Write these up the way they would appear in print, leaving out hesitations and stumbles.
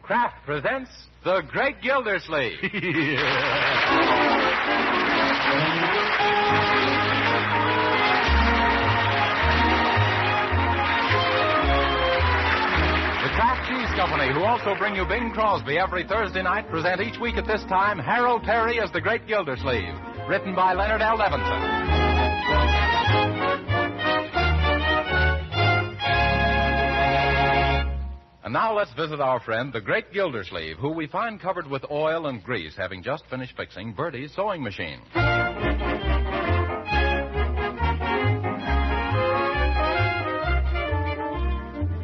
Kraft presents The Great Gildersleeve. The Kraft Cheese Company, who also bring you Bing Crosby every Thursday night, present each week at this time Harold Perry as The Great Gildersleeve, written by Leonard L. Levinson. And now let's visit our friend, the great Gildersleeve, who we find covered with oil and grease, having just finished fixing Bertie's sewing machine.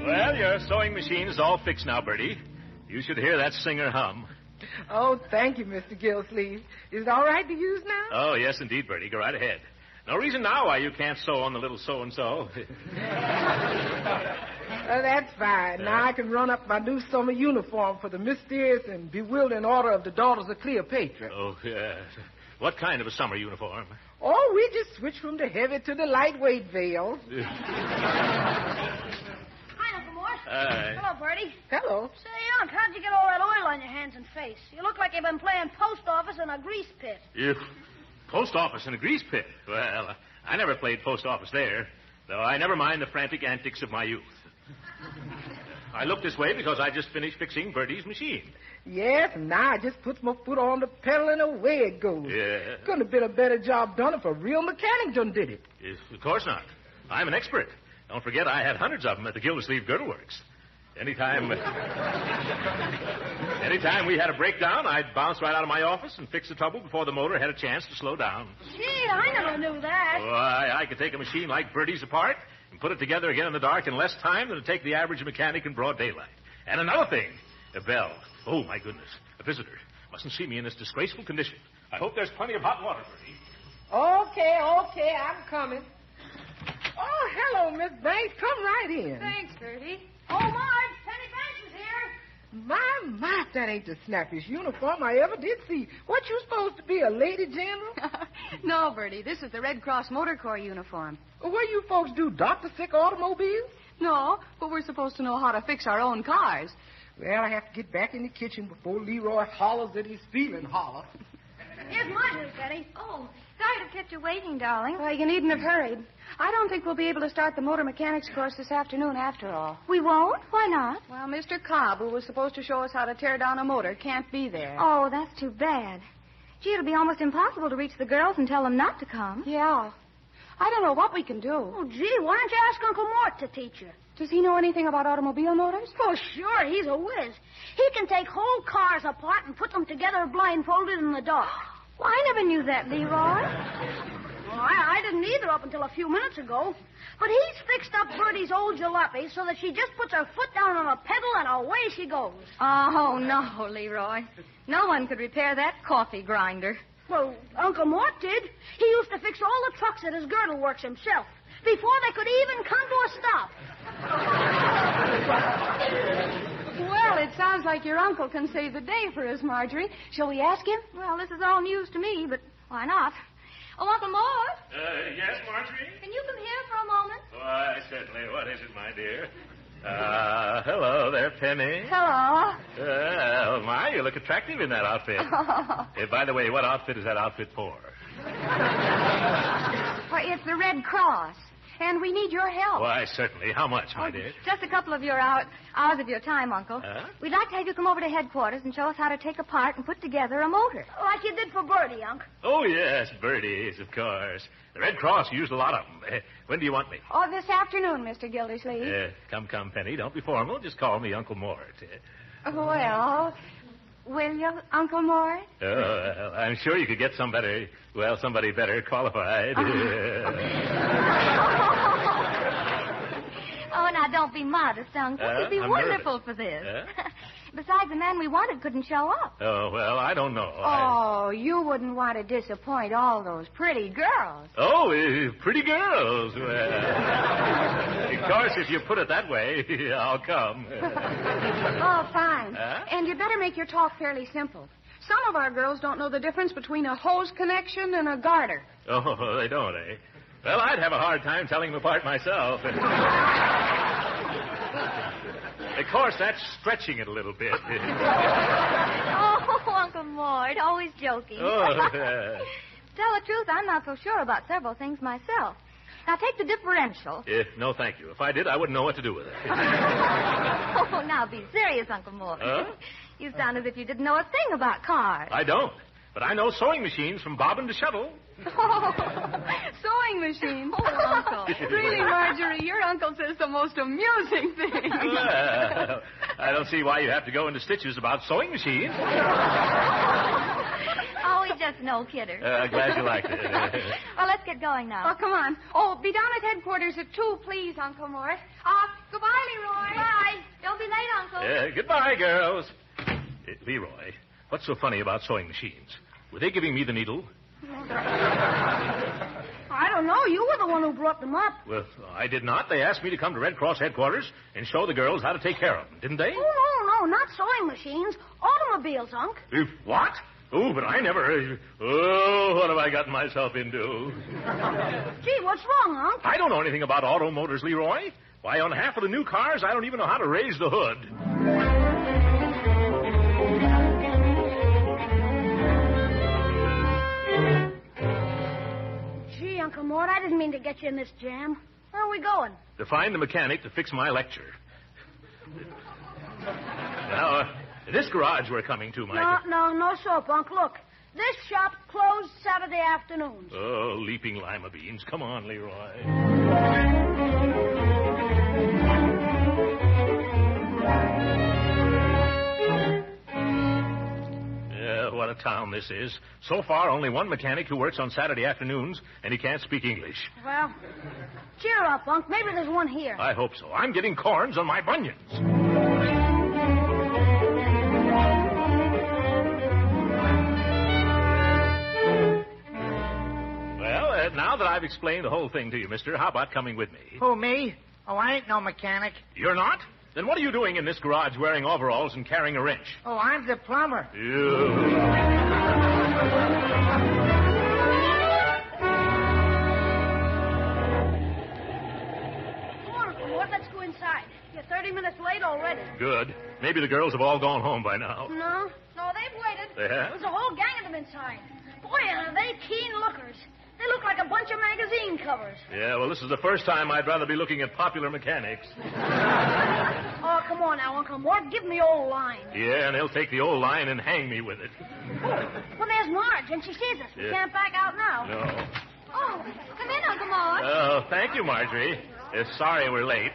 Well, your sewing machine is all fixed now, Bertie. You should hear that singer hum. Oh, thank you, Mr. Gildersleeve. Is it all right to use now? Oh, yes, indeed, Bertie. Go right ahead. No reason now why you can't sew on the little so-and-so. That's fine. Now I can run up my new summer uniform for the mysterious and bewildering order of the Daughters of Cleopatra. Oh, yes. What kind of a summer uniform? Oh, we just switch from the heavy to the lightweight veils. Hi, Uncle Morse. Hi. Hello, Bertie. Hello. Say, Unc, how'd you get all that oil on your hands and face? You look like you've been playing post office in a grease pit. You post office in a grease pit? Well, I never played post office there, though I never mind the frantic antics of my youth. I look this way because I just finished fixing Bertie's machine. Yes, and now I just put my foot on the pedal and away it goes. Yeah. Couldn't have been a better job done if a real mechanic done did it. Yes, of course not. I'm an expert. Don't forget I had hundreds of them at the Gildersleeve Girdle Works. Anytime we had a breakdown, I'd bounce right out of my office and fix the trouble before the motor had a chance to slow down. Gee, I never knew that. Why, I could take a machine like Bertie's apart and put it together again in the dark in less time than it'd take the average mechanic in broad daylight. And another thing, a bell. Oh, my goodness, a visitor. Mustn't see me in this disgraceful condition. I hope there's plenty of hot water, Bertie. Okay, I'm coming. Oh, hello, Miss Banks. Come right in. Thanks, Bertie. Oh, Marge, Penny Banks is here. My, that ain't the snappiest uniform I ever did see. What, you supposed to be, a lady general? No, Bertie, this is the Red Cross Motor Corps uniform. What do you folks do, doctor sick automobiles? No, but we're supposed to know how to fix our own cars. Well, I have to get back in the kitchen before Leroy hollers that he's feeling holler. Here's Marjorie, Penny. Oh, sorry to keep you waiting, darling. Well, you needn't have hurried. I don't think we'll be able to start the motor mechanics course this afternoon after all. We won't? Why not? Well, Mr. Cobb, who was supposed to show us how to tear down a motor, can't be there. Oh, that's too bad. Gee, it'll be almost impossible to reach the girls and tell them not to come. Yeah. I don't know what we can do. Oh, gee, why don't you ask Uncle Mort to teach you? Does he know anything about automobile motors? Oh, sure, he's a whiz. He can take whole cars apart and put them together blindfolded in the dark. Well, I never knew that, Leroy. Well, I didn't either up until a few minutes ago. But he's fixed up Bertie's old jalopy so that she just puts her foot down on a pedal and away she goes. Oh, no, Leroy. No one could repair that coffee grinder. Well, Uncle Mort did. He used to fix all the trucks at his girdle works himself before they could even come to a stop. Well, it sounds like your uncle can save the day for us, Marjorie. Shall we ask him? Well, this is all news to me, but why not? Oh, Uncle Mort? Yes, Marjorie? Can you come here for a moment? Why, certainly. What is it, my dear? Hello there, Penny. Hello. Well, my, you look attractive in that outfit. By the way, what outfit is that outfit for? Well, it's the Red Cross, and we need your help. Why, certainly. How much, my dear? Just a couple of your hours of your time, Uncle. We'd like to have you come over to headquarters and show us how to take apart and put together a motor. Like you did for Bertie, Unc. Oh, yes, Bertie's, of course. The Red Cross used a lot of them. When do you want me? Oh, this afternoon, Mr. Gildersleeve. Come, Penny. Don't be formal. Just call me Uncle Mort. Well, will you, Uncle Mort? Oh, well, I'm sure you could get somebody better qualified. Oh, now, don't be modest, Uncle. You'd be I'm wonderful nervous. for this. Besides, the man we wanted couldn't show up. Oh, well, I don't know. Oh, you wouldn't want to disappoint all those pretty girls. Oh, pretty girls. Well, of course, if you put it that way, I'll come. Oh, fine. And you better make your talk fairly simple. Some of our girls don't know the difference between a hose connection and a garter. Oh, they don't, eh? Well, I'd have a hard time telling them apart myself. Of course, that's stretching it a little bit. Oh, Uncle Mort, always joking. Oh, Tell the truth, I'm not so sure about several things myself. Now, take the differential. no, thank you. If I did, I wouldn't know what to do with it. Oh, now be serious, Uncle Mort. You sound as if you didn't know a thing about cars. I don't. But I know sewing machines from bobbin to shuttle. Oh, sewing machine. Oh, Uncle. Really, Marjorie, your uncle says the most amusing thing. Well, I don't see why you have to go into stitches about sewing machines. Oh, he's just an old kidder. Glad you liked it. Well, let's get going now. Oh, come on. Oh, be down at headquarters at 2, please, Uncle Mort. Goodbye, Leroy. Bye. Don't be late, Uncle. Goodbye, girls. Leroy, what's so funny about sewing machines? Were they giving me the needle? I don't know. You were the one who brought them up. Well, I did not. They asked me to come to Red Cross headquarters and show the girls how to take care of them, didn't they? Oh, no, not sewing machines. Automobiles, Unc. What? Oh, but I never... Oh, what have I gotten myself into? Gee, what's wrong, Unc? I don't know anything about auto motors, Leroy. Why, on half of the new cars, I don't even know how to raise the hood. Gee, Uncle Mort, I didn't mean to get you in this jam. Where are we going? To find the mechanic to fix my lecture. Now, this garage we're coming to, Mike. No soap, Unc. Look, this shop closed Saturday afternoons. Oh, leaping lima beans. Come on, Leroy. What a town this is. So far, only one mechanic who works on Saturday afternoons, and he can't speak English. Well, cheer up, Unc. Maybe there's one here. I hope so. I'm getting corns on my bunions. Well, now that I've explained the whole thing to you, mister, how about coming with me? Who, me? Oh, I ain't no mechanic. You're not? Then what are you doing in this garage wearing overalls and carrying a wrench? Oh, I'm the plumber. You. Come on, Uncle Mort, let's go inside. You're 30 minutes late already. Good. Maybe the girls have all gone home by now. No, they've waited. They have? There's a whole gang of them inside. Boy, are they keen lookers. They look like a bunch of magazine covers. Yeah, well, this is the first time I'd rather be looking at popular mechanics. Oh, come on now, Uncle Mort. Give me old line. Yeah, and they'll take the old line and hang me with it. Well, there's Marge, and she sees us. We can't back out now. No. Oh, come in, Uncle Mort. Oh, thank you, Marjorie. Sorry we're late.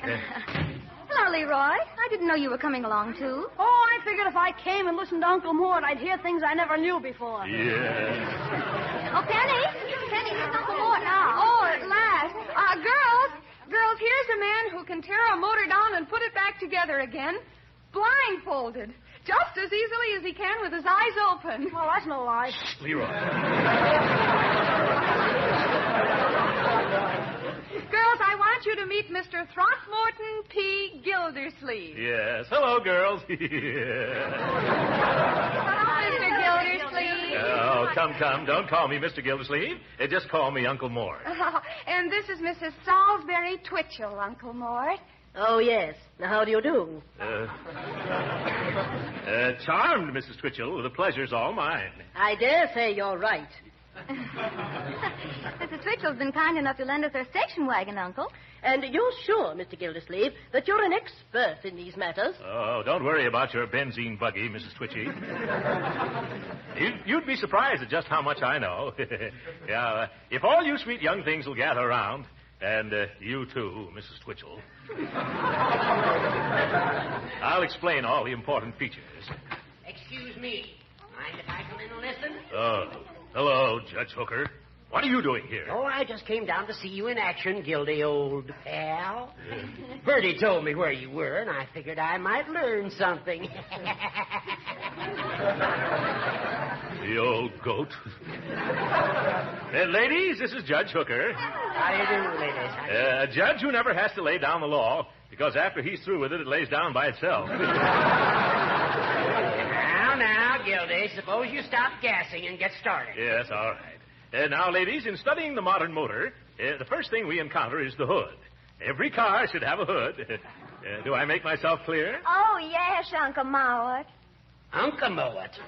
Hello, Leroy. I didn't know you were coming along, too. Oh, I figured if I came and listened to Uncle Mort, I'd hear things I never knew before. Yeah. Oh, Penny, here's Uncle Mort now. Oh, at last. Girls, here's a man who can tear a motor down and put it back together again, blindfolded, just as easily as he can with his eyes open. Well, that's no lie. Leroy. Girls, I want you to meet Mr. Throckmorton P. Gildersleeve. Yes. Hello, girls. Hello, Mr. Gildersleeve. Oh, come. Don't call me Mr. Gildersleeve. Just call me Uncle Mort. And this is Mrs. Salisbury Twitchell, Uncle Mort. Oh, yes. Now, how do you do? Charmed, Mrs. Twitchell. The pleasure's all mine. I dare say you're right. Mrs. Twitchell's been kind enough to lend us her station wagon, Uncle. And you're sure, Mr. Gildersleeve, that you're an expert in these matters? Oh, don't worry about your benzene buggy, Mrs. Twitchy. You'd be surprised at just how much I know. Yeah, if all you sweet young things will gather around, and you too, Mrs. Twitchell, I'll explain all the important features. Excuse me. Mind if I come in and listen? Oh, hello, Judge Hooker. What are you doing here? Oh, I just came down to see you in action, Gildy, old pal. Bertie told me where you were, and I figured I might learn something. The old goat. Ladies, this is Judge Hooker. How do you do, ladies? A judge who never has to lay down the law, because after he's through with it, it lays down by itself. Now, Gildy, suppose you stop gassing and get started. Yes, all right. Now, ladies, in studying the modern motor, the first thing we encounter is the hood. Every car should have a hood. Do I make myself clear? Oh, yes, Uncle Mort. Uncle Mort.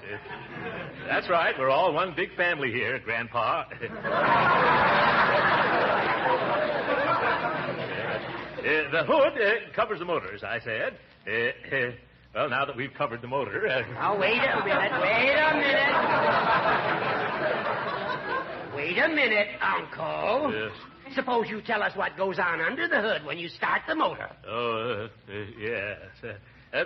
That's right. We're all one big family here, Grandpa. The hood covers the motor, as I said. Well, now that we've covered the motor... Now, wait a minute, Uncle. Yes. Suppose you tell us what goes on under the hood when you start the motor. Oh, yes.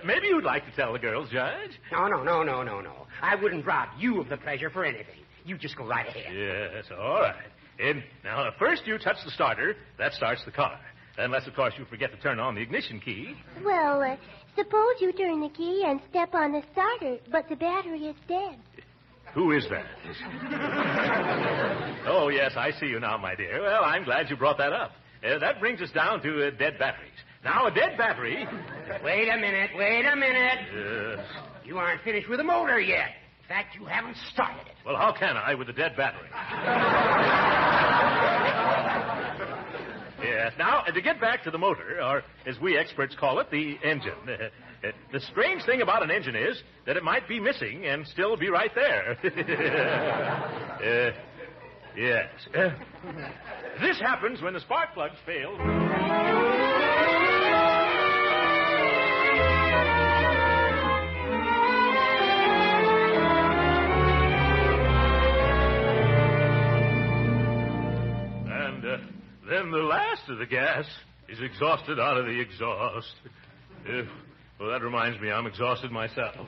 Maybe you'd like to tell the girls, Judge? No. I wouldn't rob you of the pleasure for anything. You just go right ahead. Yes, all right. And now, first you touch the starter. That starts the car. Unless, of course, you forget to turn on the ignition key. Well, suppose you turn the key and step on the starter, but the battery is dead. Who is that? Oh, yes, I see you now, my dear. Well, I'm glad you brought that up. That brings us down to dead batteries. Now, a dead battery... Wait a minute. Yes. You aren't finished with the motor yet. In fact, you haven't started it. Well, how can I with a dead battery? Yes. Now, to get back to the motor, or as we experts call it, the engine. The strange thing about an engine is that it might be missing and still be right there. Yes. This happens when the spark plugs fail. And then the last of the gas is exhausted out of the exhaust. Well, that reminds me, I'm exhausted myself.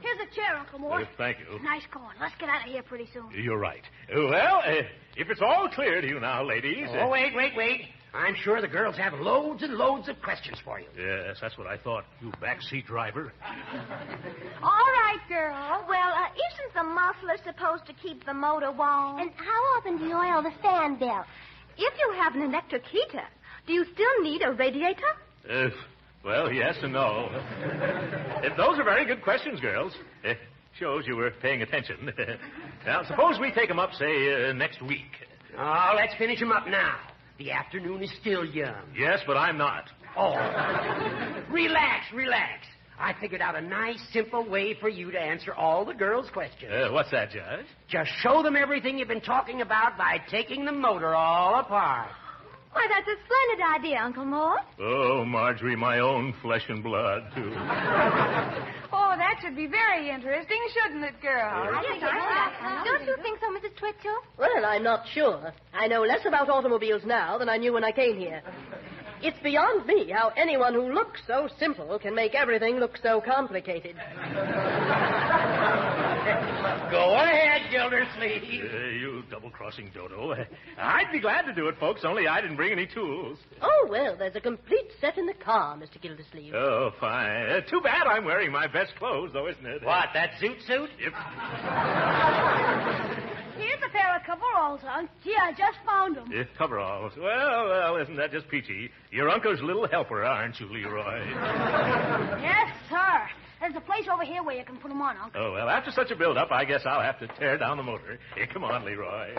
Here's a chair, Uncle Mort. Thank you. Nice going. Let's get out of here pretty soon. You're right. Well, if it's all clear to you now, ladies... Oh, wait. I'm sure the girls have loads and loads of questions for you. Yes, that's what I thought, you backseat driver. All right, girl. Well, isn't the muffler supposed to keep the motor warm? And how often do you oil the fan belt? If you have an electric heater, do you still need a radiator? Well, yes and no. Those are very good questions, girls. Shows you were paying attention. Now, suppose we take them up, say, next week. Oh, let's finish them up now. The afternoon is still young. Yes, but I'm not. Oh. Relax. I figured out a nice, simple way for you to answer all the girls' questions. What's that, Judge? Just show them everything you've been talking about by taking the motor all apart. Why, that's a splendid idea, Uncle Mort. Oh, Marjorie, my own flesh and blood, too. Oh, that should be very interesting, shouldn't it, girls? Don't you think so, Mrs. Twitchell? Well, I'm not sure. I know less about automobiles now than I knew when I came here. It's beyond me how anyone who looks so simple can make everything look so complicated. Go ahead, Gildersleeve. You double-crossing dodo. I'd be glad to do it, folks, only I didn't bring any tools. Oh, well, there's a complete set in the car, Mr. Gildersleeve. Oh, fine. Too bad I'm wearing my best clothes, though, isn't it? What, that zoot suit? Yep. Here's a pair of coveralls, Unc. Gee, I just found them. Coveralls. Well, isn't that just peachy? Your uncle's little helper, aren't you, Leroy? Yes, sir. There's a place over here where you can put them on, Unc. Oh, well, after such a build-up, I guess I'll have to tear down the motor. Here, come on, Leroy.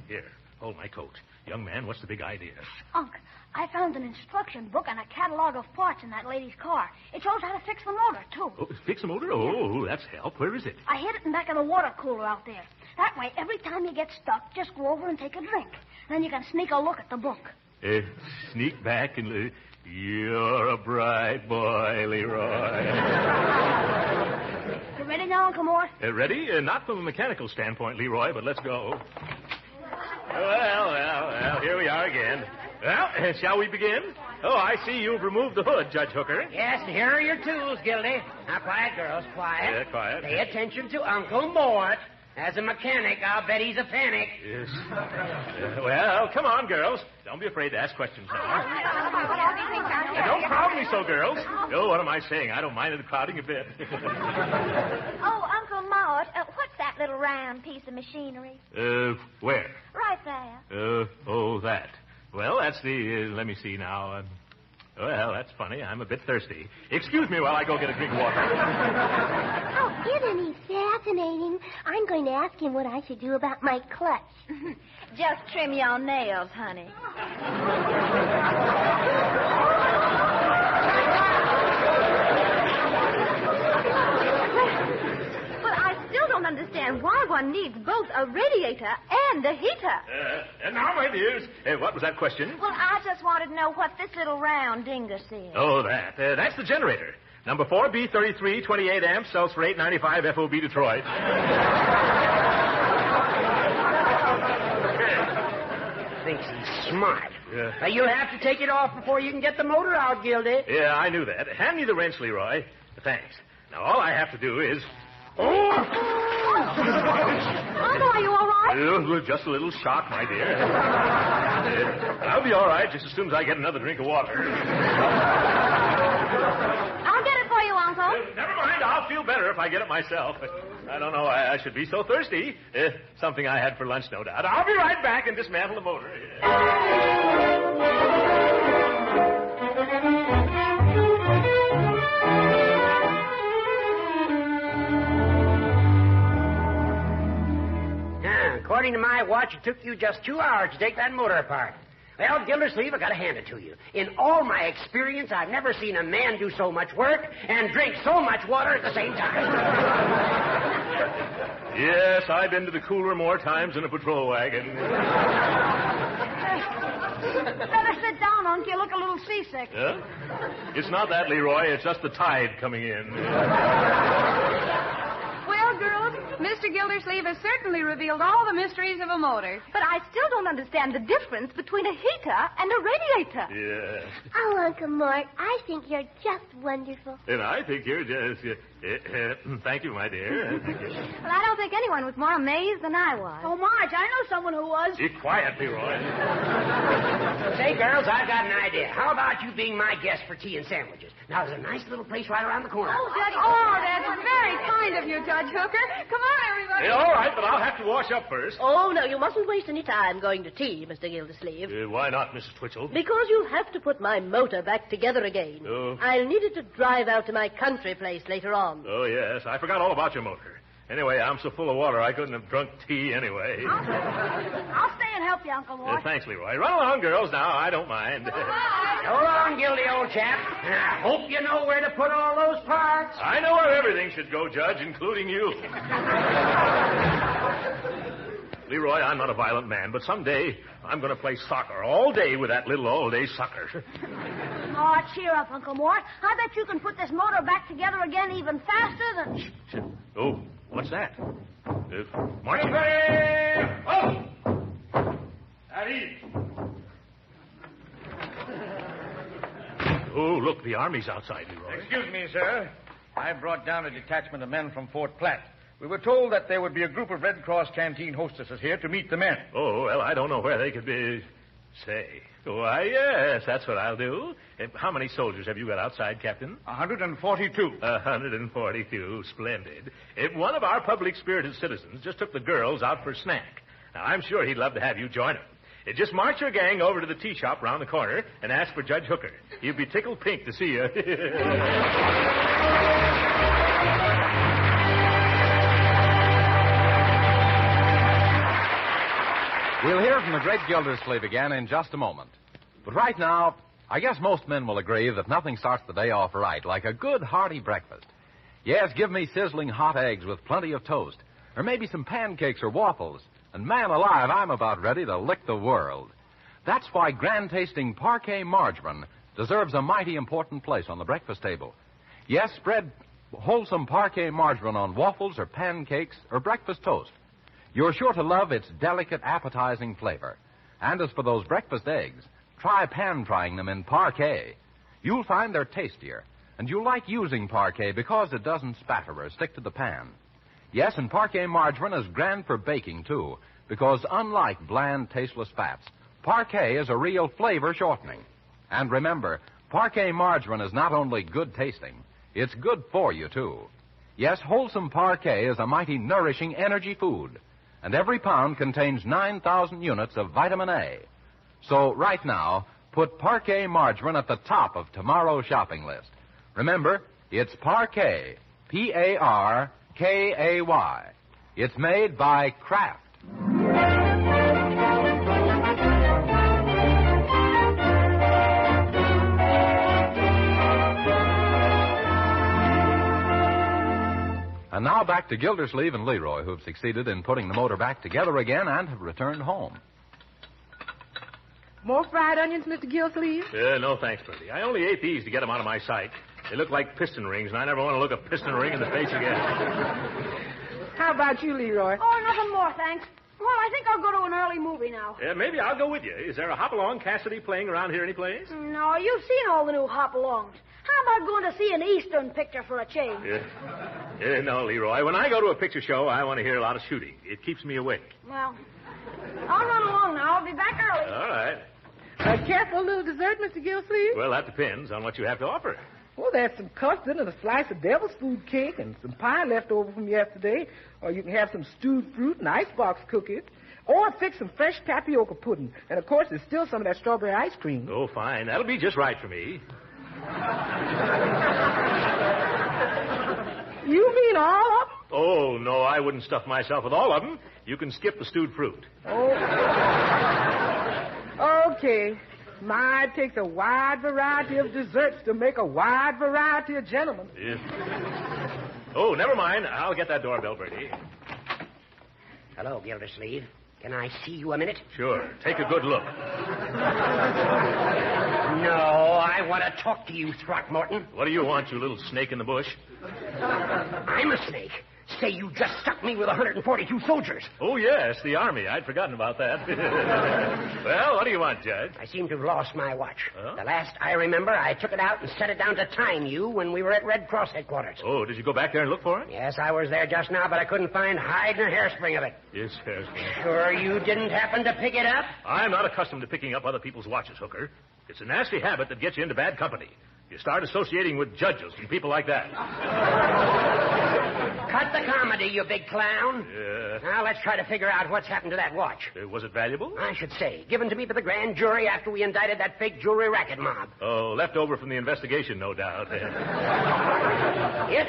Here, hold my coat. Young man, what's the big idea? Unc, I found an instruction book and a catalog of parts in that lady's car. It shows how to fix the motor, too. Oh, fix the motor? Oh, that's help. Where is it? I hid it in back of the water cooler out there. That way, every time you get stuck, just go over and take a drink. Then you can sneak a look at the book. Sneak back and... You're a bright boy, Leroy. You ready now, Uncle Mort? Ready? Not from a mechanical standpoint, Leroy, but let's go. Well, here we are again. Well, shall we begin? Oh, I see you've removed the hood, Judge Hooker. Yes, and here are your tools, Gildy. Now, quiet, girls, quiet. Quiet. Pay attention to Uncle Mort. As a mechanic, I'll bet he's a panic. Yes. Well, come on, girls. Don't be afraid to ask questions now. Don't crowd me so, girls. Oh, what am I saying? I don't mind the crowding a bit. Oh, Uncle Mort, what's that little round piece of machinery? Where? Right there. That. Well, that's the, let me see now. Well, that's funny. I'm a bit thirsty. Excuse me while I go get a drink of water. Oh, isn't he fascinating? I'm going to ask him what I should do about my clutch. Just trim your nails, honey. one needs both a radiator and a heater. And now, my dears, what was that question? Well, I just wanted to know what this little round dingus is. Oh, that. That's the generator. Number 4B33, 28 amps, sells for $8.95 FOB Detroit. Thinks he's smart. Yeah. You'll have to take it off before you can get the motor out, Gildy. Yeah, I knew that. Hand me the wrench, Leroy. Thanks. Now, all I have to do is... Oh! Uncle, are you all right? Just a little shock, my dear. I'll be all right just as soon as I get another drink of water. I'll get it for you, Uncle. Never mind. I'll feel better if I get it myself. I don't know why I should be so thirsty. Something I had for lunch, no doubt. I'll be right back and dismantle the motor. According to my watch, it took you just 2 hours to take that motor apart. Well, Gildersleeve, I gotta hand it to you. In all my experience, I've never seen a man do so much work and drink so much water at the same time. Yes, I've been to the cooler more times than a patrol wagon. Better sit down, Unc. You look a little seasick. Yeah? It's not that, Leroy. It's just the tide coming in. Well, girls, Mr. Gildersleeve has certainly revealed all the mysteries of a motor. But I still don't understand the difference between a heater and a radiator. Yeah. Oh, Uncle Mort, I think you're just wonderful. And I think you're just... thank you, my dear. Thank you. Well, I don't think anyone was more amazed than I was. Oh, Marge, I know someone who was. Keep quiet, Leroy. Say, girls, I've got an idea. How about you being my guest for tea and sandwiches? Now, there's a nice little place right around the corner. Oh, Judge, oh, that's very kind of you, Judge Hooker. Come on, everybody. All right, but I'll have to wash up first. Oh, no, you mustn't waste any time going to tea, Mr. Gildersleeve. Why not, Mrs. Twitchell? Because you'll have to put my motor back together again. Oh. I'll need it to drive out to my country place later on. Oh, yes. I forgot all about your motor. Anyway, I'm so full of water I couldn't have drunk tea anyway. I'll stay and help you, Uncle Mort. Thanks, Leroy. Run along, girls, now. I don't mind. Go along, Gildy, old chap. And I hope you know where to put all those parts. I know where everything should go, Judge, including you. Leroy, I'm not a violent man, but someday I'm going to play soccer all day with that little all-day sucker. Oh, cheer up, Uncle Mort. I bet you can put this motor back together again even faster than... Oh, what's that? Marching. Oh! At ease. Oh, look, the Army's outside, Leroy. Excuse me, sir. I brought down a detachment of men from Fort Platte. We were told that there would be a group of Red Cross canteen hostesses here to meet the men. Oh, well, I don't know where they could be. Say. Why, yes, that's what I'll do. How many soldiers have you got outside, Captain? 142. 142. Splendid. One of our public-spirited citizens just took the girls out for a snack. Now, I'm sure he'd love to have you join him. Just march your gang over to the tea shop round the corner and ask for Judge Hooker. He'll be tickled pink to see you. We'll hear from the great Gildersleeve again in just a moment. But right now, I guess most men will agree that nothing starts the day off right like a good, hearty breakfast. Yes, give me sizzling hot eggs with plenty of toast, or maybe some pancakes or waffles. And man alive, I'm about ready to lick the world. That's why grand-tasting Parquet margarine deserves a mighty important place on the breakfast table. Yes, spread wholesome Parquet margarine on waffles or pancakes or breakfast toast. You're sure to love its delicate, appetizing flavor. And as for those breakfast eggs, try pan-frying them in Parquet. You'll find they're tastier, and you'll like using Parquet because it doesn't spatter or stick to the pan. Yes, and Parquet margarine is grand for baking, too, because unlike bland, tasteless fats, Parquet is a real flavor shortening. And remember, Parquet margarine is not only good tasting, it's good for you, too. Yes, wholesome Parquet is a mighty nourishing energy food, and every pound contains 9,000 units of vitamin A. So right now, put Parquet margarine at the top of tomorrow's shopping list. Remember, it's Parquet, P-A-R-K-A-Y. It's made by Kraft. And now back to Gildersleeve and Leroy, who've succeeded in putting the motor back together again and have returned home. More fried onions, Mr. Gildersleeve? No, thanks, Bertie. I only ate these to get them out of my sight. They look like piston rings, and I never want to look a piston ring in the face again. How about you, Leroy? Oh, nothing more, thanks. Well, I think I'll go to an early movie now. Maybe I'll go with you. Is there a hop-along Cassidy playing around here anyplace? No, you've seen all the new hop-alongs. How about going to see an Eastern picture for a change? No, Leroy. When I go to a picture show, I want to hear a lot of shooting. It keeps me awake. Well, I'll run along now. I'll be back early. All right. Careful, a little dessert, Mr. Gildersleeve? Well, that depends on what you have to offer. Well, there's some custard and a slice of devil's food cake and some pie left over from yesterday. Or you can have some stewed fruit and icebox cookies. Or fix some fresh tapioca pudding. And, of course, there's still some of that strawberry ice cream. Oh, fine. That'll be just right for me. You mean all of them? Oh, no, I wouldn't stuff myself with all of them. You can skip the stewed fruit. Oh. Okay. My, it takes a wide variety of desserts to make a wide variety of gentlemen. Yeah. Oh, never mind. I'll get that doorbell, Bertie. Hello, Gildersleeve. Can I see you a minute? Sure. Take a good look. No, I want to talk to you, Throckmorton. What do you want, you little snake in the bush? I'm a snake. Say you just stuck me with 142 soldiers. Oh, yes, the Army. I'd forgotten about that. Well, what do you want, Judge? I seem to have lost my watch. Huh? The last I remember, I took it out and set it down to time you when we were at Red Cross headquarters. Oh, did you go back there and look for it? Yes, I was there just now, but I couldn't find hide nor hairspring of it. Yes, hairspring. Sure you didn't happen to pick it up? I'm not accustomed to picking up other people's watches, Hooker. It's a nasty habit that gets you into bad company. You start associating with judges and people like that. Cut the comedy, you big clown. Yeah. Now, let's try to figure out what's happened to that watch. Was it valuable? I should say. Given to me by the grand jury after we indicted that fake jewelry racket mob. Oh, left over from the investigation, no doubt. It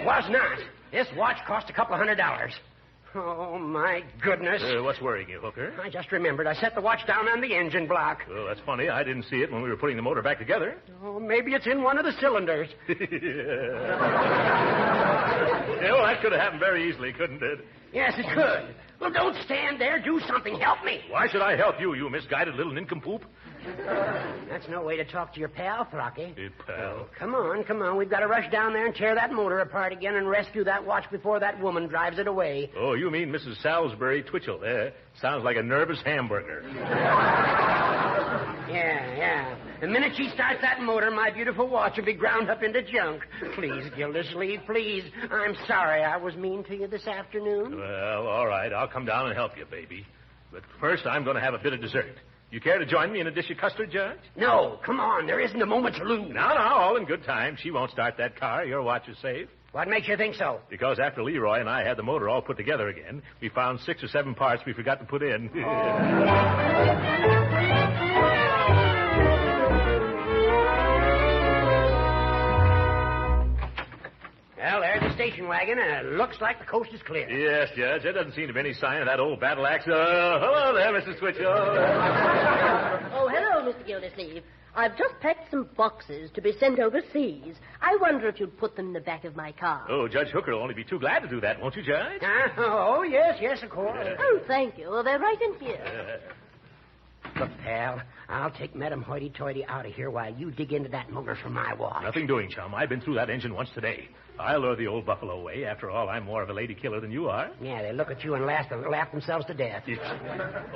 was not. This watch cost $200. Oh, my goodness. What's worrying you, Hooker? I just remembered. I set the watch down on the engine block. Oh, that's funny. I didn't see it when we were putting the motor back together. Oh, maybe it's in one of the cylinders. Yeah, well, that could have happened very easily, couldn't it? Yes, it could. Well, don't stand there. Do something. Help me. Why should I help you, you misguided little nincompoop? That's no way to talk to your pal, Throcky. Pal. Oh, come on. We've got to rush down there and tear that motor apart again and rescue that watch before that woman drives it away. Oh, you mean Mrs. Salisbury Twitchell. Sounds like a nervous hamburger. Yeah. The minute she starts that motor, my beautiful watch will be ground up into junk. Please, Gildersleeve, please. I'm sorry I was mean to you this afternoon. Well, all right. I'll come down and help you, baby. But first, I'm going to have a bit of dessert. You care to join me in a dish of custard, Judge? No, come on. There isn't a moment to lose. No, all in good time. She won't start that car. Your watch is safe. What makes you think so? Because after Leroy and I had the motor all put together again, we found 6 or 7 parts we forgot to put in. Well, there's the station wagon, and it looks like the coast is clear. Yes, Judge. There doesn't seem to be any sign of that old battle axe. Hello there, Mrs. Twitchell. Oh, hello, Mr. Gildersleeve. I've just packed some boxes to be sent overseas. I wonder if you'd put them in the back of my car. Oh, Judge Hooker will only be too glad to do that, won't you, Judge? Oh, yes, of course. Oh, thank you. Well, they're right in here. Look, pal, I'll take Madam Hoity-Toity out of here while you dig into that motor for my watch. Nothing doing, chum. I've been through that engine once today. I'll lure the old buffalo away. After all, I'm more of a lady killer than you are. Yeah, they look at you and laugh themselves to death.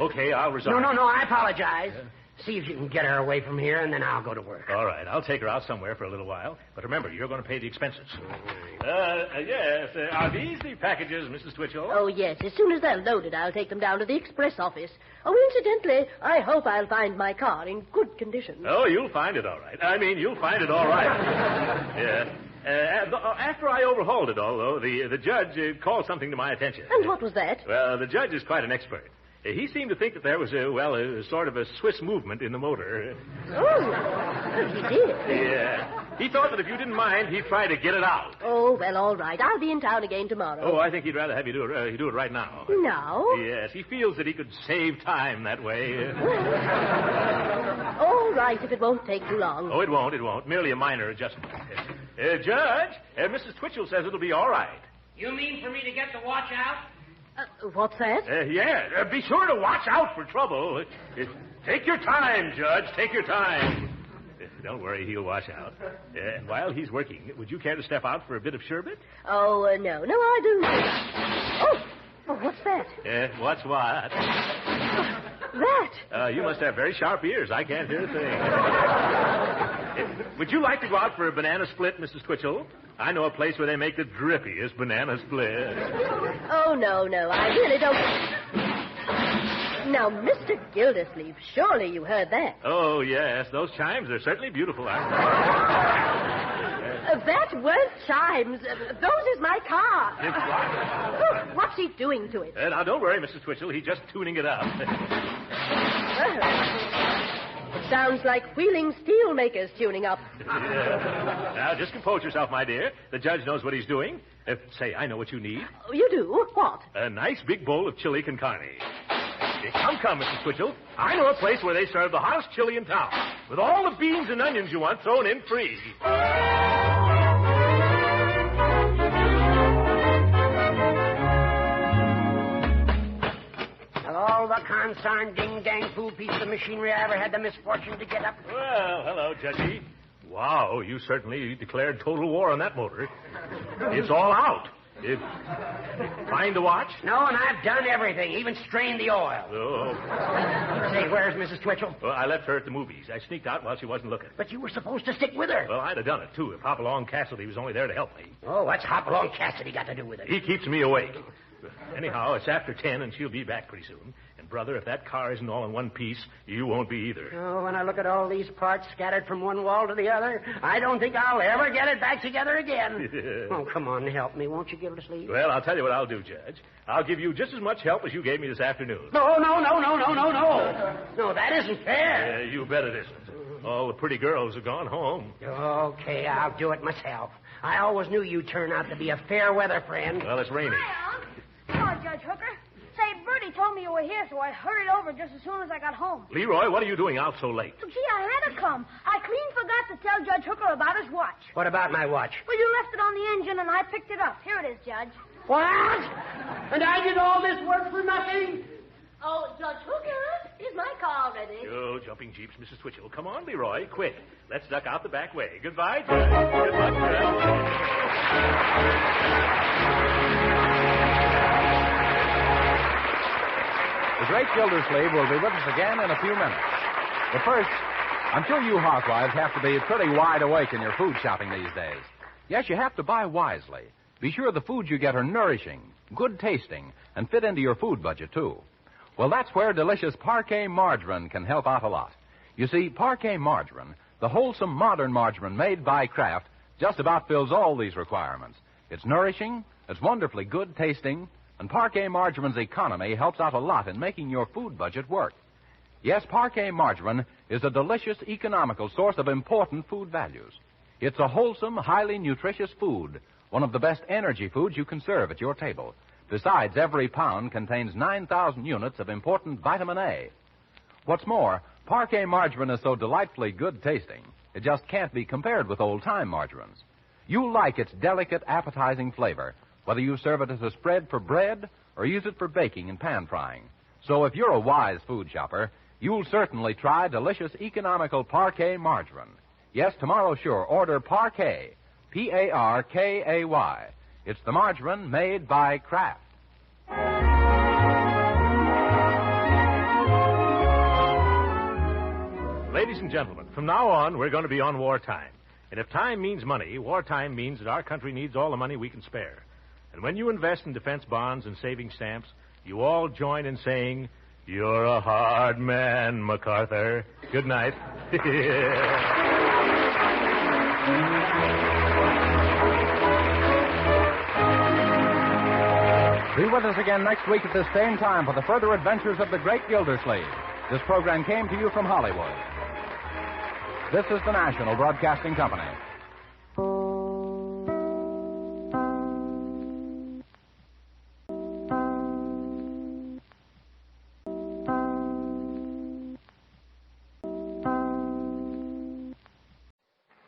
Okay, I'll resign. No, I apologize. See if you can get her away from here, and then I'll go to work. All right, I'll take her out somewhere for a little while. But remember, you're going to pay the expenses. Yes. Are these the packages, Mrs. Twitchell? Oh, yes. As soon as they're loaded, I'll take them down to the express office. Oh, incidentally, I hope I'll find my car in good condition. Oh, you'll find it all right. You'll find it all right. Yeah. After I overhauled it all, though, the judge called something to my attention. And what was that? Well, the judge is quite an expert. He seemed to think that there was a sort of a Swiss movement in the motor. Oh, he did? Yeah. He thought that if you didn't mind, he'd try to get it out. Oh, well, all right. I'll be in town again tomorrow. Oh, I think he'd rather have you do it right now. Now? Yes, he feels that he could save time that way. All right, if it won't take too long. Oh, it won't. Merely a minor adjustment. Judge, Mrs. Twitchell says it'll be all right. You mean for me to get the watch out? What's that? Yeah. Be sure to watch out for trouble. Take your time, Judge. Take your time. Don't worry, he'll wash out. And while he's working, would you care to step out for a bit of sherbet? Oh, no. No, I do. Oh, what's that? What's what? That. You must have very sharp ears. I can't hear a thing. Would you like to go out for a banana split, Mrs. Twitchell? I know a place where they make the drippiest banana split. Oh, no. I really don't. Now, Mr. Gildersleeve, surely you heard that. Oh, yes. Those chimes are certainly beautiful, aren't they? That weren't chimes. Those is my car. It's what? What's he doing to it? Now, don't worry, Mrs. Twitchell. He's just tuning it up. It sounds like wheeling steelmakers tuning up. Yeah. Now, just compose yourself, my dear. The judge knows what he's doing. Say, I know what you need. You do? What? A nice big bowl of chili con carne. Come, Mrs. Twitchell. I know a place where they serve the hottest chili in town, with all the beans and onions you want thrown in free. All the consarn ding-dang fool piece of machinery I ever had the misfortune to get up. Well, hello, Judgy. Wow, you certainly declared total war on that motor. It's all out. Find the watch? No, and I've done everything, even strained the oil. Oh. Say, where's Mrs. Twitchell? Well, I left her at the movies. I sneaked out while she wasn't looking. But you were supposed to stick with her. Well, I'd have done it, too, if Hopalong Cassidy was only there to help me. Oh, what's Hopalong Cassidy got to do with it? He keeps me awake. Anyhow, it's after 10, and she'll be back pretty soon. And, brother, if that car isn't all in one piece, you won't be either. Oh, when I look at all these parts scattered from one wall to the other, I don't think I'll ever get it back together again. Oh, come on, help me, won't you, Gildersleeve? Well, I'll tell you what I'll do, Judge. I'll give you just as much help as you gave me this afternoon. No. No, that isn't fair. You bet it isn't. All the pretty girls have gone home. Okay, I'll do it myself. I always knew you'd turn out to be a fair weather friend. Well, it's raining. Hi, Unc. Hello, Judge Hooker. Say, Bertie told me you were here, so I hurried over just as soon as I got home. Leroy, what are you doing out so late? Gee, I had to come. I clean forgot to tell Judge Hooker about his watch. What about my watch? Well, you left it on the engine, and I picked it up. Here it is, Judge. What? And I did all this work for nothing? Oh, Judge Hooker, is my car ready? Oh, jumping jeeps, Mrs. Twitchell. Come on, Leroy, quick. Let's duck out the back way. Goodbye, Judge. Good luck, Judge. The great Gildersleeve will be with us again in a few minutes. But first, I'm sure you housewives have to be pretty wide awake in your food shopping these days. Yes, you have to buy wisely. Be sure the foods you get are nourishing, good tasting, and fit into your food budget, too. Well, that's where delicious Parquet margarine can help out a lot. You see, Parquet margarine, the wholesome modern margarine made by Kraft, just about fills all these requirements. It's nourishing, it's wonderfully good tasting, and Parquet margarine's economy helps out a lot in making your food budget work. Yes, Parquet margarine is a delicious, economical source of important food values. It's a wholesome, highly nutritious food, one of the best energy foods you can serve at your table. Besides, every pound contains 9,000 units of important vitamin A. What's more, Parquet margarine is so delightfully good tasting, it just can't be compared with old-time margarines. You'll like its delicate, appetizing flavor, whether you serve it as a spread for bread or use it for baking and pan frying. So if you're a wise food shopper, you'll certainly try delicious, economical Parquet margarine. Yes, tomorrow sure, order Parquet, Parkay. It's the margarine made by Kraft. Ladies and gentlemen, from now on, we're going to be on wartime. And if time means money, wartime means that our country needs all the money we can spare. And when you invest in defense bonds and saving stamps, you all join in saying, "You're a hard man, MacArthur." Good night. Be with us again next week at this same time for the further adventures of the great Gildersleeve. This program came to you from Hollywood. This is the National Broadcasting Company.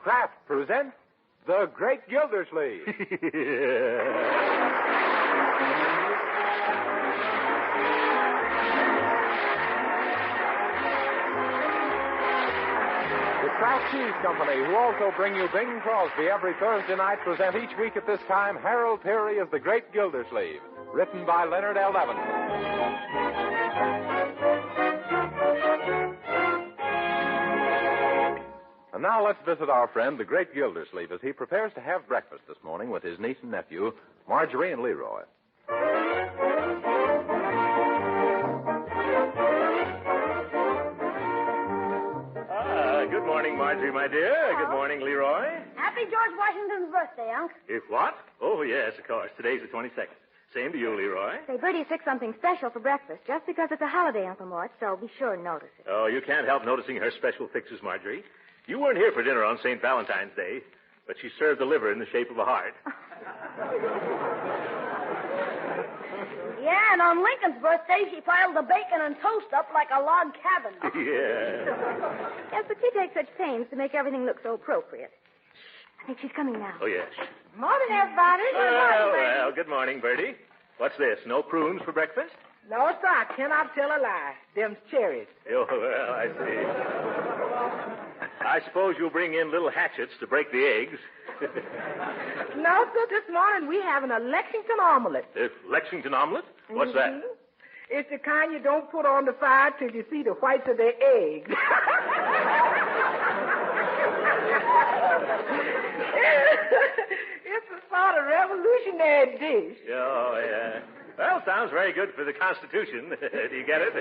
Kraft presents The Great Gildersleeve. Kraft Cheese Company, who also bring you Bing Crosby every Thursday night, present each week at this time Harold Peary as the Great Gildersleeve, written by Leonard L. Evans. And now let's visit our friend, the Great Gildersleeve, as he prepares to have breakfast this morning with his niece and nephew, Marjorie and Leroy. Good morning, Marjorie, my dear. Hello. Good morning, Leroy. Happy George Washington's birthday, Unc. If what? Oh, yes, of course. Today's the 22nd. Same to you, Leroy. Say, Bertie's fixed something special for breakfast just because it's a holiday, Uncle Mort, so be sure and notice it. Oh, you can't help noticing her special fixes, Marjorie. You weren't here for dinner on St. Valentine's Day, but she served the liver in the shape of a heart. Yeah, and on Lincoln's birthday, she piled the bacon and toast up like a log cabin. Yeah. Yes, but she takes such pains to make everything look so appropriate. I think she's coming now. Oh, yes. Morning, everybody. Well, good morning, Bertie. What's this? No prunes for breakfast? No, sir, I cannot tell a lie. Them's cherries. Oh, well, I see. I suppose you'll bring in little hatchets to break the eggs. No, sir, this morning we having a Lexington omelet. Lexington omelet? What's that? It's the kind you don't put on the fire till you see the whites of their eggs. It's a sort of revolutionary dish. Oh, yeah. Well, sounds very good for the Constitution. Do you get it?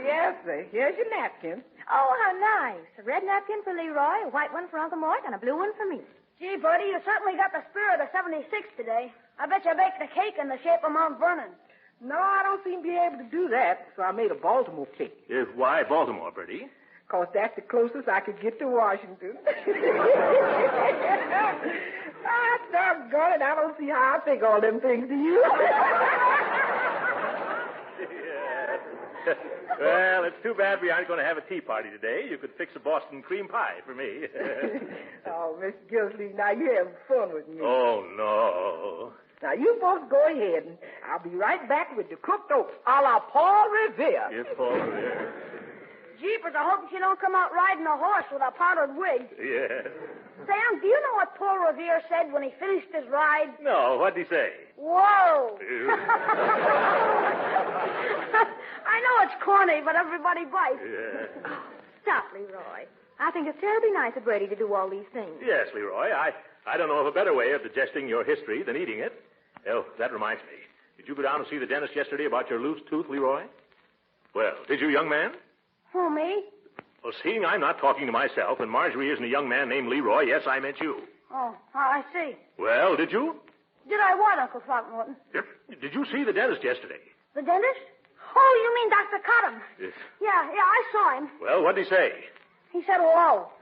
Yes, sir. Here's your napkin. Oh, how nice. A red napkin for Leroy, a white one for Uncle Mort, and a blue one for me. Gee, Bertie, you certainly got the spirit of 76 today. I bet you baked a cake in the shape of Mount Vernon. No, I don't seem to be able to do that, so I made a Baltimore cake. Why Baltimore, Bertie? 'Cause that's the closest I could get to Washington. Ah, doggone it, I don't see how I think all them things to you. Yeah. Well, it's too bad we aren't going to have a tea party today. You could fix a Boston cream pie for me. Oh, Mr. Gildersleeve, now you're having fun with me. Oh, no. Now, you folks go ahead, and I'll be right back with the cooked oats a la Paul Revere. Yes, Paul Revere. Jeepers, I hope she don't come out riding a horse with a powdered wig. Yeah. Say, Unc, do you know what Paul Revere said when he finished his ride? No, what'd he say? Whoa! I know it's corny, but everybody bites. Yeah. Stop, Leroy. I think it's terribly nice of Brady to do all these things. Yes, Leroy. I don't know of a better way of digesting your history than eating it. Oh, that reminds me. Did you go down and see the dentist yesterday about your loose tooth, Leroy? Well, did you, young man? Who, me? Well, seeing I'm not talking to myself and Marjorie isn't a young man named Leroy, yes, I meant you. Oh, I see. Well, did you? Did I what, Uncle Throckmorton? Did you see the dentist yesterday? The dentist? Oh, you mean Dr. Cottam? Yes. Yeah, I saw him. Well, what'd he say? He said hello.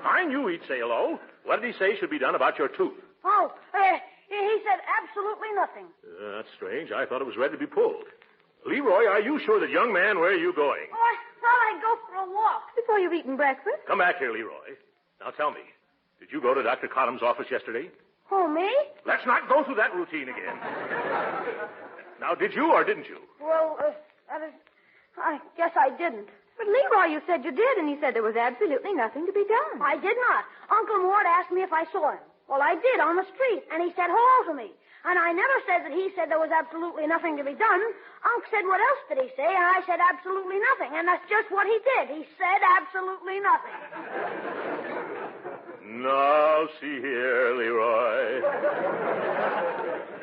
I knew he'd say hello. What did he say should be done about your tooth? Oh, he said absolutely nothing. That's strange. I thought it was ready to be pulled. Leroy, are you sure that young man, where are you going? Oh, I thought I'd go for a walk. Before you've eaten breakfast? Come back here, Leroy. Now tell me, did you go to Dr. Cottam's office yesterday? Who, me? Let's not go through that routine again. Now, did you or didn't you? Well, I guess I didn't. But, Leroy, you said you did, and he said there was absolutely nothing to be done. I did not. Uncle Mort asked me if I saw him. Well, I did on the street, and he said hello to me. And I never said that he said there was absolutely nothing to be done. Unc said, what else did he say? And I said absolutely nothing. And that's just what he did. He said absolutely nothing. Now, see here, Leroy.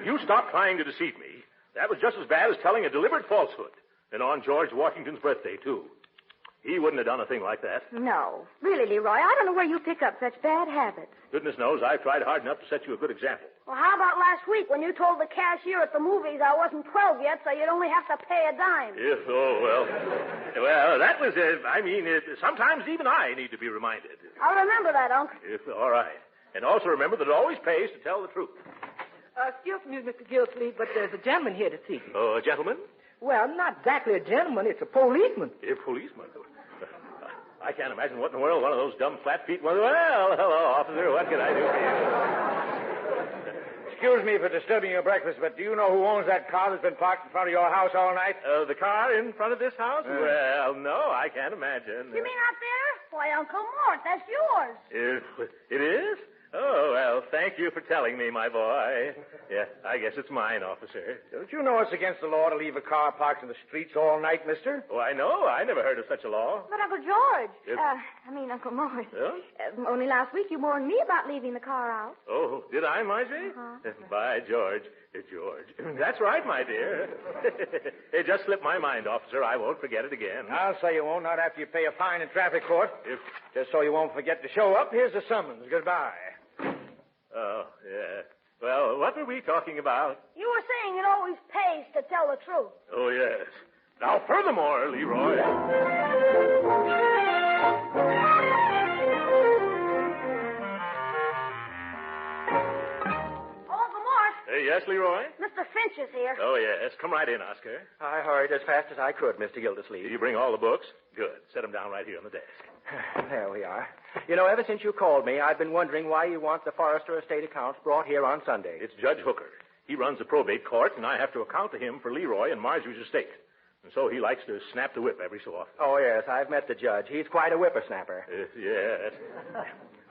You stop trying to deceive me. That was just as bad as telling a deliberate falsehood. And on George Washington's birthday, too. He wouldn't have done a thing like that. No. Really, Leroy, I don't know where you pick up such bad habits. Goodness knows I've tried hard enough to set you a good example. Well, how about last week when you told the cashier at the movies I wasn't 12 yet, so you'd only have to pay a dime? Yes, oh, well. Well, that was, sometimes even I need to be reminded. I'll remember that, Unc. Yes, all right. And also remember that it always pays to tell the truth. Excuse me, Mr. Gildersleeve, but there's a gentleman here to see you. Oh, a gentleman? Well, not exactly a gentleman. It's a policeman. A policeman? I can't imagine what in the world one of those dumb flat feet was. Well, hello, officer. What can I do for you? excuse me for disturbing your breakfast, but do you know who owns that car that's been parked in front of your house all night? The car in front of this house? Well, no, I can't imagine. You mean out there? Why, Uncle Mort, that's yours. It is? Oh, well, thank you for telling me, my boy. Yeah, I guess it's mine, officer. Don't you know it's against the law to leave a car parked in the streets all night, mister? Oh, I know. I never heard of such a law. But, Uncle George, Yes. Uncle Mort. Huh? Only last week you warned me about leaving the car out. Oh, did I, Marjorie? By George. George. That's right, my dear. It just slipped my mind, officer. I won't forget it again. I'll say you won't, not after you pay a fine in traffic court. Just so you won't forget to show up, here's the summons. Goodbye. Oh, yeah. Well, what were we talking about? You were saying it always pays to tell the truth. Oh, yes. Now, furthermore, Leroy. Yes, Leroy? Mr. Finch is here. Oh, yes. Come right in, Oscar. I hurried as fast as I could, Mr. Gildersleeve. Did you bring all the books? Good. Set them down right here on the desk. There we are. You know, ever since you called me, I've been wondering why you want the Forrester estate accounts brought here on Sunday. It's Judge Hooker. He runs the probate court, and I have to account to him for Leroy and Marjorie's estate. And so he likes to snap the whip every so often. Oh, yes, I've met the judge. He's quite a whippersnapper. Yes.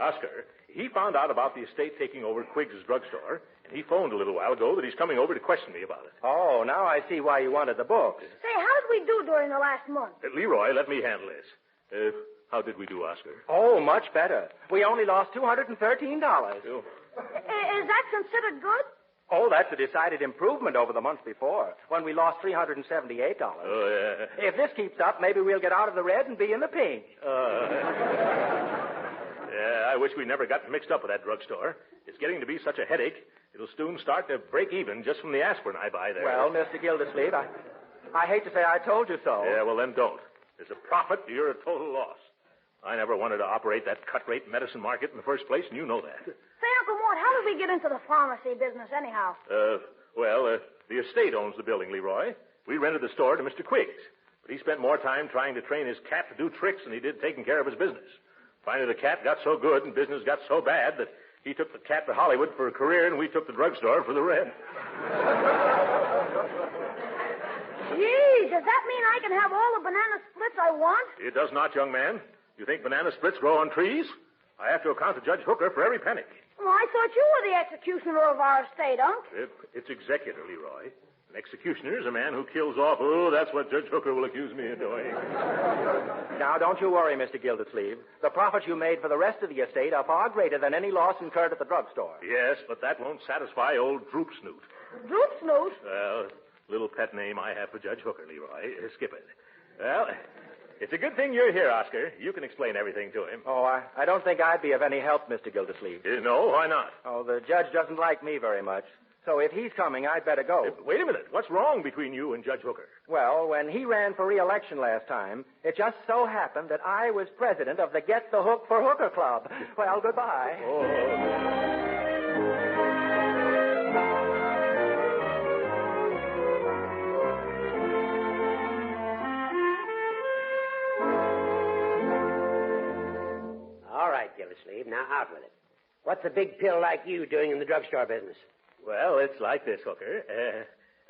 Oscar, he found out about the estate taking over Quiggs' drugstore, and he phoned a little while ago that he's coming over to question me about it. Oh, now I see why you wanted the books. Say, how did we do during the last month? Leroy, let me handle this. How did we do, Oscar? Oh, much better. We only lost $213. Oh. Is that considered good? Oh, that's a decided improvement over the month before, when we lost $378. Oh, yeah. If this keeps up, maybe we'll get out of the red and be in the pink. Yeah, I wish we never got mixed up with that drugstore. It's getting to be such a headache, it'll soon start to break even just from the aspirin I buy there. Well, Mr. Gildersleeve, I hate to say I told you so. Yeah, well, then don't. There's a profit, you're a total loss. I never wanted to operate that cut-rate medicine market in the first place, and you know that. Say, Uncle Mort, how did we get into the pharmacy business anyhow? The estate owns the building, Leroy. We rented the store to Mr. Quiggs, but he spent more time trying to train his cat to do tricks than he did taking care of his business. Finally, the cat got so good and business got so bad that he took the cat to Hollywood for a career, and we took the drugstore for the rent. Gee, does that mean I can have all the banana splits I want? It does not, young man. You think banana splits grow on trees? I have to account to Judge Hooker for every penny. Well, I thought you were the executioner of our estate, Unc. It's executor, Leroy. An executioner is a man who kills off. Oh, that's what Judge Hooker will accuse me of doing. Now, don't you worry, Mr. Gildersleeve. The profits you made for the rest of the estate are far greater than any loss incurred at the drugstore. Yes, but that won't satisfy old Droop Snoot. Droop Snoot? Well, little pet name I have for Judge Hooker, Leroy. Skip it. Well, it's a good thing you're here, Oscar. You can explain everything to him. Oh, I don't think I'd be of any help, Mr. Gildersleeve. No, why not? Oh, the judge doesn't like me very much. So if he's coming, I'd better go. Wait a minute. What's wrong between you and Judge Hooker? Well, when he ran for re-election last time, it just so happened that I was president of the Get the Hook for Hooker Club. Well, goodbye. All right, Gildersleeve, now out with it. What's a big pill like you doing in the drugstore business? Well, it's like this, Hooker.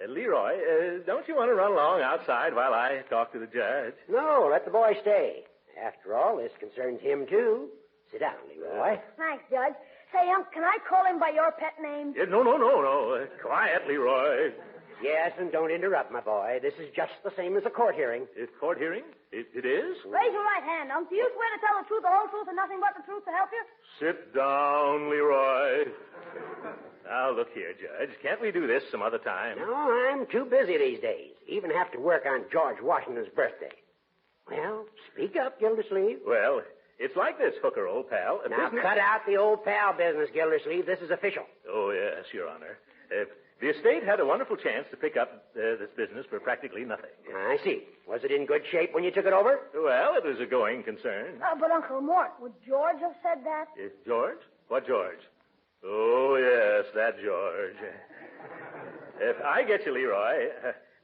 Leroy, don't you want to run along outside while I talk to the judge? No, let the boy stay. After all, this concerns him, too. Sit down, Leroy. Thanks, Judge. Say, Unc, can I call him by your pet name? No. Quiet, Leroy. Yes, and don't interrupt, my boy. This is just the same as a court hearing. Court hearing? It is? Raise your right hand, Unc. Do you swear to tell the truth, the whole truth, and nothing but the truth to help you? Sit down, Leroy. Now, look here, Judge. Can't we do this some other time? No, I'm too busy these days. Even have to work on George Washington's birthday. Well, speak up, Gildersleeve. Well, it's like this, Hooker, old pal. Now, cut out the old pal business, Gildersleeve. This is official. Oh, yes, Your Honor. The estate had a wonderful chance to pick up this business for practically nothing. I see. Was it in good shape when you took it over? Well, it was a going concern. But, Uncle Mort, would George have said that? George? What George? Oh, yes, that George. If I get you, Leroy.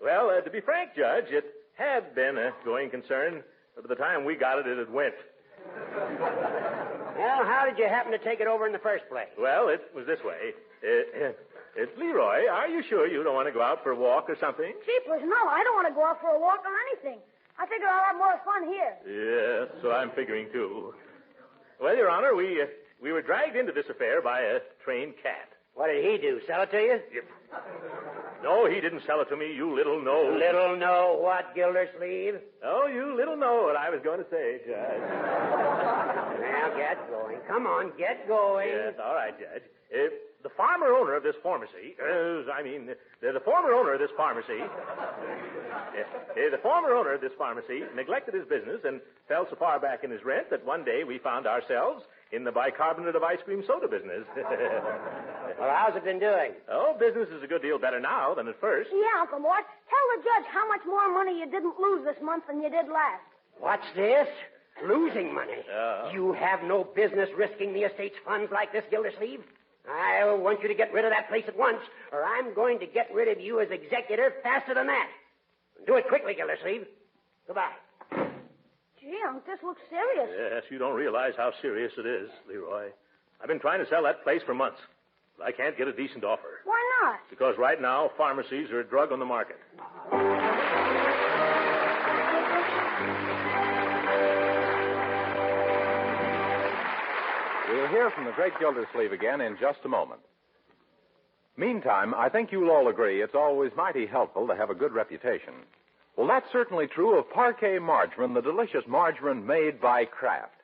Well, to be frank, Judge, it had been a going concern. But by the time we got it, it had went. Well, how did you happen to take it over in the first place? Well, it was this way. It's Leroy. Are you sure you don't want to go out for a walk or something? Jeepers, no. I don't want to go out for a walk or anything. I figure I'll have more fun here. Yes, so I'm figuring, too. Well, Your Honor, we were dragged into this affair by a trained cat. What did he do? Sell it to you? Yep. No, he didn't sell it to me, you little know. Little know what, Gildersleeve? Oh, you little know what I was going to say, Judge. Now, get going. Come on, get going. Yes, all right, Judge. The former owner of this pharmacy, the former owner of this pharmacy, the former owner of this pharmacy neglected his business and fell so far back in his rent that one day we found ourselves in the bicarbonate of ice cream soda business. Well, how's it been doing? Oh, business is a good deal better now than at first. Yeah, Uncle Mort. Tell the judge how much more money you didn't lose this month than you did last. What's this? Losing money. You have no business risking the estate's funds like this, Gildersleeve. I want you to get rid of that place at once, or I'm going to get rid of you as executor faster than that. Do it quickly, Gildersleeve. Goodbye. Gee, Unc, this looks serious. Yes, you don't realize how serious it is, Leroy. I've been trying to sell that place for months, but I can't get a decent offer. Why not? Because right now, pharmacies are a drug on the market. We'll hear from the great Gildersleeve again in just a moment. Meantime, I think you'll all agree it's always mighty helpful to have a good reputation. Well, that's certainly true of Parquet margarine, the delicious margarine made by Kraft.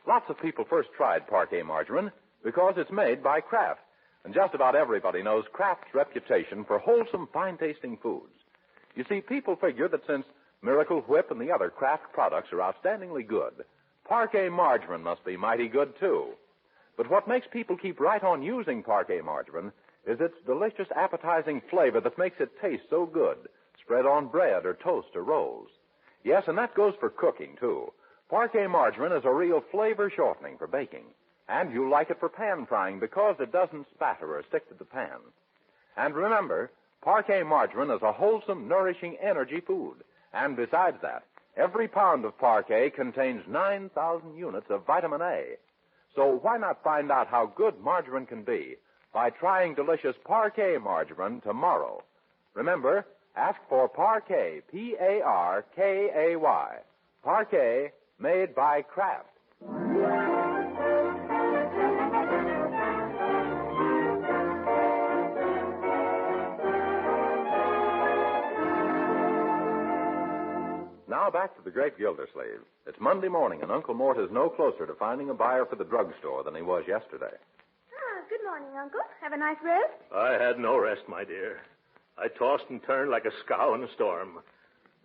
Lots of people first tried Parquet margarine because it's made by Kraft. And just about everybody knows Kraft's reputation for wholesome, fine-tasting foods. You see, people figure that since Miracle Whip and the other Kraft products are outstandingly good, Parquet margarine must be mighty good, too. But what makes people keep right on using Parquet margarine is its delicious, appetizing flavor that makes it taste so good, spread on bread or toast or rolls. Yes, and that goes for cooking, too. Parquet margarine is a real flavor shortening for baking. And you'll like it for pan frying because it doesn't spatter or stick to the pan. And remember, Parquet margarine is a wholesome, nourishing energy food. And besides that, every pound of Parquet contains 9,000 units of vitamin A. So why not find out how good margarine can be by trying delicious Parquet margarine tomorrow? Remember, ask for Parquet, P-A-R-K-A-Y. Parquet, made by Kraft. Now back to the great Gildersleeve. It's Monday morning, and Uncle Mort is no closer to finding a buyer for the drugstore than he was yesterday. Good morning, Uncle. Have a nice rest? I had no rest, my dear. I tossed and turned like a scow in a storm.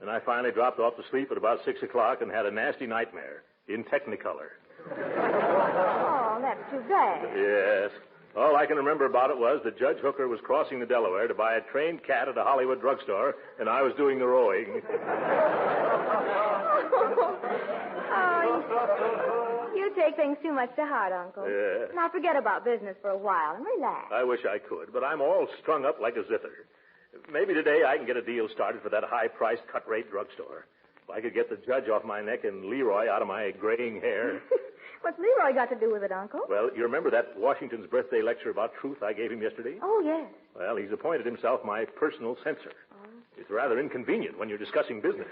And I finally dropped off to sleep at about 6 o'clock and had a nasty nightmare in Technicolor. Oh, that's too bad. Yes. All I can remember about it was that Judge Hooker was crossing the Delaware to buy a trained cat at a Hollywood drugstore, and I was doing the rowing. You take things too much to heart, Uncle. Yeah. Now forget about business for a while and relax. I wish I could, but I'm all strung up like a zither. Maybe today I can get a deal started for that high-priced cut-rate drugstore. If I could get the judge off my neck and Leroy out of my graying hair. What's Leroy got to do with it, Uncle? Well, you remember that Washington's birthday lecture about truth I gave him yesterday? Oh, yes. Well, he's appointed himself my personal censor. It's rather inconvenient when you're discussing business.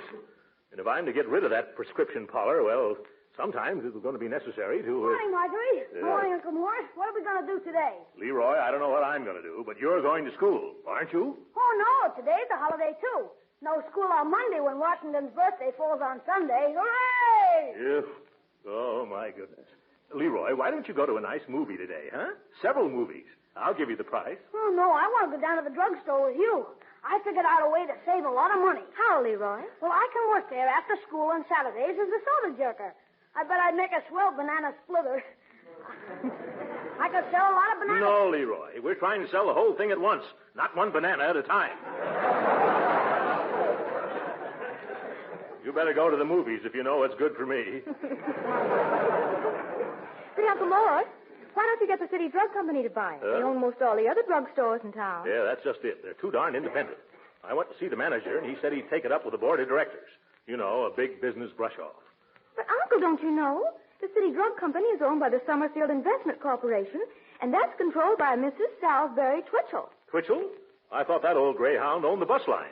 And if I'm to get rid of that prescription parlor, well, sometimes it's going to be necessary to... Morning, Marjorie. Morning, Uncle Mort. What are we going to do today? Leroy, I don't know what I'm going to do, but you're going to school, aren't you? Oh, no. Today's a holiday, too. No school on Monday when Washington's birthday falls on Sunday. Hooray! Yeah. Oh, my goodness. Leroy, why don't you go to a nice movie today, huh? Several movies. I'll give you the price. Oh, no. I want to go down to the drugstore with you. I figured out a way to save a lot of money. How, Leroy? Well, I can work there after school on Saturdays as a soda jerker. I bet I'd make a swell banana splitter. I could sell a lot of bananas. No, Leroy. We're trying to sell the whole thing at once, not one banana at a time. You better go to the movies if you know what's good for me. Say, Uncle Mort, why don't you get the city drug company to buy it? They own most all the other drugstores in town. Yeah, that's just it. They're too darn independent. I went to see the manager, and he said he'd take it up with the board of directors. You know, a big business brush-off. But, Uncle, don't you know? The city drug company is owned by the Summerfield Investment Corporation, and that's controlled by Mrs. Salisbury Twitchell. Twitchell? I thought that old greyhound owned the bus line.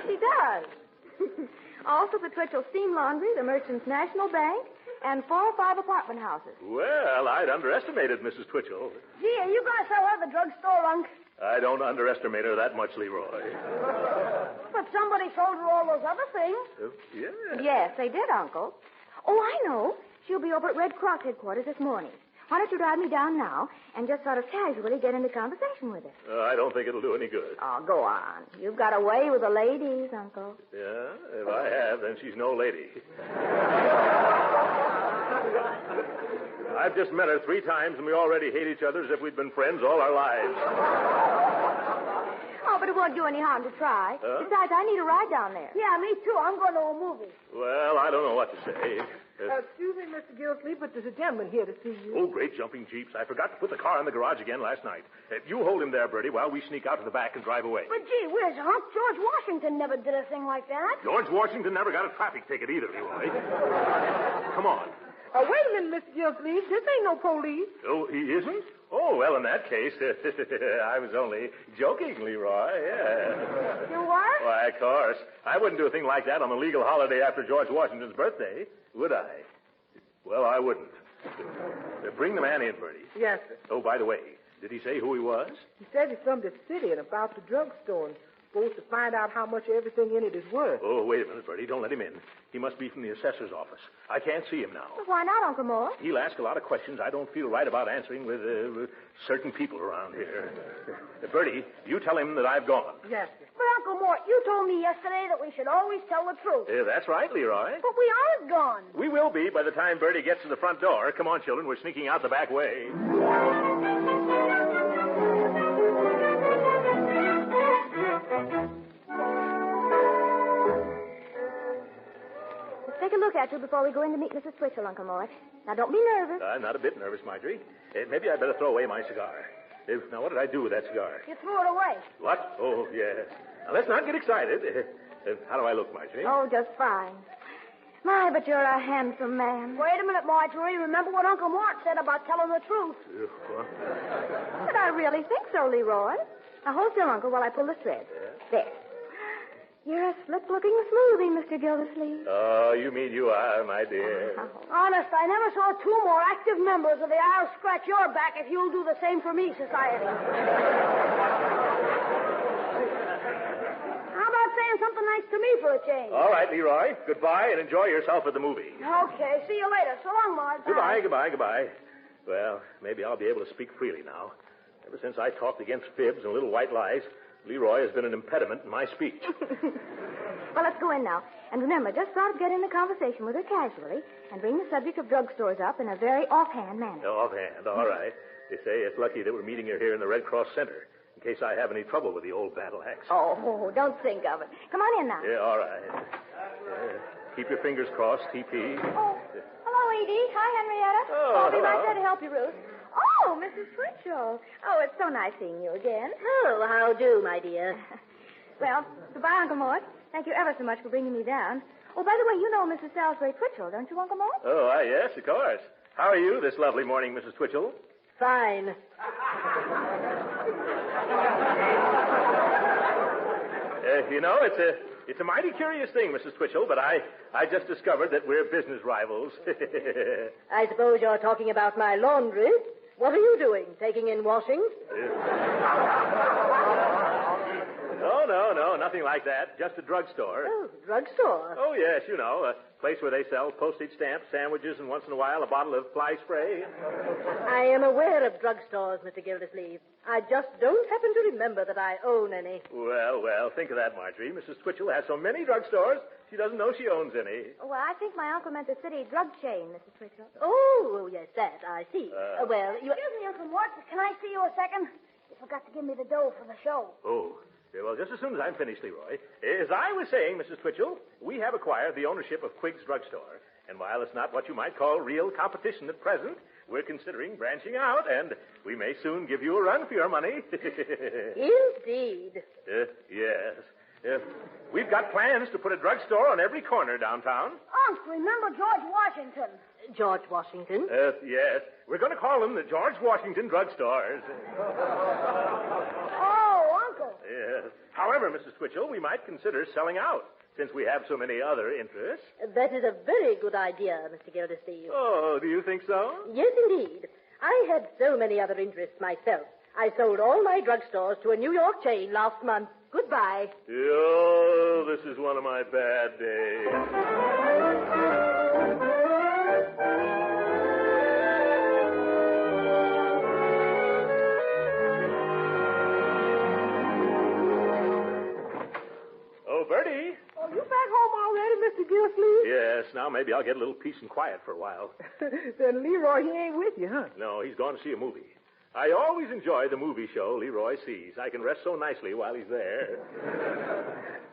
She does. Also the Twitchell Steam Laundry, the Merchants National Bank, and 4 or 5 apartment houses. Well, I'd underestimated Mrs. Twitchell. Gee, are you going to sell her the drugstore, Unc? I don't underestimate her that much, Leroy. But somebody sold her all those other things. Yeah. Yes, they did, Uncle. Oh, I know. She'll be over at Red Cross headquarters this morning. Why don't you drive me down now and just sort of casually get into conversation with her? I don't think it'll do any good. Oh, go on. You've got a way with the ladies, Uncle. Yeah, if I have, then she's no lady. I've just met her 3 times, and we already hate each other as if we'd been friends all our lives. Oh, but it won't do any harm to try. Besides, I need a ride down there. Yeah, me too. I'm going to a movie. Well, I don't know what to say. Excuse me, Mr. Gildersleeve, but there's a gentleman here to see you. Oh, great jumping jeeps. I forgot to put the car in the garage again last night. You hold him there, Bertie, while we sneak out to the back and drive away. But gee whiz, Unc, George Washington never did a thing like that. George Washington never got a traffic ticket either, Leroy. Come on. Wait a minute, Mr. Gildersleeve. This ain't no police. Oh, he isn't? Oh, well, in that case, I was only joking, Leroy. Yeah. You were? Why, of course. I wouldn't do a thing like that on a legal holiday after George Washington's birthday, would I? Well, I wouldn't. Bring the man in, Bertie. Yes, sir. Oh, by the way, did he say who he was? He said he's from the city and about the drugstore and supposed to find out how much everything in it is worth. Oh, wait a minute, Bertie. Don't let him in. He must be from the assessor's office. I can't see him now. Well, why not, Uncle Mort? He'll ask a lot of questions I don't feel right about answering with certain people around here. Bertie, you tell him that I've gone. Yes, sir. But, Uncle Mort, you told me yesterday that we should always tell the truth. That's right, Leroy. But we aren't gone. We will be by the time Bertie gets to the front door. Come on, children. We're sneaking out the back way. Let's take a look at you before we go in to meet Mrs. Twitchell, Uncle Mort. Now, don't be nervous. I'm not a bit nervous, Marjorie. Maybe I'd better throw away my cigar. Now, what did I do with that cigar? You threw it away. What? Oh, yes. Now, let's not get excited. How do I look, Marjorie? Oh, just fine. My, but you're a handsome man. Wait a minute, Marjorie. Remember what Uncle Mort said about telling the truth. What? But I really think so, Leroy. Now, hold still, Uncle, while I pull the thread. There. You're a slip-looking smoothie, Mr. Gildersleeve. Oh, you mean you are, my dear. Honest, I never saw 2 more active members of the I'll Scratch Your Back if you'll do the same for me society. How about saying something nice to me for a change? All right, Leroy. Goodbye, and enjoy yourself at the movie. Okay, see you later. So long, Marge. Goodbye. Well, maybe I'll be able to speak freely now. Ever since I talked against fibs and little white lies, Leroy has been an impediment in my speech. Well, let's go in now. And remember, just sort of get into conversation with her casually and bring the subject of drugstores up in a very offhand manner. Offhand, all right. They say it's lucky that we're meeting her here in the Red Cross Center in case I have any trouble with the old battle axe. Oh, don't think of it. Come on in now. Yeah, all right. Keep your fingers crossed, TP. Oh, hello, Edie. Hi, Henrietta. Oh, I'll be right hello. there to help you, Ruth. Oh, Mrs. Twitchell. Oh, it's so nice seeing you again. Oh, how do, my dear? Well, goodbye, Uncle Mort. Thank you ever so much for bringing me down. Oh, by the way, you know Mrs. Salisbury Twitchell, don't you, Uncle Mort? Oh, yes, of course. How are you this lovely morning, Mrs. Twitchell? Fine. You know, it's a mighty curious thing, Mrs. Twitchell, but I just discovered that we're business rivals. I suppose you're talking about my laundry. What are you doing? Taking in washings? No, nothing like that. Just a drugstore. Oh, drugstore? Oh, yes, you know, a place where they sell postage stamps, sandwiches, and once in a while a bottle of fly spray. I am aware of drugstores, Mr. Gildersleeve. I just don't happen to remember that I own any. Well, think of that, Marjorie. Mrs. Twitchell has so many drugstores, she doesn't know she owns any. Well, I think my uncle meant the city drug chain, Mrs. Twitchell. Oh, yes, that, I see. Well, you... Excuse me, Uncle Mort. Can I see you a second? You forgot to give me the dough for the show. Oh. Well, just as soon as I'm finished, Leroy. As I was saying, Mrs. Twitchell, we have acquired the ownership of Quigg's Drugstore. And while it's not what you might call real competition at present, we're considering branching out, and we may soon give you a run for your money. Indeed. Yes. We've got plans to put a drugstore on every corner downtown. Unc, remember George Washington. George Washington. Yes. We're going to call them the George Washington drugstores. Oh, Uncle. Yes. However, Mrs. Twitchell, we might consider selling out, since we have so many other interests. That is a very good idea, Mr. Gildersleeve. Oh, do you think so? Yes, indeed. I had so many other interests myself. I sold all my drugstores to a New York chain last month. Goodbye. Oh, this is one of my bad days. Oh, Bertie. Oh, you back home already, Mr. Gildersleeve? Yes, now maybe I'll get a little peace and quiet for a while. Then Leroy, he ain't with you, huh? No, he's gone to see a movie. I always enjoy the movie show Leroy sees. I can rest so nicely while he's there.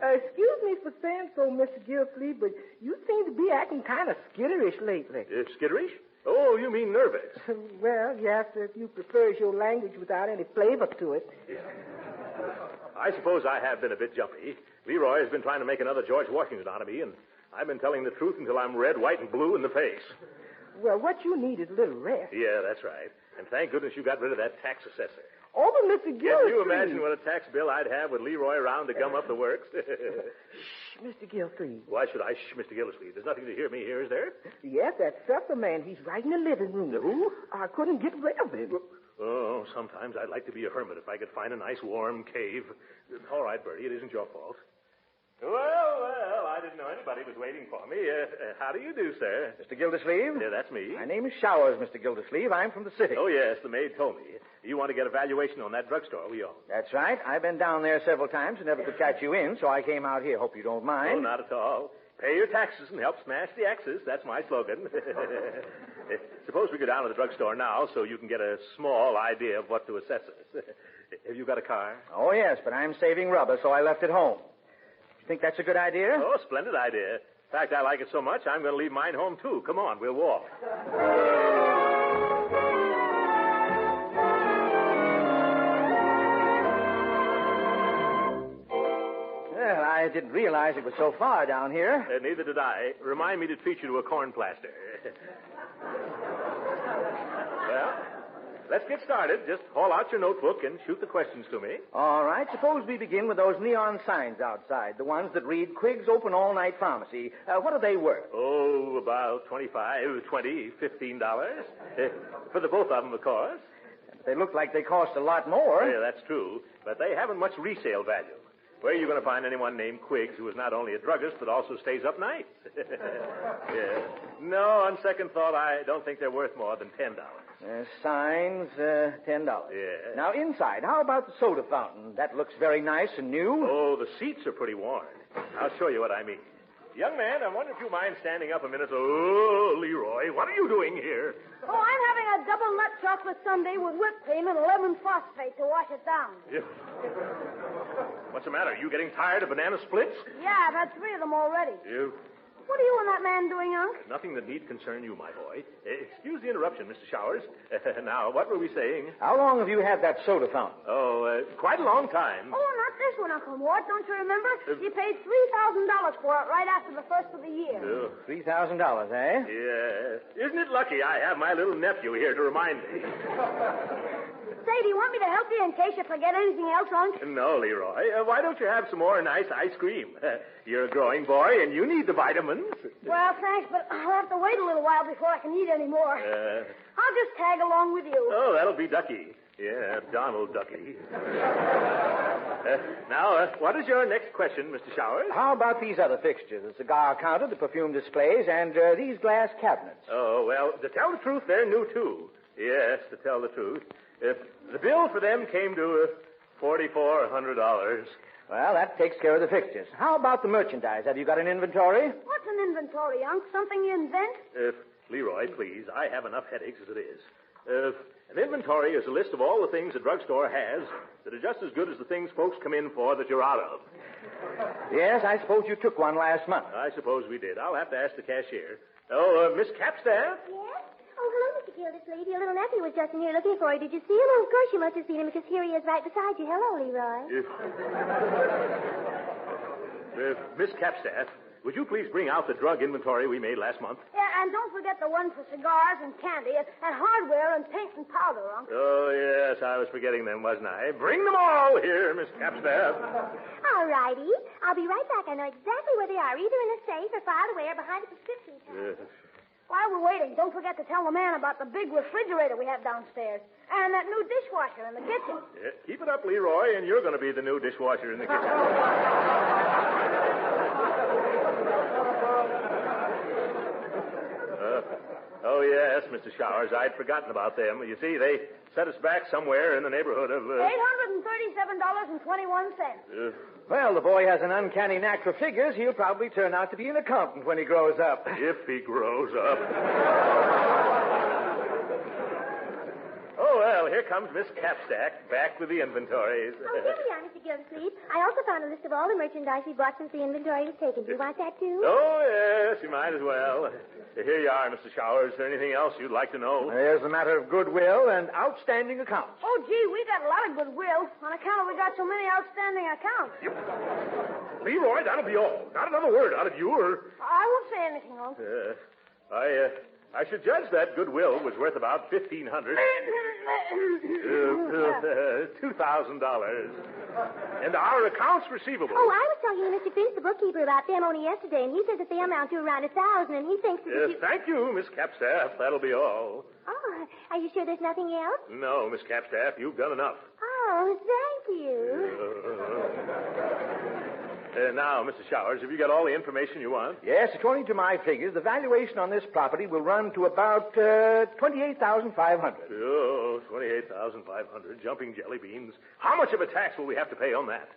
Excuse me for saying so, Mr. Gildersleeve, but you seem to be acting kind of skitterish lately. Skitterish? Oh, you mean nervous. Well, yes, if you prefer your language without any flavor to it. Yeah. I suppose I have been a bit jumpy. Leroy has been trying to make another George Washington out of me, and I've been telling the truth until I'm red, white, and blue in the face. Well, what you need is a little rest. Yeah, that's right. And thank goodness you got rid of that tax assessor. Oh, but Mr. Gildersleeve. Can you imagine what a tax bill I'd have with Leroy around to gum up the works? Shh, Mr. Gildersleeve. Why should I shh, Mr. Gildersleeve? There's nothing to hear me here, is there? Yes, that SERVICEMEN. He's right in the living room. Who? I couldn't get rid of him. Oh, sometimes I'd like to be a hermit if I could find a nice warm cave. All right, Bertie, it isn't your fault. Well, I didn't know anybody was waiting for me. How do you do, sir? Mr. Gildersleeve? Yeah, that's me. My name is Showers, Mr. Gildersleeve. I'm from the city. Oh, yes, the maid told me. You want to get a valuation on that drugstore we own. That's right. I've been down there several times and never could catch you in, so I came out here. Hope you don't mind. Oh, not at all. Pay your taxes and help smash the X's. That's my slogan. Suppose we go down to the drugstore now so you can get a small idea of what to assess us. Have you got a car? Oh, yes, but I'm saving rubber, so I left it home. You think that's a good idea? Oh, splendid idea. In fact, I like it so much, I'm going to leave mine home, too. Come on, we'll walk. Well, I didn't realize it was so far down here. Neither did I. Remind me to treat you to a corn plaster. Well, let's get started. Just haul out your notebook and shoot the questions to me. All right. Suppose we begin with those neon signs outside, the ones that read Quig's Open All-Night Pharmacy. What are they worth? Oh, about $25, $20, $15. For the both of them, of course. They look like they cost a lot more. Yeah, that's true. But they haven't much resale value. Where are you going to find anyone named Quiggs who is not only a druggist but also stays up nights? Yeah. No, on second thought, I don't think they're worth more than $10. Signs, $10. Yeah. Now, inside, how about the soda fountain? That looks very nice and new. Oh, the seats are pretty worn. I'll show you what I mean. Young man, I wonder if you mind standing up a minute. Oh, Leroy, what are you doing here? Oh, I'm having a double nut chocolate sundae with whipped cream and lemon phosphate to wash it down. Yeah. What's the matter? Are you getting tired of banana splits? Yeah, I've had 3 of them already. You? What are you and that man doing, Unc? Nothing that need concern you, my boy. Excuse the interruption, Mr. Showers. Now, what were we saying? How long have you had that soda fountain? Oh, quite a long time. Oh, not this one, Uncle Mort. Don't you remember? You paid $3,000 for it right after the first of the year. $3,000, eh? Yeah. Isn't it lucky I have my little nephew here to remind me? Say, do you want me to help you in case you forget anything else, Unc? No, Leroy. Why don't you have some more nice ice cream? You're a growing boy, and you need the vitamins. Well, thanks, but I'll have to wait a little while before I can eat any more. I'll just tag along with you. Oh, that'll be Ducky. Yeah, Donald Ducky. Now, what is your next question, Mr. Showers? How about these other fixtures? The cigar counter, the perfume displays, and these glass cabinets. Oh, well, to tell the truth, they're new, too. Yes, to tell the truth. The bill for them came to $4,400. Well, that takes care of the fixtures. How about the merchandise? Have you got an inventory? What's an inventory, Unc? Something you invent? Leroy, please. I have enough headaches as it is. An inventory is a list of all the things a drugstore has that are just as good as the things folks come in for that you're out of. Yes, I suppose you took one last month. I suppose we did. I'll have to ask the cashier. Oh, Miss Capstaff? Yes? Oh, hello, Mr. Gildersleeve. Your little nephew was just in here looking for you. Did you see him? Oh, of course you must have seen him because here he is right beside you. Hello, Leroy. Miss Capstaff, would you please bring out the drug inventory we made last month? Yeah, and don't forget the one for cigars and candy and hardware and paint and powder, Uncle. Oh, yes, I was forgetting them, wasn't I? Bring them all here, Miss Capstaff. All righty. I'll be right back. I know exactly where they are, either in a safe or filed away or behind a prescription cabinet. While we're waiting, don't forget to tell the man about the big refrigerator we have downstairs and that new dishwasher in the kitchen. Yeah, keep it up, Leroy, and you're going to be the new dishwasher in the kitchen. Oh, yes, Mr. Showers, I'd forgotten about them. You see, they set us back somewhere in the neighborhood of... $837.21. Well, the boy has an uncanny knack for figures. He'll probably turn out to be an accountant when he grows up. If he grows up. Oh, well, here comes Miss Capstack, back with the inventories. Oh, here we are, Mr. Gildersleeve. I also found a list of all the merchandise we bought since the inventory was taken. Do you want that, too? Oh, yes, you might as well. Here you are, Mr. Showers. Is there anything else you'd like to know? There's a matter of goodwill and outstanding accounts. Oh, gee, we got a lot of goodwill on account of we got so many outstanding accounts. Yep. Leroy, that'll be all. Not another word out of you or... I won't say anything, Uncle. I should judge that goodwill was worth about $1,500. $2,000. And our accounts receivable. Oh, I was talking to Mr. Finch, the bookkeeper, about them only yesterday, and he says that they amount to around 1,000, and he thinks that Yes, thank you, Miss Capstaff. That'll be all. Oh, are you sure there's nothing else? No, Miss Capstaff, you've done enough. Oh, thank you. Now, Mr. Showers, have you got all the information you want? Yes, according to my figures, the valuation on this property will run to about $28,500. Oh, $28,500. Jumping jelly beans. How much of a tax will we have to pay on that?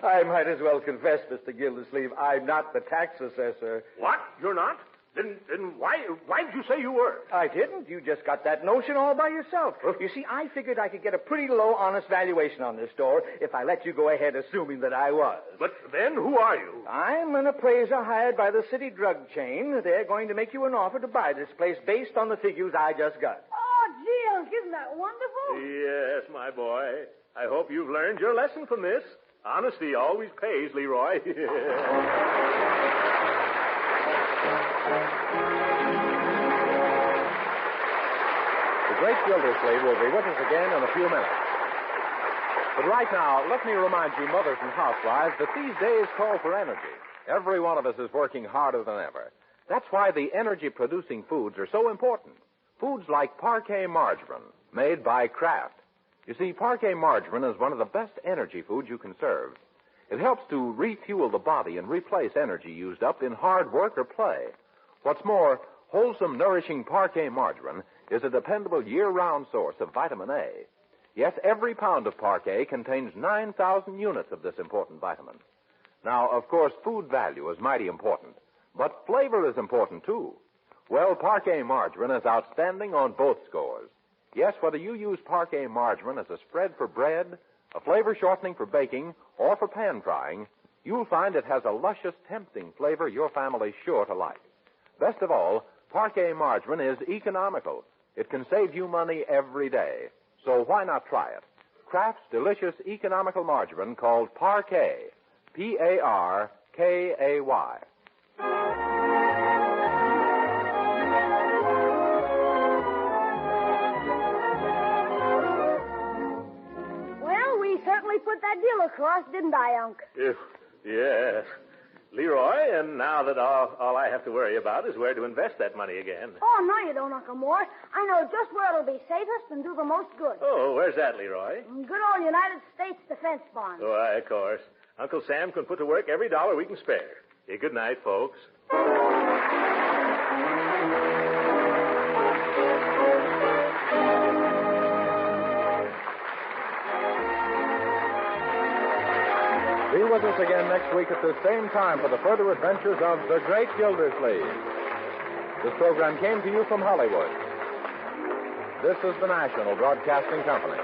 I might as well confess, Mr. Gildersleeve, I'm not the tax assessor. What? You're not? Then why did you say you were? I didn't. You just got that notion all by yourself. You see, I figured I could get a pretty low, honest valuation on this store if I let you go ahead assuming that I was. But then who are you? I'm an appraiser hired by the city drug chain. They're going to make you an offer to buy this place based on the figures I just got. Oh, gee, Uncle, isn't that wonderful? Yes, my boy. I hope you've learned your lesson from this. Honesty always pays, Leroy. The great Gildersleeve will be with us again in a few minutes. But right now, let me remind you, mothers and housewives, that these days call for energy. Every one of us is working harder than ever. That's why the energy-producing foods are so important. Foods like Parquet margarine, made by Kraft. You see, Parquet margarine is one of the best energy foods you can serve. It helps to refuel the body and replace energy used up in hard work or play. What's more, wholesome, nourishing Parquet margarine is a dependable year-round source of vitamin A. Yes, every pound of Parquet contains 9,000 units of this important vitamin. Now, of course, food value is mighty important, but flavor is important, too. Well, Parquet margarine is outstanding on both scores. Yes, whether you use Parquet margarine as a spread for bread, a flavor shortening for baking, or for pan frying, you'll find it has a luscious, tempting flavor your family's sure to like. Best of all, Parquet margarine is economical. It can save you money every day. So why not try it? Kraft's delicious economical margarine called Parquet. P-A-R-K-A-Y. Well, we certainly put that deal across, didn't I, Unc? Yes. Leroy, and now that all I have to worry about is where to invest that money again. Oh, no, you don't, Uncle Mort. I know just where it'll be safest and do the most good. Oh, where's that, Leroy? Good old United States defense bonds. Oh, of course. Uncle Sam can put to work every dollar we can spare. Good night, folks. Be with us again next week at the same time for the further adventures of the great Gildersleeve. This program came to you from Hollywood. This is the National Broadcasting Company.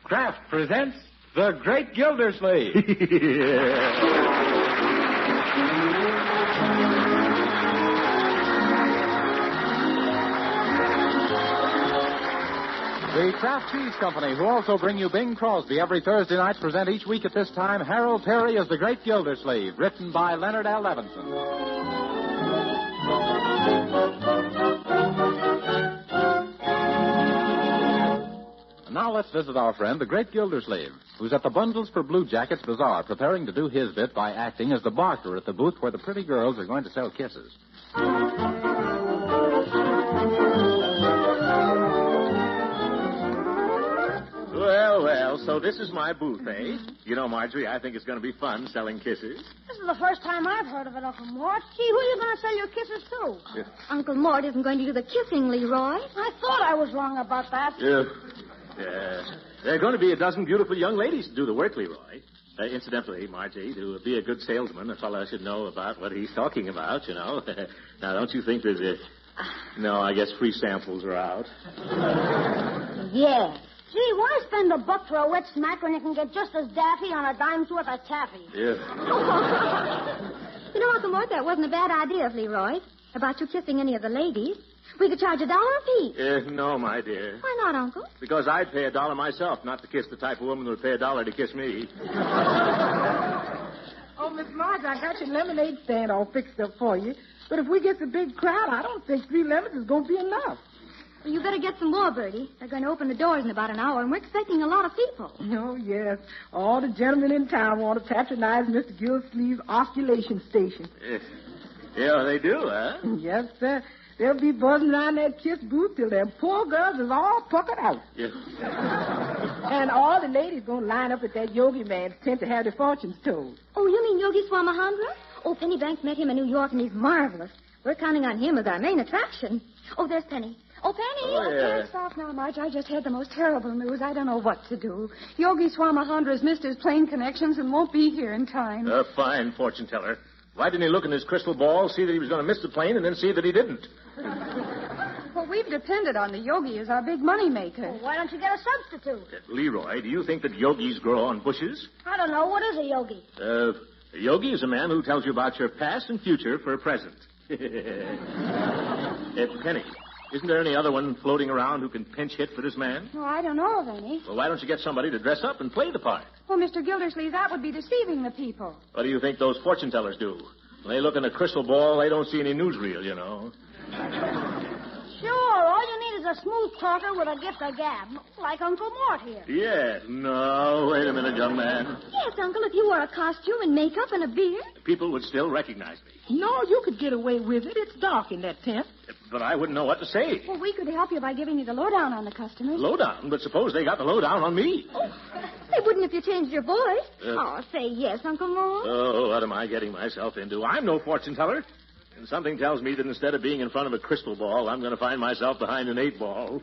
Kraft presents The Great Gildersleeve. The Kraft Cheese Company, who also bring you Bing Crosby every Thursday night, present each week at this time Harold Perry as the Great Gildersleeve, written by Leonard L. Levinson. And now let's visit our friend, the Great Gildersleeve, who's at the Bundles for Blue Jackets Bazaar, preparing to do his bit by acting as the barker at the booth where the pretty girls are going to sell kisses. Well, so this is my booth, eh? You know, Marjorie, I think it's going to be fun selling kisses. This is the first time I've heard of it, Uncle Mort. Gee, who are you going to sell your kisses to? Uncle Mort isn't going to do the kissing, Leroy. I thought I was wrong about that. Yeah. There are going to be a dozen beautiful young ladies to do the work, Leroy. Incidentally, Margie, to be a good salesman, a fellow should know about what he's talking about, you know. Now, don't you think there's a... No, I guess free samples are out. Yeah. Gee, why spend $1 for a wet smack when you can get just as daffy on a dime's worth of taffy? Yeah. You know, Uncle Mort, that wasn't a bad idea of Leroy, about you kissing any of the ladies. We could charge $1 apiece. No, my dear. Why not, Uncle? Because I'd pay $1 myself not to kiss the type of woman who would pay $1 to kiss me. Oh, Miss Marge, I got your lemonade stand all fixed up for you. But if we get a big crowd, I don't think 3 lemons is going to be enough. Well, you better get some more, Bertie. They're going to open the doors in about an hour, and we're expecting a lot of people. Oh, yes. All the gentlemen in town want to patronize Mr. Gildersleeve's osculation station. Yeah, they do, huh? Yes, sir. They'll be buzzing around that kiss booth till them poor girls is all puckered out. Yeah. And all the ladies going to line up at that yogi man's tent to have their fortunes told. Oh, you mean Yogi Swamahandra? Oh, Penny Banks met him in New York, and he's marvelous. We're counting on him as our main attraction. Oh, there's Penny. Oh, Penny. Oh, yeah. It's off now, Marge. I just had the most terrible news. I don't know what to do. Yogi Swamahandra's missed his plane connections and won't be here in time. A fine fortune teller. Why didn't he look in his crystal ball, see that he was going to miss the plane, and then see that he didn't? Well, we've depended on the yogi as our big money maker. Well, why don't you get a substitute? Leroy, do you think that yogis grow on bushes? I don't know. What is a yogi? A yogi is a man who tells you about your past and future for a present. Penny, isn't there any other one floating around who can pinch hit for this man? Oh, I don't know of any. Well, why don't you get somebody to dress up and play the part? Well, Mr. Gildersleeve, that would be deceiving the people. What do you think those fortune tellers do? When they look in a crystal ball, they don't see any newsreel, you know. Sure, all you need is a smooth talker with a gift of gab, like Uncle Mort here. Yes. No, wait a minute, young man. Yes, Uncle, if you wore a costume and makeup and a beard. People would still recognize me. No, you could get away with it. It's dark in that tent. But I wouldn't know what to say. Well, we could help you by giving you the lowdown on the customers. Lowdown? But suppose they got the lowdown on me. Oh, they wouldn't if you changed your voice. Say yes, Uncle Mort. Oh, what am I getting myself into? I'm no fortune teller. And something tells me that instead of being in front of a crystal ball, I'm going to find myself behind an 8-ball.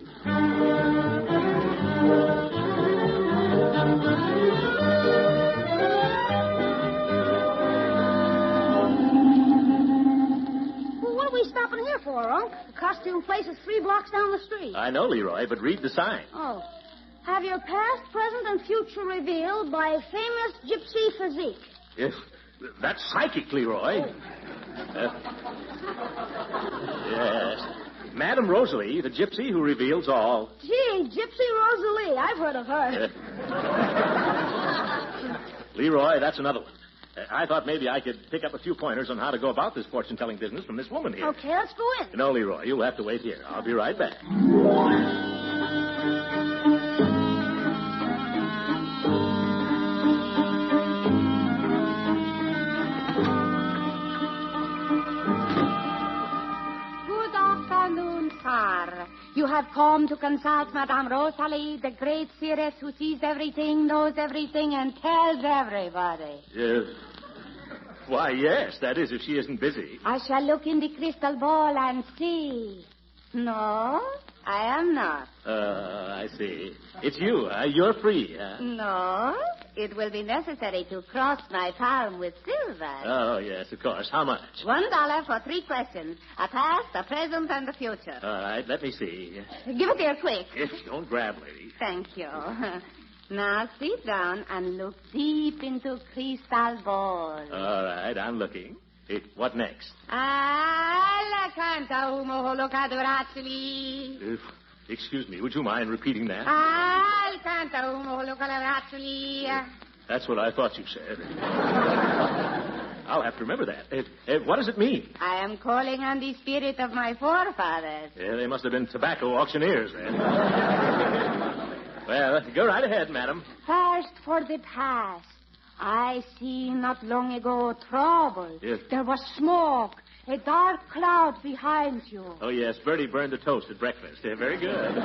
What are we stopping here for, Unc? The costume place is 3 blocks down the street. I know, Leroy, but read the sign. Oh. Have your past, present, and future revealed by famous gypsy physique. Yes. That's psychic, Leroy. Yes. Madame Rosalie, the gypsy who reveals all. Gee, Gypsy Rosalie. I've heard of her. Leroy, that's another one. I thought maybe I could pick up a few pointers on how to go about this fortune-telling business from this woman here. Okay, let's go in. No, Leroy, you'll have to wait here. I'll be right back. You have come to consult Madame Rosalie, the great seeress who sees everything, knows everything, and tells everybody. Yes. Why, yes. That is, if she isn't busy. I shall look in the crystal ball and see. No, I am not. I see. It's you. You're free. No, it will be necessary to cross my palm with silver. Oh, yes, of course. How much? $1 for 3 questions. A past, a present, and a future. All right, let me see. Give it here quick. Don't grab, lady. Thank you. Now sit down and look deep into crystal ball. All right, I'm looking. What next? Alla canta un molo cadoracili. Excuse me, would you mind repeating that? Al canto uno lo calarazzi. That's what I thought you said. I'll have to remember that. What does it mean? I am calling on the spirit of my forefathers. Yeah, they must have been tobacco auctioneers then. Well, go right ahead, madam. First for the past. I see not long ago trouble. Yes. There was smoke, a dark cloud behind you. Oh, yes, Bertie burned the toast at breakfast. Very good.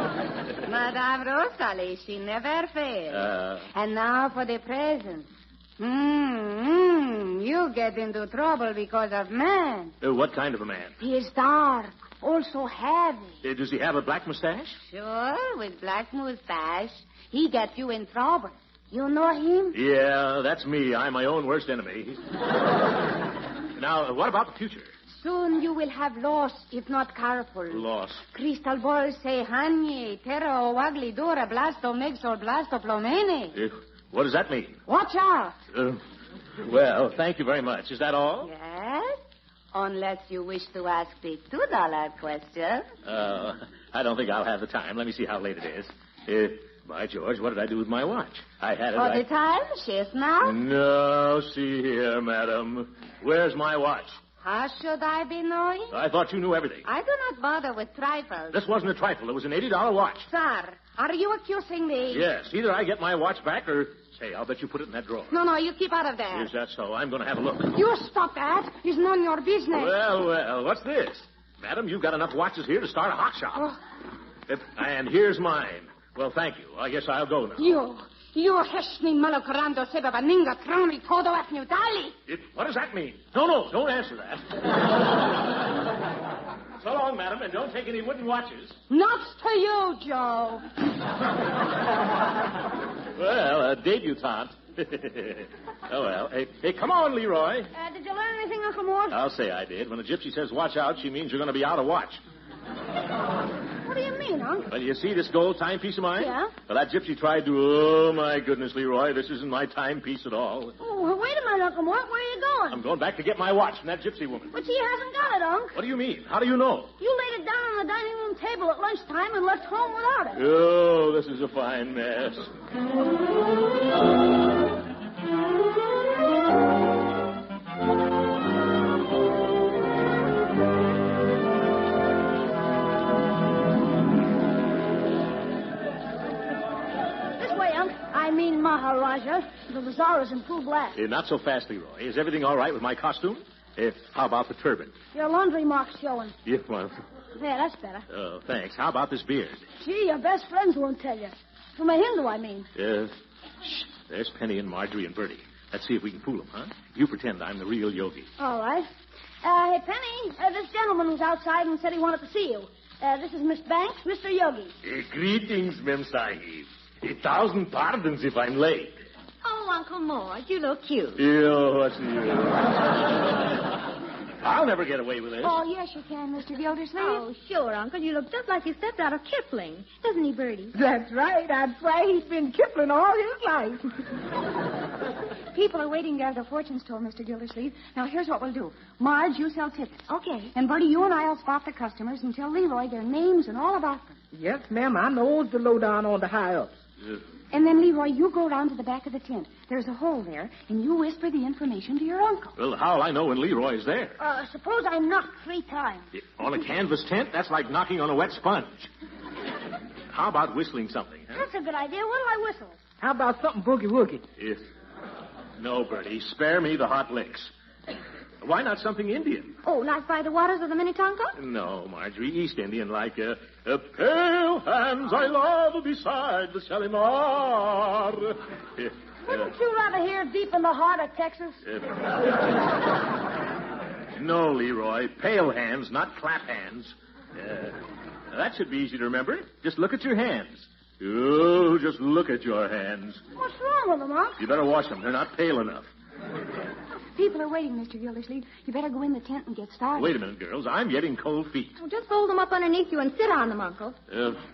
Madame Rosalie, she never fails. And now for the present. You get into trouble because of man. What kind of a man? He is dark, also heavy. Does he have a black mustache? Sure, with black mustache. He gets you in trouble. You know him? Yeah, that's me. I'm my own worst enemy. Now, what about the future? Soon you will have loss, if not careful. Loss. Crystal balls say hanye, terra o ugly dura, blasto mix or blasto plomene. What does that mean? Watch out. Well, thank you very much. Is that all? Yes. Unless you wish to ask the $2 question. I don't think I'll have the time. Let me see how late it is. By George, what did I do with my watch? I had it For the time, shift now? No, see here, madam. Where's my watch? How should I be knowing? I thought you knew everything. I do not bother with trifles. This wasn't a trifle. It was an $80 watch. Sir, are you accusing me? Yes. Either I get my watch back or... Say, I'll bet you put it in that drawer. No, you keep out of there. Is that so? I'm going to have a look. You stop that. It's none of your business. Well, what's this? Madam, you've got enough watches here to start a hot shop. Oh. And here's mine. Well, thank you. I guess I'll go now. You heshni malocarando sebaba ninga trami todo afnu dali. What does that mean? No, don't answer that. So long, madam, and don't take any wooden watches. Not to you, Joe. Well, a debutante. Oh, well. Hey, come on, Leroy. Did you learn anything, Uncle Mort? I'll say I did. When a gypsy says watch out, she means you're going to be out of watch. What do you mean, Unc? Well, you see this gold timepiece of mine? Yeah. Well, that gypsy tried to... Oh, my goodness, Leroy, this isn't my timepiece at all. Oh, well, wait a minute, Uncle Mort. Where are you going? I'm going back to get my watch from that gypsy woman. But she hasn't got it, Unc. What do you mean? How do you know? You laid it down on the dining room table at lunchtime and left home without it. Oh, this is a fine mess. Maharaja. The bazaar is in full blast. Not so fast, Leroy. Is everything all right with my costume? How about the turban? Your laundry mark's showing. Yeah, well... Yeah, that's better. Oh, thanks. How about this beard? Gee, your best friends won't tell you. From a Hindu, I mean. Shh. There's Penny and Marjorie and Bertie. Let's see if we can fool them, huh? You pretend I'm the real yogi. All right. Hey, Penny, this gentleman was outside and said he wanted to see you. This is Miss Banks, Mr. Yogi. Greetings, Mem Sahib. 1,000 pardons if I'm late. Oh, Uncle Mort, you look cute. What's you? I'll never get away with this. Oh, yes, you can, Mr. Gildersleeve. Oh, sure, Uncle. You look just like you stepped out of Kipling. Doesn't he, Bertie? That's right. I'd say he's been Kipling all his life. People are waiting there at the fortune store, Mr. Gildersleeve. Now, here's what we'll do. Marge, you sell tickets. Okay. And, Bertie, you and I'll spot the customers and tell Leroy their names and all about them. Yes, ma'am. I knows the lowdown on the high-ups. And then, Leroy, you go around to the back of the tent. There's a hole there, and you whisper the information to your uncle. Well, how'll I know when Leroy's there? Suppose I knock 3 times. On a canvas tent? That's like knocking on a wet sponge. How about whistling something, huh? That's a good idea. What'll I whistle? How about something boogie-woogie? No, Bertie. Spare me the hot licks. Why not something Indian? Oh, like by the waters of the Minnetonka? No, Marjorie. East Indian, like pale hands I love beside the Shalimar. Wouldn't you rather hear deep in the heart of Texas? No, Leroy. Pale hands, not clap hands. That should be easy to remember. Just look at your hands. Oh, just look at your hands. What's wrong with them, Unc? You better wash them. They're not pale enough. People are waiting, Mr. Gildersleeve. You better go in the tent and get started. Wait a minute, girls. I'm getting cold feet. Well, just fold them up underneath you and sit on them, Uncle.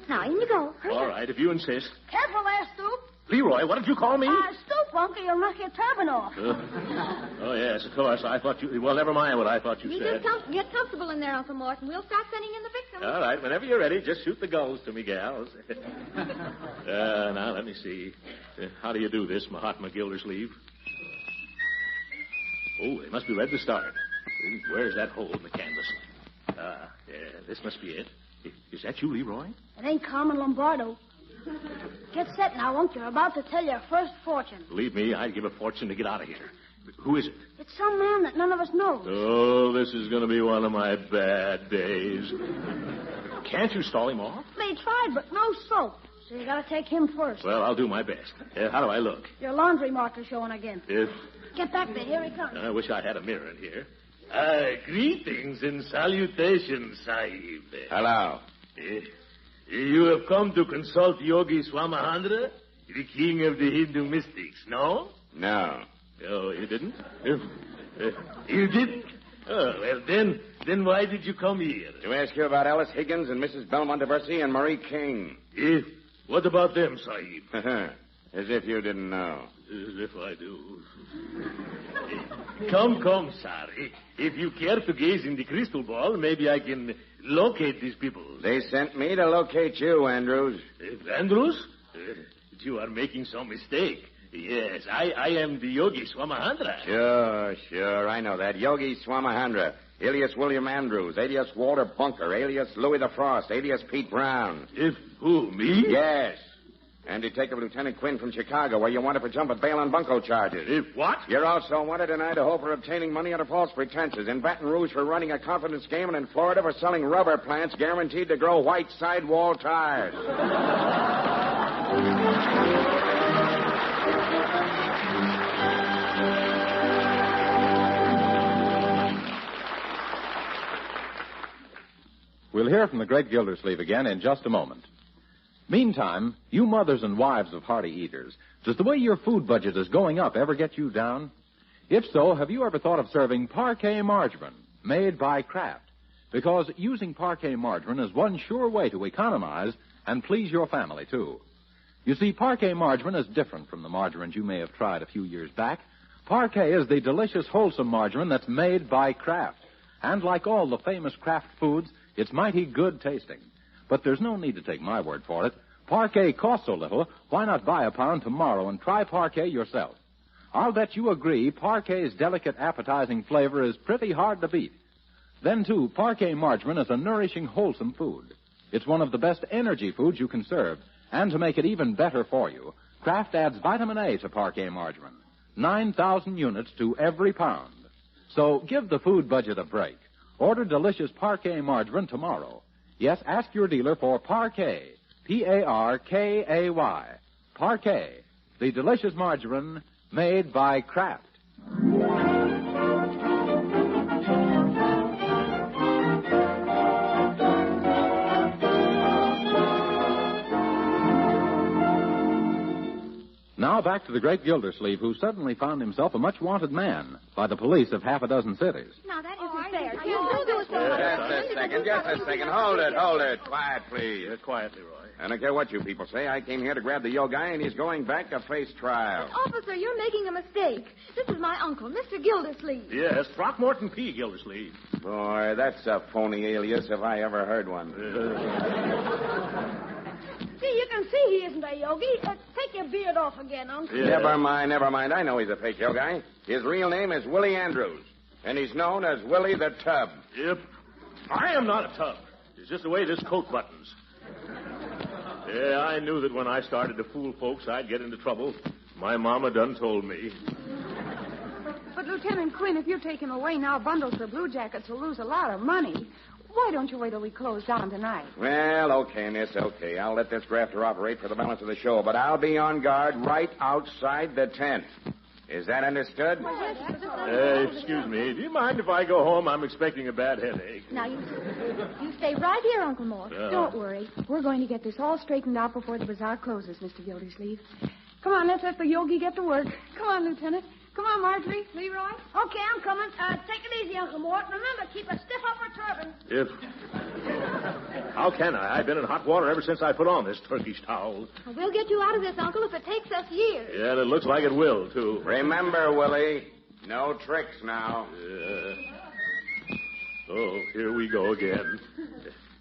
Now, in you go. Hurry All up. right, if you insist. Careful there, Stoop. Leroy, what did you call me? Stoop, Uncle. You'll knock your turban off. Oh, yes, of course. I thought you... Well, never mind what I thought you said. Just get comfortable in there, Uncle Morton. We'll start sending in the victims. All right, whenever you're ready, just shoot the gulls to me, gals. Now, let me see. How do you do this, Mahatma Gildersleeve? Oh, they must be ready to start. Where's that hole in the canvas? Yeah, this must be it. Is that you, Leroy? It ain't Carmen Lombardo. Get set now, Unc. You're about to tell your first fortune. Believe me, I'd give a fortune to get out of here. Who is it? It's some man that none of us know. Oh, this is going to be one of my bad days. Can't you stall him off? They tried, but no soap. So you gotta take him first. Well, I'll do my best. How do I look? Your laundry marker's showing again. If... Get back there. Here he comes. I wish I had a mirror in here. Greetings and salutations, Sahib. Hello. You have come to consult Yogi Swamahandra, the king of the Hindu mystics, no? No. Oh, you didn't? You didn't? Oh, well, then why did you come here? To ask you about Alice Higgins and Mrs. Belmont Diversey and Marie King. What about them, Sahib? As if you didn't know. As if I do. Come, sir. If you care to gaze in the crystal ball, maybe I can locate these people. They sent me to locate you, Andrews. Andrews? You are making some mistake. Yes, I am the Yogi Swamahandra. Sure. I know that. Yogi Swamahandra. Alias William Andrews. Alias Walter Bunker. Alias Louis the Frost. Alias Pete Brown. Who, me? Yes. And Detective Lieutenant Quinn from Chicago, where you wanted for jump at bail on bunco charges. What? You're also wanted in Idaho for obtaining money under false pretenses, in Baton Rouge for running a confidence game, and in Florida for selling rubber plants guaranteed to grow white sidewall tires. We'll hear from the great Gildersleeve again in just a moment. Meantime, you mothers and wives of hearty eaters, does the way your food budget is going up ever get you down? If so, have you ever thought of serving Parquet margarine, made by Kraft? Because using Parquet margarine is one sure way to economize and please your family, too. You see, Parquet margarine is different from the margarines you may have tried a few years back. Parquet is the delicious, wholesome margarine that's made by Kraft. And like all the famous Kraft foods, it's mighty good tasting. But there's no need to take my word for it. Parquet costs so little, why not buy a pound tomorrow and try Parquet yourself? I'll bet you agree Parquet's delicate, appetizing flavor is pretty hard to beat. Then, too, Parquet margarine is a nourishing, wholesome food. It's one of the best energy foods you can serve. And to make it even better for you, Kraft adds vitamin A to Parquet margarine. 9,000 units to every pound. So give the food budget a break. Order delicious Parquet margarine tomorrow. Yes, ask your dealer for Parquet. Parkay. Parquet. The delicious margarine made by Kraft. Now back to the great Gildersleeve, who suddenly found himself a much-wanted man by the police of half a dozen cities. Now, that isn't fair. Just a second. Hold it. Quiet, please. Quiet, Leroy. I don't care what you people say. I came here to grab the yo guy, and he's going back to face trial. Officer, you're making a mistake. This is my uncle, Mr. Gildersleeve. Yes, Throckmorton P. Gildersleeve. Boy, that's a phony alias if I ever heard one. See, you can see he isn't a yogi. Take your beard off again, Uncle. Yeah. Never mind. I know he's a fake yo guy. His real name is Willie Andrews, and he's known as Willie the Tub. Yep. I am not a tub. It's just the way this coat buttons. Yeah, I knew that when I started to fool folks, I'd get into trouble. My mama done told me. But, Lieutenant Quinn, if you take him away now, Bundles the Blue Jackets will lose a lot of money. Why don't you wait till we close down tonight? Well, okay, miss, okay. I'll let this grafter operate for the balance of the show, but I'll be on guard right outside the tent. Is that understood? Excuse me. Do you mind if I go home? I'm expecting a bad headache. Now, you stay right here, Uncle Mort. Don't worry. We're going to get this all straightened out before the bazaar closes, Mr. Gildersleeve. Come on, let's let the yogi get to work. Come on, Lieutenant. Come on, Marjorie. Leroy. Okay, I'm coming. Take it easy, Uncle Mort. Remember, keep a stiff upper turban. How can I? I've been in hot water ever since I put on this Turkish towel. We'll get you out of this, Uncle, if it takes us years. Yeah, and it looks like it will, too. Remember, Willie, no tricks now. Oh, here we go again.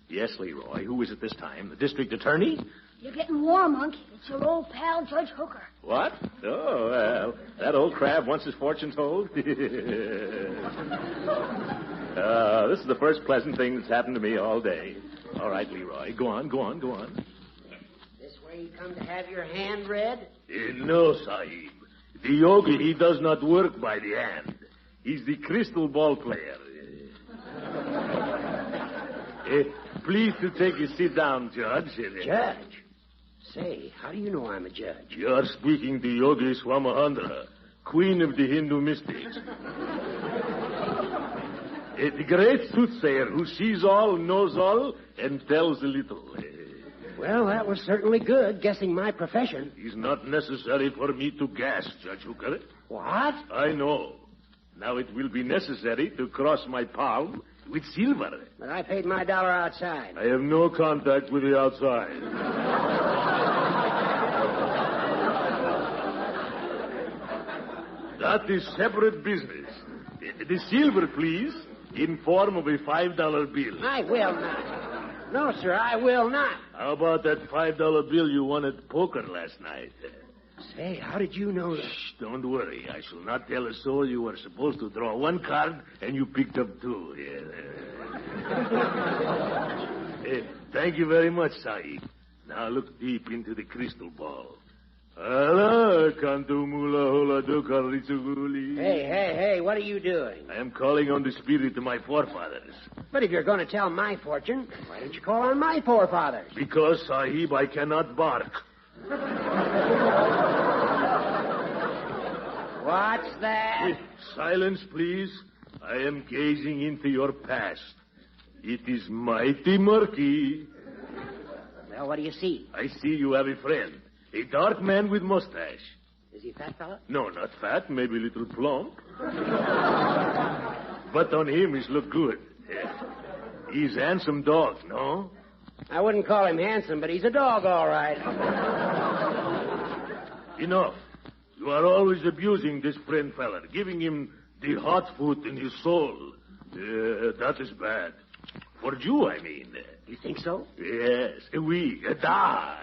Yes, Leroy. Who is it this time? The district attorney? You're getting warm, Unc. It's your old pal, Judge Hooker. What? Oh, well, that old crab wants his fortune told. This is the first pleasant thing that's happened to me all day. All right, Leroy. Go on. This where you come to have your hand read? No, Sahib. The yogi, he does not work by the hand. He's the crystal ball player. Please to take a sit down, Judge. Judge? Say, how do you know I'm a judge? You are speaking to Yogi Swamahandra, queen of the Hindu mystics. The great soothsayer who sees all, knows all, and tells a little. Well, that was certainly good, guessing my profession. It's not necessary for me to guess, Judge Hooker. What? I know. Now it will be necessary to cross my palm with silver. But I paid my dollar outside. I have no contact with the outside. That is separate business. The silver, please, in form of a $5 bill. I will not. No, sir, I will not. How about that $5 bill you won at poker last night? Say, how did you know that? Shh, don't worry. I shall not tell a soul you were supposed to draw one card and you picked up two. Thank you very much, Sahib. Now look deep into the crystal ball. Hey, what are you doing? I am calling on the spirit of my forefathers. But if you're going to tell my fortune, why don't you call on my forefathers? Because, Sahib, I cannot bark. What's that? Silence, please. I am gazing into your past. It is mighty murky. Well, what do you see? I see you have a friend. A dark man with mustache. Is he a fat fella? No, not fat. Maybe a little plump. But on him, he's look good. He's a handsome dog, no? I wouldn't call him handsome, but he's a dog, all right. Enough. You are always abusing this friend fella, giving him the hot foot in his soul. That is bad. For you, I mean. You think so? Yes. Oui. Da.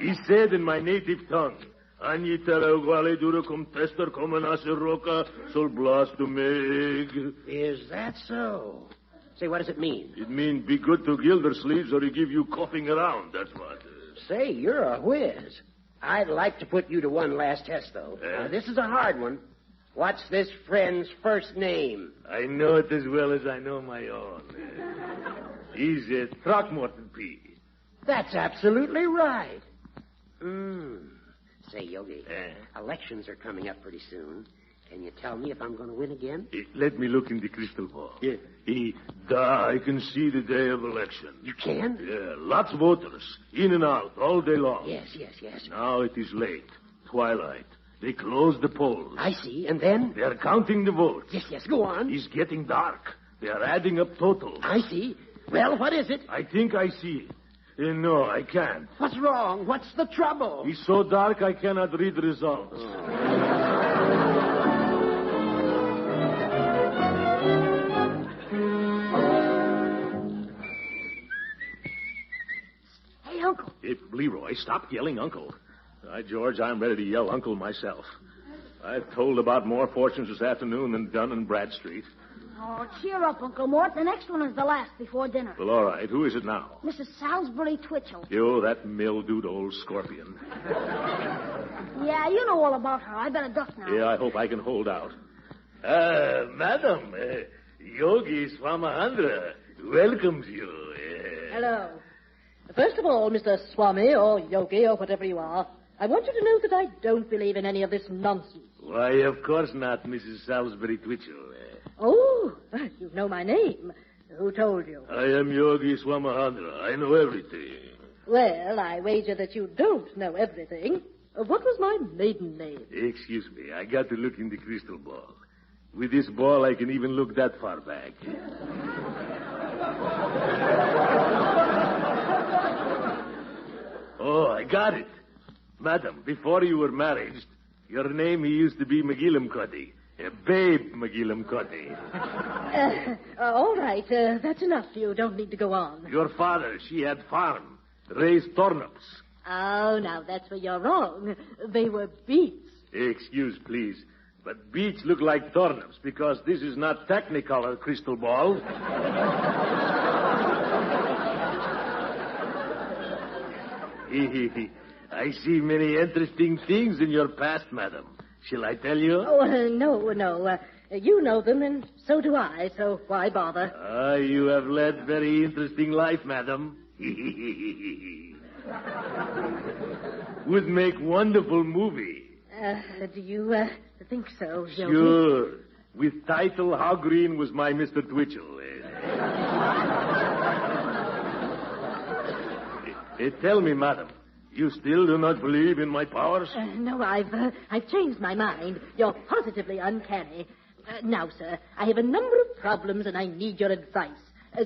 He said in my native tongue, Anitara uguale duro cum tester comenase roca sol blastumeg. Is that so? Say, what does it mean? It means be good to Gildersleeves or he give you coughing around, that's what. Say, you're a whiz. I'd like to put you to one last test, though. Now, this is a hard one. What's this friend's first name? I know it as well as I know my own. He's Throckmorton P. That's absolutely right. Say, Yogi, elections are coming up pretty soon. Can you tell me if I'm going to win again? Let me look in the crystal ball. Yeah. I can see the day of election. You can? Yeah, lots of voters, in and out, all day long. Yes. Now it is late, twilight. They close the polls. I see, and then? They are counting the votes. Yes, go on. It's getting dark. They are adding up totals. I see. Well, what is it? I think I see it. No, I can't. What's wrong? What's the trouble? It's so dark I cannot read the results. Hey, Uncle. Leroy, stop yelling Uncle. By George, I'm ready to yell Uncle myself. I've told about more fortunes this afternoon than Dunn and Bradstreet. Oh, cheer up, Uncle Mort. The next one is the last before dinner. Well, all right. Who is it now? Mrs. Salisbury Twitchell. You, that mildewed old scorpion. Yeah, you know all about her. I better duck now. Yeah, I hope I can hold out. Madam, Yogi Swamahandra welcomes you. Hello. First of all, Mr. Swami, or Yogi, or whatever you are, I want you to know that I don't believe in any of this nonsense. Why, of course not, Mrs. Salisbury Twitchell. Oh, you know my name. Who told you? I am Yogi Swamahandra. I know everything. Well, I wager that you don't know everything. What was my maiden name? Excuse me, I got to look in the crystal ball. With this ball, I can even look that far back. Oh, I got it. Madam, before you were married, your name used to be McGillimcuddy. Babe McGillimcuddy. All right, that's enough. You don't need to go on. Your father, she had farm, raised turnips. Oh, now that's where you're wrong. They were beets. Excuse, please, but beets look like turnips because this is not Technicolor crystal ball. I see many interesting things in your past, madam. Shall I tell you? Oh, no. You know them, and so do I, so why bother? You have led very interesting life, madam. Would make wonderful movie. Do you think so, Yogi? Sure. With title, How Green Was My Mr. Twitchell? Tell me, madam, you still do not believe in my powers? No, I've changed my mind. You're positively uncanny. Now, sir, I have a number of problems, and I need your advice.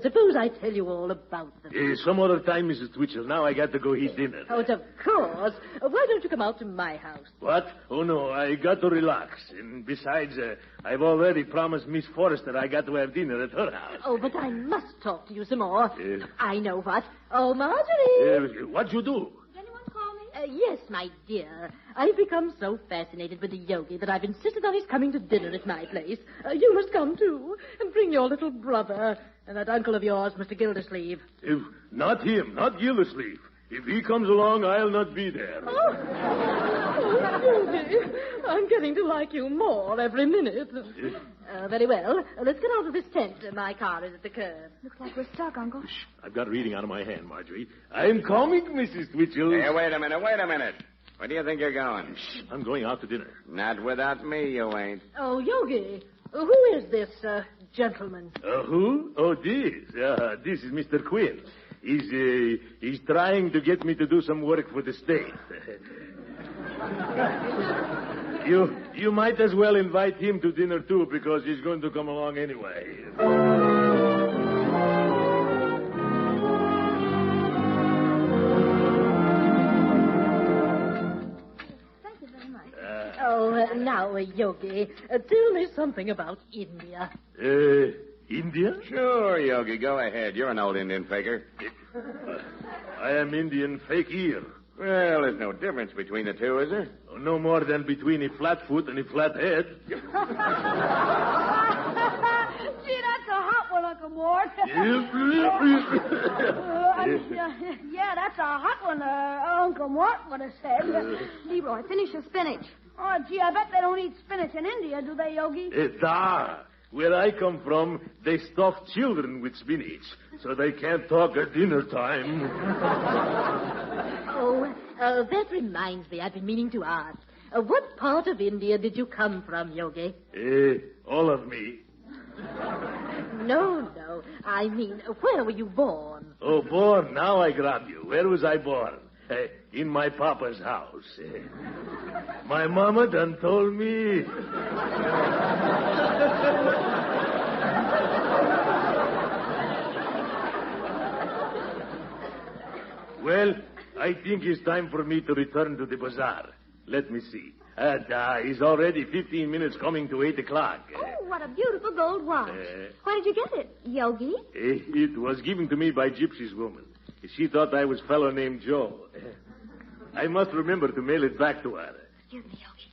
Suppose I tell you all about them. Some other time, Mrs. Twitchell. Now I got to go eat dinner. Oh, of course. Why don't you come out to my house? What? Oh, no, I got to relax. And besides, I've already promised Miss Forrester I got to have dinner at her house. Oh, but I must talk to you some more. I know what. Oh, Marjorie! What'd you do? Yes, my dear. I've become so fascinated with the Yogi that I've insisted on his coming to dinner at my place. You must come, too, and bring your little brother and that uncle of yours, Mr. Gildersleeve. Not him, not Gildersleeve. If he comes along, I'll not be there. Oh, Yogi, I'm getting to like you more every minute. Very well. Let's get out of this tent. My car is at the curb. Looks like we're stuck, Uncle. Shh. I've got reading out of my hand, Marjorie. I'm coming, Mrs. Twitchell. Hey, wait a minute. Where do you think you're going? Shh. I'm going out to dinner. Not without me, you ain't. Oh, Yogi, who is this gentleman? Who? Oh, this. This is Mr. Quinn. He's trying to get me to do some work for the state. You might as well invite him to dinner, too, because he's going to come along anyway. Thank you very much. Now, Yogi, tell me something about India. India? Sure, Yogi, go ahead. You're an old Indian faker. I am Indian fakir. Well, there's no difference between the two, is there? No more than between a flat foot and a flat head. Gee, that's a hot one, Uncle Mort. Yeah, that's a hot one, Uncle Mort would have said. Leroy, finish your spinach. Oh, gee, I bet they don't eat spinach in India, do they, Yogi? Where I come from, they stuff children with spinach, so they can't talk at dinner time. That reminds me, I've been meaning to ask. What part of India did you come from, Yogi? All of me. No. I mean, where were you born? Oh, born? Now I grab you. Where was I born? In my papa's house. My mama done told me. Well, I think it's time for me to return to the bazaar. Let me see. It's already 15 minutes coming to 8 o'clock. Oh, what a beautiful gold watch. Where did you get it, Yogi? It was given to me by Gypsy's woman. She thought I was a fellow named Joe. I must remember to mail it back to her. Excuse me, Yogi.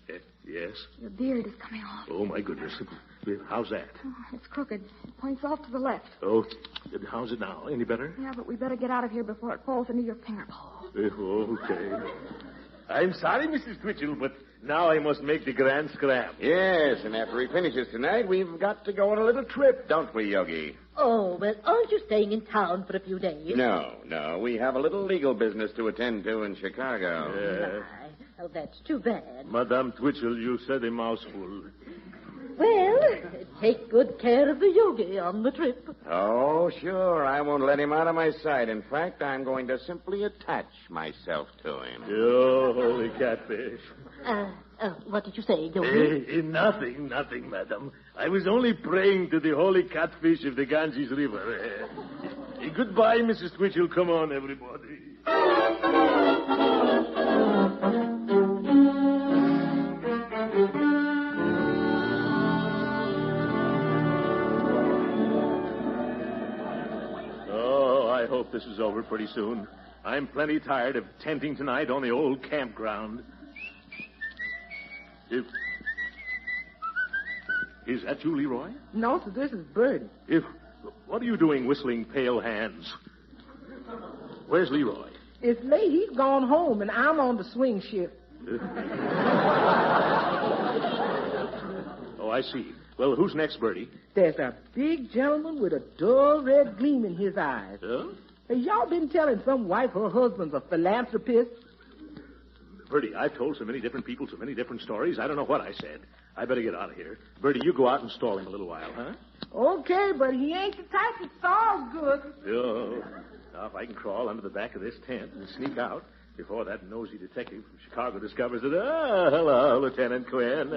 Yes? Your beard is coming off. Oh, my goodness. How's that? Oh, it's crooked. It points off to the left. Oh, how's it now? Any better? Yeah, but we better get out of here before it falls into your finger bowl. Okay. I'm sorry, Mrs. Twitchell, but now I must make the grand scram. Yes, and after he finishes tonight, we've got to go on a little trip, don't we, Yogi? Oh, well, aren't you staying in town for a few days? No. We have a little legal business to attend to in Chicago. Oh, that's too bad. Madame Twitchell, you said a mouthful. Well, take good care of the yogi on the trip. Oh, sure. I won't let him out of my sight. In fact, I'm going to simply attach myself to him. Oh, holy catfish. What did you say, yogi? Nothing, madam. I was only praying to the holy catfish of the Ganges River. Goodbye, Mrs. Twitchell. Come on, everybody. I hope this is over pretty soon. I'm plenty tired of tenting tonight on the old campground. Is that you, Leroy? No, sir, this is Birdie. What are you doing whistling Pale Hands? Where's Leroy? It's late. He's gone home, and I'm on the swing shift. Oh, I see. Well, who's next, Birdie? There's a big gentleman with a dull red gleam in his eyes. Huh? Hey, y'all been telling some wife her husband's a philanthropist? Birdie, I've told so many different people so many different stories, I don't know what I said. I better get out of here. Birdie, you go out and stall him a little while, huh? Okay, but he ain't the type that stalls good. Oh. Now, if I can crawl under the back of this tent and sneak out before that nosy detective from Chicago discovers it. Hello, Lieutenant Quinn.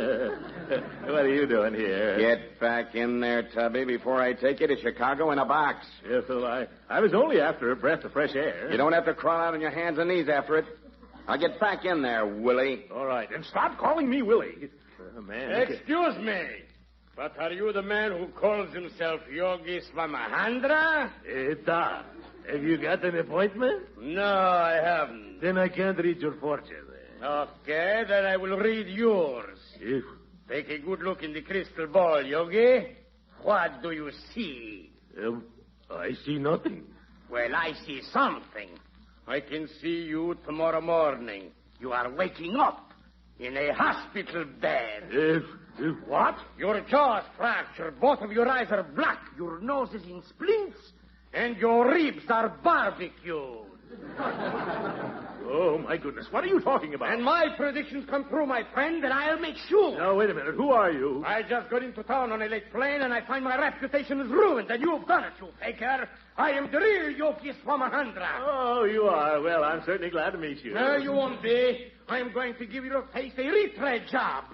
What are you doing here? Get back in there, Tubby, before I take you to Chicago in a box. Yes, well, I was only after a breath of fresh air. You don't have to crawl out on your hands and knees after it. Now get back in there, Willie. All right, and stop calling me Willie. Man. Excuse me, but are you the man who calls himself Yogi Swamahandra? Da. Have you got an appointment? No, I haven't. Then I can't read your fortune. Okay, then I will read yours. Take a good look in the crystal ball, Yogi. What do you see? I see nothing. Well, I see something. I can see you tomorrow morning. You are waking up in a hospital bed. What? Your jaw's fractured. Both of your eyes are black. Your nose is in splints. And your ribs are barbecued. Oh, my goodness. What are you talking about? And my predictions come true, my friend, and I'll make sure. Now, wait a minute. Who are you? I just got into town on a late plane, and I find my reputation is ruined, and you've done it, you faker. I am the real Yogi Swamahandra. Oh, you are. Well, I'm certainly glad to meet you. No, you won't be. I'm going to give your face a retread job.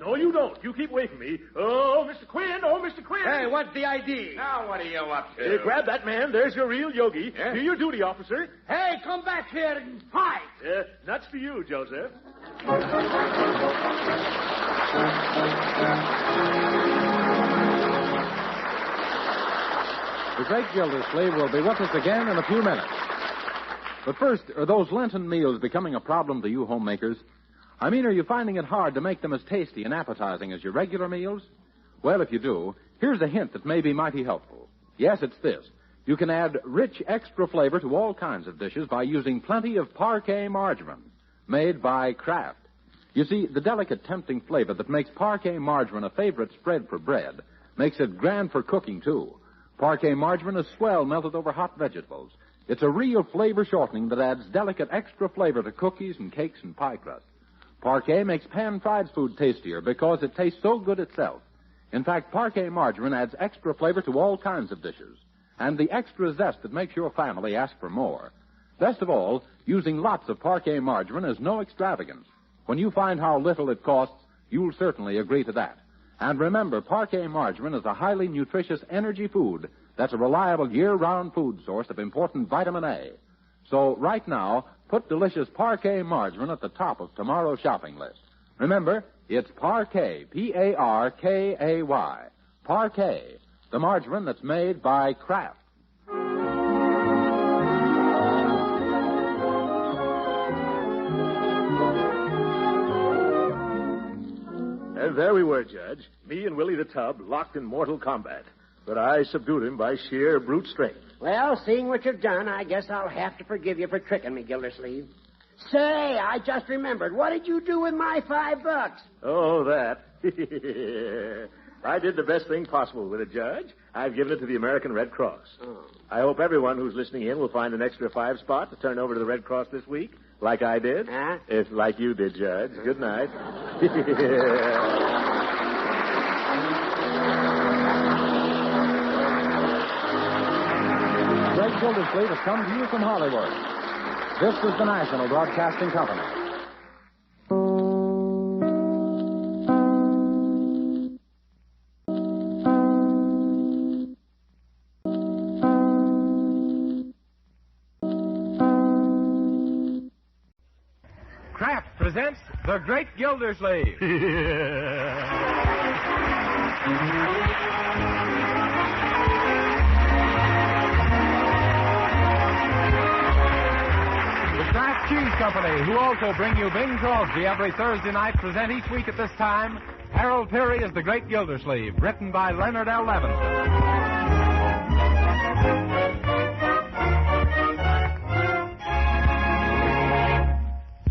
No, you don't. You keep away from me. Oh, Mr. Quinn. Oh, Mr. Quinn. Hey, what's the ID? Now, what are you up to? Grab that man. There's your real Yogi. Yeah? Do your duty, officer. Hey, come back here and fight. Nuts for you, Joseph. The great Gildersleeve will be with us again in a few minutes. But first, are those Lenten meals becoming a problem to you homemakers? I mean, are you finding it hard to make them as tasty and appetizing as your regular meals? Well, if you do, here's a hint that may be mighty helpful. Yes, it's this. You can add rich extra flavor to all kinds of dishes by using plenty of parquet margarine, made by Kraft. You see, the delicate, tempting flavor that makes parquet margarine a favorite spread for bread makes it grand for cooking, too. Parquet margarine is swell melted over hot vegetables. It's a real flavor shortening that adds delicate extra flavor to cookies and cakes and pie crust. Parquet makes pan-fried food tastier because it tastes so good itself. In fact, parquet margarine adds extra flavor to all kinds of dishes, and the extra zest that makes your family ask for more. Best of all, using lots of parquet margarine is no extravagance. When you find how little it costs, you'll certainly agree to that. And remember, parquet margarine is a highly nutritious energy food that's a reliable year-round food source of important vitamin A. So right now, put delicious parquet margarine at the top of tomorrow's shopping list. Remember, it's Parquet, P-A-R-K-A-Y. Parquet, the margarine that's made by Kraft. And there we were, Judge. Me and Willie the Tub locked in mortal combat. But I subdued him by sheer brute strength. Well, seeing what you've done, I guess I'll have to forgive you for tricking me, Gildersleeve. Say, I just remembered. What did you do with my $5? Oh, that. I did the best thing possible with it, Judge. I've given it to the American Red Cross. Oh. I hope everyone who's listening in will find an extra 5 spot to turn over to the Red Cross this week, like I did. Huh? It's like you did, Judge. Good night. Gildersleeve has come to you from Hollywood. This is the National Broadcasting Company. Kraft presents The Great Gildersleeve. The Kraft Cheese Company, who also bring you Bing Crosby every Thursday night, present each week at this time Harold Peary as The Great Gildersleeve, written by Leonard L. Levinson.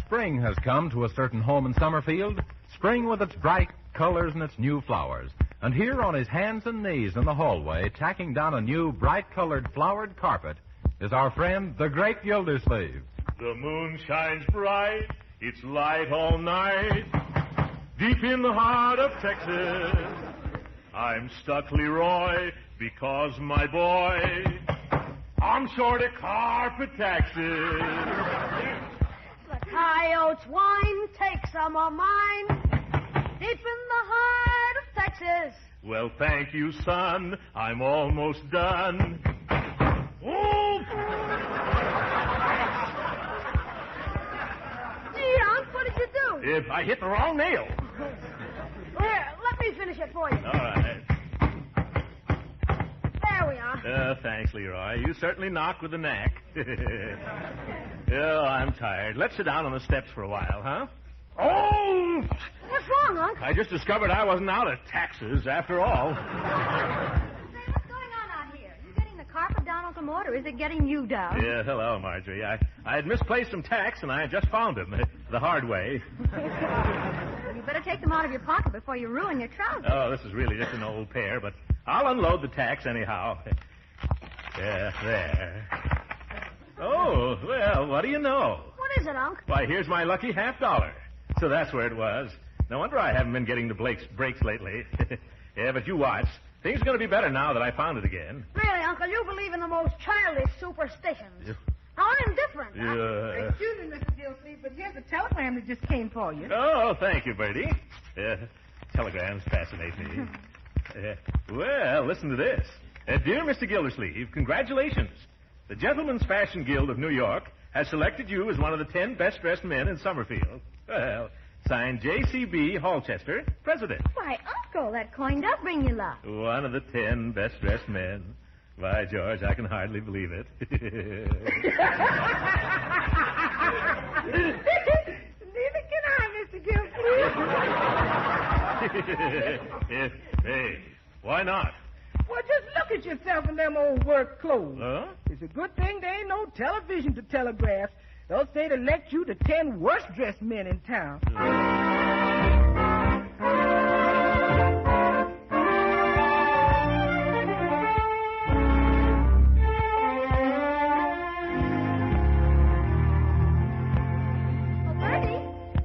Spring has come to a certain home in Summerfield, spring with its bright colors and its new flowers. And here on his hands and knees in the hallway, tacking down a new bright-colored flowered carpet, is our friend, the Great Gildersleeve. The moon shines bright, its light all night, deep in the heart of Texas. I'm stuck, Leroy, because my boy, I'm short of carpet taxes. Coyotes wine, take some of mine, deep in the heart of Texas. Well, thank you, son. I'm almost done. Oh! Gee, Unc, what did you do? If I hit the wrong nail. Here, let me finish it for you. All right. There we are. Thanks, Leroy. You certainly knock with a knack. Oh, I'm tired. Let's sit down on the steps for a while, huh? Oh! What's wrong, Unc? I just discovered I wasn't out of taxes after all. Say, what's going on out here? You getting the carpet down, Uncle Mort, or is it getting you down? Yeah, hello, Marjorie. I had misplaced some tacks, and I just found them the hard way. You better take them out of your pocket before you ruin your trousers. Oh, this is really just an old pair, but I'll unload the tacks anyhow. Yeah, there. Oh, well, what do you know? What is it, Unc? Why, here's my lucky $50. So that's where it was. No wonder I haven't been getting the breaks lately. Yeah, but you watch. Things are going to be better now that I found it again. Really, Uncle, you believe in the most childish superstitions. Now, I'm different. Yeah. Excuse me, Mr. Gildersleeve, but here's a telegram that just came for you. Oh, thank you, Bertie. Telegrams fascinate me. Well, listen to this. Dear Mr. Gildersleeve, congratulations. The Gentlemen's Fashion Guild of New York has selected you as one of the 10 best-dressed men in Summerfield. Well, signed J.C.B. Holchester, President. Why, Uncle, that coin does bring you luck. One of the 10 best-dressed men. By George, I can hardly believe it. Neither can I, Mr. Gildersleeve. Hey, why not? Well, just look at yourself in them old work clothes. Huh? It's a good thing there ain't no television to telegraph. They'll say to elect you the 10 worst-dressed men in town.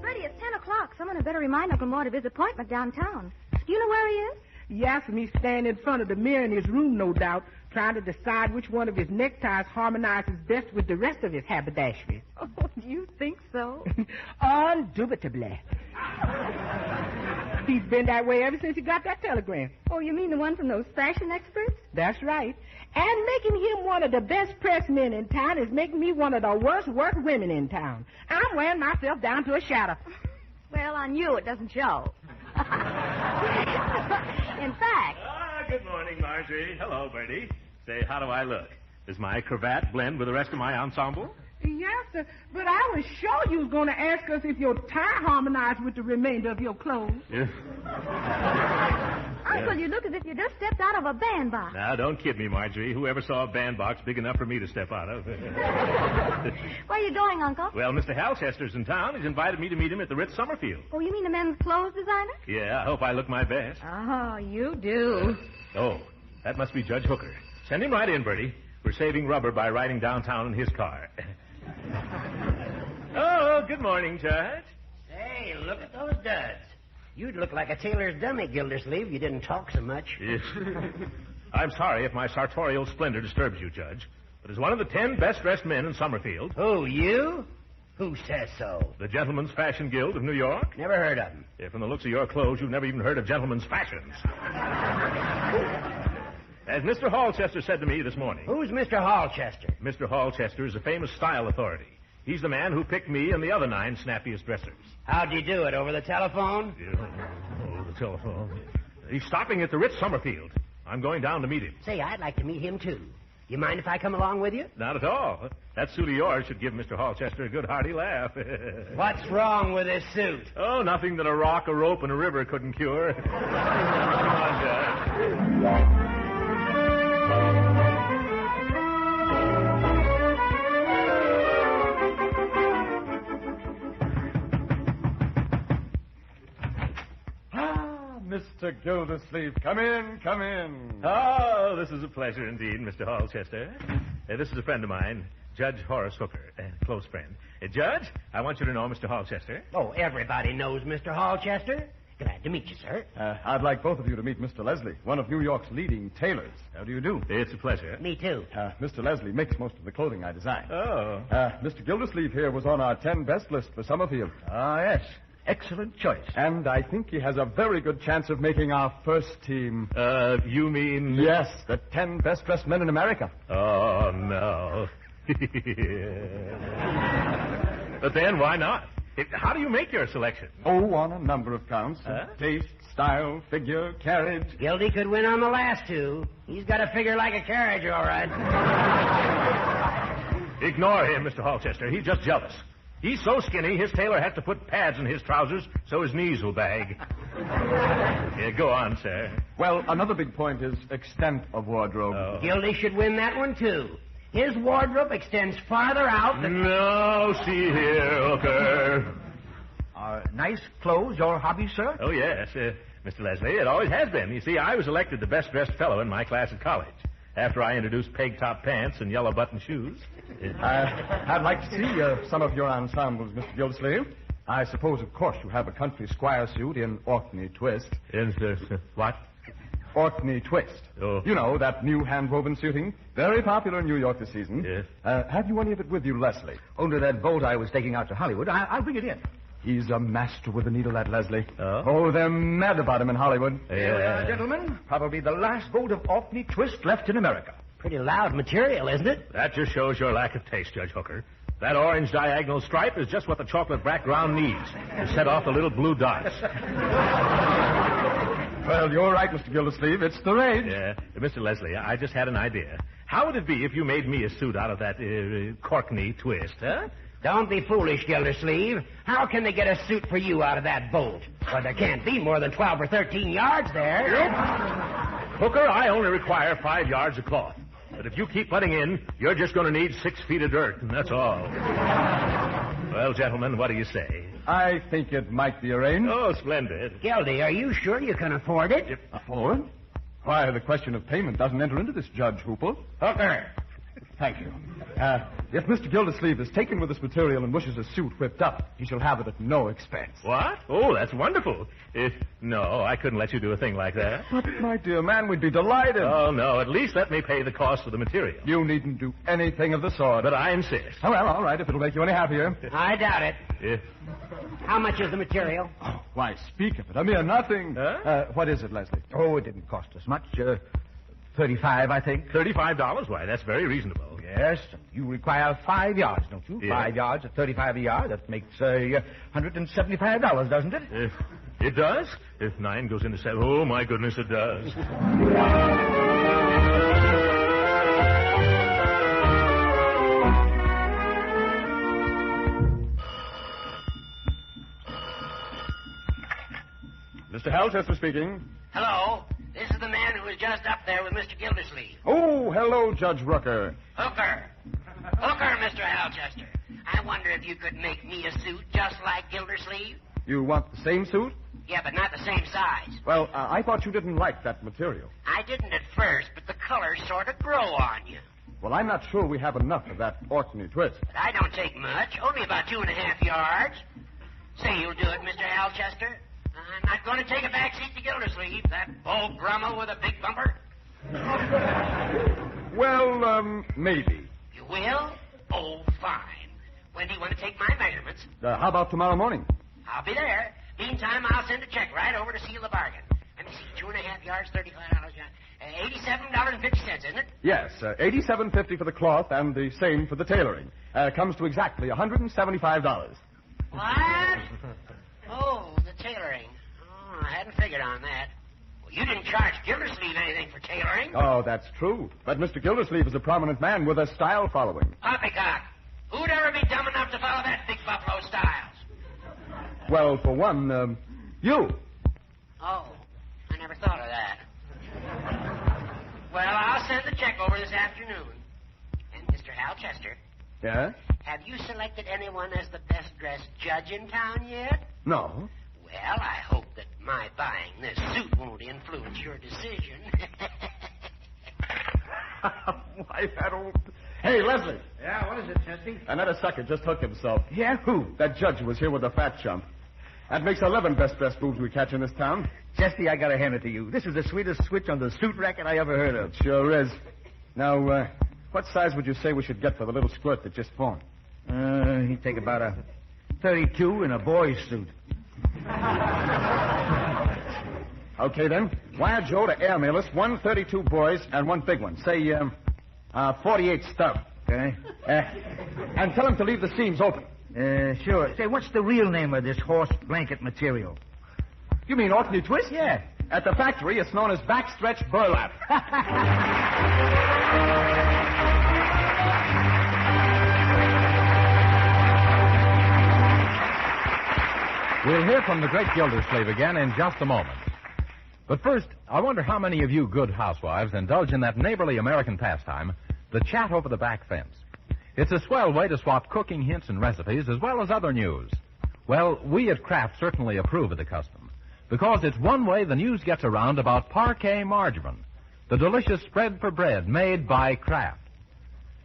Bertie, it's 10 o'clock. Someone had better remind Uncle Mort of his appointment downtown. Do you know where he is? Yes, and he's standing in front of the mirror in his room, no doubt, trying to decide which one of his neckties harmonizes best with the rest of his haberdashery. Oh, do you think so? Indubitably. He's been that way ever since he got that telegram. Oh, you mean the one from those fashion experts? That's right. And making him one of the best press men in town is making me one of the worst work women in town. I'm wearing myself down to a shadow. Well, on you it doesn't show. In fact... Good morning, Marjorie. Hello, Bertie. Say, how do I look? Does my cravat blend with the rest of my ensemble? Yes, sir. But I was sure you was going to ask us if your tie harmonized with the remainder of your clothes. Yeah. Uncle, you look as if you just stepped out of a bandbox. Now, don't kid me, Marjorie. Whoever saw a bandbox big enough for me to step out of? Where are you going, Uncle? Well, Mr. Holchester's in town. He's invited me to meet him at the Ritz Summerfield. Oh, you mean the men's clothes designer? Yeah, I hope I look my best. Oh, you do. Oh, that must be Judge Hooker. Send him right in, Bertie. We're saving rubber by riding downtown in his car. Oh, good morning, Judge. Hey, look at those duds. You'd look like a tailor's dummy, Gildersleeve. You didn't talk so much. Yes. I'm sorry if my sartorial splendor disturbs you, Judge. but as one of the 10 best-dressed men in Summerfield. Who, you? Who says so? The Gentlemen's Fashion Guild of New York. Never heard of them. Yeah, from the looks of your clothes, you've never even heard of gentlemen's fashions. As Mr. Hallchester said to me this morning. Who's Mr. Hallchester? Mr. Hallchester is a famous style authority. He's the man who picked me and the other 9 snappiest dressers. How'd you do it, over the telephone? Yeah, over the telephone. He's stopping at the Ritz Summerfield. I'm going down to meet him. Say, I'd like to meet him, too. You mind if I come along with you? Not at all. That suit of yours should give Mr. Hallchester a good hearty laugh. What's wrong with this suit? Oh, nothing that a rock, a rope, and a river couldn't cure. Come on, Judge. Mr. Gildersleeve, come in, come in. Oh, this is a pleasure indeed, Mr. Hallchester. This is a friend of mine, Judge Horace Hooker, a close friend. Judge, I want you to know Mr. Hallchester. Oh, everybody knows Mr. Hallchester. Glad to meet you, sir. I'd like both of you to meet Mr. Leslie, one of New York's leading tailors. How do you do? It's a pleasure. Me too. Mr. Leslie makes most of the clothing I design. Oh. Mr. Gildersleeve here was on our 10 best list for Summerfield. Ah, yes. Excellent choice. And I think he has a very good chance of making our first team. You mean? Yes, the 10 best-dressed men in America. Oh, no. But then, why not? How do you make your selection? Oh, on a number of counts. Taste, style, figure, carriage. Gildy could win on the last 2. He's got a figure like a carriage, all right. Ignore him, Mr. Hallchester. He's just jealous. He's so skinny, his tailor has to put pads in his trousers so his knees will bag. Yeah, go on, sir. Well, another big point is extent of wardrobe. Oh. Gildy should win that one, too. His wardrobe extends farther out than... No, see here, Hooker. Nice clothes, your hobby, sir? Oh, yes. Mr. Leslie, it always has been. You see, I was elected the best-dressed fellow in my class at college after I introduced peg-top pants and yellow-button shoes. I'd like to see some of your ensembles, Mr. Gildersleeve. I suppose, of course, you have a country squire suit in Orkney twist. What? Orkney twist. Oh. You know, that new hand-woven suiting. Very popular in New York this season. Yes. Have you any of it with you, Leslie? Only that boat I was taking out to Hollywood. I'll bring it in. He's a master with the needle, that Leslie. Oh, they're mad about him in Hollywood. Gentlemen, probably the last boat of Orkney twist left in America. Pretty loud material, isn't it? That just shows your lack of taste, Judge Hooker. That orange diagonal stripe is just what the chocolate background needs to set off the little blue dots. Well, you're right, Mr. Gildersleeve. It's the rage. Yeah. Mr. Leslie, I just had an idea. How would it be if you made me a suit out of that Orkney twist, huh? Don't be foolish, Gildersleeve. How can they get a suit for you out of that boat? Well, there can't be more than 12 or 13 yards there. Hooker, I only require 5 yards of cloth. But if you keep putting in, you're just going to need 6 feet of dirt, and that's all. Well, gentlemen, what do you say? I think it might be arranged. Oh, splendid. Gildy, are you sure you can afford it? Afford? Why, the question of payment doesn't enter into this, Judge Hoople. Hooker. Thank you. If Mr. Gildersleeve is taken with this material and wishes a suit whipped up, he shall have it at no expense. What? Oh, that's wonderful. No, I couldn't let you do a thing like that. But, my dear man, we'd be delighted. Oh, no, at least let me pay the cost of the material. You needn't do anything of the sort. But I insist. Oh, well, all right, if it'll make you any happier. I doubt it. Yeah. How much is the material? Oh, why, speak of it. A mere nothing. Huh? What is it, Leslie? Oh, it didn't cost us much. $35, I think. $35? Why, that's very reasonable. Yes, you require 5 yards, don't you? Yeah. 5 yards at $35 a yard. That makes $175, doesn't it? It does? If 9 goes into 7, oh, my goodness, it does. Mr. Hallchester speaking. Hello. This is the man who was just up there with Mr. Gildersleeve. Oh, hello, Judge Rooker. Hooker. Hooker, Mr. Hallchester. I wonder if you could make me a suit just like Gildersleeve? You want the same suit? Yeah, but not the same size. Well, I thought you didn't like that material. I didn't at first, but the colors sort of grow on you. Well, I'm not sure we have enough of that Orkney twist. But I don't take much, only about 2.5 yards. Say you'll do it, Mr. Hallchester. I'm not going to take a back seat to Gildersleeve, that old Brummel with a big bumper. Well, maybe. will? Oh, fine. When do you want to take my measurements? How about tomorrow morning? I'll be there. Meantime, I'll send a check right over to seal the bargain. Let me see, 2.5 yards, $35. $87.50, isn't it? Yes, $87.50 for the cloth and the same for the tailoring. Comes to exactly $175. What? Oh, the tailoring. Oh, I hadn't figured on that. Well, you didn't charge Gildersleeve anything for tailoring. Oh, that's true. But Mr. Gildersleeve is a prominent man with a style following. Poppycock. Who'd ever be dumb enough to follow that big buffalo Styles? Well, for one, you. Oh, I never thought of that. Well, I'll send the check over this afternoon. And Mr. Hal Chester. Yeah? Have you selected anyone as the best-dressed judge in town yet? No. Well, I hope that my buying this suit won't influence your decision. Why, that old... Hey, Leslie. Yeah, what is it, Chesty? Another sucker just hooked himself. Yeah, who? That judge who was here with the fat chump. That makes 11 best-dressed boobs we catch in this town. Chesty, I gotta hand it to you. This is the sweetest switch on the suit racket I ever heard of. Sure is. Now, what size would you say we should get for the little squirt that just phoned? He'd take about a 32 in a boy's suit. Okay, then. Wire Joe to airmail us 1 32 boys and 1 big one. Say, 48 stub. Okay. And tell him to leave the seams open. Sure. Say, what's the real name of this horse blanket material? You mean Orkney Twist? Yeah. At the factory, it's known as backstretch burlap. We'll hear from the great Gildersleeve again in just a moment. But first, I wonder how many of you good housewives indulge in that neighborly American pastime, the chat over the back fence. It's a swell way to swap cooking hints and recipes as well as other news. Well, we at Kraft certainly approve of the custom, because it's one way the news gets around about parquet margarine, the delicious spread for bread made by Kraft.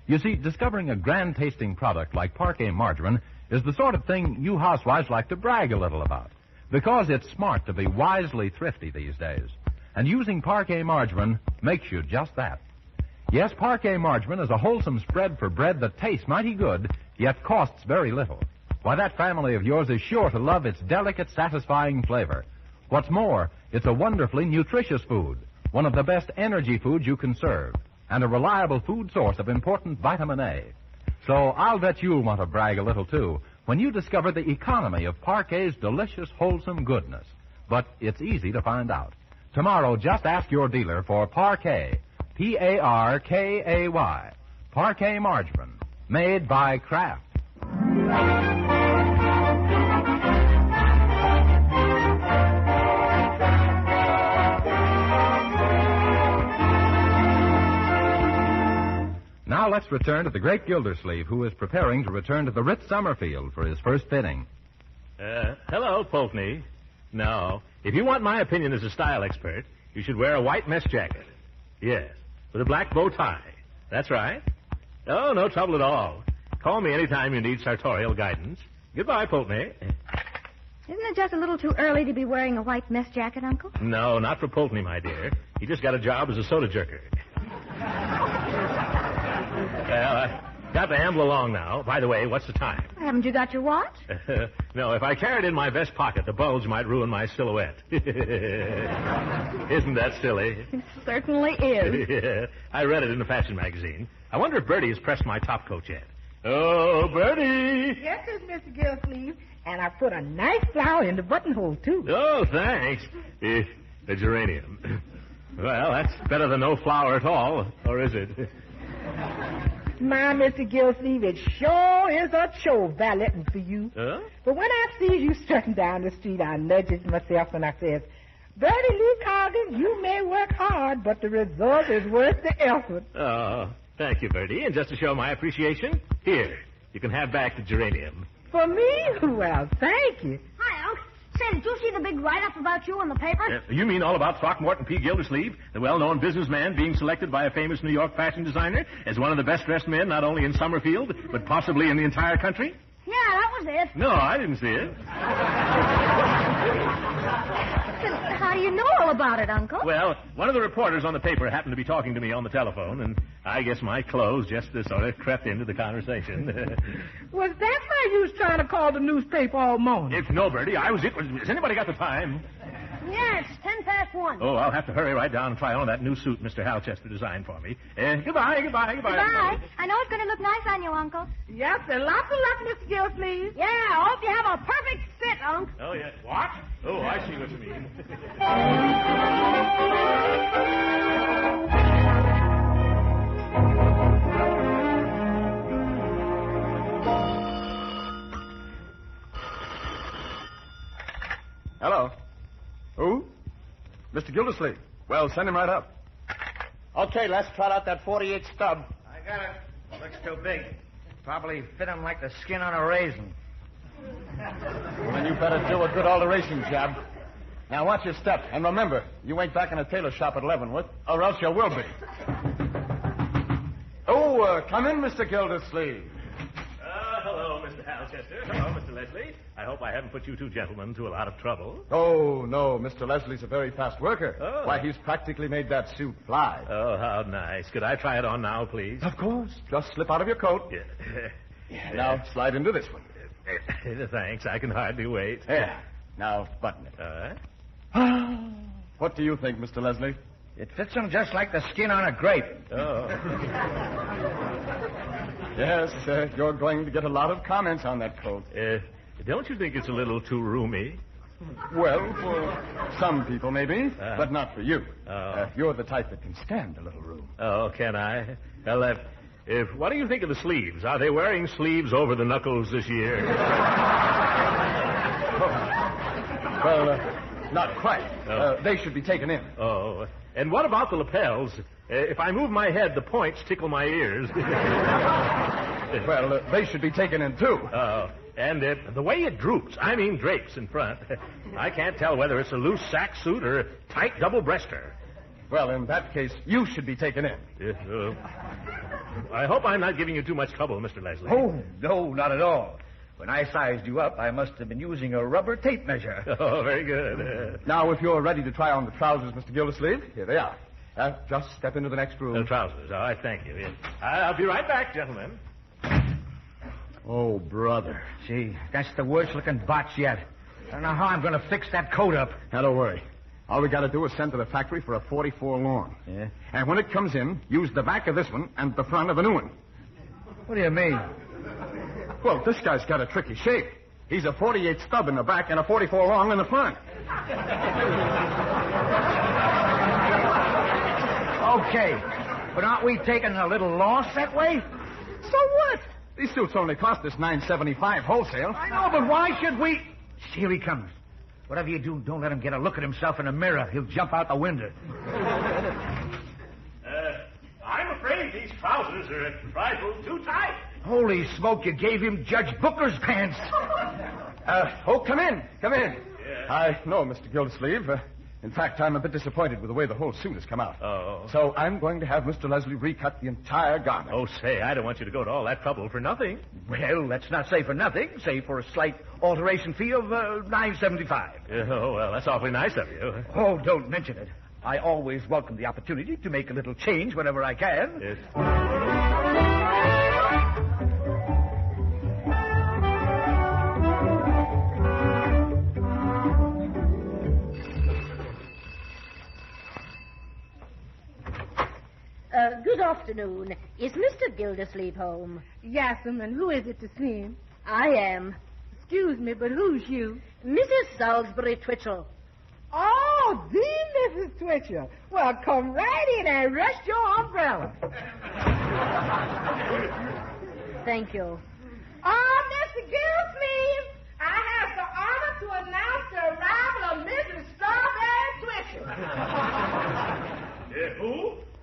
You see, discovering a grand-tasting product like parquet margarine is the sort of thing you housewives like to brag a little about, because it's smart to be wisely thrifty these days. And using parquet margarine makes you just that. Yes, parquet margarine is a wholesome spread for bread that tastes mighty good, yet costs very little. Why, that family of yours is sure to love its delicate, satisfying flavor. What's more, it's a wonderfully nutritious food, one of the best energy foods you can serve, and a reliable food source of important vitamin A. So I'll bet you'll want to brag a little, too, when you discover the economy of parquet's delicious, wholesome goodness. But it's easy to find out. Tomorrow, just ask your dealer for parquet, Parkay, parquet margarine, made by Kraft. Now let's return to the great Gildersleeve, who is preparing to return to the Ritz Summerfield for his first fitting. Hello, Pulteney. No, if you want my opinion as a style expert, you should wear a white mess jacket. Yes, with a black bow tie. That's right. Oh, no trouble at all. Call me anytime you need sartorial guidance. Goodbye, Pulteney. Isn't it just a little too early to be wearing a white mess jacket, Uncle? No, not for Pulteney, my dear. He just got a job as a soda jerker. Well, I've got to amble along now. By the way, what's the time? Haven't you got your watch? No, if I carry it in my vest pocket, the bulge might ruin my silhouette. Isn't that silly? It certainly is. Yeah, I read it in a fashion magazine. I wonder if Bertie has pressed my top coat yet. Oh, Bertie! Yes, it's Mr. Gildersleeve. And I put a nice flower in the buttonhole, too. Oh, thanks. A geranium. Well, that's better than no flower at all, or is it? My, Mr. Gildersleeve, it sure is a chore valeting for you. Huh? But when I see you strutting down the street, I nudges myself and I says, Bertie Lee Cargan, you may work hard, but the result is worth the effort. Oh, thank you, Bertie. And just to show my appreciation, here, you can have back the geranium. For me? Well, thank you. Hi, Unc. Say, did you see the big write-up about you in the paper? You mean all about Throckmorton P. Gildersleeve, the well-known businessman being selected by a famous New York fashion designer as one of the best-dressed men not only in Summerfield, but possibly in the entire country? Yeah, that was it. No, I didn't see it. Then how do you know all about it, Uncle? Well, one of the reporters on the paper happened to be talking to me on the telephone, and I guess my clothes just sort of crept into the conversation. Was that why you was trying to call the newspaper all morning? If no, Bertie, I was it. Has anybody got the time? Yeah, it's 1:10. Oh, I'll have to hurry right down and try on that new suit Mr. Halchester designed for me. Goodbye. Goodbye. I know it's going to look nice on you, Uncle. Yes, and lots of luck, Mr. Gildersleeve. Yeah, I hope you have a perfect fit, Unc. Oh, yes. What? Oh, I see what you mean. Hello. Who? Mr. Gildersleeve. Well, send him right up. Okay, let's trot out that 48 stub. I got it. Looks too big. Probably fit him like the skin on a raisin. Well, then you better do a good alteration job. Now, watch your step. And remember, you ain't back in a tailor shop at Leavenworth, or else you will be. Oh, come in, Mr. Gildersleeve. Hello, Mr. Halchester. Hello, Mr. Leslie. I hope I haven't put you two gentlemen to a lot of trouble. Oh, no. Mr. Leslie's a very fast worker. Oh. Why, he's practically made that suit fly. Oh, how nice. Could I try it on now, please? Of course. Just slip out of your coat. Yeah. Now, slide into this one. Thanks. I can hardly wait. Yeah. Now, button it. What do you think, Mr. Leslie? It fits him just like the skin on a grape. Oh. Yes, you're going to get a lot of comments on that coat. Don't you think it's a little too roomy? Well, for some people, maybe, but not for you. Oh. You're the type that can stand a little room. Oh, can I? Well, what do you think of the sleeves? Are they wearing sleeves over the knuckles this year? Well, not quite. They should be taken in. Oh. And what about the lapels? If I move my head, the points tickle my ears. Well, they should be taken in, too. Oh. And the way it drapes in front, I can't tell whether it's a loose sack suit or a tight double-breaster. Well, in that case, you should be taken in. I hope I'm not giving you too much trouble, Mr. Leslie. Oh, no, not at all. When I sized you up, I must have been using a rubber tape measure. Oh, very good. Now, if you're ready to try on the trousers, Mr. Gildersleeve, here they are. Just step into the next room. The trousers. All right, thank you. I'll be right back, gentlemen. Oh, brother. Gee, that's the worst-looking botch yet. I don't know how I'm going to fix that coat up. Now, don't worry. All we got to do is send to the factory for a 44 long. Yeah? And when it comes in, use the back of this one and the front of a new one. What do you mean? Well, this guy's got a tricky shape. He's a 48 stub in the back and a 44 long in the front. Okay, but aren't we taking a little loss that way? So what? These suits only cost us $9.75 wholesale. I know, but why should we... Here he comes. Whatever you do, don't let him get a look at himself in the mirror. He'll jump out the window. I'm afraid these trousers are a trifle too tight. Holy smoke, you gave him Judge Booker's pants. Come in. Come in. Yeah. I know, Mr. Gildersleeve. In fact, I'm a bit disappointed with the way the whole suit has come out. Oh. So I'm going to have Mr. Leslie recut the entire garment. Oh, say, I don't want you to go to all that trouble for nothing. Well, let's not say for nothing. Say for a slight alteration fee of $9.75. Oh, well, that's awfully nice of you. Oh, don't mention it. I always welcome the opportunity to make a little change whenever I can. Yes. Good afternoon. Is Mr. Gildersleeve home? Yes, and who is it to see him? I am. Excuse me, but who's you? Mrs. Salisbury Twitchell. Oh, the Mrs. Twitchell. Well, come right in and rest your umbrella. Thank you. Mr. Gildersleeve, I have the honor to announce the arrival of Mrs. Strawberry Twitchell. Who?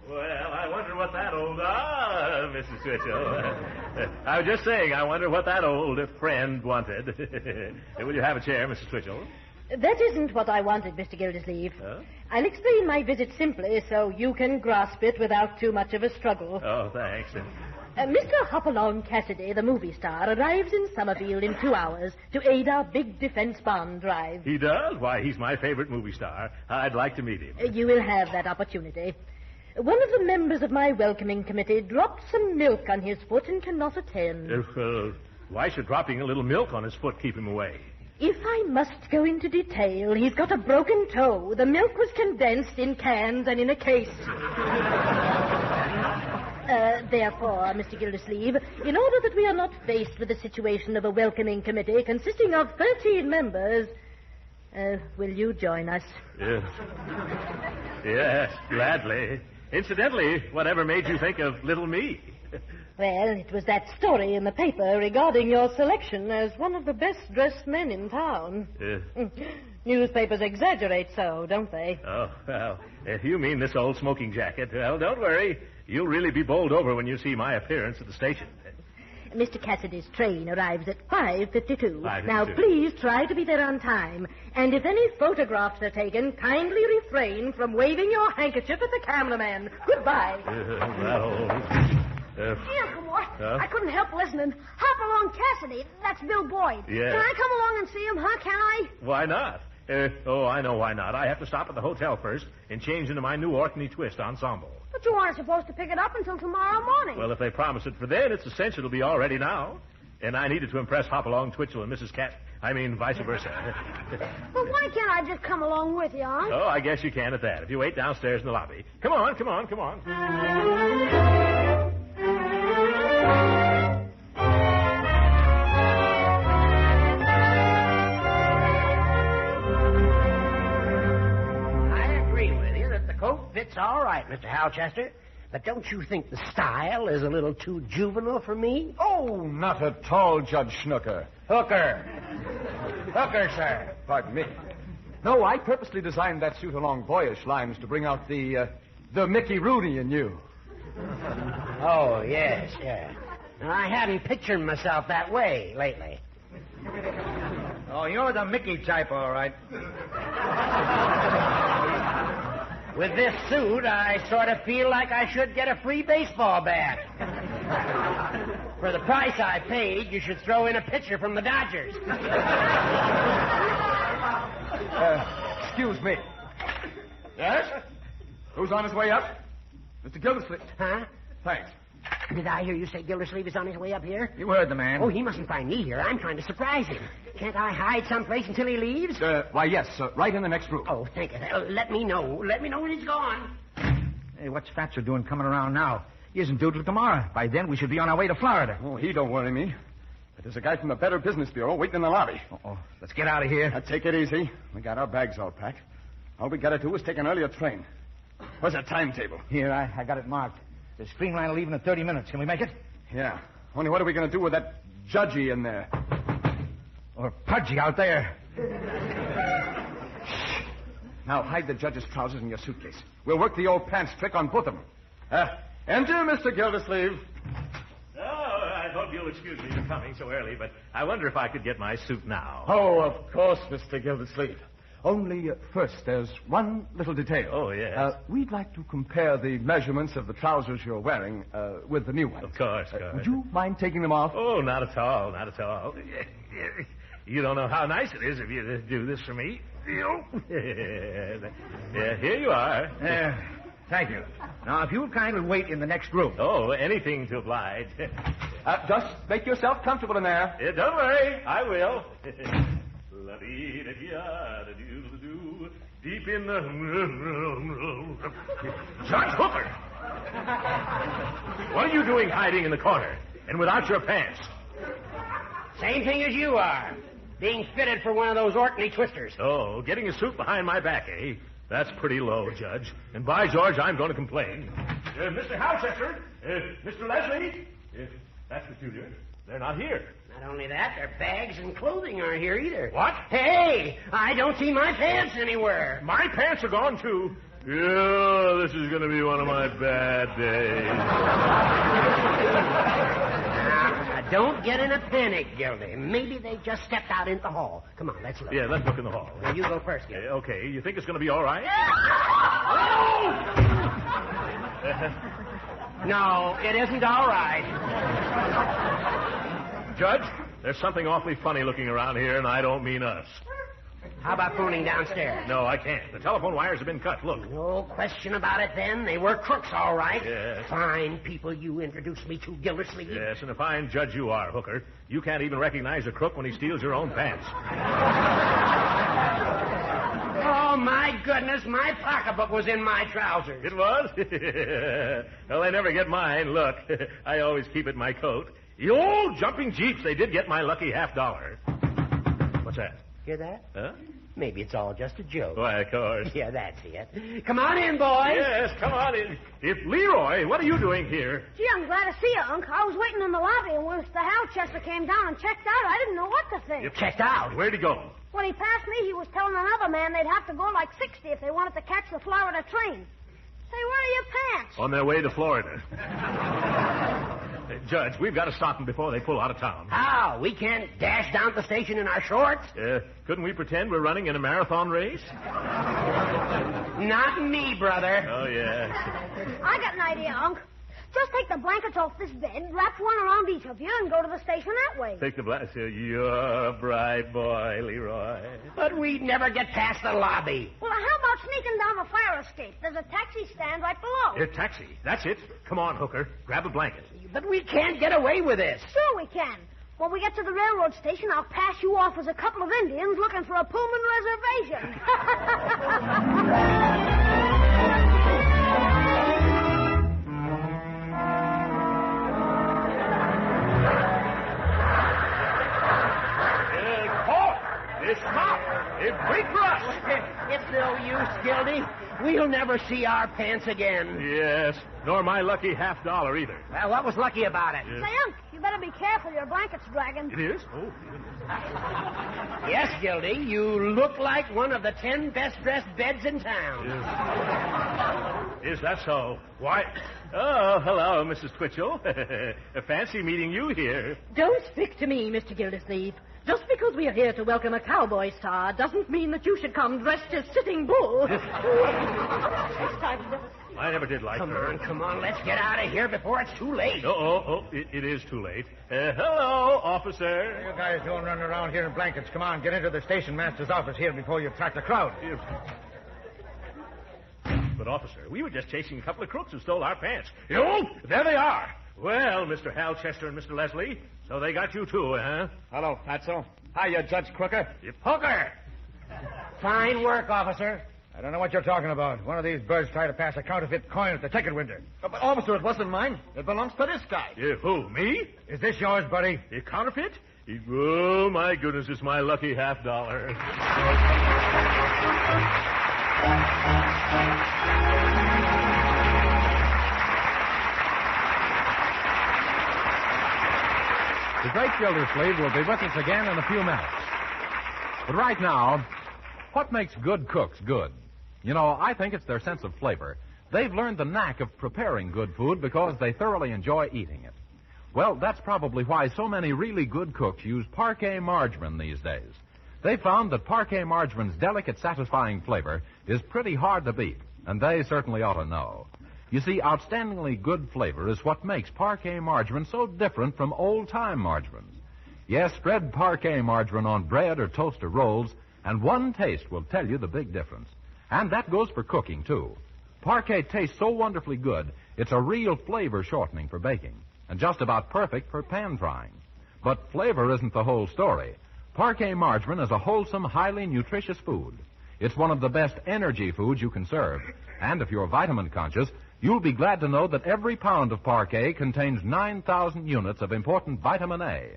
Well, I wonder what that old... Mrs. Twitchell. I was just saying, I wonder what that old friend wanted. Will you have a chair, Mrs. Twitchell? That isn't what I wanted, Mr. Gildersleeve. Huh? I'll explain my visit simply so you can grasp it without too much of a struggle. Oh, thanks. Mr. Hopalong Cassidy, the movie star, arrives in Summerfield in 2 hours to aid our big defense bond drive. He does? Why, he's my favorite movie star. I'd like to meet him. You will have that opportunity. One of the members of my welcoming committee dropped some milk on his foot and cannot attend. Why should dropping a little milk on his foot keep him away? If I must go into detail, he's got a broken toe. The milk was condensed in cans and in a case. Therefore, Mr. Gildersleeve, in order that we are not faced with the situation of a welcoming committee consisting of 13 members, will you join us? Yes, gladly. Incidentally, whatever made you think of little me? Well, it was that story in the paper regarding your selection as one of the best-dressed men in town. Newspapers exaggerate so, don't they? Oh, well, if you mean this old smoking jacket, well, don't worry. You'll really be bowled over when you see my appearance at the station. Mr. Cassidy's train arrives at 5:52. 5:52. Now, please try to be there on time. And if any photographs are taken, kindly refrain from waving your handkerchief at the cameraman. Goodbye. Gee, Uncle Mort, I couldn't help listening. Hop along, Cassidy. That's Bill Boyd. Yeah. Can I come along and see him, huh? Can I? Why not? I know why not. I have to stop at the hotel first and change into my new Orkney Twist ensemble. But you aren't supposed to pick it up until tomorrow morning. Well, if they promise it for then, it's essential to be all ready now. And I needed to impress Hopalong Twitchell and Mrs. vice versa. Well, why can't I just come along with you, huh? Oh, I guess you can at that, if you wait downstairs in the lobby. Come on. Coat fits all right, Mr. Halchester. But don't you think the style is a little too juvenile for me? Oh, not at all, Judge Snooker. Hooker, sir. Pardon me. No, I purposely designed that suit along boyish lines to bring out the Mickey Rooney in you. Oh, yes. Now, I hadn't pictured myself that way lately. Oh, you're the Mickey type, all right. With this suit, I sort of feel like I should get a free baseball bat. For the price I paid, you should throw in a pitcher from the Dodgers. Excuse me. Yes? Who's on his way up? Mr. Gildersleeve. Huh? Thanks. Did I hear you say Gildersleeve is on his way up here? You heard the man. Oh, he mustn't find me here. I'm trying to surprise him. Can't I hide someplace until he leaves? Why, yes, right in the next room. Oh, thank you. Let me know. Let me know when he's gone. Hey, what's Fatso doing coming around now? He isn't due till tomorrow. By then, we should be on our way to Florida. Oh, he don't worry me. But there's a guy from the Better Business Bureau waiting in the lobby. Uh-oh. Let's get out of here. Now, take it easy. We got our bags all packed. All we got to do is take an earlier train. Where's that timetable? Here, I got it marked. The streamliner leaving in 30 minutes. Can we make it? Yeah. Only what are we going to do with that judgy in there? Or Pudgy out there. Shh. Now, hide the judge's trousers in your suitcase. We'll work the old pants trick on both of them. Enter, Mr. Gildersleeve. Oh, I hope you'll excuse me for coming so early, but I wonder if I could get my suit now. Oh, of course, Mr. Gildersleeve. Only first, there's one little detail. Oh, yes. We'd like to compare the measurements of the trousers you're wearing with the new ones. Of course. Would you mind taking them off? Oh, not at all. You don't know how nice it is of you to do this for me. Yeah, here you are. Thank you. Now, if you'll kindly wait in the next room. Oh, anything to oblige. Just make yourself comfortable in there. Don't worry, I will. Deep in the... Judge Hooker! What are you doing hiding in the corner and without your pants? Same thing as you are. Being fitted for one of those Orkney twisters. Oh, getting a suit behind my back, eh? That's pretty low, Judge. And by George, I'm going to complain. Mr. Howchester, Mr. Leslie, that's the two, dear. They're not here. Not only that, their bags and clothing aren't here either. What? Hey, I don't see my pants anywhere. My pants are gone, too. Yeah, this is going to be one of my bad days. Now, don't get in a panic, Gildy. Maybe they just stepped out into the hall. Come on, let's look. Yeah, let's look in the hall. Now, you go first, Gildy. Okay, you think it's going to be all right? No, it isn't all right. Judge, there's something awfully funny looking around here, and I don't mean us. How about phoning downstairs? No, I can't. The telephone wires have been cut. Look. No question about it, then. They were crooks, all right. Yes. Fine people you introduced me to, Gildersleeve. Yes, and a fine judge you are, Hooker. You can't even recognize a crook when he steals your own pants. Oh, my goodness, my pocketbook was in my trousers. It was? Well, they never get mine. Look, I always keep it in my coat. The old jumping jeeps, they did get my lucky $50. What's that? Hear that? Huh? Maybe it's all just a joke. Why, of course. Yeah, that's it. Come on in, boys. Yes, come on in. If Leroy, what are you doing here? Gee, I'm glad to see you, Unc. I was waiting in the lobby, and when Mr. Halchester came down and checked out, I didn't know what to think. You checked out? Where'd he go? When he passed me, he was telling another man they'd have to go like 60 if they wanted to catch the Florida train. Say, where are your pants? On their way to Florida. Judge, we've got to stop them before they pull out of town. How? We can't dash down to the station in our shorts? Couldn't we pretend we're running in a marathon race? Not me, brother. Oh, yes. I got an idea, Unc. Just take the blankets off this bed, wrap one around each of you, and go to the station that way. Take the blankets. You're a bright boy, Leroy. But we'd never get past the lobby. Well, how about sneaking down the fire escape? There's a taxi stand right below. A taxi. That's it. Come on, Hooker. Grab a blanket. But we can't get away with this. Sure we can. When we get to the railroad station, I'll pass you off as a couple of Indians looking for a Pullman reservation. Stop! Wait for us! It's no use, Gildy. We'll never see our pants again. Yes, nor my lucky $50 either. Well, what was lucky about it? Say, Unc, you better be careful. Your blanket's dragging. It is? Oh, yes, Gildy, you look like one of the 10 best-dressed beds in town. Is that so? Why? Oh, hello, Mrs. Twitchell. Fancy meeting you here. Don't speak to me, Mr. Gildersleeve. Just because we are here to welcome a cowboy star doesn't mean that you should come dressed as Sitting Bull. I never did like her. Come on, let's get out of here before it's too late. It is too late. Hello, officer. What are you guys doing running around here in blankets? Come on, get into the station master's office here before you attract a crowd. But, officer, we were just chasing a couple of crooks who stole our pants. Oh, there they are. Well, Mr. Halchester and Mr. Leslie, so they got you too, huh? Hello, Fatso. Hiya, Judge Crooker. Hooker! Fine work, officer. I don't know what you're talking about. One of these birds tried to pass a counterfeit coin at the ticket window. But, officer, it wasn't mine. It belongs to this guy. Who, me? Is this yours, buddy? A counterfeit? Oh, my goodness, it's my lucky $50. The great Gildersleeve will be with us again in a few minutes. But right now, what makes good cooks good? You know, I think it's their sense of flavor. They've learned the knack of preparing good food because they thoroughly enjoy eating it. Well, that's probably why so many really good cooks use parquet margarine these days. They found that parquet margarine's delicate, satisfying flavor is pretty hard to beat, and they certainly ought to know. You see, outstandingly good flavor is what makes parquet margarine so different from old-time margarines. Yes, spread parquet margarine on bread or toast or rolls, and one taste will tell you the big difference. And that goes for cooking, too. Parquet tastes so wonderfully good, it's a real flavor shortening for baking, and just about perfect for pan frying. But flavor isn't the whole story. Parquet margarine is a wholesome, highly nutritious food. It's one of the best energy foods you can serve. And if you're vitamin conscious, you'll be glad to know that every pound of parquet contains 9,000 units of important vitamin A.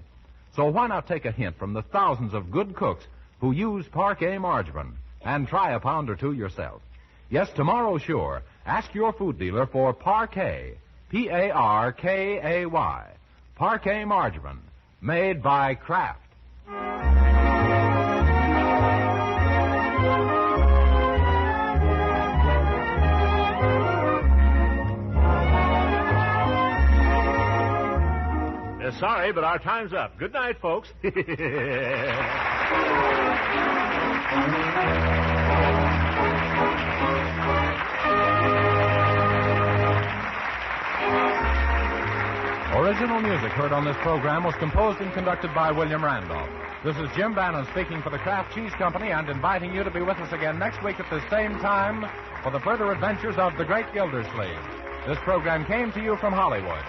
So why not take a hint from the thousands of good cooks who use parquet margarine and try a pound or two yourself? Yes, tomorrow, sure. Ask your food dealer for Parquet, P-A-R-K-A-Y. Parquet margarine, made by Kraft. Sorry, but our time's up. Good night, folks. original music heard on this program was composed and conducted by William Randolph. This is Jim Bannon speaking for the Kraft Cheese Company and inviting you to be with us again next week at the same time for the further adventures of the great Gildersleeve. This program came to you from Hollywood.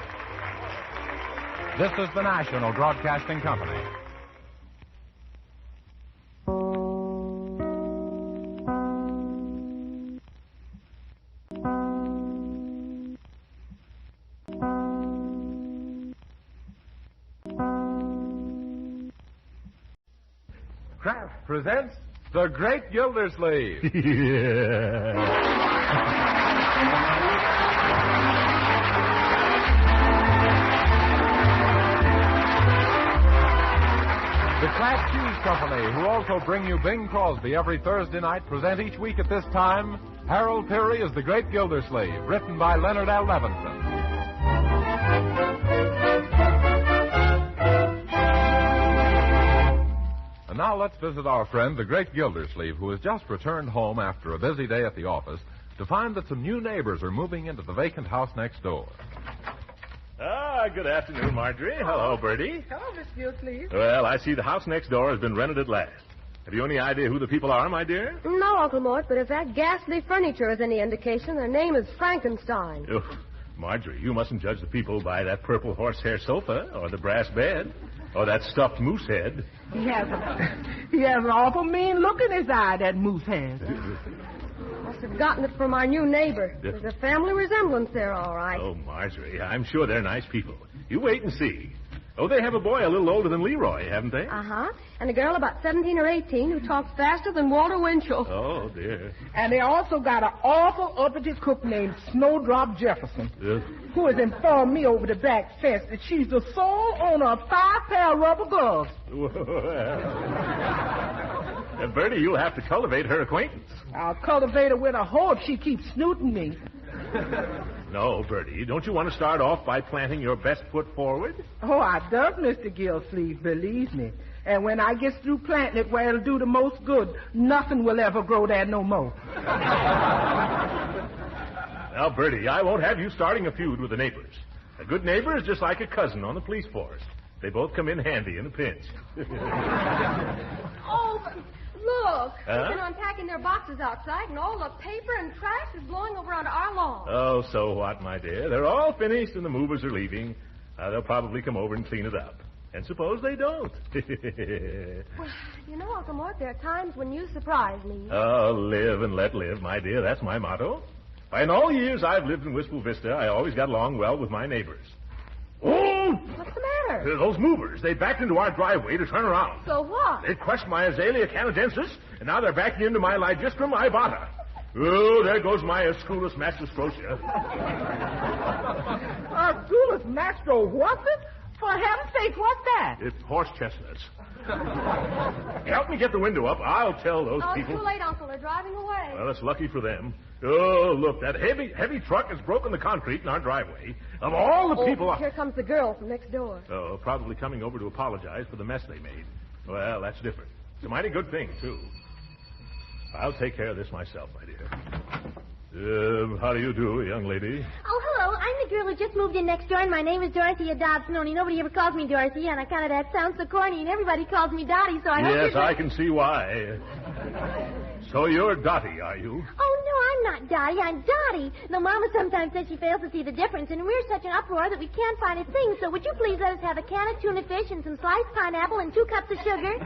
This is the National Broadcasting Company. Kraft presents The Great Gildersleeve. Yeah. The Kraft Cheese Company, who also bring you Bing Crosby every Thursday night, present each week at this time Harold Peary as The Great Gildersleeve, written by Leonard L. Levinson. And now let's visit our friend, the great Gildersleeve, who has just returned home after a busy day at the office to find that some new neighbors are moving into the vacant house next door. Good afternoon, Marjorie. Hello, Bertie. Hello, Miss Gildersleeve. Well, I see the house next door has been rented at last. Have you any idea who the people are, my dear? No, Uncle Mort, but if that ghastly furniture is any indication, their name is Frankenstein. Oh, Marjorie, you mustn't judge the people by that purple horsehair sofa, or the brass bed, or that stuffed moose head. He has an awful mean look in his eye, that moose has. Must have gotten it from our new neighbor. There's a family resemblance there, all right. Oh, Marjorie, I'm sure they're nice people. You wait and see. Oh, they have a boy a little older than Leroy, haven't they? Uh-huh. And a girl about 17 or 18 who talks faster than Walter Winchell. Oh, dear. And they also got an awful uppity cook named Snowdrop Jefferson, who has informed me over the back fence that she's the sole owner of 5 pair of rubber gloves. Bertie, you'll have to cultivate her acquaintance. I'll cultivate her with a hoe if she keeps snooting me. No, Bertie, don't you want to start off by planting your best foot forward? Oh, I does, Mr. Gildersleeve, believe me. And when I get through planting it where it'll do the most good, nothing will ever grow there no more. Now, Bertie, I won't have you starting a feud with the neighbors. A good neighbor is just like a cousin on the police force. They both come in handy in a pinch. Oh, but look. Huh? They've been unpacking their boxes outside, and all the paper and trash is blowing over onto our lawn. Oh, so what, my dear? They're all finished, and the movers are leaving. They'll probably come over and clean it up. And suppose they don't. Well, you know, Uncle Mort, there are times when you surprise me. Oh, live and let live, my dear. That's my motto. In all the years I've lived in Wistful Vista, I always got along well with my neighbors. Oh! What's the matter? Those movers. They backed into our driveway to turn around. So what? They crushed my Azalea canadensis, and now they're backing into my Lygistrum ibata. Oh, there goes my Asculus mastrostrosia. Asculus mastro what? For heaven's sake, what's that? It's horse chestnuts. Help me get the window up. I'll tell those people. It's too late, Uncle. They're driving away. Well, it's lucky for them. Oh, look, that heavy truck has broken the concrete in our driveway. Of all the people... Here comes the girl from next door. Oh, probably coming over to apologize for the mess they made. Well, that's different. It's a mighty good thing, too. I'll take care of this myself, my dear. How do you do, young lady? Oh, hello. I'm the girl who just moved in next door, and my name is Dorothea Dobson. Only nobody ever calls me Dorothea, and I kind of that sounds so corny, and everybody calls me Dottie, so I hope Yes, I can see why. So you're Dottie, are you? Oh, no, I'm not Dottie. I'm Dottie. Though Mama sometimes says she fails to see the difference, and we're such an uproar that we can't find a thing. So would you please let us have a can of tuna fish and some sliced pineapple and 2 cups of sugar?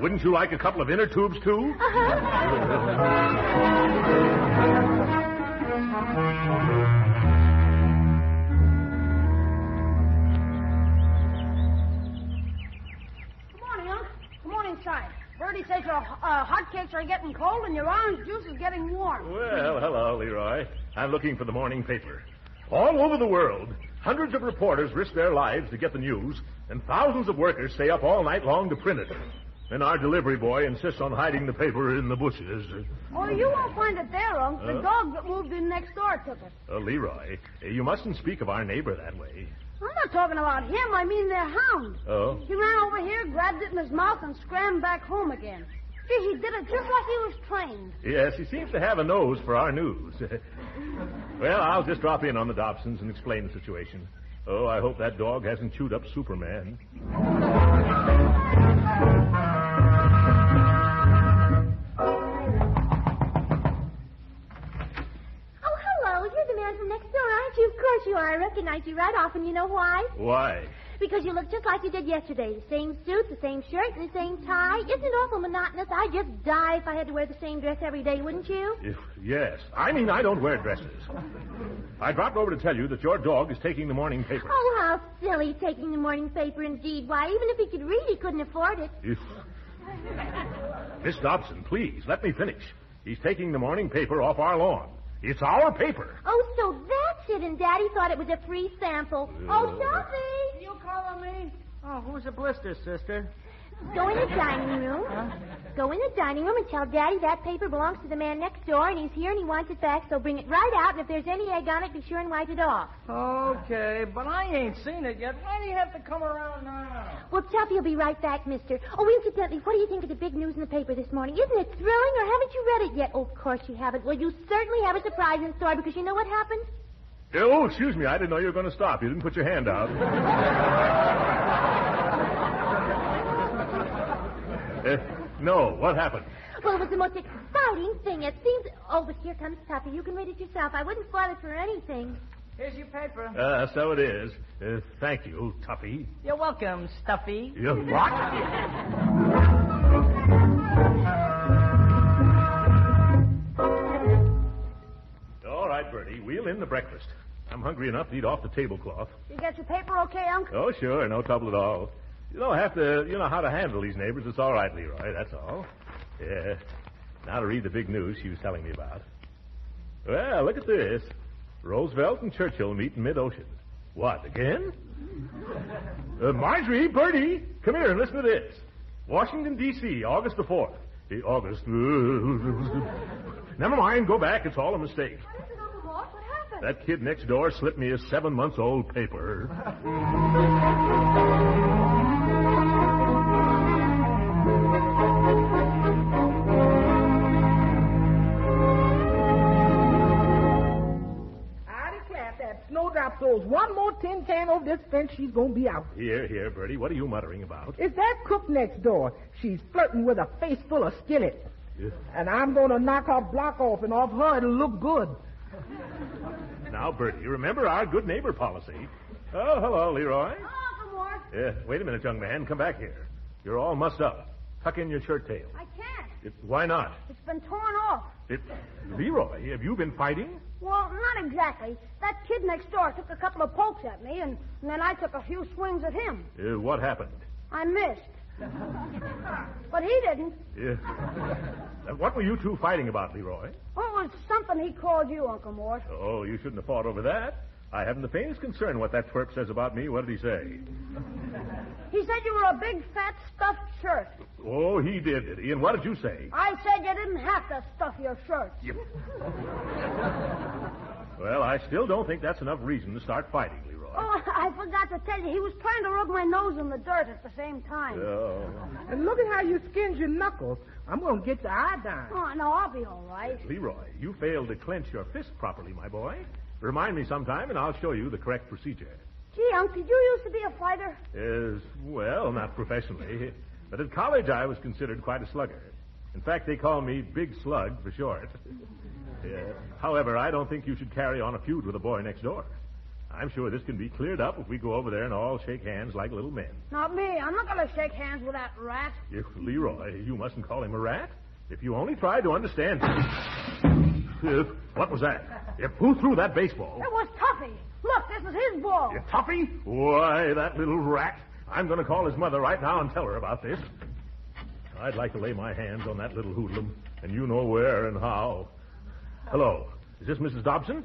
Wouldn't you like a couple of inner tubes, too? Good morning, Unc. Good morning, Si. Bertie says your hotcakes are getting cold and your orange juice is getting warm. Well, hello, Leroy. I'm looking for the morning paper. All over the world, hundreds of reporters risk their lives to get the news, and thousands of workers stay up all night long to print it. Then our delivery boy insists on hiding the paper in the bushes. Oh, you won't find it there, Unc. The dog that moved in next door took it. Leroy, you mustn't speak of our neighbor that way. I'm not talking about him. I mean their hound. Oh? He ran over here, grabbed it in his mouth, and scrambled back home again. Gee, he did it just like he was trained. Yes, he seems to have a nose for our news. Well, I'll just drop in on the Dobsons and explain the situation. Oh, I hope that dog hasn't chewed up Superman. From next door, aren't you? Of course you are. I recognize you right off, and you know why? Why? Because you look just like you did yesterday. The same suit, the same shirt, and the same tie. Isn't it awful monotonous? I'd just die if I had to wear the same dress every day, wouldn't you? Yes. I mean, I don't wear dresses. I dropped over to tell you that your dog is taking the morning paper. Oh, how silly, taking the morning paper indeed. Why, even if he could read, he couldn't afford it. Miss Dobson, please, let me finish. He's taking the morning paper off our lawn. It's our paper. Oh, so that's it, and Daddy thought it was a free sample. Oh, Sophie! You calling me? Oh, who's a blister, sister? Go in the dining room. Huh? Go in the dining room and tell Daddy that paper belongs to the man next door, and he's here and he wants it back, so bring it right out, and if there's any egg on it, be sure and wipe it off. Okay, but I ain't seen it yet. Why do you have to come around now? Well, Tuffy will be right back, mister. Oh, incidentally, what do you think of the big news in the paper this morning? Isn't it thrilling, or haven't you read it yet? Oh, of course you haven't. Well, you certainly have a surprise in store, because you know what happened? Oh, excuse me. I didn't know you were going to stop. You didn't put your hand out. No, what happened? Well, it was the most exciting thing. It seems... Oh, but here comes Tuffy. You can read it yourself. I wouldn't spoil it for anything. Here's your paper. So it is. Thank you, Tuffy. You're welcome, Stuffy. You what? All right, Bertie. Wheel in the breakfast. I'm hungry enough to eat off the tablecloth. You get your paper okay, Unc? Oh, sure. No trouble at all. You don't have to, how to handle these neighbors. It's all right, Leroy. That's all. Yeah. Now to read the big news she was telling me about. Well, look at this. Roosevelt and Churchill meet in mid-ocean. What, again? Marjorie, Bertie, come here and listen to this. Washington, D.C., August the 4th. August... Never mind, go back. It's all a mistake. What is it, Uncle Mort? What happened? That kid next door slipped me a 7-month-old paper. Snowdrop throws one more tin can over this fence, she's going to be out. Here, Bertie. What are you muttering about? It's that cook next door. She's flirting with a face full of skillet. Yeah. And I'm going to knock her block off, and off her it'll look good. Now, Bertie, remember our good neighbor policy. Oh, hello, Leroy. Oh, Uncle Mort. Wait a minute, young man. Come back here. You're all mussed up. Tuck in your shirt tail. I can't. Why not? It's been torn off. Leroy, have you been fighting? Well, not exactly. That kid next door took a couple of pokes at me, and then I took a few swings at him. What happened? I missed. But he didn't. What were you two fighting about, Leroy? Well, it was something he called you, Uncle Mort. Oh, you shouldn't have fought over that. I haven't the faintest concern what that twerp says about me. What did he say? He said you were a big, fat, stuffed shirt. Oh, he did he? And what did you say? I said you didn't have to stuff your shirts. Well, I still don't think that's enough reason to start fighting, Leroy. Oh, I forgot to tell you. He was trying to rub my nose in the dirt at the same time. Oh. And look at how you skinned your knuckles. I'm going to get the iodine. Oh, no, I'll be all right. Leroy, you failed to clench your fist properly, my boy. Remind me sometime, and I'll show you the correct procedure. Gee, Unc, did you used to be a fighter? Well, not professionally. But at college, I was considered quite a slugger. In fact, they call me Big Slug for short. However, I don't think you should carry on a feud with the boy next door. I'm sure this can be cleared up if we go over there and all shake hands like little men. Not me. I'm not going to shake hands with that rat. Leroy, you mustn't call him a rat. If you only tried to understand... What was that? Who threw that baseball? It was Tuffy. Look, this is his ball. Tuffy? Why, that little rat. I'm going to call his mother right now and tell her about this. I'd like to lay my hands on that little hoodlum, and you know where and how. Hello. Is this Mrs. Dobson?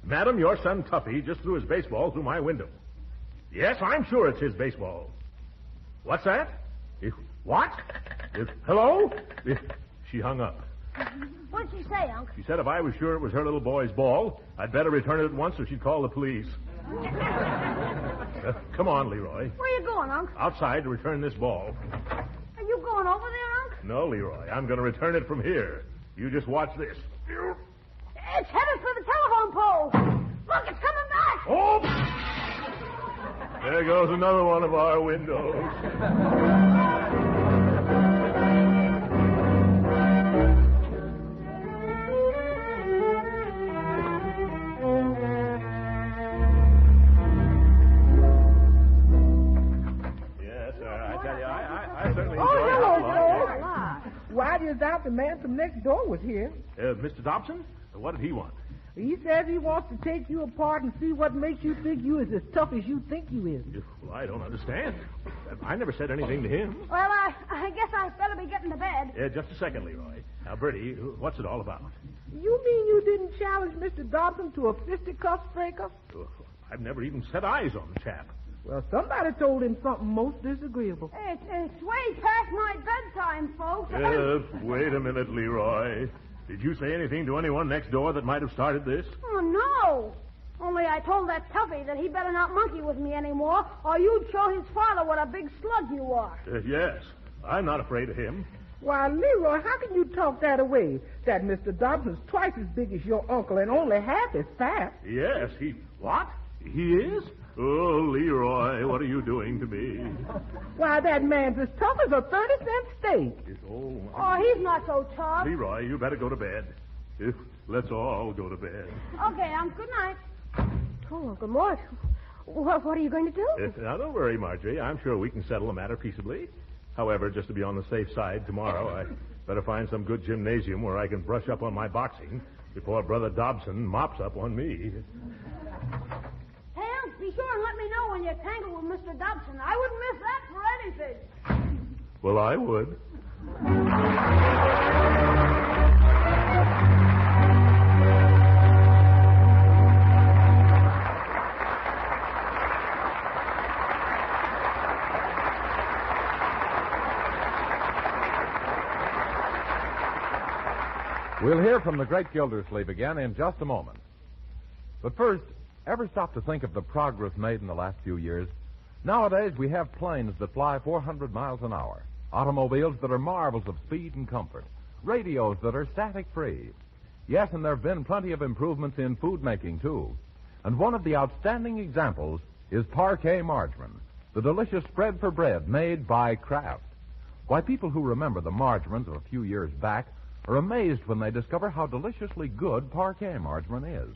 Madam, your son Tuffy just threw his baseball through my window. Yes, I'm sure it's his baseball. What's that? What? Hello? She hung up. What'd she say, Unc? She said if I was sure it was her little boy's ball, I'd better return it at once or she'd call the police. Come on, Leroy. Where are you going, Unc? Outside to return this ball. Are you going over there, Unc? No, Leroy. I'm going to return it from here. You just watch this. It's headed for the telephone pole. Look, it's coming back. Oh! There goes another one of our windows. Yes, sir. I tell you, I certainly enjoyed it. Hello, Joe. Why do you doubt the man from next door was here? Mr. Dobson? What did he want? He says he wants to take you apart and see what makes you think you is as tough as you think you is. Well, I don't understand. I never said anything to him. Well, I guess I better be getting to bed. Just a second, Leroy. Now, Bertie, what's it all about? You mean you didn't challenge Mr. Dobson to a fisticuffs breakup? I've never even set eyes on the chap. Well, somebody told him something most disagreeable. It's way past my bedtime, folks. Wait a minute, Leroy. Did you say anything to anyone next door that might have started this? Oh, no. Only I told that toughie that he better not monkey with me anymore, or you'd show his father what a big slug you are. Yes. I'm not afraid of him. Why, Leroy, how can you talk that away? That Mr. Dobson's twice as big as your uncle and only half as fat. Yes, he... What? He is? Oh, Leroy, what are you doing to me? Why, that man's as tough as a 30-cent steak. Oh, he's not so tough. Leroy, you better go to bed. Let's all go to bed. Okay, good night. Oh, Uncle Mort. What are you going to do? Now, don't worry, Marjorie. I'm sure we can settle the matter peaceably. However, just to be on the safe side, tomorrow I better find some good gymnasium where I can brush up on my boxing before Brother Dobson mops up on me. Ham, be sure and let me know when you're tangled with Mr. Dobson. I wouldn't miss that for anything. Well, I would. We'll hear from the great Gildersleeve again in just a moment. But first, ever stop to think of the progress made in the last few years? Nowadays, we have planes that fly 400 miles an hour, automobiles that are marvels of speed and comfort, radios that are static-free. Yes, and there have been plenty of improvements in food making, too. And one of the outstanding examples is Parquet margarine, the delicious spread for bread made by Kraft. Why, people who remember the margarines of a few years back are amazed when they discover how deliciously good Parquet margarine is.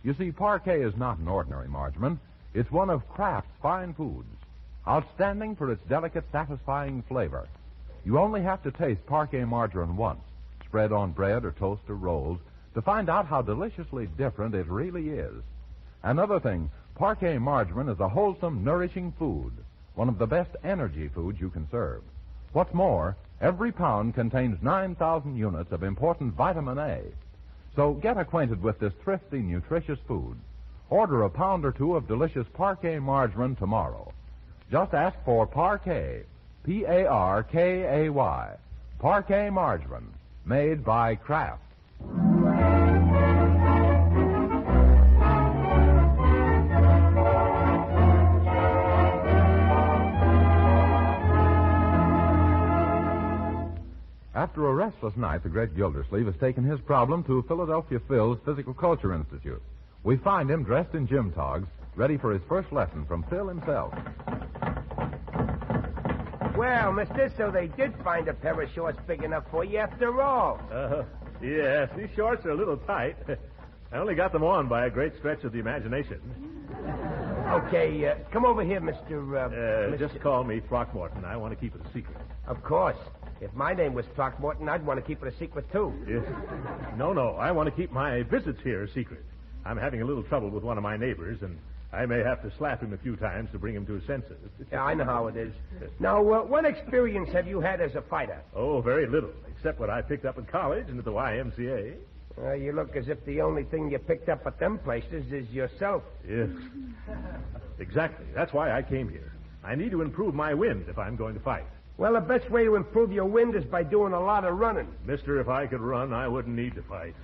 You see, Parquet is not an ordinary margarine. It's one of Kraft's fine foods, outstanding for its delicate, satisfying flavor. You only have to taste Parquet margarine once, spread on bread or toast or rolls, to find out how deliciously different it really is. Another thing, Parquet margarine is a wholesome, nourishing food, one of the best energy foods you can serve. What's more, every pound contains 9,000 units of important vitamin A. So get acquainted with this thrifty, nutritious food. Order a pound or two of delicious Parquet margarine tomorrow. Just ask for Parquet, P-A-R-K-A-Y, Parquet margarine, made by Kraft. After a restless night, the great Gildersleeve has taken his problem to Philadelphia Phil's Physical Culture Institute. We find him dressed in gym togs, ready for his first lesson from Phil himself. Well, mister, so they did find a pair of shorts big enough for you after all. Yes, these shorts are a little tight. I only got them on by a great stretch of the imagination. Okay, come over here, Mr. Just call me Throckmorton. I want to keep it a secret. Of course. If my name was Throckmorton, I'd want to keep it a secret, too. Yes. No, I want to keep my visits here a secret. I'm having a little trouble with one of my neighbors, and I may have to slap him a few times to bring him to his senses. Yeah, I know how it is. Now, what experience have you had as a fighter? Oh, very little, except what I picked up in college and at the YMCA. You look as if the only thing you picked up at them places is yourself. Yes. Exactly. That's why I came here. I need to improve my wind if I'm going to fight. Well, the best way to improve your wind is by doing a lot of running. Mister, if I could run, I wouldn't need to fight.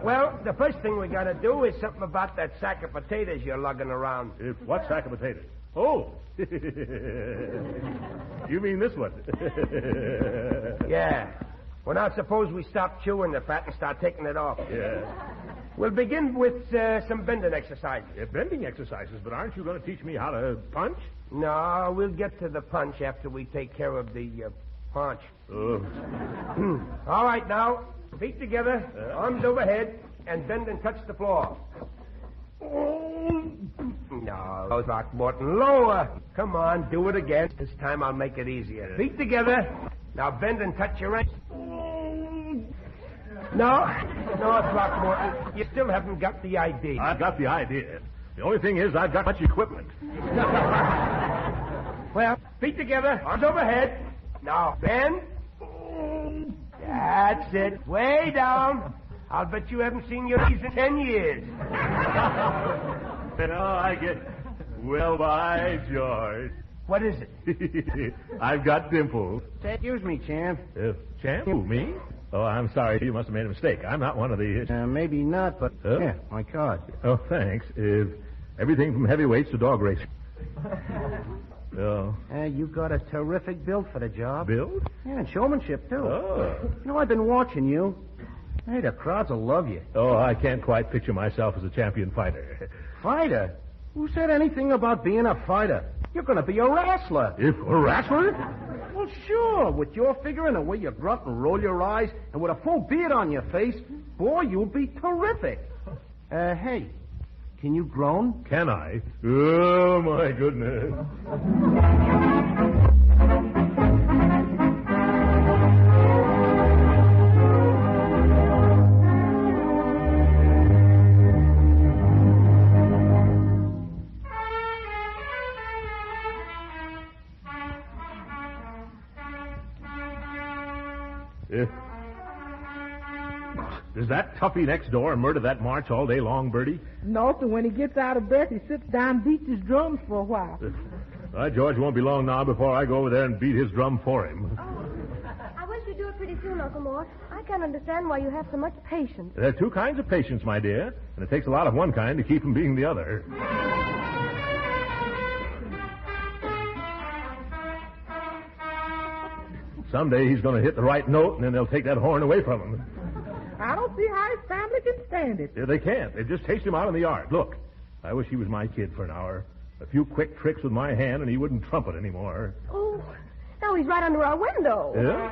Well, the first thing we got to do is something about that sack of potatoes you're lugging around. What sack of potatoes? Oh! You mean this one? Yeah. Well, now suppose we stop chewing the fat and start taking it off. Yeah. We'll begin with some bending exercises. Bending exercises, but aren't you going to teach me how to punch? No, we'll get to the punch after we take care of the punch. Oh. All right, now, feet together, arms overhead, and bend and touch the floor. No, Throckmorton, lower. Come on, do it again. This time I'll make it easier. Feet together. Now bend and touch your ankles. No, Throckmorton, you still haven't got the idea. I've got the idea. The only thing is I've got much equipment. Well, feet together, arms overhead. Now bend. That's it. Way down. I'll bet you haven't seen your knees in 10 years. I get... Well, by George. What is it? I've got dimples. Excuse me, Champ. Champ? Who, me? Oh, I'm sorry. You must have made a mistake. I'm not one of the... Maybe not, but... Yeah, my card. Oh, thanks. Everything from heavyweights to dog racing. Oh. You got a terrific build for the job. Build? Yeah, and showmanship, too. Oh. I've been watching you. Hey, the crowds will love you. Oh, I can't quite picture myself as a champion fighter. Fighter? Who said anything about being a fighter? You're going to be a wrestler. If a wrestler? Well, sure. With your figure and the way you grunt and roll your eyes, and with a full beard on your face, boy, you'll be terrific. Hey, can you groan? Can I? Oh, my goodness. Does that toughie next door murder that march all day long, Bertie? No, so when he gets out of breath, he sits down and beats his drums for a while. George won't be long now before I go over there and beat his drum for him. I wish you'd do it pretty soon, Uncle Mort. I can't understand why you have so much patience. There are two kinds of patience, my dear, and it takes a lot of one kind to keep from being the other. Someday he's going to hit the right note, and then they'll take that horn away from him. I don't see how his family can stand it. Yeah, they can't. They just chased him out in the yard. Look, I wish he was my kid for an hour. A few quick tricks with my hand, and he wouldn't trumpet anymore. Oh, now he's right under our window. Yeah?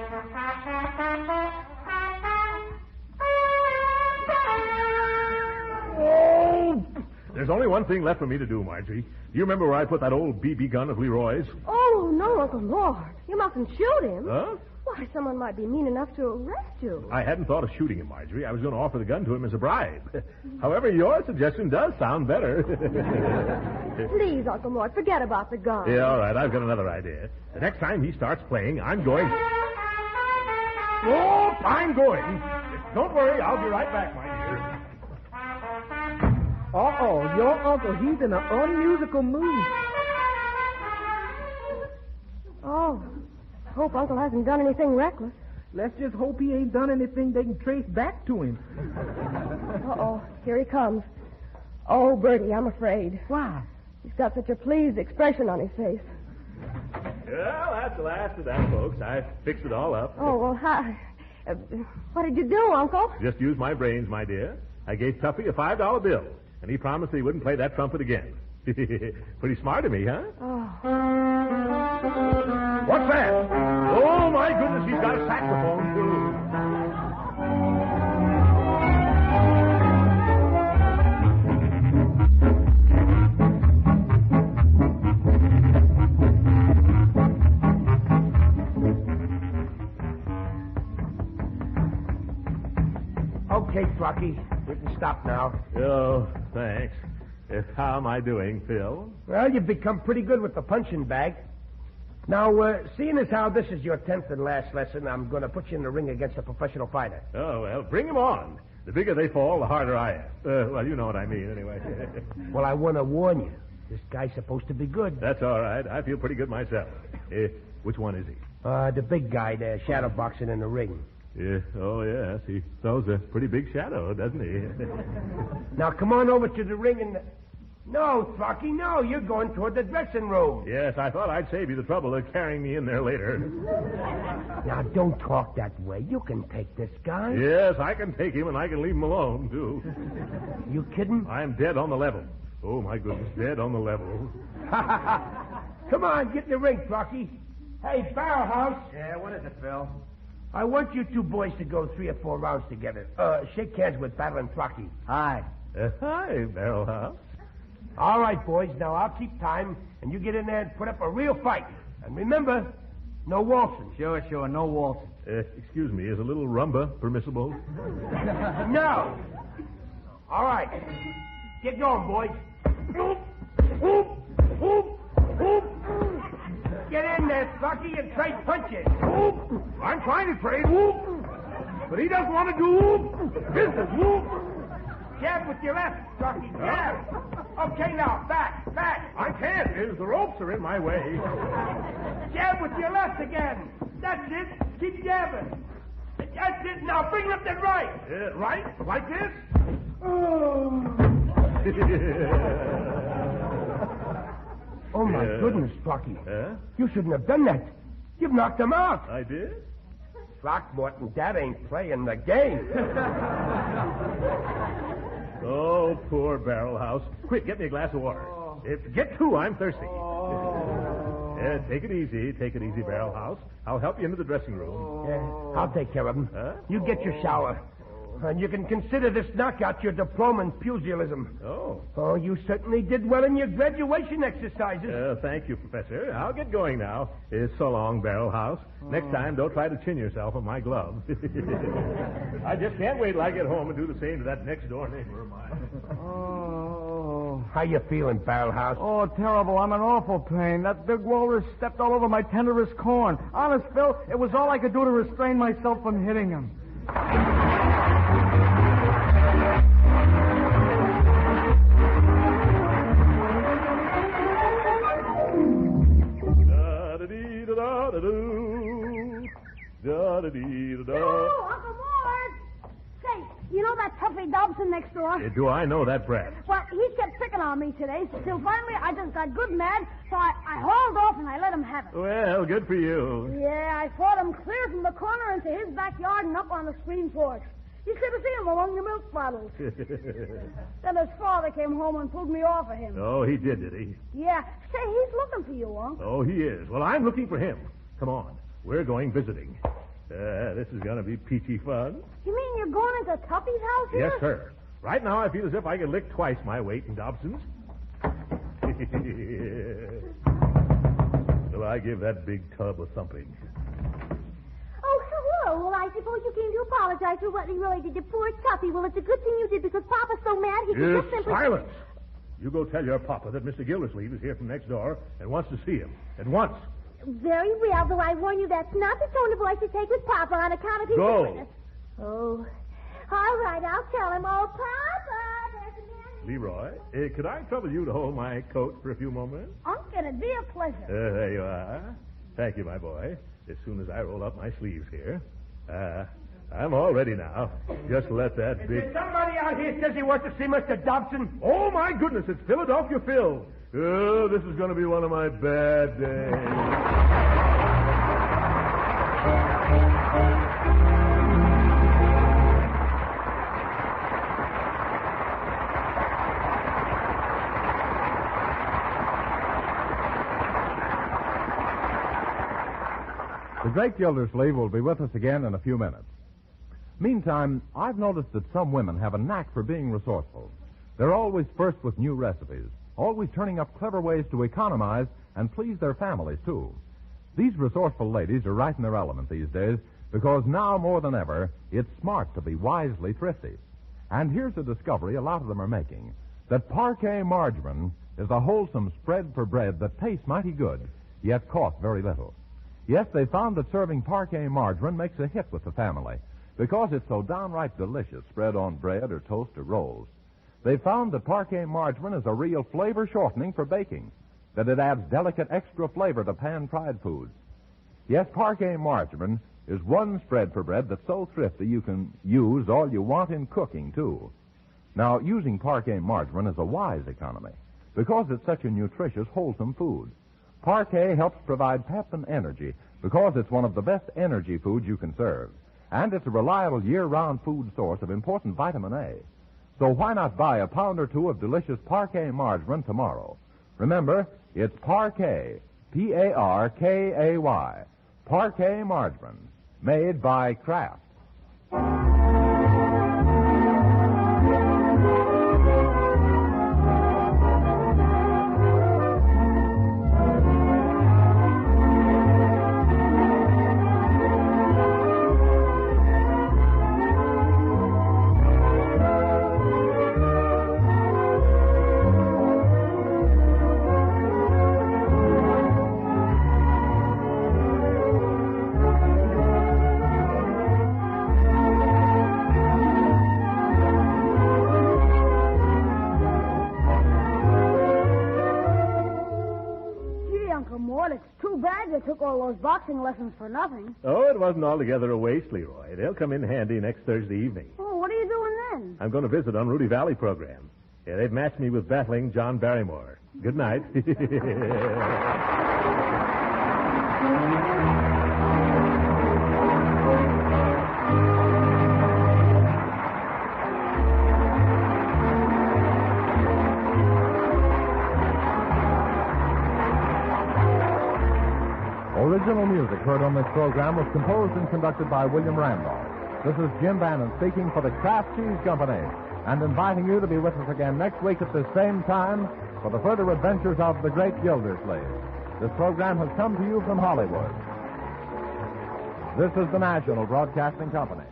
Oh! There's only one thing left for me to do, Marjorie. Do you remember where I put that old BB gun of Leroy's? Oh, no, Uncle Mort. You mustn't shoot him. Huh? Why, someone might be mean enough to arrest you. I hadn't thought of shooting him, Marjorie. I was going to offer the gun to him as a bribe. However, your suggestion does sound better. Please, Uncle Mort, forget about the gun. Yeah, all right. I've got another idea. The next time he starts playing, I'm going... Oh, I'm going. Don't worry. I'll be right back, my dear. Uh-oh, your uncle, he's in an unmusical mood. Oh, hope Uncle hasn't done anything reckless. Let's just hope he ain't done anything they can trace back to him. Uh-oh, here he comes. Oh, Bertie, I'm afraid. Why? He's got such a pleased expression on his face. Well, that's the last of that, folks. I fixed it all up. Oh, well, hi. What did you do, Uncle? Just use my brains, my dear. I gave Tuffy a $5 bill, and he promised he wouldn't play that trumpet again. Pretty smart of me, huh? Oh. What's that? Oh, my goodness, he's got a saxophone, too. Okay, Throcky, we can stop now. Oh, thanks. How am I doing, Phil? Well, you've become pretty good with the punching bag. Now, seeing as how this is your 10th and last lesson, I'm going to put you in the ring against a professional fighter. Oh, well, bring him on. The bigger they fall, the harder I am. Well, you know what I mean, anyway. Well, I want to warn you. This guy's supposed to be good. That's all right. I feel pretty good myself. Which one is he? The big guy there, shadow boxing in the ring. Yeah. Oh, yes. He throws a pretty big shadow, doesn't he? Now, come on over to the ring and... No, Throcky, no. You're going toward the dressing room. Yes, I thought I'd save you the trouble of carrying me in there later. Now, don't talk that way. You can take this guy. Yes, I can take him, and I can leave him alone, too. You kidding? I'm dead on the level. Oh, my goodness, dead on the level. Come on, get in the ring, Throcky. Hey, Barrel House. Yeah, what is it, Phil? I want you two boys to go 3 or 4 rounds together. Shake hands with Battle and Throcky. Hi. Hi, Barrel House. All right, boys. Now, I'll keep time, and you get in there and put up a real fight. And remember, no waltzing. Sure, no waltzing. Excuse me, is a little rumba permissible? No. All right. Get going, boys. Oop, oop, oop, oop. Get in there, Throcky, and trade punches. Oop. I'm trying to trade. Oop. But he doesn't want to do oop. Business. Oop. Jab with your left, Throcky. Jab. Okay, now, back. I can't. The ropes are in my way. Jab with your left again. That's it. Keep jabbing. That's it. Now, bring up the right. Right? Like this? Oh, my goodness, Throcky. You shouldn't have done that. You've knocked him out. I did? Throckmorton, that ain't playing the game. Oh, poor Barrel House. Quick, get me a glass of water. Get 2, I'm thirsty. Take it easy, Barrel House. I'll help you into the dressing room. I'll take care of him. You get your shower. And you can consider this knockout your diploma in pugilism. Oh, you certainly did well in your graduation exercises. Thank you, Professor. I'll get going now. So long, Barrel House. Next time, don't try to chin yourself on my glove. I just can't wait till I get home and do the same to that next-door neighbor of mine. How you feeling, Barrel House? Oh, terrible. I'm in awful pain. That big walrus stepped all over my tenderest corn. Honest, Phil, it was all I could do to restrain myself from hitting him. Oh, Uncle Mort! Say, you know that Tuffy Dobson next door? Do I know that brat? Well, he kept picking on me today, till finally I just got good mad, so I hauled off and I let him have it. Well, good for you. Yeah, I fought him clear from the corner into his backyard and up on the screen porch. You should have seen him among the milk bottles. Then his father came home and pulled me off of him. Oh, he did he? Yeah. Say, he's looking for you, Unc. Oh, he is. Well, I'm looking for him. Come on. We're going visiting. This is going to be peachy fun. You mean you're going into Tuffy's house here? Yes, sir. Right now, I feel as if I could lick twice my weight in Dobson's. Will I give that big tub a thumping? Oh, hello. Well, I suppose you came to apologize for what he really did to poor Tuffy. Well, it's a good thing you did because Papa's so mad he could just simply... Silence! You go tell your papa that Mr. Gildersleeve is here from next door and wants to see him. At once. Very well, though I warn you that's not the tone of voice to take with Papa on account of his... Go. Oh. All right, I'll tell him. Oh, Papa, there's a man... Leroy, could I trouble you to hold my coat for a few moments? Unc, it'd be a pleasure. There you are. Thank you, my boy. As soon as I roll up my sleeves here. I'm all ready now. Just let that big... Is there somebody out here says he wants to see Mr. Dobson? Oh, my goodness, it's Philadelphia Phil. Oh, this is going to be one of my bad days. The great Gildersleeve will be with us again in a few minutes. Meantime, I've noticed that some women have a knack for being resourceful. They're always first with new recipes, always turning up clever ways to economize and please their families, too. These resourceful ladies are right in their element these days because now more than ever, it's smart to be wisely thrifty. And here's a discovery a lot of them are making, that parquet margarine is a wholesome spread for bread that tastes mighty good, yet costs very little. Yes, they found that serving parquet margarine makes a hit with the family because it's so downright delicious spread on bread or toast or rolls. They found that parquet margarine is a real flavor shortening for baking, that it adds delicate extra flavor to pan-fried foods. Yes, parquet margarine is one spread for bread that's so thrifty you can use all you want in cooking, too. Now, using parquet margarine is a wise economy because it's such a nutritious, wholesome food. Parquet helps provide pep and energy because it's one of the best energy foods you can serve. And it's a reliable year-round food source of important vitamin A. So why not buy a pound or two of delicious Parquet margarine tomorrow? Remember, it's Parquet, P-A-R-K-A-Y, Parquet margarine, made by Kraft. Took all those boxing lessons for nothing. Oh, it wasn't altogether a waste, Leroy. They'll come in handy next Thursday evening. Oh, what are you doing then? I'm going to visit on Rudy Valley program. Yeah, they've matched me with battling John Barrymore. Good night. Original music heard on this program was composed and conducted by William Randolph. This is Jim Bannon speaking for the Kraft Cheese Company and inviting you to be with us again next week at this same time for the further adventures of the great Gildersleeve. This program has come to you from Hollywood. This is the National Broadcasting Company.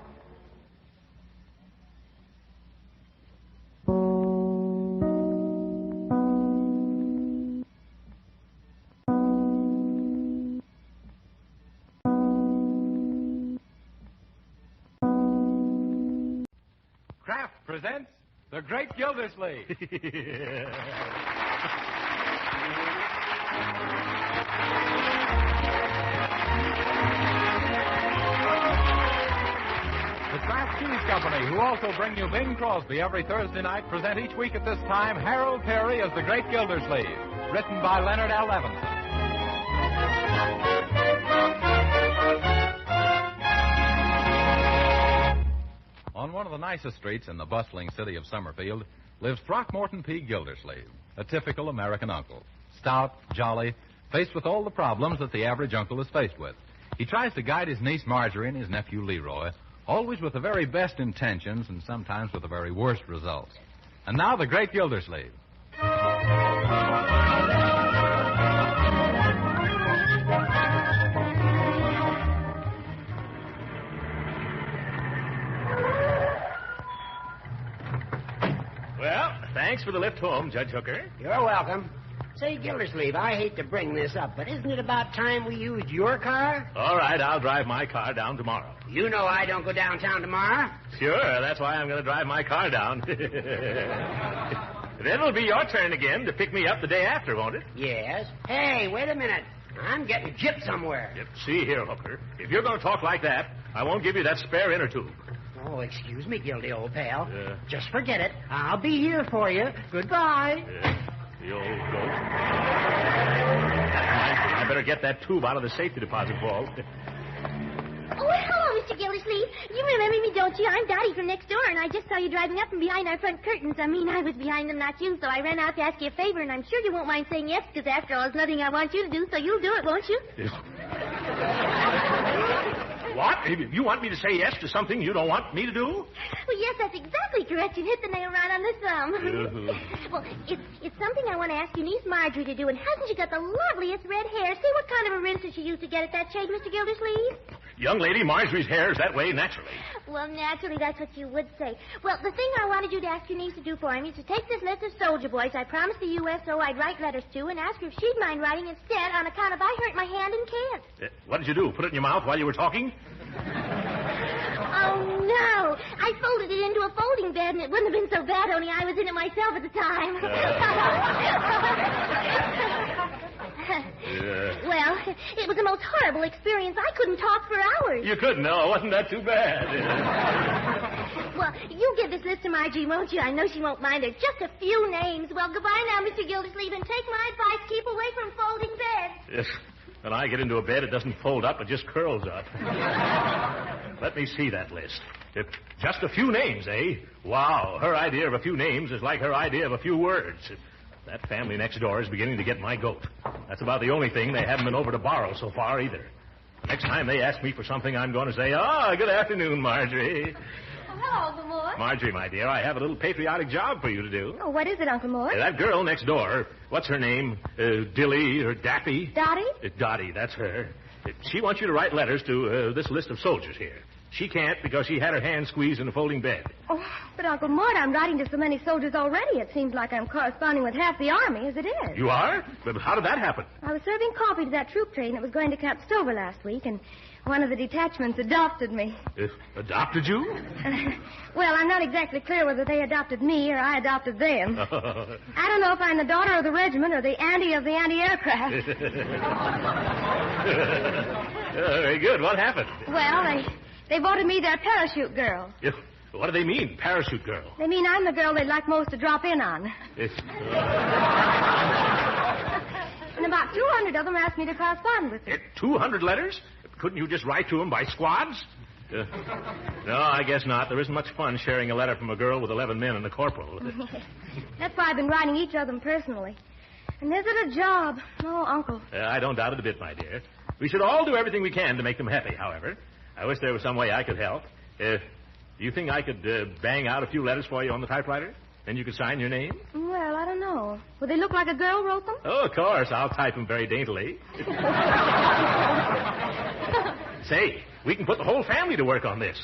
Presents The Great Gildersleeve. The Kraft Cheese Company, who also bring you Bing Crosby every Thursday night, present each week at this time Harold Peary as The Great Gildersleeve, written by Leonard L. Levinson. On one of the nicest streets in the bustling city of Summerfield lives Throckmorton P. Gildersleeve, a typical American uncle. Stout, jolly, faced with all the problems that the average uncle is faced with. He tries to guide his niece Marjorie and his nephew Leroy, always with the very best intentions and sometimes with the very worst results. And now the Great Gildersleeve. Thanks for the lift home, Judge Hooker. You're welcome. Say, Gildersleeve, I hate to bring this up, but isn't it about time we used your car? All right, I'll drive my car down tomorrow. You know I don't go downtown tomorrow. Sure, that's why I'm going to drive my car down. Then it'll be your turn again to pick me up the day after, won't it? Yes. Hey, wait a minute. I'm getting gypped somewhere. See here, Hooker. If you're going to talk like that, I won't give you that spare inner tube. Oh, excuse me, Gildy, old pal. Just forget it. I'll be here for you. Goodbye. The old goat. I better get that tube out of the safety deposit vault. Oh, hello, Mr. Gildersleeve. You remember me, don't you? I'm Dottie from next door, and I just saw you driving up from behind our front curtains. I mean, I was behind them, not you, so I ran out to ask you a favor, and I'm sure you won't mind saying yes, because after all, there's nothing I want you to do, so you'll do it, won't you? What? You want me to say yes to something you don't want me to do? Well, yes, that's exactly correct. You hit the nail right on the thumb. Well, it's something I want to ask your niece Marjorie to do, and hasn't she got the loveliest red hair? See what kind of a rinse she used to get at that shade, Mr. Gildersleeve? Young lady, Marjorie's hair is that way naturally. Well, naturally, that's what you would say. Well, the thing I wanted you to ask your niece to do for me is to take this list of soldier boys I promised the USO I'd write letters to and ask her if she'd mind writing instead on account of I hurt my hand and can't. What did you do? Put it in your mouth while you were talking? Oh, no. I folded it into a folding bed, and it wouldn't have been so bad, only I was in it myself at the time. Well, it was the most horrible experience. I couldn't talk for hours. You couldn't? No, wasn't that too bad? Well, you give this list to Marjorie, won't you? I know she won't mind it. Just a few names. Well, goodbye now, Mr. Gildersleeve, and take my advice. Keep away from folding beds. Yes. When I get into a bed, it doesn't fold up, it just curls up. Let me see that list. Just a few names, eh? Wow, her idea of a few names is like her idea of a few words. That family next door is beginning to get my goat. That's about the only thing they haven't been over to borrow so far, either. Next time they ask me for something, I'm going to say, good afternoon, Marjorie. Hello, Uncle Mort. Marjorie, my dear, I have a little patriotic job for you to do. Oh, what is it, Uncle Mort? That girl next door, what's her name? Dilly or Daffy? Dottie? Dottie, that's her. She wants you to write letters to this list of soldiers here. She can't because she had her hand squeezed in a folding bed. Oh, but Uncle Mort, I'm writing to so many soldiers already. It seems like I'm corresponding with half the army as it is. You are? But how did that happen? I was serving coffee to that troop train that was going to Camp Stover last week, and one of the detachments adopted me. Adopted you? Well, I'm not exactly clear whether they adopted me or I adopted them. I don't know if I'm the daughter of the regiment or the auntie of the anti-aircraft. Very good. What happened? Well, they voted me their parachute girl. What do they mean, parachute girl? They mean I'm the girl they'd like most to drop in on. And about 200 of them asked me to correspond with them. 200 letters? Couldn't you just write to them by squads? No, I guess not. There isn't much fun sharing a letter from a girl with 11 men and a corporal. That's why I've been writing each of them personally. And is it a job? No, Uncle. I don't doubt it a bit, my dear. We should all do everything we can to make them happy, however. I wish there was some way I could help. Do you think I could bang out a few letters for you on the typewriter? Then you could sign your name? Well, I don't know. Would they look like a girl wrote them? Oh, of course. I'll type them very daintily. Say, we can put the whole family to work on this.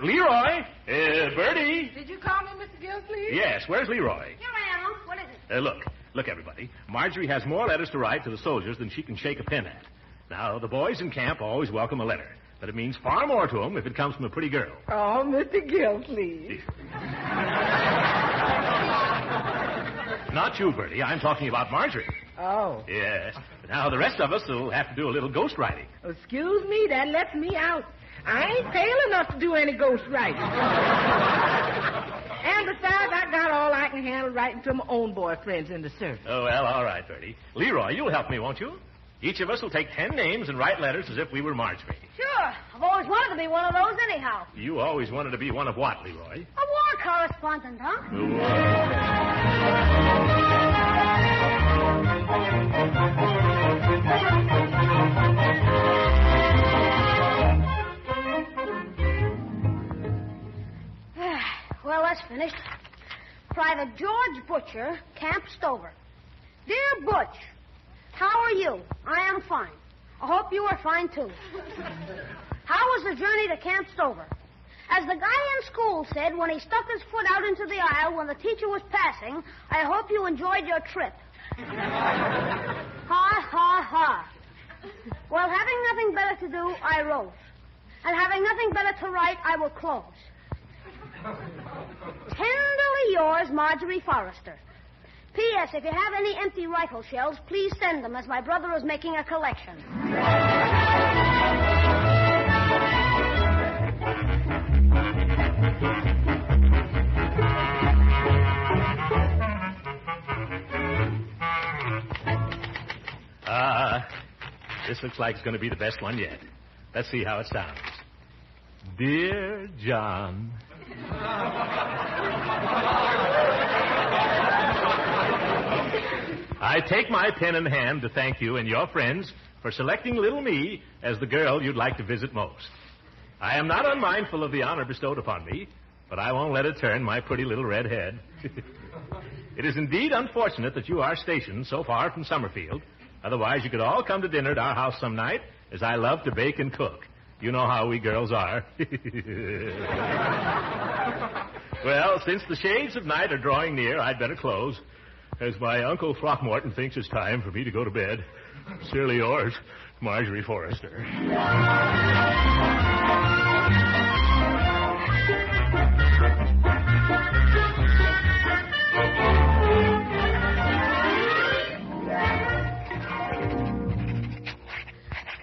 Leroy, Bertie. Did you call me, Mr. Gildersleeve? Yes, where's Leroy? Here I am. What is it? Look, everybody. Marjorie has more letters to write to the soldiers than she can shake a pen at. Now, the boys in camp always welcome a letter. But it means far more to them if it comes from a pretty girl. Oh, Mr. Gildersleeve. Not you, Bertie. I'm talking about Marjorie. Oh. Yes. Now, the rest of us will have to do a little ghost writing. Excuse me, that lets me out. I ain't pale enough to do any ghost writing. And besides, I got all I can handle writing to my own boyfriends in the service. Oh, well, all right, Bertie. Leroy, you'll help me, won't you? Each of us will take 10 names and write letters as if we were Marjorie. Sure. I've always wanted to be one of those anyhow. You always wanted to be one of what, Leroy? A war correspondent, huh? Well, that's finished. Private George Butcher, Camp Stover. Dear Butch, how are you? I am fine. I hope you are fine, too. How was the journey to Camp Stover? As the guy in school said when he stuck his foot out into the aisle when the teacher was passing, I hope you enjoyed your trip. Ha, ha, ha. Well, having nothing better to do, I wrote. And having nothing better to write, I will close. Tenderly yours, Marjorie Forrester. P.S. If you have any empty rifle shells, please send them, as my brother is making a collection. This looks like it's going to be the best one yet. Let's see how it sounds. Dear John. I take my pen in hand to thank you and your friends for selecting little me as the girl you'd like to visit most. I am not unmindful of the honor bestowed upon me, but I won't let it turn my pretty little red head. It is indeed unfortunate that you are stationed so far from Summerfield. Otherwise, you could all come to dinner at our house some night, as I love to bake and cook. You know how we girls are. Well, since the shades of night are drawing near, I'd better close, as my Uncle Throckmorton thinks it's time for me to go to bed. Sincerely yours, Marjorie Forrester.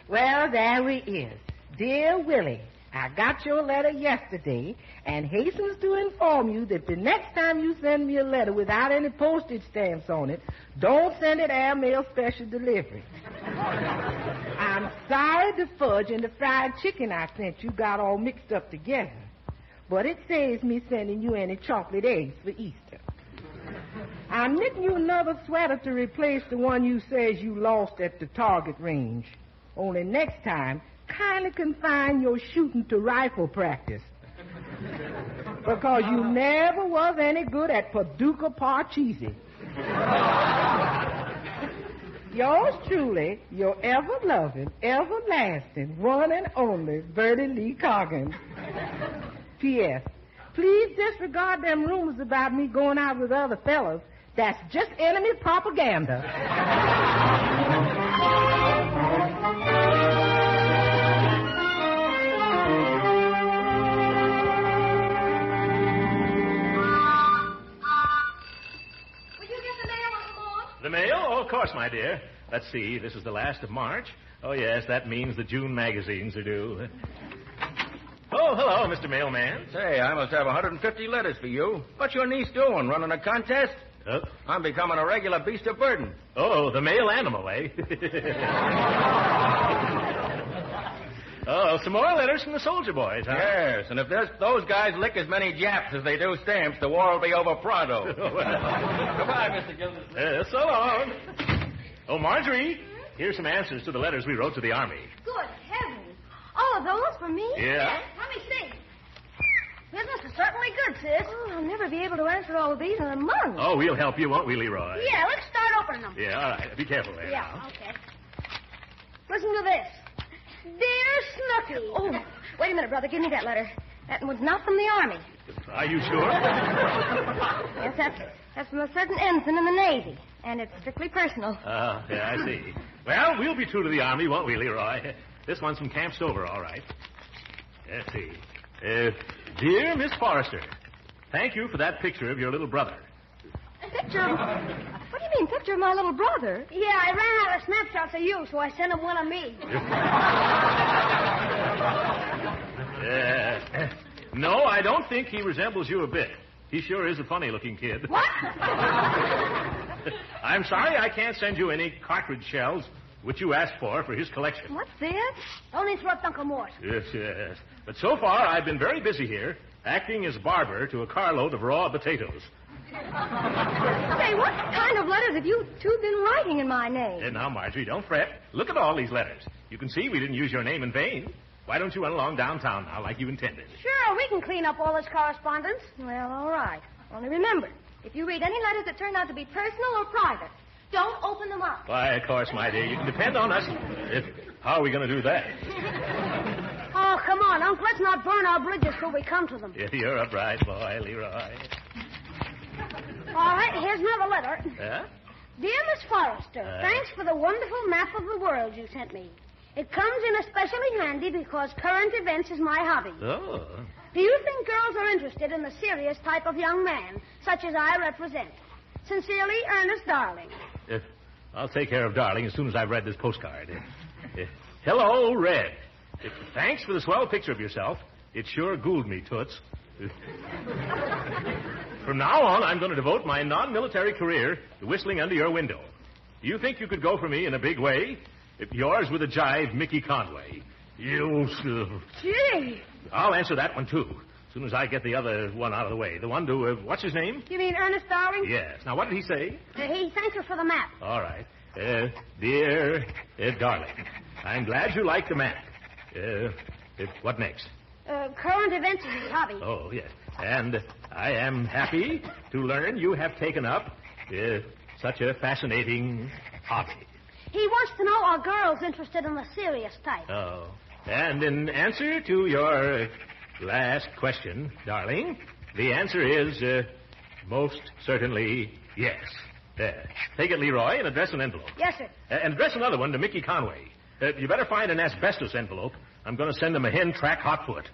Well, there he is. Dear Willie, I got your letter yesterday and hastens to inform you that the next time you send me a letter without any postage stamps on it, don't send it airmail special delivery. I'm sorry the fudge and the fried chicken I sent you got all mixed up together, but it saves me sending you any chocolate eggs for Easter. I'm knitting you another sweater to replace the one you says you lost at the target range. Only next time, kindly confine your shooting to rifle practice. Because you never was any good at Paducah Parcheesi. Yours truly, your ever-loving, everlasting, one and only Bertie Lee Coggins. P.S. Please disregard them rumors about me going out with other fellas. That's just enemy propaganda. The mail? Oh, of course, my dear. Let's see. This is the last of March. Oh, yes, that means the June magazines are due. Oh, hello, Mr. Mailman. Say, I must have 150 letters for you. What's your niece doing? Running a contest? I'm becoming a regular beast of burden. Oh, the male animal, eh? Oh, some more letters from the soldier boys, huh? Yes, and if those guys lick as many Japs as they do stamps, the war will be over pronto. Goodbye, Mr. Gildersleeve. So long. Oh, Marjorie, here's some answers to the letters we wrote to the Army. Good heavens. All of those for me? Yeah. Let me see. Business is certainly good, sis. Oh, I'll never be able to answer all of these in a month. Oh, we'll help you, won't we, Leroy? Yeah, let's start opening them. Yeah, all right. Be careful there. Yeah, okay. Listen to this. Dear Snooky. Oh, wait a minute, brother. Give me that letter. That one's not from the Army. Are you sure? Yes, that's from a certain ensign in the Navy. And it's strictly personal. Yeah, I see. Well, we'll be true to the Army, won't we, Leroy? This one's from Camp Stover, all right. Let's see. Dear Miss Forrester, thank you for that picture of your little brother. Picture of... What do you mean, picture of my little brother? Yeah, I ran out of snapshots of you, so I sent him one of me. No, I don't think he resembles you a bit. He sure is a funny-looking kid. What? I'm sorry I can't send you any cartridge shells, which you asked for his collection. What's this? Don't interrupt Uncle Mort. Yes. But so far, I've been very busy here, acting as barber to a carload of raw potatoes. Say, what kind of letters have you two been writing in my name? And now, Marjorie, don't fret. Look at all these letters. You can see we didn't use your name in vain. Why don't you run along downtown now like you intended? Sure, we can clean up all this correspondence. Well, all right. Only remember, if you read any letters that turn out to be personal or private, don't open them up. Why, of course, my dear. You can depend on us. How are we going to do that? Oh, come on, Unc. Let's not burn our bridges till we come to them. Yeah, you're a bright boy, Leroy. All right, here's another letter. Yeah? Dear Miss Forrester, thanks for the wonderful map of the world you sent me. It comes in especially handy because current events is my hobby. Oh. Do you think girls are interested in the serious type of young man, such as I represent? Sincerely, Ernest Darling. I'll take care of Darling as soon as I've read this postcard. Hello, Red. Thanks for the swell picture of yourself. It sure ghouled me, Toots. From now on, I'm going to devote my non-military career to whistling under your window. Do you think you could go for me in a big way? Yours with a jive, Mickey Conway. Gee. I'll answer that one, too, as soon as I get the other one out of the way. The one to, what's his name? You mean Ernest Darling? Yes. Now, what did he say? He thanked you for the map. All right. Dear Darling, I'm glad you like the map. What next? Current events is his hobby. Oh, yes. And I am happy to learn you have taken up such a fascinating hobby. He wants to know are girls interested in the serious type. Oh. And in answer to your last question, darling, the answer is most certainly yes. Take it, Leroy, and address an envelope. Yes, sir. And address another one to Mickey Conway. You better find an asbestos envelope. I'm going to send him a hen track hotfoot.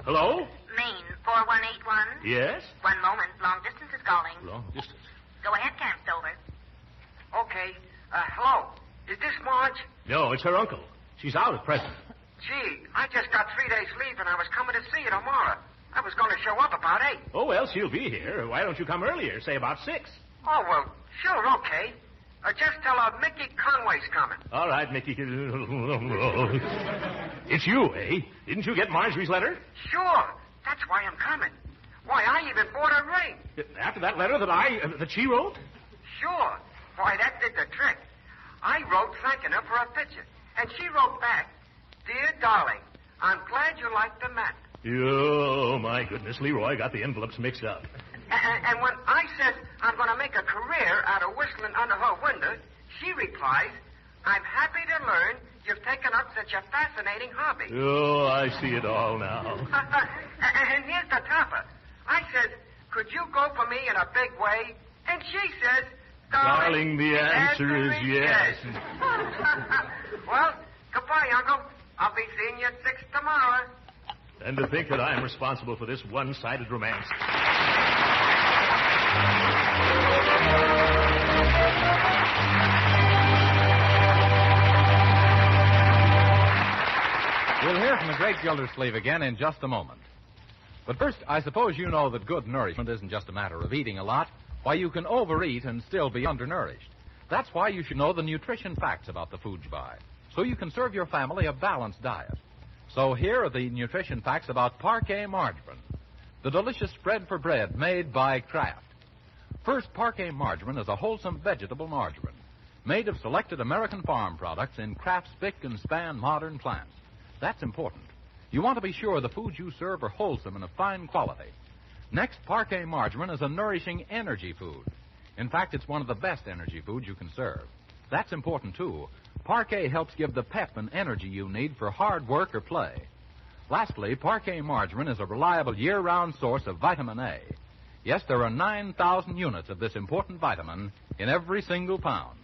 Hello? Maine, 4181. Yes? 1 moment. Long distance is calling. Long distance. Go ahead, Campstover. Okay. Hello. Is this Marge? No, it's her uncle. She's out at present. Gee, I just got 3 days leave and I was coming to see you tomorrow. I was going to show up about 8. Oh, well, she'll be here. Why don't you come earlier? Say about 6. Oh, well, sure, okay. Just tell her Mickey Conway's coming. All right, Mickey. It's you, eh? Didn't you get Marjorie's letter? Sure. That's why I'm coming. Why, I even bought a ring. After that letter that she wrote? Sure. Why, that did the trick. I wrote thanking her for a picture. And she wrote back, Dear darling, I'm glad you like the map. Oh, my goodness. Leroy got the envelopes mixed up. And when I said I'm going to make a career out of whistling under her window, she replies, I'm happy to learn you've taken up such a fascinating hobby. Oh, I see it all now. And here's the topper. I said, could you go for me in a big way? And she says, Darling, the answer is yes. Well, goodbye, Uncle. I'll be seeing you at 6 tomorrow. And to think that I'm responsible for this one-sided romance. We'll hear from the great Gildersleeve again in just a moment. But first, I suppose you know that good nourishment isn't just a matter of eating a lot. Why, you can overeat and still be undernourished. That's why you should know the nutrition facts about the food you buy, so you can serve your family a balanced diet. So here are the nutrition facts about Parquet margarine, the delicious spread for bread made by Kraft. First, Parquet margarine is a wholesome vegetable margarine made of selected American farm products in Kraft's spick and span modern plants. That's important. You want to be sure the foods you serve are wholesome and of fine quality. Next, Parquet margarine is a nourishing energy food. In fact, it's one of the best energy foods you can serve. That's important, too. Parquet helps give the pep and energy you need for hard work or play. Lastly, Parquet margarine is a reliable year-round source of vitamin A. Yes, there are 9,000 units of this important vitamin in every single pound.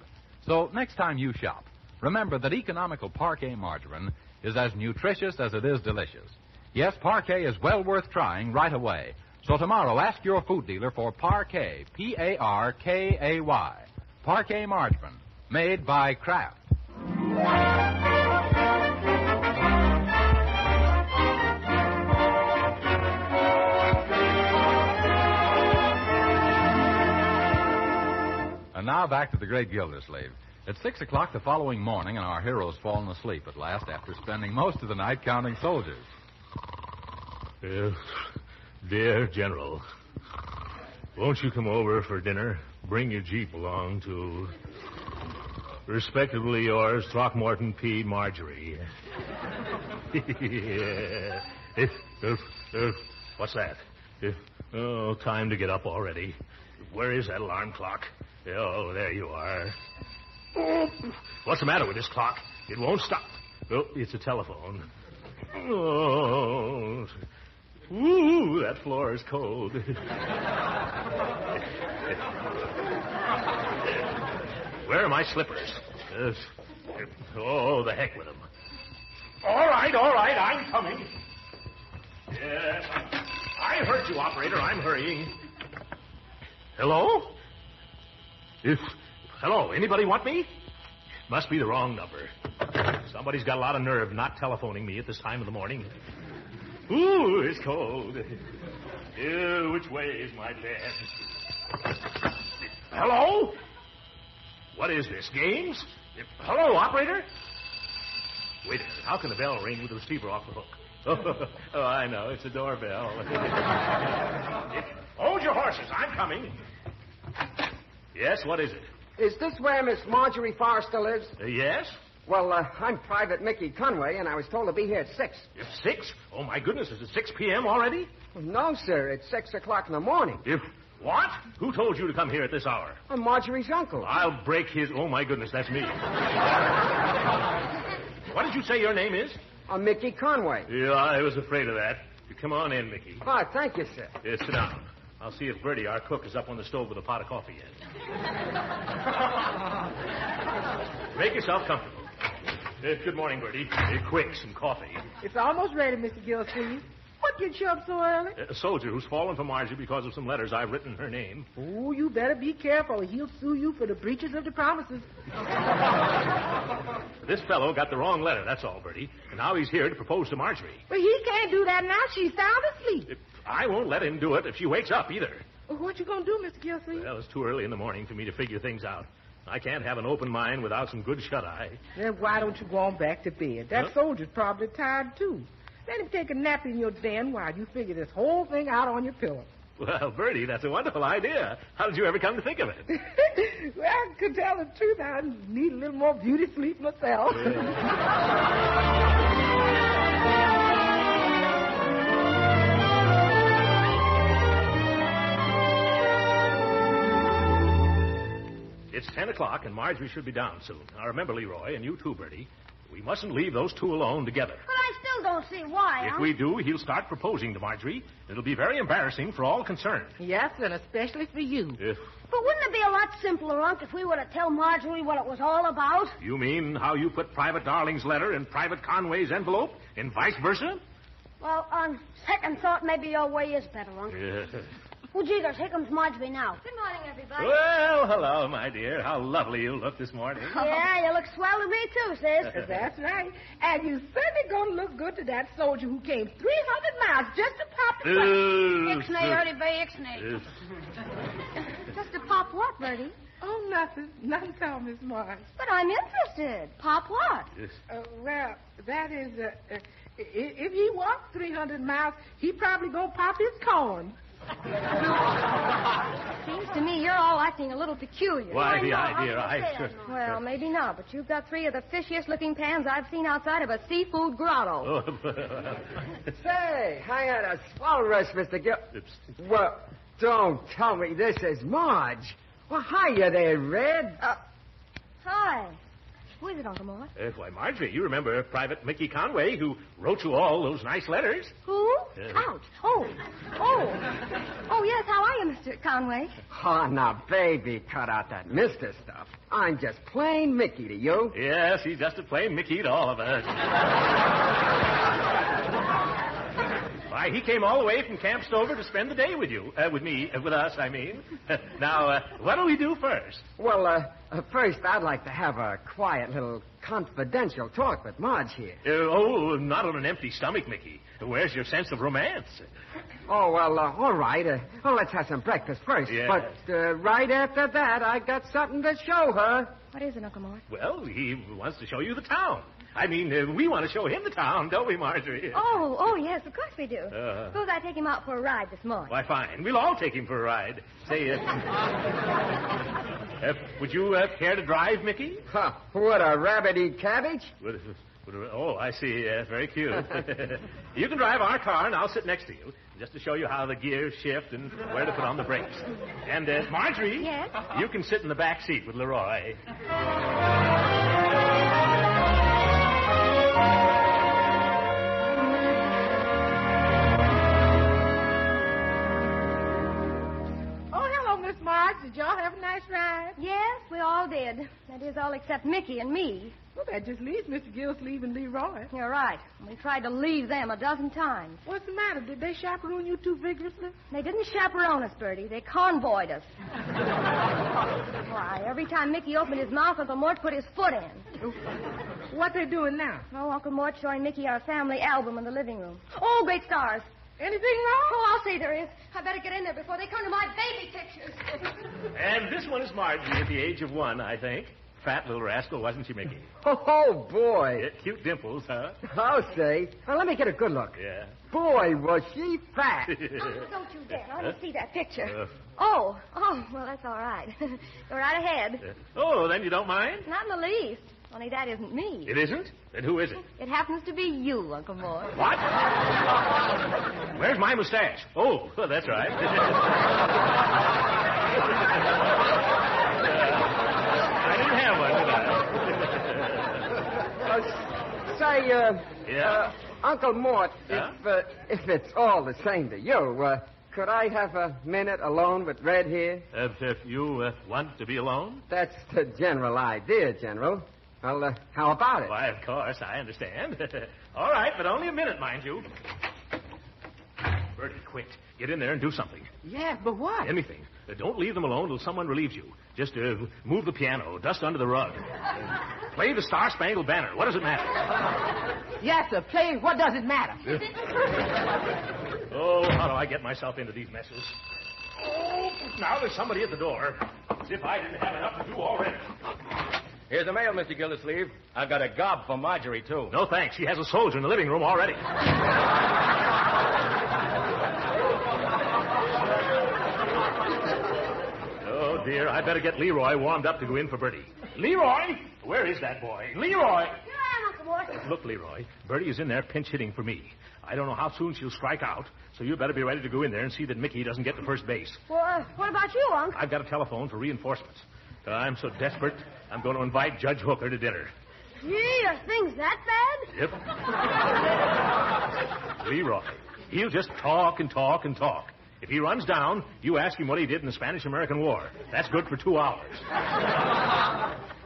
So next time you shop, remember that economical Parquet margarine is as nutritious as it is delicious. Yes, Parquet is well worth trying right away. So tomorrow, ask your food dealer for Parquet, P-A-R-K-A-Y. Parquet margarine, made by Kraft. And now back to the great Gildersleeve. It's 6 o'clock the following morning, and our hero's fallen asleep at last after spending most of the night counting soldiers. Dear General, won't you come over for dinner? Bring your Jeep along to... Respectably yours, Throckmorton P. Marjorie. What's that? Time to get up already. Where is that alarm clock? Oh, there you are. Oh, what's the matter with this clock? It won't stop. Oh, it's a telephone. Oh, ooh, that floor is cold. Where are my slippers? The heck with them. All right, I'm coming. Yes, I heard you, operator. I'm hurrying. Hello? Hello, anybody want me? Must be the wrong number. Somebody's got a lot of nerve not telephoning me at this time of the morning. Ooh, it's cold. Which way is my bed? Hello? What is this, games? Hello, operator? Wait a minute, how can the bell ring with the receiver off the hook? Oh, I know, it's a doorbell. Hold your horses, I'm coming. Yes, what is it? Is this where Miss Marjorie Forrester lives? Yes? Well, I'm Private Mickey Conway, and I was told to be here at 6. 6? Oh, my goodness, is it 6 p.m. already? No, sir, it's 6 o'clock in the morning. What? Who told you to come here at this hour? I'm Marjorie's uncle. I'll break his... Oh, my goodness, that's me. What did you say your name is? I'm Mickey Conway. Yeah, I was afraid of that. Come on in, Mickey. Oh, thank you, sir. Yes, sit down. I'll see if Bertie, our cook, is up on the stove with a pot of coffee yet. Make yourself comfortable. Good morning, Bertie. Quick, some coffee. It's almost ready, Mr. Gildersleeve. What What gets you up so early? A soldier who's fallen for Marjorie because of some letters I've written in her name. Oh, you better be careful. He'll sue you for the breaches of the promises. This fellow got the wrong letter, that's all, Bertie. And now he's here to propose to Marjorie. But he can't do that now. She's sound asleep. I won't let him do it if she wakes up either. Well, what you gonna do, Mr. Gildersleeve? Well, it's too early in the morning for me to figure things out. I can't have an open mind without some good shut-eye. Then why don't you go on back to bed? That soldier's probably tired, too. Let him take a nap in your den while you figure this whole thing out on your pillow. Well, Bertie, that's a wonderful idea. How did you ever come to think of it? Well, to tell the truth, I need a little more beauty sleep myself. It's 10 o'clock, and Marjorie should be down soon. Now, remember, Leroy, and you too, Bertie, we mustn't leave those two alone together. But I still don't see why, If we do, he'll start proposing to Marjorie. It'll be very embarrassing for all concerned. Yes, and especially for you. But wouldn't it be a lot simpler, Unc, if we were to tell Marjorie what it was all about? You mean how you put Private Darling's letter in Private Conway's envelope, and vice versa? Well, on second thought, maybe your way is better, Unc. Well, gee, here comes Marjorie now. Good morning, everybody. Well, hello, my dear. How lovely you look this morning. Yeah, you look swell to me, too, sis. That's right. And you certainly gonna look good to that soldier who came 300 miles just to pop the Ixnay, Ernie Bay, Ixnay. Just to pop what, Bertie? Oh, nothing. Nothing, tell Miss Marge. But I'm interested. Pop what? Well, that is, if he walked 300 miles, he probably gonna pop his corn. Seems to me you're all acting a little peculiar. Why, the idea, Well, maybe not, but you've got three of the fishiest-looking pans I've seen outside of a seafood grotto. Say, I had a swell rest, Mr. Well, don't tell me this is Marge. Well, hiya there, Red. Hi. Who is it, Uncle Mort? Why, Marjorie, you remember Private Mickey Conway, who wrote you all those nice letters? Who? Ouch. Oh, yes, how are you, Mr. Conway? Oh, now, baby, cut out that Mr. stuff. I'm just plain Mickey to you. Yes, he's just a plain Mickey to all of us. Why, he came all the way from Camp Stover to spend the day with you. With us, I mean. Now, what'll we do first? Well, first, I'd like to have a quiet little confidential talk with Marge here. Not on an empty stomach, Mickey. Where's your sense of romance? Oh, well, all right. Let's have some breakfast first. Yeah. But right after that, I got something to show her. What is it, Uncle Mort? Well, he wants to show you the town. I mean, we want to show him the town, don't we, Marjorie? Oh, yes, of course we do. Suppose I take him out for a ride this morning. Why, fine. We'll all take him for a ride. Say, would you care to drive, Mickey? Huh, what, a rabbit-eat cabbage? Oh, I see. Yes, very cute. You can drive our car, and I'll sit next to you, just to show you how the gears shift and where to put on the brakes. And, Marjorie, yes? You can sit in the back seat with Leroy. Marge, did y'all have a nice ride? Yes, we all did. That is, all except Mickey and me. Well, that just leaves Mr. Gildersleeve and Leroy. You're right. We tried to leave them a dozen times. What's the matter? Did they chaperone you too vigorously? They didn't chaperone us, Bertie. They convoyed us. Why, every time Mickey opened his mouth, Uncle Mort put his foot in. What they doing now? Oh, Uncle Mort's showing Mickey our family album in the living room. Oh, great stars. Anything wrong? Oh, I'll say there is. I better get in there before they come to my baby pictures. And this one is Marjorie at the age of 1, I think. Fat little rascal, wasn't she, Mickey? Oh, boy. Yeah, cute dimples, huh? I'll say. Now, let me get a good look. Yeah. Boy, was she fat. Oh, don't you dare. I want to see that picture. Oh, well, that's all right. Go right ahead. Then you don't mind? Not in the least. Only that isn't me. It isn't? Then who is it? It happens to be you, Uncle Mort. What? Where's my mustache? Oh, that's right. I didn't have one, did I? Uncle Mort, Yeah? if it's all the same to you, could I have a minute alone with Red here? If you want to be alone? That's the general idea, General. Well, how about it? Why, of course, I understand. All right, but only a minute, mind you. Bertie, quick. Get in there and do something. Yeah, but what? Anything. Don't leave them alone till someone relieves you. Just move the piano, dust under the rug. Play the Star-Spangled Banner. What does it matter? Yes, sir. Play What Does It Matter? Oh, how do I get myself into these messes? Oh, now there's somebody at the door. As if I didn't have enough to do already. Here's the mail, Mr. Gildersleeve. I've got a gob for Marjorie, too. No, thanks. She has a soldier in the living room already. Oh, dear. I'd better get Leroy warmed up to go in for Bertie. Leroy? Where is that boy? Leroy! Here I am, Uncle Mort. Look, Leroy, Bertie is in there pinch hitting for me. I don't know how soon she'll strike out, so you better be ready to go in there and see that Mickey doesn't get to first base. Well, what about you, Unc? I've got a telephone for reinforcements. I'm so desperate, I'm going to invite Judge Hooker to dinner. Gee, are things that bad? Yep. Leroy, he'll just talk and talk and talk. If he runs down, you ask him what he did in the Spanish-American War. That's good for 2 hours.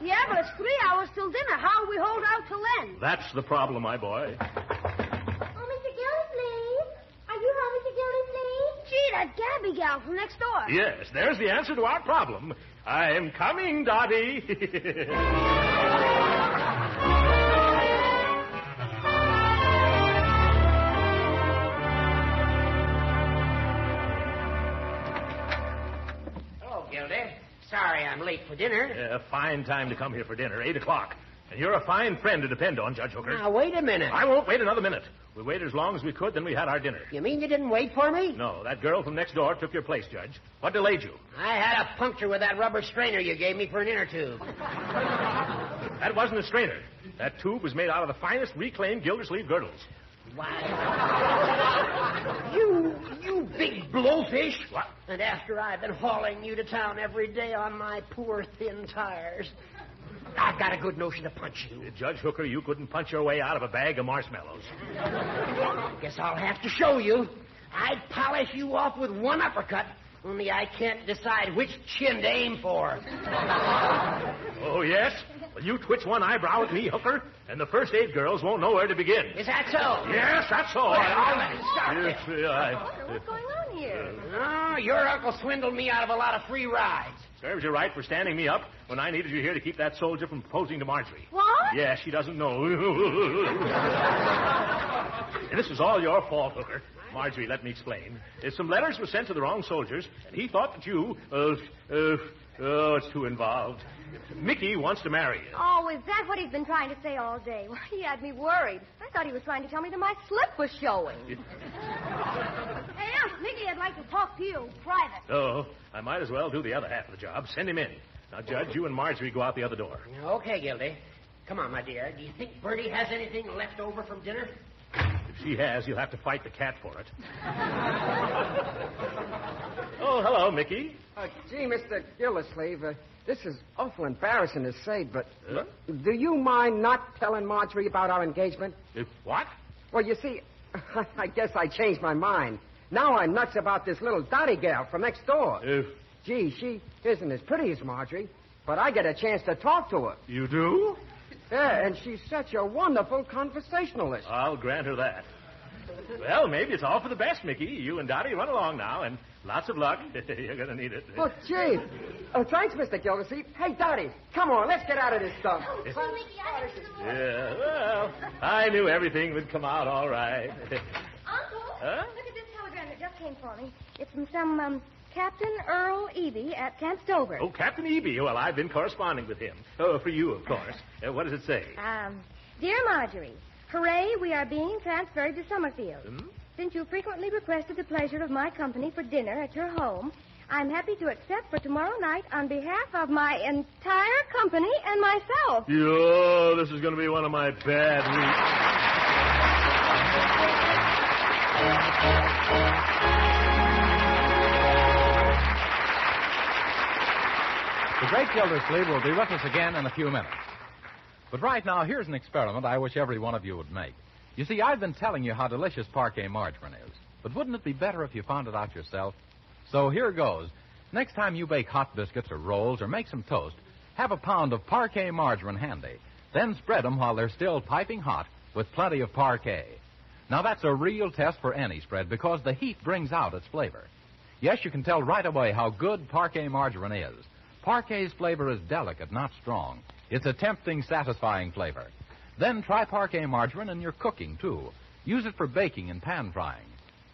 Yeah, but it's 3 hours till dinner. How will we hold out till then? That's the problem, my boy. Oh, Mr. Gildersleeve? Are you home, Mr. Gildersleeve? Gee, that Gabby gal from next door. Yes, there's the answer to our problem. I'm coming, Dottie. Gildy. Sorry I'm late for dinner. A fine time to come here for dinner, 8 o'clock. And you're a fine friend to depend on, Judge Hooker. Now, wait a minute. I won't wait another minute. We waited as long as we could, then we had our dinner. You mean you didn't wait for me? No, that girl from next door took your place, Judge. What delayed you? I had a puncture with that rubber strainer you gave me for an inner tube. That wasn't a strainer. That tube was made out of the finest reclaimed Gildersleeve girdles. Why? You big blowfish. What? And after I've been hauling you to town every day on my poor thin tires, I've got a good notion to punch you. Judge Hooker, you couldn't punch your way out of a bag of marshmallows. Guess I'll have to show you. I'd polish you off with one uppercut, only I can't decide which chin to aim for. Oh, yes? Well, you twitch one eyebrow at me, Hooker, and the first aid girls won't know where to begin. Is that so? Yes, that's so. Well, I'll let it start. Yes, What's going on here? Oh, your uncle swindled me out of a lot of free rides. Serves you right for standing me up when I needed you here to keep that soldier from proposing to Marjorie. What? Yes, she doesn't know. And this is all your fault, Hooker. Marjorie, let me explain. Some letters were sent to the wrong soldiers, and he thought that you, it's too involved. Mickey wants to marry you. Oh, is that what he's been trying to say all day? Well, he had me worried. I thought he was trying to tell me that my slip was showing. Hey, Aunt Mickey, I'd like to talk to you private. Oh, I might as well do the other half of the job. Send him in. Now, Judge, you and Marjorie go out the other door. Okay, Gildy. Come on, my dear. Do you think Bertie has anything left over from dinner? If she has, you'll have to fight the cat for it. Oh, hello, Mickey. Gee, Mr. Gildersleeve, this is awful embarrassing to say, but do you mind not telling Marjorie about our engagement? What? Well, you see, I guess I changed my mind. Now I'm nuts about this little Dottie gal from next door. Gee, she isn't as pretty as Marjorie, but I get a chance to talk to her. You do? Yeah, and she's such a wonderful conversationalist. I'll grant her that. Well, maybe it's all for the best, Mickey. You and Dottie run along now, and lots of luck. You're going to need it. Oh, gee. Oh, thanks, Mr. Gildersleeve. Hey, Dottie, come on, let's get out of this stuff. Yeah, well, I knew everything would come out all right. Uncle, Huh? look at this telegram that just came for me. It's from some, Captain Earl Eby at Camp Stover. Oh, Captain Eby. Well, I've been corresponding with him. Oh, for you, of course. What does it say? Dear Marjorie, hooray, we are being transferred to Summerfield. Since you frequently requested the pleasure of my company for dinner at your home, I'm happy to accept for tomorrow night on behalf of my entire company and myself. Oh, this is going to be one of my bad The great Gildersleeve will be with us again in a few minutes. But right now, here's an experiment I wish every one of you would make. You see, I've been telling you how delicious parquet margarine is. But wouldn't it be better if you found it out yourself? So here goes. Next time you bake hot biscuits or rolls or make some toast, have a pound of parquet margarine handy. Then spread them while they're still piping hot with plenty of parquet. Now, that's a real test for any spread because the heat brings out its flavor. Yes, you can tell right away how good Parquet margarine is. Parquet's flavor is delicate, not strong. It's a tempting, satisfying flavor. Then try Parquet margarine in your cooking, too. Use it for baking and pan frying.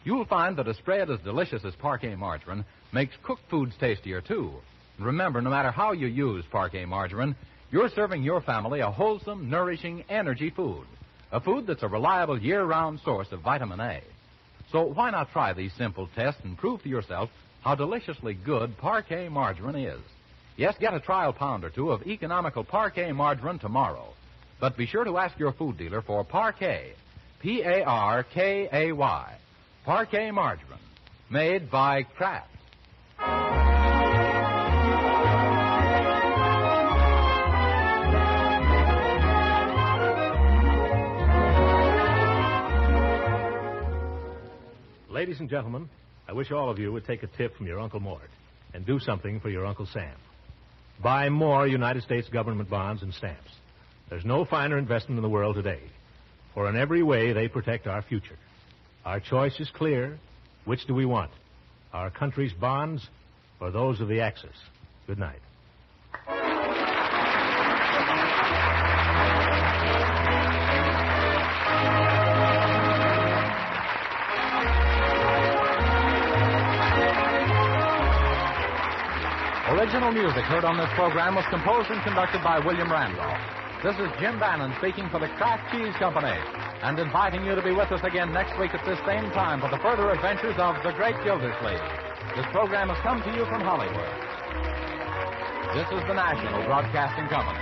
You'll find that a spread as delicious as Parquet margarine makes cooked foods tastier, too. And remember, no matter how you use Parquet margarine, you're serving your family a wholesome, nourishing, energy food. A food that's a reliable year-round source of vitamin A. So why not try these simple tests and prove to yourself how deliciously good Parquet margarine is? Yes, get a trial pound or two of economical Parquet margarine tomorrow. But be sure to ask your food dealer for Parquet. P-A-R-K-A-Y. Parquet margarine. Made by Kraft. Ladies and gentlemen, I wish all of you would take a tip from your Uncle Mort and do something for your Uncle Sam. Buy more United States government bonds and stamps. There's no finer investment in the world today, for in every way they protect our future. Our choice is clear. Which do we want? Our country's bonds or those of the Axis? Good night. Original music heard on this program was composed and conducted by William Randolph. This is Jim Bannon speaking for the Kraft Cheese Company and inviting you to be with us again next week at this same time for the further adventures of the great Gildersleeve. This program has come to you from Hollywood. This is the National Broadcasting Company.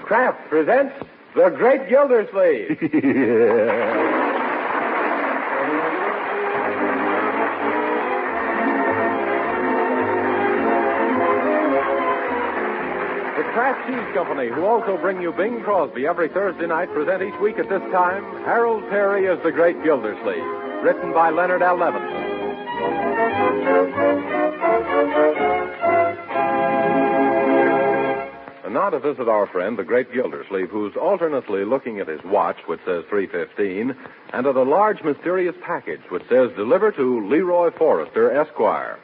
Kraft presents The Great Gildersleeve. The Kraft Cheese Company, who also bring you Bing Crosby every Thursday night, present each week at this time Harold Perry as The Great Gildersleeve, written by Leonard L. Levinson. And now to visit our friend, the great Gildersleeve, who's alternately looking at his watch, which says 3:15, and at a large mysterious package, which says, deliver to Leroy Forrester, Esquire.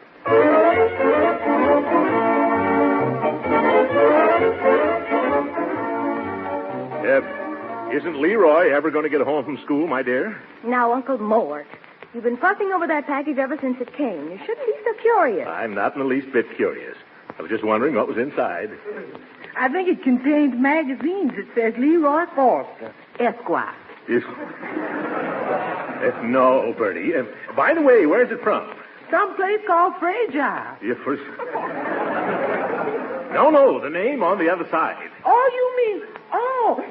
Isn't Leroy ever going to get home from school, my dear? Now, Uncle Mort, you've been fussing over that package ever since it came. You shouldn't be so curious. I'm not in the least bit curious. I was just wondering what was inside. I think it contains magazines. It says Leroy Forrester, Esquire. No, Bertie. By the way, where's it from? Some place called Fragile. No, the name on the other side. Oh, you mean,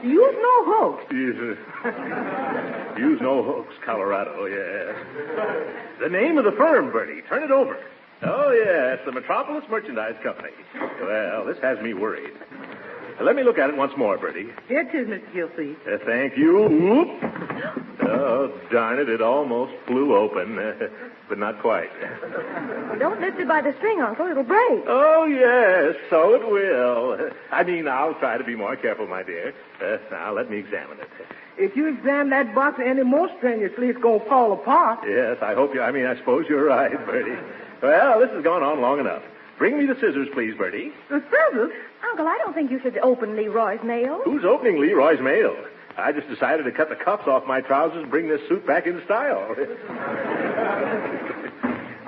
use no hooks. Use no hooks, Colorado, yes. The name of the firm, Bertie. Turn it over. Oh, yes, the Metropolis Merchandise Company. Well, this has me worried. Let me look at it once more, Bertie. Here it is, Mr. Gildersleeve. Thank you. Whoop. Oh, darn it, it almost flew open, but not quite. Don't lift it by the string, Uncle. It'll break. Oh, yes, so it will. I'll try to be more careful, my dear. Now, let me examine it. If you examine that box any more strenuously, it's going to fall apart. Yes, I suppose you're right, Bertie. Well, this has gone on long enough. Bring me the scissors, please, Bertie. The scissors? Uncle, I don't think you should open Leroy's mail. Who's opening Leroy's mail? I just decided to cut the cuffs off my trousers and bring this suit back into style.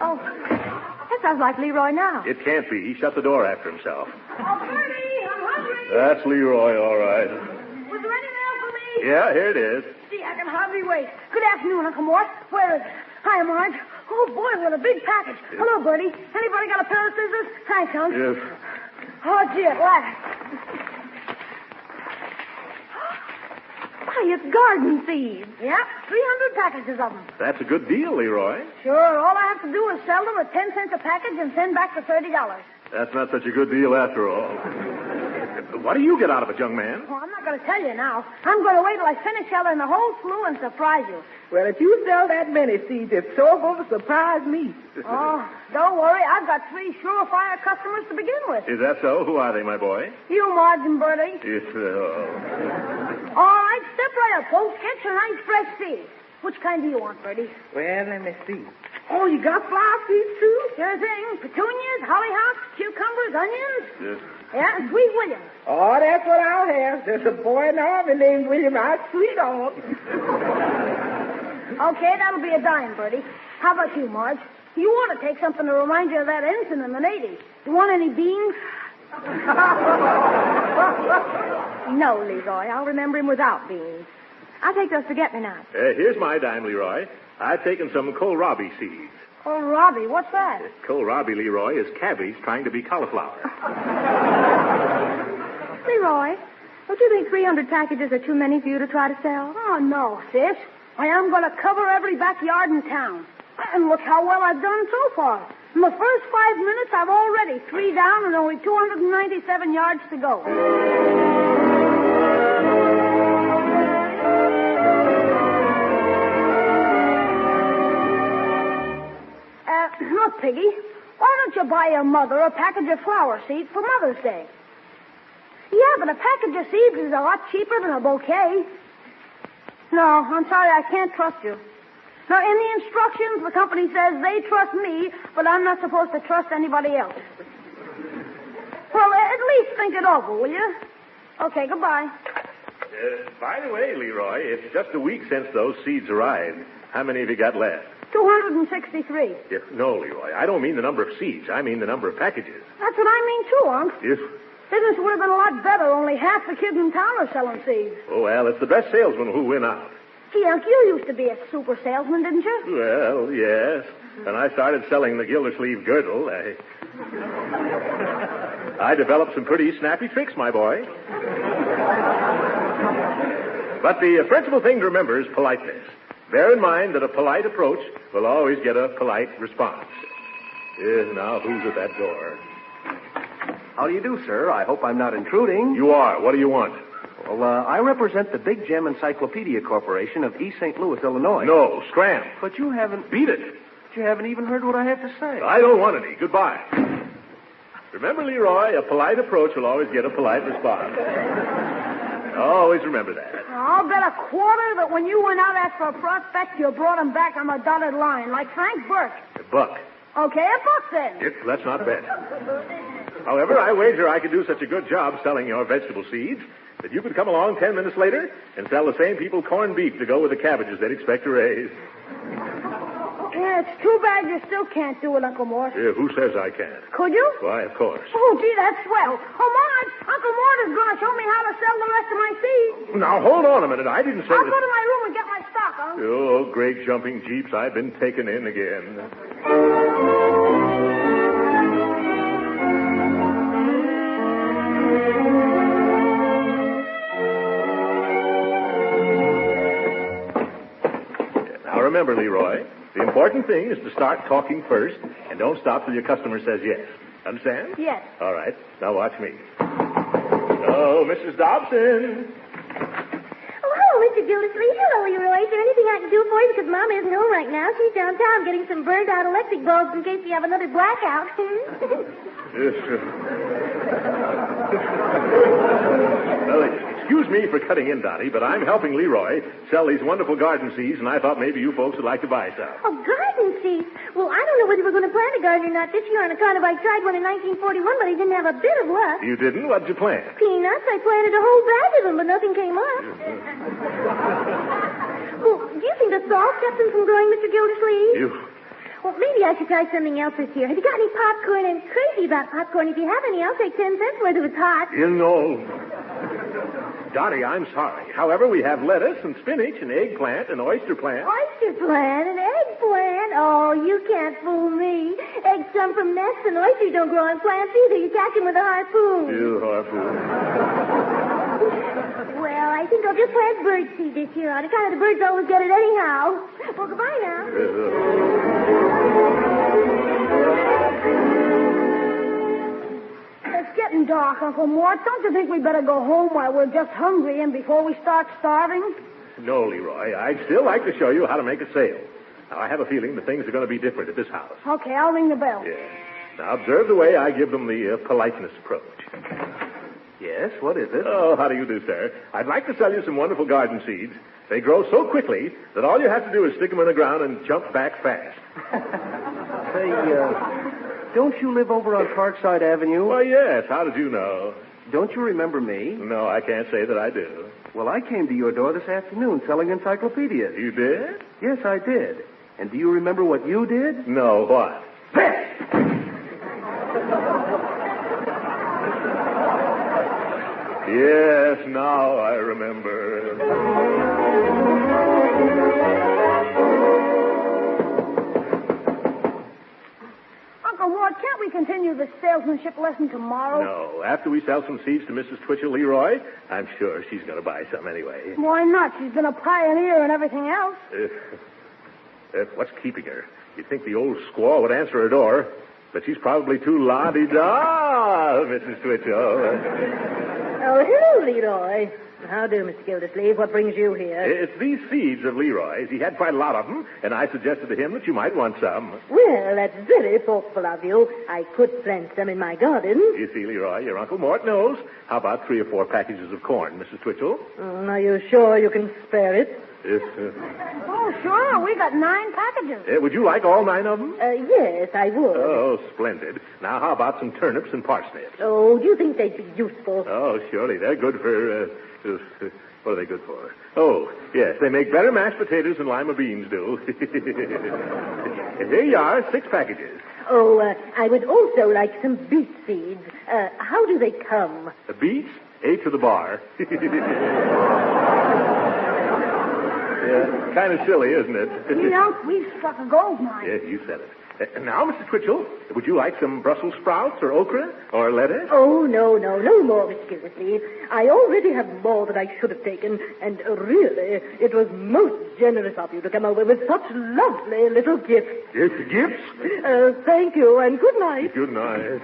Oh, that sounds like Leroy now. It can't be. He shut the door after himself. Oh, Bertie, I'm hungry. That's Leroy, all right. Was there any mail for me? Yeah, here it is. Gee, I can hardly wait. Good afternoon, Uncle Mort. Where is it? Hi, Marge. Oh, boy, what a big package. Hello, Bertie. Anybody got a pair of scissors? Thanks, Unc. Yes. Oh, gee, at last. Why, it's garden seeds. Yep, 300 packages of them. That's a good deal, Leroy. Sure, all I have to do is sell them at 10 cents a package and send back the $30. That's not such a good deal after all. What do you get out of it, young man? Well, I'm not going to tell you now. I'm going to wait till I finish selling the whole slew and surprise you. Well, if you sell that many seeds, it's sure going to surprise me. Oh, don't worry. I've got 3 surefire customers to begin with. Is that so? Who are they, my boy? You, Marge and Bertie. All right, step right up, folks. Get some nice fresh seeds. Which kind do you want, Bertie? Well, let me see. Oh, you got flower seeds, too? Sure thing. Petunias, hollyhocks, cucumbers, onions. Yes. Yeah, and Sweet William. Oh, that's what I'll have. There's a boy in the Army named William. I'll sweet on. Okay, that'll be a dime, Bertie. How about you, Marge? You want to take something to remind you of that ensign in the Navy. You want any beans? No, Leroy. I'll remember him without beans. I'll take those forget-me-nots. Here's my dime, Leroy. I've taken some kohlrabi seeds. Kohlrabi, what's that? Kohlrabi, Leroy, is cabbage trying to be cauliflower. Leroy, don't you think 300 packages are too many for you to try to sell? Oh, no, sis. I am going to cover every backyard in town. And look how well I've done so far. In the first 5 minutes, I've already 3 down and only 297 yards to go. Look, Piggy, why don't you buy your mother a package of flower seeds for Mother's Day? Yeah, but a package of seeds is a lot cheaper than a bouquet. No, I'm sorry, I can't trust you. Now, in the instructions, the company says they trust me, but I'm not supposed to trust anybody else. Well, at least think it over, will you? Okay, goodbye. By the way, Leroy, it's just a week since those seeds arrived. How many have you got left? 263. No, Leroy, I don't mean the number of seeds. I mean the number of packages. That's what I mean, too, Unc. Yes. Business would have been a lot better. Only half the kids in town are selling seeds. Oh, well, it's the best salesman who win out. Gee, Unc, you used to be a super salesman, didn't you? Well, yes. When I started selling the Gildersleeve girdle, I developed some pretty snappy tricks, my boy. But the principal thing to remember is politeness. Bear in mind that a polite approach will always get a polite response. Now, who's at that door? How do you do, sir? I hope I'm not intruding. You are. What do you want? Well, I represent the Big Gem Encyclopedia Corporation of East St. Louis, Illinois. No, scram. But you haven't... Beat it. You haven't even heard what I have to say. I don't want any. Goodbye. Remember, Leroy, a polite approach will always get a polite response. Always remember that. I'll bet a quarter that when you went out after a prospect, you brought him back on the dotted line, like Frank Burke. A buck. Okay, a buck then. Let's not bet. However, I wager I could do such a good job selling your vegetable seeds that you could come along 10 minutes later and sell the same people corned beef to go with the cabbages they'd expect to raise. Yeah, it's too bad you still can't do it, Uncle Mort. Who says I can't? Could you? Why, of course. Oh, gee, that's swell. Oh, Marge, Uncle Mort is going to show me how to sell the rest of my seeds. Now, hold on a minute. I didn't say I'll that... go to my room and get my stock, Uncle. Oh, great jumping jeeps. I've been taken in again. Now, remember, Leroy, the important thing is to start talking first and don't stop till your customer says yes. Understand? Yes. All right. Now, watch me. Oh, Mrs. Dobson. Oh, hello, Mr. Gildersleeve. Hello, Leroy. Is there anything I can do for you? Because Mama isn't home right now. She's downtown getting some burned-out electric bulbs in case we have another blackout. Yes, well, excuse me for cutting in, Dottie, but I'm helping Leroy sell these wonderful garden seeds, and I thought maybe you folks would like to buy some. Oh, garden seeds? Well, I don't know whether we're going to plant a garden or not this year on account of I tried one in 1941, but I didn't have a bit of luck. You didn't? What'd you plant? Peanuts. I planted a whole bag of them, but nothing came up. Well, do you think the salt kept them from growing, Mr. Gildersleeve? Well, maybe I should try something else this year. Have you got any popcorn? I'm crazy about popcorn. If you have any, I'll take 10 cents worth if it's hot. You know. Dottie, I'm sorry. However, we have lettuce and spinach and eggplant and oyster plant. Oyster plant and eggplant? Oh, you can't fool me. Eggs come from nests and oysters don't grow on plants either. You catch them with a harpoon. You harpoon. Well, I think I'll just plant birdseed this year on account of the birds always get it anyhow. Well, goodbye now. Let's get getting dark, Uncle Mort. Don't you think we better go home while we're just hungry and before we start starving? No, Leroy. I'd still like to show you how to make a sale. Now, I have a feeling that things are going to be different at this house. Okay, I'll ring the bell. Yeah. Now, observe the way I give them the politeness approach. Yes, what is it? Oh, how do you do, sir? I'd like to sell you some wonderful garden seeds. They grow so quickly that all you have to do is stick them in the ground and jump back fast. Say, don't you live over on Parkside Avenue? Why, yes. How did you know? Don't you remember me? No, I can't say that I do. Well, I came to your door this afternoon selling encyclopedias. You did? Yes, I did. And do you remember what you did? No, what? Yes, now I remember. Uncle Mort, can't we continue this salesmanship lesson tomorrow? No, after we sell some seeds to Mrs. Twitchell Leroy, I'm sure she's going to buy some anyway. Why not? She's been a pioneer in everything else. What's keeping her? You'd think the old squaw would answer her door, but she's probably too la-di-da, Mrs. Twitchell. Oh, hello, Leroy. How do, Mr. Gildersleeve? What brings you here? It's these seeds of Leroy's. He had quite a lot of them, and I suggested to him that you might want some. Well, that's very thoughtful of you. I could plant some in my garden. You see, Leroy, your Uncle Mort knows. How about 3 or 4 packages of corn, Mrs. Twitchell? Are you sure you can spare it? Oh, sure. We got 9 packages. Would you like all 9 of them? Yes, I would. Oh, splendid. Now, how about some turnips and parsnips? Oh, do you think they'd be useful? Oh, surely. They're good for, what are they good for? Oh, yes, they make better mashed potatoes than lima beans do. And here you are, 6 packages. Oh, I would also like some beet seeds. How do they come? Beets? 8 to the bar. Yeah, kind of silly, isn't it? We've struck a gold mine. Yes, you said it. Now, Mr. Twitchell, would you like some Brussels sprouts or okra or lettuce? Oh, no more, Mr. Gildersleeve. I already have more than I should have taken, and really, it was most generous of you to come over with such lovely little gifts. Yes, gifts? Thank you, and good night. Good night.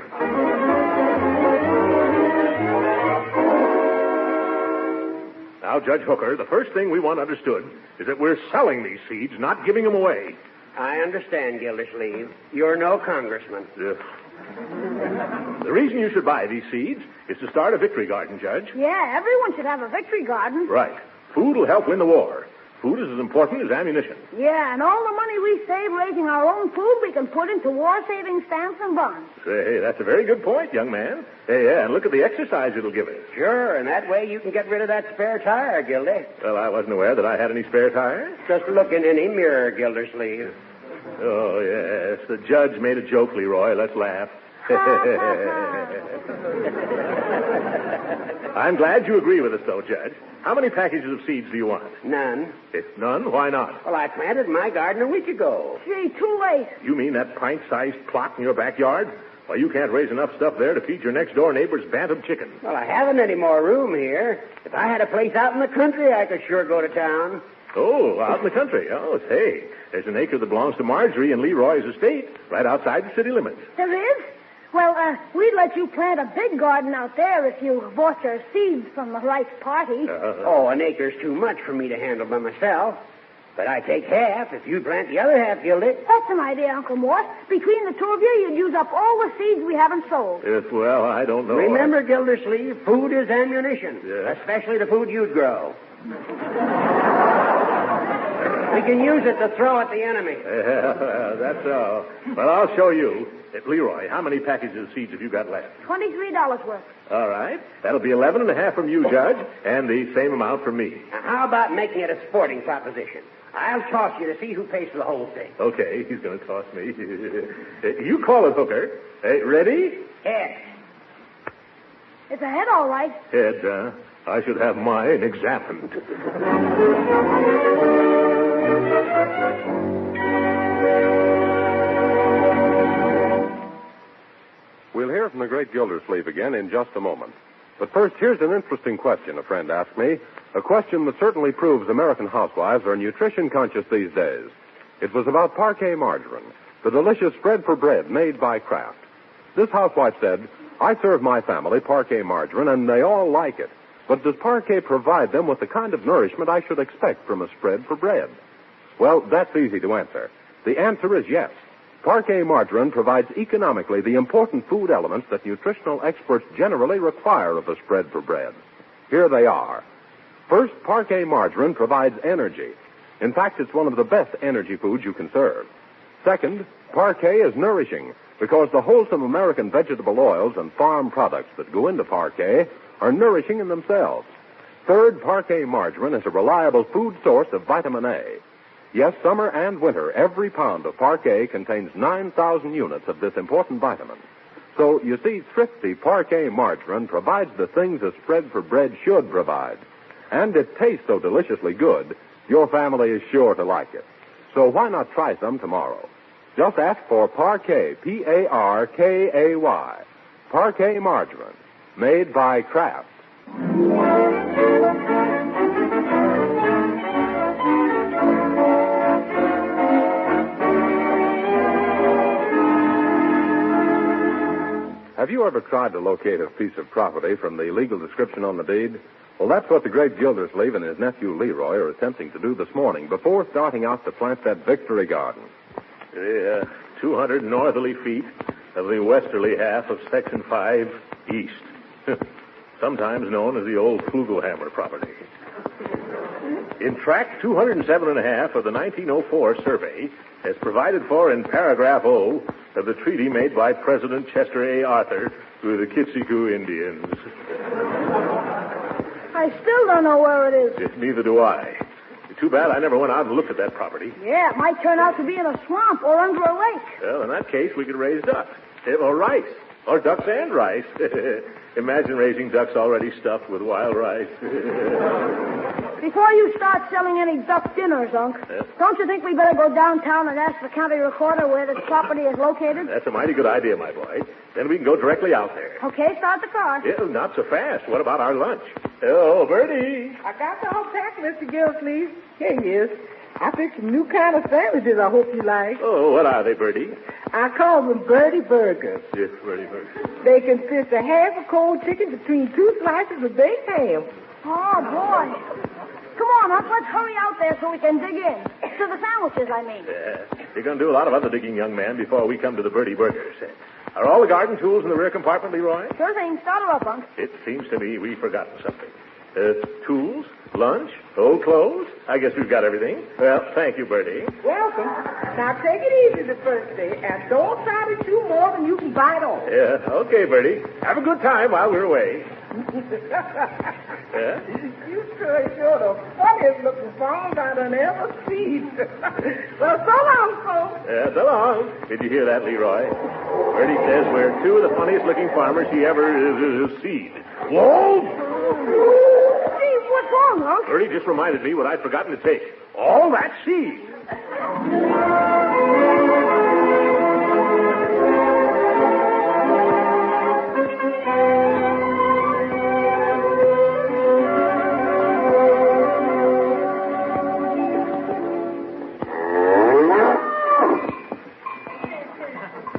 Now, Judge Hooker, the first thing we want understood is that we're selling these seeds, not giving them away. I understand, Gildersleeve. You're no congressman. The reason you should buy these seeds is to start a victory garden, Judge. Yeah, everyone should have a victory garden. Right. Food will help win the war. Food is as important as ammunition. Yeah, and all the money we save raising our own food, we can put into war-saving stamps and bonds. Hey, that's a very good point, young man. Hey, yeah, and look at the exercise it'll give us. Sure, and that way you can get rid of that spare tire, Gildy. Well, I wasn't aware that I had any spare tires. Just look in any mirror, Gildersleeve. Oh, yes. The judge made a joke, Leroy. Let's laugh. I'm glad you agree with us, though, Judge. How many packages of seeds do you want? None. None? Why not? Well, I planted my garden a week ago. Gee, too late. You mean that pint-sized plot in your backyard? Why, you can't raise enough stuff there to feed your next-door neighbor's bantam chicken. Well, I haven't any more room here. If I had a place out in the country, I could sure go to town. Oh, out in the country. Oh, say, there's an acre that belongs to Marjorie and Leroy's estate right outside the city limits. There is? Well, we'd let you plant a big garden out there if you bought your seeds from the right party. Oh, an acre's too much for me to handle by myself. But I take half if you plant the other half, Gildy. That's an idea, Uncle Mort. Between the two of you, you'd use up all the seeds we haven't sold. Yes, well, I don't know. Remember, Gildersleeve, food is ammunition. Yeah. Especially the food you'd grow. We can use it to throw at the enemy. Yeah, that's all. Well, I'll show you. Leroy, how many packages of seeds have you got left? $23 worth. All right. That'll be 11.5 from you, Judge, and the same amount from me. Now, how about making it a sporting proposition? I'll toss you to see who pays for the whole thing. Okay, he's going to toss me. You call it, Hooker. Ready? Head. It's a head, all right. Head, I should have mine examined. We'll hear from the great Gildersleeve again in just a moment. But first, here's an interesting question a friend asked me. A question that certainly proves American housewives are nutrition conscious these days. It was about parquet margarine, the delicious spread for bread made by Kraft. This housewife said, I serve my family Parquet margarine, and they all like it. But does Parquet provide them with the kind of nourishment I should expect from a spread for bread? Well, that's easy to answer. The answer is yes. Parquet margarine provides economically the important food elements that nutritional experts generally require of a spread for bread. Here they are. First, Parquet margarine provides energy. In fact, it's one of the best energy foods you can serve. Second, Parquet is nourishing because the wholesome American vegetable oils and farm products that go into Parquet are nourishing in themselves. Third, Parquet margarine is a reliable food source of vitamin A. Yes, summer and winter, every pound of Parquet contains 9,000 units of this important vitamin. So, you see, thrifty Parquet margarine provides the things a spread for bread should provide. And it tastes so deliciously good, your family is sure to like it. So why not try some tomorrow? Just ask for Parquet, P-A-R-K-A-Y. Parquet margarine, made by Kraft. Have you ever tried to locate a piece of property from the legal description on the deed? Well, that's what the great Gildersleeve and his nephew Leroy are attempting to do this morning before starting out to plant that victory garden. 200 northerly feet of the westerly half of Section 5 East, sometimes known as the old Flugelhammer property. In tract 207.5 of the 1904 survey, as provided for in paragraph O of the treaty made by President Chester A. Arthur with the Kitsikoo Indians. I still don't know where it is. Neither do I. Too bad I never went out and looked at that property. Yeah, it might turn out to be in a swamp or under a lake. Well, in that case, we could raise ducks. Or rice. Or ducks and rice. Imagine raising ducks already stuffed with wild rice. Before you start selling any duck dinners, Unc, don't you think we better go downtown and ask the county recorder where this property is located? That's a mighty good idea, my boy. Then we can go directly out there. Okay, start the car. Not so fast. What about our lunch? Oh, Bertie. I got the whole pack, Mr. Gildersleeve. Here he is. I picked some new kind of sandwiches I hope you like. Oh, what are they, Bertie? I call them Birdie Burgers. Yes, Bertie Burgers. They consist of half a cold chicken between 2 slices of baked ham. Oh, boy. Come on, Unc, let's hurry out there so we can dig in. To the sandwiches, I mean. You're going to do a lot of other digging, young man, before we come to the Birdie Burgers. Are all the garden tools in the rear compartment, Leroy? Sure thing. Start her up, Unc. It seems to me we've forgotten something. Tools, lunch, old clothes. I guess we've got everything. Well, thank you, Bertie. Welcome. Now take it easy the first day, and don't try to chew more than you can bite off. Yeah, okay, Bertie. Have a good time while we're away. You sure the funniest looking farms I done ever seen. Well, so long, folks. Yeah, so long. Did you hear that, Leroy? Bertie says we're two of the funniest looking farmers he ever seen. Whoa! Steve, what's wrong, Unc? Bertie just reminded me what I'd forgotten to take. All that seed.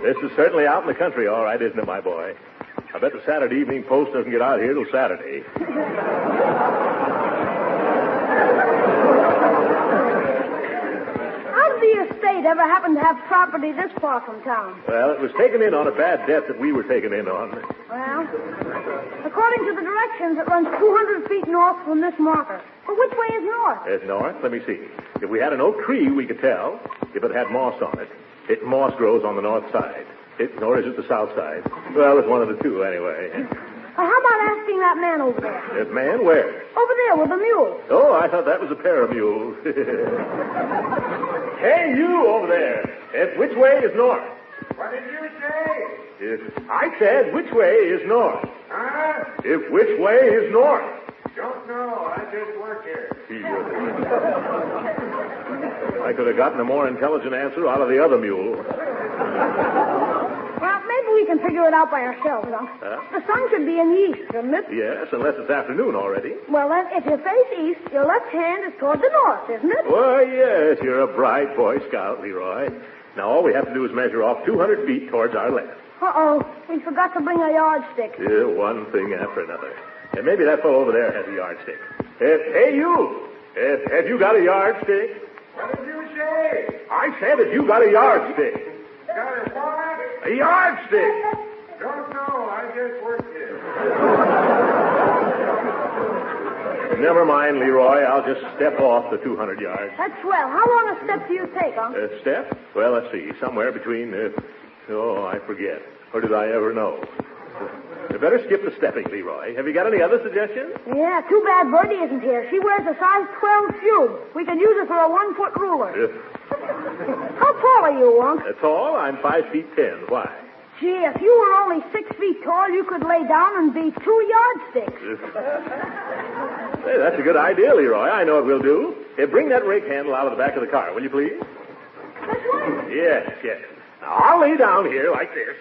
This is certainly out in the country, all right, isn't it, my boy? I bet the Saturday Evening Post doesn't get out here till Saturday. How did the estate ever happen to have property this far from town? Well, it was taken in on a bad debt that we were taken in on. Well, according to the directions, it runs 200 feet north from this marker. But which way is north? It's north. Let me see. If we had an oak tree, we could tell. If it had moss on it. Moss grows on the north side. Nor is it the south side. Well, it's one of the two, anyway. How about asking that man over there? That man where? Over there with the mule. Oh, I thought that was a pair of mules. Hey, you over there. Which way is north? What did you say? I said, which way is north? Huh? Which way is north? Don't know. I just work here. I could have gotten a more intelligent answer out of the other mule. Well, maybe we can figure it out by ourselves, Unc. The sun should be in the east, shouldn't it? Yes, unless it's afternoon already. Well, then, if you face east, your left hand is toward the north, isn't it? Why, yes, you're a bright Boy Scout, Leroy. Now, all we have to do is measure off 200 feet towards our left. Uh-oh. We forgot to bring a yardstick. Yeah, one thing after another. And maybe that fellow over there has a yardstick. Hey, you! Have you got a yardstick? What did you say? I said, have you got a yardstick? Got a what? A yardstick! Don't know. I just work here. Never mind, Leroy. I'll just step off the 200 yards. That's swell. How long a step do you take, Unc? Step? Well, let's see. Somewhere between, I forget. Or did I ever know? Better skip the stepping, Leroy. Have you got any other suggestions? Yeah, too bad Birdie isn't here. She wears a size 12 shoe. We could use her for a 1-foot ruler. How tall are you, Unc? Tall? I'm 5'10". Why? Gee, if you were only 6 feet tall, you could lay down and be 2 yardsticks. Hey, that's a good idea, Leroy. I know what we'll do. Hey, bring that rake handle out of the back of the car, will you please? This one? Yes. Now, I'll lay down here like this.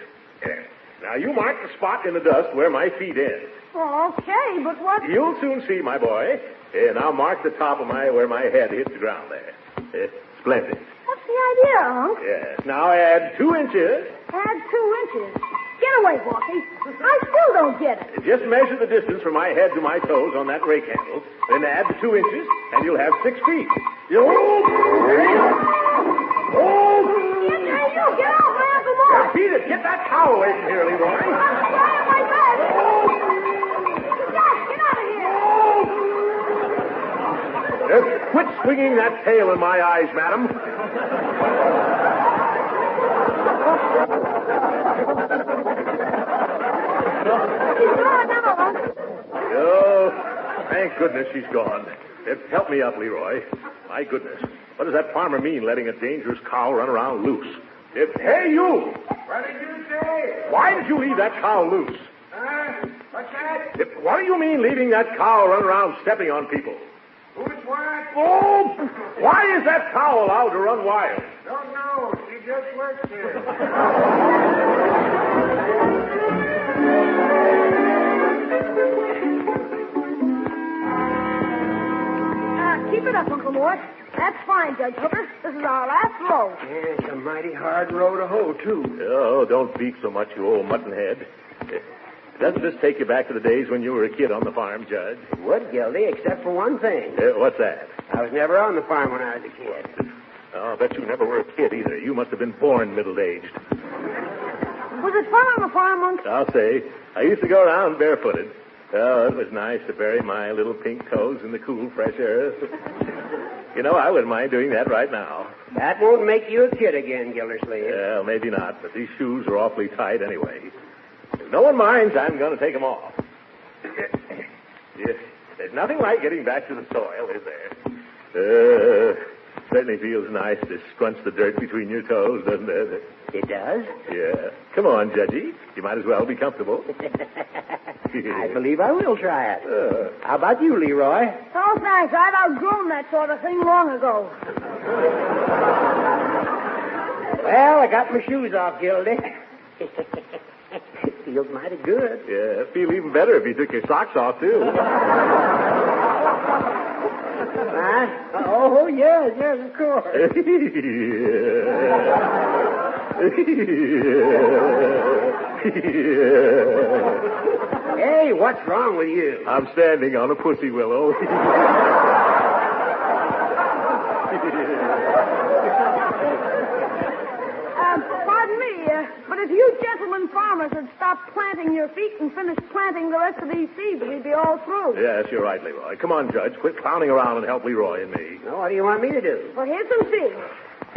Yeah. Now, you mark the spot in the dust where my feet end. Oh, okay, but what... You'll soon see, my boy. And I'll mark the top of where my head hits the ground there. Splendid. What's the idea, Unc? Yes. Now add 2 inches. Add 2 inches. Get away, Walkie. I still don't get it. Just measure the distance from my head to my toes on that rake handle. Then add the 2 inches, and you'll have 6 feet. Hey, you, get off my Uncle Mort. Beat it. Get that towel away from here, Leroy. I'm trying my best. Get out of here. Quit swinging that tail in my eyes, madam. She's gone now, Unc. Oh, thank goodness she's gone. Help me up, Leroy. My goodness. What does that farmer mean, letting a dangerous cow run around loose? Hey, you! What did you say? Why did you leave that cow loose? What's that? What do you mean leaving that cow run around stepping on people? Who's what? Oh! Why is that cow allowed to run wild? Don't know. She just works here. Keep it up, Uncle Mort. That's fine, Judge Hooker. This is our last row. Yeah, it's a mighty hard row to hoe, too. Oh, don't beak so much, you old muttonhead. Doesn't this take you back to the days when you were a kid on the farm, Judge? It would, Gildy, except for one thing. What's that? I was never on the farm when I was a kid. Oh, I bet you never were a kid either. You must have been born middle-aged. Was it fun on the farm, Unc? I'll say. I used to go around barefooted. Oh, it was nice to bury my little pink toes in the cool, fresh earth. You know, I wouldn't mind doing that right now. That won't make you a kid again, Gildersleeve. Well, maybe not, but these shoes are awfully tight anyway. If no one minds, I'm going to take them off. There's nothing like getting back to the soil, is there? Certainly feels nice to scrunch the dirt between your toes, doesn't it? It does? Yeah. Come on, Judgy. You might as well be comfortable. I believe I will try it. How about you, Leroy? Oh, thanks. I've outgrown that sort of thing long ago. Well, I got my shoes off, Gildy. Feels mighty good. Yeah, it'd feel even better if you took your socks off, too. Oh, yes, of course. Hey, what's wrong with you? I'm standing on a pussy willow. Pardon me, but if you gentlemen farmers had stopped planting your feet and finished planting the rest of these seeds, we'd be all through. Yes, you're right, Leroy. Come on, Judge. Quit clowning around and help Leroy and me. Well, what do you want me to do? Well, here's some seeds.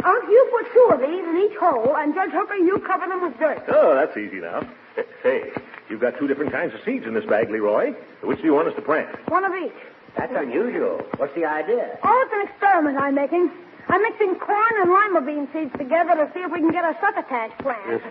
Unc, you put 2 of these in each hole, and Judge Hooker, you cover them with dirt. Oh, that's easy now. Hey, you've got 2 different kinds of seeds in this bag, Leroy. Which do you want us to plant? 1 of each. That's unusual. What's the idea? Oh, it's an experiment I'm making. I'm mixing corn and lima bean seeds together to see if we can get a succotash plant.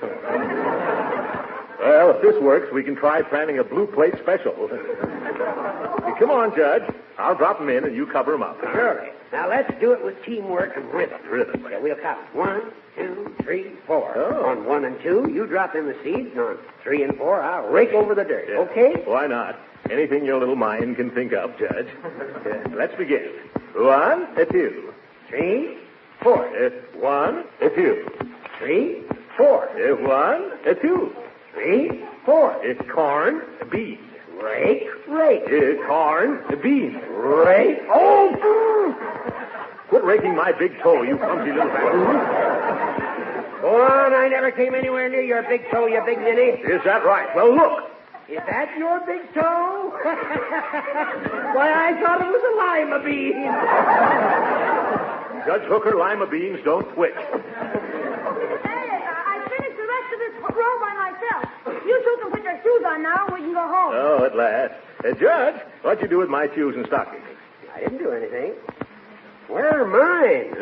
Well, if this works, we can try planting a blue plate special. Hey, come on, Judge. I'll drop them in and you cover them up. Surely. Now, let's do it with teamwork and rhythm. Rhythm. Yeah, we'll count. 1, 2, 3, 4. Oh. On 1 and 2, you drop in the seeds, and on 3 and 4, I'll rake over the dirt. Yeah. Okay? Why not? Anything your little mind can think of, Judge. Let's begin. 1, 2. 3, 4. 1, 2. 3, 4. 1, 2. 3, 4. It's corn, beans. Rake, rake. It's corn, beans. Rake. Oh! Quit raking my big toe, you clumsy little bastard. Go on, I never came anywhere near your big toe, you big ninny. Is that right? Well, look. Is that your big toe? Why, I thought it was a lima bean. Judge Hooker, lima beans don't twitch. Hey, I finished the rest of this row by myself. You two can put your shoes on now and we can go home. Oh, at last. Judge, what'd you do with my shoes and stockings? I didn't do anything. Where are mine?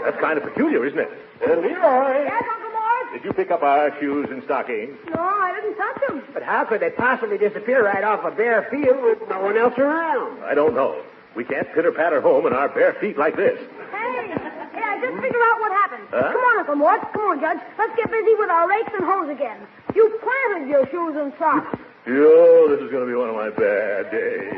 That's kind of peculiar, isn't it? Leroy. Yes, Uncle Mort? Did you pick up our shoes and stockings? No, I didn't touch them. But how could they possibly disappear right off a bare field with no one else around? I don't know. We can't pitter-patter home in our bare feet like this. Hey, just figure out what happened. Huh? Come on, Uncle Mort. Come on, Judge. Let's get busy with our rakes and hoes again. You planted your shoes and socks. Yo, this is going to be one of my bad days.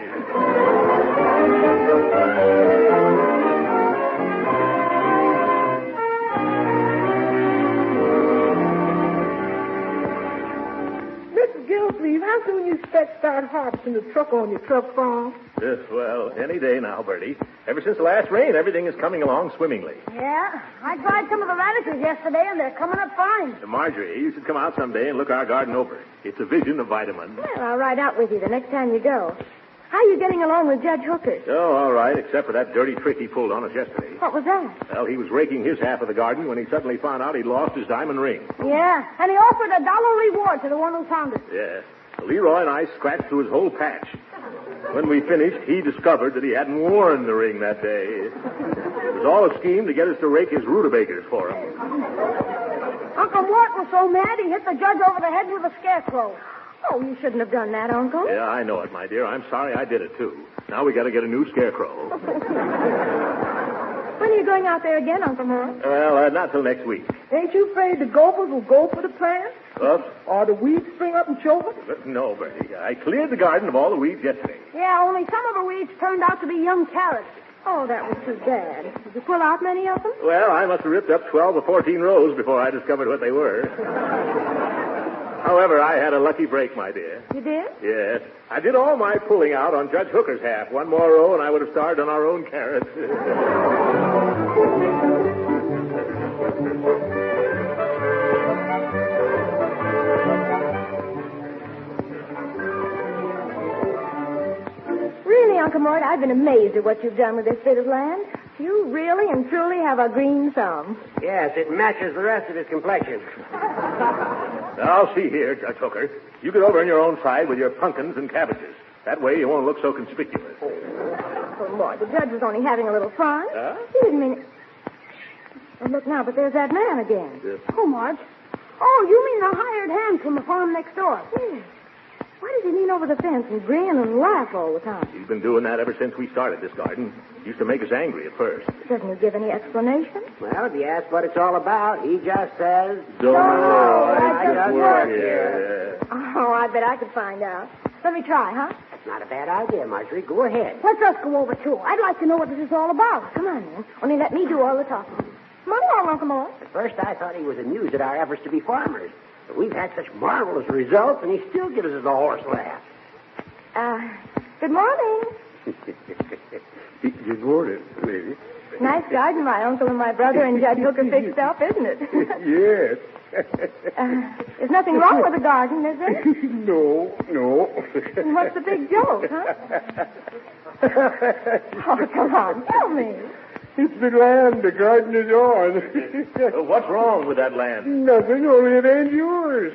Mr. Gildersleeve, how soon you expect to start harvesting the truck on your truck farm? Yes, well, any day now, Bertie. Ever since the last rain, everything is coming along swimmingly. Yeah, I tried some of the radishes yesterday, and they're coming up fine. Marjorie, you should come out someday and look our garden over. It's a vision of vitamins. Well, I'll ride out with you the next time you go. How are you getting along with Judge Hooker? Oh, all right, except for that dirty trick he pulled on us yesterday. What was that? Well, he was raking his half of the garden when he suddenly found out he'd lost his diamond ring. Yeah, and he offered $1 reward to the one who found it. Yeah. Leroy and I scratched through his whole patch. When we finished, he discovered that he hadn't worn the ring that day. It was all a scheme to get us to rake his rutabagas for him. Uncle Mort was so mad he hit the judge over the head with a scarecrow. Oh, you shouldn't have done that, Uncle. Yeah, I know it, my dear. I'm sorry I did it, too. Now we got to get a new scarecrow. When are you going out there again, Uncle Mort? Well, not till next week. Ain't you afraid the gophers will go for the plants? What? Or the weeds spring up and choke them? No, Bertie. I cleared the garden of all the weeds yesterday. Yeah, only some of the weeds turned out to be young carrots. Oh, that was too bad. Did you pull out many of them? Well, I must have ripped up 12 or 14 rows before I discovered what they were. However, I had a lucky break, my dear. You did? Yes. I did all my pulling out on Judge Hooker's half. One more row, and I would have starved on our own carrots. Really, Uncle Mort, I've been amazed at what you've done with this bit of land. You really and truly have a green thumb. Yes, it matches the rest of his complexion. Now, see here, Judge Hooker. You get over on your own side with your pumpkins and cabbages. That way you won't look so conspicuous. Uncle Mort, the judge was only having a little fun. Huh? He didn't mean it. Oh, look now, but there's that man again. Oh, Marge. Oh, you mean the hired hand from the farm next door? Yes. Why does he lean over the fence and grin and laugh all the time? He's been doing that ever since we started this garden. Used to make us angry at first. Doesn't he give any explanation? Well, if you ask what it's all about, he just says, Don't know. I just work here. Oh, I bet I could find out. Let me try, huh? That's not a bad idea, Marjorie. Go ahead. Let's us go over, too. I'd like to know what this is all about. Come on, then. Only let me do all the talking. Come on along, Uncle Mort. At first, I thought he was amused at our efforts to be farmers. But we've had such marvelous results, and he still gives us a horse laugh. Good morning. Good morning, lady. Nice garden my uncle and my brother and Judge Hooker fixed up, isn't it? Yes. There's nothing wrong with the garden, is there? No. And what's the big joke, huh? Oh, come on, tell me. It's the land the garden is on. What's wrong with that land? Nothing, only it ain't yours.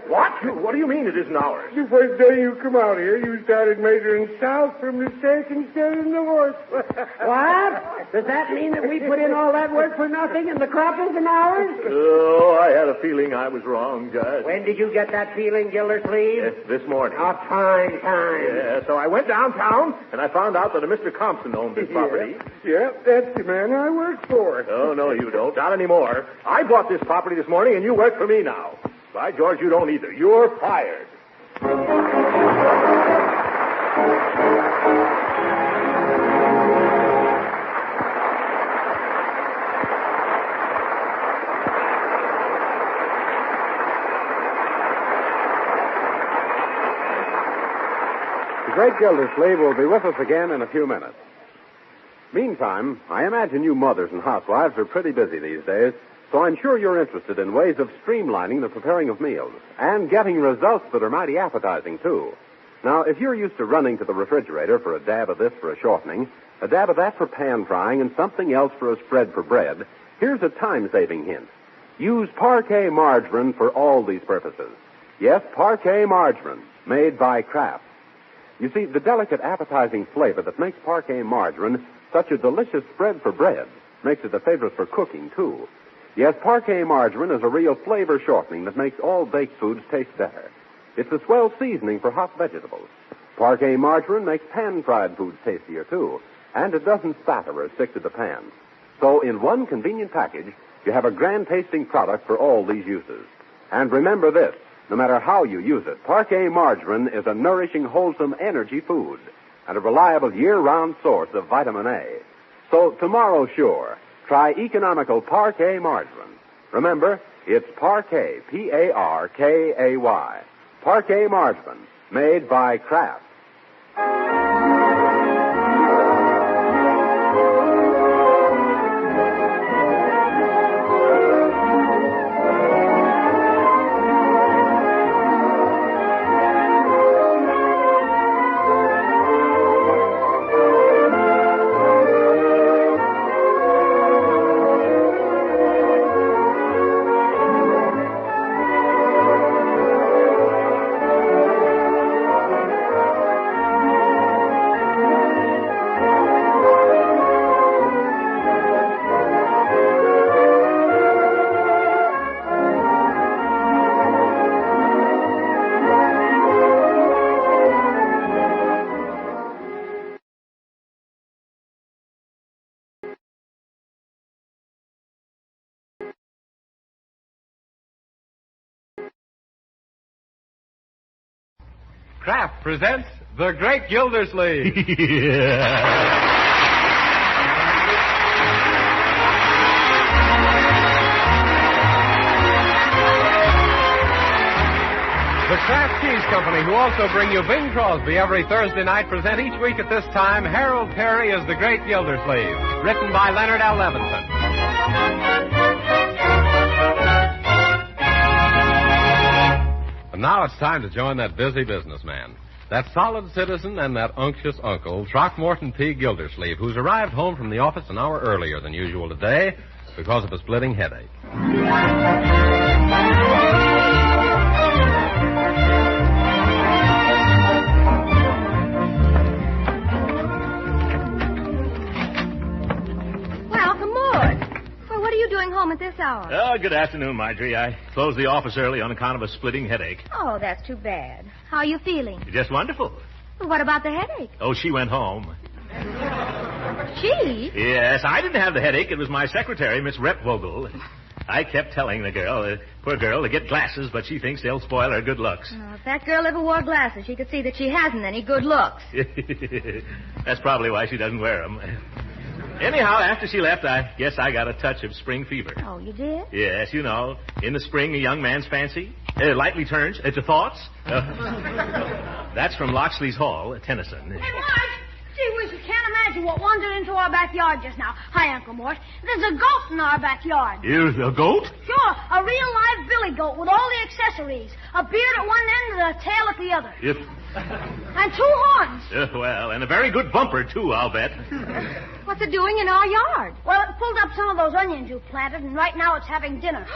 What? What do you mean it isn't ours? The first day you come out here, you started measuring south from the stake instead of north. What? Does that mean that we put in all that work for nothing and the crop isn't ours? Oh, I had a feeling I was wrong, Judge. When did you get that feeling, Gildersleeve? Yes, this morning. Oh, time. Yeah, so I went downtown, and I found out that a Mr. Compton owned this property. Yeah, that's the man I work for. Oh, no, you don't. Not anymore. I bought this property this morning, and you work for me now. By George, you don't either. You're fired. great Gildersleeve will be with us again in a few minutes. Meantime, I imagine you mothers and housewives are pretty busy these days, so I'm sure you're interested in ways of streamlining the preparing of meals and getting results that are mighty appetizing, too. Now, if you're used to running to the refrigerator for a dab of this for a shortening, a dab of that for pan frying, and something else for a spread for bread, here's a time-saving hint. Use Parquet margarine for all these purposes. Yes, Parquet margarine, made by Kraft. You see, the delicate, appetizing flavor that makes Parquet margarine such a delicious spread for bread makes it a favorite for cooking, too. Yes, Parquet margarine is a real flavor shortening that makes all baked foods taste better. It's a swell seasoning for hot vegetables. Parquet margarine makes pan-fried foods tastier, too, and it doesn't spatter or stick to the pan. So in one convenient package, you have a grand-tasting product for all these uses. And remember this, no matter how you use it, Parquet margarine is a nourishing, wholesome energy food and a reliable year-round source of vitamin A. So tomorrow, sure, try economical Parquet margarine. Remember, it's Parquet, P-A-R-K-A-Y. Parquet margarine, made by Kraft. Kraft presents The Great Gildersleeve. The Kraft Cheese Company, who also bring you Bing Crosby every Thursday night, present each week at this time Harold Perry as The Great Gildersleeve, written by Leonard L. Levinson. And now it's time to join that busy businessman, that solid citizen and that unctuous uncle, Throckmorton P. Gildersleeve, who's arrived home from the office an hour earlier than usual today because of a splitting headache. Home at this hour. Oh, good afternoon, Marjorie. I closed the office early on account of a splitting headache. Oh, that's too bad. How are you feeling? Just wonderful. Well, what about the headache? Oh, she went home. She? Yes, I didn't have the headache. It was my secretary, Miss Rep Vogel. I kept telling the girl, poor girl, to get glasses, but she thinks they'll spoil her good looks. If that girl ever wore glasses, she could see that she hasn't any good looks. That's probably why she doesn't wear them. Anyhow, after she left, I guess I got a touch of spring fever. Oh, you did? Yes, you know, in the spring, a young man's fancy lightly turns to thoughts. That's from Locksley's Hall, Tennyson. Hey, Marge! Gee whiz, you can't imagine what wandered into our backyard just now. Hi, Uncle Mort. There's a goat in our backyard. Here's a goat? Sure, a real live billy goat with all the accessories. A beard at one end and a tail at the other. And 2 horns. Well, and a very good bumper, too, I'll bet. What's it doing in our yard? Well, it pulled up some of those onions you planted, and right now it's having dinner.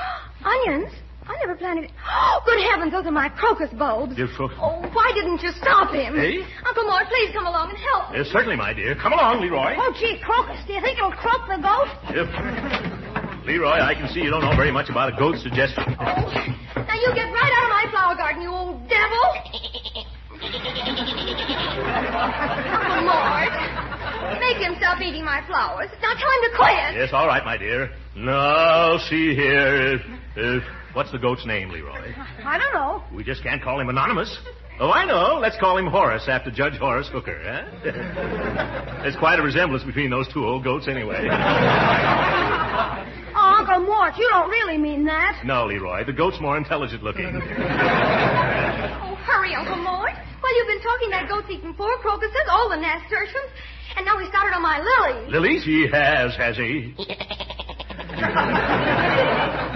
Onions? I never planted it. Oh, good heavens, those are my crocus bulbs. Oh, why didn't you stop him? Hey? Uncle Mort, please come along and help me. Certainly, my dear. Come along, Leroy. Oh, gee, crocus. Do you think it'll croak the goat? Leroy, I can see you don't know very much about a goat's digestion. Oh, now you get right out of my flower garden, you old devil. Uncle Mort, make him stop eating my flowers. Now tell him to quit. Yes, all right, my dear. Now, see here. What's the goat's name, Leroy? I don't know. We just can't call him anonymous. Oh, I know. Let's call him Horace after Judge Horace Hooker, eh? There's quite a resemblance between those 2 old goats anyway. Oh, Uncle Mort, you don't really mean that. No, Leroy. The goat's more intelligent looking. Oh, hurry, Uncle Mort. Why Well, you've been talking that goat's eaten 4 crocuses, all the nasturtiums, and now he started on my lilies. Lilies? He has he?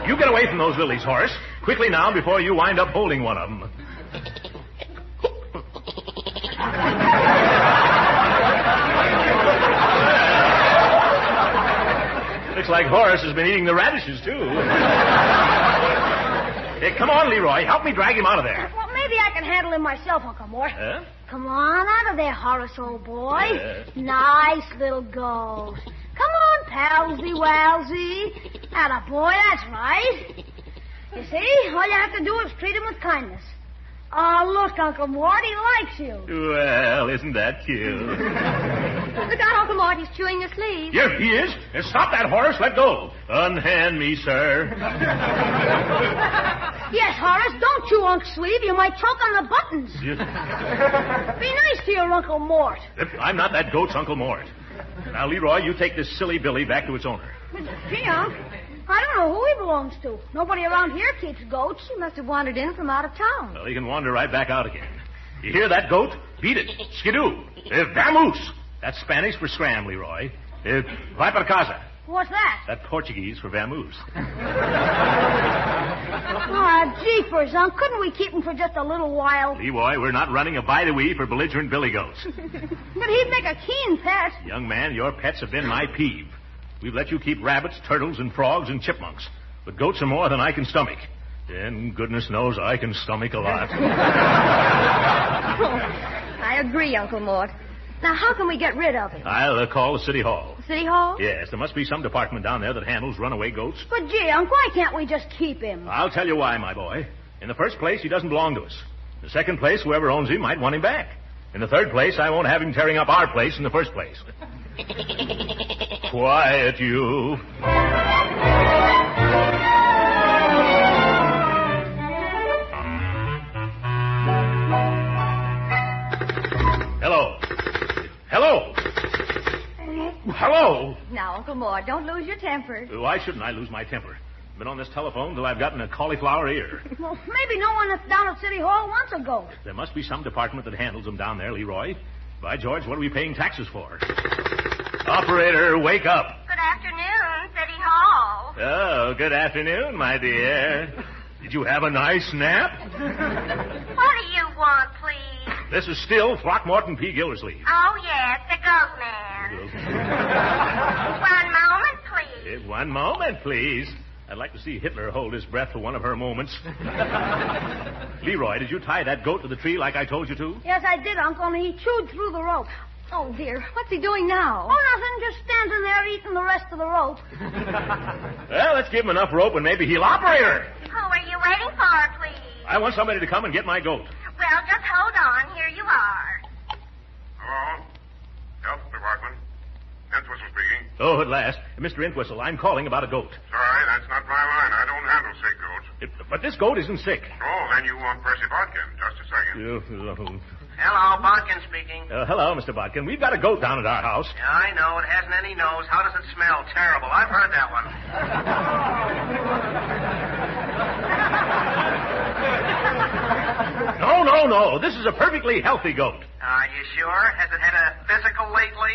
You get away from those lilies, Horace. Quickly now, before you wind up holding one of them. Looks like Horace has been eating the radishes, too. Hey, come on, Leroy. Help me drag him out of there. Well, maybe I can handle him myself, Uncle Mort. Huh? Come on out of there, Horace, old boy. Nice little ghost. Come on, palsy walsy. Atta boy, that's right. You see, all you have to do is treat him with kindness. Oh, look, Uncle Mort, he likes you. Well, isn't that cute? Look out, Uncle Mort, he's chewing your sleeve. Here he is. Stop that, Horace. Let go. Unhand me, sir. Yes, Horace, don't chew Unc's sleeve. You might choke on the buttons. Be nice to your Uncle Mort. I'm not that goat's Uncle Mort. Now, Leroy, you take this silly Billy back to its owner. Gee, Unc, I don't know who he belongs to. Nobody around here keeps goats. He must have wandered in from out of town. Well, he can wander right back out again. You hear that, goat? Beat it. Skidoo. Vamoose. That's Spanish for scram, Leroy. Vai para casa. What's that? That's Portuguese for vamoose. Jeepers, Unc. Couldn't we keep him for just a little while? Leroy, we're not running a by-the-wee for belligerent billy goats. But he'd make a keen pet. Young man, your pets have been my peeve. We've let you keep rabbits, turtles, and frogs and chipmunks. But goats are more than I can stomach. And goodness knows I can stomach a lot. I agree, Uncle Mort. Now, how can we get rid of him? I'll call the city hall. City hall? Yes, there must be some department down there that handles runaway goats. But, gee, Unc, why can't we just keep him? I'll tell you why, my boy. In the first place, he doesn't belong to us. In the second place, whoever owns him might want him back. In the third place, I won't have him tearing up our place in the first place. Quiet, you. Hello. Hello. Hello. Now, Uncle Mort, don't lose your temper. Why shouldn't I lose my temper? I've been on this telephone till I've gotten a cauliflower ear. Well, maybe no one that's down at City Hall wants a goat. There must be some department that handles them down there, Leroy. By George, what are we paying taxes for? Operator, wake up. Good afternoon, City Hall. Oh, good afternoon, my dear. Did you have a nice nap? What do you want, please? This is still Throckmorton P. Gildersleeve. Oh, yes, the goat man. One moment, please. One moment, please. I'd like to see Hitler hold his breath for one of her moments. Leroy, did you tie that goat to the tree like I told you to? Yes, I did, Uncle, and he chewed through the rope. Oh, dear. What's he doing now? Oh, nothing. Just standing there eating the rest of the rope. Well, let's give him enough rope and maybe he'll operate her. Who are you waiting for, please? I want somebody to come and get my goat. Well, just hold on. Here you are. Hello? Health Department. Entwistle speaking. Oh, at last. Mr. Entwistle, I'm calling about a goat. Sorry, that's not my line. I don't handle sick goats. But this goat isn't sick. Oh, then you want Percy Bodkin. Just a second. Hello, Bodkin speaking. Hello, Mr. Bodkin. We've got a goat down at our house. Yeah, I know. It hasn't any nose. How does it smell? Terrible. I've heard that one. No. This is a perfectly healthy goat. Are you sure? Has it had a physical lately?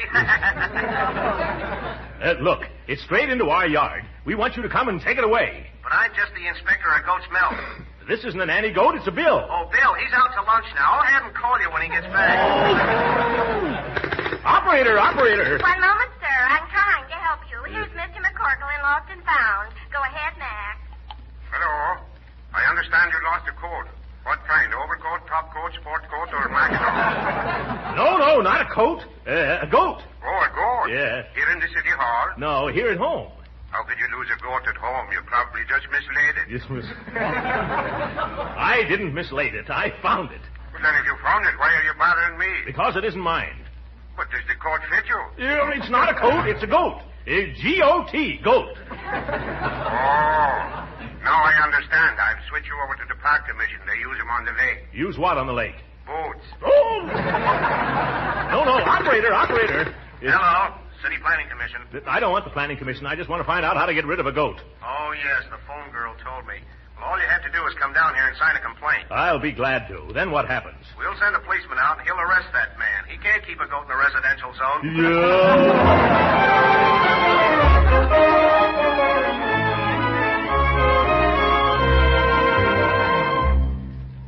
Look, it's straight into our yard. We want you to come and take it away. But I'm just the inspector of goat's milk. This isn't an Annie goat, it's a Bill. Oh, Bill, he's out to lunch now. I'll have him call you when he gets back. Operator! One moment, sir. I'm trying to help you. Here's Mr. McCorkle in Lost and Found. Go ahead, Max. Hello. I understand you lost a coat. What kind? Overcoat, top coat, sport coat, or maxi? No, not a coat. A goat. Oh, a goat? Yeah. Here in the city hall? No, here at home. How could you lose a goat at home? You probably just mislaid it. Yes, miss. I didn't mislate it. I found it. Well, then if you found it, why are you bothering me? Because it isn't mine. But does the coat fit you? It's not a coat, it's a goat. G-O-T, goat. Oh. Now I understand. I'll switch you over to the park commission. They use them on the lake. Use what on the lake? Boats. Oh! No, operator. Hello, City Planning Commission. I don't want the planning commission. I just want to find out how to get rid of a goat. Oh, yes, the phone girl told me. Well, all you have to do is come down here and sign a complaint. I'll be glad to. Then what happens? We'll send a policeman out, and he'll arrest that man. He can't keep a goat in a residential zone.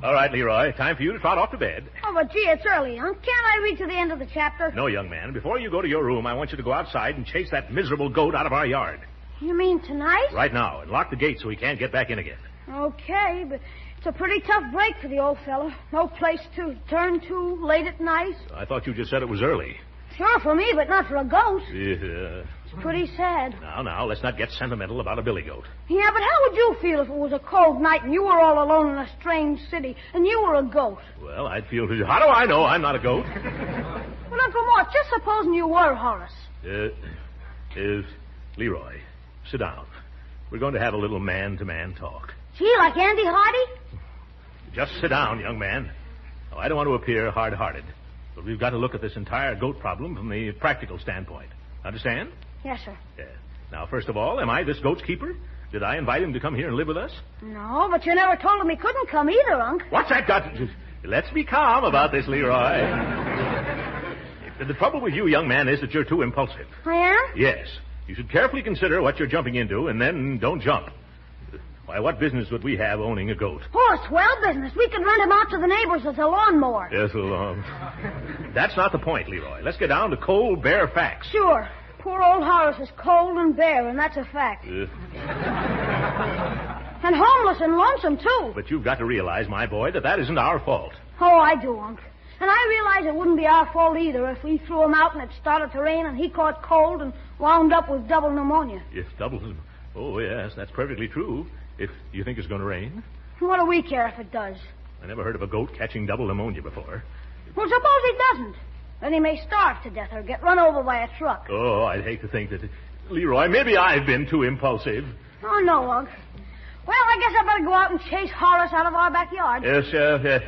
All right, Leroy, time for you to trot off to bed. Oh, but gee, it's early, huh? Can't I read to the end of the chapter? No, young man. Before you go to your room, I want you to go outside and chase that miserable goat out of our yard. You mean tonight? Right now, and lock the gate so he can't get back in again. Okay, but it's a pretty tough break for the old fellow. No place to turn to late at night. I thought you just said it was early. Sure for me, but not for a goat. Yeah. It's pretty sad. Now, let's not get sentimental about a billy goat. Yeah, but how would you feel if it was a cold night and you were all alone in a strange city and you were a goat? Well, I'd feel... How do I know I'm not a goat? Well, Uncle Mort, just supposing you were Horace. Leroy, sit down. We're going to have a little man-to-man talk. Gee, like Andy Hardy? Just sit down, young man. Oh, I don't want to appear hard-hearted, but we've got to look at this entire goat problem from the practical standpoint. Understand? Yes, sir. Yeah. Now, first of all, am I this goat's keeper? Did I invite him to come here and live with us? No, but you never told him he couldn't come either, Unc. What's that got to... Let's be calm about this, Leroy. The trouble with you, young man, is that you're too impulsive. I am? Yes. You should carefully consider what you're jumping into, and then don't jump. Why, what business would we have owning a goat? Oh, a swell business. We could rent him out to the neighbors as a lawnmower. Yes, That's not the point, Leroy. Let's get down to cold, bare facts. Sure. Poor old Horace is cold and bare, and that's a fact. And homeless and lonesome, too. But you've got to realize, my boy, that isn't our fault. Oh, I do, Unc. And I realize it wouldn't be our fault either if we threw him out and it started to rain and he caught cold and wound up with double pneumonia. Yes, double... Oh, yes, that's perfectly true. If you think it's going to rain. What do we care if it does? I never heard of a goat catching double pneumonia before. Well, suppose he doesn't. Then he may starve to death or get run over by a truck. Oh, I'd hate to think that... Leroy, maybe I've been too impulsive. Oh, no, Unc. Well, I guess I better go out and chase Horace out of our backyard. Yes,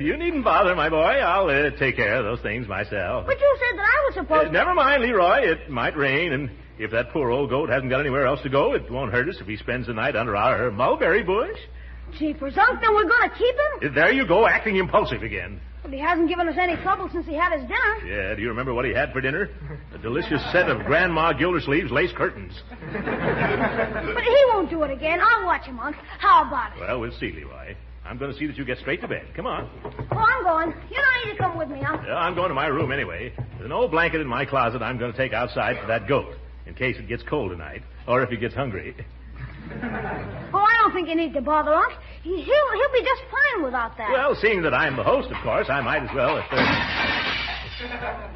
you needn't bother, my boy. I'll take care of those things myself. But you said that I was supposed to... Never mind, Leroy. It might rain, and if that poor old goat hasn't got anywhere else to go, it won't hurt us if he spends the night under our mulberry bush. Jeepers, Unc, then we're going to keep him? There you go, acting impulsive again. But he hasn't given us any trouble since he had his dinner. Yeah, do you remember what he had for dinner? A delicious set of Grandma Gildersleeve's lace curtains. But he won't do it again. I'll watch him, Unc. How about it? Well, we'll see, Leroy. I'm going to see that you get straight to bed. Come on. Oh, I'm going. You don't need to come with me, Unc. Yeah, I'm going to my room anyway. There's an old blanket in my closet I'm going to take outside for that goat, in case it gets cold tonight, or if he gets hungry. Oh, I don't think you need to bother, Unc. He'll be just fine without that. Well, seeing that I'm the host, of course, I might as well if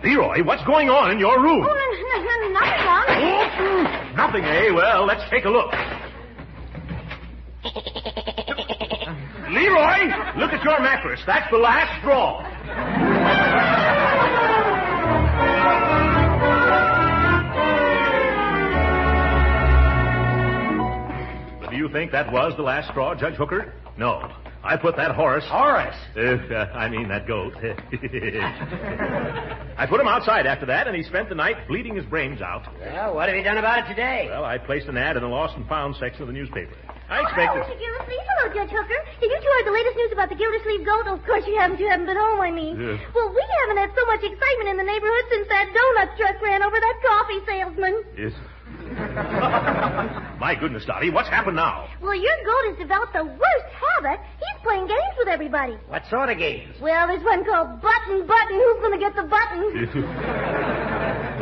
Leroy, what's going on in your room? Oh, nothing, Unc. Oh, nothing, eh? Well, let's take a look. Leroy, look at your mattress. That's the last straw. Do you think that was the last straw, Judge Hooker? No. I put that Horace... Horace? I mean that goat. I put him outside after that, and he spent the night bleeding his brains out. Well, what have you done about it today? Well, I placed an ad in the lost and found section of the newspaper. I expected... Hello, Mr. Gildersleeve. Hello, Judge Hooker. Have you two heard the latest news about the Gildersleeve goat? Oh, of course you haven't. You haven't been home, I mean. Yes. Well, we haven't had so much excitement in the neighborhood since that donut truck ran over that coffee salesman. Yes. My goodness, Dottie, what's happened now? Well, your goat has developed the worst habit. He's playing games with everybody. What sort of games? Well, there's one called Button. Who's going to get the button?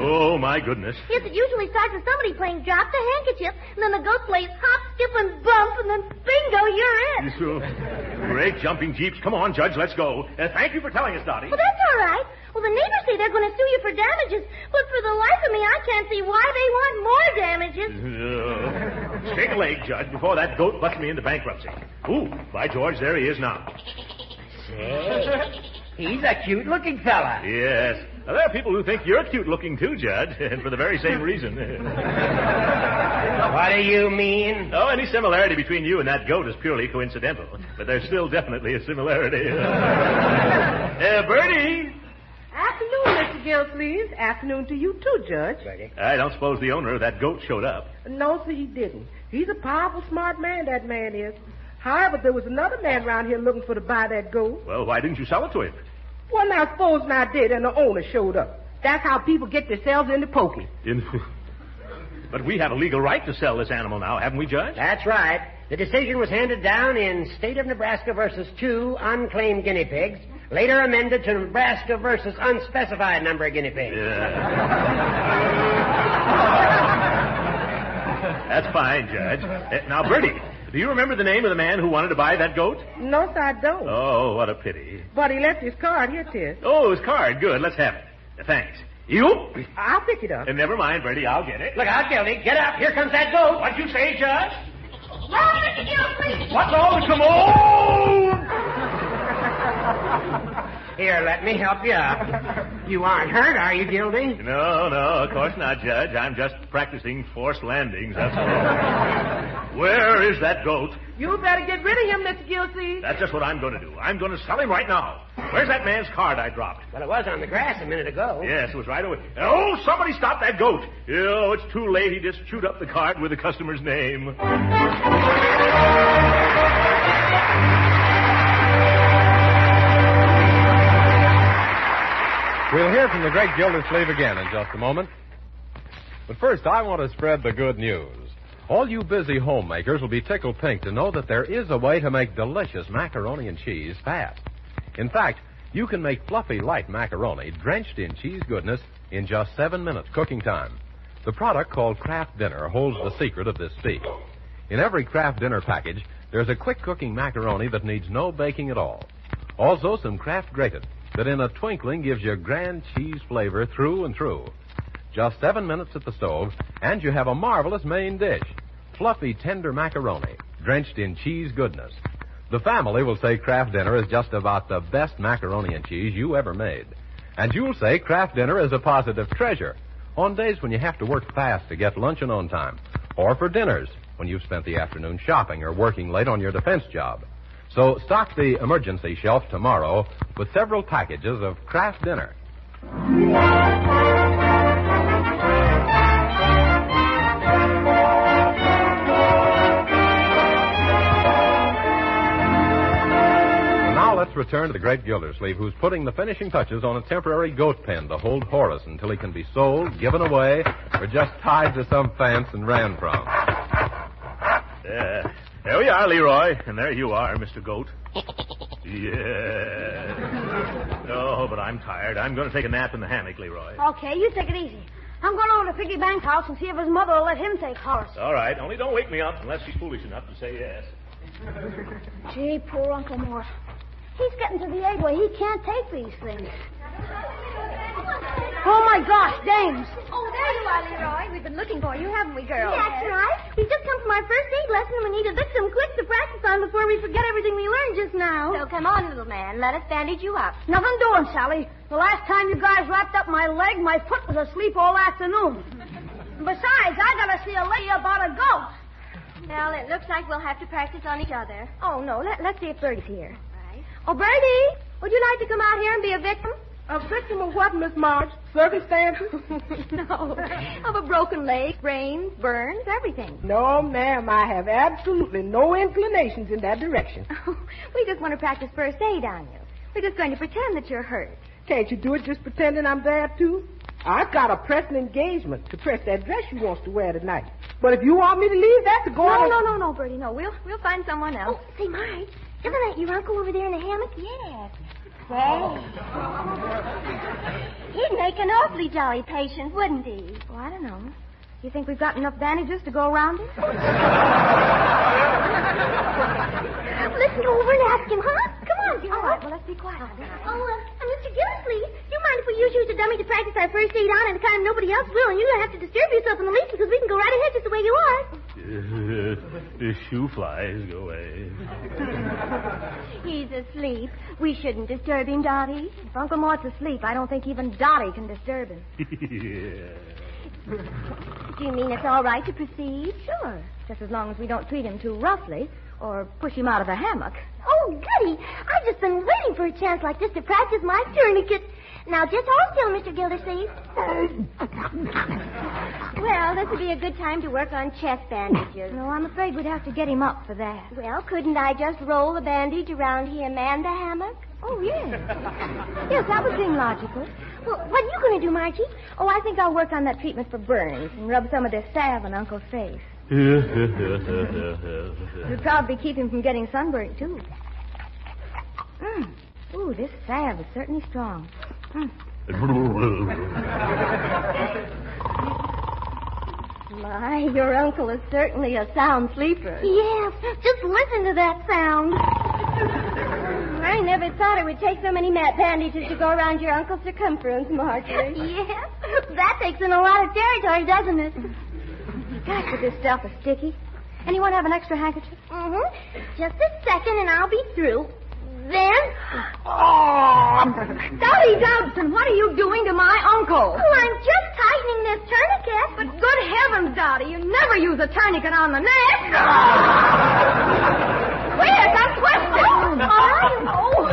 Oh, my goodness. Yes, it usually starts with somebody playing Drop the Handkerchief, and then the goat plays Hop, Skip, and Bump, and then bingo, you're it. Great jumping jeeps. Come on, Judge, let's go. Thank you for telling us, Dottie. Well, that's all right. Well, the neighbors say they're going to sue you for damages, but for the life of me, I can't see why they want more damages. Shake a leg, Judge, before that goat butts me into bankruptcy. Ooh, by George, there he is now. Say, he's a cute-looking fella. Yes. Now, there are people who think you're cute-looking, too, Judge, and for the very same reason. What do you mean? Oh, any similarity between you and that goat is purely coincidental, but there's still definitely a similarity. Bertie! Afternoon, Mr. Gildersleeve. Afternoon to you, too, Judge. I don't suppose the owner of that goat showed up. No, sir, he didn't. He's a powerful smart man, that man is. Hi, but there was another man around here looking for to buy that goat. Well, why didn't you sell it to him? Well, now, supposing I did and the owner showed up. That's how people get themselves into pokey. But we have a legal right to sell this animal now, haven't we, Judge? That's right. The decision was handed down in State of Nebraska versus 2 unclaimed guinea pigs, later amended to Nebraska versus unspecified number of guinea pigs. That's fine, Judge. Now, Bertie, do you remember the name of the man who wanted to buy that goat? No, sir, I don't. Oh, what a pity. But he left his card here, Tis. Oh, his card. Good. Let's have it. Thanks. You? I'll pick it up. Never mind, Bertie. I'll get it. Look out, Gildy. Get up. Here comes that goat. What'd you say, Judge? Oh, Mr. Gildersleeve! What's all the commotion? Here, let me help you up. You aren't hurt, are you, Gildy? No, of course not, Judge. I'm just practicing forced landings, that's all. Where is that goat? You better get rid of him, Mr. Gildersleeve. That's just what I'm going to do. I'm going to sell him right now. Where's that man's card I dropped? Well, it was on the grass a minute ago. Yes, it was right away. Oh, somebody stop that goat. Oh, it's too late. He just chewed up the card with the customer's name. We'll hear from the great Gildersleeve again in just a moment. But first, I want to spread the good news. All you busy homemakers will be tickled pink to know that there is a way to make delicious macaroni and cheese fast. In fact, you can make fluffy, light macaroni drenched in cheese goodness in just 7 minutes cooking time. The product called Kraft Dinner holds the secret of this feat. In every Kraft Dinner package, there's a quick cooking macaroni that needs no baking at all. Also, some Kraft Grated that in a twinkling gives you grand cheese flavor through and through. Just 7 minutes at the stove, and you have a marvelous main dish. Fluffy, tender macaroni, drenched in cheese goodness. The family will say Kraft Dinner is just about the best macaroni and cheese you ever made. And you'll say Kraft Dinner is a positive treasure on days when you have to work fast to get luncheon on time, or for dinners when you've spent the afternoon shopping or working late on your defense job. So stock the emergency shelf tomorrow with several packages of Kraft Dinner. Now let's return to the great Gildersleeve, who's putting the finishing touches on a temporary goat pen to hold Horace until he can be sold, given away, or just tied to some fence and ran from. There we are, Leroy. And there you are, Mr. Goat. Yeah. Oh, but I'm tired. I'm going to take a nap in the hammock, Leroy. Okay, you take it easy. I'm going over to Piggy Bank's house and see if his mother will let him take Horace. All right. Only don't wake me up unless she's foolish enough to say yes. Gee, poor Uncle Mort. He's getting to the age where he can't take these things. Oh, my gosh, dames. Oh, there you are, Leroy. We've been looking for you, haven't we, girls? That's right. We just come from our first aid lesson, and we need to fix some quick to practice on before we forget everything we learned just now. So come on, little man. Let us bandage you up. Nothing doing, Sally. The last time you guys wrapped up my leg, my foot was asleep all afternoon. Besides, I gotta see a lady about a goat. Well, it looks like we'll have to practice on each other. Oh, no. Let's see if Bertie's here. Right. Oh, Bertie, would you like to come out here and be a victim? A victim of what, Miss Marge? Circumstances? No. Of a broken leg, brains, burns, everything. No, ma'am. I have absolutely no inclinations in that direction. We just want to practice first aid on you. We're just going to pretend that you're hurt. Can't you do it just pretending I'm there, too? I've got a pressing engagement to press that dress she wants to wear tonight. But if you want me to leave that to go on... No, Bertie, no. We'll find someone else. Oh, say, Marge, isn't that your uncle over there in the hammock? Yes. Say, he'd make an awfully jolly patient, wouldn't he? Oh, I don't know. You think we've got enough bandages to go around him? Let's go over and ask him, huh? Come on, Gildersleeve. All right, well, let's be quiet. Mr. Gildersleeve, do you mind if we use you as a dummy to practice our first aid on at a time nobody else will, and you don't have to disturb yourself in the least because we can go right ahead just the way you are? Shoe flies, go away. He's asleep. We shouldn't disturb him, Dottie. If Uncle Mort's asleep, I don't think even Dottie can disturb him. Do you mean it's all right to proceed? Sure. Just as long as we don't treat him too roughly or push him out of the hammock. Oh, goody. I've just been waiting for a chance like this to practice my tourniquet. Now, just hold still, Mr. Gildersleeve. Well, this would be a good time to work on chest bandages. No, I'm afraid we'd have to get him up for that. Well, couldn't I just roll the bandage around him and the hammock? Oh, yes. Yes, that would seem logical. Well, what are you going to do, Margie? Oh, I think I'll work on that treatment for burns and rub some of this salve on Uncle's face. You'd probably keep him from getting sunburnt, too. Ooh, this salve is certainly strong. My, your uncle is certainly a sound sleeper. Yes, just listen to that sound. I never thought it would take so many mat bandages to go around your uncle's circumference, Marjorie. Yes, that takes in a lot of territory, doesn't it? Gosh, but this stuff is sticky. Anyone have an extra handkerchief? Mm-hmm. Just a second and I'll be through. Then... Oh! Dottie Dobson, what are you doing to my uncle? Oh, I'm just tightening this tourniquet. But good heavens, Dottie, you never use a tourniquet on the neck. Quick, I'm twisted. All right. Oh,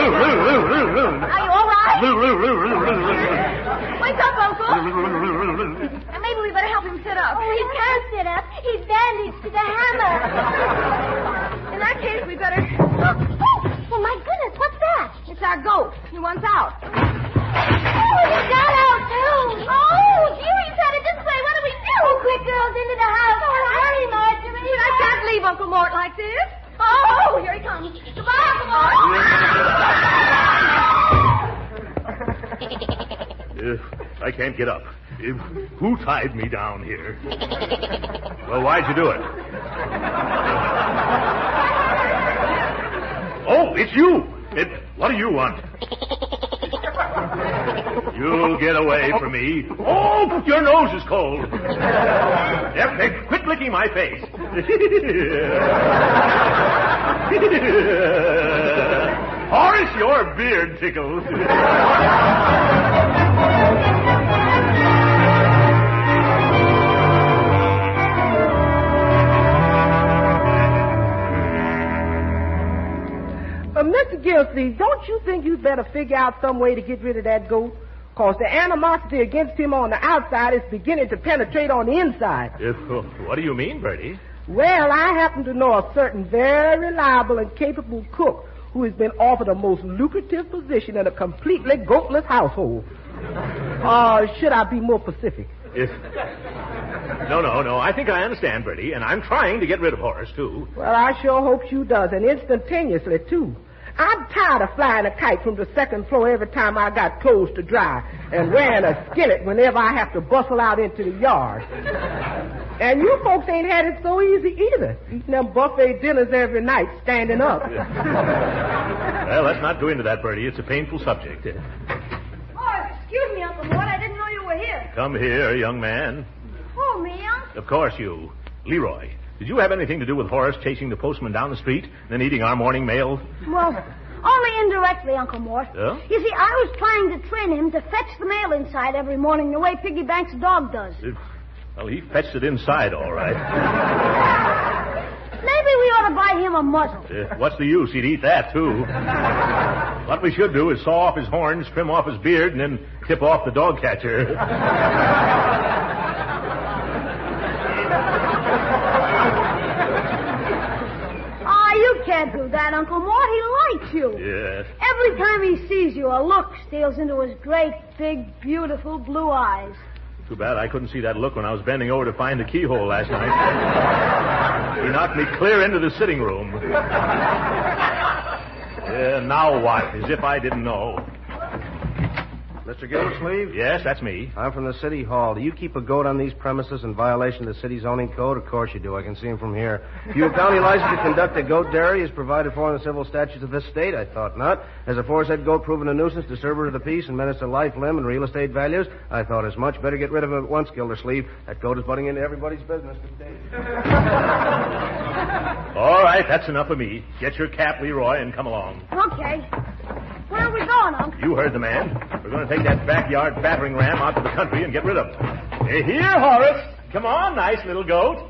Are you all right? Wake up, Uncle. And maybe we better help him sit up. Oh, he can't sit up. He's bandaged to the hammer. In that case, we better... Oh, my goodness, what's that? It's our goat. He wants out. Oh, he got out, too. Oh, Jerry's headed this way. What do we do? Oh, quick, girls, into the house. Oh, hurry, Marjorie. I can't leave Uncle Mort like this. Oh, here he comes. Goodbye, Uncle Mort. I can't get up. Who tied me down here? Well, why'd you do it? Oh, it's you. What do you want? You'll get away from me. Oh, your nose is cold. Yep, quit licking my face. Horace, your beard tickles. Mr. Gildersleeve, don't you think you'd better figure out some way to get rid of that goat? Because the animosity against him on the outside is beginning to penetrate on the inside. What do you mean, Bertie? Well, I happen to know a certain very reliable and capable cook who has been offered a most lucrative position in a completely goatless household. Should I be more specific? No. I think I understand, Bertie, and I'm trying to get rid of Horace, too. Well, I sure hope you does, and instantaneously, too. I'm tired of flying a kite from the second floor every time I got clothes to dry and wearing a skillet whenever I have to bustle out into the yard. And you folks ain't had it so easy either, eating them buffet dinners every night standing up. Well, let's not go into that, Bertie. It's a painful subject. Oh, excuse me, Uncle Mort. I didn't know you were here. Come here, young man. Oh, me, Uncle? Of course you. Leroy, did you have anything to do with Horace chasing the postman down the street and then eating our morning mail? Well, only indirectly, Uncle Mort. Yeah? You see, I was trying to train him to fetch the mail inside every morning the way Piggy Bank's dog does. Well, he fetched it inside, all right. Maybe we ought to buy him a muzzle. What's the use? He'd eat that, too. What we should do is saw off his horns, trim off his beard, and then tip off the dog catcher. You can't do that, Uncle Mort. He likes you. Yes. Every time he sees you, a look steals into his great, big, beautiful blue eyes. Too bad I couldn't see that look when I was bending over to find the keyhole last night. He knocked me clear into the sitting room. Now what? As if I didn't know. Mr. Gildersleeve? Yes, that's me. I'm from the city hall. Do you keep a goat on these premises in violation of the city zoning code? Of course you do. I can see him from here. Your county license to conduct a goat dairy is provided for in the civil statutes of this state? I thought not. Has a aforesaid goat proven a nuisance, disturber of the peace, and menace to life, limb, and real estate values? I thought as much. Better get rid of him at once, Gildersleeve. That goat is butting into everybody's business today. All right, that's enough of me. Get your cap, Leroy, and come along. Okay. Where are we going, Uncle? You heard the man. We're going to take that backyard battering ram out to the country and get rid of him. Here, Horace. Come on, nice little goat.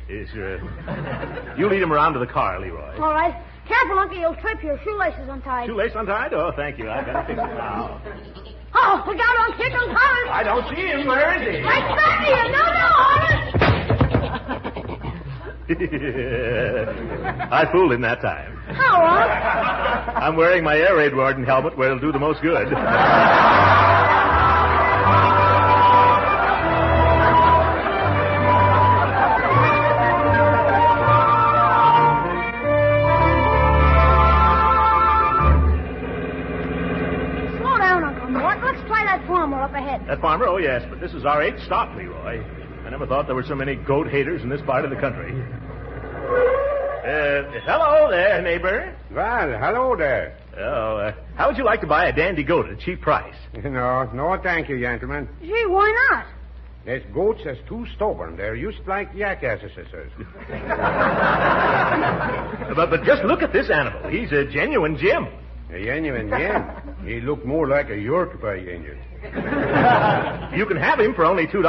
You lead him around to the car, Leroy. All right. Careful, Uncle, you'll trip. Your shoelace is untied. Shoelace untied? Oh, thank you. I better fix it now. Oh, look out, Uncle. Here comes Horace. I don't see him. Where is he? Right back here. No, Horace. I fooled him that time. How, Unc? I'm wearing my air raid warden helmet where it'll do the most good. That farmer? Oh, yes, but this is our 8th stop, Leroy. I never thought there were so many goat haters in this part of the country. Hello there, neighbor. Well, hello there. Oh, how would you like to buy a dandy goat at a cheap price? No, thank you, gentlemen. Gee, why not? These goats is too stubborn. They're used like jackasses. But just look at this animal. He's a genuine Jim. A genuine Jim? He looked more like a York by Indian. You can have him for only $2.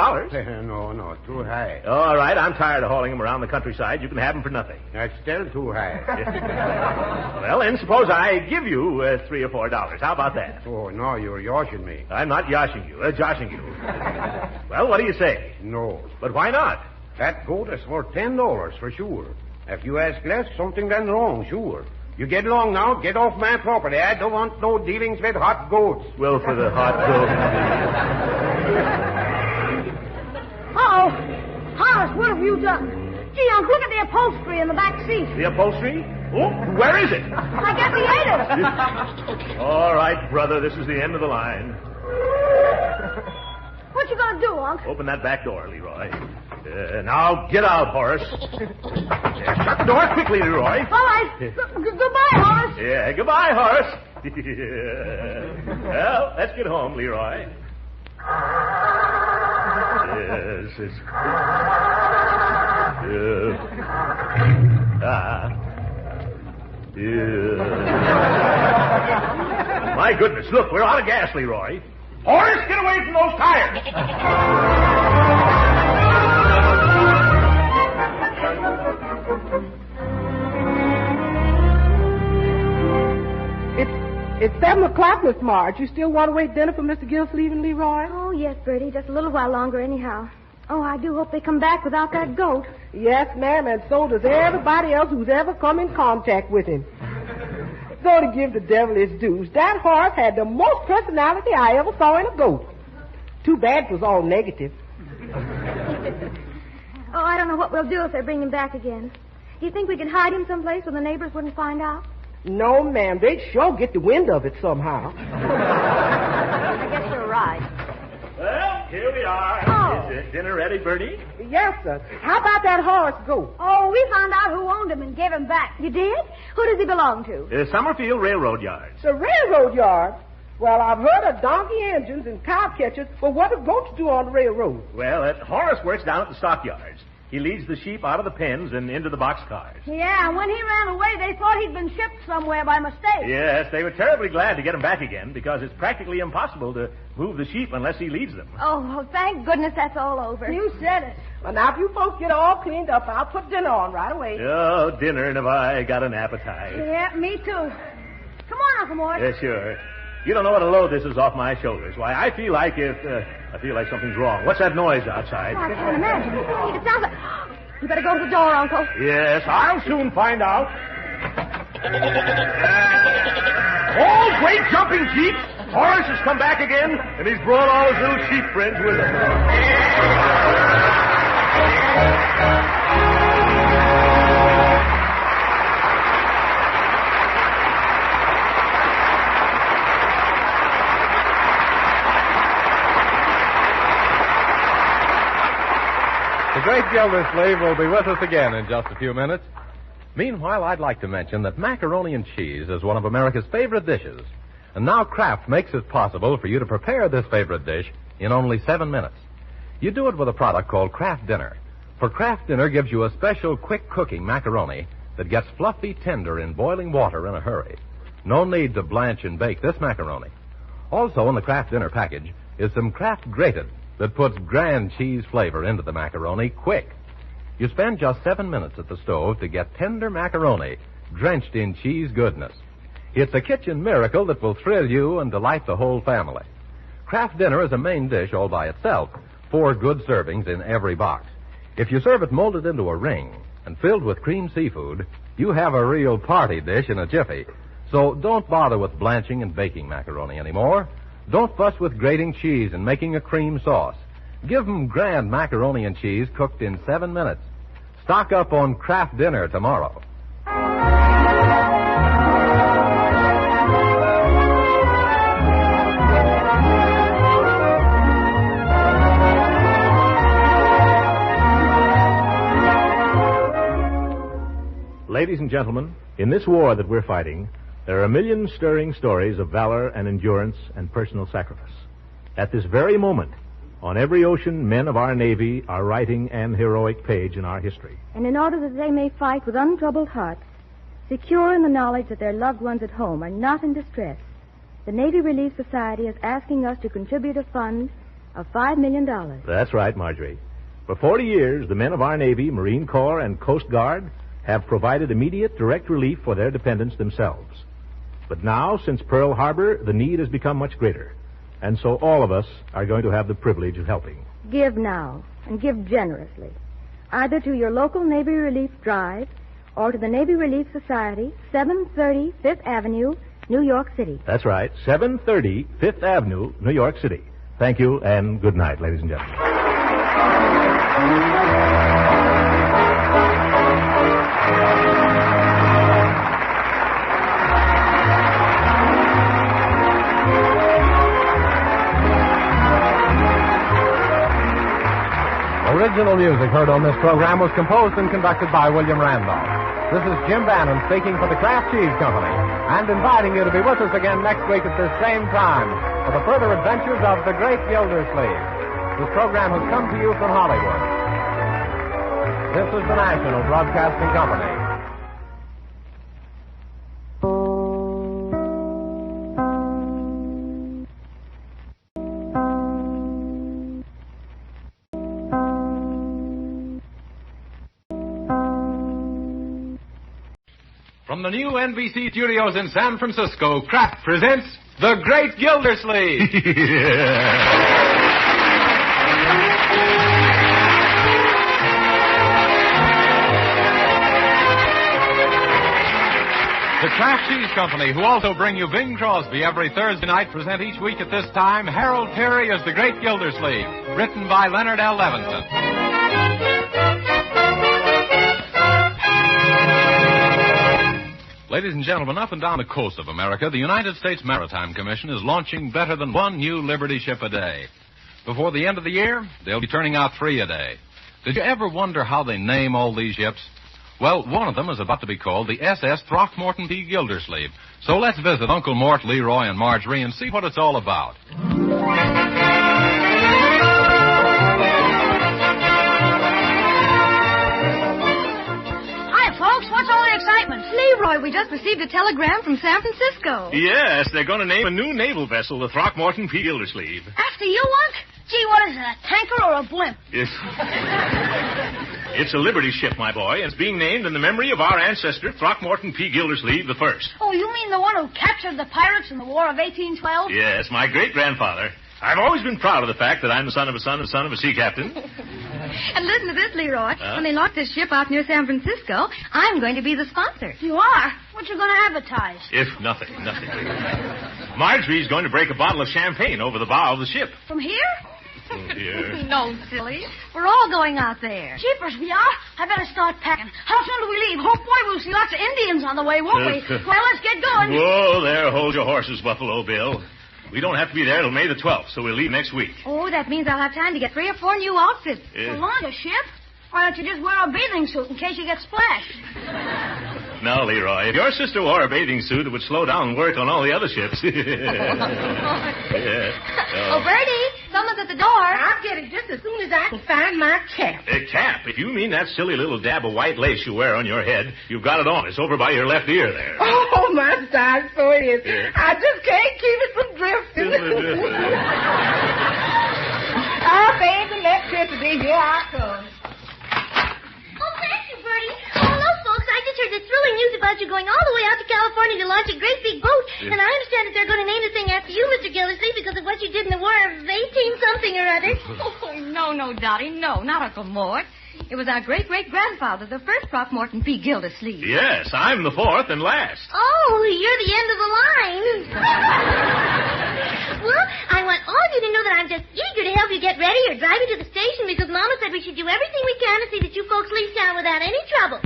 No, too high. All right, I'm tired of hauling him around the countryside. You can have him for nothing. That's still too high. Well, then suppose I give you $3 or $4. How about that? Oh, no, you're yoshing me. I'm not joshing you. Well, what do you say? No. But why not? That goat is worth $10 for sure. If you ask less, something done wrong, sure. You get along now. Get off my property. I don't want no dealings with hot goats. Well, for the hot goat. Uh-oh. Horace, what have you done? Gee, Unc, look at the upholstery in the back seat. The upholstery? Oh, where is it? I guess he ate it. All right, brother, this is the end of the line. What you gonna do, Unc? Open that back door, Leroy. Now, get out, Horace. Shut the door quickly, Leroy. All right. Goodbye, Horace. Yeah, goodbye, Horace. Well, let's get home, Leroy. Yes, it's... My goodness, look, we're out of gas, Leroy. Horace, get away from those tires. It's 7 o'clock, Miss Marge. You still want to wait dinner for Mr. Gildersleeve and Leroy? Oh, yes, Bertie. Just a little while longer anyhow. Oh, I do hope they come back without that goat. Yes, ma'am, and so does everybody else who's ever come in contact with him. So to give the devil his dues, that horse had the most personality I ever saw in a goat. Too bad it was all negative. Oh, I don't know what we'll do if they bring him back again. Do you think we could hide him someplace where the neighbors wouldn't find out? No, ma'am. They'd sure get the wind of it somehow. I guess you're right. Well, here we are. Oh. Is dinner ready, Bertie? Yes, sir. How about that horse goat? Oh, we found out who owned him and gave him back. You did? Who does he belong to? Summerfield Railroad Yards. The railroad yard? Well, I've heard of donkey engines and cow catchers, but what do goats do on the railroad? Well, Horace works down at the stockyards. He leads the sheep out of the pens and into the boxcars. Yeah, and when he ran away, they thought he'd been shipped somewhere by mistake. Yes, they were terribly glad to get him back again because it's practically impossible to move the sheep unless he leads them. Oh, well, thank goodness that's all over. You said it. Well, now, if you folks get all cleaned up, I'll put dinner on right away. Oh, dinner, and have I got an appetite. Yeah, me too. Come on, Uncle Mort. Yeah, sure. You don't know what a load this is off my shoulders. Why, I feel like something's wrong. What's that noise outside? Oh, I can't imagine. It sounds like... You better go to the door, Uncle. Yes, I'll soon find out. Oh, great jumping jeeps! Horace has come back again, and he's brought all his little sheep friends with him. The great Gildersleeve will be with us again in just a few minutes. Meanwhile, I'd like to mention that macaroni and cheese is one of America's favorite dishes. And now Kraft makes it possible for you to prepare this favorite dish in only 7 minutes. You do it with a product called Kraft Dinner. For Kraft Dinner gives you a special quick-cooking macaroni that gets fluffy tender in boiling water in a hurry. No need to blanch and bake this macaroni. Also in the Kraft Dinner package is some Kraft Grated that puts grand cheese flavor into the macaroni quick. You spend just 7 minutes at the stove to get tender macaroni drenched in cheese goodness. It's a kitchen miracle that will thrill you and delight the whole family. Kraft Dinner is a main dish all by itself, 4 good servings in every box. If you serve it molded into a ring and filled with creamed seafood, you have a real party dish in a jiffy. So don't bother with blanching and baking macaroni anymore. Don't fuss with grating cheese and making a cream sauce. Give them grand macaroni and cheese cooked in 7 minutes. Stock up on Kraft Dinner tomorrow. Ladies and gentlemen, in this war that we're fighting, there are a million stirring stories of valor and endurance and personal sacrifice. At this very moment, on every ocean, men of our Navy are writing an heroic page in our history. And in order that they may fight with untroubled hearts, secure in the knowledge that their loved ones at home are not in distress, the Navy Relief Society is asking us to contribute a fund of $5 million. That's right, Marjorie. For 40 years, the men of our Navy, Marine Corps, and Coast Guard have provided immediate direct relief for their dependents themselves. But now, since Pearl Harbor, the need has become much greater. And so all of us are going to have the privilege of helping. Give now, and give generously, either to your local Navy Relief Drive or to the Navy Relief Society, 730 Fifth Avenue, New York City. That's right, 730 Fifth Avenue, New York City. Thank you, and good night, ladies and gentlemen. Original music heard on this program was composed and conducted by William Randolph. This is Jim Bannon speaking for the Kraft Cheese Company and inviting you to be with us again next week at this same time for the further adventures of the great Gildersleeve. This program has come to you from Hollywood. This is the National Broadcasting Company. From the new NBC studios in San Francisco, Kraft presents The Great Gildersleeve. The Kraft Cheese Company, who also bring you Bing Crosby every Thursday night, present each week at this time Harold Peary as The Great Gildersleeve, written by Leonard L. Levinson. Ladies and gentlemen, up and down the coast of America, the United States Maritime Commission is launching better than one new Liberty ship a day. Before the end of the year, they'll be turning out 3 a day. Did you ever wonder how they name all these ships? Well, one of them is about to be called the SS Throckmorton P. Gildersleeve. So let's visit Uncle Mort, Leroy, and Marjorie and see what it's all about. What's all the excitement? Leroy, we just received a telegram from San Francisco. Yes, they're going to name a new naval vessel the Throckmorton P. Gildersleeve. After you, Unc? Gee, what is it, a tanker or a blimp? It's a Liberty ship, my boy, and it's being named in the memory of our ancestor, Throckmorton P. Gildersleeve the First. Oh, you mean the one who captured the pirates in the War of 1812? Yes, my great-grandfather. I've always been proud of the fact that I'm the son of a son of a son of a sea captain. And listen to this, Leroy. When they launch this ship out near San Francisco, I'm going to be the sponsor. You are? What you going to advertise? If nothing. Marjorie's going to break a bottle of champagne over the bow of the ship. From here? Oh, dear. No, silly. We're all going out there. Jeepers, we are? I better start packing. How soon do we leave? Oh, boy, we'll see lots of Indians on the way, won't we? Well, let's get going. Whoa, there, hold your horses, Buffalo Bill. We don't have to be there till May the 12th, so we'll leave next week. Oh, that means I'll have time to get 3 or 4 new outfits. To launch a ship? Why don't you just wear a bathing suit in case you get splashed? Now, Leroy, if your sister wore a bathing suit, it would slow down work on all the other ships. Oh, Bertie, someone's at the door. I'll get it just as soon as I can find my cap. A cap? If you mean that silly little dab of white lace you wear on your head, you've got it on. It's over by your left ear there. Oh, my stars, so it is. I just can't keep it from drifting. Thank the electricity. Here I come. Oh, thank you, Bertie. Oh, hello, folks. I just heard the thrilling news about about you going all the way out to California to launch a great big boat. Yeah. And I understand that they're going to name the thing after you, Mr. Gildersleeve, because of what you did in the War of 18-something or other. Oh, no, Dottie, no, not Uncle Mort. It was our great-great-grandfather, the first Throckmorton P. Gildersleeve. Yes, I'm the fourth and last. Oh, you're the end of the line. Well, I want all of you to know that I'm just eager to help you get ready or drive you to the station because Mama said we should do everything we can to see that you folks leave town without any trouble.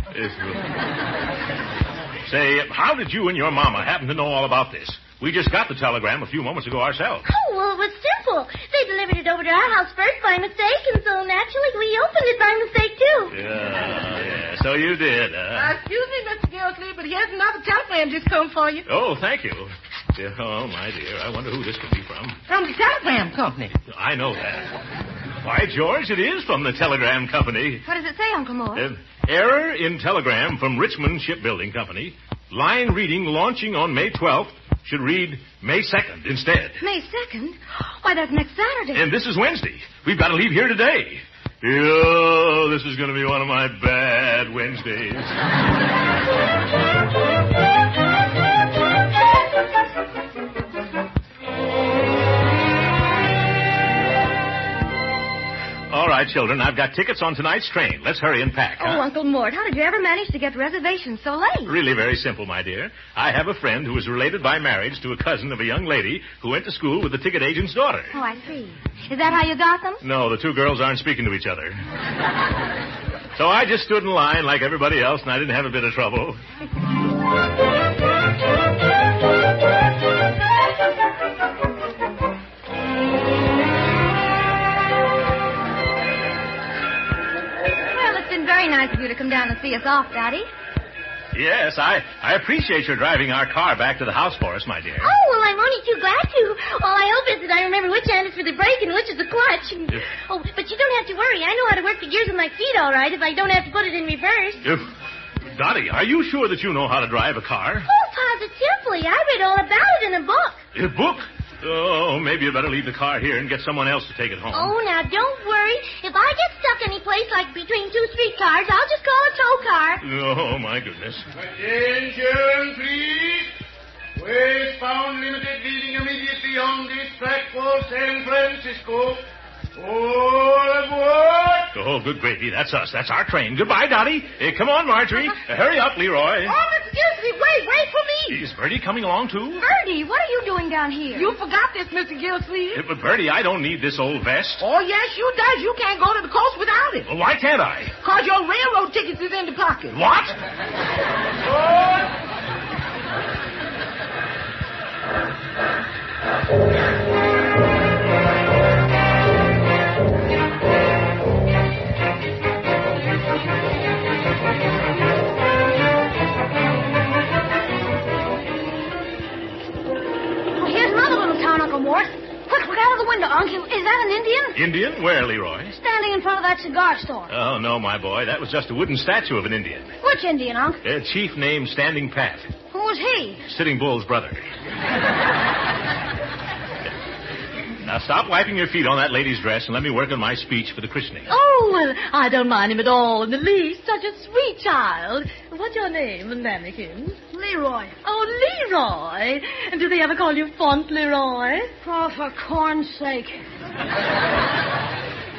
Say, how did you and your mama happen to know all about this? We just got the telegram a few moments ago ourselves. Oh, well, it was simple. They delivered it over to our house first by mistake, and so naturally we opened it by mistake, too. Yeah, so you did, Excuse me, Mr. Gildersleeve, but here's another telegram just come for you. Oh, thank you. Oh, my dear, I wonder who this could be from. From the telegram company. I know that. Why, George, it is from the telegram company. What does it say, Uncle Mort? Error in telegram from Richmond Shipbuilding Company. Line reading launching on May 12th. Should read May 2nd instead. May 2nd? Why, that's next Saturday. And this is Wednesday. We've got to leave here today. Oh, this is going to be one of my bad Wednesdays. All right, children, I've got tickets on tonight's train. Let's hurry and pack, huh? Oh, Uncle Mort, how did you ever manage to get reservations so late? Really very simple, my dear. I have a friend who is related by marriage to a cousin of a young lady who went to school with the ticket agent's daughter. Oh, I see. Is that how you got them? No, the two girls aren't speaking to each other. So I just stood in line like everybody else, and I didn't have a bit of trouble. Very nice of you to come down and see us off, Daddy. Yes, I appreciate your driving our car back to the house for us, my dear. Oh, well, I'm only too glad to. All I hope is that I remember which hand is for the brake and which is the clutch. Oh, but you don't have to worry. I know how to work the gears with my feet all right if I don't have to put it in reverse. Dottie, are you sure that you know how to drive a car? Oh, positively. I read all about it in a book. A book? Oh, maybe you better leave the car here and get someone else to take it home. Oh, now, don't worry. If I get stuck any place like between two streetcars, I'll just call a tow car. Oh, my goodness. Attention, please. Westbound Limited leaving immediately on this track for San Francisco. All aboard! Oh, good gravy. That's us. That's our train. Goodbye, Dottie. Come on, Marjorie. Hurry up, Leroy. Oh, Mr. Gildersleeve, wait for me. Is Bertie coming along, too? Bertie, what are you doing down here? You forgot this, Mr. Gildersleeve. But, Bertie, I don't need this old vest. Oh, yes, you does. You can't go to the coast without it. Well, why can't I? Because your railroad tickets is in the pocket. What? Quick, look out of the window, Uncle. Is that an Indian? Indian? Where, Leroy? Standing in front of that cigar store. Oh, no, my boy. That was just a wooden statue of an Indian. Which Indian, Uncle? A chief named Standing Pat. Who was he? Sitting Bull's brother. Now, stop wiping your feet on that lady's dress and let me work on my speech for the christening. Oh, well, I don't mind him at all in the least. Such a sweet child. What's your name, mannequin? Leroy. Oh, Leroy. And do they ever call you Font Leroy? Oh, for corn's sake.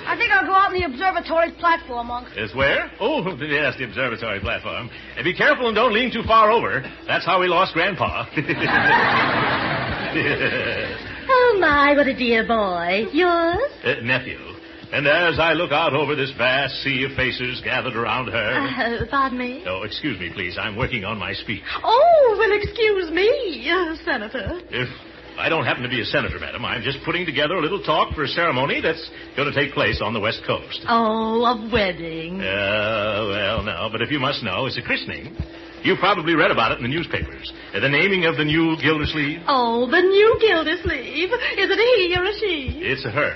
I think I'll go out on the observatory platform, Uncle. Is where? Oh, yes, the observatory platform. And be careful and don't lean too far over. That's how we lost Grandpa. Oh, my, what a dear boy. Yours? Nephew. And as I look out over this vast sea of faces gathered around her... Pardon me? Oh, excuse me, please. I'm working on my speech. Oh, well, excuse me, Senator. If I don't happen to be a senator, madam, I'm just putting together a little talk for a ceremony that's going to take place on the West Coast. Oh, a wedding. Well, no, but if you must know, it's a christening. You probably read about it in the newspapers. The naming of the new Gildersleeve. Oh, the new Gildersleeve. Is it a he or a she? It's a her.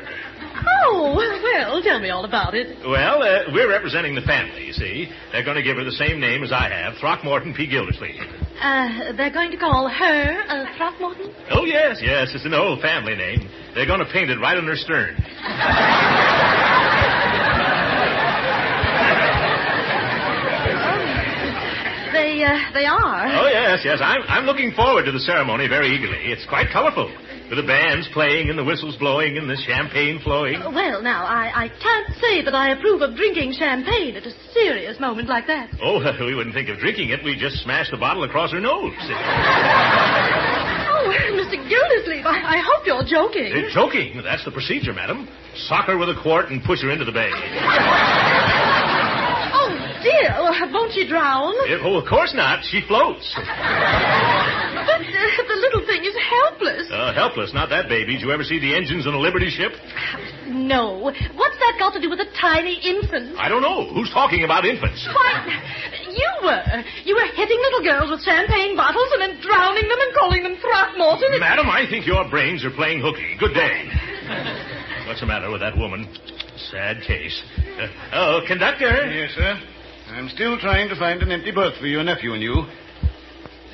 Oh, well, tell me all about it. Well, we're representing the family, you see. They're going to give her the same name as I have, Throckmorton P. Gildersleeve. They're going to call her Throckmorton? Oh, yes, it's an old family name. They're going to paint it right on her stern. they are. Oh, yes. I'm looking forward to the ceremony very eagerly. It's quite colorful, with the bands playing and the whistles blowing and the champagne flowing. Well, now, I can't say that I approve of drinking champagne at a serious moment like that. Oh, we wouldn't think of drinking it. We'd just smash the bottle across her nose. Oh, Mr. Gildersleeve, I hope you're joking. Joking? That's the procedure, madam. Sock her with a quart and push her into the bay. Oh, dear. Won't she drown? Oh, of course not. She floats. But the little thing is helpless. Helpless? Not that baby. Did you ever see the engines on a Liberty ship? No. What's that got to do with a tiny infant? I don't know. Who's talking about infants? Why, you were. You were hitting little girls with champagne bottles and then drowning them and calling them Throckmorton. Madam, I think your brains are playing hooky. Good day. What's the matter with that woman? Sad case. Conductor? Yes, sir. I'm still trying to find an empty berth for your nephew and you.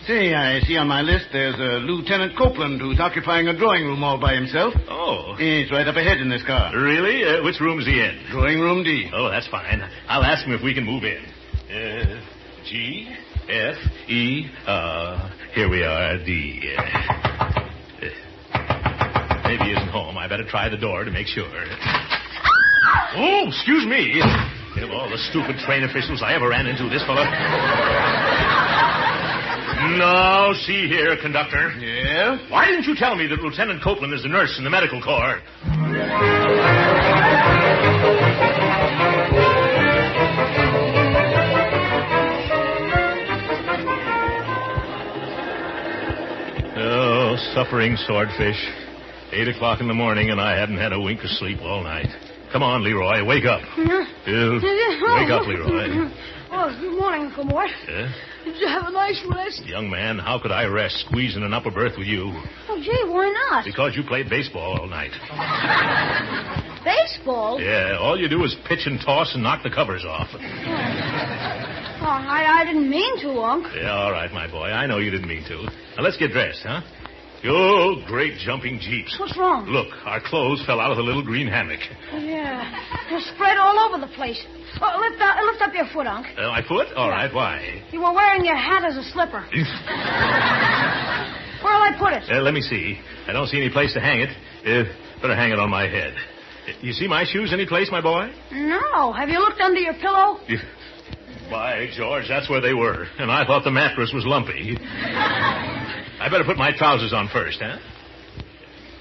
Say, I see on my list there's a Lieutenant Copeland who's occupying a drawing room all by himself. Oh. He's right up ahead in this car. Really? Which room's he in? Drawing room D. Oh, that's fine. I'll ask him if we can move in. G, F, E, here we are, D. Maybe he isn't home. I better try the door to make sure. Oh, excuse me. Of all the stupid train officials I ever ran into, this fellow. Now, see here, conductor. Yeah? Why didn't you tell me that Lieutenant Copeland is a nurse in the medical corps? Oh, suffering swordfish. 8 o'clock in the morning, and I hadn't had a wink of sleep all night. Come on, Leroy, wake up. Wake up, Leroy. Oh, good morning, Uncle Mort. Yeah? Did you have a nice rest? Young man, how could I rest squeezing an upper berth with you? Oh, gee, why not? Because you played baseball all night. Baseball? Yeah, all you do is pitch and toss and knock the covers off. Oh, I didn't mean to, Unc. Yeah, all right, my boy. I know you didn't mean to. Now, let's get dressed, huh? Oh, great jumping jeeps. What's wrong? Look, our clothes fell out of the little green hammock. Yeah, they're spread all over the place. Oh, lift up your foot, Unc. My foot? All right, why? You were wearing your hat as a slipper. Where'll I put it? Let me see. I don't see any place to hang it. Better hang it on my head. You see my shoes any place, my boy? No. Have you looked under your pillow? By George, that's where they were. And I thought the mattress was lumpy. I better put my trousers on first, huh?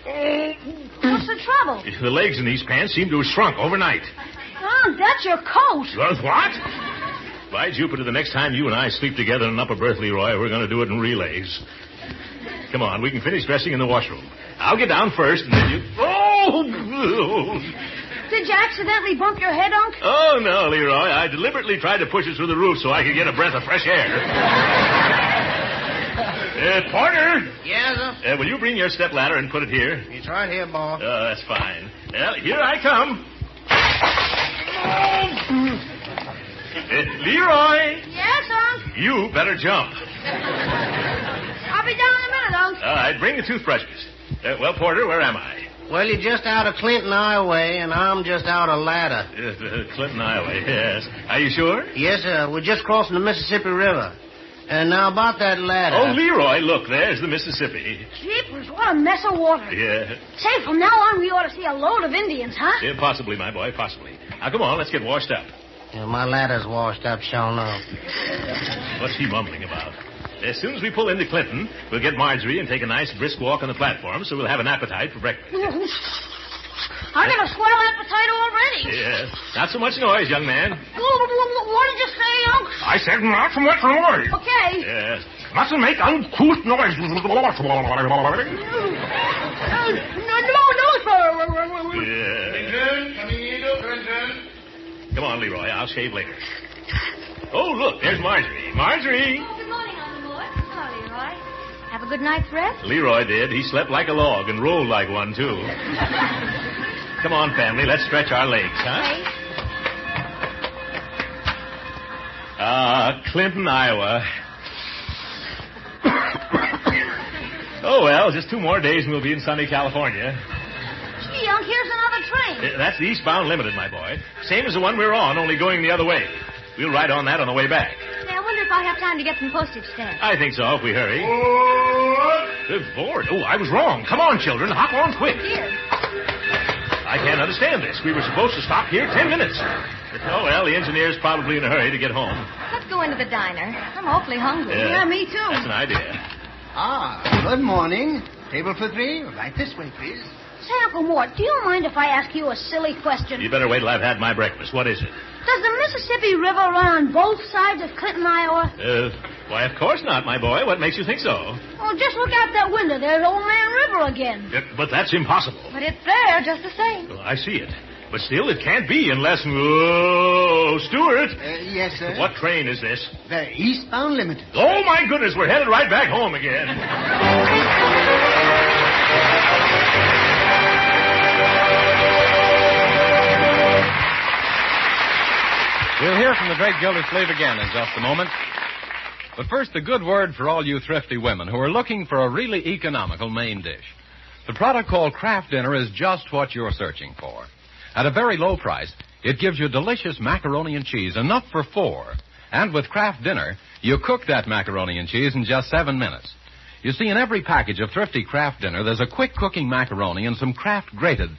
What's the trouble? The legs in these pants seem to have shrunk overnight. Oh, that's your coat. What? By Jupiter, the next time you and I sleep together in an upper berth, Leroy, we're going to do it in relays. Come on, we can finish dressing in the washroom. I'll get down first, and then you... Oh! Did you accidentally bump your head, Unc? Oh, no, Leroy. I deliberately tried to push it through the roof so I could get a breath of fresh air. Porter? Yes, sir? Will you bring your stepladder and put it here? It's right here, boss. That's fine. Well, here I come. Leroy! Yes, Unc? You better jump. I'll be down in a minute, Unc. All right, bring the toothbrushes. Well, Porter, where am I? Well, you're just out of Clinton, Iowa, and I'm just out of Ladder. Clinton, Iowa, yes. Are you sure? Yes, sir. We're just crossing the Mississippi River. And now about that ladder. Oh, Leroy, look, there's the Mississippi. Jeepers, what a mess of water. Yeah. Say, from now on, we ought to see a load of Indians, huh? Yeah, possibly, my boy, possibly. Now, come on, let's get washed up. Yeah, my ladder's washed up, sure enough. What's he mumbling about? As soon as we pull into Clinton, we'll get Marjorie and take a nice brisk walk on the platform so we'll have an appetite for breakfast. I got a swell appetite already. Yeah. Not so much noise, young man. What did you say, Unc? I said not so much noise. Okay. Yes. Mustn't make uncouth noise. No, sir. Yeah. Clinton, coming into Clinton. Come on, Leroy. I'll shave later. Oh, look, there's Marjorie. Marjorie! Good morning, Uncle Mort. Hello, Leroy. Have a good night's rest? Leroy did. He slept like a log and rolled like one, too. Come on, family. Let's stretch our legs, huh? Okay. Clinton, Iowa. Oh, well, just 2 more days and we'll be in sunny California. Gee, Unc, here's another train. That's the eastbound limited, my boy. Same as the one we're on, only going the other way. We'll ride on that on the way back. Hey, I wonder, if I'll have time to get some postage stamps. I think so, if we hurry. Good Lord. Oh, I was wrong. Come on, children. Hop on quick. Here. I can't understand this. We were supposed to stop here 10 minutes. Oh, well, the engineer's probably in a hurry to get home. Let's go into the diner. I'm awfully hungry. Yeah, me too. That's an idea. Good morning. Table for three. Right this way, please. Say, Uncle Mort, do you mind if I ask you a silly question? You better wait till I've had my breakfast. What is it? Does the Mississippi River run on both sides of Clinton, Iowa? Why, of course not, my boy. What makes you think so? Well, just look out that window. There's Old Man River again. But that's impossible. But it's there just the same. Well, I see it. But still, it can't be unless... Oh, Stuart! Yes, sir? What train is this? The Eastbound Limited. Oh, my goodness, we're headed right back home again. We'll hear from the great Gildersleeve again in just a moment. But first, a good word for all you thrifty women who are looking for a really economical main dish. The product called Kraft Dinner is just what you're searching for. At a very low price, it gives you delicious macaroni and cheese, enough for 4. And with Kraft Dinner, you cook that macaroni and cheese in just 7 minutes. You see, in every package of thrifty Kraft Dinner, there's a quick cooking macaroni and some Kraft grated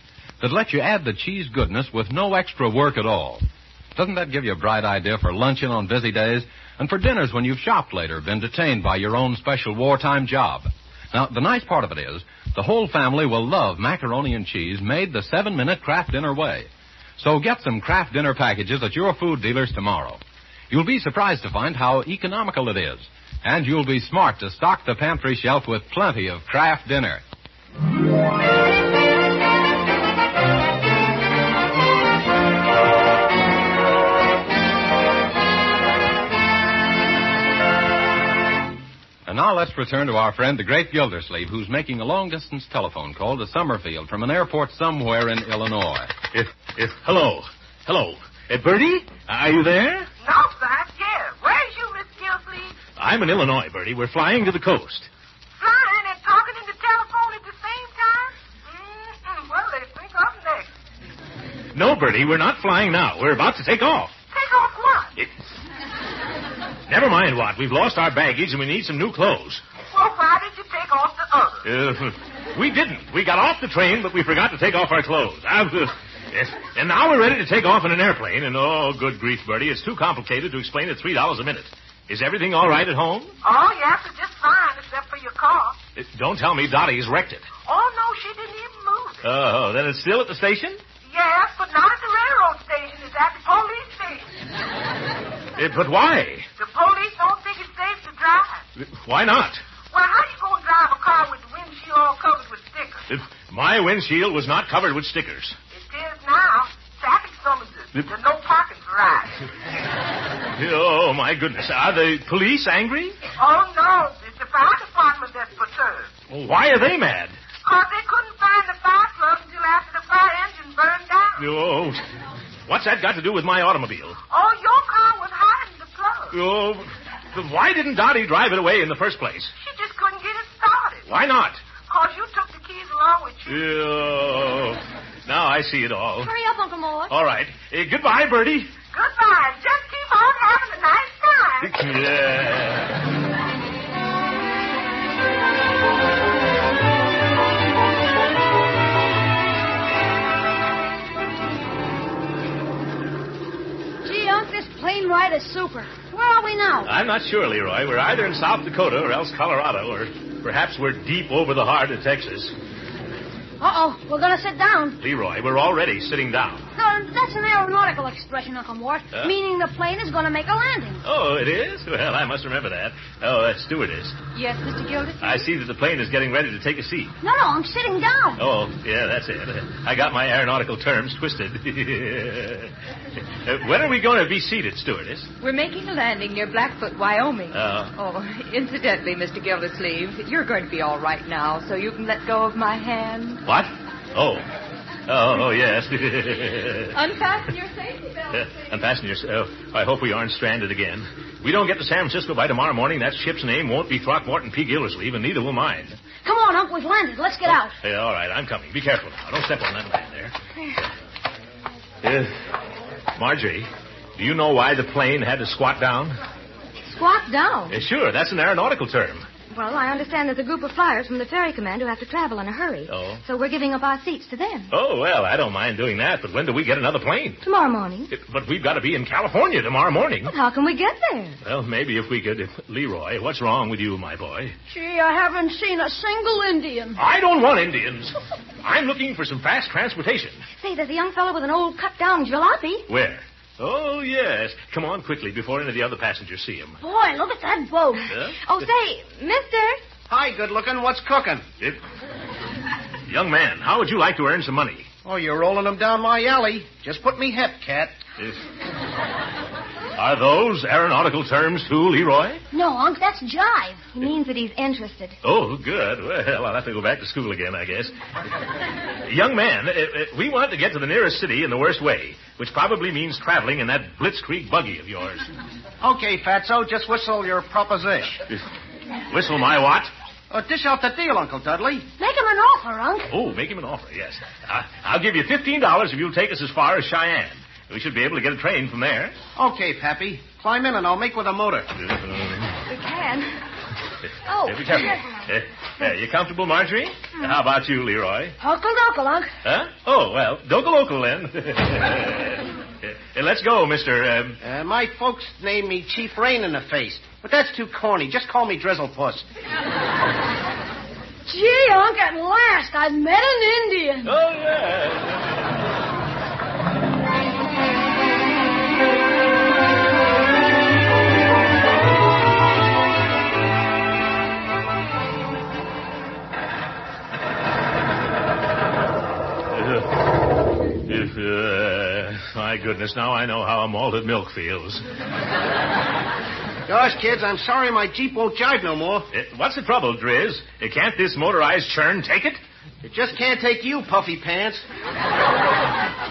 that lets you add the cheese goodness with no extra work at all. Doesn't that give you a bright idea for luncheon on busy days and for dinners when you've shopped later, been detained by your own special wartime job? Now, the nice part of it is the whole family will love macaroni and cheese made the 7-minute Kraft Dinner way. So get some Kraft Dinner packages at your food dealers tomorrow. You'll be surprised to find how economical it is. And you'll be smart to stock the pantry shelf with plenty of Kraft Dinner. And now let's return to our friend, the great Gildersleeve, who's making a long-distance telephone call to Summerfield from an airport somewhere in Illinois. Hello. Bertie, are you there? No, sir, I'm here. Where's you, Miss Gildersleeve? I'm in Illinois, Bertie. We're flying to the coast. Flying and talking in the telephone at the same time? Well, let's think up next. No, Bertie, we're not flying now. We're about to take off. Take off what? Never mind what. We've lost our baggage and we need some new clothes. Well, why did you take off the others? We didn't. We got off the train, but we forgot to take off our clothes. Yes. And now we're ready to take off in an airplane, and oh, good grief, Bertie, it's too complicated to explain at $3 a minute. Is everything all right at home? Oh, yes, it's just fine, except for your car. Don't tell me Dottie's wrecked it. Oh, no, she didn't even move it. Oh, then it's still at the station? Yes, but not at the railroad station. It's at the police station. But why? The police don't think it's safe to drive. Why not? Well, how you going to drive a car with the windshield all covered with stickers? My windshield was not covered with stickers. It is now. Traffic summonses. There's no parking for riders. Oh, my goodness. Are the police angry? Oh, no. It's the fire department that's perturbed. Well, why are they mad? Because they couldn't find the fire plug until after the fire engine burned down. Oh, what's that got to do with my automobile? Oh, your car was hiding the plug. Oh, but why didn't Dottie drive it away in the first place? She just couldn't get it started. Why not? Because you took the keys along with you. Oh, now I see it all. Hurry up, Uncle Mort. All right. Goodbye, Bertie. Goodbye. Just keep on having a nice time. Yeah. This plane ride is super. Where are we now? I'm not sure, Leroy. We're either in South Dakota or else Colorado, or perhaps we're deep over the heart of Texas. Uh-oh, we're going to sit down. Leroy, we're already sitting down. That's an aeronautical expression, Uncle Mort, meaning the plane is going to make a landing. Oh, it is? Well, I must remember that. Oh, that's stewardess. Yes, Mr. Gildersleeve? I see that the plane is getting ready to take a seat. No, I'm sitting down. Oh, yeah, that's it. I got my aeronautical terms twisted. When are we going to be seated, stewardess? We're making a landing near Blackfoot, Wyoming. Oh, incidentally, Mr. Gildersleeve, you're going to be all right now, so you can let go of my hand. What? Oh, yes. Unfasten your safety belt. Unfasten your... I hope we aren't stranded again. We don't get to San Francisco by tomorrow morning. That ship's name won't be Throckmorton P. Gildersleeve, and neither will mine. Come on, Unc, we've landed. Let's get out. Yeah, all right, I'm coming. Be careful now. Don't step on that land there. Marjorie, do you know why the plane had to squat down? Squat down? Sure, that's an aeronautical term. Well, I understand there's a group of flyers from the ferry command who have to travel in a hurry. Oh. So we're giving up our seats to them. Oh, well, I don't mind doing that, but when do we get another plane? Tomorrow morning. But we've got to be in California tomorrow morning. But how can we get there? Well, maybe if we could... Leroy, what's wrong with you, my boy? Gee, I haven't seen a single Indian. I don't want Indians. I'm looking for some fast transportation. Say, there's a young fellow with an old cut-down jalopy. Where? Oh, yes. Come on quickly before any of the other passengers see him. Boy, look at that boat. Oh, say, mister... Hi, good looking. What's cooking? Young man, how would you like to earn some money? Oh, you're rolling them down my alley. Just put me hep, cat. Are those aeronautical terms, too, Leroy? No, Unc, that's jive. He means that he's interested. Oh, good. Well, I'll have to go back to school again, I guess. Young man, we want to get to the nearest city in the worst way, which probably means traveling in that Blitzkrieg buggy of yours. Okay, Fatso, just whistle your proposition. Whistle my what? Dish out the deal, Uncle Dudley. Make him an offer, Unc. Oh, make him an offer, yes. I'll give you $15 if you'll take us as far as Cheyenne. We should be able to get a train from there. Okay, Pappy. Climb in and I'll make with a motor. We can. Oh, be careful. You comfortable, Marjorie? How about you, Leroy? Uncle Donkle, Unc. Huh? Oh, well, Donkle then. Let's go, Mr. My folks named me Chief Rain in the Face, but that's too corny. Just call me Drizzlepuss. Gee, Unc, at last I've met an Indian. Oh, yeah. My goodness, now I know how a malted milk feels. Gosh, kids, I'm sorry my Jeep won't jive no more. What's the trouble, Driz? Can't this motorized churn take it? It just can't take you, puffy pants.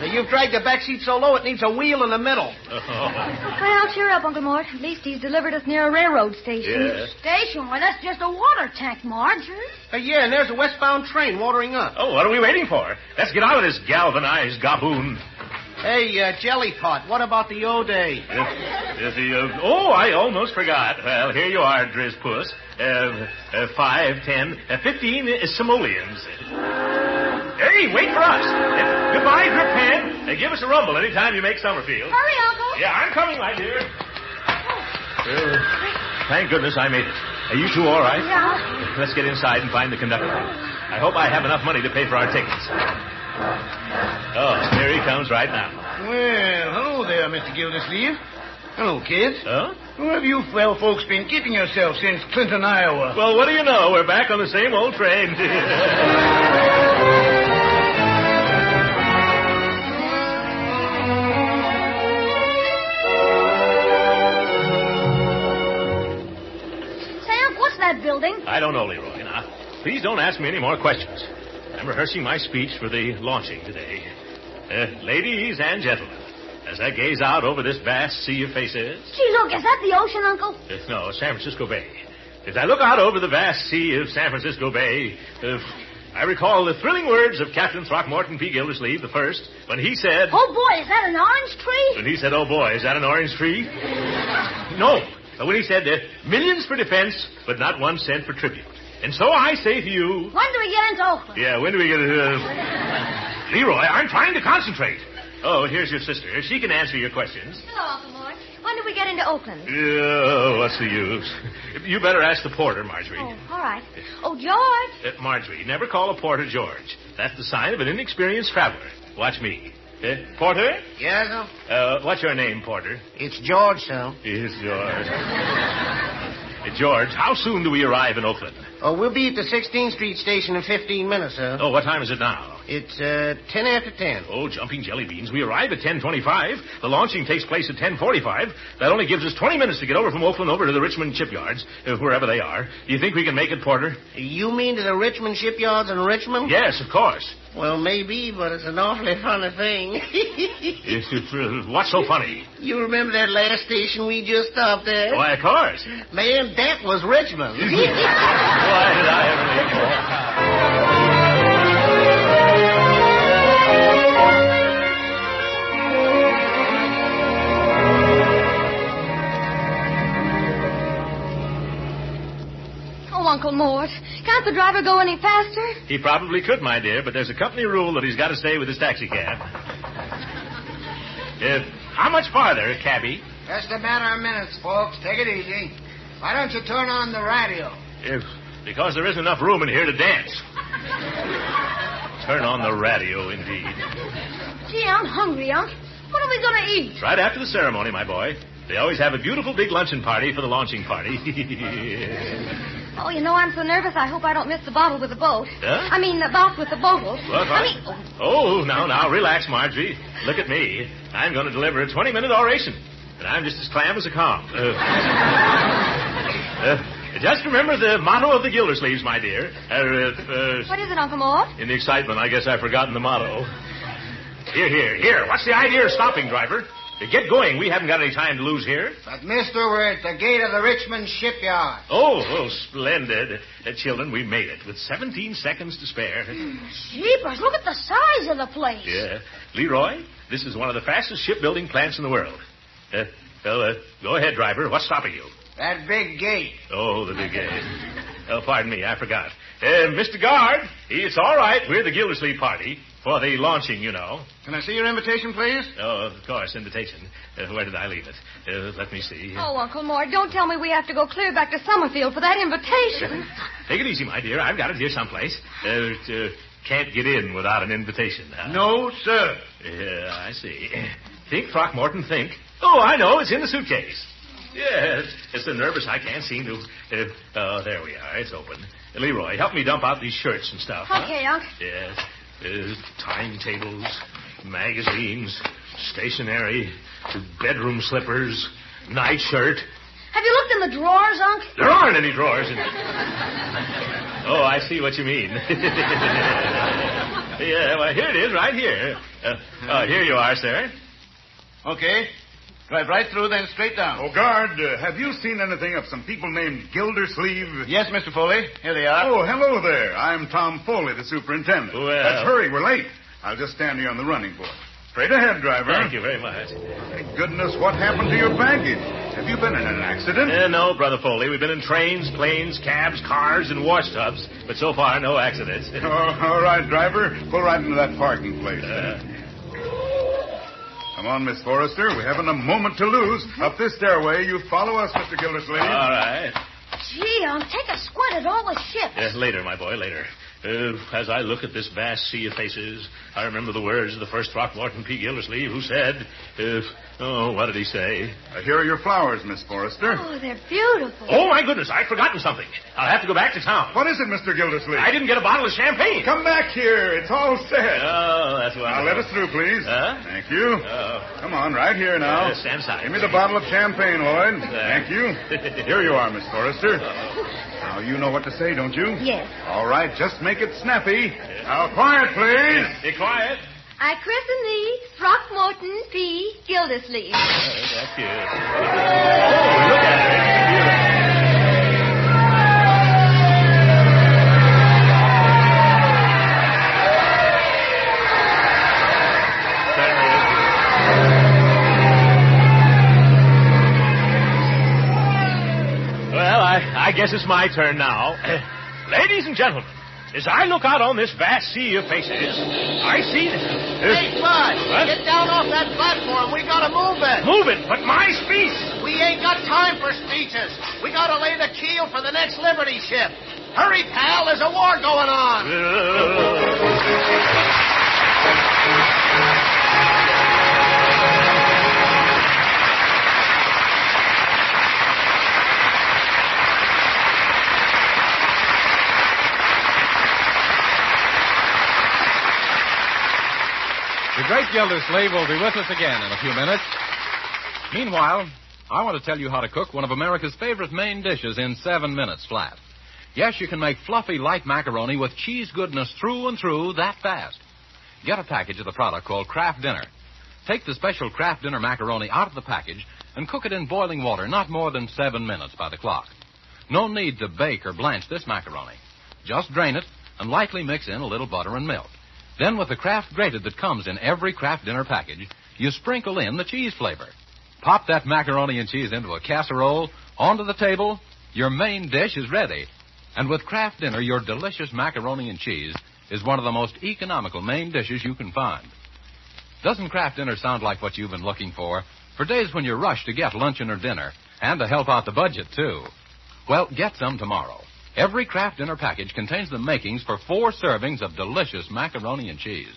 You've dragged the back seat so low it needs a wheel in the middle. Well, cheer up, Uncle Mort. At least he's delivered us near a railroad station. Yeah. Station? Why, that's just a water tank, Marge. Yeah, and there's a westbound train watering up. Oh, what are we waiting for? Let's get out of this galvanized gaboon. Hey, Jelly Pot, what about the O-Day? I almost forgot. Well, here you are, Driz Puss. 5, 10, 15 simoleons. Hey, wait for us. Goodbye, Grip Hand. Give us a rumble anytime you make Summerfield. Hurry, Uncle. Yeah, I'm coming, my dear. Thank goodness I made it. Are you two all right? Yeah. Let's get inside and find the conductor. I hope I have enough money to pay for our tickets. Oh, here he comes right now. Well, hello there, Mr. Gildersleeve. Hello, kids. Huh? Where have you well folks been keeping yourselves since Clinton, Iowa? Well, what do you know? We're back on the same old train. Sam, what's that building? I don't know, Leroy. Now, please don't ask me any more questions. I'm rehearsing my speech for the launching today. Ladies and gentlemen, as I gaze out over this vast sea of faces... Gee, look, is that the ocean, Uncle? No, San Francisco Bay. As I look out over the vast sea of San Francisco Bay, I recall the thrilling words of Captain Throckmorton P. Gildersleeve the first, when he said... Oh, boy, is that an orange tree? When he said, oh, boy, is that an orange tree? No. When he said, millions for defense, but not 1 cent for tribute. And so I say to you... When do we get into Oakland? Yeah, when do we get into... Leroy, I'm trying to concentrate. Oh, here's your sister. She can answer your questions. Hello, Uncle Mort. When do we get into Oakland? What's the use? You better ask the porter, Marjorie. Oh, all right. Oh, George. Marjorie, never call a porter George. That's the sign of an inexperienced traveler. Watch me. Porter? Yes, sir? What's your name, Porter? It's George, sir. It's George. George, how soon do we arrive in Oakland? Oh, we'll be at the 16th Street station in 15 minutes, sir. Oh, what time is it now? It's 10 after 10. Oh, jumping jelly beans. We arrive at 10:25. The launching takes place at 10:45. That only gives us 20 minutes to get over from Oakland over to the Richmond shipyards, wherever they are. Do you think we can make it, Porter? You mean to the Richmond shipyards in Richmond? Yes, of course. Well, maybe, but it's an awfully funny thing. What's so funny? You remember that last station we just stopped at? Why, of course. Man, that was Richmond. Why did I ever leave you? Uncle Mort. Can't the driver go any faster? He probably could, my dear, but there's a company rule that he's got to stay with his taxicab. How much farther, cabby? Just a matter of minutes, folks. Take it easy. Why don't you turn on the radio? Because there isn't enough room in here to dance. Turn on the radio, indeed. Gee, I'm hungry, Unc. What are we going to eat? Right after the ceremony, my boy. They always have a beautiful big luncheon party for the launching party. Oh, you know, I'm so nervous I hope I don't miss the bottle with the boat. Huh? I mean, the bout with the boat. Oh, now, relax, Marjorie. Look at me. I'm going to deliver a 20-minute oration. And I'm just as clam as a calm. Just remember the motto of the Gildersleeves, my dear. What is it, Uncle Mort? In the excitement, I guess I've forgotten the motto. Here. What's the idea of stopping, driver? Get going. We haven't got any time to lose here. But, mister, we're at the gate of the Richmond shipyard. Oh, splendid. Children, we made it with 17 seconds to spare. Jeepers, look at the size of the place. Yeah. Leroy, this is one of the fastest shipbuilding plants in the world. Go ahead, driver. What's stopping you? That big gate. Oh, the big gate. Oh, pardon me, I forgot. Mr. Guard, it's all right. We're the Gildersleeve party. For the launching, you know. Can I see your invitation, please? Oh, of course, invitation. Where did I leave it? Let me see. Oh, Uncle Mort, don't tell me we have to go clear back to Summerfield for that invitation. Take it easy, my dear. I've got it here someplace. Can't get in without an invitation. Huh? No, sir. I see. Think, Throckmorton, think. Oh, I know. It's in the suitcase. Yes. It's so nervous I can't seem to... there we are. It's open. Leroy, help me dump out these shirts and stuff. Okay, Unc. Yes. Timetables, magazines, stationery, bedroom slippers, nightshirt. Have you looked in the drawers, Unc? There aren't any drawers in it. Oh, I see what you mean. Yeah, well, here it is, right here. Here you are, sir. Okay. Drive right through, then straight down. Oh, guard, have you seen anything of some people named Gildersleeve? Yes, Mr. Foley. Here they are. Oh, hello there. I'm Tom Foley, the superintendent. Well... Let's hurry. We're late. I'll just stand here on the running board. Straight ahead, driver. Thank you very much. Thank goodness, what happened to your baggage? Have you been in an accident? No, Brother Foley. We've been in trains, planes, cabs, cars, and wash tubs. But so far, no accidents. Oh, all right, driver. Pull right into that parking place. Come on, Miss Forrester. We haven't a moment to lose. Up this stairway. You follow us, Mr. Gildersleeve. All right. Gee, take a squint at all the ships. Later, my boy, later. As I look at this vast sea of faces, I remember the words of the first Throckmorton P. Gildersleeve, who said, what did he say? Here are your flowers, Miss Forrester. Oh, they're beautiful. Oh, my goodness, I've forgotten something. I'll have to go back to town. What is it, Mr. Gildersleeve? I didn't get a bottle of champagne. Come back here. It's all set. Oh, that's wonderful. Now, let us through, please. Huh? Thank you. Come on, right here now. Stand aside. Give me the bottle of champagne, Lloyd. Thank you. Here you are, Miss Forrester. Now, you know what to say, don't you? Yes. All right, just make it snappy. Now, quiet, please. Be quiet. I christen thee Throckmorton P. Gildersleeve. That's good. Oh, look at her. Well, I guess it's my turn now. Ladies and gentlemen, as I look out on this vast sea of faces, I see that... Hey, Bud, get down off that platform. We gotta move it. Move it, but my speech. We ain't got time for speeches. We gotta lay the keel for the next Liberty ship. Hurry, pal, there's a war going on. The great Gildersleeve will be with us again in a few minutes. Meanwhile, I want to tell you how to cook one of America's favorite main dishes in 7 minutes flat. Yes, you can make fluffy, light macaroni with cheese goodness through and through that fast. Get a package of the product called Kraft Dinner. Take the special Kraft Dinner macaroni out of the package and cook it in boiling water, not more than 7 minutes by the clock. No need to bake or blanch this macaroni. Just drain it and lightly mix in a little butter and milk. Then, with the Kraft grated that comes in every Kraft Dinner package, you sprinkle in the cheese flavor. Pop that macaroni and cheese into a casserole, onto the table. Your main dish is ready. And with Kraft Dinner, your delicious macaroni and cheese is one of the most economical main dishes you can find. Doesn't Kraft Dinner sound like what you've been looking for days when you're rushed to get luncheon or dinner, and to help out the budget, too? Well, get some tomorrow. Every Kraft Dinner package contains the makings for 4 servings of delicious macaroni and cheese.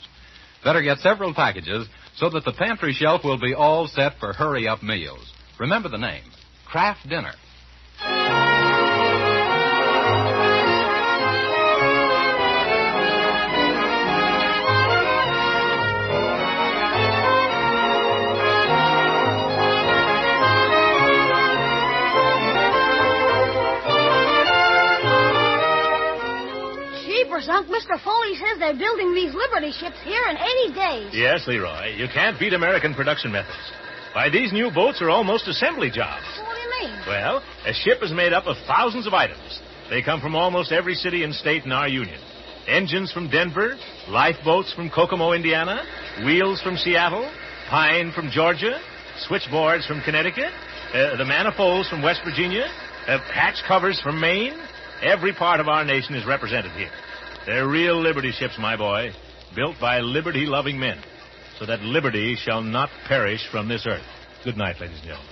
Better get several packages so that the pantry shelf will be all set for hurry-up meals. Remember the name, Kraft Dinner. Unc, Mr. Foley says they're building these Liberty ships here in 80 days. Yes, Leroy. You can't beat American production methods. Why, these new boats are almost assembly jobs. What do you mean? Well, a ship is made up of thousands of items. They come from almost every city and state in our union. Engines from Denver, lifeboats from Kokomo, Indiana, wheels from Seattle, pine from Georgia, switchboards from Connecticut, the manifolds from West Virginia, hatch covers from Maine. Every part of our nation is represented here. They're real Liberty ships, my boy, built by liberty-loving men, so that liberty shall not perish from this earth. Good night, ladies and gentlemen.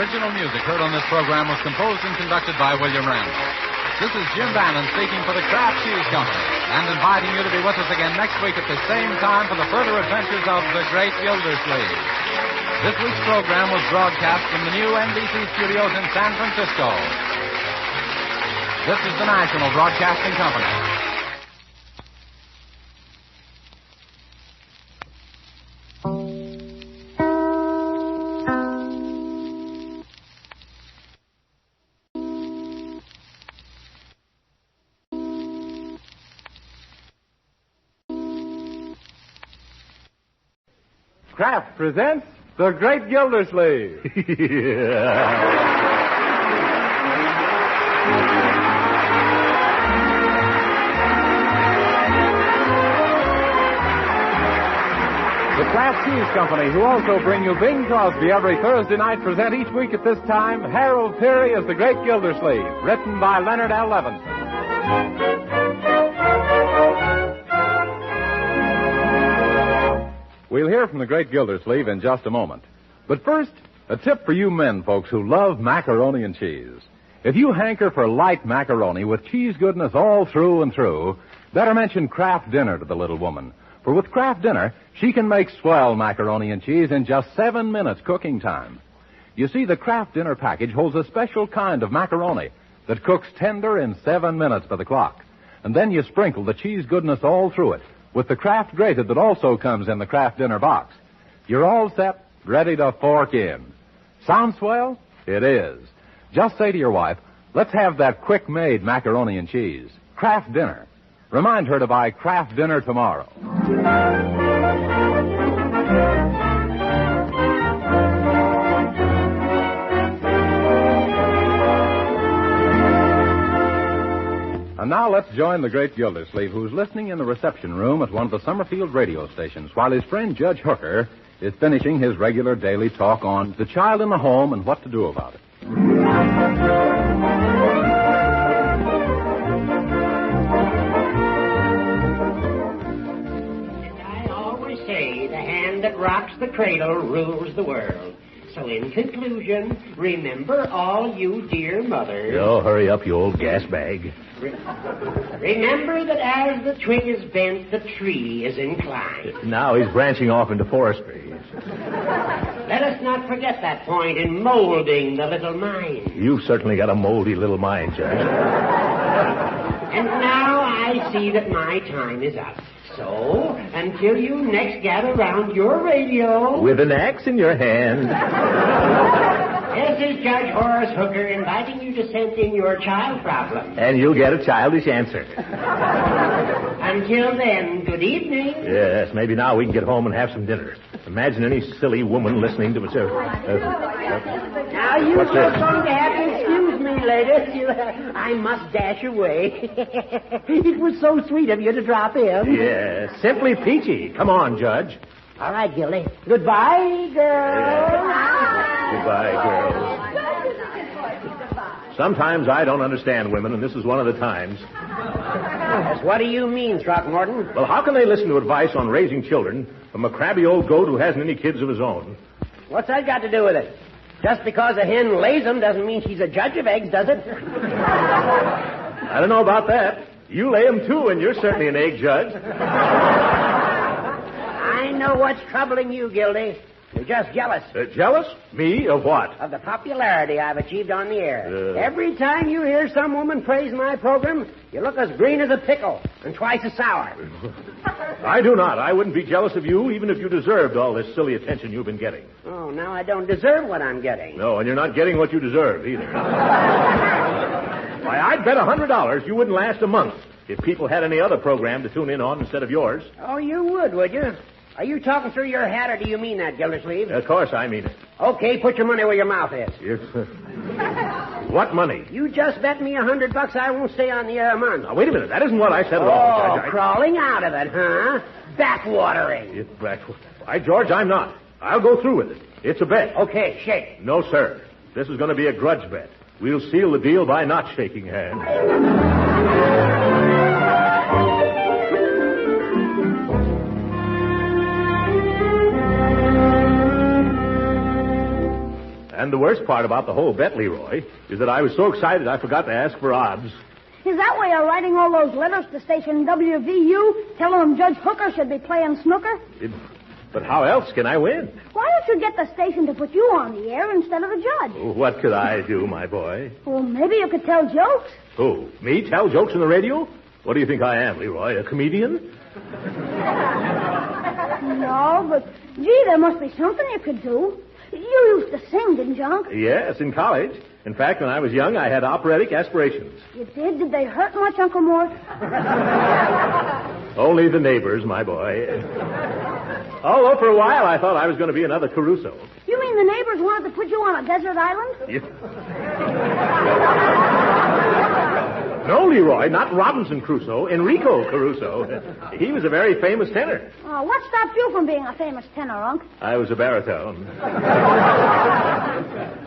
Original music heard on this program was composed and conducted by William Randall. This is Jim Bannon speaking for the Kraft Cheese Company and inviting you to be with us again next week at the same time for the further adventures of the great Gildersleeve. This week's program was broadcast from the new NBC studios in San Francisco. This is the National Broadcasting Company. Kraft presents The Great Gildersleeve. The Kraft Cheese Company, who also bring you Bing Crosby every Thursday night, present each week at this time Harold Peary as The Great Gildersleeve, written by Leonard L. Levinson. We'll hear from the great Gildersleeve in just a moment. But first, a tip for you men, folks, who love macaroni and cheese. If you hanker for light macaroni with cheese goodness all through and through, better mention Kraft Dinner to the little woman. For with Kraft Dinner, she can make swell macaroni and cheese in just 7 minutes cooking time. You see, the Kraft Dinner package holds a special kind of macaroni that cooks tender in 7 minutes by the clock. And then you sprinkle the cheese goodness all through it with the Kraft grated that also comes in the Kraft Dinner box. You're all set, ready to fork in. Sound swell? It is. Just say to your wife, let's have that quick-made macaroni and cheese. Kraft Dinner. Remind her to buy Kraft Dinner tomorrow. And now let's join the great Gildersleeve, who's listening in the reception room at one of the Summerfield radio stations, while his friend Judge Hooker is finishing his regular daily talk on the child in the home and what to do about it. I always say the hand that rocks the cradle rules the world. So in conclusion, remember all you dear mothers. Oh, hurry up, you old gas bag. Remember that as the twig is bent, the tree is inclined. Now he's branching off into forestry. Let us not forget that point in molding the little mind. You've certainly got a moldy little mind, Judge. And now I see that my time is up. So, until you next gather round your radio... With an axe in your hand. This is Judge Horace Hooker inviting you to send in your child problem. And you'll get a childish answer. Until then, good evening. Yes, maybe now we can get home and have some dinner. Imagine any silly woman listening to it. Now, you What's just this? going to have to excuse me, ladies. I must dash away. It was so sweet of you to drop in. Yeah, simply peachy. Come on, Judge. All right, Gildy. Goodbye, girl. Goodbye, girls. Sometimes I don't understand women, and this is one of the times. Yes, what do you mean, Throckmorton? Well, how can they listen to advice on raising children from a crabby old goat who hasn't any kids of his own? What's that got to do with it? Just because a hen lays them doesn't mean she's a judge of eggs, does it? I don't know about that. You lay them, too, and you're certainly an egg judge. I know what's troubling you, Gildy. You're just jealous. Jealous? Me? Of what? Of the popularity I've achieved on the air. Every time you hear some woman praise my program, you look as green as a pickle and twice as sour. I do not. I wouldn't be jealous of you even if you deserved all this silly attention you've been getting. Oh, now I don't deserve what I'm getting. No, and you're not getting what you deserve either. Why, I'd bet $100 you wouldn't last a month if people had any other program to tune in on instead of yours. Oh, you would you? Are you talking through your hat, or do you mean that, Gildersleeve? Of course I mean it. Okay, put your money where your mouth is. What money? You just bet me $100 I won't stay on the air a month. Now, wait a minute. That isn't what I said at all, Judge. Crawling out of it, huh? Backwatering. Why, George, I'm not. I'll go through with it. It's a bet. Okay, shake. No, sir. This is going to be a grudge bet. We'll seal the deal by not shaking hands. And the worst part about the whole bet, Leroy, is that I was so excited I forgot to ask for odds. Is that why you're writing all those letters to station WVU, telling them Judge Hooker should be playing snooker? But how else can I win? Why don't you get the station to put you on the air instead of the judge? What could I do, my boy? Well, maybe you could tell jokes. Who? Me tell jokes on the radio? What do you think I am, Leroy? A comedian? No, but, gee, there must be something you could do. You used to sing, didn't you, Unc? Yes, in college. In fact, when I was young, I had operatic aspirations. You did? Did they hurt much, Uncle Mort? Only the neighbors, my boy. Although for a while I thought I was going to be another Caruso. You mean the neighbors wanted to put you on a desert island? No, Leroy, not Robinson Crusoe, Enrico Caruso. He was a very famous tenor. Oh, what stopped you from being a famous tenor, Unc? I was a baritone.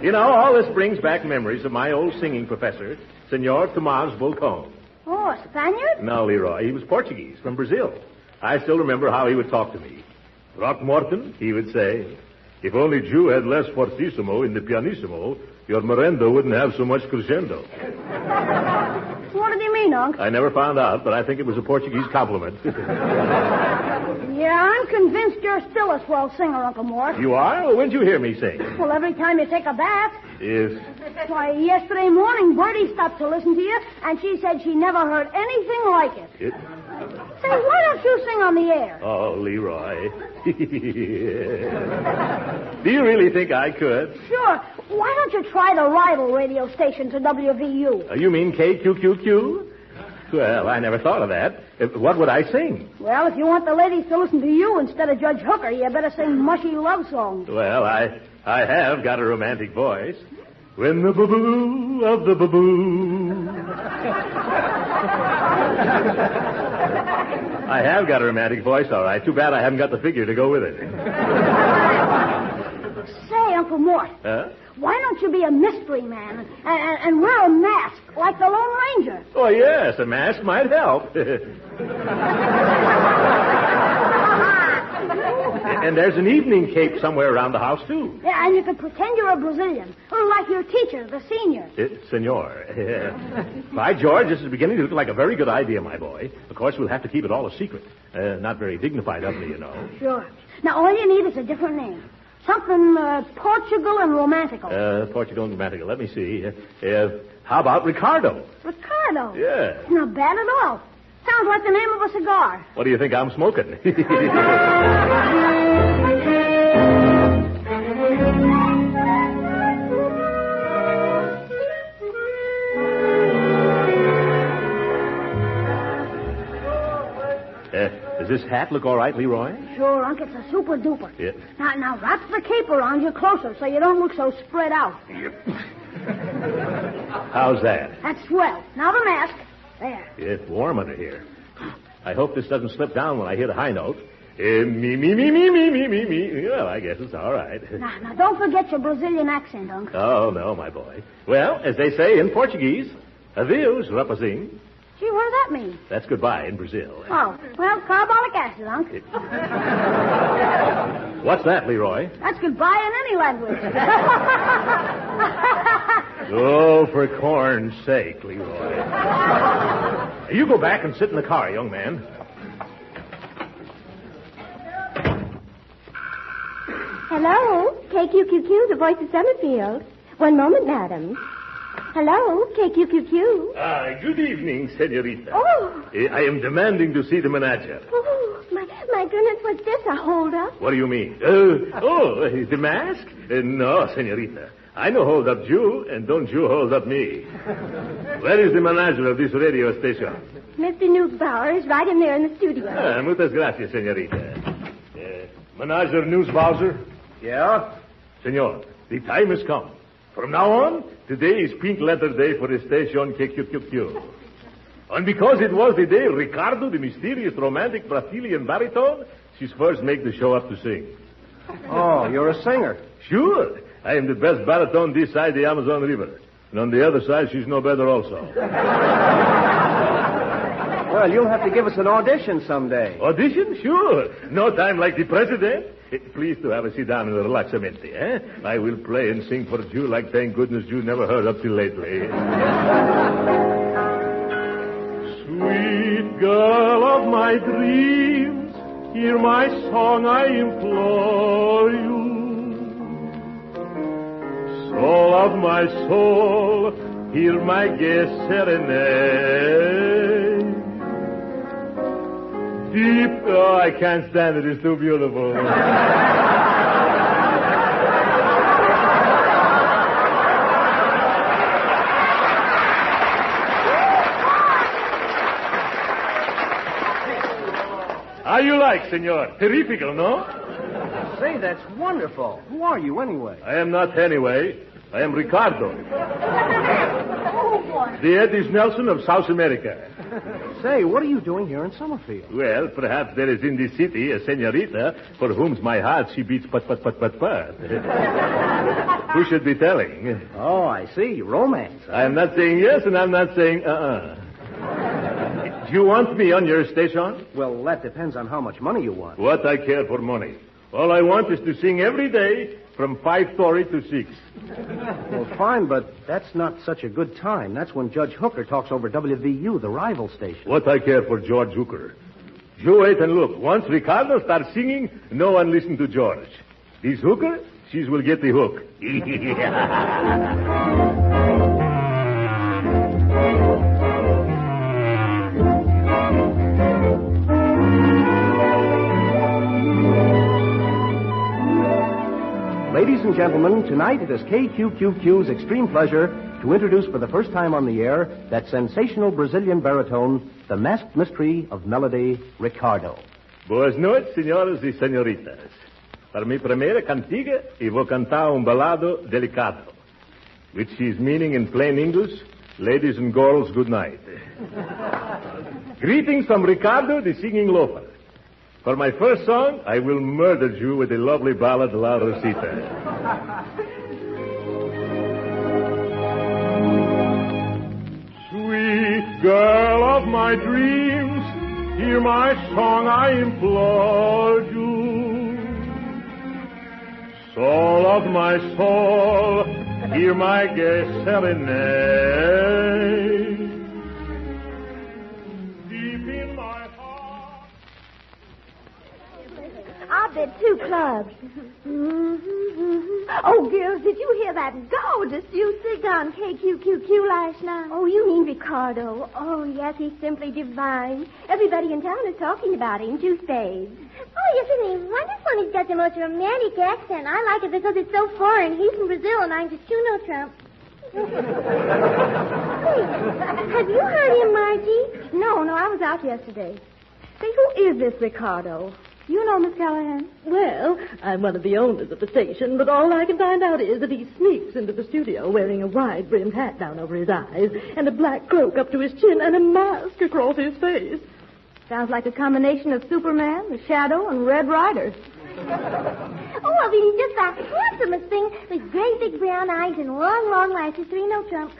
You know, all this brings back memories of my old singing professor, Senor Tomás Volcón. Oh, a Spaniard? No, Leroy, he was Portuguese, from Brazil. I still remember how he would talk to me. Throckmorton, he would say, if only Jew had less fortissimo in the pianissimo, your merendo wouldn't have so much crescendo. What did he mean, Unc? I never found out, but I think it was a Portuguese compliment. Yeah, I'm convinced you're still a swell singer, Uncle Mort. You are? Well, when'd you hear me sing? Well, every time you take a bath. If... Why, yesterday morning, Bertie stopped to listen to you, and she said she never heard anything like it. Say, why don't you sing on the air? Oh, Leroy. Do you really think I could? Sure. Why don't you try the rival radio station to WVU? You mean KQQQ? Well, I never thought of that. What would I sing? Well, if you want the ladies to listen to you instead of Judge Hooker, you better sing mushy love songs. Well, I have got a romantic voice. When the boo-boo of the boo-boo. I have got a romantic voice, all right. Too bad I haven't got the figure to go with it. Say, Uncle Mort. Huh? Why don't you be a mystery man and wear a mask like the Lone Ranger? Oh, yes, a mask might help. And there's an evening cape somewhere around the house, too. Yeah, and you could pretend you're a Brazilian. Like your teacher, the senior. Senor. By George, this is beginning to look like a very good idea, my boy. Of course, we'll have to keep it all a secret. Not very dignified of me, you know. Sure. Now, all you need is a different name. Something Portugal and romantical. Portugal and romantical. Let me see. How about Ricardo? Ricardo? Yeah. Not bad at all. Sounds like the name of a cigar. What do you think I'm smoking? Does this hat look all right, Leroy? Sure, Unc, it's a super duper. Yeah. Now wrap the cape around you closer so you don't look so spread out. How's that? That's swell. Now the mask. There. It's warm under here. I hope this doesn't slip down when I hit a high note. Me. Well, I guess it's all right. Now don't forget your Brazilian accent, Unc. Oh, no, my boy. Well, as they say in Portuguese, adeus, rapazinho. Gee, what does that mean? That's goodbye in Brazil. Oh, well, carbolic acid, Unc. What's that, Leroy? That's goodbye in any language. Oh, for corn's sake, Leroy. You go back and sit in the car, young man. Hello, KQQQ, the voice of Summerfield. One moment, madam. Hello, KQQQ. Good evening, senorita. Oh. I am demanding to see the manager. Oh, my goodness, what's this, a hold-up? What do you mean? The mask? No, senorita. I no hold up you, and don't you hold up me. Where is the manager of this radio station? Mr. Newsbauer is right in there in the studio. Muchas gracias, senorita. Manager Newsbauer? Yeah? Senor, the time has come. From now on, today is Pink Letter Day for the station KQQQ. And because it was the day Ricardo, the mysterious romantic Brazilian baritone, she's first make the show up to sing. Oh, you're a singer. Sure. I am the best baritone this side the Amazon River. And on the other side, she's no better also. Well, you'll have to give us an audition someday. Audition? Sure. No time like the president. Please to have a sit down and relaxamente, eh? I will play and sing for you like thank goodness you never heard up till lately. Sweet girl of my dreams, hear my song, I implore you. Soul of my soul, hear my gay serenade. Deep, oh, I can't stand it, it's too beautiful. How you like, senor? Terrifical, no? Say, that's wonderful. Who are you, anyway? I am not anyway. I am Ricardo. The Eddie Nelson of South America. Say, what are you doing here in Summerfield? Well, perhaps there is in this city a senorita for whom my heart she beats pat. Who should be telling? Oh, I see. Romance. I am not saying yes, and I'm not saying Do you want me on your station? Well, that depends on how much money you want. What I care for money. All I want is to sing every day from 5:30 to 6. Well, fine, but that's not such a good time. That's when Judge Hooker talks over WVU, the rival station. What I care for George Hooker. You wait and look. Once Ricardo starts singing, no one listen to George. This Hooker, she will get the hook. Ladies and gentlemen, tonight it is KQQQ's extreme pleasure to introduce for the first time on the air that sensational Brazilian baritone, the masked mystery of melody, Ricardo. Boas noites, senhoras e senhoritas. Para mi primeira cantiga, eu vou cantar balado delicado, which is meaning in plain English, ladies and girls, good night. Greetings from Ricardo, the singing loafer. For my first song, I will murder you with a lovely ballad, La Rosita. Sweet girl of my dreams, hear my song, I implore you. Soul of my soul, hear my gay serenade. Deep in my heart. I bid 2 clubs. Oh, girls, did you hear that gorgeous music on KQQQ last night? Oh, you mean Ricardo? Oh, yes, he's simply divine. Everybody in town is talking about him, 2 spades. Oh, isn't he wonderful? He's got the most romantic accent. I like it because it's so foreign. He's from Brazil, and I'm just no Trump. Have you heard him, Margie? No, I was out yesterday. Say, who is this Ricardo? You know, Miss Callahan? Well, I'm one of the owners of the station, but all I can find out is that he sneaks into the studio wearing a wide-brimmed hat down over his eyes and a black cloak up to his chin and a mask across his face. Sounds like a combination of Superman, the Shadow, and Red Rider. Oh, I mean, he's just the handsomest thing with great big brown eyes and long, long lashes, no Trump.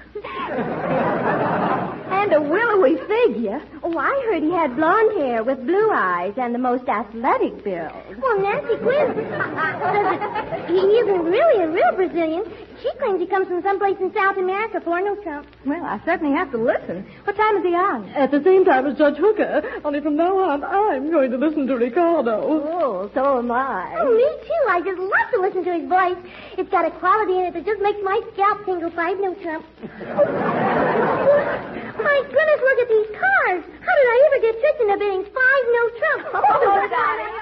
And a willowy figure. Oh, I heard he had blonde hair with blue eyes and the most athletic build. Well, Nancy Quinn says that he isn't really a real Brazilian. She claims he comes from someplace in South America for no Trump. Well, I certainly have to listen. What time is he on? At the same time as Judge Hooker. Only from now on, I'm going to listen to Ricardo. Oh, so am I. Oh, me too. I just love to listen to his voice. It's got a quality in it that just makes my scalp tingle. No Trump. My goodness, look at these cars. How did I ever get tricked into bidding 5 no Trump? Oh, darling.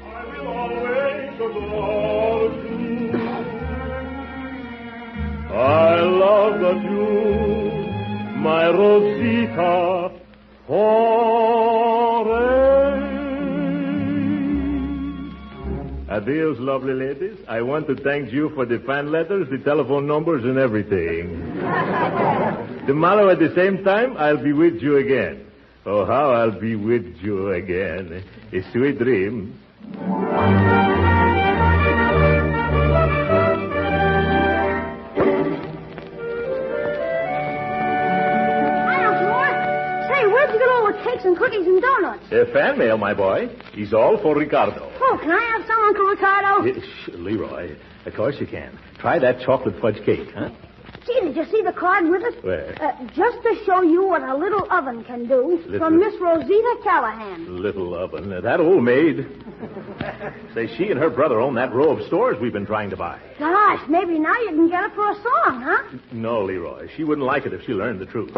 I will always adore you. I love that you, my Rosita, Adios, lovely ladies. I want to thank you for the fan letters, the telephone numbers, and everything. Tomorrow at the same time, I'll be with you again. Oh, how I'll be with you again. A sweet dream. Where'd you get all the cakes and cookies and donuts? Fan mail, my boy. He's all for Ricardo. Oh, can I have some, Uncle Ricardo? Leroy, of course you can. Try that chocolate fudge cake, huh? Gee, did you see the card with it? Where? Just to show you what a little oven can do. From Miss Rosita Callahan. Little oven. That old maid. Say, she and her brother own that row of stores we've been trying to buy. Gosh, maybe now you can get it for a song, huh? No, Leroy. She wouldn't like it if she learned the truth.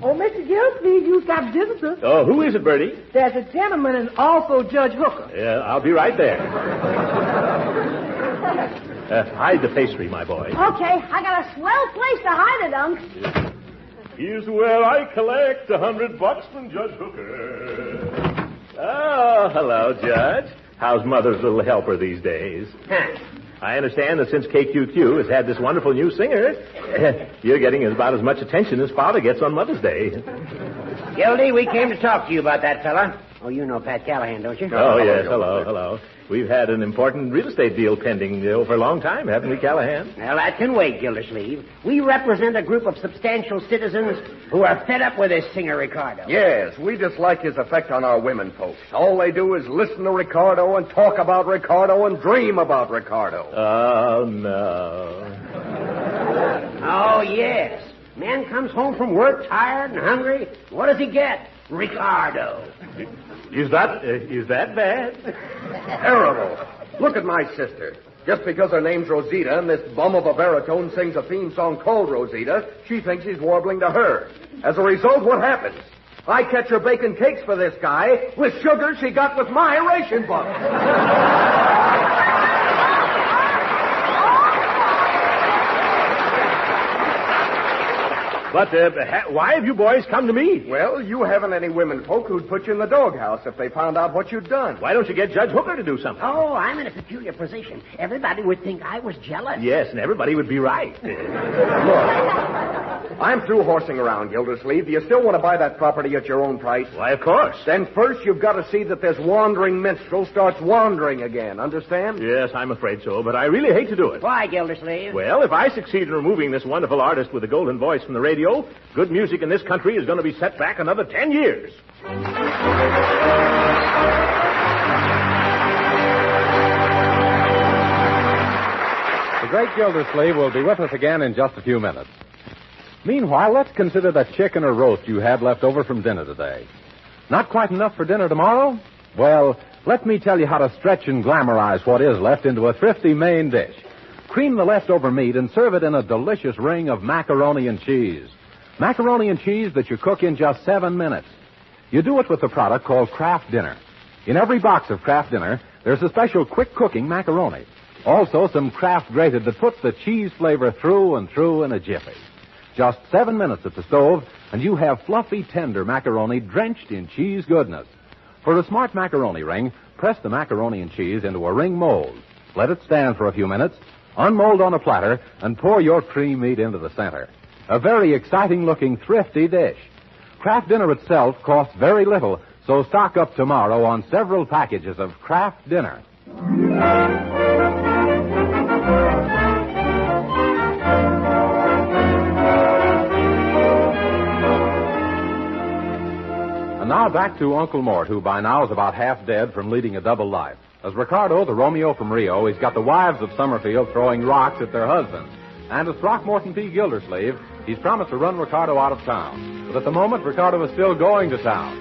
Oh, Mr. Gildersleeve, you've got visitors. Oh, who is it, Bertie? There's a gentleman and also Judge Hooker. Yeah, I'll be right there. Hide the pastry, my boy. Okay, I got a swell place to hide it, Unc. Here's where I collect $100 from Judge Hooker. Oh, hello, Judge. How's Mother's little helper these days? I understand that since KQQ has had this wonderful new singer, you're getting about as much attention as Father gets on Mother's Day. Gildy, we came to talk to you about that fella. Oh, you know Pat Callahan, don't you? Oh, yes. Hello. We've had an important real estate deal pending for a long time, haven't we, Callahan? Well, that can wait, Gildersleeve. We represent a group of substantial citizens who are fed up with this singer, Ricardo. Yes, we dislike his effect on our women folks. All they do is listen to Ricardo and talk about Ricardo and dream about Ricardo. Oh, no. Oh, yes. Man comes home from work tired and hungry. What does he get? Ricardo. Is that bad? Terrible. Look at my sister. Just because her name's Rosita and this bum of a baritone sings a theme song called Rosita, she thinks he's warbling to her. As a result, what happens? I catch her baking cakes for this guy with sugar she got with my ration book. But why have you boys come to me? Well, you haven't any women folk who'd put you in the doghouse if they found out what you'd done. Why don't you get Judge Hooker to do something? Oh, I'm in a peculiar position. Everybody would think I was jealous. Yes, and everybody would be right. Look, I'm through horsing around, Gildersleeve. Do you still want to buy that property at your own price? Why, of course. Then first you've got to see that this wandering minstrel starts wandering again. Understand? Yes, I'm afraid so, but I really hate to do it. Why, Gildersleeve? Well, if I succeed in removing this wonderful artist with the golden voice from the radio, good music in this country is going to be set back another 10 years. The great Gildersleeve will be with us again in just a few minutes. Meanwhile, let's consider the chicken or roast you had left over from dinner today. Not quite enough for dinner tomorrow? Well, let me tell you how to stretch and glamorize what is left into a thrifty main dish. Cream the leftover meat and serve it in a delicious ring of macaroni and cheese. Macaroni and cheese that you cook in just 7 minutes. You do it with a product called Kraft Dinner. In every box of Kraft Dinner, there's a special quick-cooking macaroni. Also, some Kraft grated that puts the cheese flavor through and through in a jiffy. Just 7 minutes at the stove, and you have fluffy, tender macaroni drenched in cheese goodness. For a smart macaroni ring, press the macaroni and cheese into a ring mold. Let it stand for a few minutes, unmold on a platter, and pour your cream meat into the center. A very exciting-looking, thrifty dish. Kraft Dinner itself costs very little, so stock up tomorrow on several packages of Kraft Dinner. And now back to Uncle Mort, who by now is about half dead from leading a double life. As Ricardo, the Romeo from Rio, he's got the wives of Summerfield throwing rocks at their husbands. And as Throckmorton P. Gildersleeve, he's promised to run Ricardo out of town. But at the moment, Ricardo is still going to town.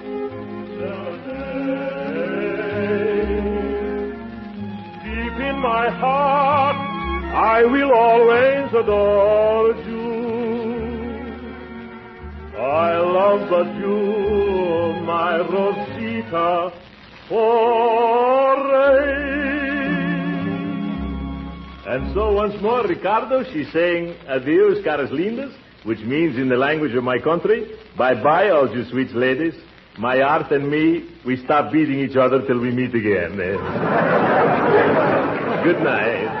Deep in my heart, I will always adore you. I love but you, my Rosita, And so once more, Ricardo, she's saying adios, caras lindas, which means in the language of my country, bye-bye, all you sweet ladies. My art and me, we stop beating each other till we meet again. Good night.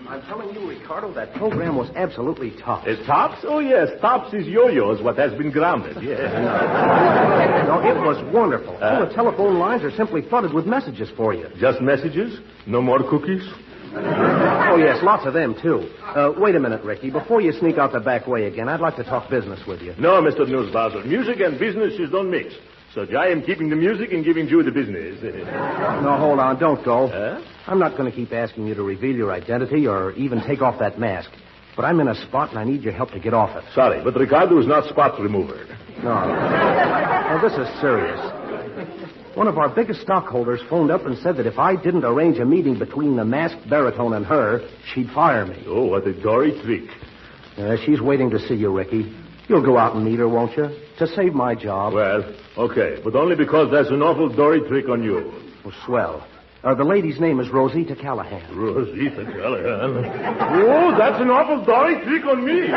I'm telling you, Ricardo, that program was absolutely tops. Tops? Oh, yes, tops is yo-yos, what has been grounded, yes. No, it was wonderful. All the telephone lines are simply flooded with messages for you. Just messages? No more cookies? Oh, yes, lots of them, too. Wait a minute, Ricky. Before you sneak out the back way again, I'd like to talk business with you. No, Mr. Newsbouser. Music and business just don't mix. So I am keeping the music and giving you the business. No, hold on. Don't go. I'm not going to keep asking you to reveal your identity or even take off that mask. But I'm in a spot and I need your help to get off it. Sorry, but Ricardo is not spot remover. No. No, this is serious. One of our biggest stockholders phoned up and said that if I didn't arrange a meeting between the masked baritone and her, she'd fire me. Oh, what a dory trick. She's waiting to see you, Ricky. You'll go out and meet her, won't you? To save my job. Well, okay, but only because that's an awful dory trick on you. Oh, swell. The lady's name is Rosita Callahan. Rosita Callahan? Oh, that's an awful dory trick on me.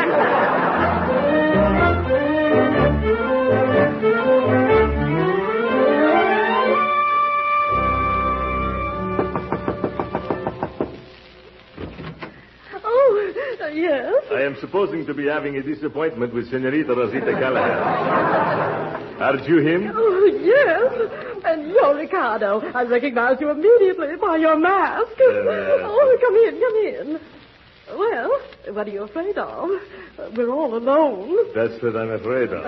Yes? I am supposing to be having a disappointment with Senorita Rosita Callahan. Aren't you him? Oh, yes. And you're Ricardo. I recognize you immediately by your mask. Oh, come in. Well, what are you afraid of? We're all alone. That's what I'm afraid of.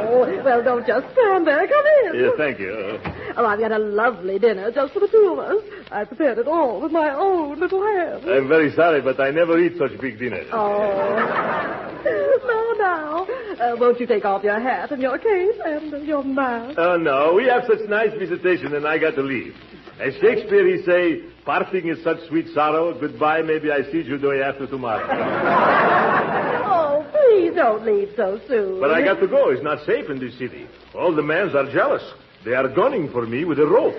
Oh, well, don't just stand there. Come in. Yeah, thank you. Oh, I've got a lovely dinner just for the two of us. I prepared it all with my own little hands. I'm very sorry, but I never eat such big dinners. Oh. Now. Won't you take off your hat and your cape and your mask? Oh, no. We have such nice visitation, and I got to leave. As Shakespeare, he say, parting is such sweet sorrow. Goodbye, maybe I see you day after tomorrow. Oh, please don't leave so soon. But I got to go. It's not safe in this city. All the men are jealous. They are gunning for me with a rope.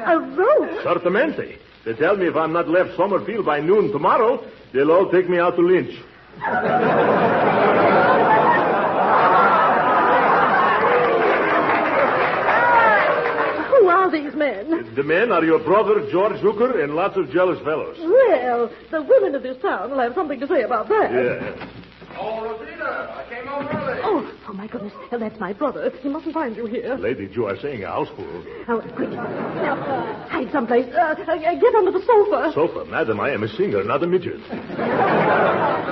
A rope? Certamente. They tell me if I'm not left Summerfield by noon tomorrow, they'll all take me out to lynch. Who are these men? The men are your brother, George Hooker, and lots of jealous fellows. Well, the women of this town will have something to say about that. Yeah. Oh, Rosita, I came home early. Oh, my goodness. That's my brother. He mustn't find you here. Lady, you are saying a houseful. Oh, quick. Hide someplace. Get under the sofa. Sofa? Madam, I am a singer, not a midget.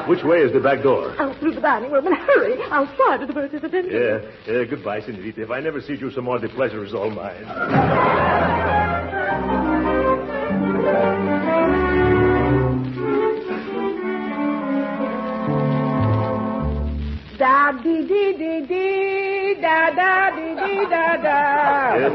Which way is the back door? Out through the dining room, and hurry. I'll try to divert his attention. Yeah. Goodbye, senorita. If I never see you some more, the pleasure is all mine. Da-dee-dee-dee-dee, da-da-dee-dee-da-da.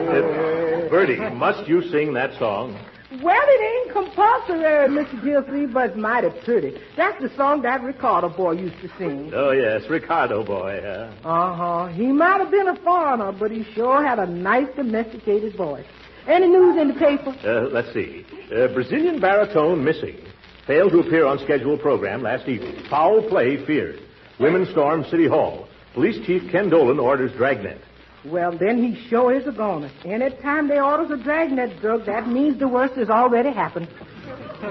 Bertie, must you sing that song? Well, it ain't compulsory, Mr. Gildersleeve, but it's mighty pretty. That's the song that Ricardo boy used to sing. Oh, yes, Ricardo boy, huh? Uh-huh. He might have been a foreigner, but he sure had a nice domesticated voice. Any news in the paper? Let's see. Brazilian baritone missing. Failed to appear on scheduled program last evening. Foul play feared. Women storm City Hall. Police Chief Ken Dolan orders dragnet. Well, then he sure is a goner. Anytime they orders a dragnet drug, that means the worst has already happened.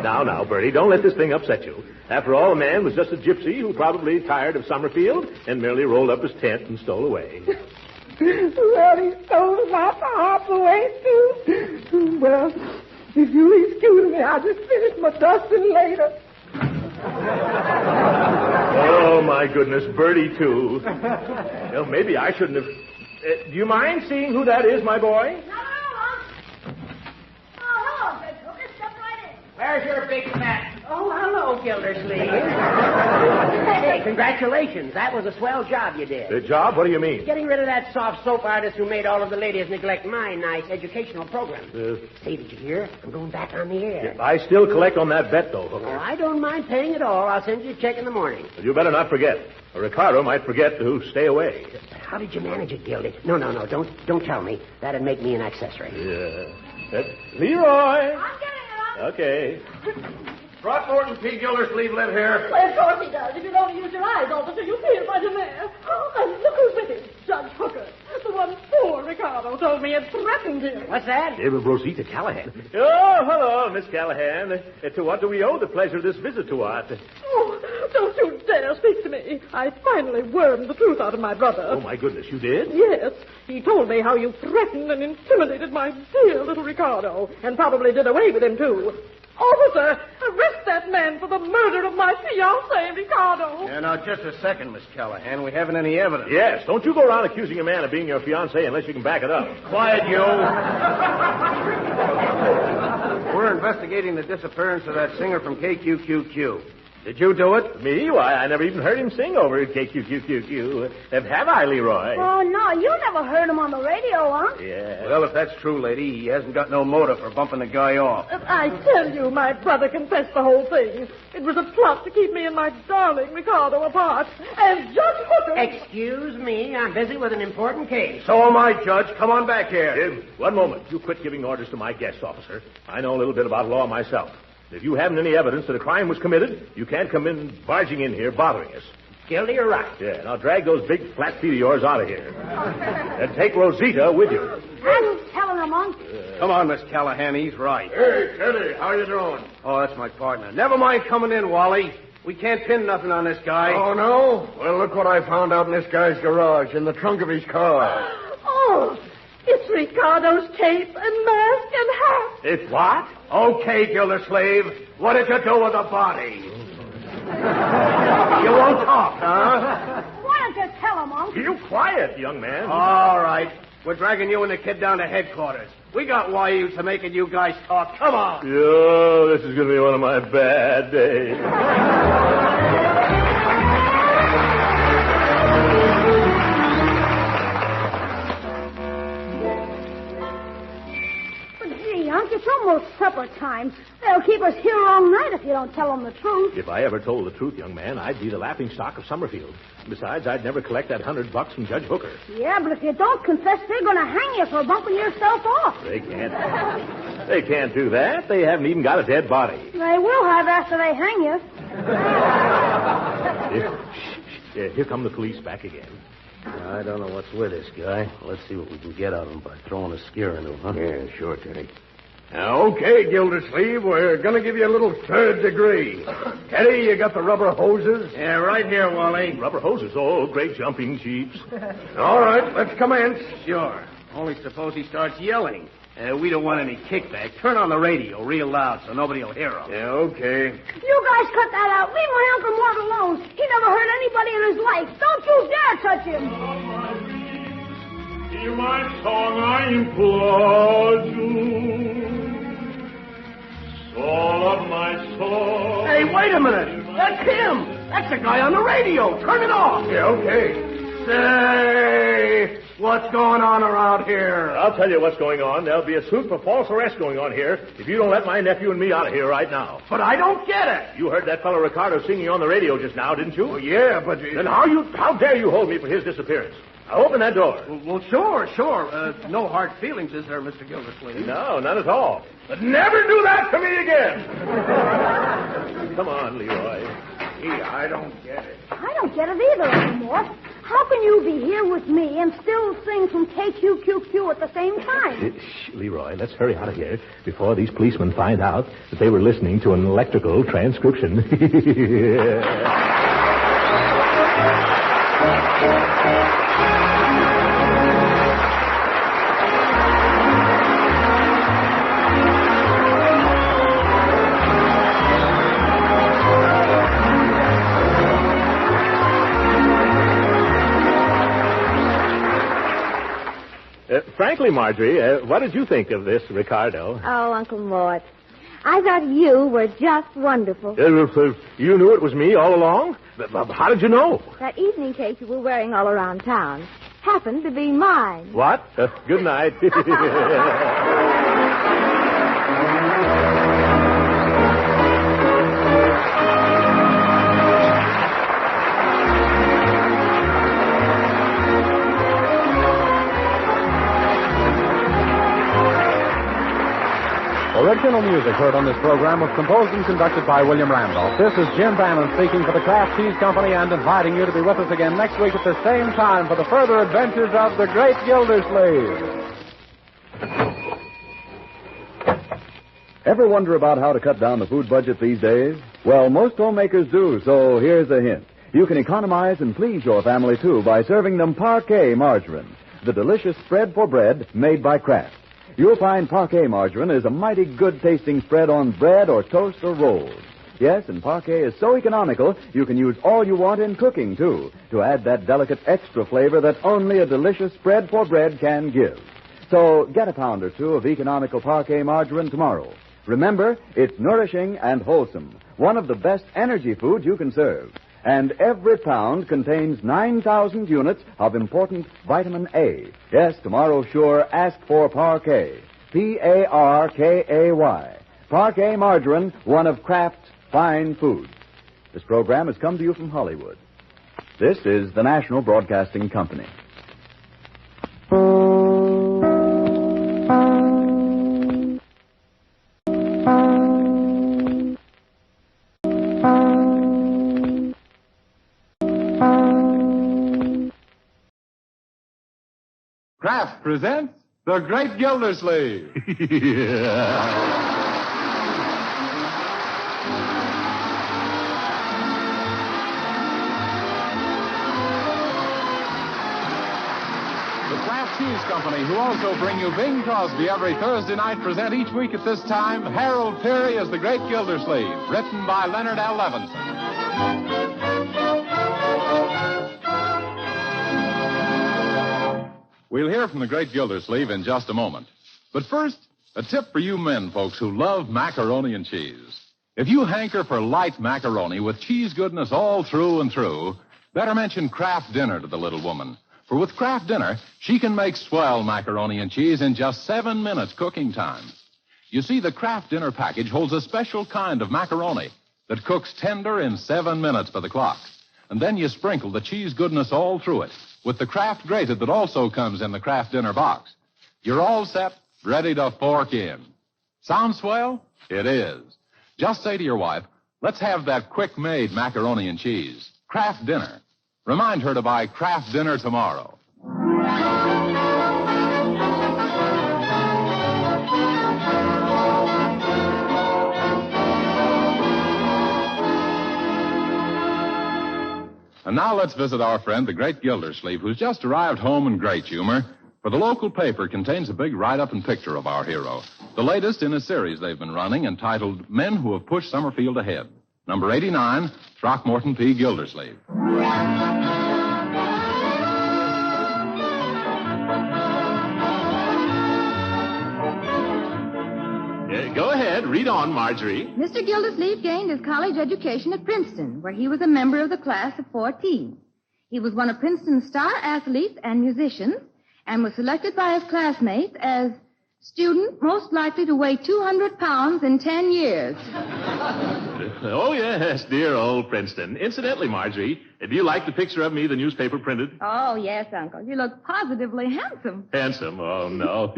Now, Bertie, don't let this thing upset you. After all, the man was just a gypsy who probably tired of Summerfield and merely rolled up his tent and stole away. Well, he stole my harp away, too. Well, if you'll excuse me, I'll just finish my dusting later. Oh, my goodness, Bertie, too. Well, maybe I shouldn't have... do you mind seeing who that is, my boy? Where's your big fat? Oh, hello, Gildersleeve. Hey, congratulations. That was a swell job you did. The job? What do you mean? Getting rid of that soft soap artist who made all of the ladies neglect my nice educational program. Say, did you hear? I'm going back on the air. I still collect on that bet, though, Hooker. Oh, I don't mind paying it all. I'll send you a check in the morning. Well, you better not forget. Or Ricardo might forget to stay away. How did you manage it, Gildy? No. Don't tell me. That'd make me an accessory. Yeah. Leroy. I'm getting it. Okay. Throckmorton P. Gildersleeve live here? Why, of course he does. If you'd only use your eyes, officer, you'd see it right in there. Oh, and look who's with him. Judge Hooker. The one poor Ricardo told me had threatened him. What's that? Rosita Callahan. Oh, hello, Miss Callahan. To what do we owe the pleasure of this visit to us? Oh, don't you dare speak to me. I finally wormed the truth out of my brother. Oh, my goodness, you did? Yes. He told me how you threatened and intimidated my dear little Ricardo, and probably did away with him, too. Officer, arrest that man for the murder of my fiancé, Ricardo. Yeah, now, just a second, Miss Callahan. We haven't any evidence. Yes, don't you go around accusing a man of being your fiancé unless you can back it up. Quiet, you. We're investigating the disappearance of that singer from KQQQ. Did you do it? Me? Why, I never even heard him sing over at KQQQ. Have I, Leroy? Oh, no, you never heard him on the radio, huh? Yeah. Well, if that's true, lady, he hasn't got no motive for bumping the guy off. I tell you, my brother confessed the whole thing. It was a plot to keep me and my darling Ricardo apart. And Judge Hooker... Excuse me, I'm busy with an important case. So am I, Judge. Come on back here. Jim, one moment. You quit giving orders to my guest, officer. I know a little bit about law myself. If you haven't any evidence that a crime was committed, you can't come in barging in here bothering us. Gildy, you're right. Yeah, now drag those big flat feet of yours out of here. And take Rosita with you. I'm telling him, Unc. Come on, Miss Callahan. He's right. Hey, Teddy, how you doing? Oh, that's my partner. Never mind coming in, Wally. We can't pin nothing on this guy. Oh, no? Well, look what I found out in this guy's garage, in the trunk of his car. Oh, it's Ricardo's cape and mask and hat. It's what? Okay, Gildersleeve. What did you do with the body? You won't talk, huh? Why don't you tell him, Unc? You quiet, young man. All right. We're dragging you and the kid down to headquarters. We got wires to making you guys talk. Come on. Oh, this is going to be one of my bad days. Unc, it's almost supper time. They'll keep us here all night if you don't tell them the truth. If I ever told the truth, young man, I'd be the laughingstock of Summerfield. Besides, I'd never collect that $100 from Judge Hooker. Yeah, but if you don't confess, they're going to hang you for bumping yourself off. They can't. They can't do that. They haven't even got a dead body. They will have after they hang you. Here come the police back again. I don't know what's with this guy. Let's see what we can get out of him by throwing a scare into him, huh? Yeah, sure, Teddy. Okay, Gildersleeve, we're going to give you a little third degree. Teddy, you got the rubber hoses? Yeah, right here, Wally. Rubber hoses? Oh, great jumping jeeps. All right, let's commence. Sure. Only suppose he starts yelling. We don't want any kickback. Turn on the radio real loud so nobody will hear him. Yeah, okay. You guys cut that out. Leave my Uncle Mort alone. He never hurt anybody in his life. Don't you dare touch him. Hear my song, I implore you. Soul of my soul. Hey, wait a minute. That's him. That's the guy on the radio. Turn it off. Yeah, okay. Say, what's going on around here? I'll tell you what's going on. There'll be a suit for false arrest going on here if you don't let my nephew and me out of here right now. But I don't get it. You heard that fellow Ricardo singing on the radio just now, didn't you? Well, yeah, but... Then how dare you hold me for his disappearance? Now open that door. Well, sure. No hard feelings, is there, Mr. Gildersleeve? No, none at all. But never do that to me again. Come on, Leroy. Gee, I don't get it. I don't get it either, Uncle Mort. How can you be here with me and still sing from KQQQ at the same time? Shh, Leroy, let's hurry out of here before these policemen find out that they were listening to an electrical transcription. Frankly, Marjorie, what did you think of this, Ricardo? Oh, Uncle Mort, I thought you were just wonderful. You knew it was me all along? How did you know? That evening cape you were wearing all around town happened to be mine. What? Good night. Original music heard on this program was composed and conducted by William Randolph. This is Jim Bannon speaking for the Kraft Cheese Company and inviting you to be with us again next week at the same time for the further adventures of the great Gildersleeve. Ever wonder about how to cut down the food budget these days? Well, most homemakers do, so here's a hint. You can economize and please your family, too, by serving them Parquet margarine, the delicious spread for bread made by Kraft. You'll find Parquet margarine is a mighty good-tasting spread on bread or toast or rolls. Yes, and Parquet is so economical, you can use all you want in cooking, too, to add that delicate extra flavor that only a delicious spread for bread can give. So get a pound or two of economical Parquet margarine tomorrow. Remember, it's nourishing and wholesome, one of the best energy foods you can serve. And every pound contains 9,000 units of important vitamin A. Yes, tomorrow sure ask for Parquet. Parkay. Parquet margarine, one of Kraft's fine foods. This program has come to you from Hollywood. This is the National Broadcasting Company. Kraft presents The Great Gildersleeve. The Kraft Cheese Company, who also bring you Bing Crosby every Thursday night, present each week at this time Harold Peary as The Great Gildersleeve, written by Leonard L. Levinson. We'll hear from the great Gildersleeve in just a moment. But first, a tip for you men folks who love macaroni and cheese. If you hanker for light macaroni with cheese goodness all through and through, better mention Kraft Dinner to the little woman. For with Kraft Dinner, she can make swell macaroni and cheese in just 7 minutes cooking time. You see, the Kraft Dinner package holds a special kind of macaroni that cooks tender in 7 minutes by the clock. And then you sprinkle the cheese goodness all through it with the Kraft grated that also comes in the Kraft Dinner box. You're all set, ready to fork in. Sound swell? It is. Just say to your wife, let's have that quick-made macaroni and cheese. Kraft Dinner. Remind her to buy Kraft Dinner tomorrow. And now let's visit our friend, the great Gildersleeve, who's just arrived home in great humor. For the local paper contains a big write-up and picture of our hero. The latest in a series they've been running entitled Men Who Have Pushed Summerfield Ahead. Number 89, Throckmorton P. Gildersleeve. Go ahead. Read on, Marjorie. Mr. Gildersleeve gained his college education at Princeton, where he was a member of the class of 14. He was one of Princeton's star athletes and musicians, and was selected by his classmates as student most likely to weigh 200 pounds in 10 years. Oh, yes, dear old Princeton. Incidentally, Marjorie, do you like the picture of me the newspaper printed? Oh, yes, Uncle. You look positively handsome. Handsome? Oh, no.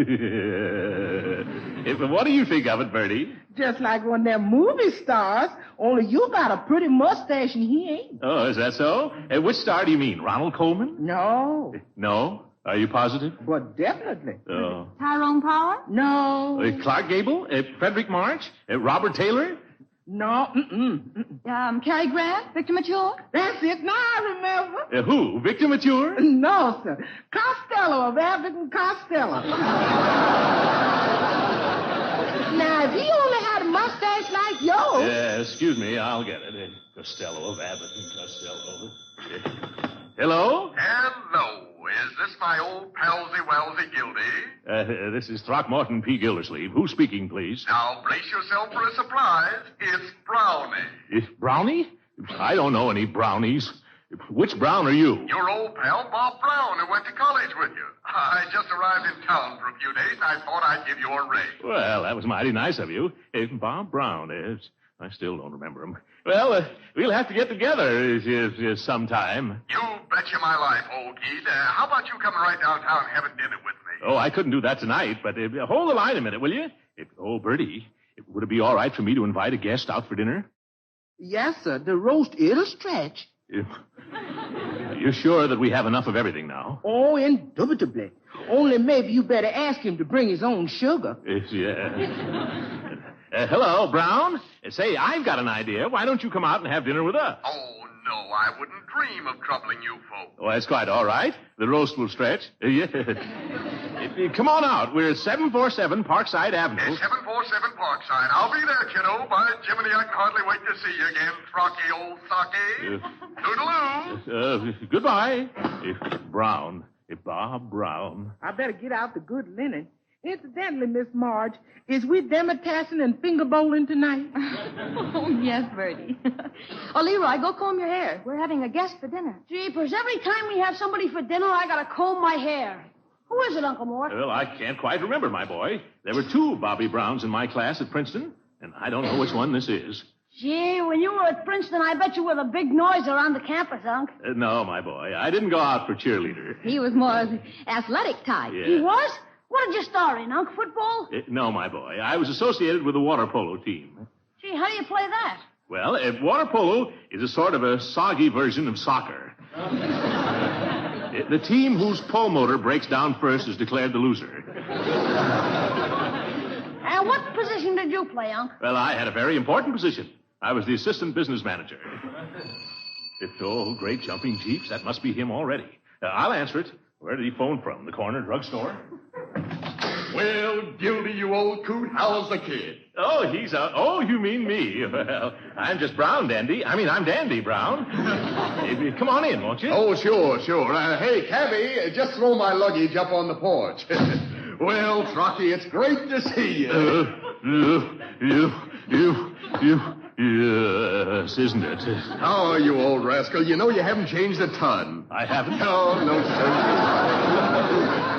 What do you think of it, Bertie? Just like one of them movie stars, only you got a pretty mustache and he ain't. Oh, is that so? Which star do you mean? Ronald Coleman? No. No? Are you positive? But definitely. Oh. Tyrone Power? No. Clark Gable? Frederick March? Robert Taylor? No. Cary Grant? Victor Mature? That's it. Now I remember. Who? Victor Mature? No, sir. Costello of Abbott and Costello. Now, if he only had a mustache like yours. Excuse me, I'll get it. Costello of Abbott and Costello. Hello? Hello. Is this my old palsy-walsy Gildy? This is Throckmorton P. Gildersleeve. Who's speaking, please? Now, brace yourself for a surprise. It's Brownie. Brownie? I don't know any brownies. Which Brown are you? Your old pal, Bob Brown, who went to college with you. I just arrived in town for a few days, and I thought I'd give you a ring. Well, that was mighty nice of you. Bob Brown is. I still don't remember him. Well, we'll have to get together sometime. You betcha my life, old kid. How about you coming right downtown and having dinner with me? Oh, I couldn't do that tonight, but hold the line a minute, will you? Bertie, would it be all right for me to invite a guest out for dinner? Yes, sir. The roast, it'll stretch. You're sure that we have enough of everything now? Oh, indubitably. Only maybe you better ask him to bring his own sugar. Yeah. Hello, Brown. Say, I've got an idea. Why don't you come out and have dinner with us? Oh, no, I wouldn't dream of troubling you folks. Oh, that's quite all right. The roast will stretch. Come on out. We're at 747 Parkside Avenue. 747 Parkside. I'll be there, kiddo. By Jiminy, I can hardly wait to see you again, Throcky old Socky. Toodaloo. Goodbye. Brown. Bob Brown. I better get out the good linen. Incidentally, Miss Marge, is we demitassing and finger bowling tonight? Oh, yes, Bertie. Oh, Leroy, go comb your hair. We're having a guest for dinner. Jeepers, every time we have somebody for dinner, I gotta comb my hair. Who is it, Uncle Mort? Well, I can't quite remember, my boy. There were 2 Bobby Browns in my class at Princeton, and I don't know which one this is. Gee, when you were at Princeton, I bet you were the big noise around the campus, Unc. No, my boy. I didn't go out for cheerleader. He was more athletic type. Yeah. He was? What did you star in, Unc? Football? No, my boy. I was associated with the water polo team. Gee, how do you play that? Well, water polo is a sort of a soggy version of soccer. The team whose pole motor breaks down first is declared the loser. And what position did you play, Unc? Well, I had a very important position. I was the assistant business manager. Great jumping jeeps. That must be him already. I'll answer it. Where did he phone from? The corner drugstore? Well, Gildy, you old coot, how's the kid? Oh, you mean me. Well, I'm just Brown, Dandy. I'm Dandy Brown. Come on in, won't you? Oh, sure. Hey, cabby, just throw my luggage up on the porch. Well, Trocky, it's great to see you. Yes, isn't it? Oh, you old rascal. You know you haven't changed a ton. I haven't? Oh, no, sir.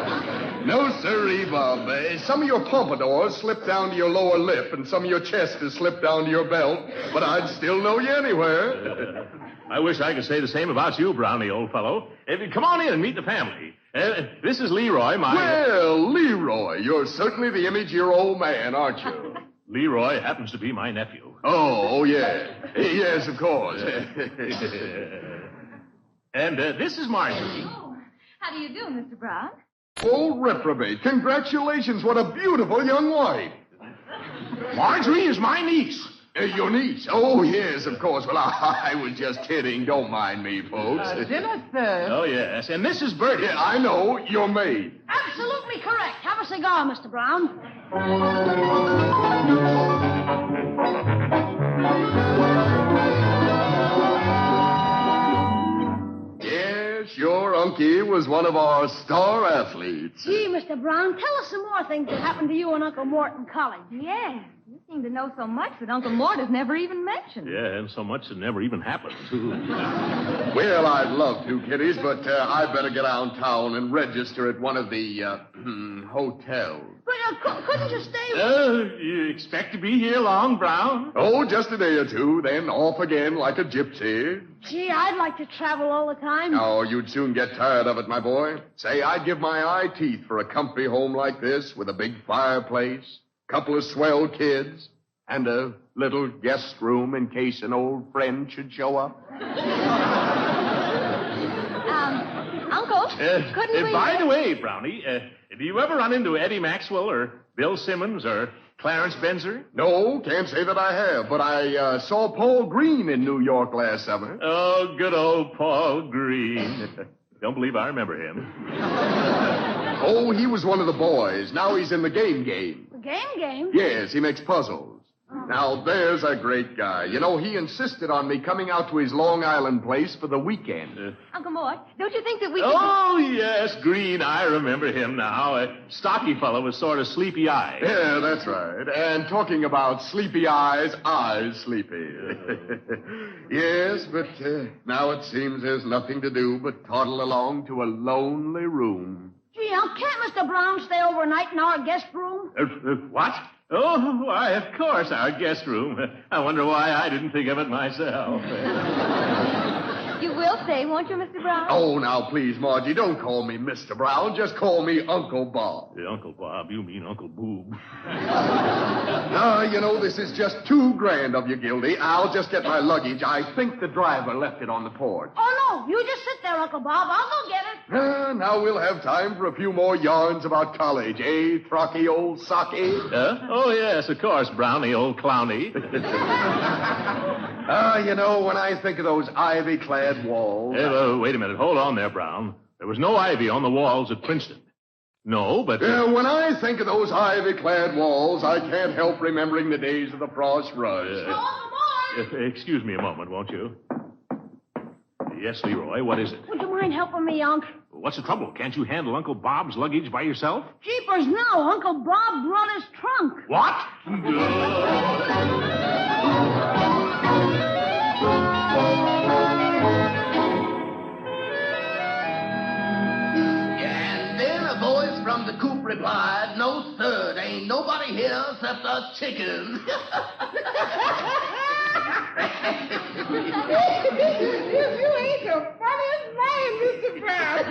No, sirree, Bob. Some of your pompadours slip down to your lower lip, and some of your chest has slipped down to your belt, but I'd still know you anywhere. I wish I could say the same about you, Brownie, old fellow. Come on in and meet the family. This is Leroy, Well, Leroy, you're certainly the image of your old man, aren't you? Leroy happens to be my nephew. Oh, yeah. Yes, of course. And this is Marjorie. Oh, how do you do, Mr. Brown? Oh, reprobate. Congratulations. What a beautiful young wife. Marjorie is my niece. Your niece? Oh, yes, of course. Well, I was just kidding. Don't mind me, folks. Dinner, sir. Oh, yes. And this is Bertie. Yeah, I know. Your maid. Absolutely correct. Have a cigar, Mr. Brown. Yes, your uncle was one of our star athletes. Gee, Mr. Brown, tell us some more things that happened to you and Uncle Mort in college. Yes. You seem to know so much that Uncle Mort has never even mentioned. Yeah, and so much that never even happened, too. Well, I'd love to, kiddies, but I'd better get downtown and register at one of the hotels. But couldn't you stay? You expect to be here long, Brown? Oh, just a day or two, then off again like a gypsy. Gee, I'd like to travel all the time. Oh, you'd soon get tired of it, my boy. Say, I'd give my eye teeth for a comfy home like this with a big fireplace, couple of swell kids, and a little guest room in case an old friend should show up. Uncle, couldn't we... By the way, Brownie, do you ever run into Eddie Maxwell or Bill Simmons or Clarence Benzer? No, can't say that I have, but I saw Paul Green in New York last summer. Oh, good old Paul Green. Don't believe I remember him. Oh, he was one of the boys. Now he's in the game. The game? Yes, he makes puzzles. Now, there's a great guy. You know, he insisted on me coming out to his Long Island place for the weekend. Uncle Mort, don't you think that we could... Oh, yes, Green. I remember him now. A stocky fellow with sort of sleepy eyes. Yeah, that's right. And talking about sleepy eyes sleepy. Yes, but now it seems there's nothing to do but toddle along to a lonely room. Gee, can't Mr. Brown stay overnight in our guest room? What? Oh, why, of course, our guest room. I wonder why I didn't think of it myself. You will stay, won't you, Mr. Brown? Oh, now, please, Margie, don't call me Mr. Brown. Just call me Uncle Bob. Uncle Bob? You mean Uncle Boob. You know, this is just too grand of you, Gildy. I'll just get my luggage. I think the driver left it on the porch. Oh, no, you just sit there, Uncle Bob. I'll go get it. Now we'll have time for a few more yarns about college, eh, Throcky old Socky? Oh, yes, of course, Brownie, old clowny. You know, when I think of those ivy-clad walls... Wait a minute. Hold on there, Brown. There was no ivy on the walls at Princeton. No, but... when I think of those ivy-clad walls, I can't help remembering the days of the frost rush. Excuse me a moment, won't you? Yes, Leroy, what is it? Would you mind helping me, Unc? What's the trouble? Can't you handle Uncle Bob's luggage by yourself? Jeepers, no. Uncle Bob brought his trunk. What? And then a voice from the coop replied, "No, sir, there ain't nobody here except a chicken." You ain't the funniest man, Mr. Brown.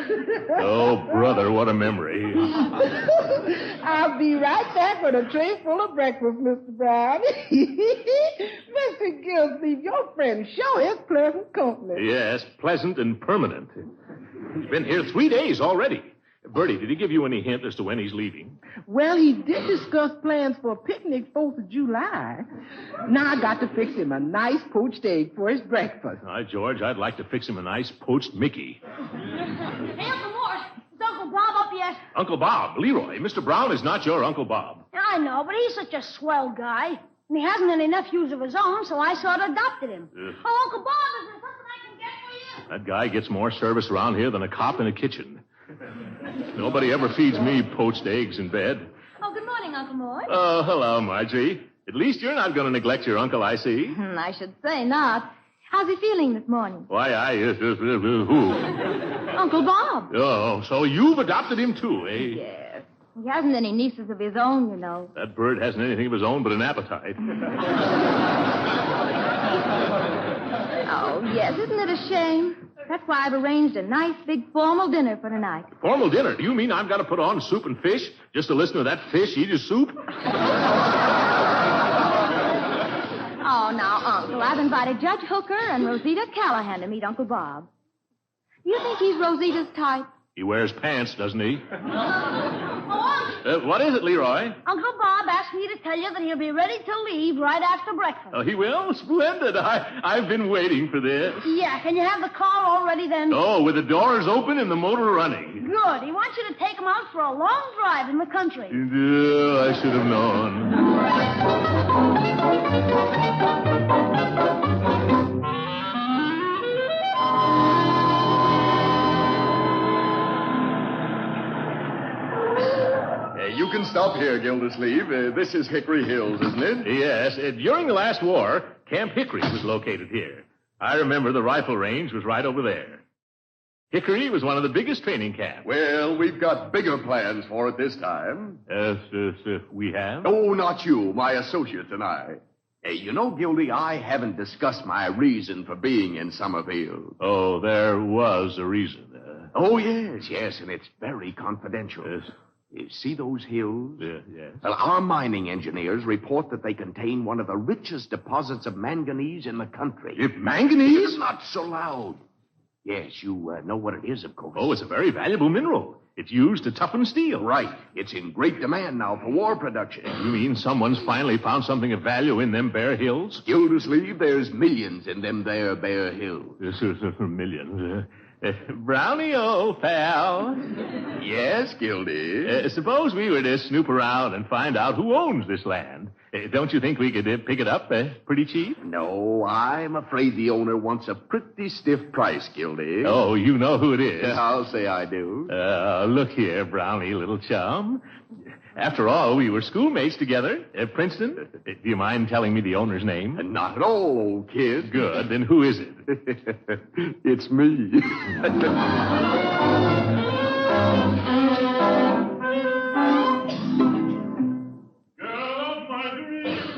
Oh, brother, what a memory. I'll be right back with a tray full of breakfast, Mr. Brown. Mr. Gildersleeve, your friend sure is pleasant company. Yes, pleasant and permanent. He's been here 3 days already. Bertie, did he give you any hint as to when he's leaving? Well, he did discuss plans for a picnic 4th of July. Now I got to fix him a nice poached egg for his breakfast. Hi, George, I'd like to fix him a nice poached Mickey. Hey, Uncle Mort, is Uncle Bob up yet? Uncle Bob, Leroy, Mr. Brown is not your Uncle Bob. I know, but he's such a swell guy. And he hasn't any nephews of his own, so I sort of adopted him. Oh, Uncle Bob, is there something I can get for you? That guy gets more service around here than a cop in a kitchen. Nobody ever feeds me poached eggs in bed. Oh, good morning, Uncle Mort. Oh, hello, Marjorie. At least you're not going to neglect your uncle, I see. I should say not. How's he feeling this morning? Why, who? Uncle Bob. Oh, so you've adopted him too, eh? Yes. He hasn't any nieces of his own, you know. That bird hasn't anything of his own but an appetite. Oh, yes, isn't it a shame? That's why I've arranged a nice big formal dinner for tonight. Formal dinner? Do you mean I've got to put on soup and fish just to listen to that fish eat his soup? Oh, now, Uncle, I've invited Judge Hooker and Rosita Callahan to meet Uncle Bob. Do you think he's Rosita's type? He wears pants, doesn't he? What is it, Leroy? Uncle Bob asked me to tell you that he'll be ready to leave right after breakfast. Oh, he will? Splendid. I've been waiting for this. Yeah, can you have the car all ready then? Oh, with the doors open and the motor running. Good. He wants you to take him out for a long drive in the country. I should have known. You can stop here, Gildersleeve. This is Hickory Hills, isn't it? Yes. During the last war, Camp Hickory was located here. I remember the rifle range was right over there. Hickory was one of the biggest training camps. Well, we've got bigger plans for it this time. We have? Oh, not you, my associates and I. Hey, you know, Gildy, I haven't discussed my reason for being in Summerfield. Oh, there was a reason. Oh, yes, and it's very confidential. Yes. You see those hills? Yes. Well, our mining engineers report that they contain one of the richest deposits of manganese in the country. Manganese? Not so loud. Yes, you know what it is, of course. Oh, it's a very valuable mineral. It's used to toughen steel. Right. It's in great demand now for war production. You mean someone's finally found something of value in them bare hills? Gildersleeve, there's millions in them there bare hills. Millions. Brownie, old pal. Yes, Gildy. Suppose we were to snoop around and find out who owns this land. Don't you think we could pick it up pretty cheap? No, I'm afraid the owner wants a pretty stiff price, Gildy. Oh, you know who it is. I'll say I do. Look here, Brownie, little chum. After all, we were schoolmates together at Princeton. Do you mind telling me the owner's name? Not at all, old kid. Good. Then who is it? It's me.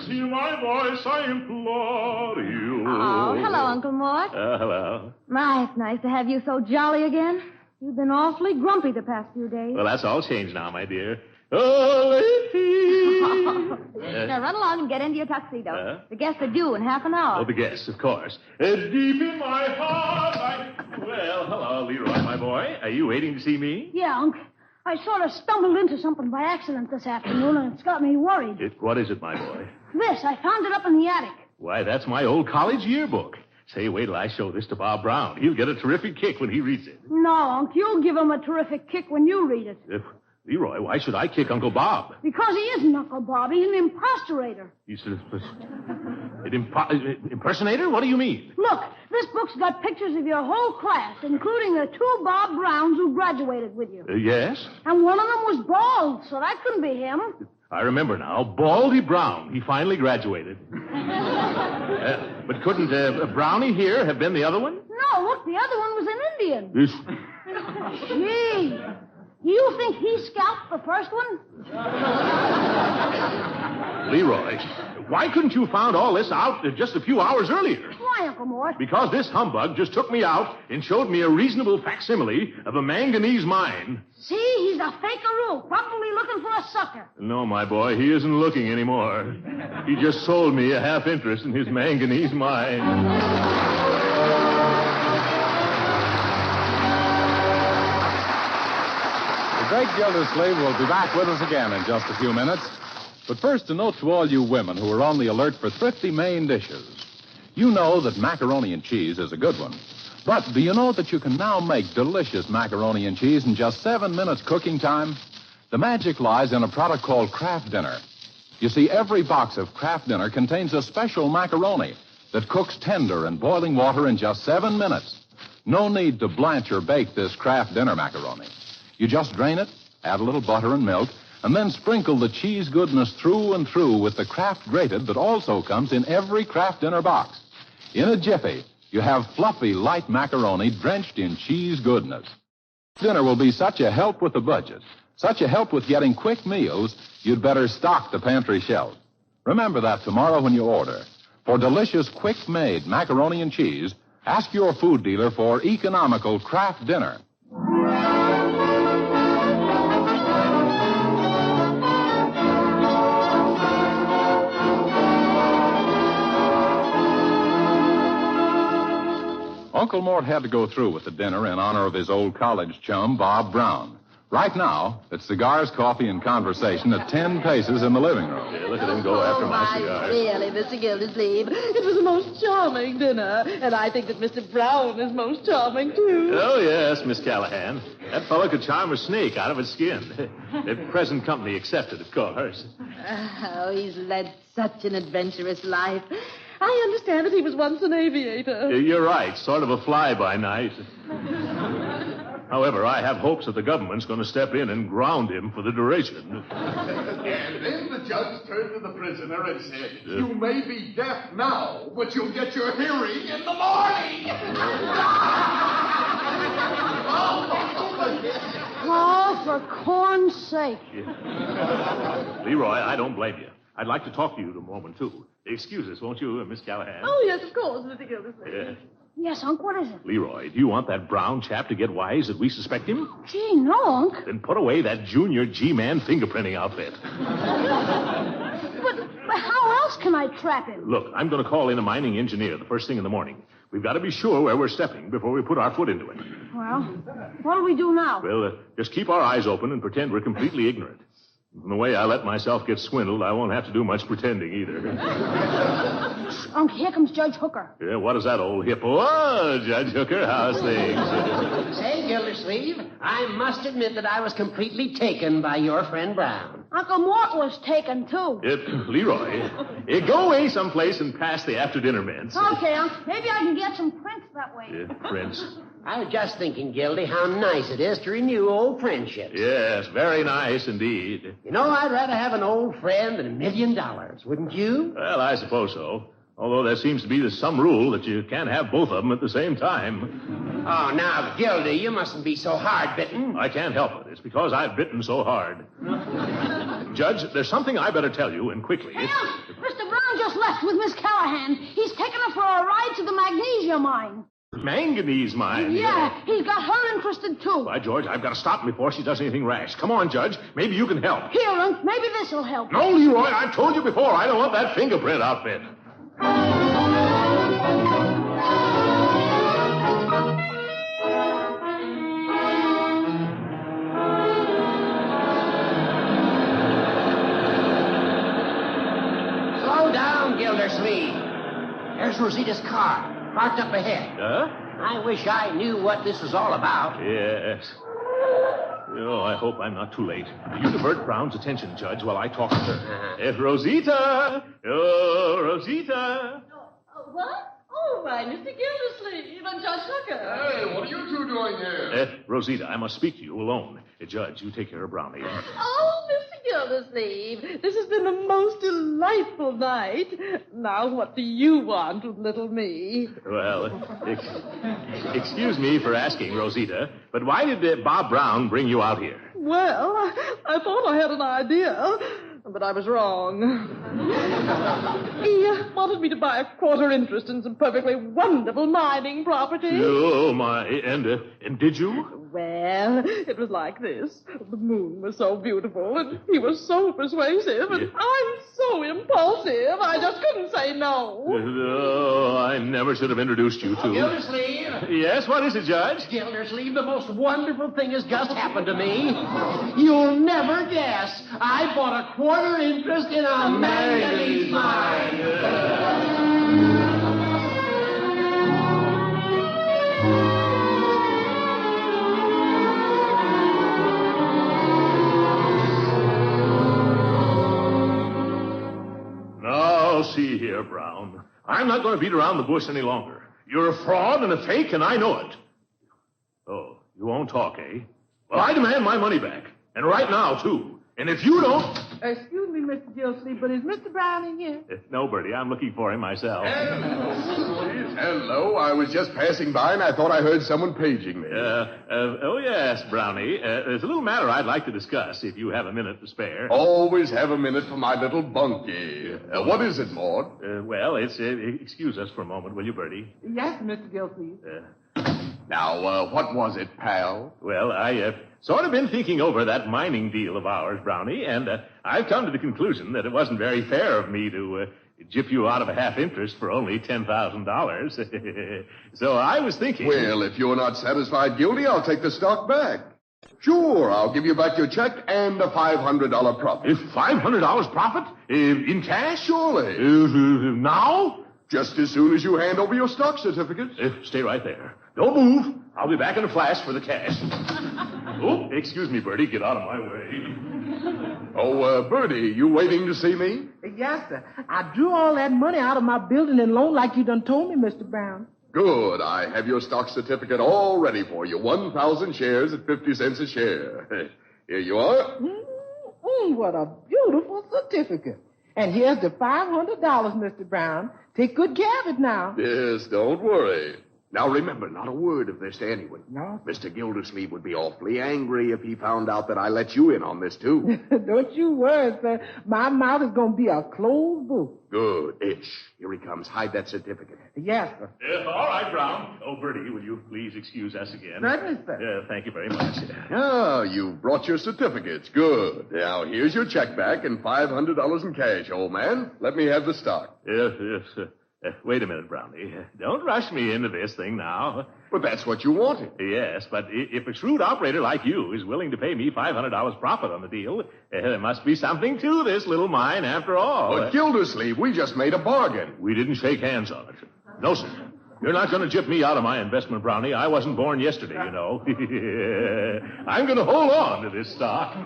Hear my voice, I implore you. Oh, hello, Uncle Mort. Hello. My, it's nice to have you so jolly again. You've been awfully grumpy the past few days. Well, that's all changed now, my dear. Oh, now run along and get into your tuxedo. The guests are due in half an hour. Oh, the guests, of course. Deep in my heart, Well, hello, Leroy, my boy. Are you waiting to see me? Yeah, Unc. I sort of stumbled into something by accident this afternoon, and it's got me worried. What is it, my boy? This, I found it up in the attic. Why, that's my old college yearbook. Say, wait till I show this to Bob Brown. He'll get a terrific kick when he reads it. No, Unc, you'll give him a terrific kick when you read it. Leroy, why should I kick Uncle Bob? Because he isn't Uncle Bob. He's an impostorator. He's an impersonator? What do you mean? Look, this book's got pictures of your whole class, including the 2 Bob Browns who graduated with you. Yes? And one of them was bald, so that couldn't be him. I remember now. Baldy Brown. He finally graduated. But couldn't Brownie here have been the other one? No, look, the other one was an Indian. Gee, do you think he scalped the first one? Leroy, why couldn't you have found all this out just a few hours earlier? Why, Uncle Mort? Because this humbug just took me out and showed me a reasonable facsimile of a manganese mine. See, he's a fakeroo, probably looking for a sucker. No, my boy, he isn't looking anymore. He just sold me a half interest in his manganese mine. The great Gildersleeve will be back with us again in just a few minutes. But first, a note to all you women who are on the alert for thrifty main dishes. You know that macaroni and cheese is a good one. But do you know that you can now make delicious macaroni and cheese in just 7 minutes cooking time? The magic lies in a product called Kraft Dinner. You see, every box of Kraft Dinner contains a special macaroni that cooks tender in boiling water in just 7 minutes. No need to blanch or bake this Kraft Dinner macaroni. You just drain it, add a little butter and milk, and then sprinkle the cheese goodness through and through with the Kraft grated that also comes in every Kraft Dinner box. In a jiffy, you have fluffy, light macaroni drenched in cheese goodness. Dinner will be such a help with the budget, such a help with getting quick meals, you'd better stock the pantry shelf. Remember that tomorrow when you order. For delicious, quick-made macaroni and cheese, ask your food dealer for economical Kraft Dinner. Uncle Mort had to go through with the dinner in honor of his old college chum, Bob Brown. Right now, it's cigars, coffee, and conversation at 10 paces in the living room. Yeah, look at him go after my cigar. Really, Mr. Gildersleeve, it was a most charming dinner, and I think that Mr. Brown is most charming, too. Oh, yes, Miss Callahan. That fellow could charm a snake out of its skin. Present company accepted, of course. Oh, he's led such an adventurous life. I understand that he was once an aviator. You're right, sort of a fly-by-night. However, I have hopes that the government's going to step in and ground him for the duration. And then the judge turned to the prisoner and said, "You may be deaf now, but you'll get your hearing in the morning." Oh, for corn's sake. Leroy, I don't blame you. I'd like to talk to you in a moment, too. Excuse us, won't you, Miss Callahan? Oh, yes, of course, Mr. Gildersleeve. Yes, Unc, what is it? Leroy, do you want that brown chap to get wise that we suspect him? Gee, no, Unc. Then put away that junior G-man fingerprinting outfit. But how else can I trap him? Look, I'm going to call in a mining engineer the first thing in the morning. We've got to be sure where we're stepping before we put our foot into it. Well, what do we do now? Well, just keep our eyes open and pretend we're completely ignorant. From the way I let myself get swindled, I won't have to do much pretending either. Unc, here comes Judge Hooker. Yeah, what is that old hippo? Oh, Judge Hooker, how's things? Say, Gildersleeve, I must admit that I was completely taken by your friend Brown. Uncle Mort was taken, too. Leroy, go away someplace and pass the after-dinner mints. Okay, Unc. Maybe I can get some prints that way. Prince. I was just thinking, Gildy, how nice it is to renew old friendships. Yes, very nice indeed. You know, I'd rather have an old friend than $1 million, wouldn't you? Well, I suppose so. Although there seems to be some rule that you can't have both of them at the same time. Oh, now, Gildy, you mustn't be so hard-bitten. I can't help it. It's because I've bitten so hard. Judge, there's something I better tell you, and quickly. Hey, Mr. Brown just left with Miss Callahan. He's taken her for a ride to the magnesia mine. Manganese mine? Yeah, he's got her interested, too. By George, I've got to stop him before she does anything rash. Come on, Judge. Maybe you can help. Here, Unc, maybe this'll help. No, Leroy, I've told you before. I don't want that fingerprint outfit. Slow down, Gildersleeve. There's Rosita's car, parked up ahead. I wish I knew what this was all about. Yes. Oh, I hope I'm not too late. You divert Brown's attention, Judge, while I talk to her. Rosita! Oh, Rosita! What? Oh, my, Mr. Gildersleeve and Judge Hooker. Hey, what are you two doing here? Rosita, I must speak to you alone. Judge, you take care of Brownie. Oh, Mr. Gildersleeve, this has been the most delightful night. Now, what do you want with little me? Well, excuse me for asking, Rosita, but why did Bob Brown bring you out here? Well, I thought I had an idea, but I was wrong. He wanted me to buy a quarter interest in some perfectly wonderful mining property. Oh, my. And did you? Well, it was like this. The moon was so beautiful, and he was so persuasive, and I'm so impulsive, I just couldn't say no. Oh, I never should have introduced you to... Gildersleeve? Yes, what is it, Judge? Gildersleeve, the most wonderful thing has just happened to me. You'll never guess. I bought a quarter interest in a manganese mine. Now, see here, Brown. I'm not going to beat around the bush any longer. You're a fraud and a fake, and I know it. Oh, you won't talk, eh? Well, I demand my money back. And right now, too. And if you don't... Excuse me, Mr. Gildersleeve, but is Mr. Brown in here? No, Bertie, I'm looking for him myself. Hello, I was just passing by and I thought I heard someone paging me. Oh, yes, Brownie. There's a little matter I'd like to discuss, if you have a minute to spare. Always have a minute for my little bunkie. What is it, Maud? Well, it's... excuse us for a moment, will you, Bertie? Yes, Mr. Gildersleeve. Now, what was it, pal? Well, I sort of been thinking over that mining deal of ours, Brownie, and I've come to the conclusion that it wasn't very fair of me to gyp you out of a half interest for only $10,000. So I was thinking... Well, if you're not satisfied, Gildy, I'll take the stock back. Sure, I'll give you back your check and a $500 profit. $500 profit? In cash? Surely. Now? Just as soon as you hand over your stock certificate. Stay right there. Don't move. I'll be back in a flash for the cash. Oh, excuse me, Bertie. Get out of my way. Oh, Bertie, you waiting to see me? Yes, sir. I drew all that money out of my building and loan like you done told me, Mr. Brown. Good. I have your stock certificate all ready for you. 1,000 shares at 50 cents a share. Here you are. What a beautiful certificate. And here's the $500, Mr. Brown. Take good care of it now. Yes, don't worry. Now remember, not a word of this to anyone. No. Mr. Gildersleeve would be awfully angry if he found out that I let you in on this, too. Don't you worry, sir. My mouth is going to be a closed book. Good. Ish. Here he comes. Hide that certificate. Yes, sir. All right, Brown. Oh, Bertie, will you please excuse us again? Certainly, sir. Thank you very much. Ah, you brought your certificates. Good. Now, here's your check back and $500 in cash, old man. Let me have the stock. Yes. Wait a minute, Brownie. Don't rush me into this thing now. But that's what you wanted. Yes, but if a shrewd operator like you is willing to pay me $500 profit on the deal, there must be something to this little mine after all. But Gildersleeve, we just made a bargain. We didn't shake hands on it. No, sir. You're not going to chip me out of my investment, Brownie. I wasn't born yesterday, you know. I'm going to hold on to this stock.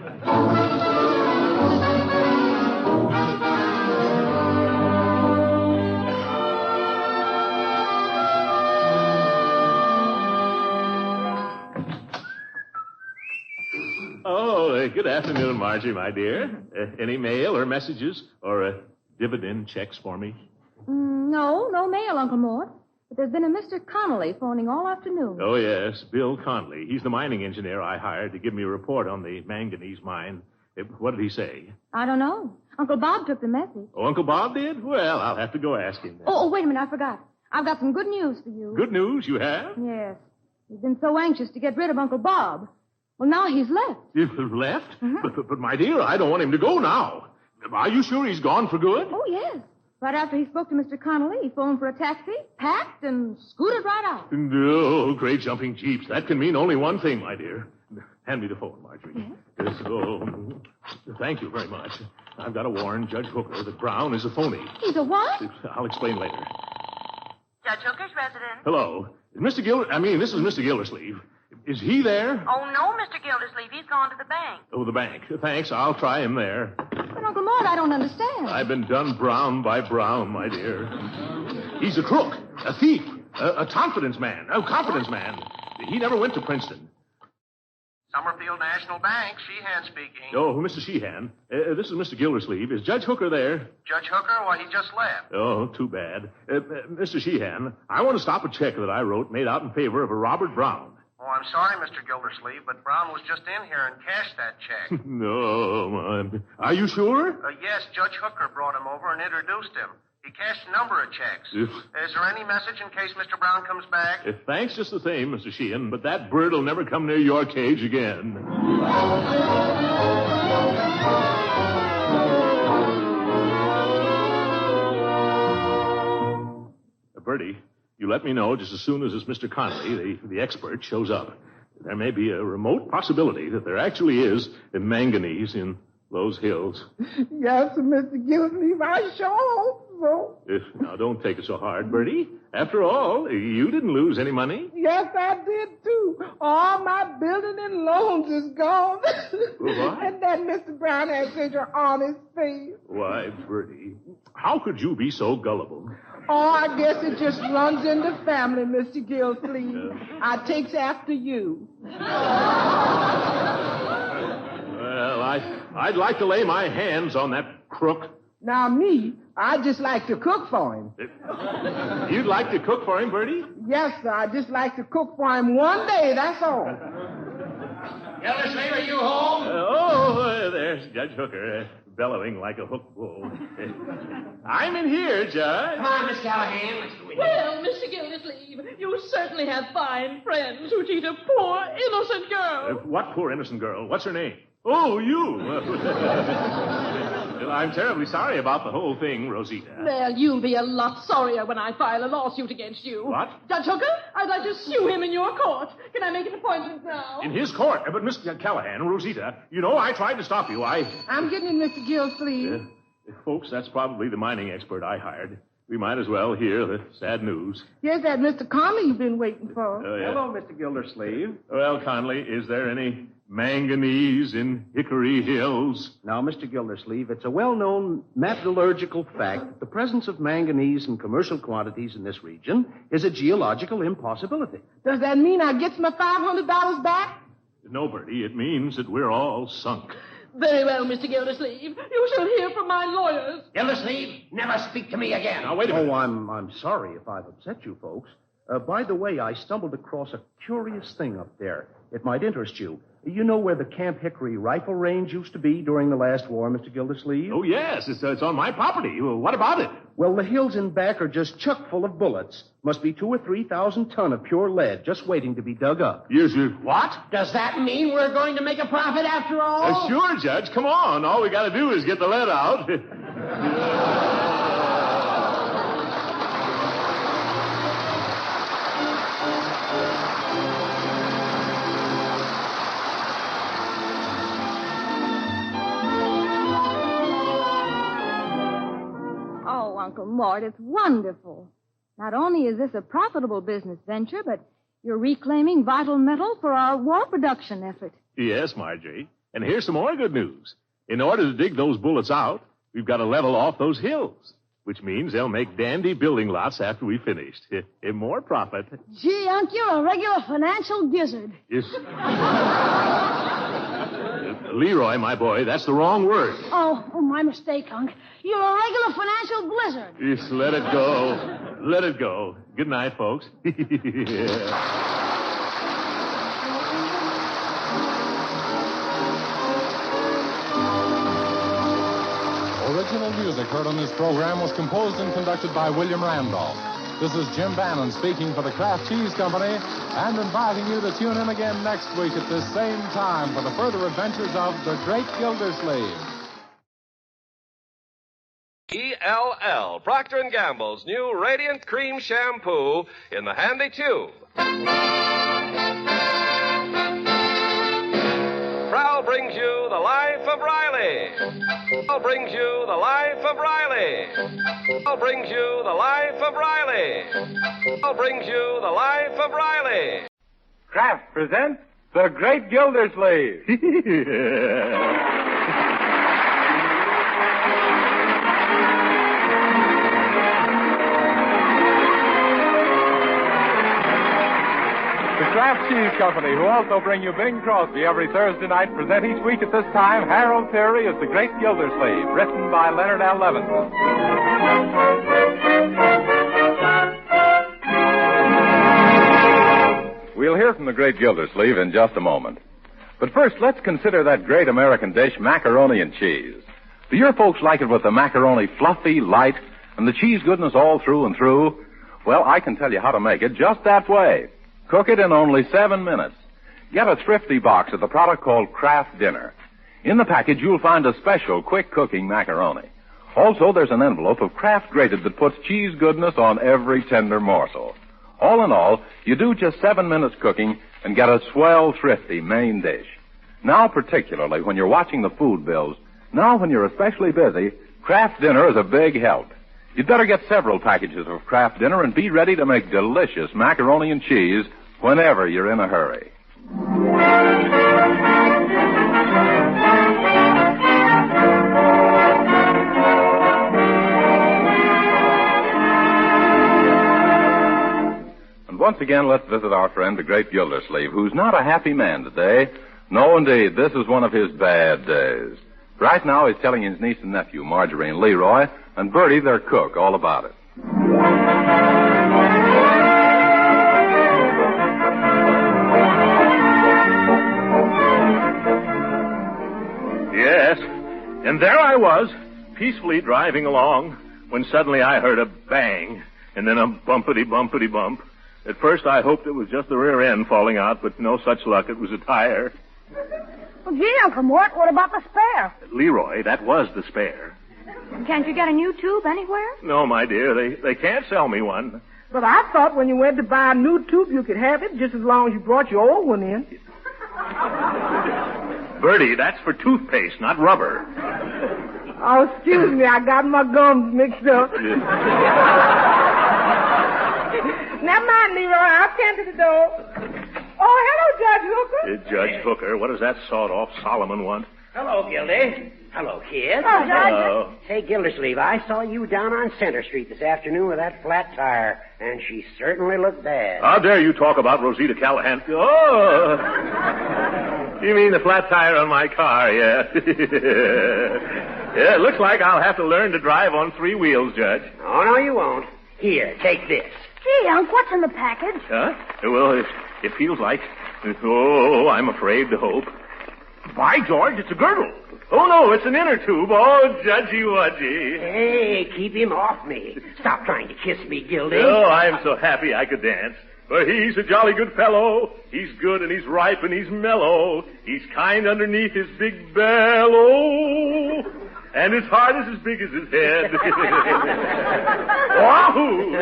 Oh, good afternoon, Margie, my dear. Any mail or messages or dividend checks for me? No mail, Uncle Mort. But there's been a Mr. Connolly phoning all afternoon. Oh, yes, Bill Conley. He's the mining engineer I hired to give me a report on the manganese mine. What did he say? I don't know. Uncle Bob took the message. Oh, Uncle Bob did? Well, I'll have to go ask him then. Oh, wait a minute, I forgot. I've got some good news for you. Good news, you have? Yes. You've been so anxious to get rid of Uncle Bob. Well, now he's left. Left? But, my dear, I don't want him to go now. Are you sure he's gone for good? Oh, yes. Right after he spoke to Mr. Connolly, he phoned for a taxi, packed, and scooted right out. Oh, great jumping jeeps. That can mean only one thing, my dear. Hand me the phone, Marjorie. Yes, thank you very much. I've got to warn Judge Hooker that Brown is a phony. He's a what? I'll explain later. Judge Hooker's residence. Hello. This is Mr. Gildersleeve. Is he there? Oh, no, Mr. Gildersleeve. He's gone to the bank. Oh, the bank. Thanks. I'll try him there. But, Uncle Mort, I don't understand. I've been done brown by Brown, my dear. He's a crook, a thief, a confidence man. He never went to Princeton. Summerfield National Bank, Sheehan speaking. Oh, Mr. Sheehan. This is Mr. Gildersleeve. Is Judge Hooker there? Judge Hooker? Well, he just left. Oh, too bad. Mr. Sheehan, I want to stop a check that I wrote made out in favor of a Robert Brown. Oh, I'm sorry, Mr. Gildersleeve, but Brown was just in here and cashed that check. No, are you sure? Yes, Judge Hooker brought him over and introduced him. He cashed a number of checks. Is there any message in case Mr. Brown comes back? Thanks just the same, Mr. Sheehan, but that bird will never come near your cage again. Bertie, you let me know just as soon as this Mr. Connolly, the expert, shows up. There may be a remote possibility that there actually is a manganese in those hills. Yes, Mr. Gildersleeve, I sure hope so. Now, don't take it so hard, Bertie. After all, you didn't lose any money. Yes, I did, too. All my building and loans is gone. What? And that Mr. Brown has such an honest face. Why, Bertie, how could you be so gullible? Oh, I guess it just runs in the family, Mr. Gildersleeve. I takes after you. Well, I'd like to lay my hands on that crook. Now, me, I just like to cook for him. You'd like to cook for him, Bertie? Yes, sir. I just like to cook for him one day, that's all. Gildersleeve, are you home? There's Judge Hooker, bellowing like a hooked bull. I'm in here, Judge. Come on, Miss Callahan. Let's go in. Well, Mr. Gildersleeve, you certainly have fine friends who cheat a poor, innocent girl. What poor, innocent girl? What's her name? Oh, you. I'm terribly sorry about the whole thing, Rosita. Well, you'll be a lot sorrier when I file a lawsuit against you. What? Judge Hooker, I'd like to sue him in your court. Can I make an appointment now? In his court? But Miss Callahan, Rosita, you know, I tried to stop you. I'm getting in, Mr. Gildersleeve. Folks, that's probably the mining expert I hired. We might as well hear the sad news. Here's that Mr. Conley you've been waiting for. Oh, yeah. Hello, Mr. Gildersleeve. Well, Conley, is there any manganese in Hickory Hills. Now, Mr. Gildersleeve, it's a well-known metallurgical fact that the presence of manganese in commercial quantities in this region is a geological impossibility. Does that mean I get my $500 back? No, Bertie, it means that we're all sunk. Very well, Mr. Gildersleeve. You shall hear from my lawyers. Gildersleeve, never speak to me again. Now, wait a minute. Oh, I'm sorry if I've upset you folks. By the way, I stumbled across a curious thing up there. It might interest you. You know where the Camp Hickory rifle range used to be during the last war, Mr. Gildersleeve? Oh, yes. It's on my property. Well, what about it? Well, the hills in back are just chock full of bullets. Must be 2,000 or 3,000 ton of pure lead just waiting to be dug up. Yes, sir. What? Does that mean we're going to make a profit after all? Sure, Judge. Come on. All we got to do is get the lead out. Oh, Uncle Mort, it's wonderful. Not only is this a profitable business venture, but you're reclaiming vital metal for our war production effort. Yes, Marjorie. And here's some more good news. In order to dig those bullets out, we've got to level off those hills, which means they'll make dandy building lots after we finished. More profit. Gee, Unc, you're a regular financial gizzard. Yes. Leroy, my boy, that's the wrong word. Oh, my mistake, Unc. You're a regular financial blizzard. Yes, let it go. Let it go. Good night, folks. Original music heard on this program was composed and conducted by William Randolph. This is Jim Bannon speaking for the Kraft Cheese Company and inviting you to tune in again next week at this same time for the further adventures of the Great Gildersleeve. ELL, Procter & Gamble's new Radiant Cream Shampoo in the handy tube. Prowl brings you the life of Riley. Prowl brings you the life of Riley. Prowl brings you the life of Riley. Prowl brings you the life of Riley. Kraft presents the Great Gildersleeve. The Kraft Cheese Company, who also bring you Bing Crosby every Thursday night, present each week at this time Harold Theory as the Great Gildersleeve, written by Leonard L. Levinson. We'll hear from the Great Gildersleeve in just a moment. But first, let's consider that great American dish, macaroni and cheese. Do your folks like it with the macaroni fluffy, light, and the cheese goodness all through and through? Well, I can tell you how to make it just that way. Cook it in only 7 minutes. Get a thrifty box of the product called Kraft Dinner. In the package, you'll find a special quick-cooking macaroni. Also, there's an envelope of Kraft Grated that puts cheese goodness on every tender morsel. All in all, you do just 7 minutes cooking and get a swell, thrifty main dish. Now, particularly when you're watching the food bills, now when you're especially busy, Kraft Dinner is a big help. You'd better get several packages of Kraft Dinner and be ready to make delicious macaroni and cheese whenever you're in a hurry. And once again, let's visit our friend, the Great Gildersleeve, who's not a happy man today. No, indeed, this is one of his bad days. Right now, he's telling his niece and nephew, Marjorie and Leroy, and Bertie, their cook, all about it. Yes, and there I was, peacefully driving along, when suddenly I heard a bang, and then a bumpity-bumpity-bump. At first I hoped it was just the rear end falling out, but no such luck. It was a tire. Well, gee, Uncle Mort, what about the spare? Leroy, that was the spare. Can't you get a new tube anywhere? No, my dear, they can't sell me one. But I thought when you went to buy a new tube, you could have it just as long as you brought your old one in. Bertie, that's for toothpaste, not rubber. Oh, excuse me, I got my gums mixed up. Never mind, Leroy, I'll tend to the door. Oh, hello, Judge Hooker. Judge Hooker, what does that sawed-off Solomon want? Hello, Gildy. Hello, kid. Oh, Judge. Hello. Say, Gildersleeve, I saw you down on Center Street this afternoon with that flat tire, and she certainly looked bad. How dare you talk about Rosita Callahan? Oh! You mean the flat tire on my car, yeah. Yeah, it looks like I'll have to learn to drive on 3 wheels, Judge. Oh, no, you won't. Here, take this. Gee, Unc, what's in the package? Huh? Well, it feels like... Oh, I'm afraid to hope. By George, it's a girdle. Oh, no, it's an inner tube. Oh, Judgy Wudgy. Hey, keep him off me. Stop trying to kiss me, Gildy. Oh, I'm so happy I could dance. For he's a jolly good fellow. He's good and he's ripe and he's mellow. He's kind underneath his big bellow. And his heart is as big as his head. Wahoo!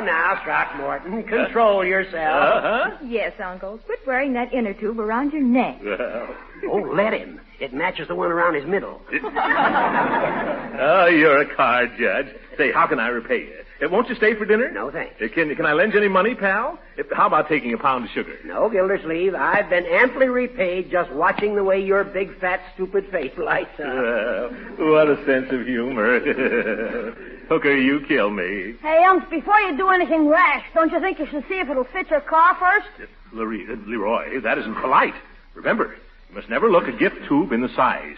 Now, Throckmorton, control yourself. Uh-huh. Yes, Uncle. Quit wearing that inner tube around your neck. Oh, let him. It matches the one around his middle. Oh, you're a card, Judge. Say, how can I repay you? Won't you stay for dinner? No, thanks. Can I lend you any money, pal? How about taking a pound of sugar? No, Gildersleeve. I've been amply repaid just watching the way your big, fat, stupid face lights up. What a sense of humor. Hooker, you kill me. Hey, Unc, before you do anything rash, don't you think you should see if it'll fit your car first? Leroy, that isn't polite. Remember, you must never look a gift tube in the size.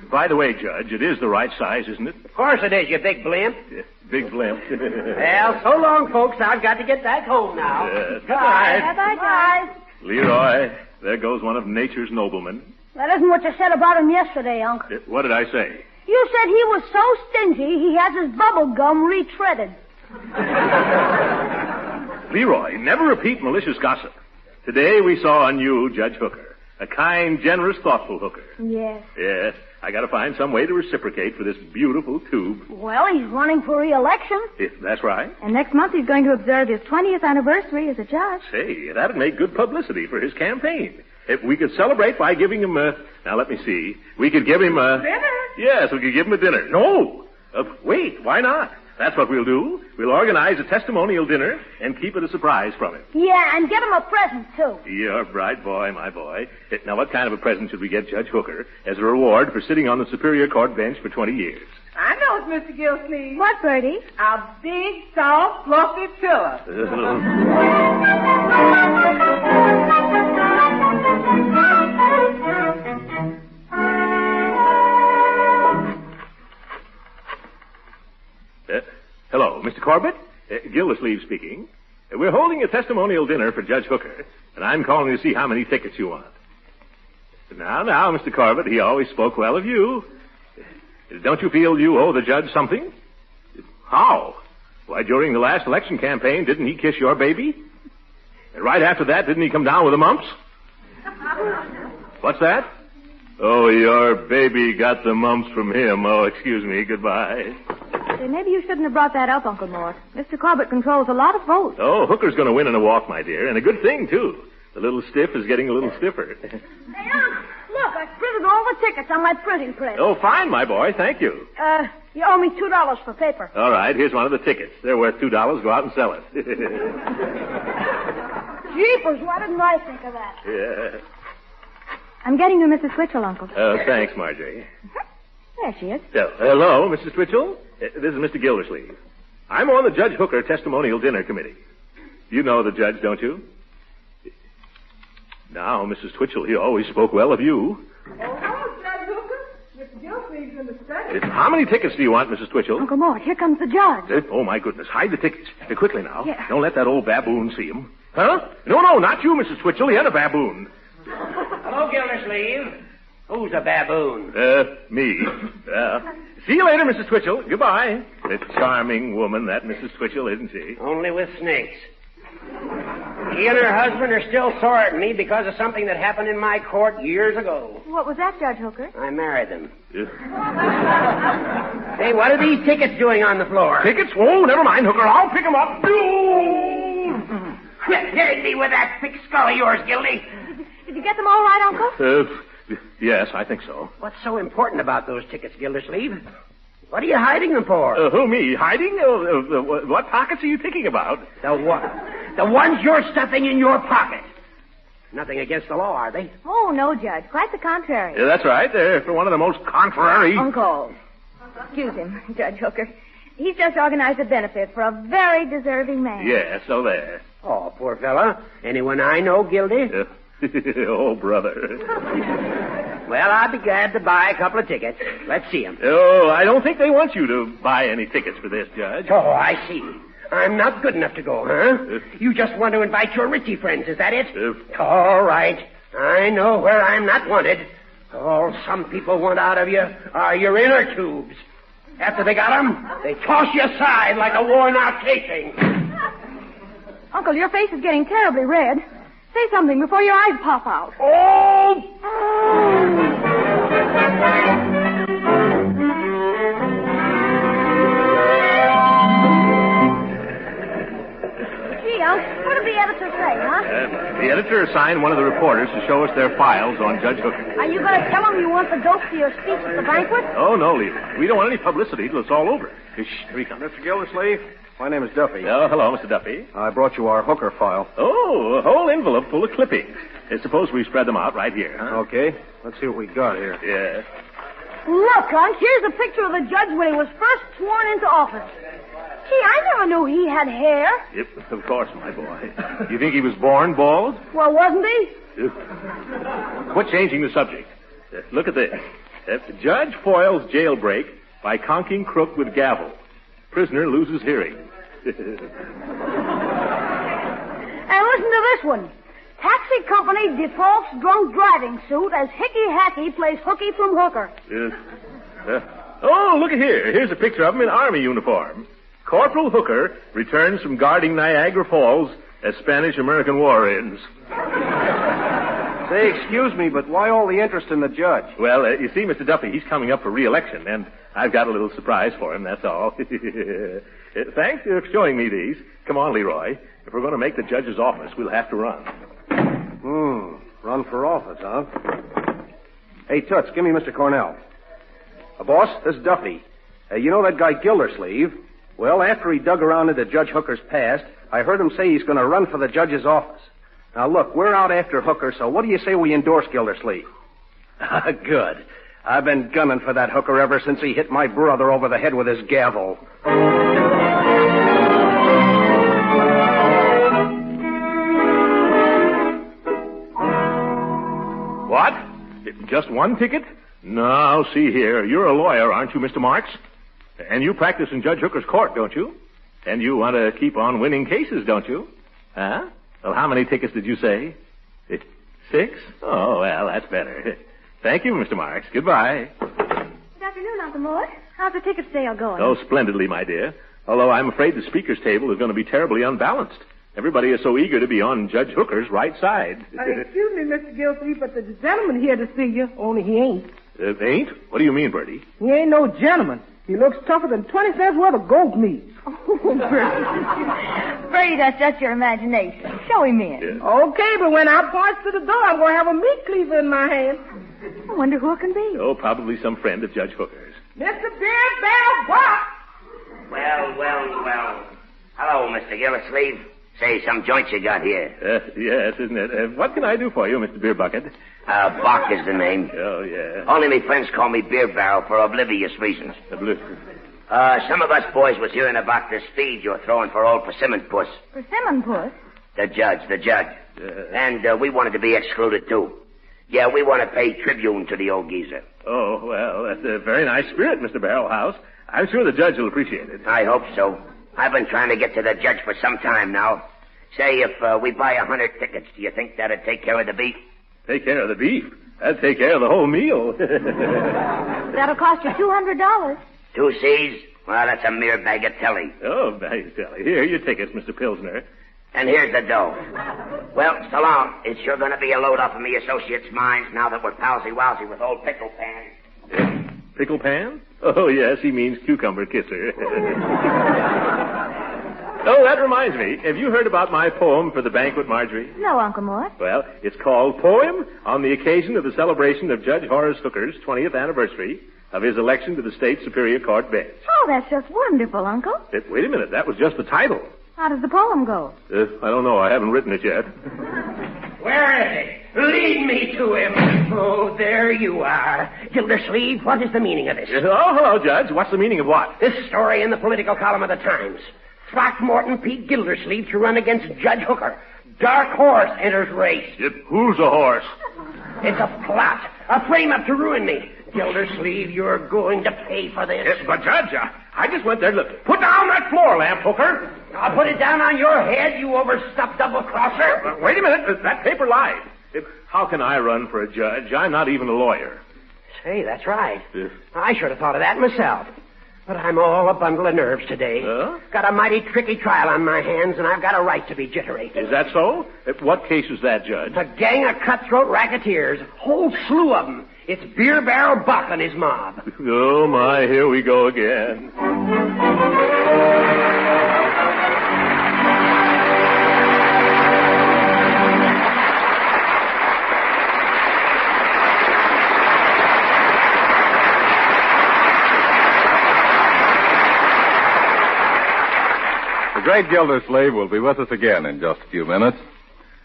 By the way, Judge, it is the right size, isn't it? Of course it is, you big blimp. Yeah, big blimp. Well, so long, folks. I've got to get back home now. Goodbye. Bye-bye. Leroy, there goes one of nature's noblemen. That isn't what you said about him yesterday, Unc. What did I say? You said he was so stingy he has his bubble gum retreaded. Leroy, never repeat malicious gossip. Today we saw a new Judge Hooker. A kind, generous, thoughtful Hooker. Yes. Yes. I gotta find some way to reciprocate for this beautiful tube. Well, he's running for re-election. That's right. And next month he's going to observe his 20th anniversary as a judge. Say, that'd make good publicity for his campaign. If we could celebrate by giving him now let me see. We could give him a... Dinner? Yes, we could give him a dinner. No! Wait, why not? That's what we'll do. We'll organize a testimonial dinner and keep it a surprise from him. Yeah, and get him a present, too. You're a bright boy, my boy. Now, what kind of a present should we get Judge Hooker as a reward for sitting on the Superior Court bench for 20 years? I know it's Mr. Gildersleeve. What, Bertie? A big, soft, fluffy pillow. Hello, Mr. Corbett? Gildersleeve speaking. We're holding a testimonial dinner for Judge Hooker, and I'm calling to see how many tickets you want. Now, Mr. Corbett, he always spoke well of you. Don't you feel you owe the judge something? How? Why, during the last election campaign, didn't he kiss your baby? And right after that, didn't he come down with the mumps? What's that? Oh, your baby got the mumps from him. Oh, excuse me. Goodbye. Say, maybe you shouldn't have brought that up, Uncle Mort. Mr. Corbett controls a lot of votes. Oh, Hooker's going to win in a walk, my dear, and a good thing, too. The little stiff is getting a little stiffer. Hey, Unc, look, I printed all the tickets on my printing press. Oh, fine, my boy. Thank you. You owe me $2 for paper. All right, here's one of the tickets. They're worth $2. Go out and sell it. Jeepers, why didn't I think of that? Yeah. I'm getting to Mrs. Twitchell, Uncle. Oh, thanks, Marjorie. There she is. Hello, Mrs. Twitchell. This is Mr. Gildersleeve. I'm on the Judge Hooker Testimonial Dinner Committee. You know the judge, don't you? Now, Mrs. Twitchell, he always spoke well of you. Oh, hello, Judge Hooker. Mr. Gildersleeve's in the study. How many tickets do you want, Mrs. Twitchell? Uncle Mort, here comes the judge. Oh, my goodness. Hide the tickets. Quickly now. Yeah. Don't let that old baboon see him. Huh? No, not you, Mrs. Twitchell. The other baboon. Hello, Gildersleeve. Who's a baboon? Me. See you later, Mrs. Twitchell. Goodbye. A charming woman, that Mrs. Twitchell, isn't she? Only with snakes. She and her husband are still sore at me because of something that happened in my court years ago. What was that, Judge Hooker? I married them. Hey, what are these tickets doing on the floor? Tickets? Oh, never mind, Hooker. I'll pick them up. Quit hitting me with that thick skull of yours, Gildy. Did you get them all right, Uncle? Yes, I think so. What's so important about those tickets, Gildersleeve? What are you hiding them for? Who, me? Hiding? What pockets are you thinking about? The what? The ones you're stuffing in your pocket. Nothing against the law, are they? Oh, no, Judge. Quite the contrary. Yeah, that's right. They're for one of the most contrary... Uncle. Excuse him, Judge Hooker. He's just organized a benefit for a very deserving man. Yeah, so there. Oh, poor fella. Anyone I know, Gildy? Oh, brother. Well, I'd be glad to buy a couple of tickets. Let's see them. Oh, I don't think they want you to buy any tickets for this, Judge. Oh, I see. I'm not good enough to go, huh? You just want to invite your Richie friends, is that it? All right. I know where I'm not wanted. All some people want out of you are your inner tubes. After they got them, they toss you aside like a worn-out casing. Uncle, your face is getting terribly red. Say something before your eyes pop out. Gee, Unc, what did the editor say, huh? The editor assigned one of the reporters to show us their files on Judge Hooker. Are you going to tell him you want the dope for your speech at the banquet? Oh, no, Leroy. We don't want any publicity till it's all over. Shh, here he comes. Mr. Gildersleeve, my name is Duffy. Oh, hello, Mr. Duffy. I brought you our Hooker file. Oh, a whole envelope full of clippings. Suppose we spread them out right here, huh? Okay. Let's see what we got here. Yeah. Look, Unc, here's a picture of the judge when he was first sworn into office. Gee, I never knew he had hair. Yep, of course, my boy. You think he was born bald? Well, wasn't he? Quit changing the subject. Look at this. Judge foils jailbreak by conking crook with gavel. Prisoner loses hearing. And listen to this one. Taxi company defaults drunk driving suit as Hickey Hackey plays hooky from Hooker. Oh, look at here. Here's a picture of him in Army uniform. Corporal Hooker returns from guarding Niagara Falls as Spanish-American war ends. Say, excuse me, but why all the interest in the judge? Well, you see, Mr. Duffy, he's coming up for re-election, and I've got a little surprise for him, that's all. Thanks for showing me these. Come on, Leroy. If we're going to make the judge's office, we'll have to run. Run for office, huh? Hey, Toots, give me Mr. Cornell. Boss, this is Duffy. You know that guy Gildersleeve? Well, after he dug around into Judge Hooker's past, I heard him say he's going to run for the judge's office. Now, look, we're out after Hooker, so what do you say we endorse Gildersleeve? Good. I've been gunning for that Hooker ever since he hit my brother over the head with his gavel. What? Just one ticket? No, see here. You're a lawyer, aren't you, Mr. Marks? And you practice in Judge Hooker's court, don't you? And you want to keep on winning cases, don't you? Huh? Well, how many tickets did you say? 6? Oh, well, that's better. Thank you, Mr. Marks. Goodbye. Good afternoon, Uncle Mort. How's the ticket sale going? Oh, splendidly, my dear. Although I'm afraid the speaker's table is going to be terribly unbalanced. Everybody is so eager to be on Judge Hooker's right side. Excuse me, Mr. Gildersleeve, but the gentleman here to see you, only he ain't. Ain't? What do you mean, Bertie? He ain't no gentleman. He looks tougher than 20 cents worth of goat meat. Oh, Bertie. Bertie, that's just your imagination. Show him in. Yeah. Okay, but when I point to the door, I'm going to have a meat cleaver in my hand. I wonder who it can be. Oh, probably some friend of Judge Hooker's. Mr. Beard Bell, what? Well. Hello, Mr. Gildersleeve. Say, some joints you got here. Yes, isn't it? What can I do for you, Mr. Beer Bucket? Bach is the name. Oh, yeah. Only me friends call me Beer Barrel for oblivious reasons. Some of us boys was hearing about this feed you're throwing for old Persimmon Puss. Persimmon Puss? The judge. And we wanted to be excluded, too. Yeah, we want to pay tribute to the old geezer. Oh, well, that's a very nice spirit, Mr. Barrelhouse. I'm sure the judge will appreciate it. I hope so. I've been trying to get to the judge for some time now. Say, if we buy 100 tickets, do you think that'd take care of the beef? Take care of the beef? That'd take care of the whole meal. That'll cost you $200. 2 C's? Well, that's a mere bagatelle. Oh, bagatelle. Here, your tickets, Mr. Pilsner. And here's the dough. Well, so long. It's sure going to be a load off of me associates' minds now that we're palsy-walsy with old Pickle Pan. Pickle Pan? Oh, yes, he means cucumber kisser. Oh, that reminds me. Have you heard about my poem for the banquet, Marjorie? No, Uncle Mort. Well, it's called Poem on the occasion of the celebration of Judge Horace Hooker's 20th anniversary of his election to the State Superior Court bench. Oh, that's just wonderful, Uncle. Wait a minute. That was just the title. How does the poem go? I don't know. I haven't written it yet. Where is it? Lead me to him. Oh, there you are. Gildersleeve, what is the meaning of this? Oh, hello, Judge. What's the meaning of what? This story in the political column of the Times. Throckmorton P. Gildersleeve to run against Judge Hooker. Dark horse enters race. Who's a horse? It's a plot. A frame-up to ruin me. Gildersleeve, you're going to pay for this. Yes, but, Judge, I just went there to look. Put down that floor lamp, Hooker. I'll put it down on your head, you overstuffed double-crosser. Wait a minute. That paper lied. How can I run for a judge? I'm not even a lawyer. Say, that's right. I should have thought of that myself. But I'm all a bundle of nerves today. Got a mighty tricky trial on my hands, and I've got a right to be jittery. Is that so? What case is that, Judge? A gang of cutthroat racketeers. Whole slew of them. It's Beer Barrel Buck and his mob. Oh, my, here we go again. The great Gildersleeve will be with us again in just a few minutes.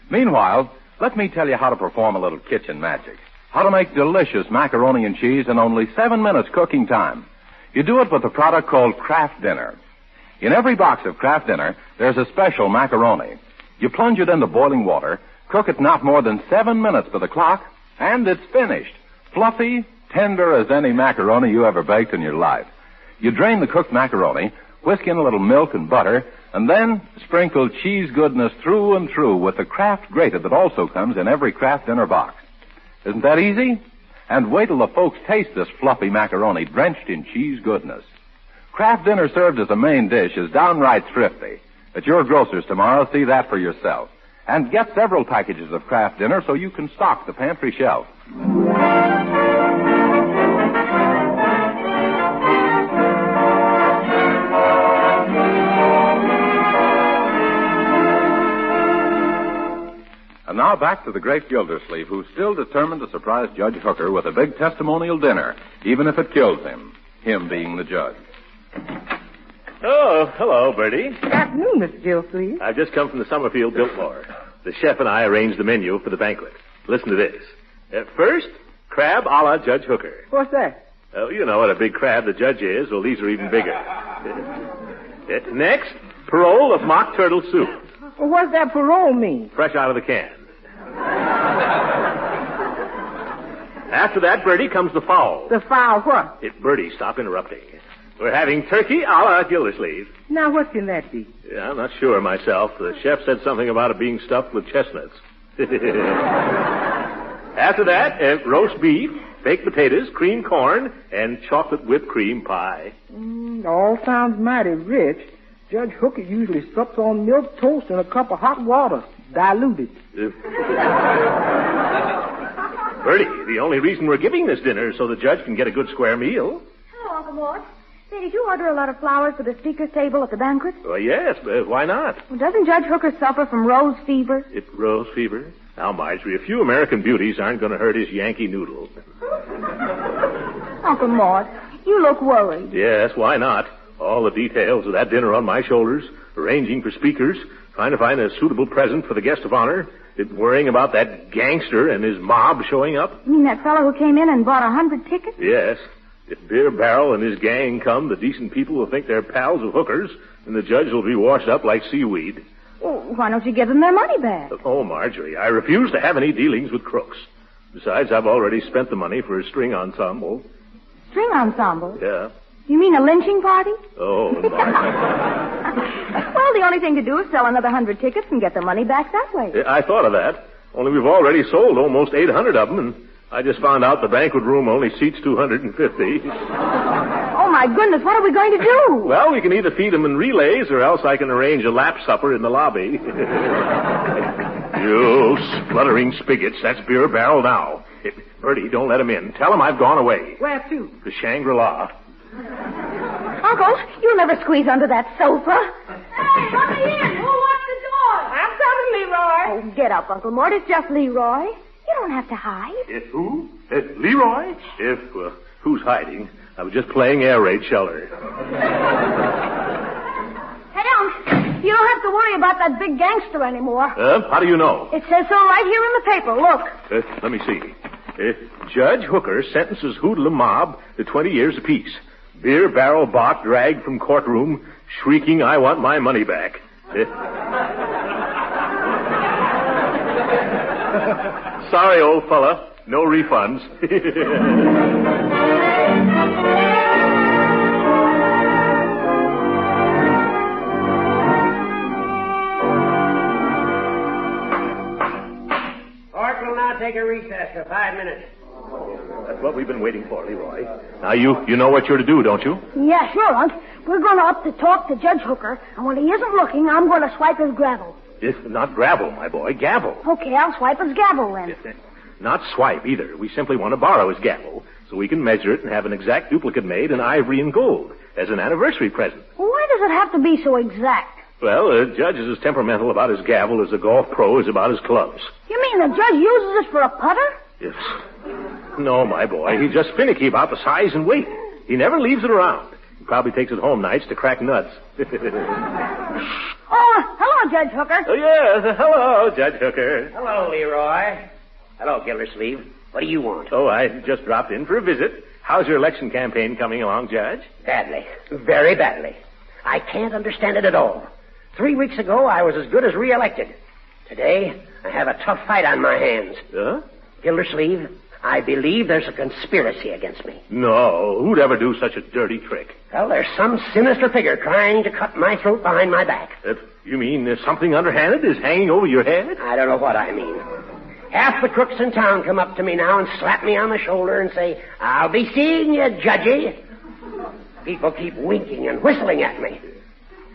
Meanwhile, let me tell you how to perform a little kitchen magic. How to make delicious macaroni and cheese in only 7 minutes cooking time. You do it with a product called Kraft Dinner. In every box of Kraft Dinner, there's a special macaroni. You plunge it into boiling water, cook it not more than 7 minutes by the clock, and it's finished. Fluffy, tender as any macaroni you ever baked in your life. You drain the cooked macaroni, whisk in a little milk and butter, and then sprinkle cheese goodness through and through with the Kraft grated that also comes in every Kraft Dinner box. Isn't that easy? And wait till the folks taste this fluffy macaroni drenched in cheese goodness. Kraft Dinner served as a main dish is downright thrifty. At your grocer's tomorrow, see that for yourself. And get several packages of Kraft Dinner so you can stock the pantry shelf. And now back to the great Gildersleeve, who's still determined to surprise Judge Hooker with a big testimonial dinner, even if it kills him being the judge. Oh, hello, Bertie. Good afternoon, Mr. Gildersleeve. I've just come from the Summerfield Biltmore. The chef and I arranged the menu for the banquet. Listen to this. First, crab a la Judge Hooker. What's that? Oh, you know what a big crab the judge is. Well, these are even bigger. Next, parole of mock turtle soup. Well, what's that parole mean? Fresh out of the can. After that, Bertie, comes the fowl. The fowl what? Bertie, stop interrupting. We're having turkey a la Gildersleeve. Now, what can that be? Yeah, I'm not sure myself. The chef said something about it being stuffed with chestnuts. After that, roast beef, baked potatoes, creamed corn, and chocolate whipped cream pie. All sounds mighty rich. Judge Hooker usually sups on milk toast and a cup of hot water, diluted. Bertie, the only reason we're giving this dinner is so the judge can get a good square meal. Hello, Uncle Mort. Say, did you order a lot of flowers for the speaker's table at the banquet? Well, yes, but why not? Well, doesn't Judge Hooker suffer from rose fever? Rose fever? Now, Marjorie, a few American beauties aren't going to hurt his Yankee noodle. Uncle Mort, you look worried. Yes, why not? All the details of that dinner on my shoulders, arranging for speakers, trying to find a suitable present for the guest of honor, worrying about that gangster and his mob showing up. You mean that fellow who came in and bought 100 tickets? Yes. If Beer Barrel and his gang come, the decent people will think they're pals of hookers, and the judge will be washed up like seaweed. Well, why don't you give them their money back? Oh, Marjorie, I refuse to have any dealings with crooks. Besides, I've already spent the money for a string ensemble. String ensemble? Yeah. You mean a lynching party? Oh, Marjorie. Well, the only thing to do is sell another 100 tickets and get the money back that way. I thought of that. Only we've already sold almost 800 of them, and I just found out the banquet room only seats 250. Oh, my goodness, what are we going to do? Well, we can either feed them in relays, or else I can arrange a lap supper in the lobby. You spluttering spigots, that's Beer Barrel now. Bertie, don't let him in. Tell him I've gone away. Where to? To Shangri-La. Uncle, you'll never squeeze under that sofa. Hey, let me in. Who wants the door? I'm coming, Leroy. Oh, get up, Uncle Mort. It's just Leroy. You don't have to hide. Who? Leroy? Who's hiding? I was just playing air raid shelter. Hey, Unc. You don't have to worry about that big gangster anymore. How do you know? It says so right here in the paper. Look. Let me see. Judge Hooker sentences hoodlum mob to 20 years apiece. Beer barrel Bach dragged from courtroom, shrieking, "I want my money back." Sorry, old fella. No refunds. Court will now take a recess for 5 minutes. That's what we've been waiting for, Leroy. Now, you know what you're to do, don't you? Yeah, sure, Unc. We're going to up to talk to Judge Hooker, and when he isn't looking, I'm going to swipe his gravel. It's not gravel, my boy. Gavel. Okay, I'll swipe his gavel then. Not swipe, either. We simply want to borrow his gavel so we can measure it and have an exact duplicate made in ivory and gold as an anniversary present. Well, why does it have to be so exact? Well, a judge is as temperamental about his gavel as a golf pro is about his clubs. You mean the judge uses it for a putter? Yes. No, my boy. He's just finicky about the size and weight. He never leaves it around. He probably takes it home nights to crack nuts. Oh, hello, Judge Hooker. Oh, yes. Hello, Judge Hooker. Hello, Leroy. Hello, Gildersleeve. What do you want? Oh, I just dropped in for a visit. How's your election campaign coming along, Judge? Badly. Very badly. I can't understand it at all. 3 weeks ago, I was as good as re-elected. Today, I have a tough fight on my hands. Gildersleeve, I believe there's a conspiracy against me. No, who'd ever do such a dirty trick? Well, there's some sinister figure trying to cut my throat behind my back. You mean there's something underhanded is hanging over your head? I don't know what I mean. Half the crooks in town come up to me now and slap me on the shoulder and say, "I'll be seeing you, Judgy." People keep winking and whistling at me.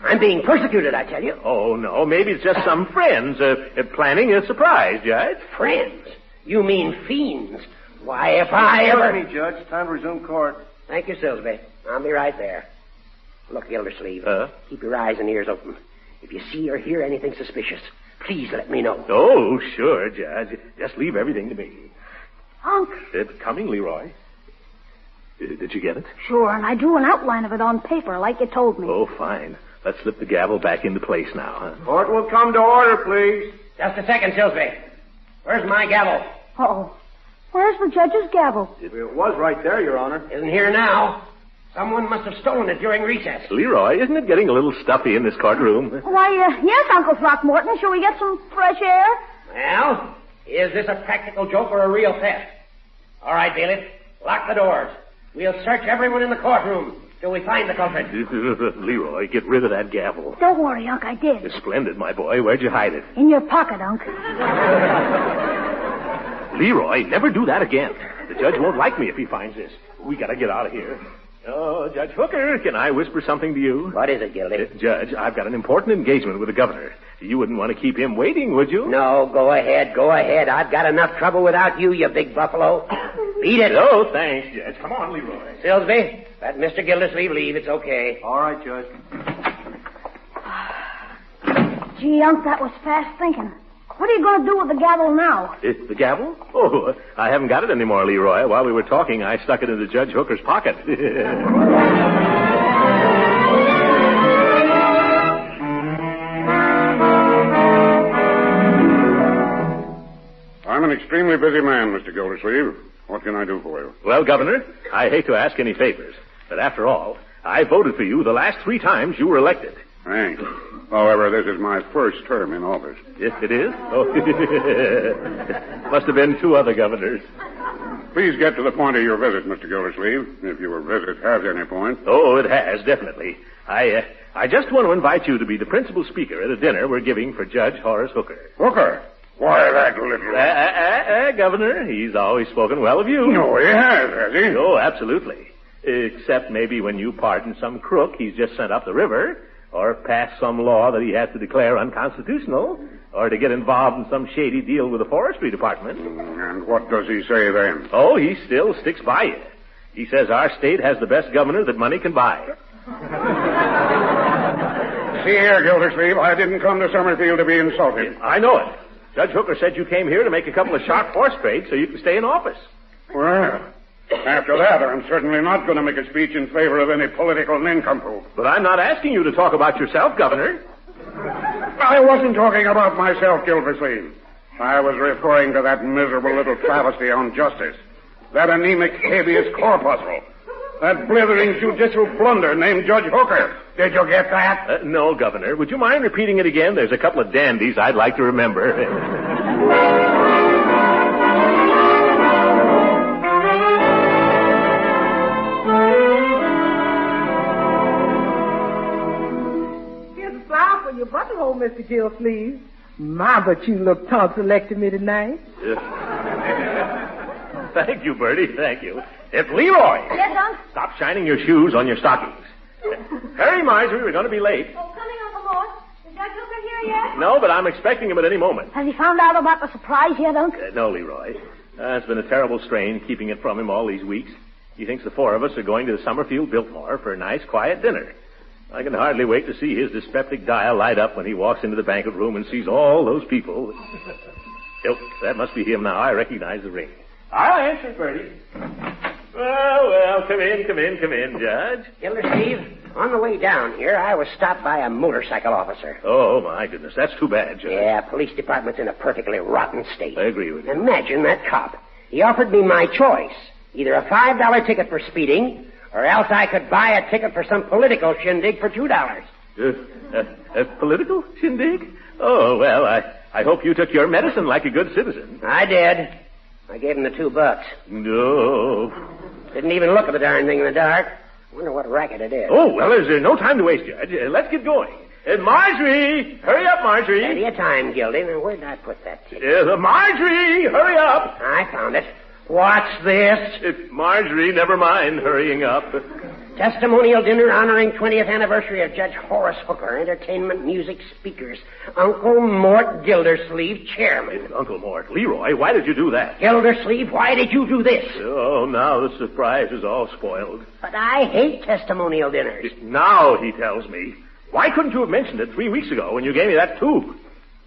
I'm being persecuted, I tell you. Oh, no, maybe it's just some friends planning a surprise, Judge. Friends? You mean fiends? Why, if I ever... Excuse me, Judge. Time to resume court. Thank you, Silsby. I'll be right there. Look, Gildersleeve, keep your eyes and ears open. If you see or hear anything suspicious, please let me know. Oh, sure, Judge. Just leave everything to me. Unc. It's coming, Leroy. Did you get it? Sure, and I drew an outline of it on paper like you told me. Oh, fine. Let's slip the gavel back into place now, huh? Court will come to order, please. Just a second, Silsby. Where's my gavel? Uh-oh. Where's the judge's gavel? It was right there, Your Honor. Isn't here now. Someone must have stolen it during recess. Leroy, isn't it getting a little stuffy in this courtroom? Why, yes, Uncle Throckmorton. Shall we get some fresh air? Well, is this a practical joke or a real theft? All right, bailiff. Lock the doors. We'll search everyone in the courtroom till we find the culprit. Leroy, get rid of that gavel. Don't worry, Unc, I did. It's splendid, my boy. Where'd you hide it? In your pocket, Unc. Leroy, never do that again. The judge won't like me if he finds this. We gotta get out of here. Oh, Judge Hooker, can I whisper something to you? What is it, Gildy? Judge, I've got an important engagement with the governor. You wouldn't want to keep him waiting, would you? No, go ahead. I've got enough trouble without you, you big buffalo. Beat it. Oh, thanks, Judge. Come on, Leroy. Silsby, let Mr. Gildersleeve leave. It's okay. All right, Judge. Gee, Unc, that was fast thinking. What are you going to do with the gavel now? The gavel? Oh, I haven't got it anymore, Leroy. While we were talking, I stuck it into Judge Hooker's pocket. I'm an extremely busy man, Mr. Gildersleeve. What can I do for you? Well, Governor, I hate to ask any favors, but after all, I voted for you the last 3 times you were elected. Thanks. However, this is my first term in office. Yes, it is? Oh, must have been 2 other governors. Please get to the point of your visit, Mr. Gildersleeve, if your visit has any point. Oh, it has, definitely. I just want to invite you to be the principal speaker at a dinner we're giving for Judge Horace Hooker. Hooker? Why, that little... Governor, he's always spoken well of you. No, he has he? Oh, absolutely. Except maybe when you pardon some crook he's just sent up the river, or pass some law that he has to declare unconstitutional, or to get involved in some shady deal with the forestry department. And what does he say then? Oh, he still sticks by you. He says our state has the best governor that money can buy. See here, Gildersleeve, I didn't come to Summerfield to be insulted. I know it. Judge Hooker said you came here to make a couple of sharp horse trades so you can stay in office. Well, after that, I'm certainly not going to make a speech in favor of any political nincompoop. But I'm not asking you to talk about yourself, Governor. I wasn't talking about myself, Gildersleeve. I was referring to that miserable little travesty on justice. That anemic habeas corpuscle. That blithering judicial blunder named Judge Hooker. Did you get that? No, Governor. Would you mind repeating it again? There's a couple of dandies I'd like to remember. Here's a flower for your buttonhole, Mr. Gildersleeve. My, but you look tonsillected me tonight. Thank you, Bertie. Thank you. It's Leroy. Yes, Unc? Stop shining your shoes on your stockings. Hurry, Marjorie. We're going to be late. Oh, coming, Uncle Mort. Is Judge Hooker here yet? No, but I'm expecting him at any moment. Has he found out about the surprise yet, Unc? No, Leroy. It's been a terrible strain keeping it from him all these weeks. He thinks the four of us are going to the Summerfield Biltmore for a nice, quiet dinner. I can hardly wait to see his dyspeptic dial light up when he walks into the banquet room and sees all those people. Oh, that must be him now. I recognize the ring. I'll answer, Bertie. Well, come in, Judge. Gildersleeve, on the way down here, I was stopped by a motorcycle officer. Oh, my goodness. That's too bad, Judge. Yeah, police department's in a perfectly rotten state. I agree with you. Imagine that cop. He offered me my choice. Either a $5 ticket for speeding, or else I could buy a ticket for some political shindig for $2. A political shindig? Oh, well, I hope you took your medicine like a good citizen. I did. I gave him the $2. No. Didn't even look at the darn thing in the dark. Wonder what racket it is. Oh, well, there's no time to waste, Judge. Let's get going. Marjorie! Hurry up, Marjorie. Plenty of time, Gildy. Now, where did I put that ticket? Marjorie! Hurry up! I found it. What's this? Marjorie, never mind hurrying up. Testimonial dinner honoring 20th anniversary of Judge Horace Hooker. Entertainment, music, speakers. Uncle Mort Gildersleeve, chairman. Uncle Mort. Leroy, why did you do that? Gildersleeve, why did you do this? Oh, now the surprise is all spoiled. But I hate testimonial dinners. Now, he tells me. Why couldn't you have mentioned it 3 weeks ago when you gave me that tube?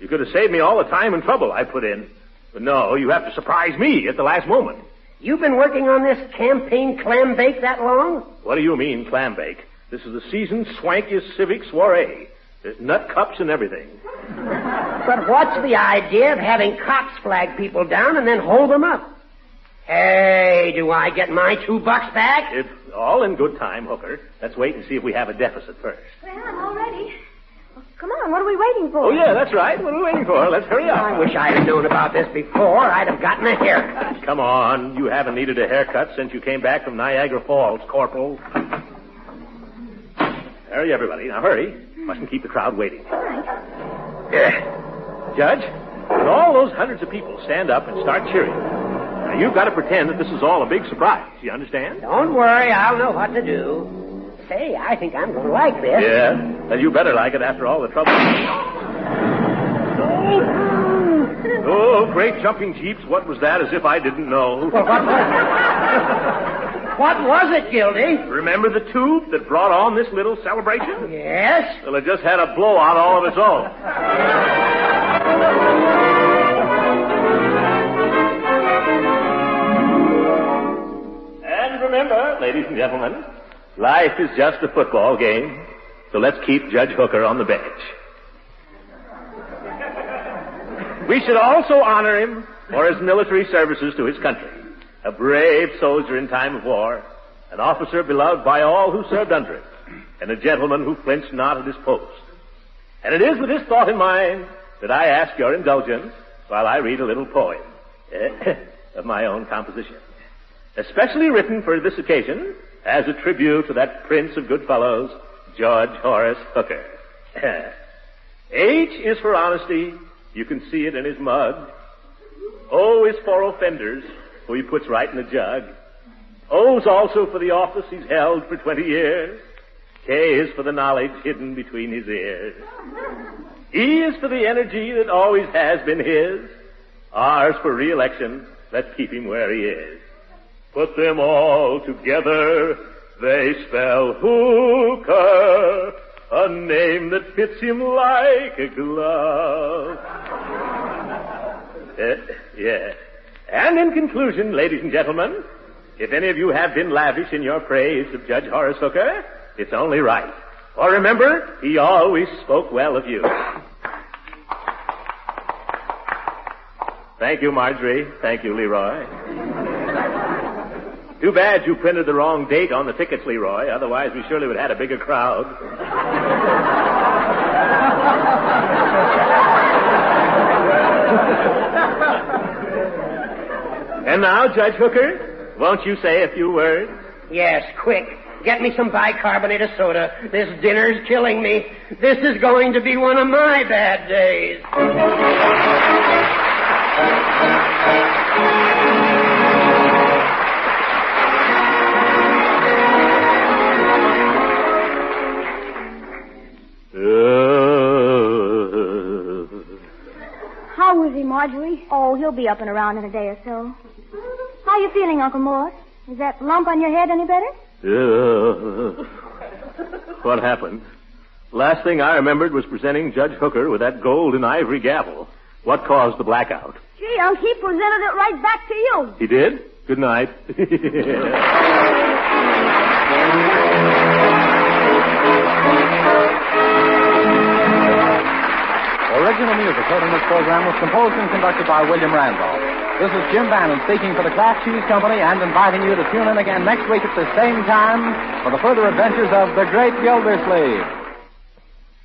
You could have saved me all the time and trouble I put in. But no, you have to surprise me at the last moment. You've been working on this campaign clam bake that long? What do you mean, clam bake? This is the season's swankiest civic soiree. There's nut cups and everything. But what's the idea of having cops flag people down and then hold them up? Hey, do I get my $2 back? It's all in good time, Hooker. Let's wait and see if we have a deficit first. Well, I'm all ready. Well, come on, what are we waiting for? Oh, yeah, that's right. What are we waiting for? Let's hurry up. I wish I'd have known about this before. I'd have gotten a haircut. Come on. You haven't needed a haircut since you came back from Niagara Falls, Corporal. Hurry, everybody. Now, hurry. Mustn't keep the crowd waiting. All right. Judge, when all those hundreds of people stand up and start cheering, now you've got to pretend that this is all a big surprise. You understand? Don't worry. I'll know what to do. Say, I think I'm going to like this. Yeah? Well, you better like it after all the trouble. Oh, great jumping jeeps. What was that? As if I didn't know. Well, what was it, Gildy? Remember the tube that brought on this little celebration? Yes. Well, it just had a blowout all of its own. And remember, ladies and gentlemen, life is just a football game, so let's keep Judge Hooker on the bench. We should also honor him for his military services to his country. A brave soldier in time of war, an officer beloved by all who served under him, and a gentleman who flinched not at his post. And it is with this thought in mind that I ask your indulgence while I read a little poem of my own composition, especially written for this occasion as a tribute to that prince of good fellows, George Horace Hooker. H is for honesty. You can see it in his mug. O is for offenders, who he puts right in the jug. O's also for the office he's held for 20 years. K is for the knowledge hidden between his ears. E is for the energy that always has been his. R's for re-election. Let's keep him where he is. Put them all together, they spell Hooker, a name that fits him like a glove. Yeah. And in conclusion, ladies and gentlemen, if any of you have been lavish in your praise of Judge Horace Hooker, it's only right. For remember, he always spoke well of you. Thank you, Marjorie. Thank you, Leroy. Too bad you printed the wrong date on the tickets, Leroy. Otherwise, we surely would have had a bigger crowd. And now, Judge Hooker, won't you say a few words? Yes, quick. Get me some bicarbonate of soda. This dinner's killing me. This is going to be one of my bad days. How is he, Marjorie? Oh, he'll be up and around in a day or so. How you feeling, Uncle Mort? Is that lump on your head any better? What happened? Last thing I remembered was presenting Judge Hooker with that gold and ivory gavel. What caused the blackout? Gee, Unc, he presented it right back to you. He did? Good night. Original music heard in this program was composed and conducted by William Randolph. This is Jim Bannon speaking for the Kraft Cheese Company and inviting you to tune in again next week at the same time for the further adventures of the great Gildersleeve.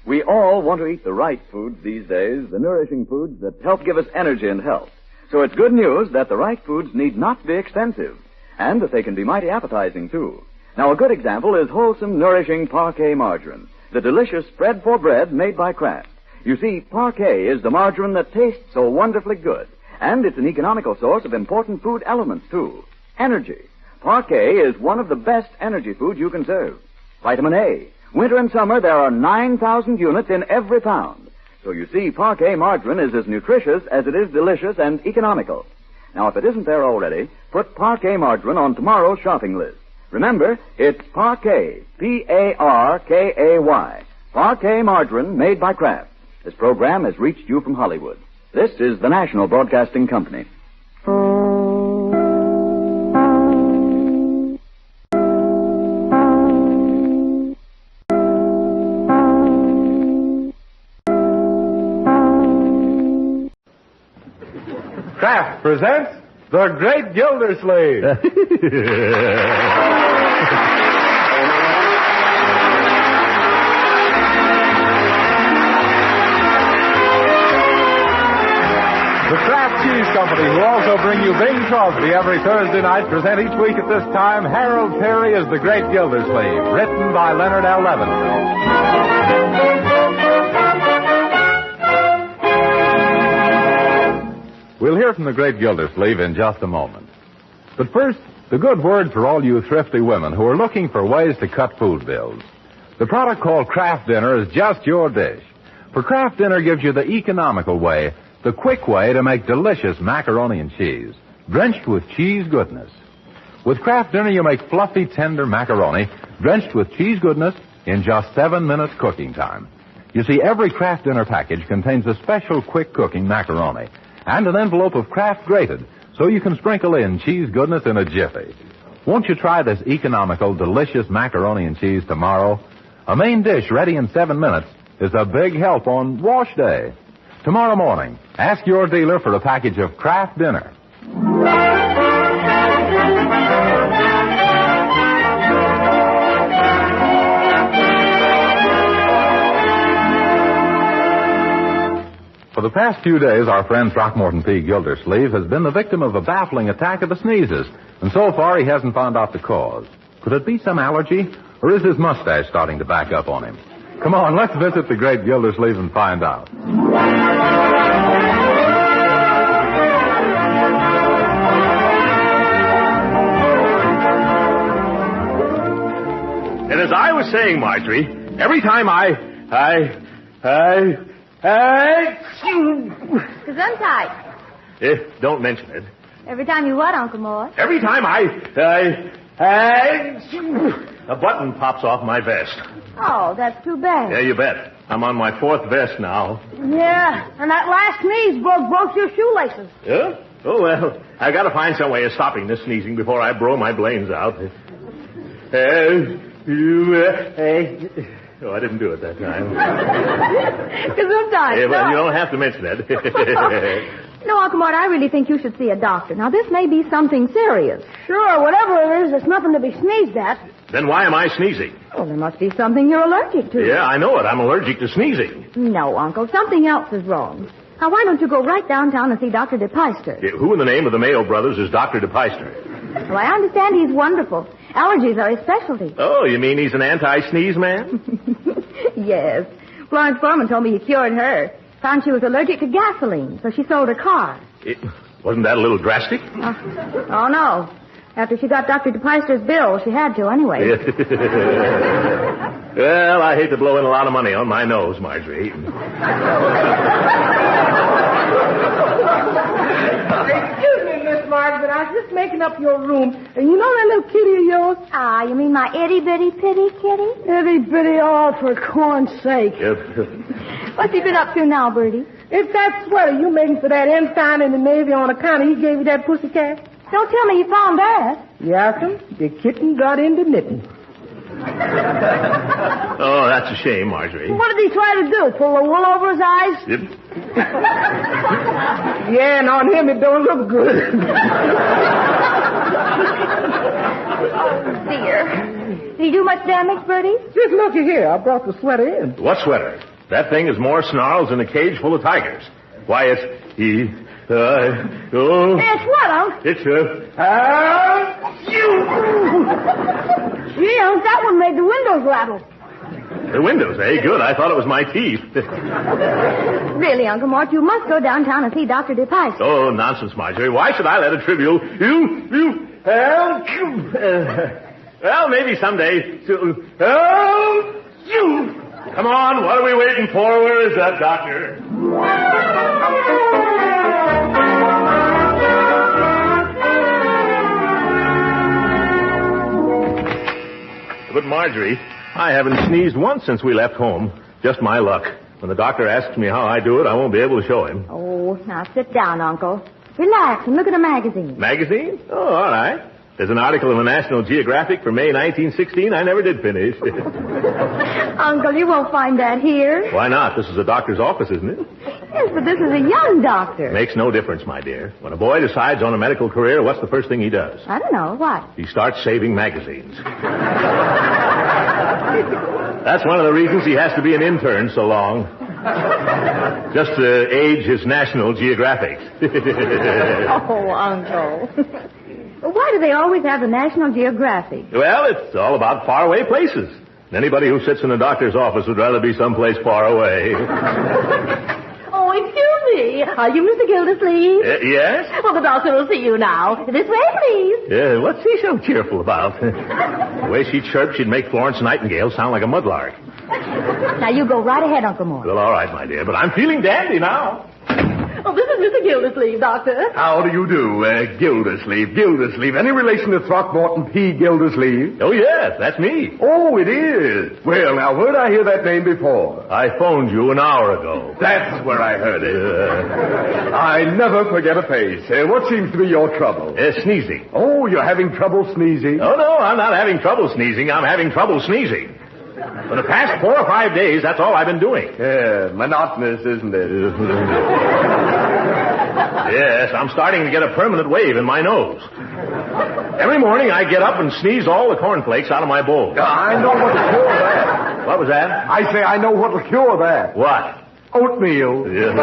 We all want to eat the right foods these days, the nourishing foods that help give us energy and health. So it's good news that the right foods need not be expensive, and that they can be mighty appetizing, too. Now, a good example is wholesome, nourishing Parquet margarine, the delicious spread for bread made by Kraft. You see, Parquet is the margarine that tastes so wonderfully good, and it's an economical source of important food elements, too. Energy. Parquet is one of the best energy foods you can serve. Vitamin A. Winter and summer, there are 9,000 units in every pound. So you see, Parquet margarine is as nutritious as it is delicious and economical. Now, if it isn't there already, put Parquet margarine on tomorrow's shopping list. Remember, it's Parquet, P-A-R-K-A-Y. Parquet margarine made by Kraft. This program has reached you from Hollywood. This is the National Broadcasting Company. Kraft presents The Great Gildersleeve. The Kraft Cheese Company, who also bring you Bing Crosby every Thursday night, present each week at this time Harold Peary as The Great Gildersleeve, written by Leonard L. Levinson. We'll hear from The Great Gildersleeve in just a moment. But first, the good word for all you thrifty women who are looking for ways to cut food bills. The product called Kraft Dinner is just your dish. For Kraft Dinner gives you the economical way, the quick way to make delicious macaroni and cheese, drenched with cheese goodness. With Kraft Dinner, you make fluffy, tender macaroni, drenched with cheese goodness in just 7 minutes cooking time. You see, every Kraft Dinner package contains a special quick cooking macaroni and an envelope of Kraft grated, so you can sprinkle in cheese goodness in a jiffy. Won't you try this economical, delicious macaroni and cheese tomorrow? A main dish ready in 7 minutes is a big help on wash day. Tomorrow morning, ask your dealer for a package of Kraft Dinner. For the past few days, our friend Throckmorton P. Gildersleeve has been the victim of a baffling attack of the sneezes, and so far he hasn't found out the cause. Could it be some allergy, or is his mustache starting to back up on him? Come on, let's visit the great Gildersleeve and find out. And as I was saying, Marjorie, every time Gesundheit. Don't mention it. Every time you what, Uncle Mort? Every time a button pops off my vest. Oh, that's too bad. Yeah, you bet. I'm on my 4th vest now. Yeah, and that last sneeze broke your shoelaces. Yeah? Oh, well, I got to find some way of stopping this sneezing before I blow my brains out. Oh, I didn't do it that time. Gesundheit. Yeah, well, you don't have to mention that. No, Uncle Mort, I really think you should see a doctor. Now, this may be something serious. Sure, whatever it is, it's nothing to be sneezed at. Then why am I sneezing? Oh, there must be something you're allergic to. Yeah, I know it. I'm allergic to sneezing. No, Uncle, something else is wrong. Now, why don't you go right downtown and see Dr. DePeister? Yeah, who in the name of the Mayo brothers is Dr. DePeister? Well, I understand he's wonderful. Allergies are his specialty. Oh, you mean he's an anti-sneeze man? Yes. Florence Foreman told me he cured her. Found she was allergic to gasoline, so she sold her car. Wasn't that a little drastic? Oh, no. After she got Dr. DePeister's bill, she had to anyway. Well, I hate to blow in a lot of money on my nose, Marjorie. Excuse me, Miss Margaret, I was just making up your room. And you know that little kitty of yours? Ah, you mean my itty-bitty-pitty kitty? Itty-bitty, all for corn's sake. What's he been up to now, Bertie? It's that sweater you making for that ensign in the Navy on account of he gave you that pussycat. Don't tell me you found that. Yes, the kitten got into knitting. Oh, that's a shame, Marjorie. What did he try to do? Pull the wool over his eyes? Yep. Yeah, and on him it don't look good. Oh, dear. Did he do much damage, Bertie? Just looky here. I brought the sweater in. What sweater? That thing is more snarls than a cage full of tigers. Why, it's... It's what, Unc? It's you! Gee, Unc, that one made the windows rattle. The windows, eh? Good. I thought it was my teeth. Really, Uncle Mort, you must go downtown and see Dr. DePeister. Oh, nonsense, Marjorie. Why should I let a trivial... well, maybe someday. Come on, what are we waiting for? Where is that doctor? But, Marjorie, I haven't sneezed once since we left home. Just my luck. When the doctor asks me how I do it, I won't be able to show him. Oh, now sit down, Uncle. Relax and look at a magazine. Magazine? Oh, all right. There's an article in the National Geographic for May 1916 I never did finish. Uncle, you won't find that here. Why not? This is a doctor's office, isn't it? Yes, but this is a young doctor. Makes no difference, my dear. When a boy decides on a medical career, what's the first thing he does? I don't know. What? He starts saving magazines. That's one of the reasons he has to be an intern so long. Just to age his National Geographic. Oh, Uncle. Why do they always have the National Geographic? Well, it's all about faraway places. Anybody who sits in a doctor's office would rather be someplace far away. Oh, excuse me. Are you Mr. Gildersleeve? Yes? Well, the doctor will see you now. This way, please. What's he so cheerful about? The way she chirps, she'd make Florence Nightingale sound like a mudlark. Now, you go right ahead, Uncle Mort. Well, all right, my dear, but I'm feeling dandy now. Oh, this is Mr. Gildersleeve, Doctor. How do you do, Gildersleeve? Any relation to Throckmorton P. Gildersleeve? Oh, yes, that's me. Oh, it is. Well, now, where'd I hear that name before? I phoned you an hour ago. That's where I heard it. I never forget a face. What seems to be your trouble? Sneezing. Oh, you're having trouble sneezing? Oh, no, I'm not having trouble sneezing. I'm having trouble sneezing. For the past 4 or 5 days, that's all I've been doing. Yeah, monotonous, isn't it? Yes, I'm starting to get a permanent wave in my nose. Every morning I get up and sneeze all the cornflakes out of my bowl. I know what'll cure that. What was that? I say I know what'll cure that. What? Oatmeal. Yeah.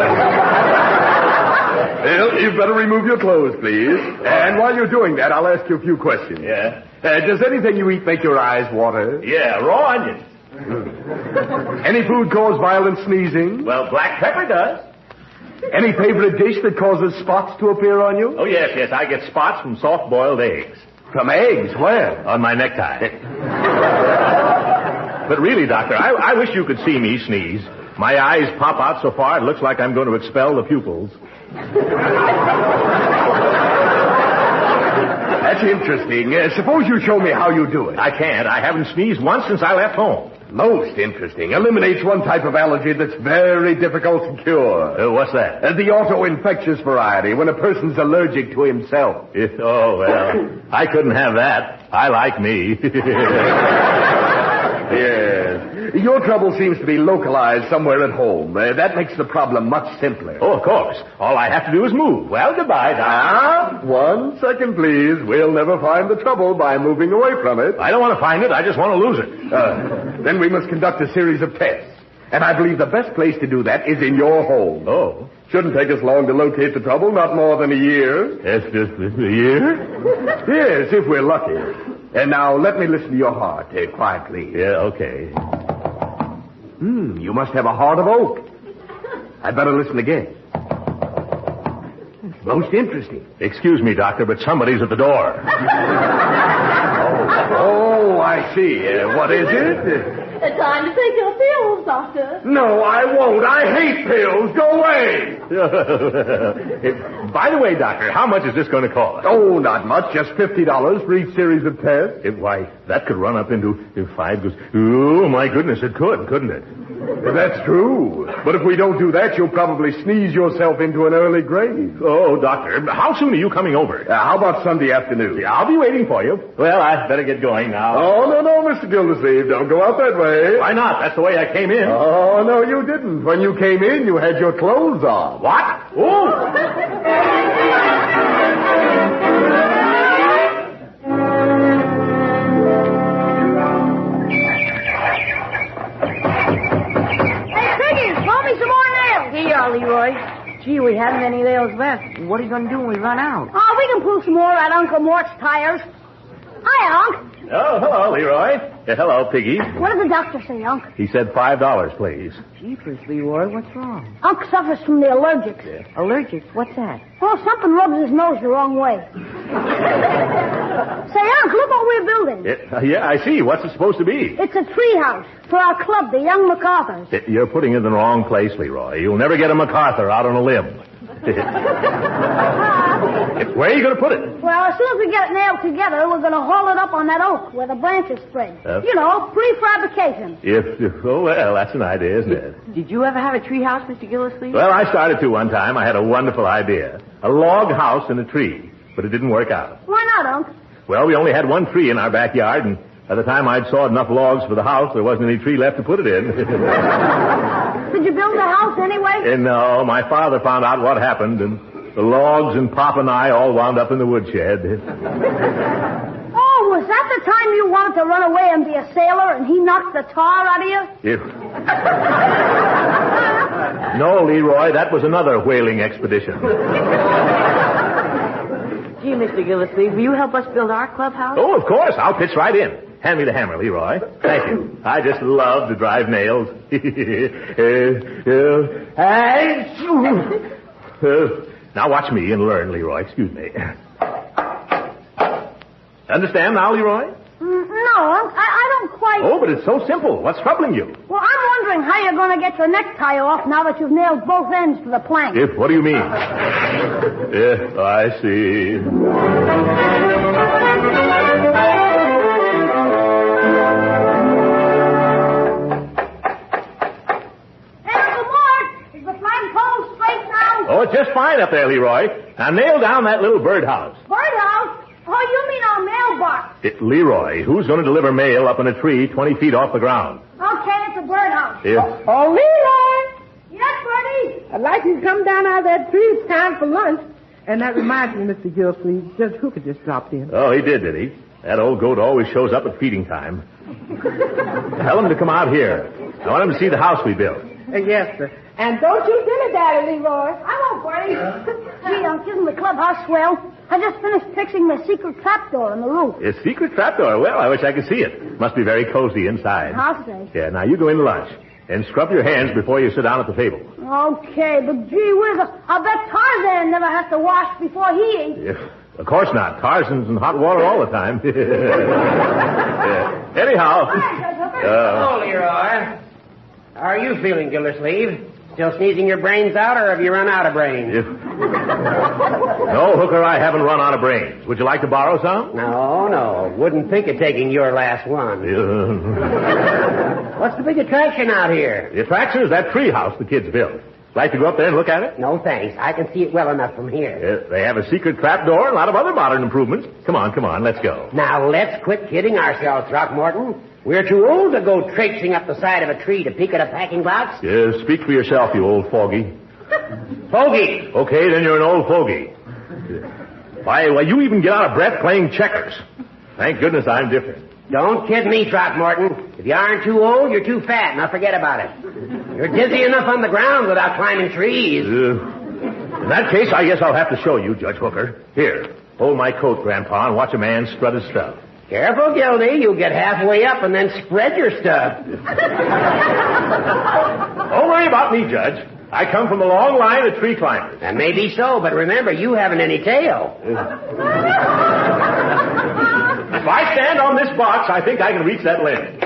Well, you'd better remove your clothes, please. And while you're doing that, I'll ask you a few questions. Yeah? Does anything you eat make your eyes water? Yeah, raw onions. Any food cause violent sneezing? Well, black pepper does. Any favorite dish that causes spots to appear on you? Oh, yes, I get spots from soft-boiled eggs. From eggs? Where? On my necktie. But really, Doctor, I wish you could see me sneeze. My eyes pop out so far, it looks like I'm going to expel the pupils. That's interesting. Suppose you show me how you do it. I can't. I haven't sneezed once since I left home. Most interesting. Eliminates one type of allergy that's very difficult to cure. What's that? The auto-infectious variety, when a person's allergic to himself. Oh, well, I couldn't have that. I like me. Yes. Your trouble seems to be localized somewhere at home. That makes the problem much simpler. Oh, of course. All I have to do is move. Well, goodbye, Doc. 1 second, please. We'll never find the trouble by moving away from it. I don't want to find it. I just want to lose it. Then we must conduct a series of tests. And I believe the best place to do that is in your home. Oh. Shouldn't take us long to locate the trouble, not more than a year. That's just a year? Yes, if we're lucky. And now let me listen to your heart. Quiet, please. Yeah, okay. You must have a heart of oak. I'd better listen again. Most interesting. Excuse me, Doctor, but somebody's at the door. Oh, I see. What is it? It's time to take your pills, Doctor. No, I won't. I hate pills. Go away. By the way, Doctor, how much is this going to cost? Oh, not much. Just $50 for each series of tests. Why, that could run up into 5 goes... Oh, my goodness, it could, couldn't it? That's true. But if we don't do that, you'll probably sneeze yourself into an early grave. Oh, Doctor, how soon are you coming over? How about Sunday afternoon? Yeah, I'll be waiting for you. Well, I'd better get going now. Oh, no, Mr. Gildersleeve. Don't go out that way. Why not? That's the way I came in. Oh, no, you didn't. When you came in, you had your clothes on. What? Oh! Leroy. Gee, we haven't any nails left. What are you going to do when we run out? Oh, we can pull some more at Uncle Mort's tires. Hi, Unc. Oh, hello, Leroy. Hello, Piggy. What did the doctor say, Unc? He said $5, please. Jeepers, Leroy, what's wrong? Unc suffers from the allergics. Yeah. Allergics? What's that? Oh, something rubs his nose the wrong way. Say, Unc, look what we're building. Yeah, I see. What's it supposed to be? It's a tree house for our club, the Young MacArthurs. You're putting it in the wrong place, Leroy. You'll never get a MacArthur out on a limb. Where are you going to put it? Well, as soon as we get it nailed together, we're going to haul it up on that oak where the branches spread. You know, prefabrication. Oh, well, that's an idea, isn't it? Did you ever have a tree house, Mr. Gildersleeve? Well, I started to one time. I had a wonderful idea. A log house in a tree. But it didn't work out. Why not, Unc? Well, we only had one tree in our backyard, and by the time I'd sawed enough logs for the house, there wasn't any tree left to put it in. Did you build the house anyway? No, my father found out what happened, and the logs and Pop and I all wound up in the woodshed. Oh, was that the time you wanted to run away and be a sailor, and he knocked the tar out of you? No, Leroy, that was another whaling expedition. Gee, Mr. Gildersleeve, will you help us build our clubhouse? Oh, of course. I'll pitch right in. Hand me the hammer, Leroy. Thank you. I just love to drive nails. Now watch me and learn, Leroy. Excuse me. Understand now, Leroy? No, I don't quite... Oh, but it's so simple. What's troubling you? Well, I'm wondering how you're going to get your necktie off now that you've nailed both ends to the plank. What do you mean? I see. Hey, Uncle Mort, is the flagpole straight now? Oh, it's just fine up there, Leroy. Now nail down that little birdhouse. Birdhouse? Oh, you mean our mailbox? Leroy, who's going to deliver mail up in a tree 20 feet off the ground? Okay, it's a birdhouse. Oh, Leroy! Yes, Bertie? I'd like you to come down out of that tree. It's time for lunch. And that reminds me, Mr. Gildersleeve, Judge Hooker just dropped in. Oh, he did he? That old goat always shows up at feeding time. Tell him to come out here. I want him to see the house we built. Yes, sir. And don't you dilly-dally, Leroy. I won't, Bertie. Gee, Unc, isn't the clubhouse swell? I just finished fixing the secret trapdoor in the roof. A secret trapdoor? Well, I wish I could see it. Must be very cozy inside. I'll say. Yeah, now you go in to lunch. And scrub your hands before you sit down at the table. Okay, but gee whiz, I bet Tarzan never has to wash before he eats. Yeah, of course not. Tarzan's in hot water all the time. Yeah. Anyhow. Hello, Leroy. How are you feeling, Gildersleeve? Still sneezing your brains out, or have you run out of brains? No, Hooker, I haven't run out of brains. Would you like to borrow some? No. Wouldn't think of taking your last one. What's the big attraction out here? The attraction is that tree house the kids built. Like to go up there and look at it? No, thanks. I can see it well enough from here. They have a secret trapdoor and a lot of other modern improvements. Come on, let's go. Now, let's quit kidding ourselves, Throckmorton. We're too old to go traipsing up the side of a tree to peek at a packing box. Yeah, speak for yourself, you old fogey. Fogey. Okay, then you're an old fogey. Why, you even get out of breath playing checkers. Thank goodness I'm different. Don't kid me, Throckmorton. If you aren't too old, you're too fat. Now forget about it. You're dizzy enough on the ground without climbing trees. In that case, I guess I'll have to show you, Judge Hooker. Here, hold my coat, Grandpa, and watch a man strut his stuff. Careful, Gildy. You'll get halfway up and then spread your stuff. Don't worry about me, Judge. I come from a long line of tree climbers. That may be so, but remember, you haven't any tail. If I stand on this box, I think I can reach that limb.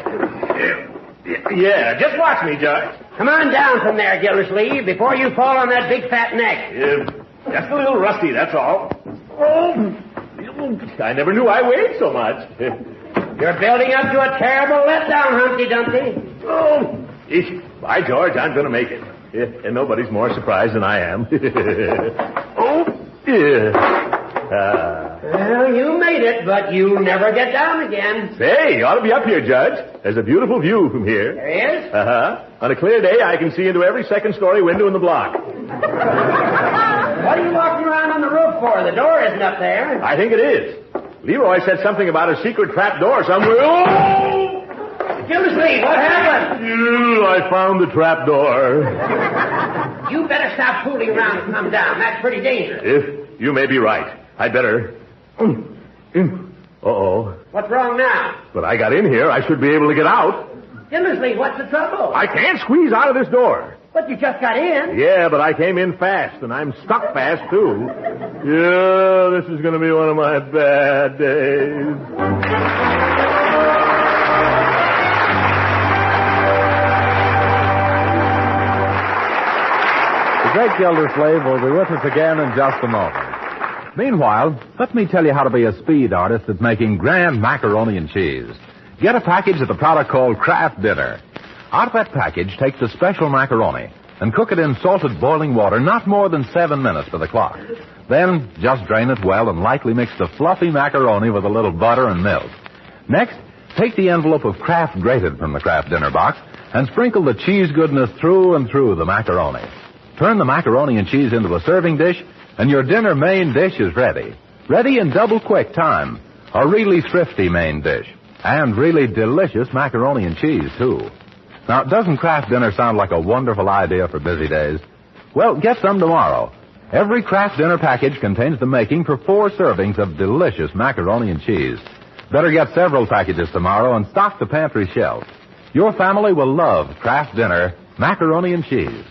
Yeah, just watch me, Judge. Come on down from there, Gildersleeve, before you fall on that big fat neck. Just a little rusty, that's all. Oh, I never knew I weighed so much. You're building up to a terrible letdown, Humpty Dumpty. Oh, by George, I'm going to make it. And nobody's more surprised than I am. Oh, yeah. Well, you made it, but you'll never get down again. Say, you ought to be up here, Judge. There's a beautiful view from here. There is? Uh-huh. On a clear day, I can see into every second-story window in the block. What are you walking around on the roof for? The door isn't up there. I think it is. Leroy said something about a secret trap door somewhere. Oh! Gildersleeve, what happened? I found the trap door. You better stop fooling around and come down. That's pretty dangerous. If you may be right. I'd better... Uh-oh. What's wrong now? But I got in here. I should be able to get out. Gildersleeve, what's the trouble? I can't squeeze out of this door. But you just got in. Yeah, but I came in fast, and I'm stuck fast, too. Yeah, this is going to be one of my bad days. The great Gildersleeve will be with us again in just a moment. Meanwhile, let me tell you how to be a speed artist at making grand macaroni and cheese. Get a package of the product called Kraft Dinner. Out of that package, take the special macaroni and cook it in salted boiling water not more than 7 minutes by the clock. Then, just drain it well and lightly mix the fluffy macaroni with a little butter and milk. Next, take the envelope of Kraft grated from the Kraft Dinner box and sprinkle the cheese goodness through and through the macaroni. Turn the macaroni and cheese into a serving dish, and your dinner main dish is ready. Ready in double quick time. A really thrifty main dish. And really delicious macaroni and cheese, too. Now, doesn't Kraft Dinner sound like a wonderful idea for busy days? Well, get some tomorrow. Every Kraft Dinner package contains the making for 4 servings of delicious macaroni and cheese. Better get several packages tomorrow and stock the pantry shelf. Your family will love Kraft Dinner macaroni and cheese.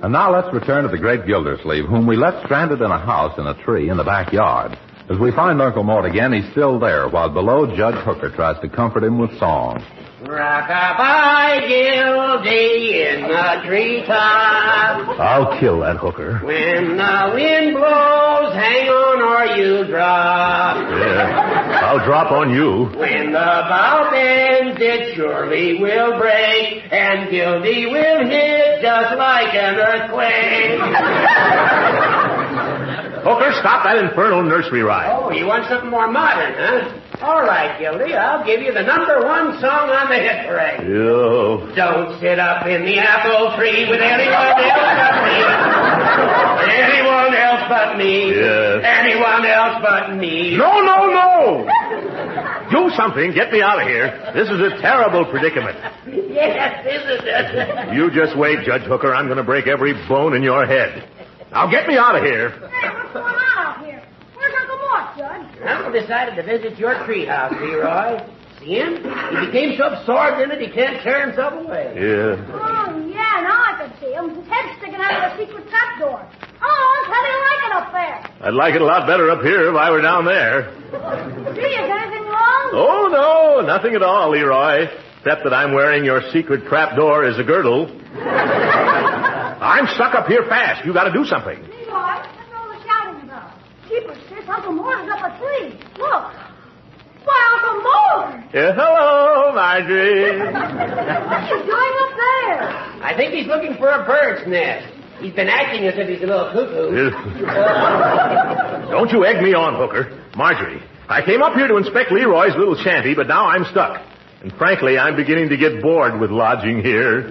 And now let's return to the great Gildersleeve, whom we left stranded in a house in a tree in the backyard. As we find Uncle Mort again, he's still there, while below Judge Hooker tries to comfort him with song. Rock-a-bye, Gildy, in the treetop. I'll kill that hooker. When the wind blows, hang on or you drop. Yeah, I'll drop on you. When the bow bends, it surely will break, and Gildy will hit just like an earthquake. Hooker, stop that infernal nursery rhyme. Oh, you want something more modern, huh? All right, Gildy, I'll give you the #1 song on the hit parade. Ew. Don't sit up in the apple tree with anyone else but me. Anyone else but me. Yes. Anyone else but me. No, no, no! Do something. Get me out of here. This is a terrible predicament. Yes, isn't it? You just wait, Judge Hooker. I'm going to break every bone in your head. Now get me out of here. Hey, what's going on out here? Where's Uncle Mort, Judge? Uncle decided to visit your treehouse, Leroy. See him? He became so absorbed in it he can't tear himself away. Yeah. Oh, yeah, now I can see him. His head's sticking out of the secret trap door. Oh, how do you like it up there? I'd like it a lot better up here if I were down there. Gee, is anything wrong? Oh, no, nothing at all, Leroy. Except that I'm wearing your secret trap door as a girdle. I'm stuck up here fast. You got to do something. Leroy, what's all the shouting about? Jeepers, sis, Uncle Mort is up a tree. Look. Why, Uncle Mort! Hello, Marjorie. What are you doing up there? I think he's looking for a bird's nest. He's been acting as if he's a little cuckoo. Don't you egg me on, Hooker. Marjorie, I came up here to inspect Leroy's little shanty, but now I'm stuck. And frankly, I'm beginning to get bored with lodging here.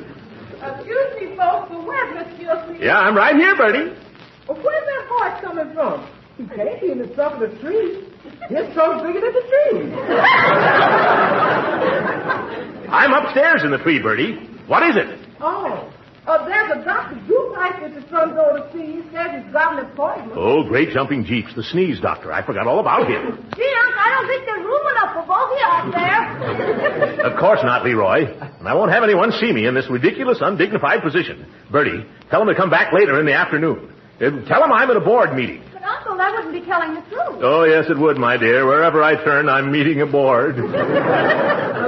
Excuse me, folks, but where's Miss Gildersleeve? Yeah, I'm right here, Bertie. Well, where's that voice coming from? He can't be in the trunk of the tree. His trunk's bigger than the tree. I'm upstairs in the tree, Bertie. What is it? There's a Dr. Duplex at the front door to see. He says he's got an appointment. Oh, great jumping jeeps, the sneeze doctor. I forgot all about him. Gee, Unc, I don't think there's room enough for both of you out there. Of course not, Leroy. And I won't have anyone see me in this ridiculous, undignified position. Bertie, tell him to come back later in the afternoon. Tell him I'm at a board meeting. But, Uncle, that wouldn't be telling the truth. Oh, yes, it would, my dear. Wherever I turn, I'm meeting a board. Well,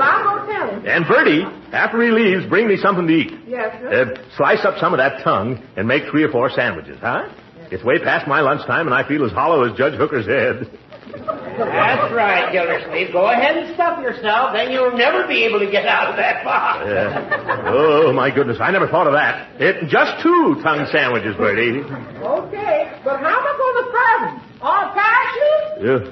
I'm going to tell him. And Bertie, after he leaves, bring me something to eat. Yes, sir. Slice up some of that tongue and make 3 or 4 sandwiches, huh? It's way past my lunchtime, and I feel as hollow as Judge Hooker's head. That's right, Gildersleeve. Go ahead and stuff yourself. Then you'll never be able to get out of that box. Oh, my goodness. I never thought of that. Just 2 tongue sandwiches, Bertie. Okay, but how am I going to serve them? All parachutes?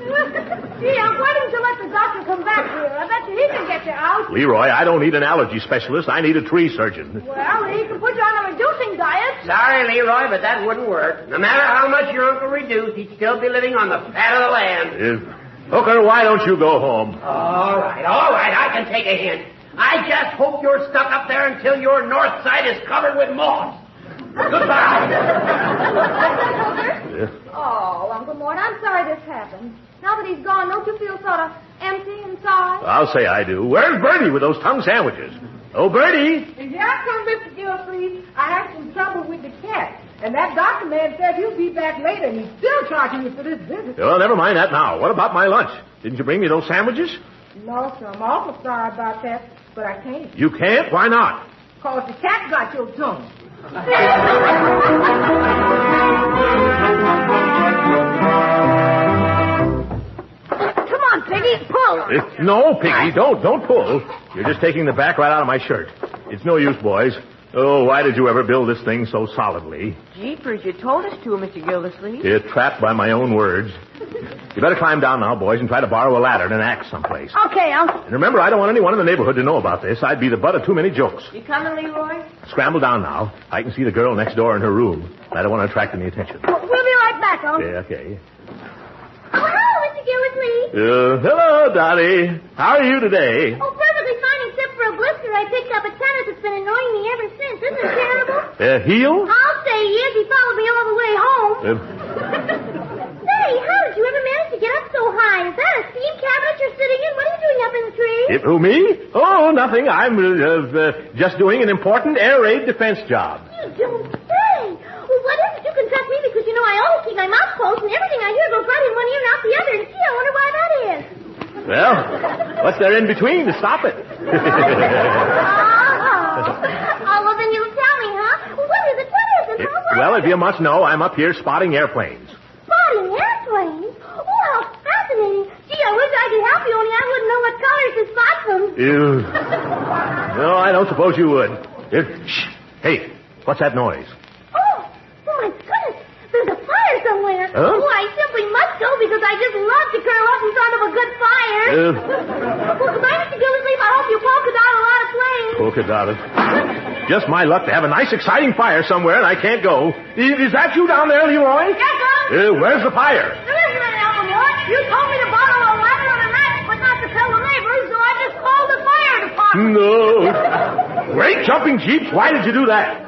Gee, Unc, why didn't you let the doctor come back here? I bet you he can get you out. Leroy, I don't need an allergy specialist. I need a tree surgeon. Well, he can put you on a reducing diet. Sorry, Leroy, but that wouldn't work. No matter how much your uncle reduced, he'd still be living on the fat of the land. Hooker, why don't you go home? All right. I can take a hint. I just hope you're stuck up there until your north side is covered with moss. Goodbye. Oh, Uncle Mort, I'm sorry this happened. Now that he's gone, don't you feel sort of empty inside? I'll say I do. Where's Bertie with those tongue sandwiches? Oh, Bertie! Here I come, Mr. Gildersleeve. I had some trouble with the cat. And that doctor man said he'll be back later, and he's still charging you for this visit. Well, never mind that now. What about my lunch? Didn't you bring me those sandwiches? No, sir. I'm awful sorry about that, but I can't. You can't? Why not? Because the cat got your tongue. Come on, Piggy, pull. No, Piggy, don't pull. You're just taking the back right out of my shirt. It's no use, boys. Oh, why did you ever build this thing so solidly? Jeepers, you told us to, Mr. Gildersleeve. You're trapped by my own words. You better climb down now, boys, and try to borrow a ladder and an axe someplace. Okay, Uncle. And remember, I don't want anyone in the neighborhood to know about this. I'd be the butt of too many jokes. You coming, Leroy? Scramble down now. I can see the girl next door in her room. I don't want to attract any attention. We'll be right back, Uncle. Yeah, okay. Oh, hello, Mr. Gildersleeve. Hello, Dottie. How are you today? Oh, perfectly fine, except for a blister I picked up at tennis that's been annoying me ever since. Isn't it terrible? Heel? I'll say he is. He followed me all the way home. Say, how did you ever manage to get up so high? Is that a steam cabinet you're sitting in? What are you doing up in the tree? Who, me? Oh, nothing. I'm just doing an important air raid defense job. You don't say. Well, what is it? You can trust me because, you know, I always keep my mouth closed and everything I hear goes right in one ear and out the other. And, gee, I wonder why that is. Well, what's there in between to stop it? Oh, well, then you'll tell me, huh? What is it? Well, if you must know, I'm up here spotting airplanes. Spotting airplanes? Oh, how fascinating. Gee, I wish I could help you, only I wouldn't know what colors to spot them. No, I don't suppose you would. Shh. Hey, what's that noise? Oh, my goodness. There's a fire somewhere. Huh? Oh, I simply must go because I just love to curl up in front of a good fire. Well, goodbye, Mr. Gildersleeve. I hope you polka dot a lot of planes. Polka dotted. Just my luck to have a nice, exciting fire somewhere, and I can't go. Is that you down there, Leroy? Yes, sir. Where's the fire? There isn't any, Uncle Mort. You told me to borrow a ladder and a match, but not to tell the neighbors, so I just called the fire department. No. Great jumping jeeps. Why did you do that?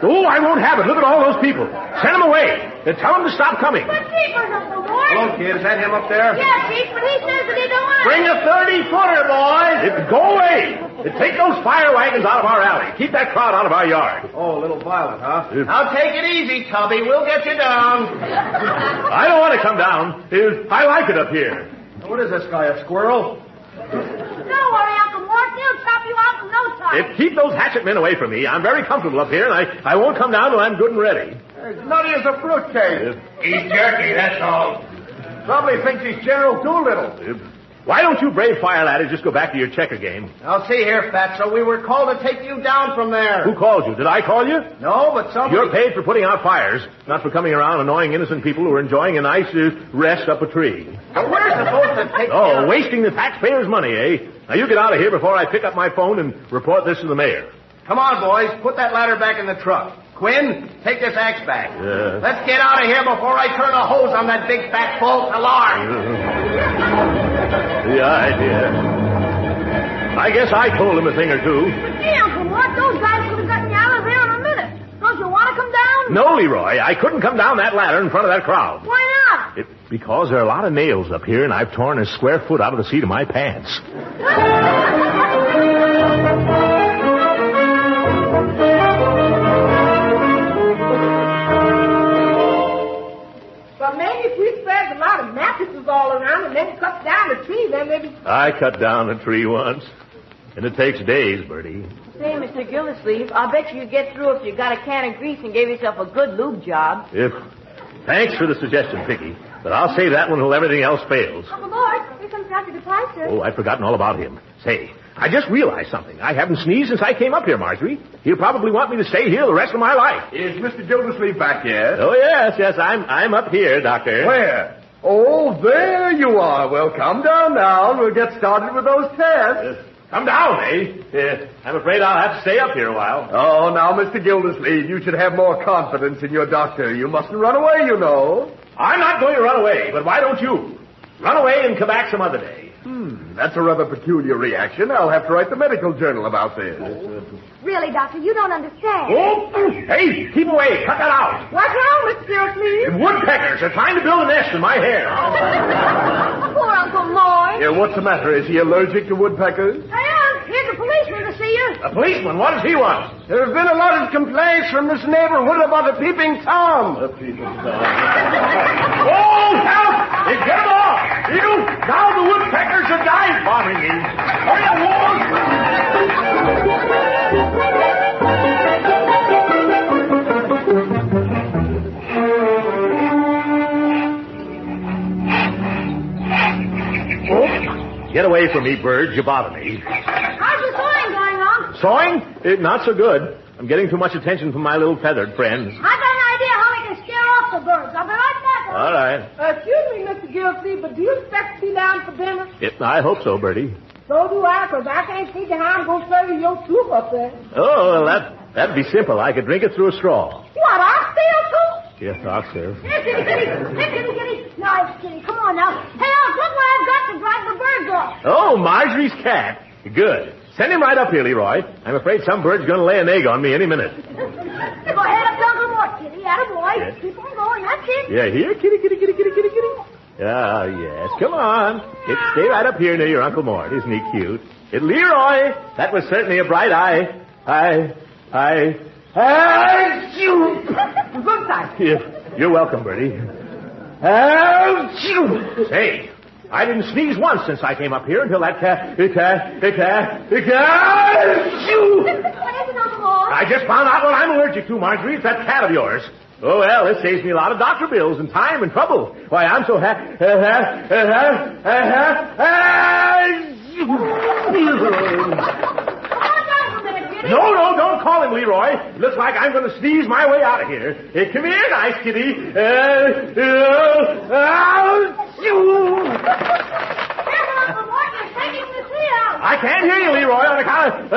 Oh, I won't have it. Look at all those people. Send them away. Tell them to stop coming. But Jeepers, Uncle Mort. Hello, kid. Is that him up there? Yes, Chief, but he says that he don't want to... Bring a 30-footer, boys. Go away. Take those fire wagons out of our alley. Keep that crowd out of our yard. Oh, a little violent, huh? Now take it easy, Tubby. We'll get you down. I don't want to come down. I like it up here. What is this guy, a squirrel? Don't worry, Uncle Mort. He'll chop you out in no time. Keep those hatchet men away from me. I'm very comfortable up here, and I won't come down till I'm good and ready. As nutty as a fruitcake. He's jerky, that's all. Probably thinks he's General Doolittle. Why don't you brave fire ladders just go back to your checker game? Now, see here, Fatso. We were called to take you down from there. Who called you? Did I call you? No, but somebody... You're paid for putting out fires, not for coming around annoying innocent people who are enjoying a nice rest up a tree. Now, we're supposed to take... Oh, wasting the taxpayers' money, eh? Now, you get out of here before I pick up my phone and report this to the mayor. Come on, boys. Put that ladder back in the truck. Quinn, take this axe back. Let's get out of here before I turn a hose on that big fat false alarm. The idea. I guess I told him a thing or two. But gee, Uncle Mort, those guys could have gotten you out of there in a minute. Don't you want to come down? No, Leroy, I couldn't come down that ladder in front of that crowd. Why not? Because there are a lot of nails up here, and I've torn a square foot out of the seat of my pants. But maybe if we spread a lot of mattresses all around and then cut down the tree, then maybe... I cut down a tree once, and it takes days, Bertie. Say, Mr. Gildersleeve, I'll bet you'd get through if you got a can of grease and gave yourself a good lube job. Thanks for the suggestion, Piggy, but I'll save that one until everything else fails. Uncle Mort, here comes Dr. DePice, sir. Oh, I'd forgotten all about him. Say, I just realized something. I haven't sneezed since I came up here, Marjorie. He'll probably want me to stay here the rest of my life. Is Mr. Gildersleeve back yet? Oh, yes, I'm up here, Doctor. Where? Oh, there you are. Well, come down now, and we'll get started with those tests. Come down, eh? I'm afraid I'll have to stay up here a while. Oh, now, Mr. Gildersleeve, you should have more confidence in your doctor. You mustn't run away, you know. I'm not going to run away, but why don't you? Run away and come back some other day. That's a rather peculiar reaction. I'll have to write the medical journal about this. Really, Doctor, you don't understand. Oh, hey, keep away. Cut that out. What's wrong, Mr. Gildersleeve? Woodpeckers are trying to build a nest in my hair. Poor Uncle Mort. Yeah, what's the matter? Is he allergic to woodpeckers? Hey, Unc, here's a policeman to see you. A policeman? What does he want? There have been a lot of complaints from this neighborhood about a peeping Tom. A peeping Tom. Oh, help! Get him off! Now the woodpeckers are dive bombing me. Hurry up, Ward! Oh, get away from me, birds. You bother me. How's your sewing going on? Sawing? Not so good. I'm getting too much attention from my little feathered friends. I've got an idea how we can scare off the birds. I'll be right back. All right. Excuse me, Mr. Gildersleeve, but do you expect to be down for dinner? I hope so, Bertie. So do I, because I can't figure how I'm going to serve you your soup up there. Oh, well, that'd be simple. I could drink it through a straw. What, oxtail soup? Yes, oxtail. Here, Kitty. No, it's Kitty. Come on now. Hey, Unc, look what I've got to drive the birds off. Oh, Marjorie's cat. Good. Send him right up here, Leroy. I'm afraid some bird's going to lay an egg on me any minute. Go ahead up to Uncle Mort, Kitty. Attaboy. Yes. Keep on going. That's it. Yeah, here, kitty. Ah, yes. Come on. Stay right up here near your Uncle Mort. Isn't he cute? Leroy, that was certainly a bright eye. Good time. You're welcome, Bertie. Say, I didn't sneeze once since I came up here until that cat. What is it, Uncle Mort? I just found out what I'm allergic to, Marjorie. It's that cat of yours. Oh, well, it saves me a lot of doctor bills and time and trouble. Why, I'm so No, don't call him, Leroy. Looks like I'm going to sneeze my way out of here. Hey, come here, nice kitty. I can't hear you, Leroy, on account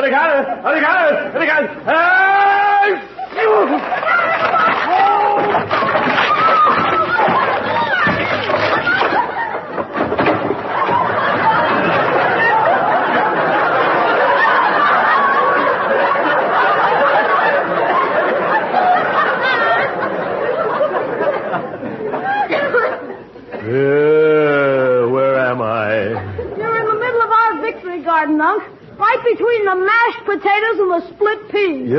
where am I? You're in the middle of our victory garden, Unc. Right between the mashed potatoes and the split peas.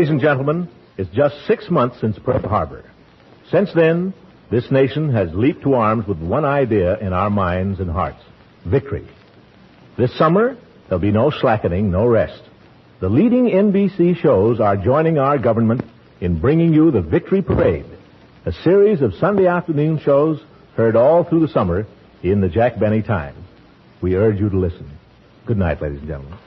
ladies and gentlemen, it's just 6 months since Pearl Harbor. Since then, this nation has leaped to arms with one idea in our minds and hearts: victory. This summer, there'll be no slackening, no rest. The leading NBC shows are joining our government in bringing you the Victory Parade, a series of Sunday afternoon shows heard all through the summer in the Jack Benny time. We urge you to listen. Good night, ladies and gentlemen.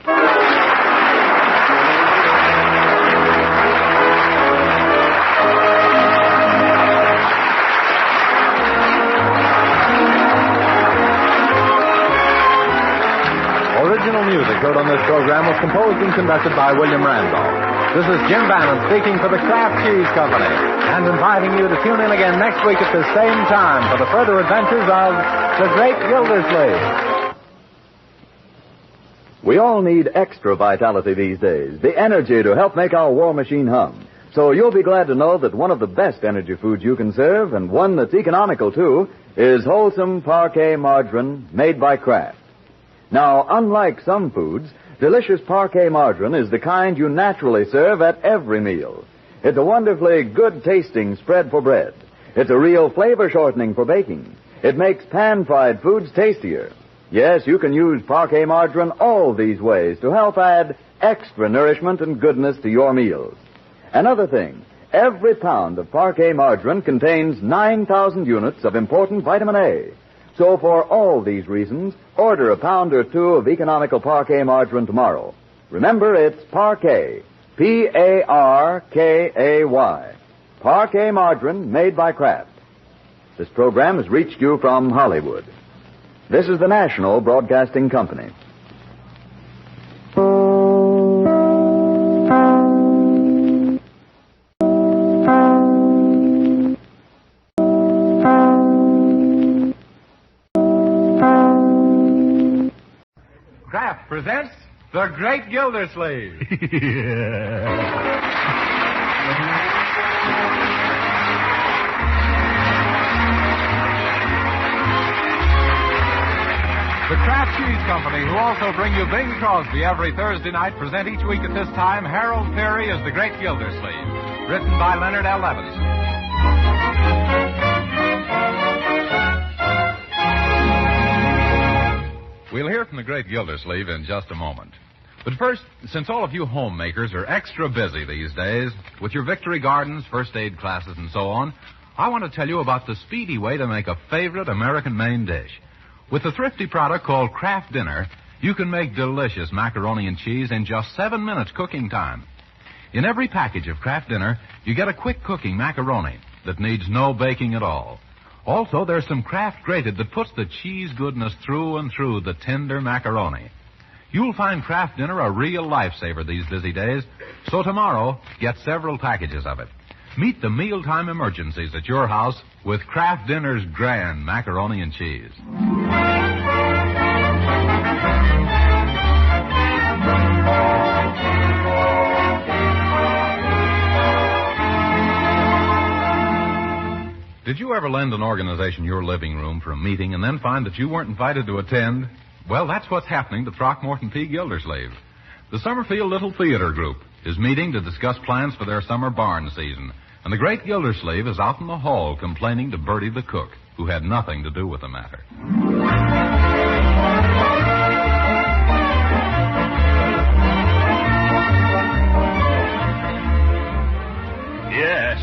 Original music heard on this program was composed and conducted by William Randolph. This is Jim Bannon speaking for the Kraft Cheese Company and inviting you to tune in again next week at the same time for the further adventures of the Great Gildersleeve. We all need extra vitality these days, the energy to help make our war machine hum. So you'll be glad to know that one of the best energy foods you can serve, and one that's economical too, is wholesome Parquet margarine made by Kraft. Now, unlike some foods, delicious Parquet margarine is the kind you naturally serve at every meal. It's a wonderfully good-tasting spread for bread. It's a real flavor shortening for baking. It makes pan-fried foods tastier. Yes, you can use Parquet margarine all these ways to help add extra nourishment and goodness to your meals. Another thing, every pound of Parquet margarine contains 9,000 units of important vitamin A. So for all these reasons, order a pound or two of economical Parquet margarine tomorrow. Remember, it's Parquet, P-A-R-K-A-Y. Parquet margarine made by Kraft. This program has reached you from Hollywood. This is the National Broadcasting Company. Kraft presents The Great Gildersleeve. The Kraft Cheese Company, who also bring you Bing Crosby every Thursday night, present each week at this time Harold Peary as The Great Gildersleeve, written by Leonard L. Levinson. We'll hear from The Great Gildersleeve in just a moment. But first, since all of you homemakers are extra busy these days with your victory gardens, first aid classes, and so on, I want to tell you about the speedy way to make a favorite American main dish. With the thrifty product called Kraft Dinner, you can make delicious macaroni and cheese in just 7 minutes cooking time. In every package of Kraft Dinner, you get a quick cooking macaroni that needs no baking at all. Also, there's some Kraft Grated that puts the cheese goodness through and through the tender macaroni. You'll find Kraft Dinner a real lifesaver these busy days, so tomorrow, get several packages of it. Meet the mealtime emergencies at your house with Kraft Dinner's grand macaroni and cheese. Did you ever lend an organization your living room for a meeting and then find that you weren't invited to attend? Well, that's what's happening to Throckmorton P. Gildersleeve. The Summerfield Little Theater Group is meeting to discuss plans for their summer barn season. And the Great Gildersleeve is out in the hall complaining to Bertie the cook, who had nothing to do with the matter. Yes.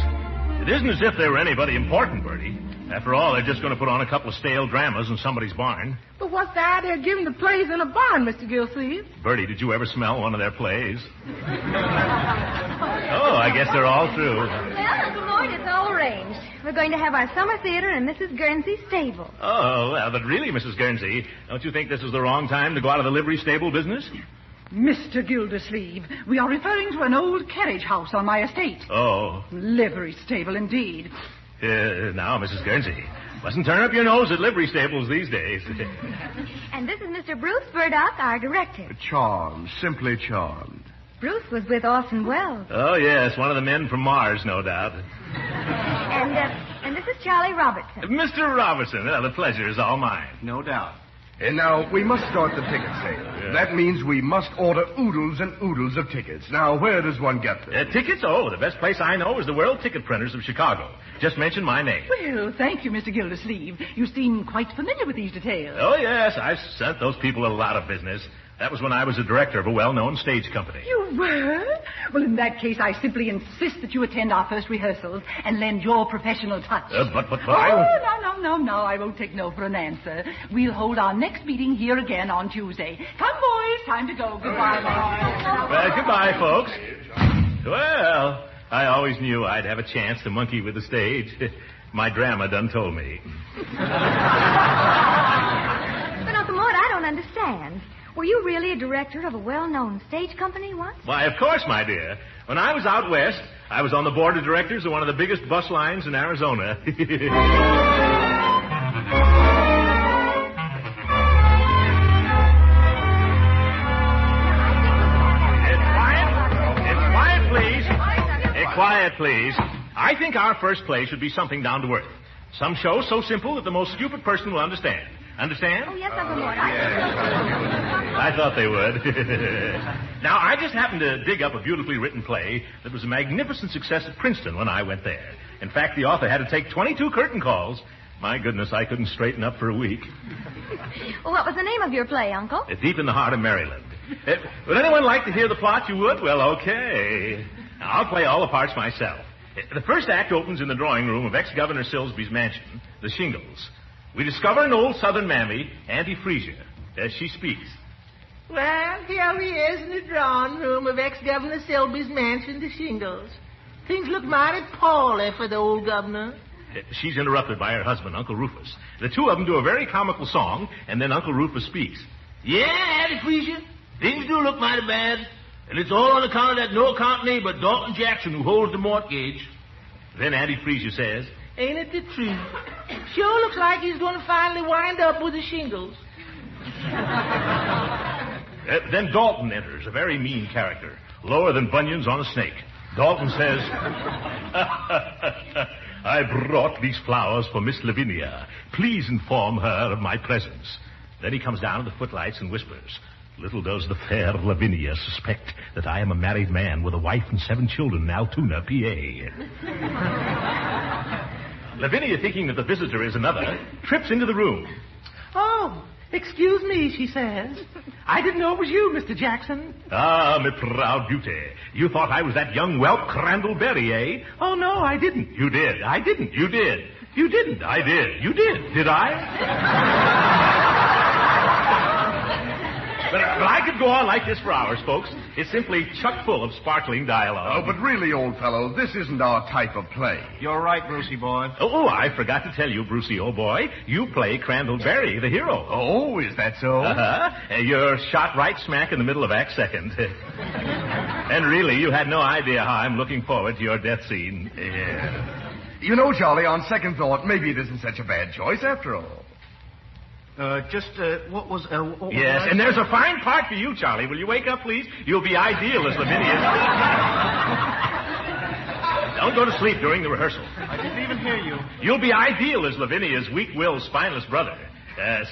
It isn't as if they were anybody important, Bertie. After all, they're just going to put on a couple of stale dramas in somebody's barn. But what's the idea of giving the plays in a barn, Mr. Gildersleeve? Bertie, did you ever smell one of their plays? Oh, I guess they're all through. Well, Uncle Lloyd, it's all arranged. We're going to have our summer theater in Mrs. Guernsey's stable. Oh, well, but really, Mrs. Guernsey, don't you think this is the wrong time to go out of the livery stable business? Mr. Gildersleeve, we are referring to an old carriage house on my estate. Oh. Livery stable, indeed. Now, Mrs. Guernsey, mustn't turn up your nose at livery stables these days. And this is Mr. Bruce Burdock, our director. Charmed, simply charmed. Bruce was with Orson Welles. Oh, yes, one of the men from Mars, no doubt. And this is Charlie Robertson. Mr. Robertson, the pleasure is all mine. No doubt. And now, we must start the ticket sale. Yeah. That means we must order oodles and oodles of tickets. Now, where does one get them? Tickets? Oh, the best place I know is the World Ticket Printers of Chicago. Just mention my name. Well, thank you, Mr. Gildersleeve. You seem quite familiar with these details. Oh, yes. I've sent those people a lot of business. That was when I was a director of a well-known stage company. You were? Well, in that case, I simply insist that you attend our first rehearsals and lend your professional touch. But Oh, no. I won't take no for an answer. We'll hold our next meeting here again on Tuesday. Come, boys. Time to go. Goodbye. Well, goodbye, folks. Well, I always knew I'd have a chance to monkey with the stage. My drama done told me. But, Uncle Mort, I don't understand. Were you really a director of a well-known stage company once? Why, of course, my dear. When I was out west, I was on the board of directors of one of the biggest bus lines in Arizona. Quiet, please. I think our first play should be something down to earth. Some show so simple that the most stupid person will understand. Understand? Oh, yes, Uncle Mort. I thought they would. Now, I just happened to dig up a beautifully written play that was a magnificent success at Princeton when I went there. In fact, the author had to take 22 curtain calls. My goodness, I couldn't straighten up for a week. Well, what was the name of your play, Uncle? Deep in the Heart of Maryland. Would anyone like to hear the plot? You would? Well, okay. Now, I'll play all the parts myself. The first act opens in the drawing room of ex-Governor Silsby's mansion, the Shingles. We discover an old southern mammy, Auntie Freesia, as she speaks. Well, here he is in the drawing room of ex-Governor Silsby's mansion, the Shingles. Things look mighty poorly for the old governor. She's interrupted by her husband, Uncle Rufus. The two of them do a very comical song, and then Uncle Rufus speaks. Yeah, Auntie Freesia, things do look mighty bad. And it's all on account of that no-account neighbor, Dalton Jackson, who holds the mortgage. Then Auntie Freesia says, Ain't it the truth? Sure looks like he's going to finally wind up with the Shingles. Then Dalton enters, a very mean character, lower than bunions on a snake. Dalton says, I brought these flowers for Miss Lavinia. Please inform her of my presence. Then he comes down to the footlights and whispers, Little does the fair Lavinia suspect that I am a married man with a wife and 7 children in Altoona, PA. Lavinia, thinking that the visitor is another, trips into the room. Oh, excuse me, she says. I didn't know it was you, Mr. Jackson. Ah, my proud beauty. You thought I was that young whelp Crandall Berry, eh? Oh, no, I didn't. You did. I didn't. You did. You didn't. I did. You did. Did I? But I could go on like this for hours, folks. It's simply chock full of sparkling dialogue. Oh, but really, old fellow, this isn't our type of play. You're right, Brucey boy. Oh, I forgot to tell you, Brucey, old boy, you play Crandall Berry, the hero. Oh, is that so? Uh-huh. You're shot right smack in the middle of Act Second. And really, you had no idea how I'm looking forward to your death scene. Yeah. You know, Charlie, on second thought, maybe it isn't such a bad choice after all. What was... Yes, and there's a fine part for you, Charlie. Will you wake up, please? You'll be ideal as Lavinia. Don't go to sleep during the rehearsal. I didn't even hear you. You'll be ideal as Lavinia's weak-willed, spineless brother,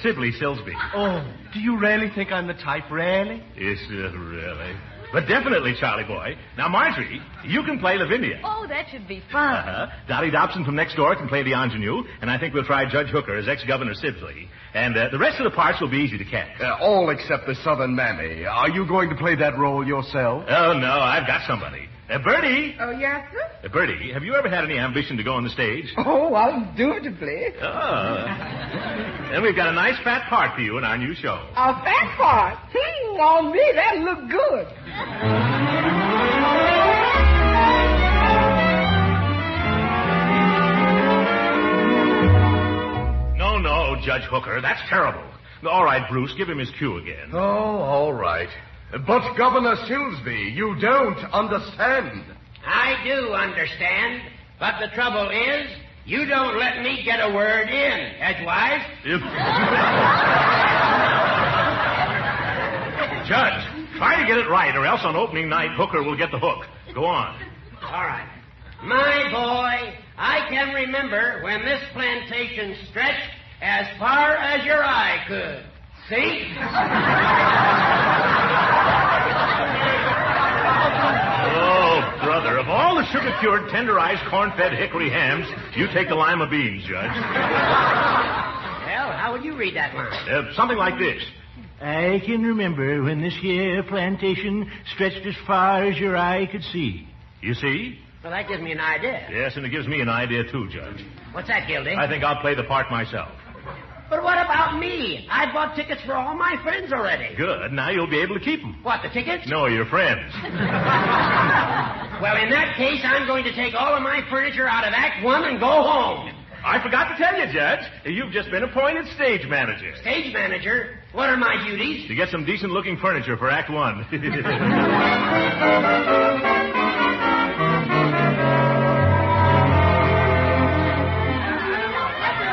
Sibley Silsby. Oh, do you really think I'm the type, really? Yes, really. But definitely, Charlie boy. Now, Marjorie, you can play Lavinia. Oh, that should be fun. Uh-huh. Dottie Dobson from next door can play the ingenue, and I think we'll try Judge Hooker as ex-Governor Sibley. And the rest of the parts will be easy to catch. All except the Southern Mammy. Are you going to play that role yourself? Oh, no, I've got somebody. Bertie! Oh, yes, sir? Bertie, have you ever had any ambition to go on the stage? Oh, indubitably. Oh. Then we've got a nice fat part for you in our new show. A fat part? On me, that'll look good. No, Judge Hooker, that's terrible. All right, Bruce, give him his cue again. Oh, all right. But, Governor Silsby, you don't understand. I do understand, but the trouble is, you don't let me get a word in, Edgewise. Judge, try to get it right, or else on opening night, Hooker will get the hook. Go on. All right. My boy, I can remember when this plantation stretched as far as your eye could. See? Oh, brother, of all the sugar-cured, tenderized, corn-fed hickory hams, you take the lima beans, Judge. Well, how would you read that line? Something like this. I can remember when this here plantation stretched as far as your eye could see. You see? Well, that gives me an idea. Yes, and it gives me an idea, too, Judge. What's that, Gildy? I think I'll play the part myself. But what about me? I bought tickets for all my friends already. Good. Now you'll be able to keep them. What, the tickets? No, your friends. Well, in that case, I'm going to take all of my furniture out of Act 1 and go home. I forgot to tell you, Judge. You've just been appointed stage manager. Stage manager? What are my duties? To get some decent-looking furniture for Act 1.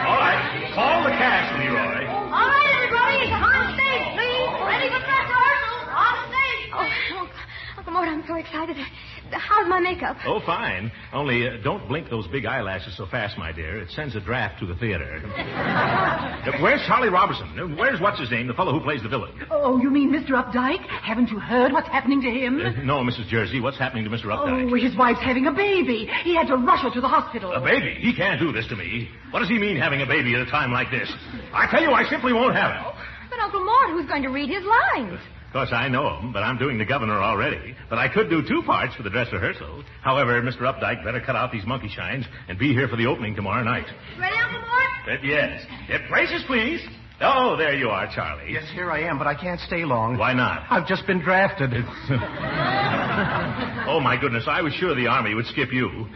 All right. Call the cast, Leroy. All right, everybody. On stage, please. Ready for dress rehearsal. On stage. Oh, Uncle Mort, I'm so excited. How's my makeup? Oh, fine. Only don't blink those big eyelashes so fast, my dear. It sends a draft to the theater. Where's Charlie Robertson? Where's what's-his-name, the fellow who plays the villain? Oh, you mean Mr. Updike? Haven't you heard what's happening to him? No, Mrs. Jersey. What's happening to Mr. Updike? Oh, his wife's having a baby. He had to rush her to the hospital. A baby? He can't do this to me. What does he mean, having a baby at a time like this? I tell you, I simply won't have it. But Uncle Mort, who's going to read his lines? Of course, I know him, but I'm doing the governor already. But I could do 2 parts for the dress rehearsal. However, Mr. Updike better cut out these monkey shines and be here for the opening tomorrow night. Ready, Uncle Mort? Yes. Places, please. Oh, there you are, Charlie. Yes, here I am, but I can't stay long. Why not? I've just been drafted. Oh, my goodness, I was sure the Army would skip you.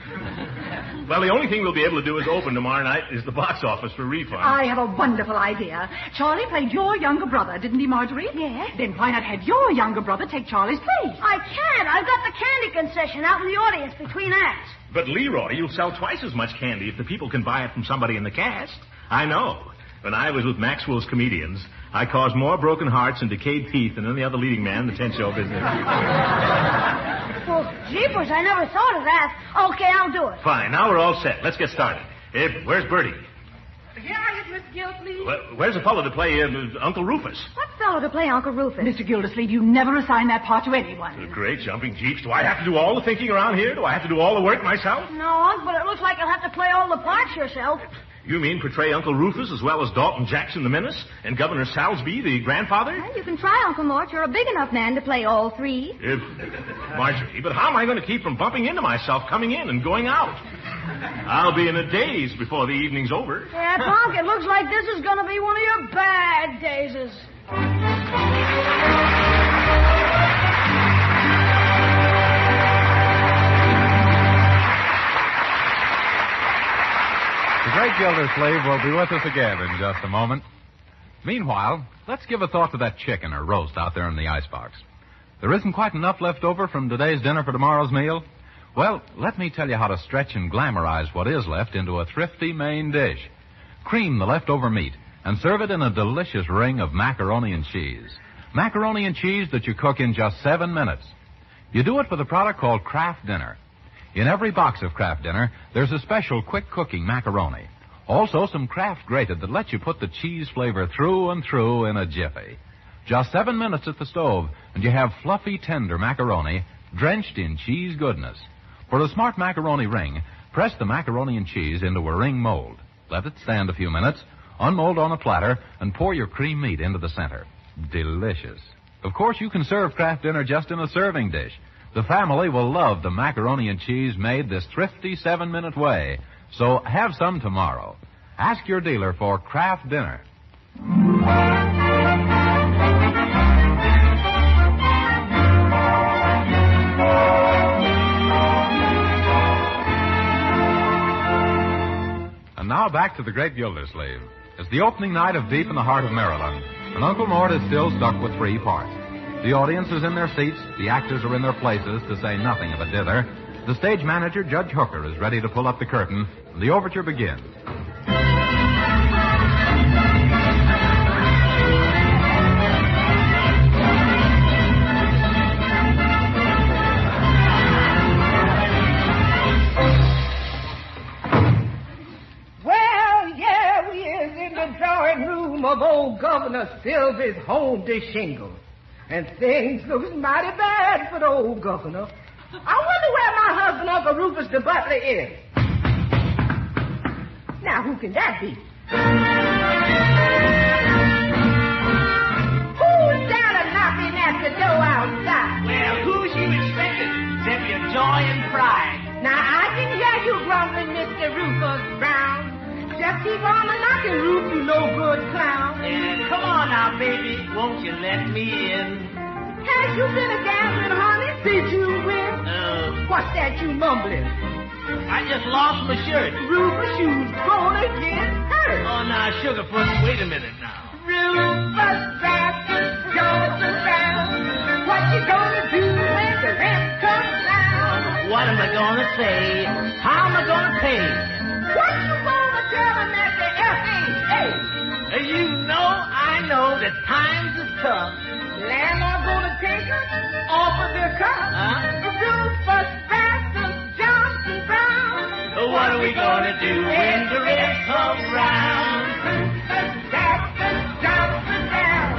Well, the only thing we'll be able to do is open tomorrow night is the box office for refund. I have a wonderful idea. Charlie played your younger brother, didn't he, Marjorie? Yes. Then why not have your younger brother take Charlie's place? I can't. I've got the candy concession out in the audience between acts. But, Leroy, you'll sell twice as much candy if the people can buy it from somebody in the cast. I know. When I was with Maxwell's comedians, I caused more broken hearts and decayed teeth than any other leading man in the tent show business. Well, jeepers, I never thought of that. Okay, I'll do it. Fine, now we're all set. Let's get started. Where's Bertie? Here I is, Miss Gildersleeve. Where's the fellow to play Uncle Rufus? What fellow to play Uncle Rufus? Mr. Gildersleeve, you never assign that part to anyone. Great jumping jeeps. Do I have to do all the thinking around here? Do I have to do all the work myself? No, Unc, but it looks like you'll have to play all the parts yourself. You mean portray Uncle Rufus as well as Dalton Jackson the Menace and Governor Salsby the grandfather? Well, you can try, Uncle Mort. You're a big enough man to play all 3. Marjorie, but how am I going to keep from bumping into myself coming in and going out? I'll be in a daze before the evening's over. Yeah, Unc, it looks like this is going to be one of your bad dazes. The great Gildersleeve will be with us again in just a moment. Meanwhile, let's give a thought to that chicken or roast out there in the icebox. There isn't quite enough left over from today's dinner for tomorrow's meal? Well, let me tell you how to stretch and glamorize what is left into a thrifty main dish. Cream the leftover meat and serve it in a delicious ring of macaroni and cheese. Macaroni and cheese that you cook in just 7 minutes. You do it with a product called Kraft Dinner. In every box of Kraft Dinner, there's a special quick-cooking macaroni. Also, some Kraft grated that lets you put the cheese flavor through and through in a jiffy. Just 7 minutes at the stove, and you have fluffy, tender macaroni drenched in cheese goodness. For a smart macaroni ring, press the macaroni and cheese into a ring mold. Let it stand a few minutes, unmold on a platter, and pour your cream meat into the center. Delicious. Of course, you can serve Kraft Dinner just in a serving dish. The family will love the macaroni and cheese made this thrifty 7-minute way. So have some tomorrow. Ask your dealer for Kraft Dinner. And now back to the great Gildersleeve. It's the opening night of Deep in the Heart of Maryland, and Uncle Mort is still stuck with 3 parts. The audience is in their seats, the actors are in their places, to say nothing of a dither. The stage manager, Judge Hooker, is ready to pull up the curtain, and the overture begins. Well, yeah, we is in the the drawing room of old Governor Sylvie's home to shingle. And things looks mighty bad for the old governor. I wonder where my husband, Uncle Rufus the butler, is. Now, who can that be? Who's down and knocking at the door outside? Well, who's you expecting? Except your joy and pride. Now, I can hear you grumbling, Mr. Rufus Brown. Just keep on knocking, Ruf, you no-good clown. Come on now, baby. Won't you let me in? Has you been a gambling, honey? Did you win? What's that you mumbling? I just lost my shirt. Rufus, you's gonna get hurt. Oh, now, Sugarfoot, wait a minute now. Rufus Baptist, Johnson Brown. What you gonna do when the rent comes down? What am I gonna say? How am I gonna pay? What you gonna tell them at the FHA? You know, I know that times is tough. Landlord gonna take us off of their cup. Rufus Baptist, Johnson Brown. What are we gonna do when the rent comes round? Rufus Baptist, Johnson Brown.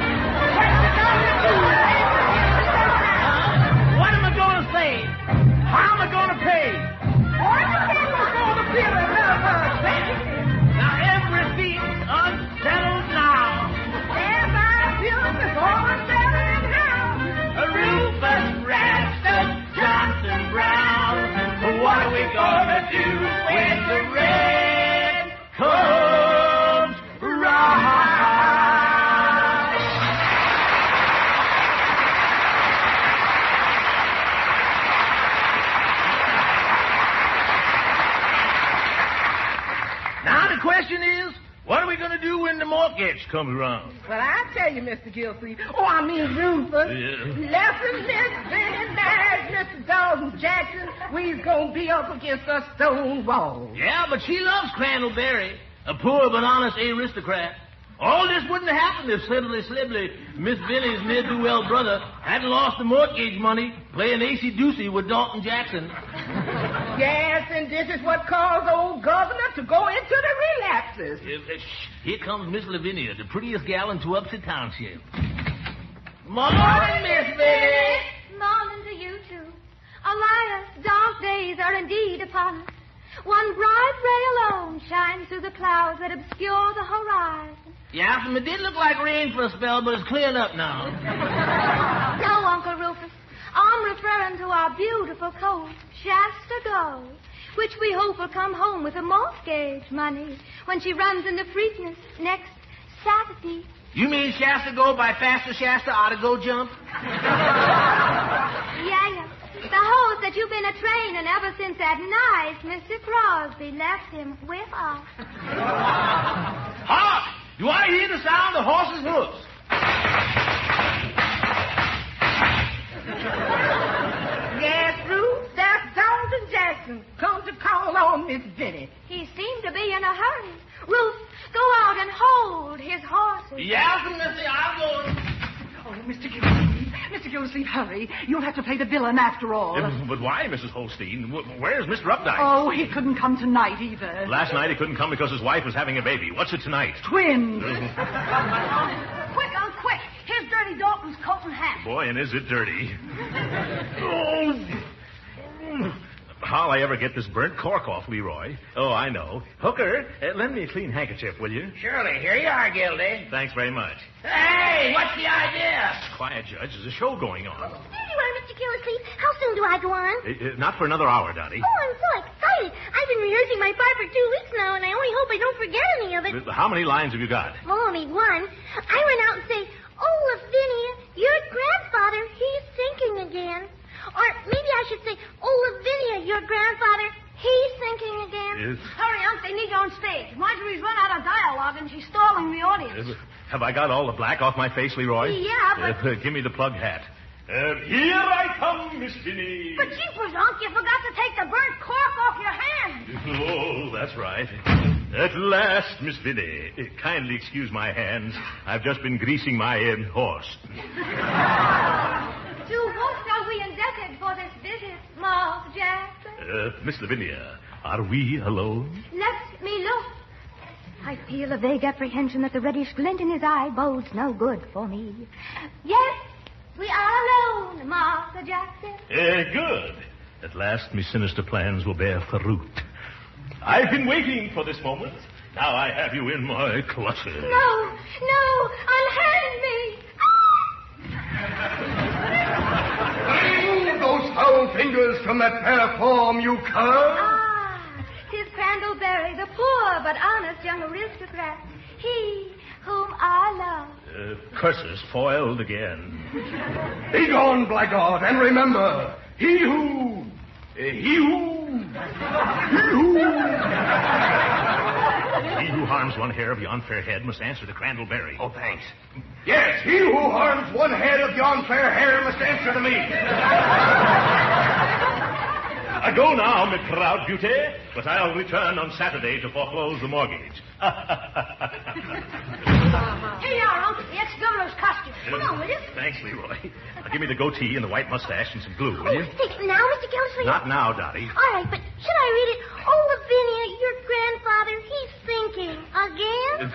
What you gonna do when the rent comes round? What am I gonna say? How am I gonna pay? What you think we're gonna feel another thing? Now everything's unsettled now. Everything's all unsettled. Rufus Baptist, Johnson Brown. What are we gonna do when the rent comes round? Now the question is, what are we going to do when the mortgage comes around? Well, I tell you, Mr. Gildersleeve. Rufus. Yeah. Lesson Miss Benny married Mr. Dalton Jackson. We's gonna be up against a stone wall. Yeah, but she loves Crandallberry, a poor but honest aristocrat. All this wouldn't have happened if Slibbly, Miss Benny's ne'er-do-well brother, hadn't lost the mortgage money playing acey-deucey with Dalton Jackson. Yes, and this is what caused old governor to go into the relapses. Here comes Miss Lavinia, the prettiest gal in Tewupsy Township. Morning, Miss Benny. Morning to you, too. Alas, dark days are indeed upon us. One bright ray alone shines through the clouds that obscure the horizon. Yeah, it did look like rain for a spell, but it's clearing up now. No, Uncle Rufus. I'm referring to our beautiful colt, Shasta Gold, which we hope will come home with the mortgage money when she runs into Freakness next Saturday. You mean Shasta Gold by Faster Shasta ought to go jump? Yeah. The horse that you've been a-training ever since that night Mr. Crosby left him with us. Hark! Do I hear the sound of horses' hoofs? Yes, Ruth, that's Dalton Jackson come to call on Miss Benny. He seemed to be in a hurry. Ruth, go out and hold his horses. Yeah, Missy, I'll go. Oh, Mr. Gildersleeve, hurry. You'll have to play the villain after all. But why, Mrs. Holstein? Where's Mr. Updike? Oh, he couldn't come tonight either. Last night he couldn't come because his wife was having a baby. What's it tonight? Twins. Quick. Here's Dirty Dalton's coat and hat. Boy, and is it dirty. How'll I ever get this burnt cork off, Leroy? Oh, I know. Hooker, lend me a clean handkerchief, will you? Surely. Here you are, Gildy. Thanks very much. Hey, what's the idea? Quiet, Judge. There's a show going on. There you are, Mr. Gildersleeve. How soon do I go on? Not for another hour, Dottie. Oh, I'm so excited. I've been rehearsing my part for 2 weeks now, and I only hope I don't forget any of it. How many lines have you got? Only one. I run out and say, "Oh, Lavinia, your grandfather, he's thinking again." Or maybe I should say, "Oh, Lavinia, your grandfather, he's thinking again." Yes. Hurry, Unc, they need you on stage. Marjorie's run out of dialogue, and she's stalling the audience. Have I got all the black off my face, Leroy? Yeah, but... Give me the plug hat. Here I come, Miss Benny. But jeepers, Unc, you forgot to take the burnt cork off your hand. Oh, that's right. At last, Miss Benny. Kindly excuse my hands. I've just been greasing my horse. To whom are we indebted for this visit, Mark Jackson? Miss Lavinia, are we alone? Let me look. I feel a vague apprehension that the reddish glint in his eye bodes no good for me. Yes, we are alone, Master Jackson. Good. At last, me sinister plans will bear fruit. I've been waiting for this moment. Now I have you in my clutches. No, unhand me. Remove those foul fingers from that fair form, you cur! 'Tis Crandallberry, the poor but honest young aristocrat. He whom I love. Curses foiled again. Begone, blackguard, and remember, he who harms one hair of yon fair head must answer to Crandallberry. Oh, thanks. Yes, he who harms one head of yon fair hair must answer to me. I go now, my proud beauty, but I'll return on Saturday to foreclose the mortgage. Here you are, Uncle. The ex-governor's costume. Come on, will you? Thanks, Leroy. Now, give me the goatee and the white mustache and some glue, will you? Thanks. Now, Mr. Gildersleeve? Not now, Dottie. All right, but should I read it? Oh, Lavinia, your grandfather, he's thinking. Again?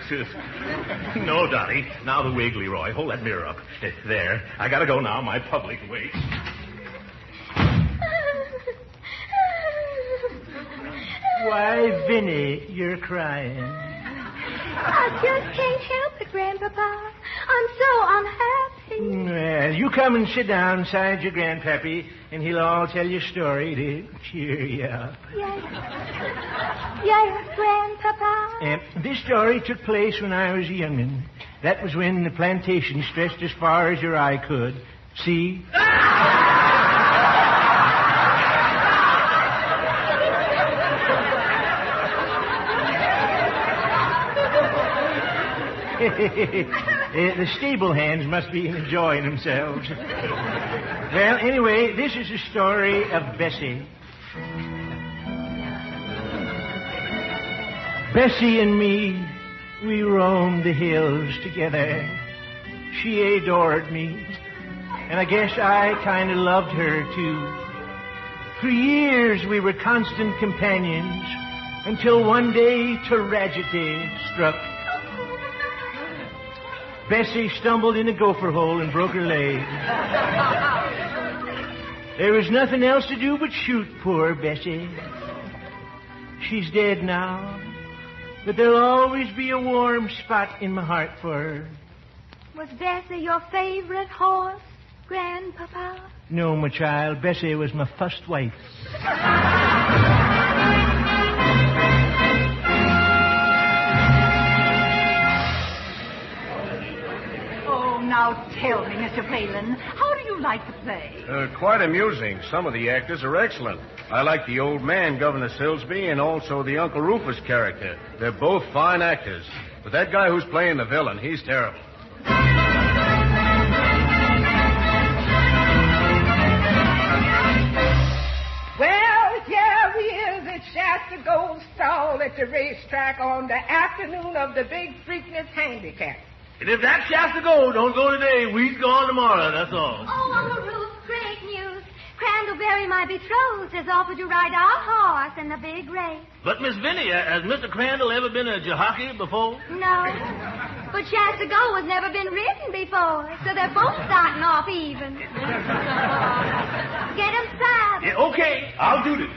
No, Dottie. Now the wig, Leroy. Hold that mirror up. There. I gotta go now. My public waits. Why, Vinny, you're crying. I just can't help it, Grandpapa. I'm so unhappy. Well, you come and sit down beside your grandpappy, and he'll all tell you a story to cheer you up. Yes, Grandpapa. This story took place when I was a young'un. That was when the plantation stretched as far as your eye could. See? The stable hands must be enjoying themselves. Well, anyway, this is the story of Bessie. Bessie and me, we roamed the hills together. She adored me, and I guess I kind of loved her, too. For years we were constant companions, until one day tragedy struck. Bessie stumbled in a gopher hole and broke her leg. There was nothing else to do but shoot poor Bessie. She's dead now, but there'll always be a warm spot in my heart for her. Was Bessie your favorite horse, Grandpapa? No, my child. Bessie was my first wife. Now tell me, Mr. Phelan, how do you like the play? Quite amusing. Some of the actors are excellent. I like the old man, Governor Silsby, and also the Uncle Rufus character. They're both fine actors. But that guy who's playing the villain, he's terrible. Well, here he is at Shasta Gold Stall at the racetrack on the afternoon of the Big Freakness Handicap. And if that's Shasta Gold, don't go today. We's gone tomorrow, that's all. Oh, Uncle Ruth, great news. Crandallberry, my betrothed, has offered to ride our horse in the big race. But, Miss Vinny, has Mr. Crandall ever been a jockey before? No. But Shasta Gold has never been ridden before, so they're both starting off even. Get him saddled. Yeah, okay, I'll do this.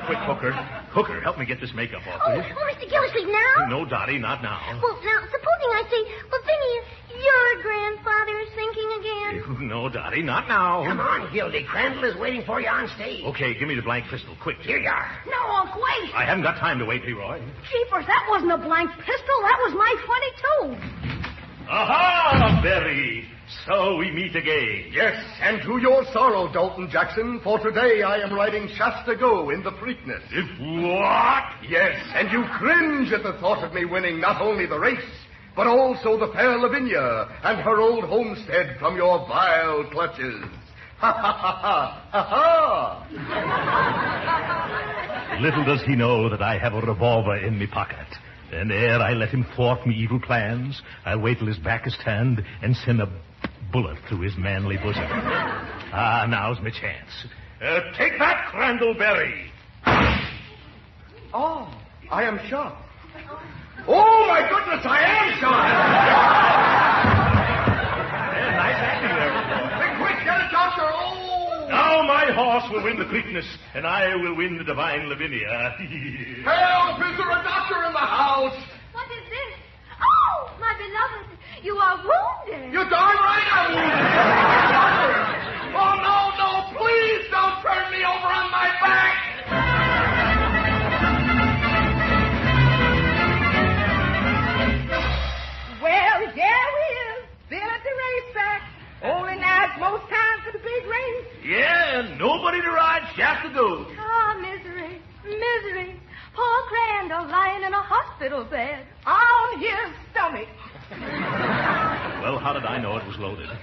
Quick, Hooker. Hooker, help me get this makeup off, will you? Oh, Mr. Gildersleeve, now? No, Dottie, not now. Well, now, supposing I say, well, Vinny, your grandfather is thinking again. No, Dottie, not now. Come on, Gildy. Crandall is waiting for you on stage. Okay, give me the blank pistol, quick. Here you are. No, Uncle, wait. I haven't got time to wait, Leroy. Jeepers, that wasn't a blank pistol. That was my .22. Aha, Berry. So we meet again. Yes, and to your sorrow, Dalton Jackson, for today I am riding Shasta Go in the Preakness. What? Yes, and you cringe at the thought of me winning not only the race, but also the fair Lavinia and her old homestead from your vile clutches. Ha, ha, ha, ha, ha, ha. Little does he know that I have a revolver in me pocket. And ere I let him thwart me evil plans, I'll wait till his back is turned and send a bullet through his manly bosom. Now's my chance. Take that, Crandallberry. Oh, I am shocked. Oh, my goodness, I am shocked. Yeah, nice acting there. Quick, get a doctor. Oh! Now my horse will win the Preakness, and I will win the divine Lavinia. Help! Is there a doctor in the house? What is this? Oh, my beloved, you are wounded. You're darn right I'm wounded. Oh, no, please don't turn me over on my back. Well, there we is. Still at the racetrack. Only now it's most time for the big race. Yeah, and nobody to ride Shasta Gold. Ah, misery, misery. Poor Crandall lying in a hospital bed. On his stomach. Well, how did I know it was loaded? And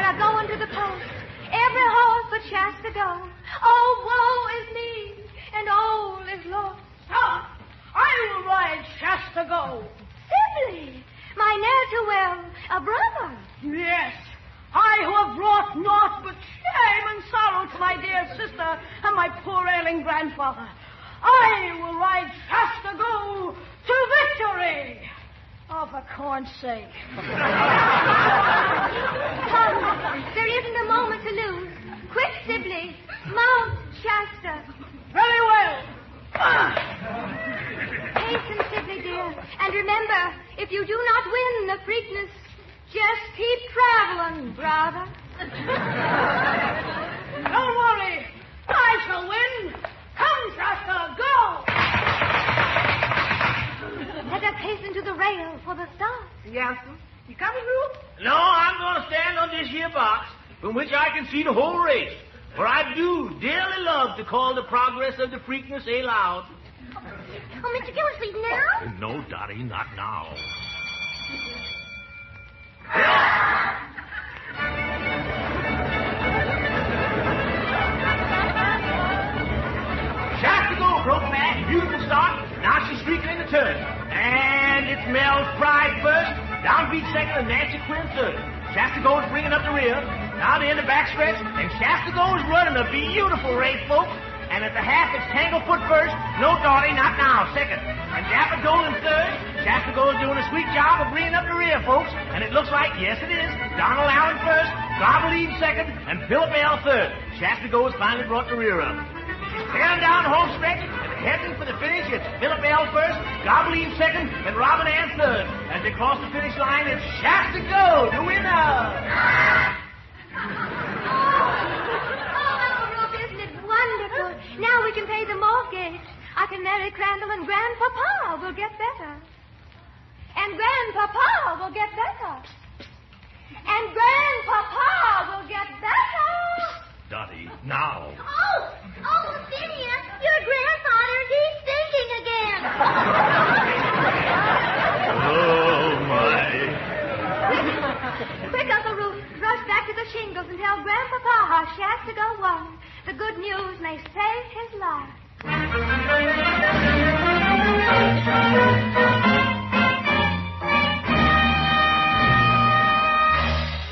I go into the post. Every horse but Shasta Gold. Oh, woe is me, and all is lost. Stop! I will ride Shasta Gold. Sibley, my ne'er-do-well, a brother. Yes, I who have brought naught but shame and sorrow to my dear sister and my poor ailing grandfather. I will ride Shasta Gold to victory. Oh, for corn's sake. Come, there isn't a moment to lose. Quick, Sibley, mount Shasta. Very well. Hasten, Sibley, dear. And remember, if you do not win the Preakness, just keep traveling, brother. Don't worry. I shall win. Come, Shasta, go. Let us hasten to the rail for the start. Yes, sir. You coming, Ruth? No, I'm going to stand on this here box from which I can see the whole race. For I do dearly love to call the progress of the Preakness aloud. Oh, Mr. Gildersleeve, now? No, Dottie, not now. Shasta Gold broke back, beautiful start. Now she's streaking in the turn. And it's Mel Pride first. Downbeat second and Nancy Quinn third. Shasta Gold's bringing up the rear. Now they're in the backstretch, and Shasta Gold's running a beautiful race, folks. And at the half, it's Tanglefoot first. No, Dottie, not now, second. And Dapper Gold in third. Shasta Gold's doing a sweet job of bringing up the rear, folks. And it looks like, yes, it is, Donald Allen first, Gobblede second, and Philip L. third. Shasta Gold's finally brought the rear up. She's tearing down the home stretch, and heading for the finish, it's Philip L. first, Gobblede second, and Robin Ann third. As they cross the finish line, it's Shasta Gold, the winner. Wonderful. Now we can pay the mortgage. I can marry Crandall and Grandpapa will get better. And Grandpapa will get better. And Grandpapa will get better. Dottie, now. Oh, Phineas, your grandfather, he's thinking again. Oh, my. Quick, Uncle Ruth, rush back to the shingles and tell Grandpapa how Shasta Gold won. The good news may save his life.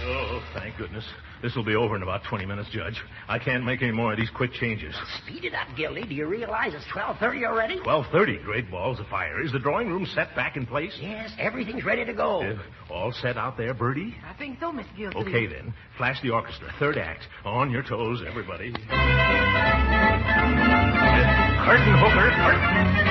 Oh, thank goodness. This will be over in about 20 minutes, Judge. I can't make any more of these quick changes. Speed it up, Gildy. Do you realize it's 12:30 already? 12:30. Great balls of fire. Is the drawing room set back in place? Yes, everything's ready to go. All set out there, Birdie? I think so, Mr. Gildersleeve. Okay, then. Flash the orchestra. Third act. On your toes, everybody. Curtain, Hooker. Curtain.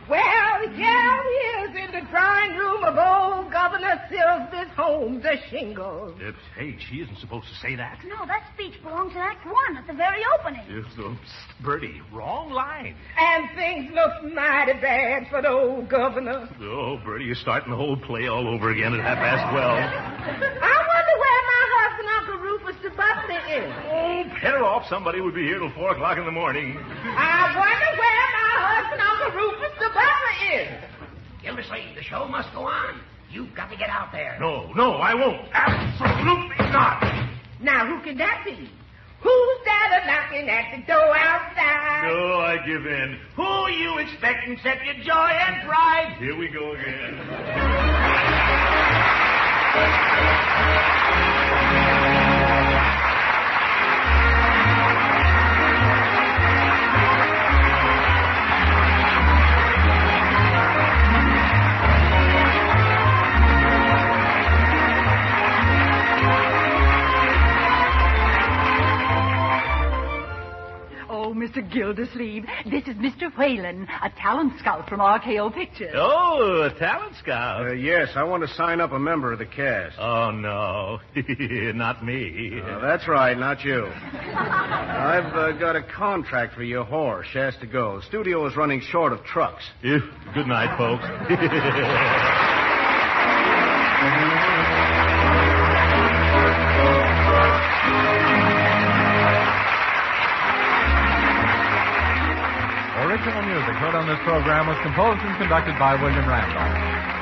Well, here he is in the drawing room of old Governor Silver's home, the Shingles. Hey, she isn't supposed to say that. No, that speech belongs in Act 1 at the very opening. Birdie, wrong line. And things look mighty bad for the old governor. Oh, Birdie, you're starting the whole play all over again at 12:30. I wonder where my husband, Uncle Rufus the butler, is. Oh, pet her off. Somebody would be here till 4 o'clock in the morning. I wonder where my husband, Uncle Rufus the butler, is. Gildersleeve, the show must go on. You've got to get out there. No, I won't. Absolutely not. Now, who can that be? Who's that knocking at the door outside? No, I give in. Who you expecting except your joy and pride? Here we go again. Mr. Gildersleeve, this is Mr. Whalen, a talent scout from RKO Pictures. Oh, a talent scout. Yes, I want to sign up a member of the cast. Oh, no. Not me. That's right, not you. I've got a contract for your horse. She has to go. Studio is running short of trucks. Good night, folks. Original music heard on this program was composed and conducted by William Randolph.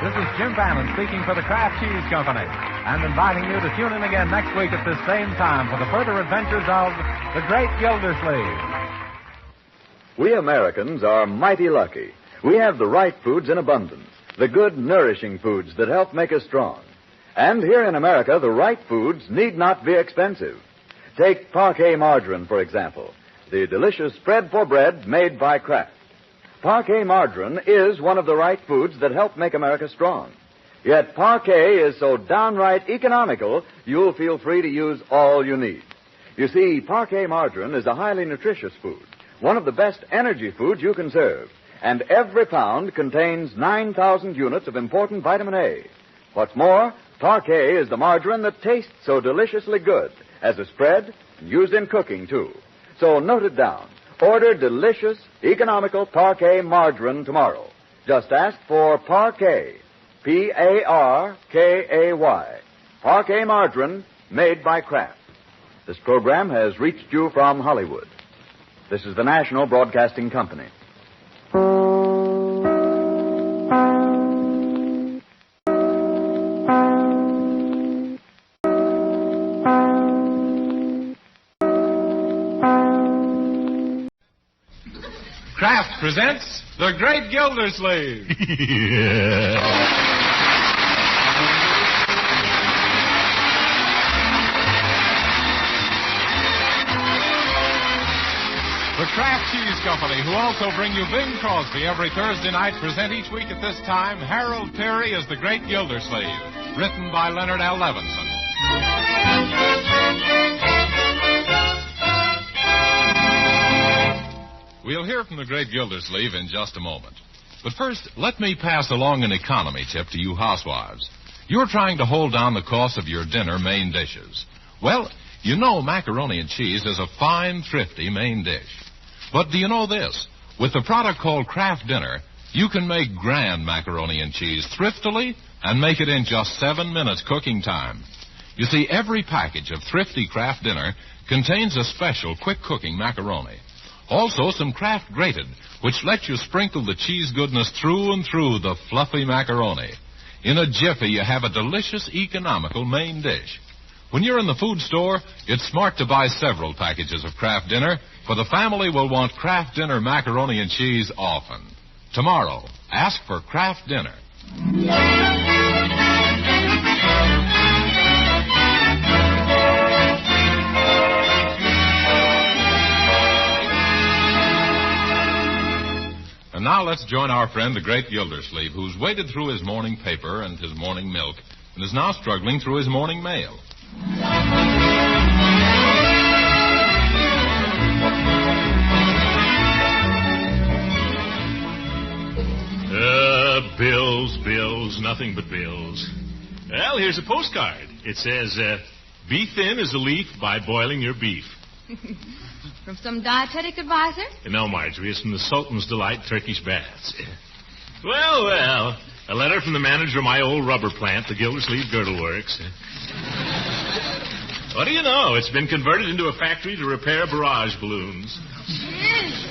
This is Jim Bannon speaking for the Kraft Cheese Company and inviting you to tune in again next week at this same time for the further adventures of the great Gildersleeve. We Americans are mighty lucky. We have the right foods in abundance, the good, nourishing foods that help make us strong. And here in America, the right foods need not be expensive. Take Parquet margarine, for example. The delicious spread for bread made by Kraft. Parquet margarine is one of the right foods that help make America strong. Yet Parquet is so downright economical, you'll feel free to use all you need. You see, Parquet margarine is a highly nutritious food, one of the best energy foods you can serve. And every pound contains 9,000 units of important vitamin A. What's more, Parquet is the margarine that tastes so deliciously good as a spread and used in cooking, too. So note it down. Order delicious, economical Parquet margarine tomorrow. Just ask for Parquet. P-A-R-K-A-Y. Parquet margarine made by Kraft. This program has reached you from Hollywood. This is the National Broadcasting Company. Kraft presents The Great Gildersleeve. The Kraft Cheese Company, who also bring you Bing Crosby every Thursday night, present each week at this time Harold Peary as The Great Gildersleeve, written by Leonard L. Levinson. We'll hear from the great Gildersleeve in just a moment. But first, let me pass along an economy tip to you housewives. You're trying to hold down the cost of your dinner main dishes. Well, you know macaroni and cheese is a fine, thrifty main dish. But do you know this? With the product called Kraft Dinner, you can make grand macaroni and cheese thriftily and make it in just 7 minutes cooking time. You see, every package of thrifty Kraft Dinner contains a special quick cooking macaroni. Also, some Kraft Grated, which lets you sprinkle the cheese goodness through and through the fluffy macaroni. In a jiffy, you have a delicious, economical main dish. When you're in the food store, it's smart to buy several packages of Kraft Dinner, for the family will want Kraft Dinner macaroni and cheese often. Tomorrow, ask for Kraft Dinner. And now let's join our friend, the great Gildersleeve, who's waded through his morning paper and his morning milk and is now struggling through his morning mail. Bills, nothing but bills. Well, here's a postcard. It says, be thin as a leaf by boiling your beef. From some dietetic advisor? No, Marjorie, it's from the Sultan's Delight Turkish Baths. Well, a letter from the manager of my old rubber plant, the Gildersleeve Girdle Works. What do you know? It's been converted into a factory to repair barrage balloons. Yes.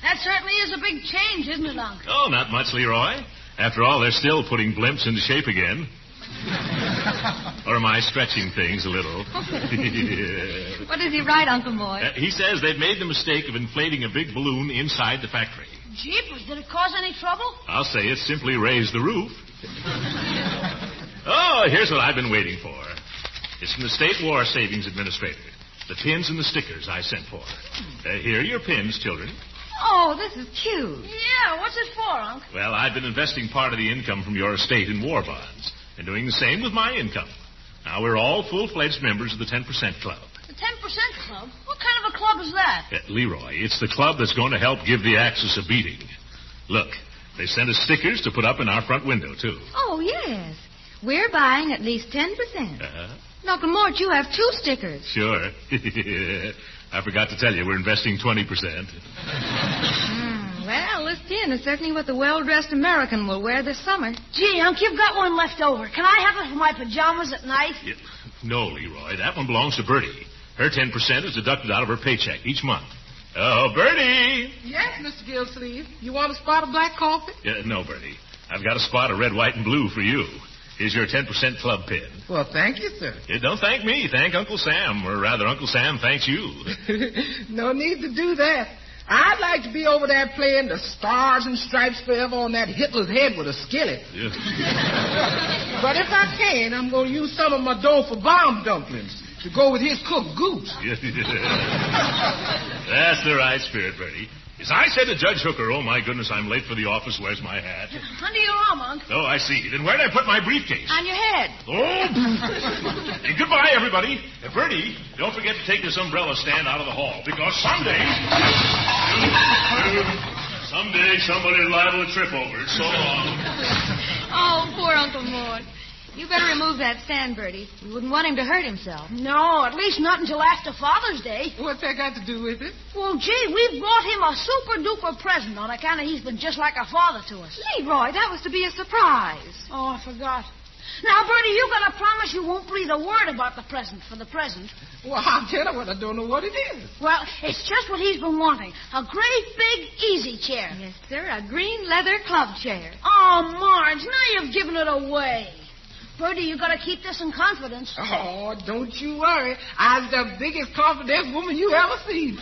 That certainly is a big change, isn't it, Uncle? Oh, not much, Leroy. After all, they're still putting blimps into shape again. Or am I stretching things a little? What does he write, Uncle Moy? He says they've made the mistake of inflating a big balloon inside the factory. Jeepers, did it cause any trouble? I'll say it simply raised the roof. Oh, here's what I've been waiting for. It's from the State War Savings Administrator. The pins and the stickers I sent for. Here are your pins, children. Oh, this is cute. Yeah, what's it for, Unc? Well, I've been investing part of the income from your estate in war bonds and doing the same with my income. Now, we're all full-fledged members of the 10% Club. The 10% Club? What kind of a club is that? Leroy, it's the club that's going to help give the Axis a beating. Look, they sent us stickers to put up in our front window, too. Oh, yes. We're buying at least 10%. Dr. Mort, you have 2 stickers. Sure. I forgot to tell you, we're investing 20%. Well, this tin is certainly what the well-dressed American will wear this summer. Gee, Unc, you've got one left over. Can I have it for my pajamas at night? Yeah. No, Leroy, that one belongs to Bertie. Her 10% is deducted out of her paycheck each month. Oh, Bertie! Yes, Mr. Gildersleeve. You want a spot of black coffee? No, Bertie. I've got a spot of red, white, and blue for you. Here's your 10% club pin. Well, thank you, sir. Don't thank me. Thank Uncle Sam. Or rather, Uncle Sam thanks you. No need to do that. I'd like to be over there playing the Stars and Stripes Forever on that Hitler's head with a skillet. Yeah. But if I can, I'm going to use some of my dough for bomb dumplings to go with his cooked goose. That's the right spirit, Bertie. As I said to Judge Hooker, oh, my goodness, I'm late for the office. Where's my hat? Under your arm, Unc. Oh, I see. Then where'd I put my briefcase? On your head. Oh! Hey, goodbye, everybody. Bertie, don't forget to take this umbrella stand out of the hall, because someday somebody's liable to trip over it. So long. Oh, poor Uncle Mort. You better remove that stand, Bertie. You wouldn't want him to hurt himself. No, at least not until after Father's Day. What's that got to do with it? Well, gee, we've brought him a super-duper present on account of he's been just like a father to us. Leroy, that was to be a surprise. Oh, I forgot. Now, Bertie, you got to promise you won't breathe a word about the present for the present. Well, I'll tell you what, I don't know what it is. Well, it's just what he's been wanting. A great big easy chair. Yes, sir, a green leather club chair. Oh, Marge, now you've given it away. Bertie, you got to keep this in confidence. Oh, don't you worry. I'm the biggest confidence woman you ever seen.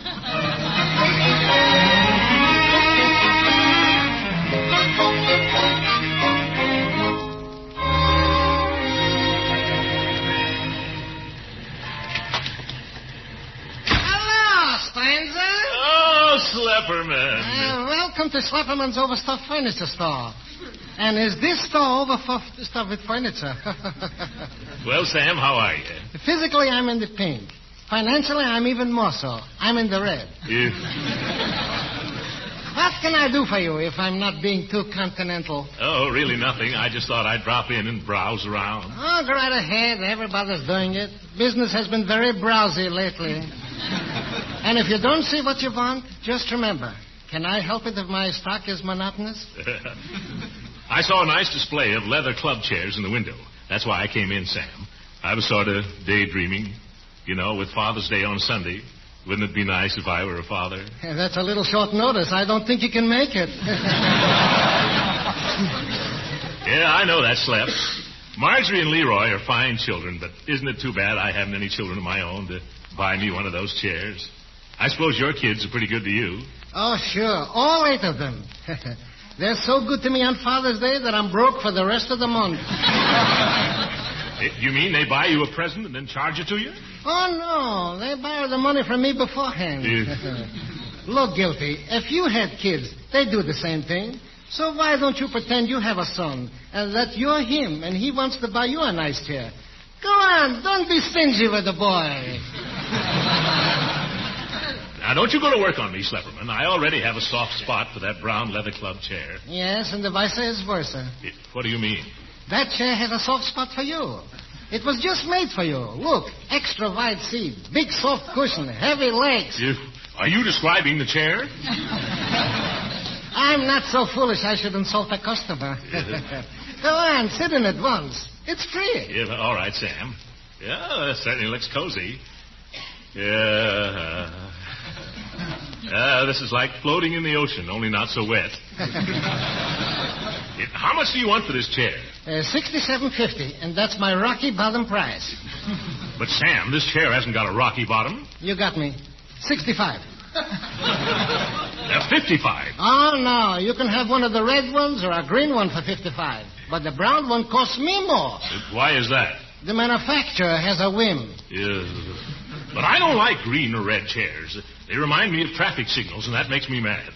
Hello, Spencer. Oh, Slepperman. Welcome to Slepperman's Overstuffed Furniture Store. And is this store overstuffed with furniture? Well, Sam, how are you? Physically, I'm in the pink. Financially, I'm even more so. I'm in the red. What can I do for you if I'm not being too continental? Oh, really nothing. I just thought I'd drop in and browse around. Oh, go right ahead. Everybody's doing it. Business has been very browsy lately. And if you don't see what you want, just remember, can I help it if my stock is monotonous? I saw a nice display of leather club chairs in the window. That's why I came in, Sam. I was sort of daydreaming, with Father's Day on Sunday. Wouldn't it be nice if I were a father? That's a little short notice. I don't think you can make it. Yeah, I know that, Slep. Marjorie and Leroy are fine children, but isn't it too bad I haven't any children of my own to buy me one of those chairs? I suppose your kids are pretty good to you. Oh, sure. All 8 of them. They're so good to me on Father's Day that I'm broke for the rest of the month. You mean they buy you a present and then charge it to you? Oh, no. They borrow the money from me beforehand. Look, Guilty, if you had kids, they'd do the same thing. So why don't you pretend you have a son and that you're him and he wants to buy you a nice chair? Go on, don't be stingy with the boy. Now, don't you go to work on me, Slepperman. I already have a soft spot for that brown leather club chair. Yes, and the vice versa. What do you mean? That chair has a soft spot for you. It was just made for you. Look, extra wide seat, big soft cushion, heavy legs. Are you describing the chair? I'm not so foolish I should insult a customer. Go on, sit in it once. It's free. Yeah, all right, Sam. Yeah, that certainly looks cozy. Yeah. This is like floating in the ocean, only not so wet. How much do you want for this chair? $67.50, and that's my rocky bottom price. But, Sam, this chair hasn't got a rocky bottom. You got me. $65. $55. Oh, no. You can have one of the red ones or a green one for $55. But the brown one costs me more. Why is that? The manufacturer has a whim. Yes. But I don't like green or red chairs. They remind me of traffic signals, and that makes me mad.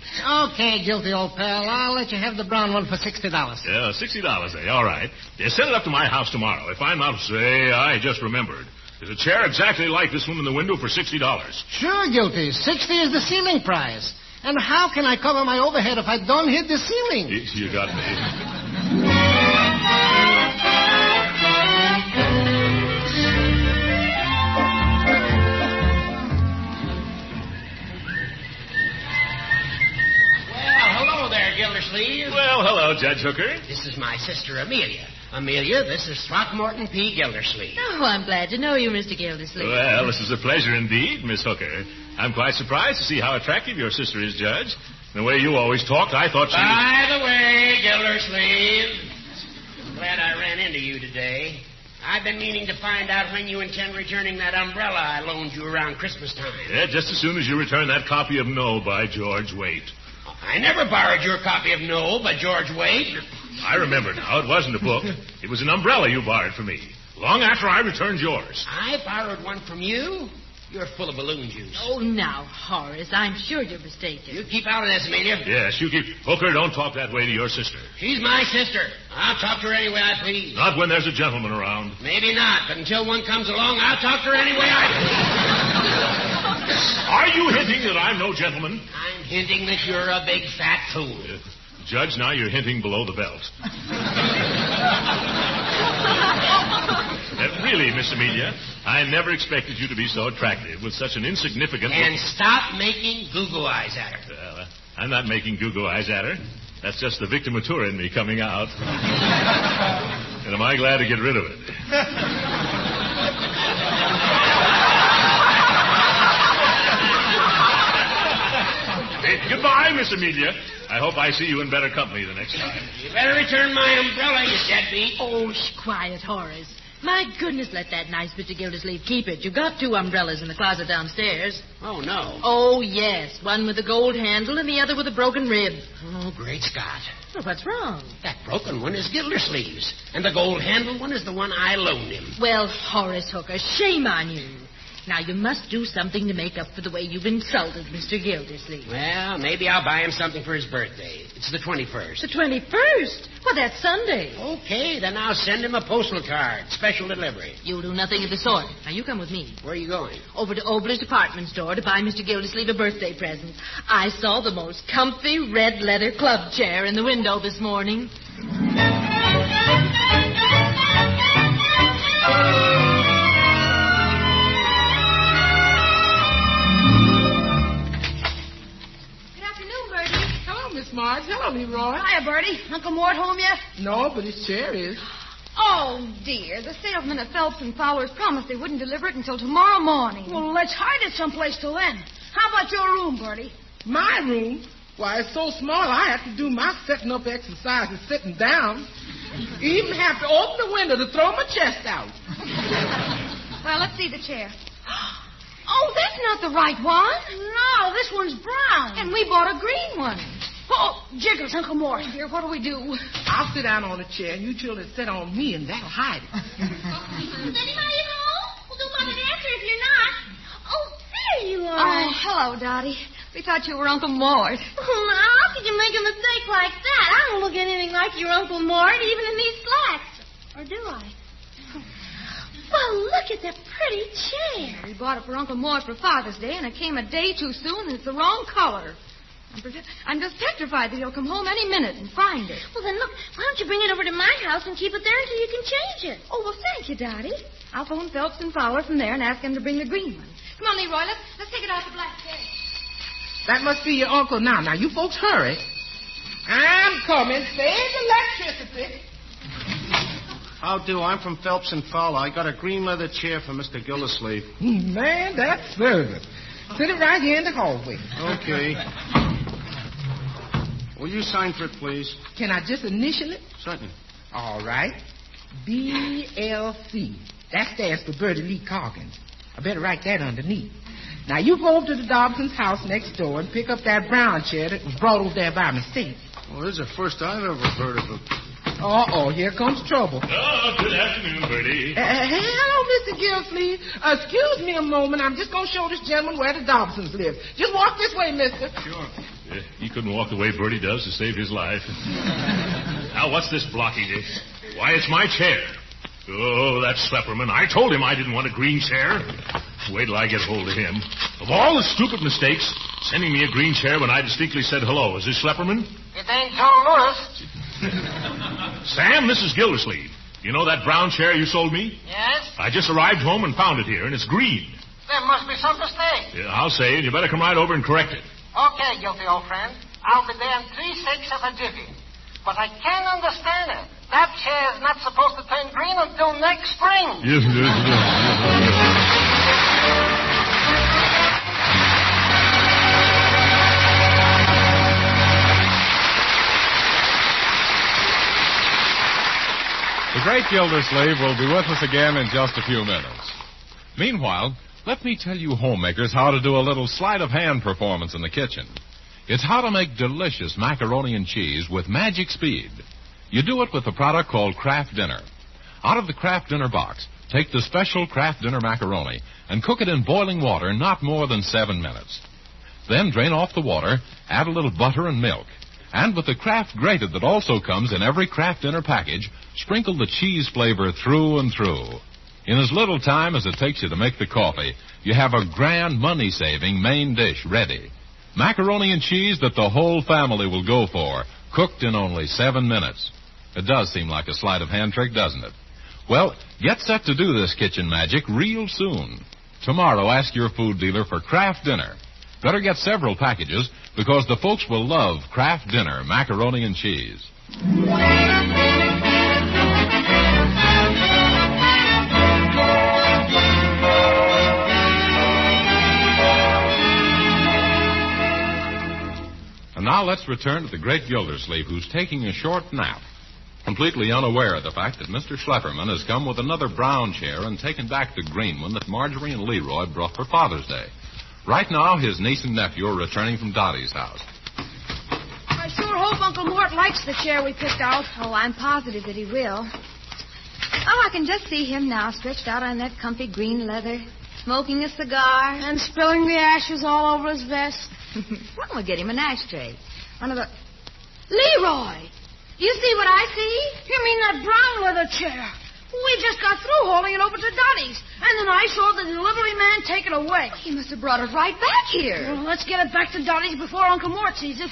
Okay, guilty old pal. I'll let you have the brown one for $60. Yeah, $60, eh? All right. Yeah, send it up to my house tomorrow. If I'm out, say, I just remembered. There's a chair exactly like this one in the window for $60. Sure, guilty. 60 is the ceiling price. And how can I cover my overhead if I don't hit the ceiling? You got me. Gildersleeve. Well, hello, Judge Hooker. This is my sister, Amelia. Amelia, this is Throckmorton P. Gildersleeve. Oh, I'm glad to know you, Mr. Gildersleeve. Well, this is a pleasure indeed, Miss Hooker. I'm quite surprised to see how attractive your sister is, Judge. The way you always talked, I thought she was... By the way, Gildersleeve, glad I ran into you today. I've been meaning to find out when you intend returning that umbrella I loaned you around Christmas time. Yeah, just as soon as you return that copy of No by George Waite. I never borrowed your copy of No by George Waite. I remember now. It wasn't a book. It was an umbrella you borrowed from me, long after I returned yours. I borrowed one from you? You're full of balloon juice. Oh, now, Horace, I'm sure you're mistaken. You keep out of this, Amelia. Yes, you keep... Hooker, don't talk that way to your sister. She's my sister. I'll talk to her any way I please. Not when there's a gentleman around. Maybe not, but until one comes along, I'll talk to her any way I please. Are you hinting that I'm no gentleman? I'm hinting that you're a big fat fool. Judge, now you're hinting below the belt. Really, Miss Amelia, I never expected you to be so attractive with such an insignificant... And stop making goo-goo eyes at her. Well, I'm not making goo-goo eyes at her. That's just the victimatura in me coming out. And am I glad to get rid of it? Goodbye, Miss Amelia. I hope I see you in better company the next time. You better return my umbrella, you deadbeat. Oh, quiet, Horace. My goodness, let that nice Mr. Gildersleeve keep it. You got 2 umbrellas in the closet downstairs. Oh, no. Oh, yes. One with a gold handle and the other with a broken rib. Oh, great Scott. Well, what's wrong? That broken one is Gildersleeve's, and the gold handle one is the one I loaned him. Well, Horace Hooker, shame on you. Now, you must do something to make up for the way you've insulted Mr. Gildersleeve. Well, maybe I'll buy him something for his birthday. It's the 21st. The 21st? Well, that's Sunday. Okay, then I'll send him a postal card. Special delivery. You'll do nothing of the sort. Now, you come with me. Where are you going? Over to Obler's department store to buy Mr. Gildersleeve a birthday present. I saw the most comfy red leather club chair in the window this morning. Miss Marge. Hello, Leroy. Hiya, Bertie. Uncle Mort home yet? No, but his chair is. Oh, dear. The salesman at Phelps and Fowler's promised they wouldn't deliver it until tomorrow morning. Well, let's hide it someplace till then. How about your room, Bertie? My room? Why, it's so small I have to do my setting up exercises sitting down. Even have to open the window to throw my chest out. Well, let's see the chair. Oh, that's not the right one. No, this one's brown. And we bought a green one. Oh, Jiggles, Uncle Mort. Dear, what do we do? I'll sit down on a chair, and you children sit on me, and that'll hide it. Is anybody home? Well, don't bother to answer if you're not. Oh, there you are. Oh, hello, Dottie. We thought you were Uncle Mort. Oh, now, how could you make a mistake like that? I don't look anything like your Uncle Mort, even in these slacks. Or do I? Well, look at that pretty chair. We bought it for Uncle Mort for Father's Day, and it came a day too soon, and it's the wrong color. I'm just petrified that he'll come home any minute and find it. Well, then, look, why don't you bring it over to my house and keep it there until you can change it? Oh, well, thank you, Dottie. I'll phone Phelps and Fowler from there and ask him to bring the green one. Come on, Leroy, let's take it out the black chair. That must be your uncle now. Now, you folks hurry. I'm coming. Save electricity. How do? I'm from Phelps and Fowler. I got a green leather chair for Mr. Gildersleeve. Man, that's service. Sit it right here in the hallway. Okay. Will you sign for it, please? Can I just initial it? Certainly. All right. BLC. That stands for Bertie Lee Coggins. I better write that underneath. Now, you go over to the Dobson's house next door and pick up that brown chair that was brought over there by mistake. Well, this is the first I've ever heard of it. Uh-oh, here comes trouble. Oh, good afternoon, Bertie. Hello, Mr. Gildersleeve. Excuse me a moment. I'm just going to show this gentleman where the Dobsons live. Just walk this way, mister. Sure. He couldn't walk the way Bertie does to save his life. Now, what's this blocking it? Why, it's my chair. Oh, that Schlepperman. I told him I didn't want a green chair. Wait till I get hold of him. Of all the stupid mistakes, sending me a green chair when I distinctly said hello. Is this Schlepperman? It ain't Joe Lewis. Sam, this is Gildersleeve. You know that brown chair you sold me? Yes? I just arrived home and found it here, and it's green. There must be some mistake. Yeah, I'll say it. You better come right over and correct it. Okay, guilty old friend. I'll be there in 3/6 of a jiffy. But I can't understand it. That chair is not supposed to turn green until next spring. Yes. The great Gildersleeve will be with us again in just a few minutes. Meanwhile, let me tell you homemakers how to do a little sleight of hand performance in the kitchen. It's how to make delicious macaroni and cheese with magic speed. You do it with a product called Kraft Dinner. Out of the Kraft Dinner box, take the special Kraft Dinner macaroni and cook it in boiling water not more than 7 minutes. Then drain off the water, add a little butter and milk. And with the Kraft grated that also comes in every Kraft Dinner package, sprinkle the cheese flavor through and through. In as little time as it takes you to make the coffee, you have a grand money-saving main dish ready. Macaroni and cheese that the whole family will go for, cooked in only 7 minutes. It does seem like a sleight of hand trick, doesn't it? Well, get set to do this kitchen magic real soon. Tomorrow, ask your food dealer for Kraft Dinner. Better get several packages because the folks will love Kraft Dinner macaroni and cheese. And now let's return to the great Gildersleeve, who's taking a short nap, completely unaware of the fact that Mr. Schlepperman has come with another brown chair and taken back the green one that Marjorie and Leroy brought for Father's Day. Right now, his niece and nephew are returning from Dottie's house. I sure hope Uncle Mort likes the chair we picked out. Oh, I'm positive that he will. Oh, I can just see him now, stretched out on that comfy green leather, smoking a cigar. And spilling the ashes all over his vest. Well, we'll get him an ashtray. One of the... Leroy! You see what I see? You mean that brown leather chair? We just got through hauling it over to Dottie's, and then I saw the delivery man take it away. He must have brought it right back here. Well, let's get it back to Dottie's before Uncle Mort sees it.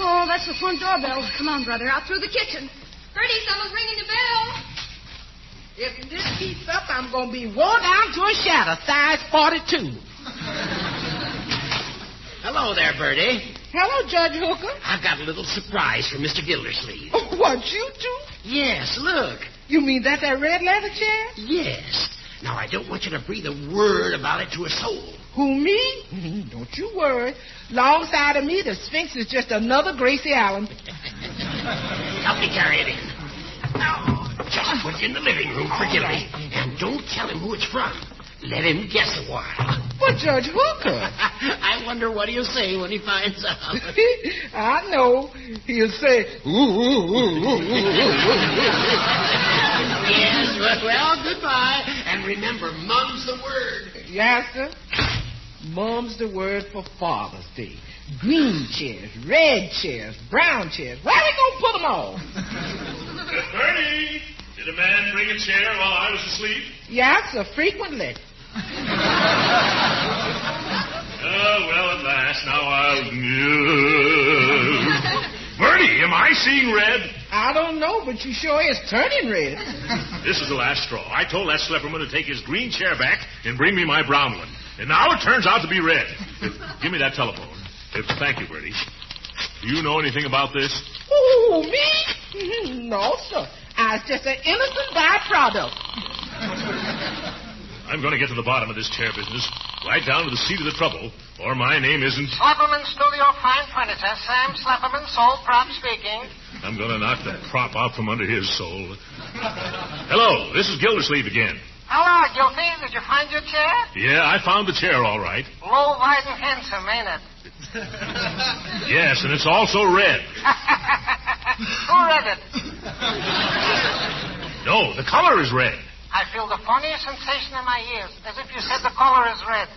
Oh, that's the front doorbell. Come on, brother, out through the kitchen. Bertie, someone's ringing the bell. If this keeps up, I'm going to be worn down to a shadow, size 42. Hello there, Bertie. Hello, Judge Hooker. I've got a little surprise for Mr. Gildersleeve. Oh, what, you two? Yes, look. You mean that red leather chair? Yes. Now, I don't want you to breathe a word about it to a soul. Who, me? Don't you worry. Alongside of me, the Sphinx is just another Gracie Allen. Help me carry it in. Now, just put it in the living room for Gildy. And don't tell him who it's from. Let him guess a while. But Judge Hooker. I wonder what he'll say when he finds out. I know. He'll say, ooh, ooh, ooh, ooh, ooh, ooh. Yes, well, goodbye. And remember, mum's the word. Yes, sir. Mum's the word for Father's Day. Green chairs, red chairs, brown chairs. Where are we going to put them all? Bertie, did a man bring a chair while I was asleep? Yes, sir, frequently. Oh, well, at last. Now I'll... Bertie, am I seeing red? I don't know, but you sure is turning red. This is the last straw. I told that Schlepperman to take his green chair back and bring me my brown one. And now it turns out to be red. Give me that telephone. Thank you, Bertie. Do you know anything about this? Ooh, me? No, sir. I was just an innocent byproduct. I'm going to get to the bottom of this chair business, right down to the seat of the trouble, or my name isn't... Schlepperman Studio Fine Furniture. Sam Schlepperman, sole prop speaking. I'm going to knock the prop out from under his soul. Hello, this is Gildersleeve again. Hello, Guilty. Did you find your chair? Yeah, I found the chair all right. Low, wide, and handsome, ain't it? Yes, and it's also red. Who read it? No, the color is red. I feel the funniest sensation in my ears, as if you said the color is red.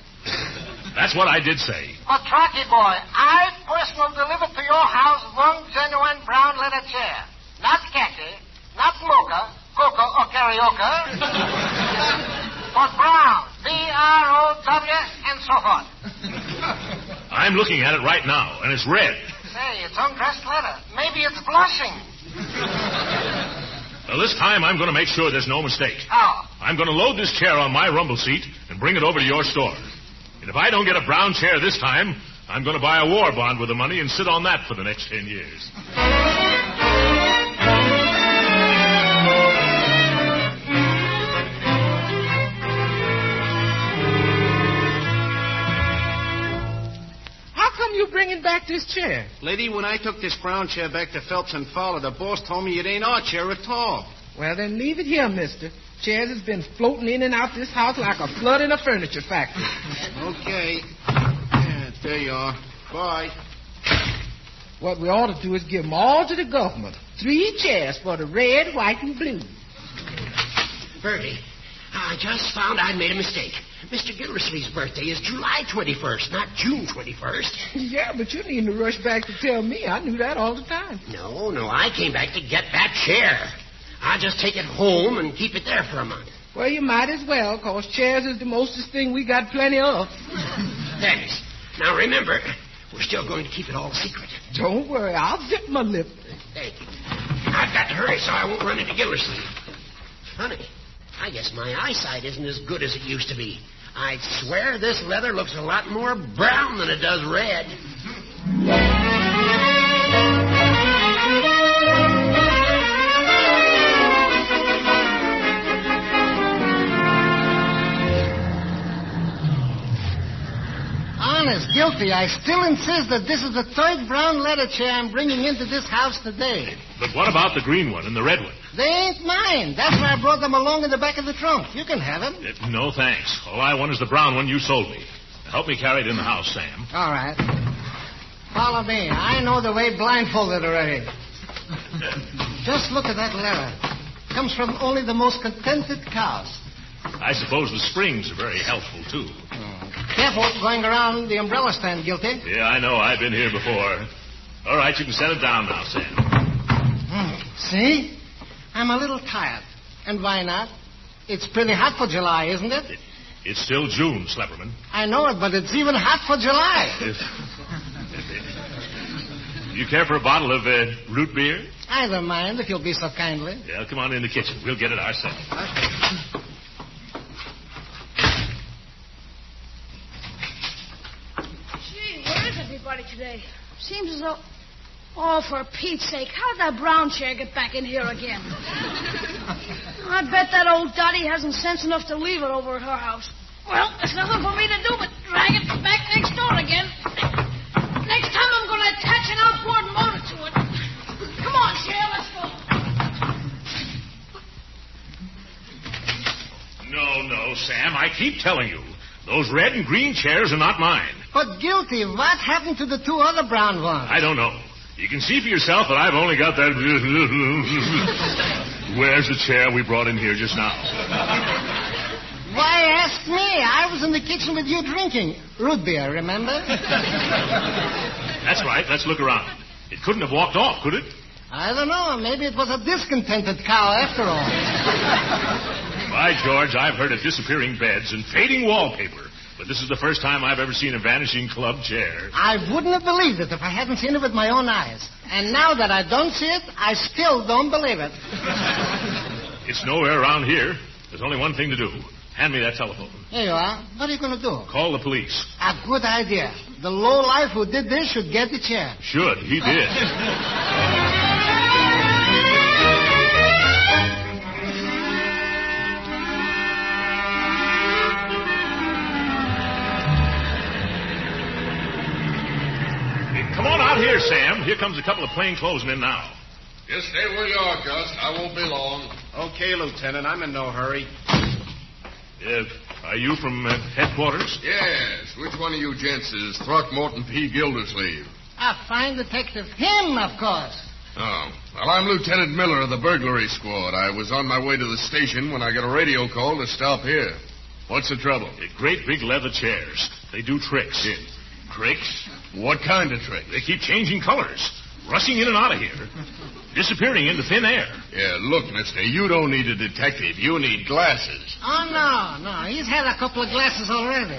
That's what I did say. But, Rocky boy, I personally delivered to your house one genuine brown leather chair. Not khaki, not mocha, cocoa, or karaoke. But brown. B-R-O-W, and so forth. I'm looking at it right now, and it's red. Say, it's undressed leather. Maybe it's blushing. Well, this time I'm going to make sure there's no mistake. How? I'm going to load this chair on my rumble seat and bring it over to your store. And if I don't get a brown chair this time, I'm going to buy a war bond with the money and sit on that for the next 10 years. How come you bringing back this chair? Lady, when I took this brown chair back to Phelps and Fowler, the boss told me it ain't our chair at all. Well, then leave it here, mister. Chairs has been floating in and out this house like a flood in a furniture factory. Okay. Yeah, there you are. Bye. What we ought to do is give them all to the government. 3 chairs for the red, white, and blue. Bertie, I just found I made a mistake. Mr. Gildersleeve's birthday is July 21st, not June 21st. Yeah, but you needn't to rush back to tell me. I knew that all the time. No, I came back to get that chair. I'll just take it home and keep it there for a month. Well, you might as well, 'cause chairs is the mostest thing we got plenty of. Thanks. Now, remember, we're still going to keep it all secret. Don't worry. I'll zip my lip. Thank you. I've got to hurry so I won't run into Gildersleeve. Honey, I guess my eyesight isn't as good as it used to be. I swear this leather looks a lot more brown than it does red. Honest, guilty, I still insist that this is the 3rd brown leather chair I'm bringing into this house today. But what about the green one and the red one? They ain't mine. That's why I brought them along in the back of the trunk. You can have them. No, thanks. All I want is the brown one you sold me. Help me carry it in the house, Sam. All right. Follow me. I know the way blindfolded already. Just look at that leather. Comes from only the most contented cows. I suppose the springs are very helpful, too. Careful going around the umbrella stand, Guilty. Yeah, I know. I've been here before. All right, you can set it down now, Sam. See? I'm a little tired. And why not? It's pretty hot for July, isn't it? It's still June, Slepperman. I know it, but it's even hot for July. You care for a bottle of root beer? I don't mind, if you'll be so kindly. Yeah, come on in the kitchen. We'll get it ourselves. Okay. Where is everybody today? Seems as though... Oh, for Pete's sake, how did that brown chair get back in here again? I bet that old Dottie hasn't sense enough to leave it over at her house. Well, there's nothing for me to do but drag it back next door again. Next time I'm going to attach an outboard motor to it. Come on, chair, let's go. No, Sam, I keep telling you. Those red and green chairs are not mine. But, Guilty, what happened to the 2 other brown ones? I don't know. You can see for yourself that I've only got that... Where's the chair we brought in here just now? Why ask me? I was in the kitchen with you drinking. Root beer, remember? That's right. Let's look around. It couldn't have walked off, could it? I don't know. Maybe it was a discontented cow after all. By George, I've heard of disappearing beds and fading wallpaper. But this is the first time I've ever seen a vanishing club chair. I wouldn't have believed it if I hadn't seen it with my own eyes. And now that I don't see it, I still don't believe it. It's nowhere around here. There's only one thing to do. Hand me that telephone. Here you are. What are you going to do? Call the police. A good idea. The lowlife who did this should get the chair. Should. He did. Come on out here, Sam. Here comes a couple of plainclothesmen now. Just stay where you are, Gus. I won't be long. Okay, Lieutenant. I'm in no hurry. Are you from headquarters? Yes. Which one of you gents is Throckmorton P. Gildersleeve? A fine detective. Him, of course. Oh. Well, I'm Lieutenant Miller of the burglary squad. I was on my way to the station when I got a radio call to stop here. What's the trouble? Great big leather chairs. They do tricks. Yeah. Tricks? What kind of tricks? They keep changing colors, rushing in and out of here, disappearing into thin air. Yeah, look, mister, you don't need a detective. You need glasses. Oh, no. He's had a couple of glasses already.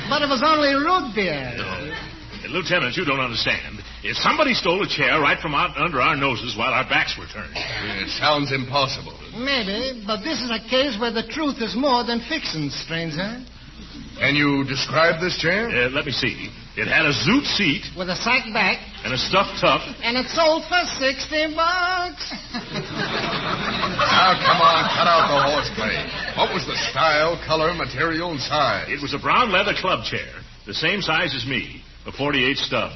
But it was only root beer. No. Lieutenant, you don't understand. If somebody stole a chair right from out under our noses while our backs were turned. It sounds impossible. Maybe, but this is a case where the truth is more than fiction, stranger. Can you describe this chair? Let me see. It had a zoot seat. With a sack back. And a stuffed tuft. And it sold for $60. Now, come on, cut out the horseplay. What was the style, color, material, and size? It was a brown leather club chair, the same size as me, a 48 stub.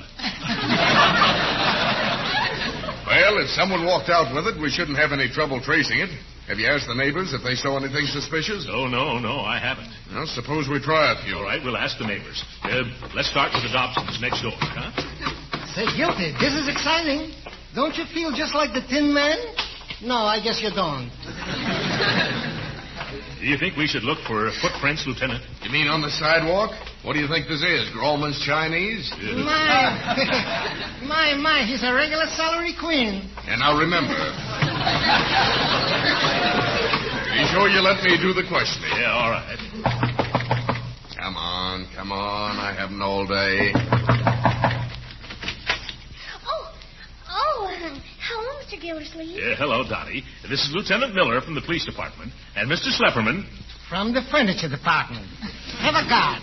Well, if someone walked out with it, we shouldn't have any trouble tracing it. Have you asked the neighbors if they saw anything suspicious? Oh, no, I haven't. Well, suppose we try a few. All right, we'll ask the neighbors. Let's start with the Dobsons next door, huh? Say, Guilty, this is exciting. Don't you feel just like the Tin Man? No, I guess you don't. Do you think we should look for footprints, Lieutenant? You mean on the sidewalk? What do you think this is, Grolman's Chinese? My, he's a regular salary queen. And now remember, be sure you let me do the questioning. Yeah, all right. Come on, I haven't all day. Hello, Mr. Gildersleeve. Hello, Dottie. This is Lieutenant Miller from the police department, and Mr. Schlepperman. From the furniture department. Have a guard.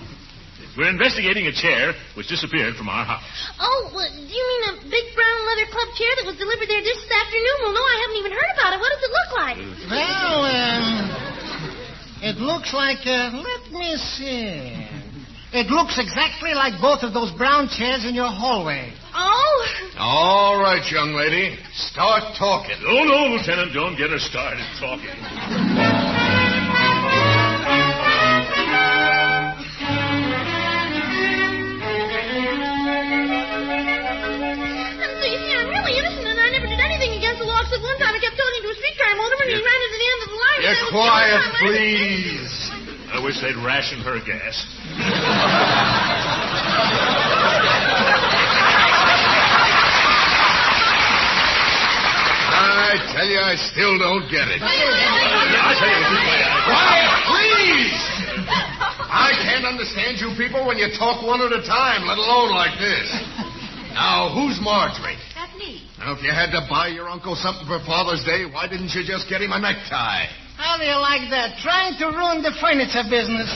We're investigating a chair which disappeared from our house. Oh, do you mean a big brown leather club chair that was delivered there this afternoon? Well, no, I haven't even heard about it. What does it look like? Well, it looks like, let me see. It looks exactly like both of those brown chairs in your hallway. Oh? All right, young lady. Start talking. No, Lieutenant, don't get her started talking. One time I kept talking to a streetcar motorman and he ran into the end of the line. Get quiet, please. I wish they'd ration her gas. I tell you, I still don't get it. I tell you, quiet, please. I can't understand you people when you talk one at a time, let alone like this. Now, who's Marjorie? That's me. Now, if you had to buy your uncle something for Father's Day, why didn't you just get him a necktie? How do you like that? Trying to ruin the furniture business.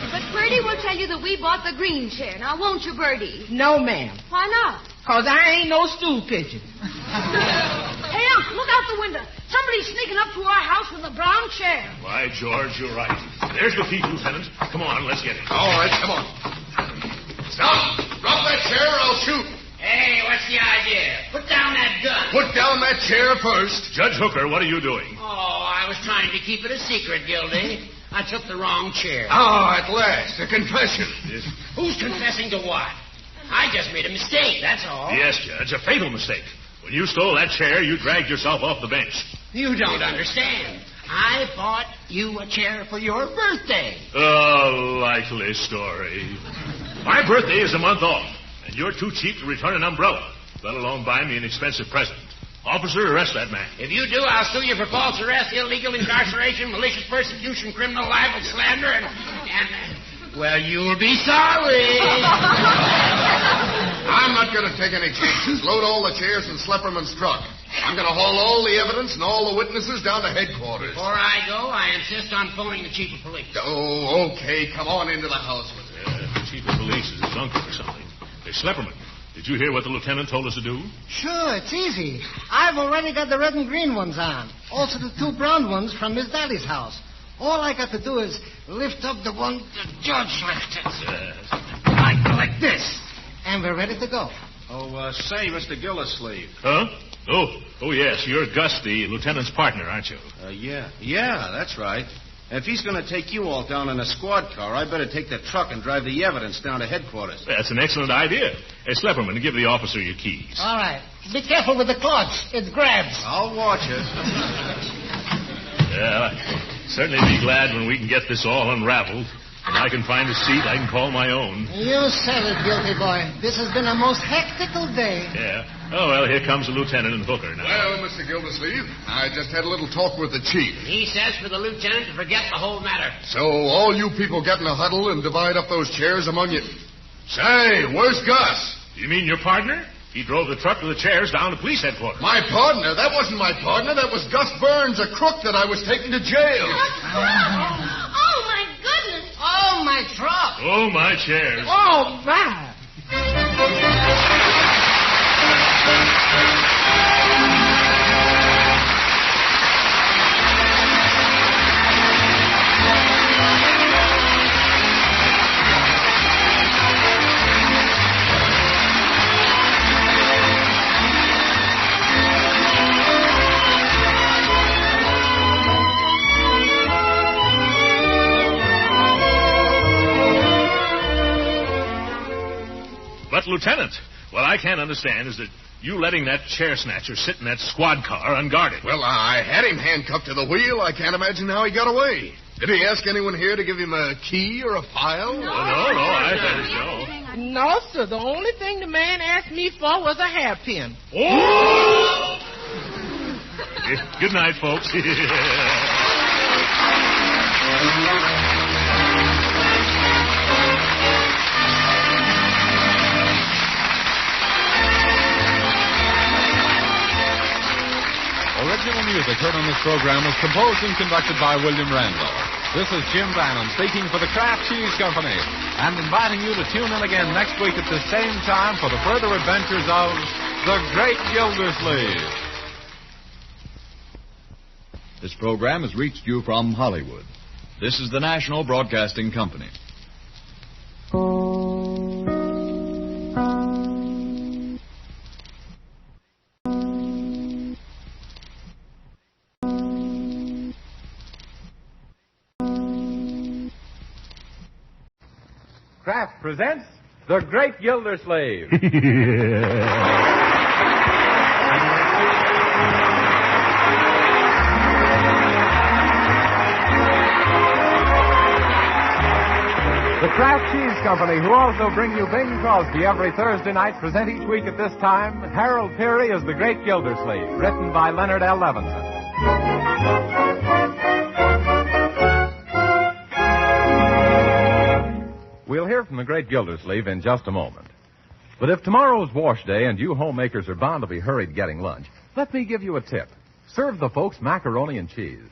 But Bertie will tell you that we bought the green chair. Now, won't you, Bertie? No, ma'am. Why not? Because I ain't no stool pigeon. Hey, Unc, look out the window. Somebody's sneaking up to our house with a brown chair. Why, George, you're right. There's the thief, Lieutenant. Come on, let's get it. All right, come on. Stop! Drop that chair or I'll shoot. Hey, what's the idea? Put down that gun. Put down that chair first. Judge Hooker, what are you doing? Oh, I was trying to keep it a secret, Gildy. I took the wrong chair. Ah, at last, a confession. Who's confessing to what? I just made a mistake, that's all. Yes, Judge, a fatal mistake. When you stole that chair, you dragged yourself off the bench. You don't understand. I bought you a chair for your birthday. A likely story. My birthday is a month off, and you're too cheap to return an umbrella, let alone buy me an expensive present. Officer, arrest that man. If you do, I'll sue you for false arrest, illegal incarceration, malicious persecution, criminal libel, slander, and well, you'll be sorry. I'm not going to take any chances. Load all the chairs in Schlepperman's truck. I'm going to haul all the evidence and all the witnesses down to headquarters. Before I go, I insist on phoning the chief of police. Oh, okay. Come on into the house with me. The chief of police is his uncle or something. Hey, Schlepperman, did you hear what the lieutenant told us to do? Sure, it's easy. I've already got the red and green ones on. Also the 2 brown ones from Miss Dally's house. All I got to do is lift up the one the judge lifted. Like this. And we're ready to go. Oh, say, Mr. Gildersleeve. Huh? Oh, yes. You're Gus, the lieutenant's partner, aren't you? Yeah, that's right. If he's going to take you all down in a squad car, I better take the truck and drive the evidence down to headquarters. That's an excellent idea. Hey, Schlepperman, give the officer your keys. All right. Be careful with the clutch. It grabs. I'll watch it. Yeah, I'll certainly be glad when we can get this all unraveled. When I can find a seat I can call my own. You said it, guilty boy. This has been a most hectical day. Yeah. Oh, well, here comes the lieutenant and Hooker now. Well, Mr. Gildersleeve, I just had a little talk with the chief. He says for the lieutenant to forget the whole matter. So all you people get in a huddle and divide up those chairs among you. Say, where's Gus? You mean your partner? He drove the truck with the chairs down to police headquarters. My partner? That wasn't my partner. That was Gus Burns, a crook that I was taking to jail. Oh, my goodness. Oh, my truck. Oh, my chairs. Oh, my. But, Lieutenant, what I can't understand is that you letting that chair snatcher sit in that squad car unguarded. Well, I had him handcuffed to the wheel. I can't imagine how he got away. Did he ask anyone here to give him a key or a file? No, I said no. No, sir. The only thing the man asked me for was a hairpin. Oh! Good night, folks. Original music heard on this program was composed and conducted by William Randolph. This is Jim Bannon speaking for the Kraft Cheese Company and inviting you to tune in again next week at the same time for the further adventures of the Great Gildersleeve. This program has reached you from Hollywood. This is the National Broadcasting Company. Kraft presents The Great Gildersleeve. The Kraft Cheese Company, who also bring you Bing Crosby every Thursday night, present each week at this time Harold Peary as The Great Gildersleeve, written by Leonard L. Levinson. We'll hear from the Great Gildersleeve in just a moment. But if tomorrow's wash day and you homemakers are bound to be hurried getting lunch, let me give you a tip. Serve the folks macaroni and cheese.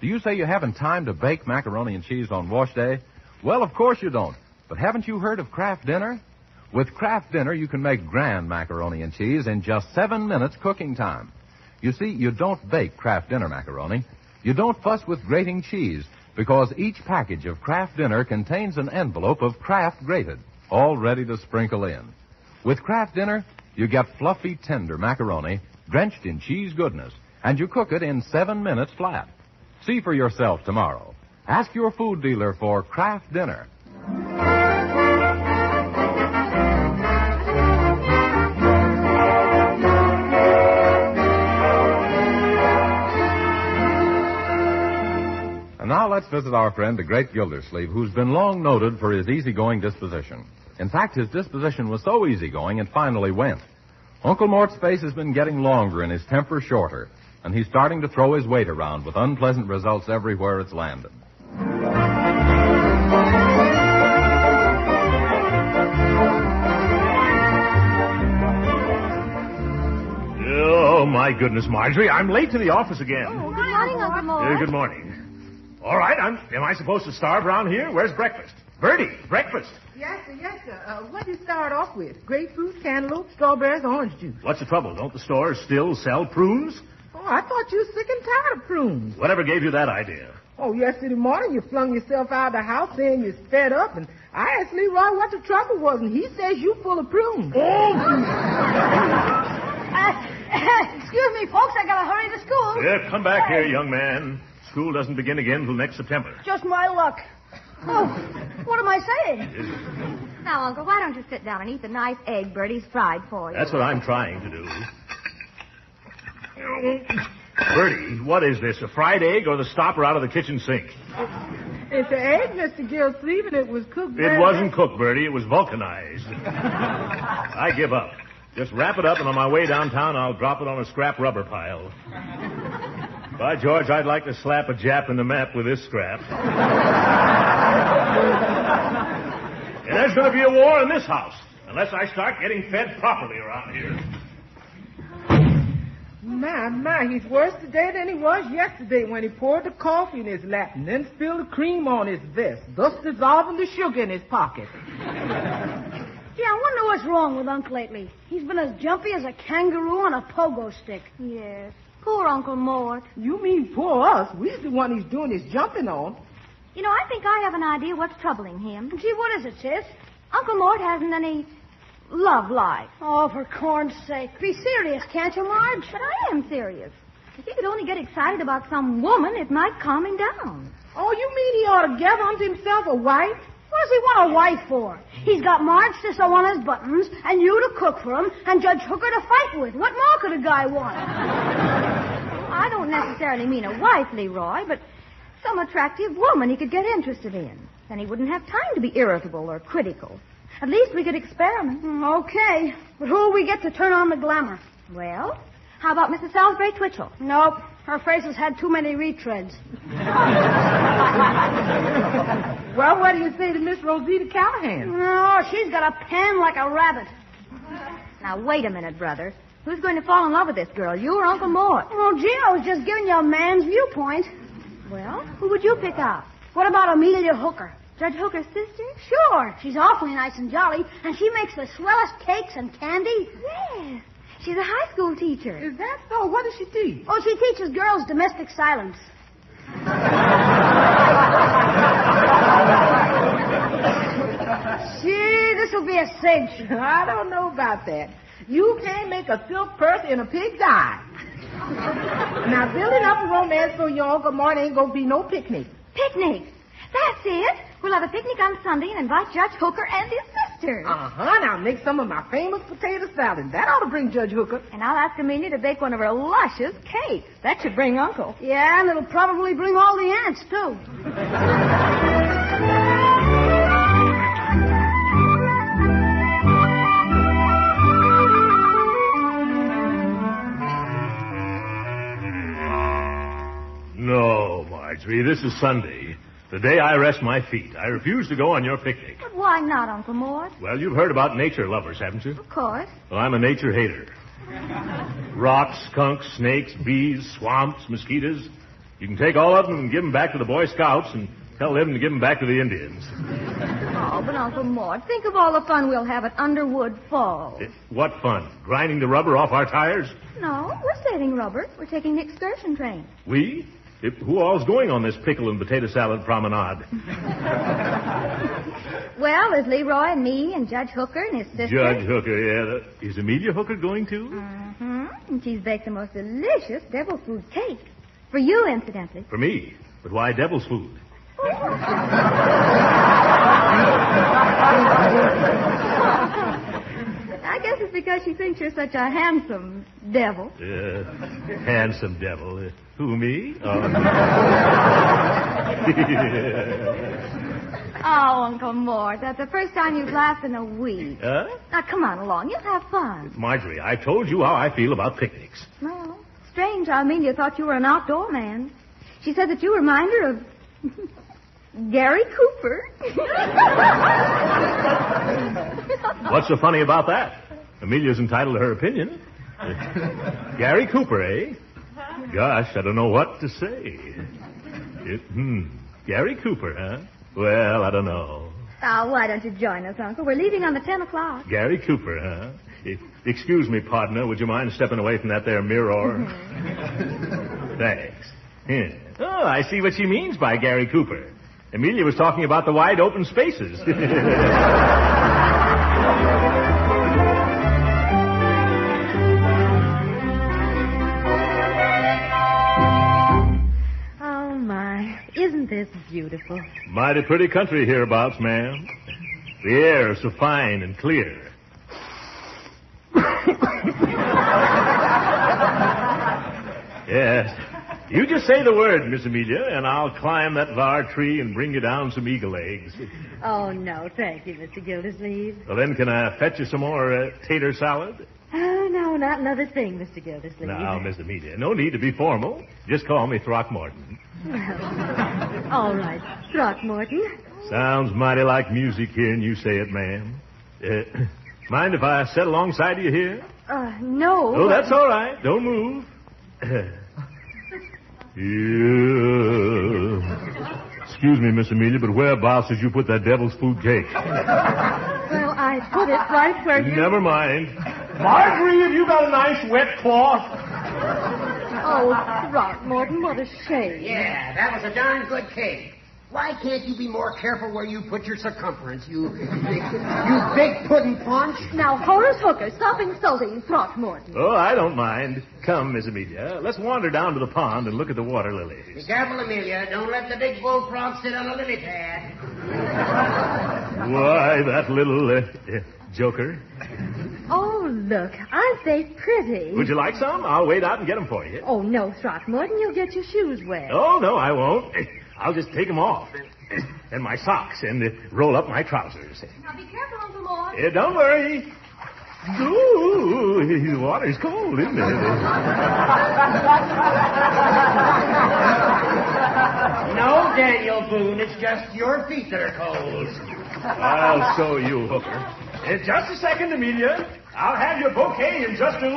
Do you say you haven't time to bake macaroni and cheese on wash day? Well, of course you don't. But haven't you heard of Kraft Dinner? With Kraft Dinner, you can make grand macaroni and cheese in just 7 minutes cooking time. You see, you don't bake Kraft Dinner macaroni. You don't fuss with grating cheese, because each package of Kraft Dinner contains an envelope of Kraft grated, all ready to sprinkle in. With Kraft Dinner, you get fluffy, tender macaroni drenched in cheese goodness, and you cook it in 7 minutes flat. See for yourself tomorrow. Ask your food dealer for Kraft Dinner. And now let's visit our friend, the Great Gildersleeve, who's been long noted for his easygoing disposition. In fact, his disposition was so easygoing it finally went. Uncle Mort's face has been getting longer and his temper shorter, and he's starting to throw his weight around with unpleasant results everywhere it's landed. Oh, my goodness, Marjorie. I'm late to the office again. Oh, good morning, Uncle Mort. Good morning. All right, am I supposed to starve around here? Where's breakfast? Bertie, breakfast. Yes, sir. What do you start off with? Grapefruit, cantaloupe, strawberries, orange juice. What's the trouble? Don't the stores still sell prunes? Oh, I thought you were sick and tired of prunes. Whatever gave you that idea? Oh, yesterday morning you flung yourself out of the house saying you're fed up, and I asked Leroy what the trouble was, and he says you full of prunes. Oh! Excuse me, folks, I gotta hurry to school. Yeah, come back here, young man. School doesn't begin again until next September. Just my luck. Oh, what am I saying? Now, Uncle, why don't you sit down and eat the nice egg Bertie's fried for you? That's what I'm trying to do. Bertie, what is this, a fried egg or the stopper out of the kitchen sink? It's an egg, Mr. Gildersleeve, and it was cooked It wasn't cooked, Bertie. It was vulcanized. I give up. Just wrap it up, and on my way downtown, I'll drop it on a scrap rubber pile. By George, I'd like to slap a Jap in the map with this scrap. And there's going to be a war in this house, unless I start getting fed properly around here. My, he's worse today than he was yesterday when he poured the coffee in his lap and then spilled the cream on his vest, thus dissolving the sugar in his pocket. Gee, I wonder what's wrong with Unc lately. He's been as jumpy as a kangaroo on a pogo stick. Yes. Poor Uncle Mort. You mean poor us? We're the one he's doing his jumping on. You know, I think I have an idea what's troubling him. Gee, what is it, sis? Uncle Mort hasn't any love life. Oh, for corn's sake. Be serious, can't you, Marge? But I am serious. If he could only get excited about some woman, it might calm him down. Oh, you mean he ought to gather unto himself a wife? What does he want a wife for? He's got Marge to sew on his buttons, and you to cook for him, and Judge Hooker to fight with. What more could a guy want? I don't necessarily mean a wife, Leroy, but some attractive woman he could get interested in. Then he wouldn't have time to be irritable or critical. At least we could experiment. Okay, but who'll we get to turn on the glamour? Well, how about Mrs. Salisbury Twitchell? Nope, her face has had too many retreads. Well, what do you say to Miss Rosita Callahan? No, she's got a pan like a rabbit. Now, wait a minute, brother. Who's going to fall in love with this girl, you or Uncle Mort? Oh, gee, I was just giving you a man's viewpoint. Well, who would you pick out? What about Amelia Hooker? Judge Hooker's sister? Sure. She's awfully nice and jolly, and she makes the swellest cakes and candy. Yes. She's a high school teacher. Is that so? What does she teach? Oh, she teaches girls domestic silence. Gee, this'll be a cinch. I don't know about that. You can't make a silk purse in a pig's eye. Now, building up a romance for your Uncle Mort ain't gonna be no picnic. Picnic? That's it. We'll have a picnic on Sunday and invite Judge Hooker and his sister. Uh-huh. Now, make some of my famous potato salad. That ought to bring Judge Hooker. And I'll ask Amelia to bake one of her luscious cakes. That should bring Uncle. Yeah, and it'll probably bring all the aunts, too. No, Marjorie, this is Sunday. The day I rest my feet. I refuse to go on your picnic. But why not, Uncle Mort? Well, you've heard about nature lovers, haven't you? Of course. Well, I'm a nature hater. Rocks, skunks, snakes, bees, swamps, mosquitoes. You can take all of them and give them back to the Boy Scouts and tell them to give them back to the Indians. Oh, but Uncle Mort, think of all the fun we'll have at Underwood Falls. What fun? Grinding the rubber off our tires? No, we're saving rubber. We're taking the excursion train. We? Who all's going on this pickle and potato salad promenade? Well, there's Leroy and me and Judge Hooker and his sister. Judge Hooker, yeah. Is Amelia Hooker going too? Mm-hmm. And she's baked the most delicious devil's food cake. For you, incidentally. For me? But why devil's food? I guess it's because she thinks you're such a handsome devil. Handsome devil. Who, me? Oh, Uncle Mort, that's the first time you've laughed in a week. Huh? Now, come on along. You'll have fun. Marjorie, I've told you how I feel about picnics. Well, strange how Amelia thought you were an outdoor man. She said that you remind her of Gary Cooper. What's so funny about that? Amelia's entitled to her opinion. Gary Cooper, eh? Gosh, I don't know what to say. Gary Cooper, huh? Well, I don't know. Oh, why don't you join us, Uncle? We're leaving on the 10 o'clock. Gary Cooper, huh? Excuse me, partner. Would you mind stepping away from that there mirror? Thanks. Yeah. Oh, I see what she means by Gary Cooper. Amelia was talking about the wide open spaces. Oh, this beautiful? Mighty pretty country hereabouts, ma'am. The air is so fine and clear. Yes. You just say the word, Miss Amelia, and I'll climb that var tree and bring you down some eagle eggs. Oh, no, thank you, Mr. Gildersleeve. Well, then, can I fetch you some more tater salad? Oh, no, not another thing, Mr. Gildersleeve. Now, Miss Amelia, no need to be formal. Just call me Throckmorton. All right, Throckmorton. Sounds mighty like music hearing you say it, ma'am. Mind if I sit alongside of you here? No. Oh, that's all right. Don't move. Excuse me, Miss Amelia, but whereabouts did you put that devil's food cake? Well, I put it right where you... Never mind. Marjorie, have you got a nice wet cloth? Oh, Throckmorton, what a shame. Yeah, that was a darn good cake. Why can't you be more careful where you put your circumference, you big pudding punch? Now, Horace Hooker, stop insulting Throckmorton. Oh, I don't mind. Come, Miss Amelia, let's wander down to the pond and look at the water lilies. Be careful, Amelia. Don't let the big bullfrog sit on a lily pad. Why, that little joker. Oh, look, aren't they pretty? Would you like some? I'll wait out and get them for you. Oh, no, Throckmorton, you'll get your shoes wet. Oh, no, I won't. I'll just take them off. And my socks and roll up my trousers. Now be careful, Uncle Mort. Don't worry. Ooh, the water's cold, isn't it? No, Daniel Boone, it's just your feet that are cold. I'll show you, Hooker. Just a second, Amelia. I'll have your bouquet in just a...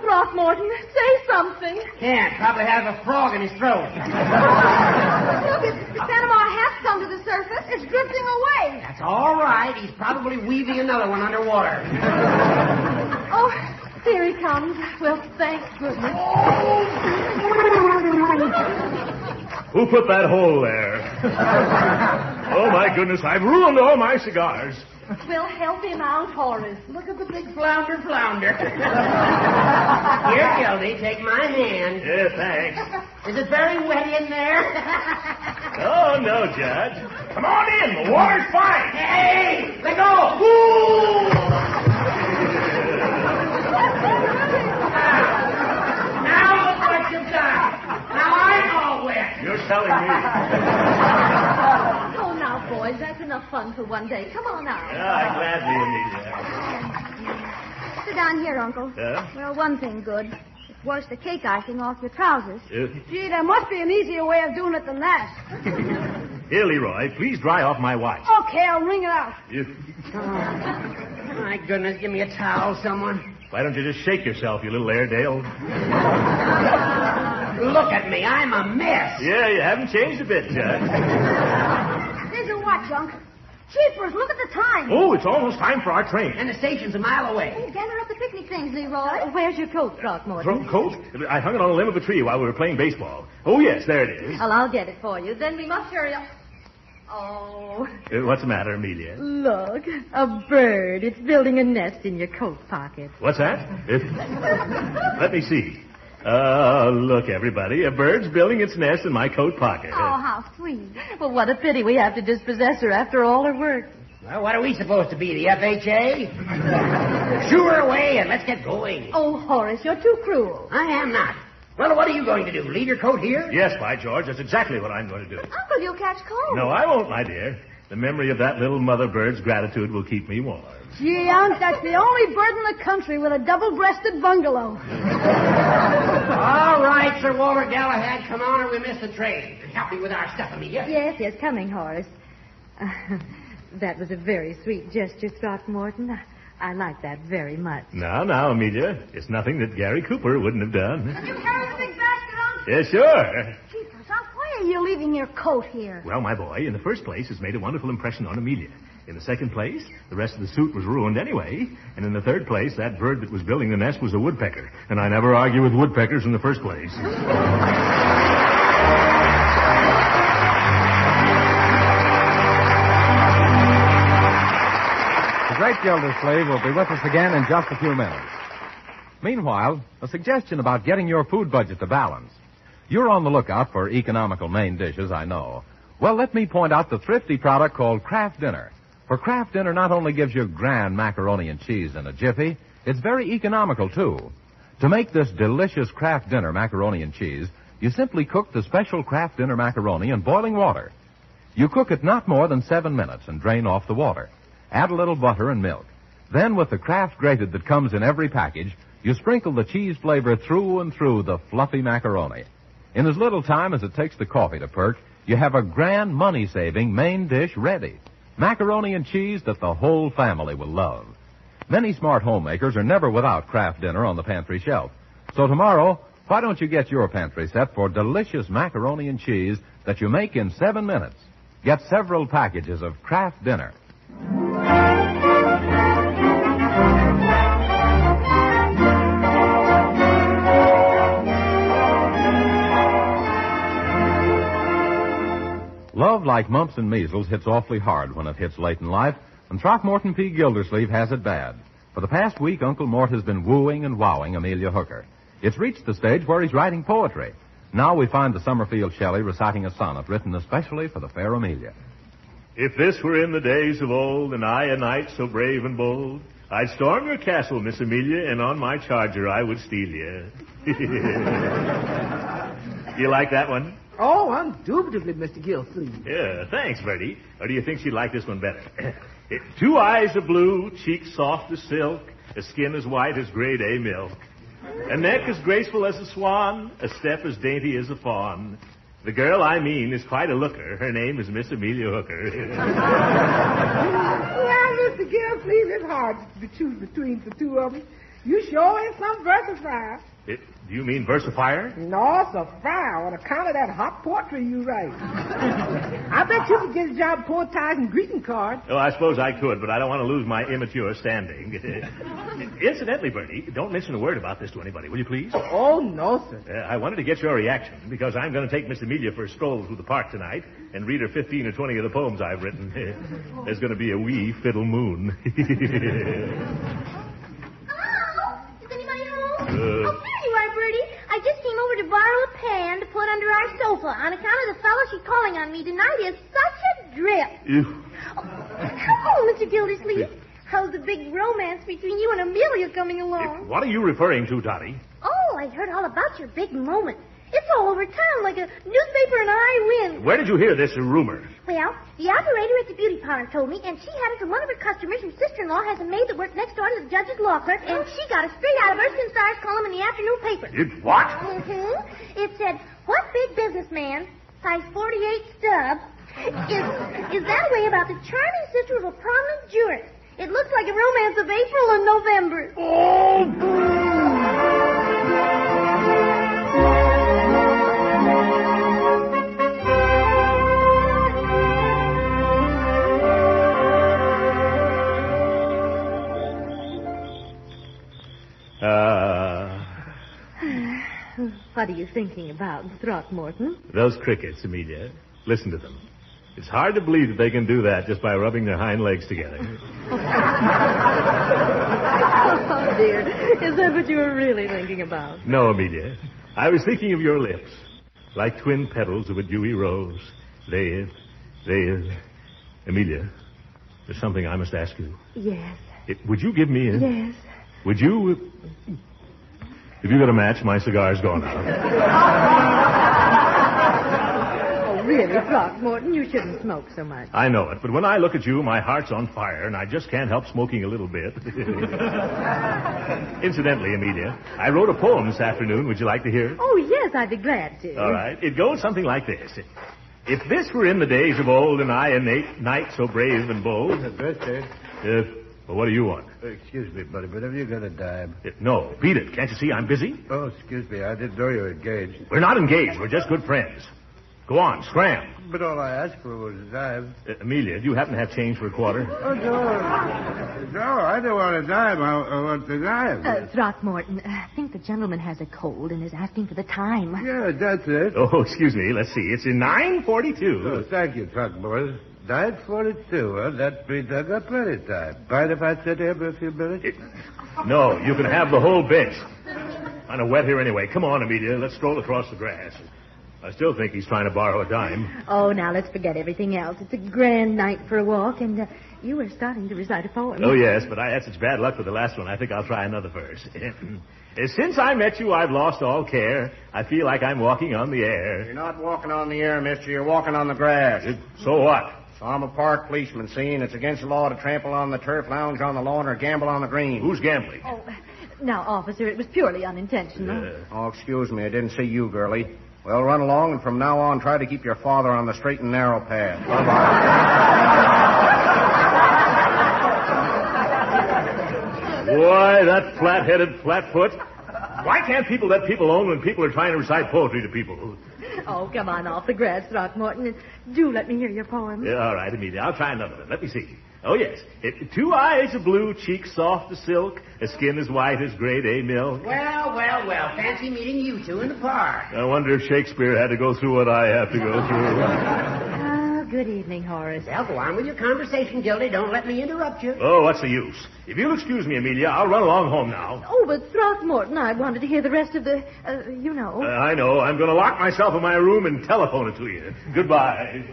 Throckmorton, say something. Can't. Probably has a frog in his throat. Look, the Panama hat's come to the surface. It's drifting away. That's all right. He's probably weaving another one underwater. Oh, here he comes. Well, thank goodness. Who put that hole there? Oh, my goodness, I've ruined all my cigars. We'll help him out, Horace. Look at the big flounder. Here, Gildy, take my hand. Yeah, thanks. Is it very wet in there? Oh, no, Judge. Come on in. The water's fine. Hey, let go. Ooh. Now look what you've done. Now I'm all wet. You're telling me. Oh, now, boys, that's enough fun for one day. Come on out. Yeah, gladly, Amelia. Sit down here, Uncle. Yeah? Well, one thing good. Just wash the cake icing off your trousers. Gee, there must be an easier way of doing it than that. Here, Leroy, please dry off my watch. Okay, I'll wring it out. My goodness, give me a towel, someone. Why don't you just shake yourself, you little Airedale? Look at me, I'm a mess. Yeah, you haven't changed a bit, Judge. Here's your watch, Unc. Jeepers, look at the time. Oh, it's almost time for our train. And the station's a mile away. Hey, gather up the picnic things, Leroy. Where's your coat, Throckmorton? Coat? I hung it on a limb of a tree while we were playing baseball. Oh, yes, there it is. Well, I'll get it for you. Then we must hurry up. Oh. What's the matter, Amelia? Look, a bird. It's building a nest in your coat pocket. What's that? Let me see. Look, everybody. A bird's building its nest in my coat pocket. Oh, how sweet. Well, what a pity we have to dispossess her after all her work. Well, what are we supposed to be, the FHA? Shoo her away and let's get going. Oh, Horace, you're too cruel. I am not. Well, what are you going to do? Leave your coat here? Yes, by George, that's exactly what I'm going to do. Uncle, you'll catch cold. No, I won't, my dear. The memory of that little mother bird's gratitude will keep me warm. Gee, Unc, that's the only bird in the country with a double-breasted bungalow. All right, Sir Walter Galahad, come on or we miss the train. Help me with our stuff, Amelia. Yes, coming, Horace. That was a very sweet gesture, Throckmorton. I like that very much. Now, Amelia. It's nothing that Gary Cooper wouldn't have done. Can you carry the big basket, Unc? Yes, sure. Jeepers, Unc, why are you leaving your coat here? Well, my boy, in the first place, it's made a wonderful impression on Amelia. In the second place, the rest of the suit was ruined anyway. And in the third place, that bird that was building the nest was a woodpecker. And I never argue with woodpeckers in the first place. great Gildersleeve will be with us again in just a few minutes. Meanwhile, a suggestion about getting your food budget to balance. You're on the lookout for economical main dishes, I know. Well, let me point out the thrifty product called Kraft Dinner. For Kraft Dinner not only gives you grand macaroni and cheese in a jiffy, it's very economical, too. To make this delicious Kraft Dinner macaroni and cheese, you simply cook the special Kraft Dinner macaroni in boiling water. You cook it not more than 7 minutes and drain off the water. Add a little butter and milk. Then, with the Kraft grated that comes in every package, you sprinkle the cheese flavor through and through the fluffy macaroni. In as little time as it takes the coffee to perk, you have a grand money-saving main dish ready. Macaroni and cheese that the whole family will love. Many smart homemakers are never without Kraft Dinner on the pantry shelf. So tomorrow, why don't you get your pantry set for delicious macaroni and cheese that you make in 7 minutes? Get several packages of Kraft Dinner. Love, like mumps and measles, hits awfully hard when it hits late in life, and Throckmorton P. Gildersleeve has it bad. For the past week, Uncle Mort has been wooing and wowing Amelia Hooker. It's reached the stage where he's writing poetry. Now we find the Summerfield Shelley reciting a sonnet written especially for the fair Amelia. If this were in the days of old, and I a knight so brave and bold, I'd storm your castle, Miss Amelia, and on my charger I would steal you. You like that one? Oh, indubitably, Mr. Gildersleeve. Yeah, thanks, Bertie. Or do you think she'd like this one better? 2 eyes of blue, cheeks soft as silk, a skin as white as grade A milk, a neck as graceful as a swan, a step as dainty as a fawn. The girl I mean is quite a looker. Her name is Miss Amelia Hooker. Well, Mr. Gildersleeve, it's hard to choose between the two of them. You sure is some versifier. Do you mean versifier? No, it's a fire on account of that hot poetry you write. I bet you could get a job poetizing greeting cards. Oh, I suppose I could, but I don't want to lose my immature standing. Incidentally, Bertie, don't mention a word about this to anybody, will you please? Oh, no, sir. I wanted to get your reaction, because I'm going to take Miss Amelia for a stroll through the park tonight and read her 15 or 20 of the poems I've written. There's going to be a wee fiddle moon. Oh, there you are, Bertie. I just came over to borrow a pan to put under our sofa on account of the fellow she's calling on me tonight is such a drip. Oh, come on, Mr. Gildersleeve. How's the big romance between you and Amelia coming along? What are you referring to, Dottie? Oh, I heard all about your big moment. It's all over town like a newspaper and I win. Where did you hear this rumor? Well, the operator at the beauty parlor told me, and she had it from one of her customers whose sister-in-law has a maid that works next door to the judge's law clerk, and she got it straight out of Erskine Starr's column in the afternoon paper. What? Mm-hmm. It said, what big businessman, size 48 stub, is that way about the charming sister of a prominent jurist? It looks like a romance of April and November. What are you thinking about, Throckmorton? Those crickets, Amelia. Listen to them. It's hard to believe that they can do that just by rubbing their hind legs together. Oh, dear. Is that what you were really thinking about? No, Amelia. I was thinking of your lips, like twin petals of a dewy rose. They... Amelia, there's something I must ask you. Yes. Would you give me a... Yes. Would you... Have you got a match? My cigar's gone out. Oh, really, Throckmorton, you shouldn't smoke so much. I know it, but when I look at you, my heart's on fire, and I just can't help smoking a little bit. Incidentally, Amelia, I wrote a poem this afternoon. Would you like to hear it? Oh, yes, I'd be glad to. All right. It goes something like this. If this were in the days of old, and I a knight so brave and bold... Well, what do you want? Excuse me, buddy, but have you got a dime? No. Beat it. Can't you see I'm busy? Oh, excuse me. I didn't know you were engaged. We're not engaged. We're just good friends. Go on, scram. But all I asked for was a dime. Amelia, do you happen to have change for a quarter? Oh, no. No, I don't want a dime. I want the dime. Throckmorton, I think the gentleman has a cold and is asking for the time. Yeah, that's it. Oh, excuse me. Let's see. It's in 9:42. Oh, thank you, Throckmorton. 9:42. Well, that brings I got plenty of time. Mind if I sit here for a few minutes? No, you can have the whole bench. Kind of wet here anyway. Come on, Amelia. Let's stroll across the grass. I still think he's trying to borrow a dime. Oh, now let's forget everything else. It's a grand night for a walk, and you were starting to recite a poem. Oh, yes, but I had such bad luck with the last one. I think I'll try another verse. Since I met you, I've lost all care. I feel like I'm walking on the air. You're not walking on the air, mister. You're walking on the grass. So what? So I'm a park policeman, see, and it's against the law to trample on the turf, lounge on the lawn, or gamble on the green. Who's gambling? Oh, now, officer, it was purely unintentional. Oh, excuse me. I didn't see you, girlie. Well, run along, and from now on, try to keep your father on the straight and narrow path. Bye-bye. Boy, that flat-headed flatfoot. Why can't people let people alone when people are trying to recite poetry to people? Oh, come on off the grass, Throckmorton, and do let me hear your poem. Yeah, all right, Amelia. I'll try another one. Let me see. Oh, yes. 2 eyes are blue, cheeks soft as silk, a skin as white as grade A milk. Well. Fancy meeting you two in the park. I wonder if Shakespeare had to go through what I have to go through. Oh, good evening, Horace. Well, go on with your conversation, Gildy. Don't let me interrupt you. Oh, what's the use? If you'll excuse me, Amelia, I'll run along home now. Oh, but Throckmorton, I wanted to hear the rest of the, you know. I know. I'm going to lock myself in my room and telephone it to you. Goodbye.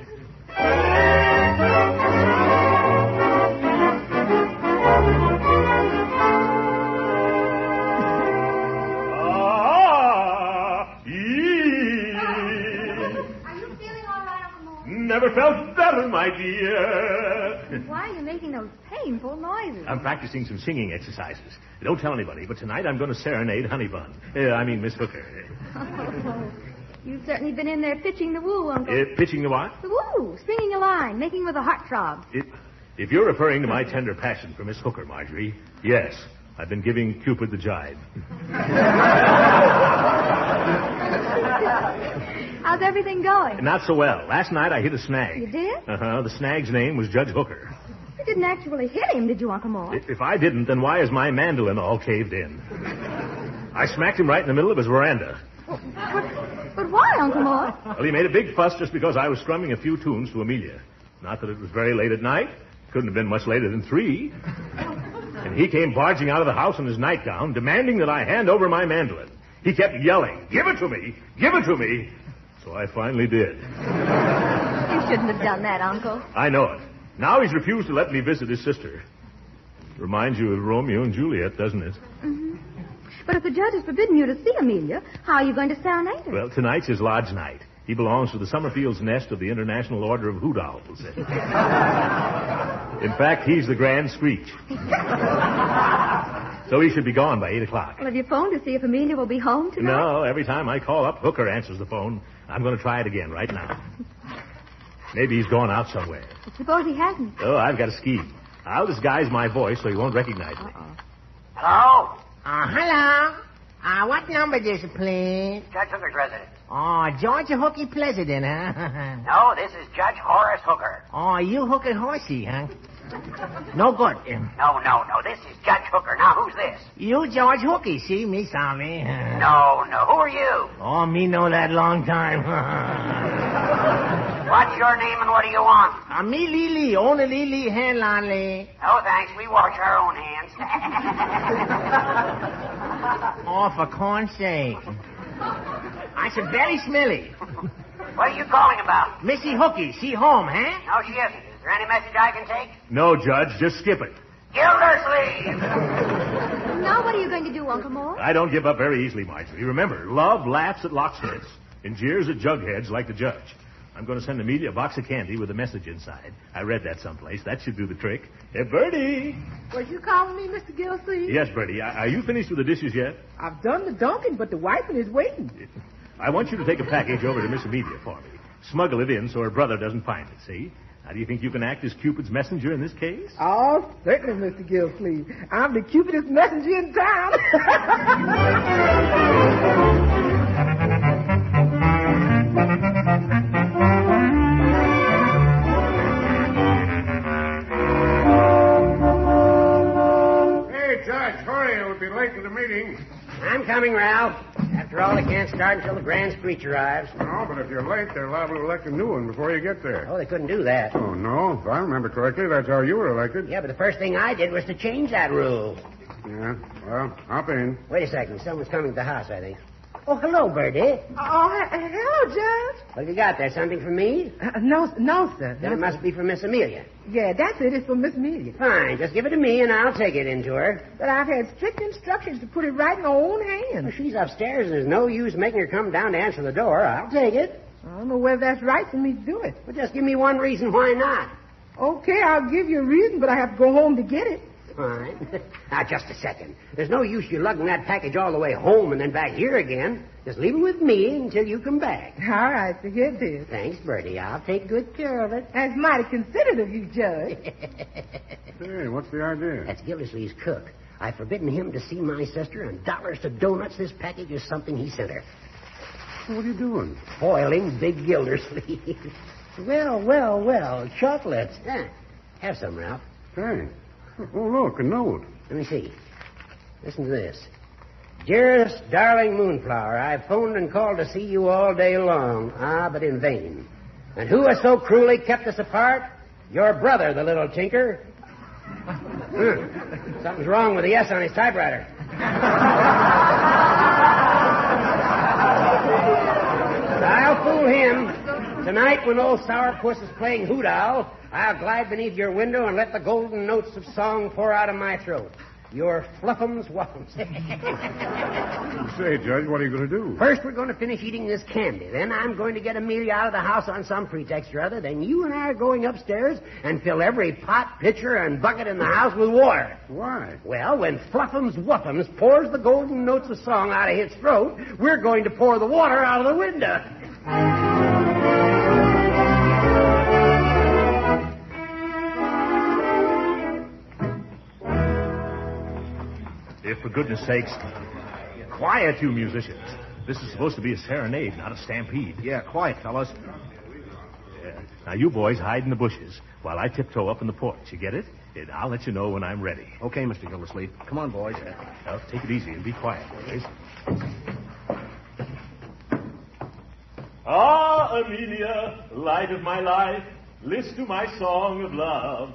Never felt better, my dear. Why are you making those painful noises? I'm practicing some singing exercises. Don't tell anybody, but tonight I'm going to serenade Honeybun. Miss Hooker. Oh, you've certainly been in there pitching the woo, Uncle. Pitching the what? The woo, stringing a line, making with a heartthrob. If you're referring to my tender passion for Miss Hooker, Marjorie, yes, I've been giving Cupid the jibe. How's everything going? Not so well. Last night I hit a snag. You did? Uh-huh. The snag's name was Judge Hooker. You didn't actually hit him, did you, Uncle Mort? If I didn't, then why is my mandolin all caved in? I smacked him right in the middle of his veranda. But why, Uncle Mort? Well, he made a big fuss just because I was strumming a few tunes to Amelia. Not that it was very late at night. Couldn't have been much later than 3. And he came barging out of the house in his nightgown, demanding that I hand over my mandolin. He kept yelling, "Give it to me! Give it to me!" So I finally did. You shouldn't have done that, Uncle. I know it. Now he's refused to let me visit his sister. Reminds you of Romeo and Juliet, doesn't it? Mm-hmm. But if the judge has forbidden you to see Amelia, how are you going to serenade her? Well, tonight's his lodge night. He belongs to the Summerfield's Nest of the International Order of Hoot Owls. In fact, he's the Grand Screech. So he should be gone by 8 o'clock. Well, have you phoned to see if Amelia will be home tonight? No, every time I call up, Hooker answers the phone. I'm going to try it again right now. Maybe he's gone out somewhere. Suppose he hasn't. Oh, I've got a scheme. I'll disguise my voice so he won't recognize me. Hello? Hello. What number this, please? Judge Hooker's residence. Oh, Georgia Hooky President, huh? No, this is Judge Horace Hooker. Oh, you Hooker Horsey, huh? No good. No. This is Judge Hooker. Now, who's this? You George Hooky, see? Me sorry. No. Who are you? Oh, me know that long time. What's your name and what do you want? Me Lily, only Lily Henley. No, thanks. We wash our own hands. Oh, for corn's sake. I said very smelly. What are you calling about? Missy Hooky, she home, huh? No, she isn't. Is there any message I can take? No, Judge, just skip it. Gildersleeve! Now what are you going to do, Uncle Mort? I don't give up very easily, Marjorie. Remember, love laughs at locksmiths and jeers at jugheads like the judge. I'm going to send Amelia a box of candy with a message inside. I read that someplace. That should do the trick. Hey, Bertie! Was you calling me, Mr. Gildersleeve? Yes, Bertie. Are you finished with the dishes yet? I've done the dunking, but the wiping is waiting. I want you to take a package over to Miss Amelia for me. Smuggle it in so her brother doesn't find it, see? Now, do you think you can act as Cupid's messenger in this case? Oh, certainly, Mr. Gildersleeve. I'm the Cupidest messenger in town. late to the meeting. I'm coming, Ralph. After all, it can't start until the grand speech arrives. No, but if you're late, they're liable to elect a new one before you get there. Oh, they couldn't do that. Oh, no. If I remember correctly, that's how you were elected. Yeah, but the first thing I did was to change that rule. Yeah, well, hop in. Wait a second. Someone's coming to the house, I think. Oh, hello, Bertie. Oh, hello, Judge. What have you got there? Something for me? No, sir. Then it must be for Miss Amelia. Yeah, that's it. It's for Miss Amelia. Fine. Just give it to me, and I'll take it into her. But I've had strict instructions to put it right in her own hands. Well, she's upstairs, and there's no use making her come down to answer the door. I'll take it. I don't know whether that's right for me to do it. Well, just give me one reason why not. Okay, I'll give you a reason, but I have to go home to get it. Fine. Now, just a second. There's no use you lugging that package all the way home and then back here again. Just leave it with me until you come back. All right, so here it is. Thanks, Bertie. I'll take good care of it. That's mighty considerate of you, Judge. Hey, what's the idea? That's Gildersleeve's cook. I've forbidden him to see my sister, and dollars to donuts, this package is something he sent her. What are you doing? Foiling Big Gildersleeve. Well. Chocolates. Have some, Ralph. Thanks. Oh, look, a note. Let me see. Listen to this. Dearest darling Moonflower, I've phoned and called to see you all day long. But in vain. And who has so cruelly kept us apart? Your brother, the little tinker. Something's wrong with the S on his typewriter. I'll fool him. Tonight, when old Sourpuss is playing hoot owl, I'll glide beneath your window and let the golden notes of song pour out of my throat. Your fluffums wuffums. Say, Judge, what are you going to do? First, we're going to finish eating this candy. Then I'm going to get Amelia out of the house on some pretext or other. Then you and I are going upstairs and fill every pot, pitcher, and bucket in the house with water. Why? Well, when Fluffums Wuffums pours the golden notes of song out of his throat, we're going to pour the water out of the window. For goodness sakes, quiet, you musicians. This is supposed to be a serenade, not a stampede. Yeah, quiet, fellas. Yeah. Now, you boys hide in the bushes while I tiptoe up in the porch. You get it? And I'll let you know when I'm ready. Okay, Mr. Gildersleeve. Come on, boys. Now, take it easy and be quiet, boys. Ah, Amelia, light of my life, listen to my song of love.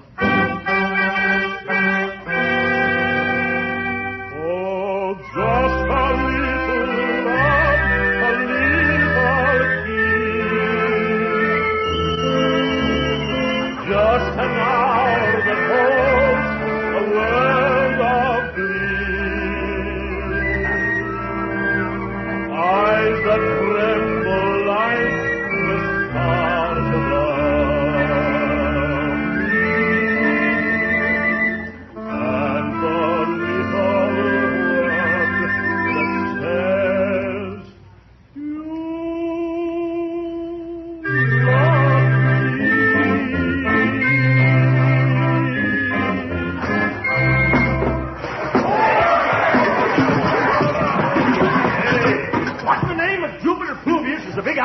Oh, just a little love, a little kiss. Just an hour that holds a world of bliss. Eyes that tremble like the stars above. And the little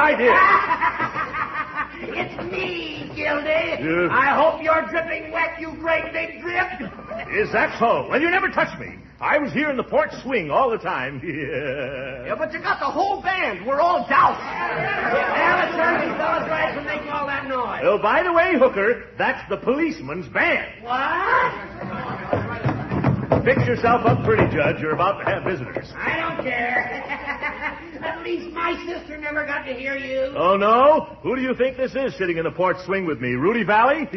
idea. It's me, Gildy. I hope you're dripping wet, you great big drip. Is that so? Well, you never touched me. I was here in the porch swing all the time. Yeah, but you got the whole band. We're all doused. Well, it's certainly fellas right to make all that noise. Oh, by the way, Hooker, that's the policeman's band. What? Fix yourself up pretty, Judge. You're about to have visitors. I don't care. At least my sister never got to hear you. Oh, no? Who do you think this is sitting in the porch swing with me? Rudy Valley?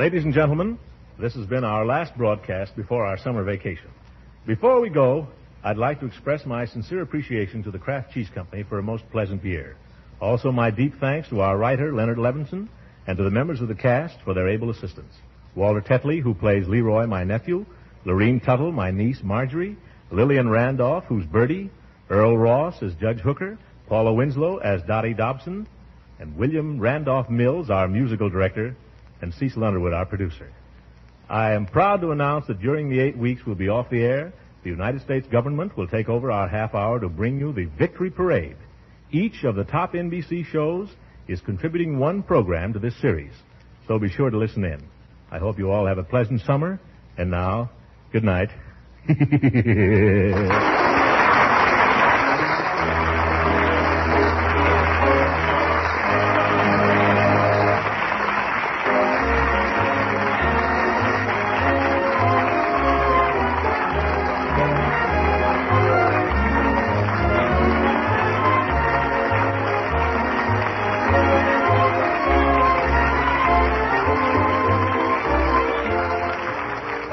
Ladies and gentlemen, this has been our last broadcast before our summer vacation. Before we go, I'd like to express my sincere appreciation to the Kraft Cheese Company for a most pleasant year. Also, my deep thanks to our writer, Leonard Levinson, and to the members of the cast for their able assistance. Walter Tetley, who plays Leroy, my nephew, Lorene Tuttle, my niece, Marjorie, Lillian Randolph, who's Bertie, Earl Ross as Judge Hooker, Paula Winslow as Dottie Dobson, and William Randolph Mills, our musical director, and Cecil Underwood, our producer. I am proud to announce that during the 8 weeks we'll be off the air, the United States government will take over our half hour to bring you the Victory Parade. Each of the top NBC shows is contributing one program to this series, so be sure to listen in. I hope you all have a pleasant summer, and now, good night.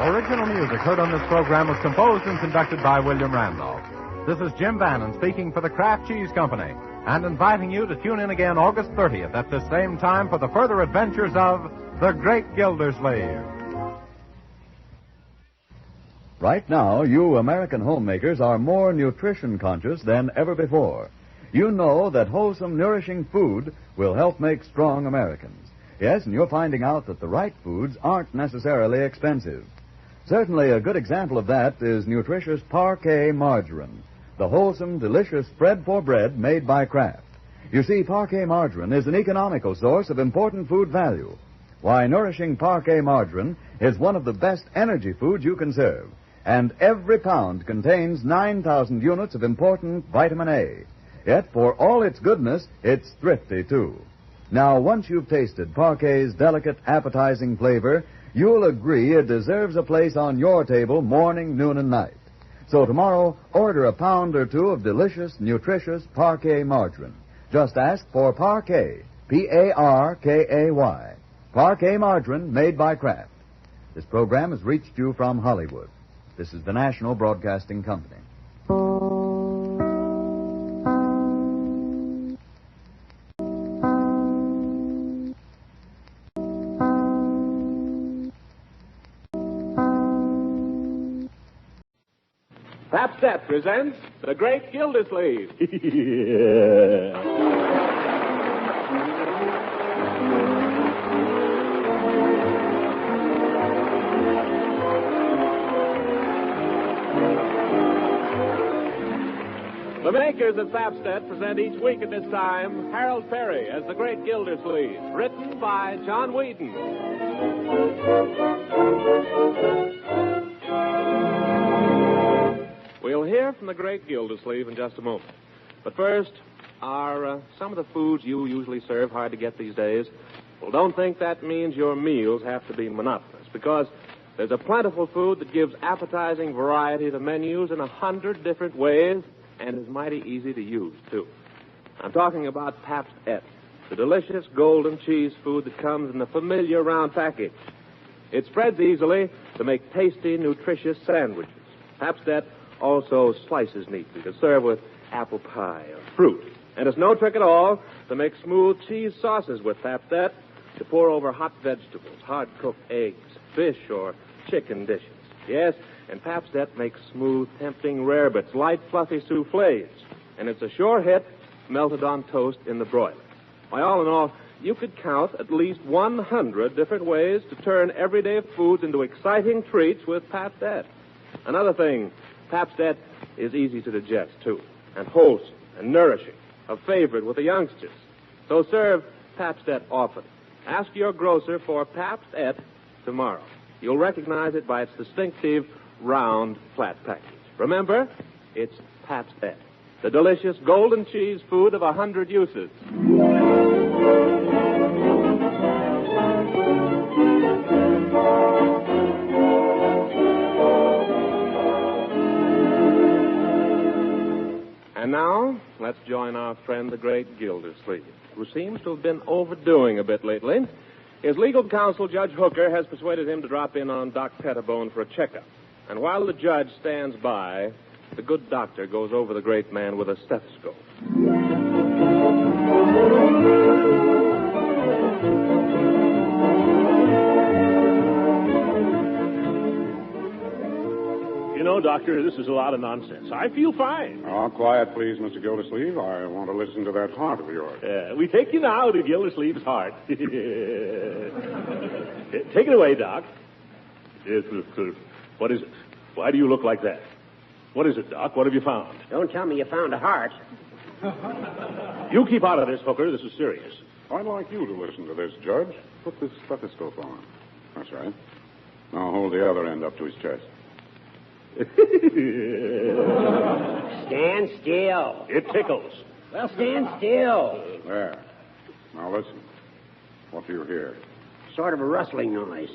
Original music heard on this program was composed and conducted by William Randolph. This is Jim Bannon speaking for the Kraft Cheese Company and inviting you to tune in again August 30th at this same time for the further adventures of the Great Gildersleeve. Right now, you American homemakers are more nutrition conscious than ever before. You know that wholesome, nourishing food will help make strong Americans. Yes, and you're finding out that the right foods aren't necessarily expensive. Certainly a good example of that is nutritious Parquet margarine, the wholesome, delicious spread for bread made by Kraft. You see, Parquet margarine is an economical source of important food value. Why, nourishing Parquet margarine is one of the best energy foods you can serve, and every pound contains 9,000 units of important vitamin A. Yet, for all its goodness, it's thrifty, too. Now, once you've tasted Parquet's delicate, appetizing flavor, you'll agree it deserves a place on your table morning, noon, and night. So tomorrow, order a pound or two of delicious, nutritious Parquet margarine. Just ask for Parquet, P-A-R-K-A-Y. Parquet margarine made by Kraft. This program has reached you from Hollywood. This is the National Broadcasting Company. Pabst presents The Great Gildersleeve. The makers of Sapstead present each week at this time Harold Perry as The Great Gildersleeve, written by John Whedon. We'll hear from The Great Gildersleeve in just a moment. But first, are some of the foods you usually serve hard to get these days? Well, don't think that means your meals have to be monotonous, because there's a plentiful food that gives appetizing variety to menus in 100 different ways and is mighty easy to use, too. I'm talking about Pabst-Et, the delicious golden cheese food that comes in the familiar round package. It spreads easily to make tasty, nutritious sandwiches. Pabst-Et also slices neatly to serve with apple pie or fruit. And it's no trick at all to make smooth cheese sauces with Pabst-Et, to pour over hot vegetables, hard-cooked eggs, fish, or chicken dishes. Yes, and Pabst-Et makes smooth, tempting rarebits, light, fluffy soufflés. And it's a sure hit melted on toast in the broiler. Why, all in all, you could count at least 100 different ways to turn everyday foods into exciting treats with Pabst-Et. Another thing, Pabst-Et is easy to digest, too, and wholesome and nourishing, a favorite with the youngsters. So serve Pabst-Et often. Ask your grocer for Pabst-Et tomorrow. You'll recognize it by its distinctive round, flat package. Remember, it's Pabst-Et, the delicious golden cheese food of 100 uses. And now, let's join our friend, the great Gildersleeve, who seems to have been overdoing a bit lately. His legal counsel, Judge Hooker, has persuaded him to drop in on Doc Pettibone for a checkup. And while the judge stands by, the good doctor goes over the great man with a stethoscope. You know, Doctor, this is a lot of nonsense. I feel fine. Oh, quiet, please, Mr. Gildersleeve. I want to listen to that heart of yours. We take you now to Gildersleeve's heart. Take it away, Doc. What is it? Why do you look like that? What is it, Doc? What have you found? Don't tell me you found a heart. You keep out of this, Hooker. This is serious. I'd like you to listen to this, Judge. Put this stethoscope on. That's right. Now hold the other end up to his chest. Stand still. It tickles. Well, stand still. There. Now listen. What do you hear? Sort of a rustling noise.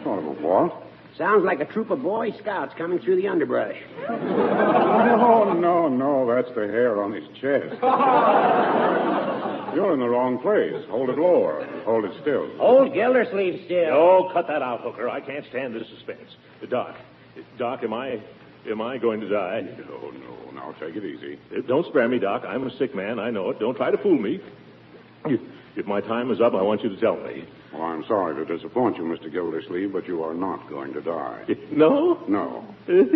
Sort of a what? Sounds like a troop of Boy Scouts coming through the underbrush. Oh, no. That's the hair on his chest. You're in the wrong place. Hold it lower. Hold it still. Hold Gildersleeve still. Oh, cut that out, Hooker. I can't stand this suspense. Doc, am I going to die? No. Now take it easy. Don't spare me, Doc. I'm a sick man. I know it. Don't try to fool me. If my time is up, I want you to tell me. Well, I'm sorry to disappoint you, Mr. Gildersleeve, but you are not going to die. No? No. Did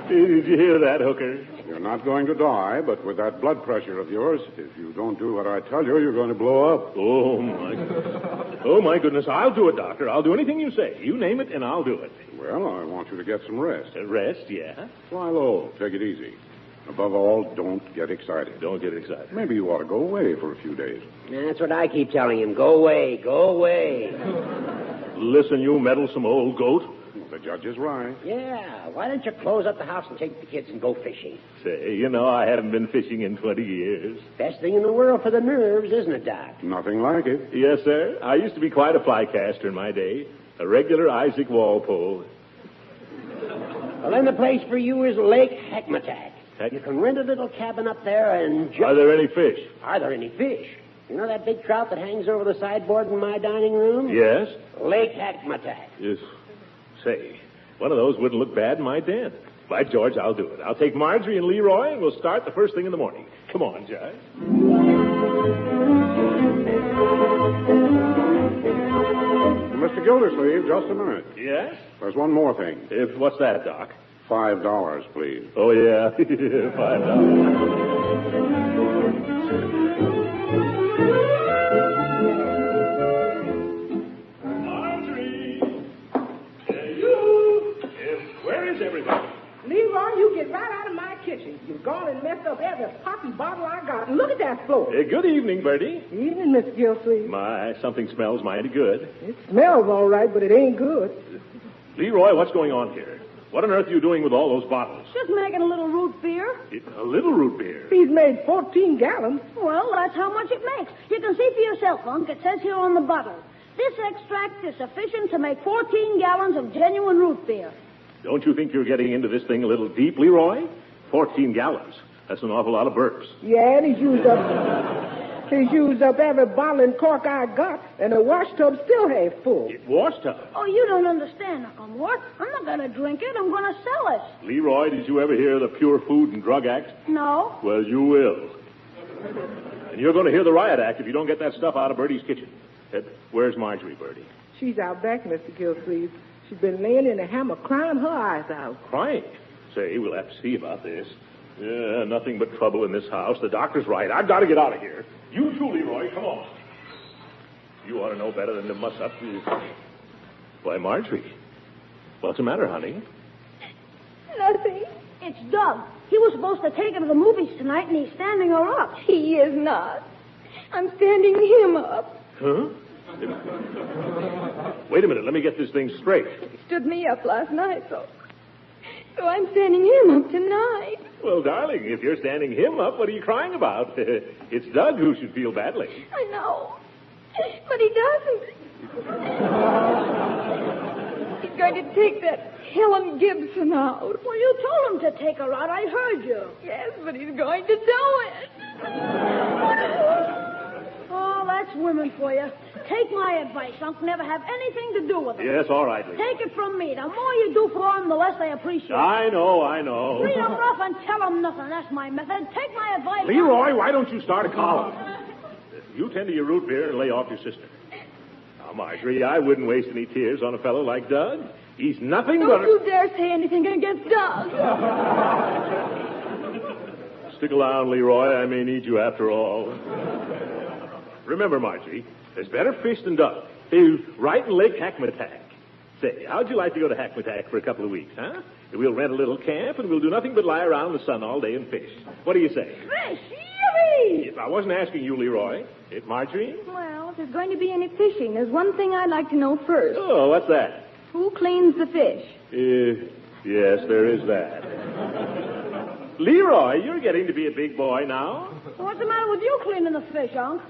you hear that, Hooker? You're not going to die, but with that blood pressure of yours, if you don't do what I tell you, you're going to blow up. Oh, my goodness. I'll do it, Doctor. I'll do anything you say. You name it, and I'll do it. Well, I want you to get some rest. Rest, yeah? Lie low. Take it easy. Above all, don't get excited. Don't get excited. Maybe you ought to go away for a few days. That's what I keep telling him. Go away. Go away. Listen, you meddlesome old goat. The judge is right. Yeah. Why don't you close up the house and take the kids and go fishing? Say, I haven't been fishing in 20 years. Best thing in the world for the nerves, isn't it, Doc? Nothing like it. Yes, sir. I used to be quite a fly caster in my day. A regular Isaac Walpole. Well, then the place for you is Lake HACKMATACK. You can rent a little cabin up there and... Are there any fish? Are there any fish? You know that big trout that hangs over the sideboard in my dining room? Yes. Lake HACKMATACK. Yes. Say, one of those wouldn't look bad in my den. By George, I'll do it. I'll take Marjorie and Leroy, and we'll start the first thing in the morning. Come on, Judge. Mr. Gildersleeve, just a minute. Yes? There's one more thing. What's that, Doc? $5, please. Oh, yeah. $5. Marjorie! Where is everybody? Leroy, you get right out of my kitchen. You've gone and messed up every poppy bottle I got. And look at that floor. Good evening, Bertie. Evening, Mr. Gildersleeve. Something smells mighty good. It smells all right, but it ain't good. Leroy, what's going on here? What on earth are you doing with all those bottles? Just making a little root beer. A little root beer? He's made 14 gallons. Well, that's how much it makes. You can see for yourself, Unc. It says here on the bottle. This extract is sufficient to make 14 gallons of genuine root beer. Don't you think you're getting into this thing a little deep, Leroy? 14 gallons. That's an awful lot of burps. Yeah, and he's used up every bottle and cork I got, and the wash tub still half full. Wash tub? Oh, you don't understand, Uncle Mort. I'm not going to drink it. I'm going to sell it. Leroy, did you ever hear of the Pure Food and Drug Act? No. Well, you will. And you're going to hear the Riot Act if you don't get that stuff out of Bertie's kitchen. Where's Marjorie, Bertie? She's out back, Mr. Gildersleeve. She's been laying in a hammock crying her eyes out. Crying? Say, we'll have to see about this. Yeah, nothing but trouble in this house. The doctor's right. I've got to get out of here. You too, Leroy. Come on. You ought to know better than to muss up. Why, Marjorie. What's the matter, honey? Nothing. It's Doug. He was supposed to take her to the movies tonight, and he's standing her up. He is not. I'm standing him up. Huh? Wait a minute. Let me get this thing straight. He stood me up last night, so I'm standing him up tonight. Well, darling, if you're standing him up, what are you crying about? It's Doug who should feel badly. I know. But he doesn't. He's going to take that Helen Gibson out. Well, you told him to take her out. I heard you. Yes, but he's going to do it. Oh, that's women for you. take my advice, Unc. Never have anything to do with them. Yes, all right, Leroy. Take it from me. The more you do for them, the less they appreciate it. I know. Treat them rough and tell them nothing. That's my method. Take my advice. Leroy, why don't you start a column? You tend to your root beer and lay off your sister. Now, Marjorie, I wouldn't waste any tears on a fellow like Doug. He's nothing but... Don't you dare say anything against Doug. Stick around, Leroy. I may need you after all. Remember, Marjorie, there's better fish than Doug. He's right in Lake HACKMATAck. Say, how'd you like to go to HACKMATAck for a couple of weeks, huh? We'll rent a little camp, and we'll do nothing but lie around in the sun all day and fish. What do you say? Fish! Yippee! If I wasn't asking you, Leroy. Marjorie? Well, if there's going to be any fishing, there's one thing I'd like to know first. Oh, what's that? Who cleans the fish? Yes, there is that. Leroy, you're getting to be a big boy now. What's the matter with you cleaning the fish, Unc?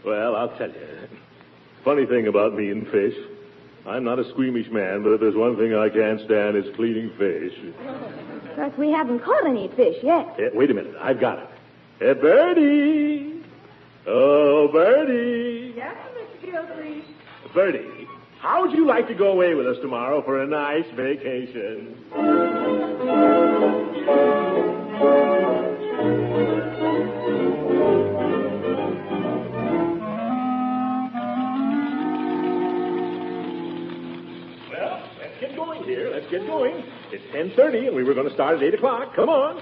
Well, I'll tell you. Funny thing about me and fish. I'm not a squeamish man, but if there's one thing I can't stand, it's cleaning fish. Of course, we haven't caught any fish yet. Wait a minute. I've got it. Hey, Bertie. Oh, Bertie. Yes, Mr. Gildersleeve. Bertie, how would you like to go away with us tomorrow for a nice vacation? Let's get going. It's 10:30, and we were going to start at 8 o'clock. Come on.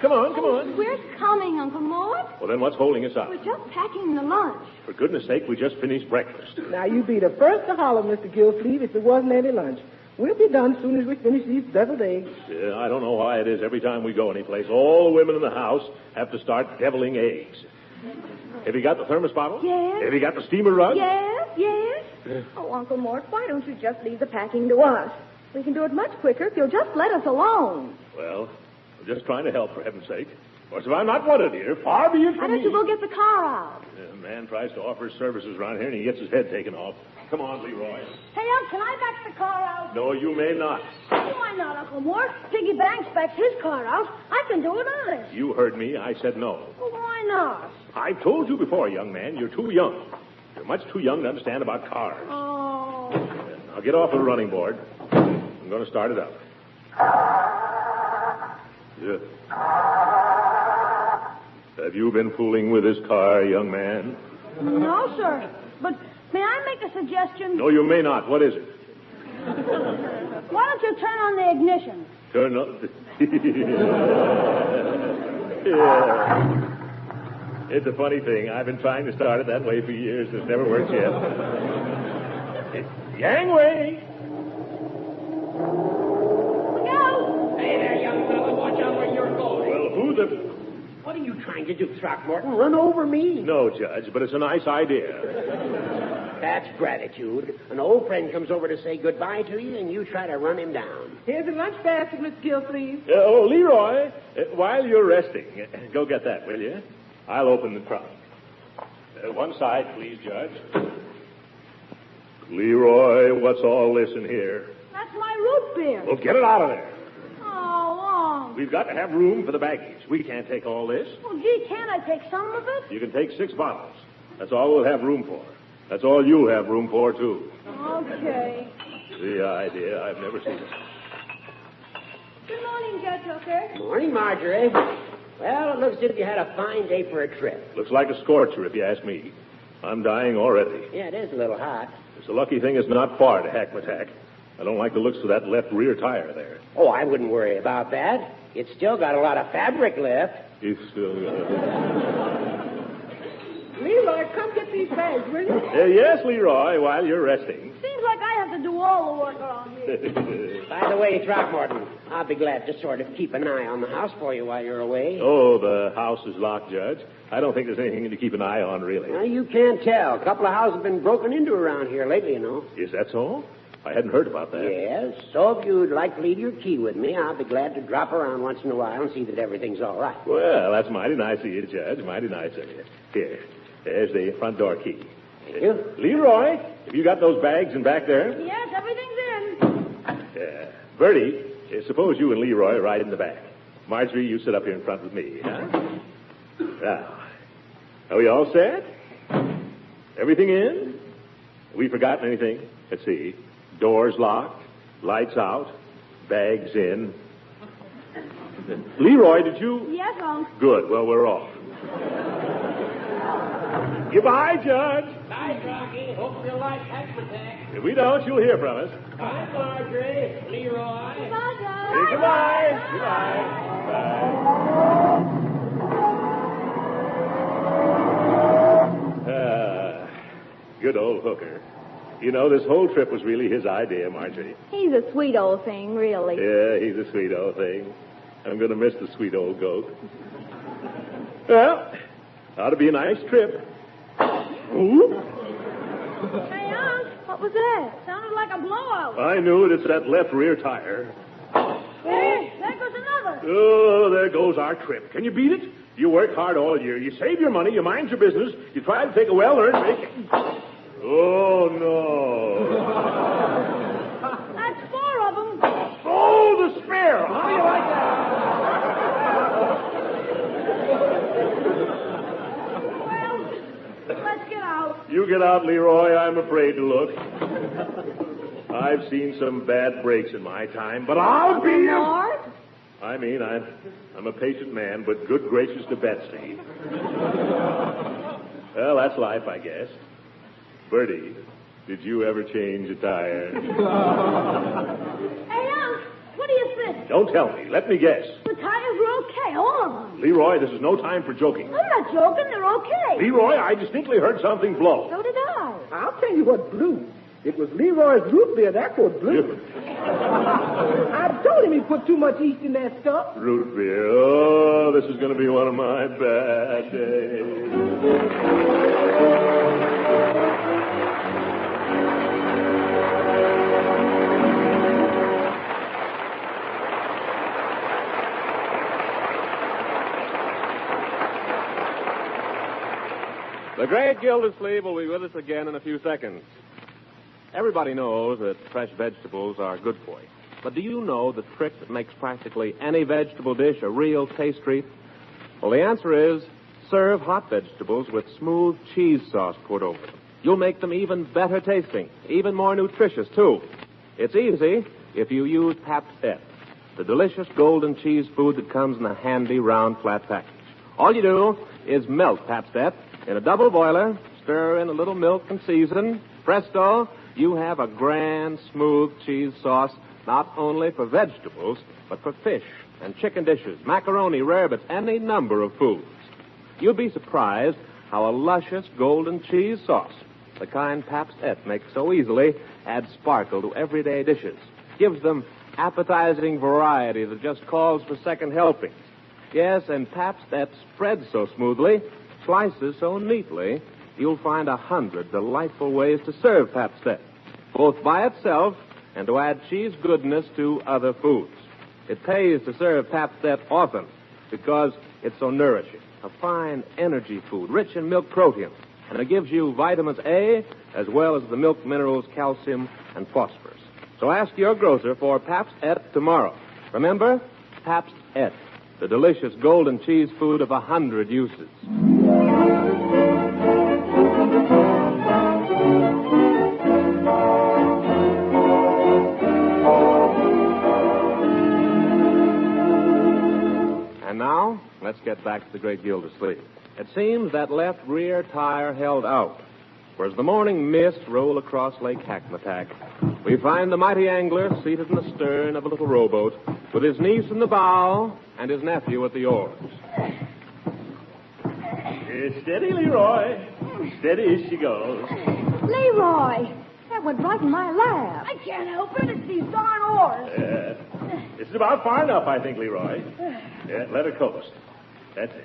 We're coming, Uncle Mort. Well, then what's holding us up? We're just packing the lunch. For goodness sake, we just finished breakfast. Now, you'd be the first to holler, Mr. Gildersleeve, if there wasn't any lunch. We'll be done as soon as we finish these deviled eggs. Yeah, I don't know why it is every time we go anyplace, all the women in the house have to start deviling eggs. Have you got the thermos bottle? Yes. Have you got the steamer rug? Yes. Oh, Uncle Mort, why don't you just leave the packing to us? We can do it much quicker if you'll just let us alone. Well, I'm just trying to help, for heaven's sake. Of course, if I'm not wanted here, far be it from Why don't you go get the car out? A man tries to offer his services around here, and he gets his head taken off. Come on, Leroy. Hey, Unc, can I back the car out? No, you may not. Why not, Uncle Mort? Piggy Banks backed his car out. I can do it honest. You heard me. I said no. Well, why not? I've told you before, young man, you're too young. You're much too young to understand about cars. Oh. Now get off the running board. I'm going to start it up. Yeah. Have you been fooling with this car, young man? No, sir. But may I make a suggestion? No, you may not. What is it? Why don't you turn on the ignition? Turn on... Yeah. It's a funny thing. I've been trying to start it that way for years. It's never worked yet. Gangway! Hey there, young fellow. Watch out where you're going. Well, who the... What are you trying to do, Throckmorton? Run over me? No, Judge, but it's a nice idea. That's gratitude. An old friend comes over to say goodbye to you, and you try to run him down. Here's the lunch basket, Miss Gildersleeve. Leroy, while you're resting, go get that, will you? I'll open the trunk. One side, please, Judge. Leroy, what's all this in here? That's my root beer. Well, get it out of there. Oh, We've got to have room for the baggage. We can't take all this. Well, gee, can't I take some of it? You can take 6 bottles. That's all we'll have room for. That's all you'll have room for, too. Okay. The idea. I've never seen it. Good morning, Judge Hooker. Morning, Marjorie. Well, it looks as if you had a fine day for a trip. Looks like a scorcher, if you ask me. I'm dying already. Yeah, it is a little hot. It's a lucky thing it's not far to HACKMATAck. I don't like the looks of that left rear tire there. Oh, I wouldn't worry about that. It's still got a lot of fabric left. It's still... Leroy, come get these bags, will you? Yes, Leroy, while you're resting. Seems like I have to do all the work around here. By the way, Throckmorton, I'll be glad to sort of keep an eye on the house for you while you're away. Oh, the house is locked, Judge. I don't think there's anything to keep an eye on, really. Well, you can't tell. A couple of houses have been broken into around here lately, you know. Is that so? I hadn't heard about that. Yes. So if you'd like to leave your key with me, I'll be glad to drop around once in a while and see that everything's all right. Well, that's mighty nice of you, Judge. Mighty nice of you. Here. There's the front door key. Thank you. Leroy, have you got those bags in back there? Yes, everything's in. Bertie, suppose you and Leroy ride in the back. Marjorie, you sit up here in front with me, huh? Now, are we all set? Everything in? we forgotten anything? Let's see. Doors locked, lights out, bags in. Leroy, did you? Yes, Unc. Good. Well, we're off. Goodbye, Judge. Bye, Rocky. Hope you like HACKMATAK. If we don't, you'll hear from us. Bye, Marjorie. Leroy. Goodbye, Judge. Say goodbye. Goodbye. Good old hooker. You know, this whole trip was really his idea, Marjorie. He's a sweet old thing, really. Yeah, he's a sweet old thing. I'm going to miss the sweet old goat. Well, ought to be a nice trip. Ooh. Hey, Unc, what was that? Sounded like a blowout. I knew it. It's that left rear tire. Hey, there goes another. Oh, there goes our trip. Can you beat it? You work hard all year. You save your money. You mind your business. You try to take a well-earned vacation. Oh, no. That's 4 of them. Oh, the spare. How do you like Well, let's get out. You get out, Leroy. I'm afraid to look. I've seen some bad breaks in my time, but I'll be... I mean, I'm a patient man, but good gracious to Betsy. Well, that's life, I guess. Bertie, did you ever change a tire? Hey, Unc, what do you think? Don't tell me. Let me guess. The tires were okay, all of them. Leroy, this is no time for joking. I'm not joking. They're okay. Leroy, I distinctly heard something blow. So did I. I'll tell you what blew. It was Leroy's root beer. That's what blew. I told him he put too much yeast in that stuff. Root beer. Oh, this is going to be one of my bad days. The great Gildersleeve will be with us again in a few seconds. Everybody knows that fresh vegetables are good for you. But do you know the trick that makes practically any vegetable dish a real taste treat? Well, the answer is serve hot vegetables with smooth cheese sauce poured over them. You'll make them even better tasting, even more nutritious, too. It's easy if you use Pabst, the delicious golden cheese food that comes in a handy round flat package. All you do is melt Pabst in a double boiler, stir in a little milk and season. Presto, you have a grand, smooth cheese sauce not only for vegetables, but for fish and chicken dishes, macaroni, rarebits, any number of foods. You'll be surprised how a luscious golden cheese sauce, the kind Pabst makes so easily, adds sparkle to everyday dishes, gives them appetizing variety that just calls for second helpings. Yes, and Pabst spreads so smoothly, slices so neatly, you'll find 100 delightful ways to serve Pabst, both by itself and to add cheese goodness to other foods. It pays to serve Pabst often because it's so nourishing, a fine energy food, rich in milk protein, and it gives you vitamins A as well as the milk minerals calcium and phosphorus. So ask your grocer for Pabst tomorrow. Remember, Pabst, the delicious golden cheese food of 100 uses. And now, let's get back to the great Gildersleeve. It seems that left rear tire held out. For as the morning mists roll across Lake HACKMATACK, we find the mighty angler seated in the stern of a little rowboat with his niece in the bow and his nephew at the oars. Steady, Leroy. Steady as she goes. Leroy, that went right in my lap. I can't help it. It's these darn oars. It's about far enough, I think, Leroy. Yeah, let her coast. That's it.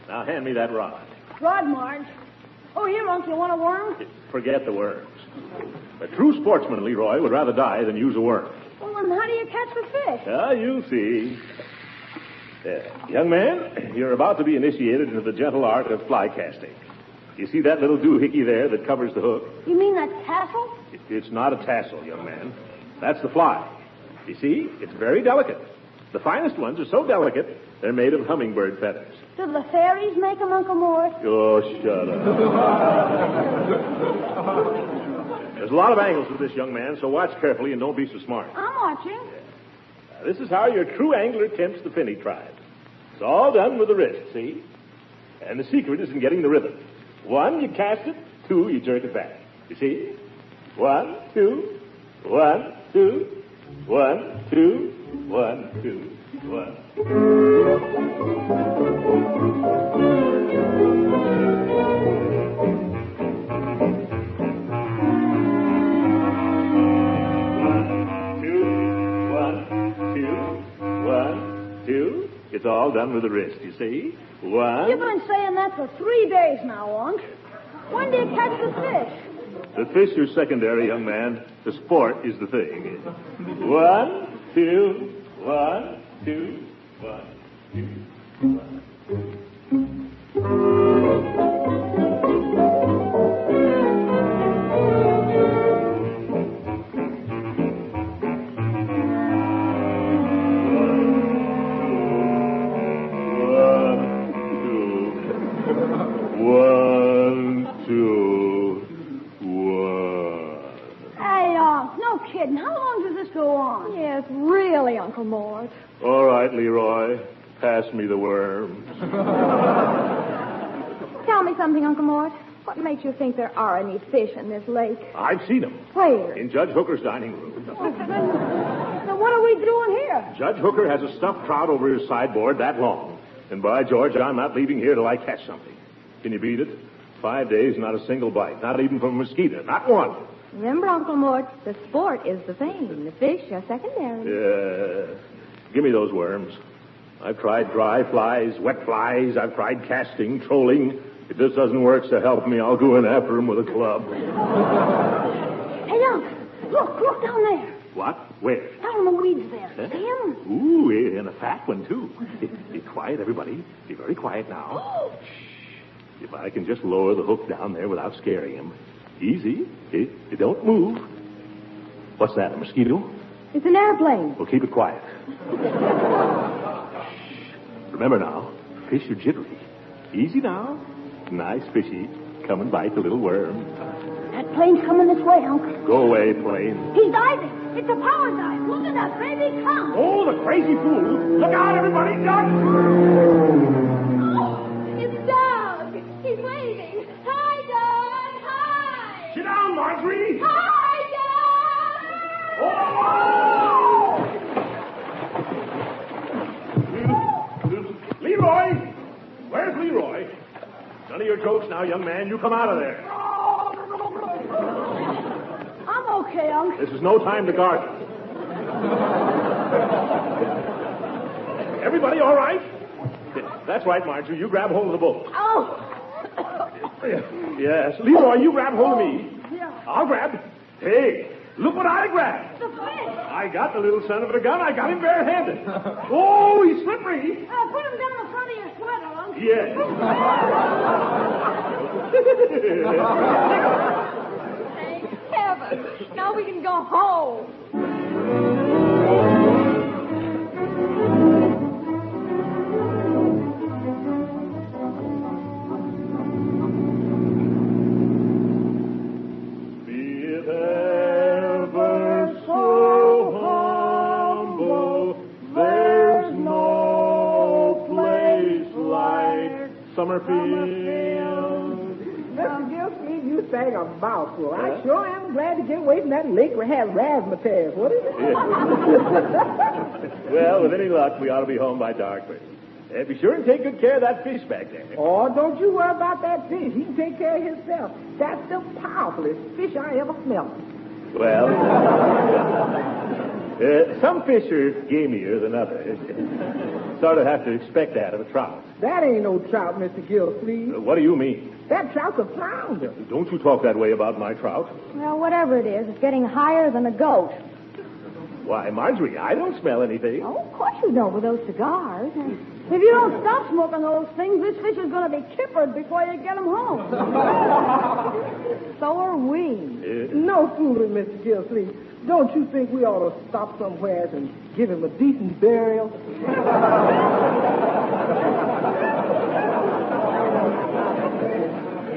Now hand me that rod. Rod, Marge. Oh, here, Unc, you want a worm? Forget the worms. A true sportsman, Leroy, would rather die than use a worm. Well, then how do you catch the fish? You'll see. Young man, you're about to be initiated into the gentle art of fly casting. You see that little doohickey there that covers the hook? You mean that tassel? It's not a tassel, young man. That's the fly. You see, it's very delicate. The finest ones are so delicate, they're made of hummingbird feathers. Do the fairies make them, Uncle Mort? Oh, shut up. There's a lot of angles with this, young man, so watch carefully and don't be so smart. I'm watching. This is how your true angler tempts the finny tribe. It's all done with the wrist, see? And the secret is in getting the rhythm. 1, you cast it. 2, you jerk it back. You see? 1, 2, 1, 2, 1, 2, 1, 2, 1. It's all done with the wrist, you see? 1. You've been saying that for 3 days now, Unc. When do you catch the fish? The fish are secondary, young man. The sport is the thing. 1, 2, 1, 2, 1, 2, 1. Yes, really, Uncle Mort. All right, Leroy. Pass me the worms. Tell me something, Uncle Mort. What makes you think there are any fish in this lake? I've seen them. Where? In Judge Hooker's dining room. Oh, then what are we doing here? Judge Hooker has a stuffed trout over his sideboard that long. And by George, I'm not leaving here till I catch something. Can you beat it? 5 days, not a single bite. Not even from a mosquito. Not one. Remember, Uncle Mort, the sport is the thing. The fish are secondary. Yeah. Give me those worms. I've tried dry flies, wet flies. I've tried casting, trolling. If this doesn't work, so help me, I'll go in after him with a club. Hey, Unc, look down there. What? Where? Down in the weeds there. Huh? See him? Ooh, and a fat one, too. Be quiet, everybody. Be very quiet now. Shh. If I can just lower the hook down there without scaring him. Easy. It don't move. What's that, a mosquito? It's an airplane. Well, keep it quiet. Remember now, fish are jittery. Easy now. Nice fishy. Come and bite the little worm. That plane's coming this way, Unc. Go away, plane. He's diving. It's a power dive. Look at that baby come. Oh, the crazy fool. Look out, everybody. Duck. Oh, it's Doug. He's waving. Hi, Doug. Hi. Sit down, Marjorie. Hi, Doug. Leroy. Where's Leroy? None of your jokes now, young man. You come out of there. I'm okay, Unc. This is no time to garden. Everybody all right? That's right, Marjorie. You grab hold of the boat. Oh. Yes. Leroy, you grab hold of me. Yeah. I'll grab. Hey, look what I grabbed. The fish. I got the little son of a gun. I got him barehanded. Oh, he's slippery. Put him down the front of your sweater, Unc. Yes. Thank heaven. Now we can go home. Summerfield. Mr. Gildersleeve, you sang a mouthful. I sure am glad to get away from that lake where it has razzmatazz. What is it? Well, with any luck, we ought to be home by dark. Be sure and take good care of that fish back there. Oh, don't you worry about that fish. He can take care of himself. That's the powerfulest fish I ever smelled. Well, some fish are gamier than others. Sort of have to expect that of a trout. That ain't no trout, Mr. Gildersleeve. What do you mean? That trout's a flounder. Don't you talk that way about my trout. Well, whatever it is, it's getting higher than a goat. Why, Marjorie, I don't smell anything. Oh, of course you don't with those cigars. If you don't stop smoking those things, this fish is going to be kippered before you get him home. So are we. No foolery, Mr. Gildersleeve. Don't you think we ought to stop somewhere and give him a decent burial?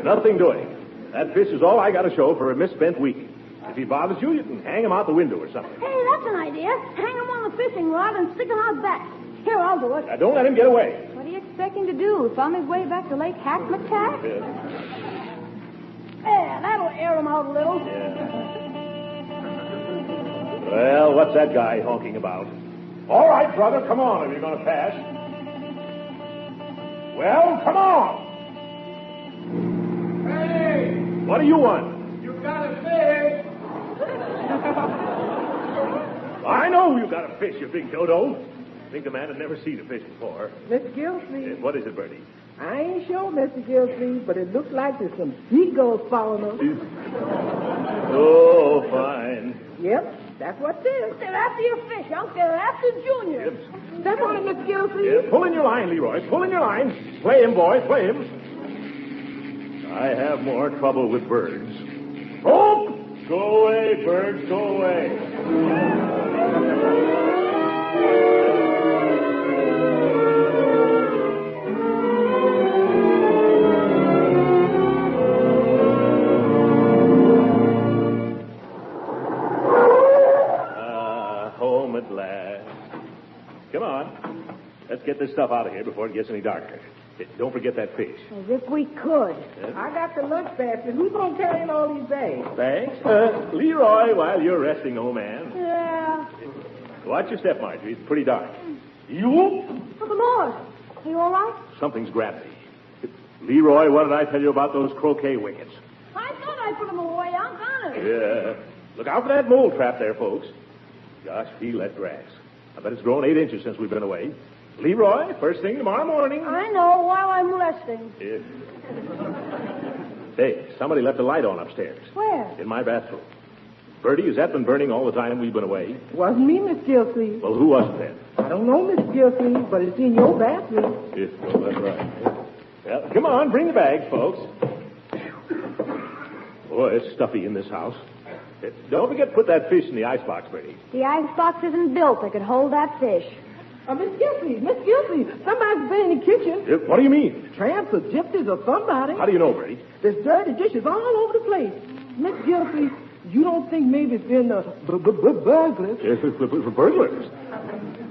Nothing doing. That fish is all I got to show for a misspent week. If he bothers you, you can hang him out the window or something. Hey, that's an idea. Hang him on the fishing rod and stick him out back. Here, I'll do it. Now, don't let him get away. What do you expect him to do? Thumb his way back to Lake HACKMATAck? Yeah. There, that'll air him out a little. Well, what's that guy honking about? All right, brother, come on if you're going to pass. Well, come on. Hey! What do you want? You got a fish! I know you got a fish, you big dodo. I think the man had never seen a fish before. Mr. Gildersleeve. What is it, Bertie? I ain't sure, Mr. Gildersleeve, but it looks like there's some seagulls following us. Oh, fine. Yep, that's what it is. They're after your fish, Unc. They're after Junior. Yep. Step on it, Mr. Gildersleeve. Yeah, pull in your line, Leroy. Pull in your line. Play him, boy. Play him. I have more trouble with birds. Oh! Go away, birds. Go away. Home at last. Come on. Let's get this stuff out of here before it gets any darker. Don't forget that fish. As if we could. I got the lunch basket. Who's going to carry in all these bags? Thanks. Leroy, while you're resting, old man. Yeah. Watch your step, Marjorie. It's pretty dark. You? Uncle Morris, are you all right? Something's grabbed me. Leroy, what did I tell you about those croquet wickets? I thought I put them away, Unc, honest. Yeah. Look out for that mole trap there, folks. Gosh, feel that grass. I bet it's grown 8 inches since we've been away. Leroy, first thing tomorrow morning. I know, while I'm resting. Yeah. Hey, somebody left a light on upstairs. Where? In my bathroom. Bertie, has that been burning all the time we've been away? Wasn't me, Miss Gildersleeve. Well, who was it then? I don't know, Miss Gildersleeve, but it's in your bathroom. Yes, oh, that's right. Well, come on, bring the bags, folks. Boy, it's stuffy in this house. Don't forget to put that fish in the icebox, Bertie. The icebox isn't built that could hold that fish. Miss Gildersleeve, somebody's been in the kitchen. What do you mean? Tramps or gypsies or somebody. How do you know, Bertie? There's dirty dishes all over the place. Miss Gildersleeve, you don't think maybe it's been burglars? Burglars?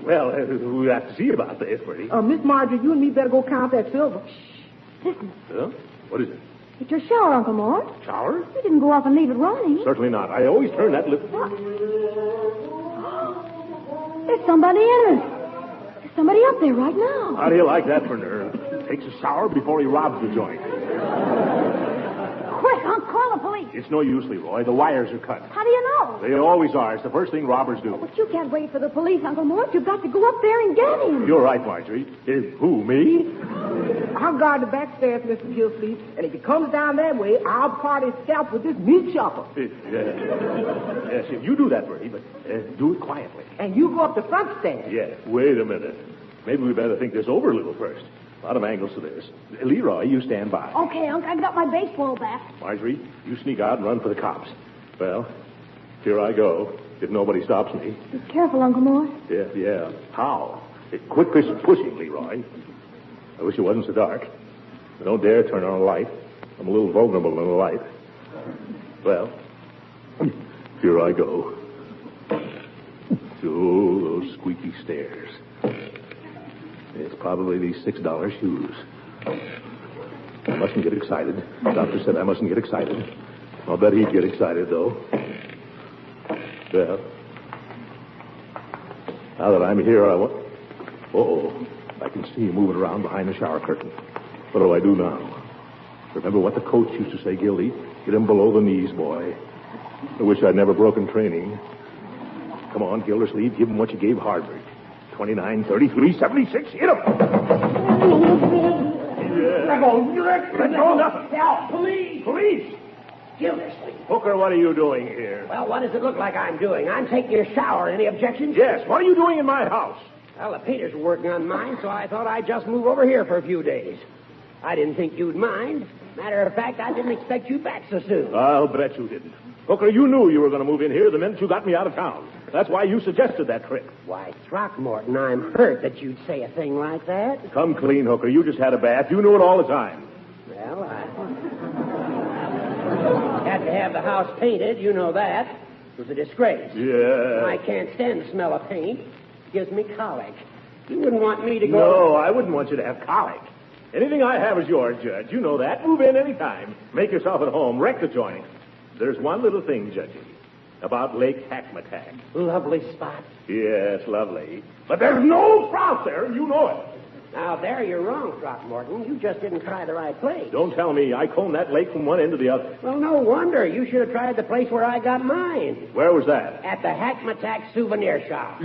Well, we have to see about this, Bertie. Miss Marjorie, you and me better go count that silver. Listen. Huh? What is it? It's your shower, Uncle Mort. Shower? You didn't go off and leave it running. Certainly not. I always turn that lip... There's somebody in it. There's somebody up there right now. How do you like that for nerve? Takes a shower before he robs the joint. Quick, Unc, call the police. It's no use, Leroy. The wires are cut. How do you know? They always are. It's the first thing robbers do. But you can't wait for the police, Uncle Mort. You've got to go up there and get him. You're right, Marjorie. Who, me? I'll guard the back stairs, Mr. Gildersleeve, and if he comes down that way, I'll part his scalp with this meat chopper. Yes, you do that, Bertie, but do it quietly. And you go up the front stairs. Yeah, wait a minute. Maybe we better think this over a little first. A lot of angles to this. Leroy, you stand by. Okay, Unc, I've got my baseball bat. Marjorie, you sneak out and run for the cops. Well, here I go, if nobody stops me. Be careful, Uncle Mort. Yeah. How? Quit pushing, Leroy. I wish it wasn't so dark. I don't dare turn on a light. I'm a little vulnerable in the light. Well, here I go. Oh, those squeaky stairs. It's probably these $6 shoes. I mustn't get excited. The doctor said I mustn't get excited. I'll bet he'd get excited, though. Well, now that I'm here, I want... Uh-oh. I can see you moving around behind the shower curtain. What do I do now? Remember what the coach used to say, Gildy? Get him below the knees, boy. I wish I'd never broken training. Come on, Gildersleeve, give him what you gave Harvard. 29, 33, 76, hit him! Let go, nothing. Help, police! Gildersleeve. Hooker, what are you doing here? Well, what does it look like I'm doing? I'm taking a shower. Any objections? Yes, what are you doing in my house? Well, the painters were working on mine, so I thought I'd just move over here for a few days. I didn't think you'd mind. Matter of fact, I didn't expect you back so soon. I'll bet you didn't. Hooker, you knew you were going to move in here the minute you got me out of town. That's why you suggested that trip. Why, Throckmorton, I'm hurt that you'd say a thing like that. Come clean, Hooker. You just had a bath. You knew it all the time. Well, Had to have the house painted, you know that. It was a disgrace. Yeah. I can't stand the smell of paint. It gives me colic. You wouldn't want me to go... No, I wouldn't want you to have colic. Anything I have is yours, Judge. You know that. Move in any time. Make yourself at home. Wreck the joint. There's one little thing, Judgy, about Lake HACKMATAck. Lovely spot. Yes, lovely. But there's no trout there, and you know it. Now, there you're wrong, Throckmorton. You just didn't try the right place. Don't tell me. I combed that lake from one end to the other. Well, no wonder. You should have tried the place where I got mine. Where was that? At the HACKMATAck souvenir shop.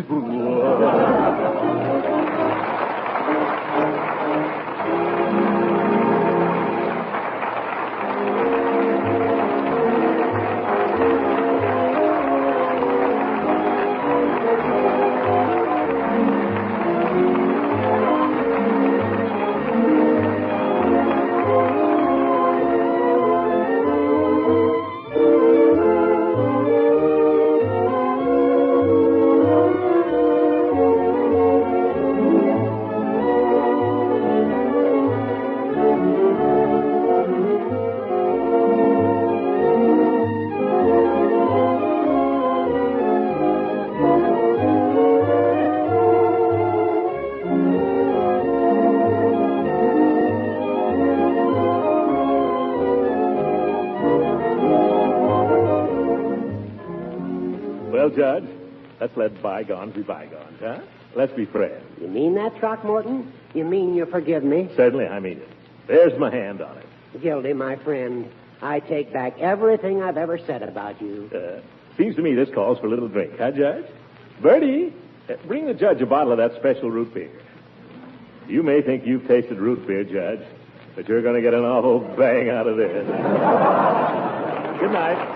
Well, Judge, let's let bygones be bygones, huh? Let's be friends. You mean that, Throckmorton? You mean you forgive me? Certainly, I mean it. There's my hand on it. Gildy, my friend, I take back everything I've ever said about you. Seems to me this calls for a little drink, huh, Judge? Bertie, bring the judge a bottle of that special root beer. You may think you've tasted root beer, Judge, but you're going to get an awful bang out of this. Good night.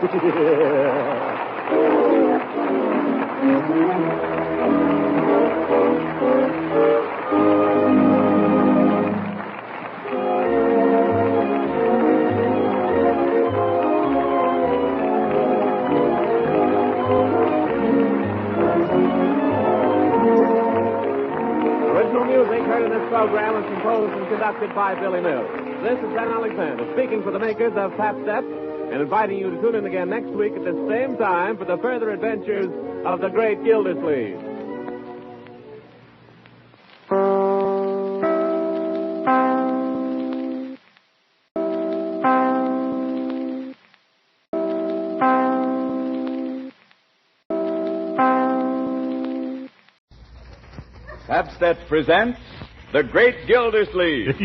Original music heard in this program is composed and conducted by Billy Mills. This is Ben Alexander speaking for the makers of Pap Step and inviting you to tune in again next week at the same time for the further adventures of the great Gildersleeve. Pabstet presents The Great Gildersleeve.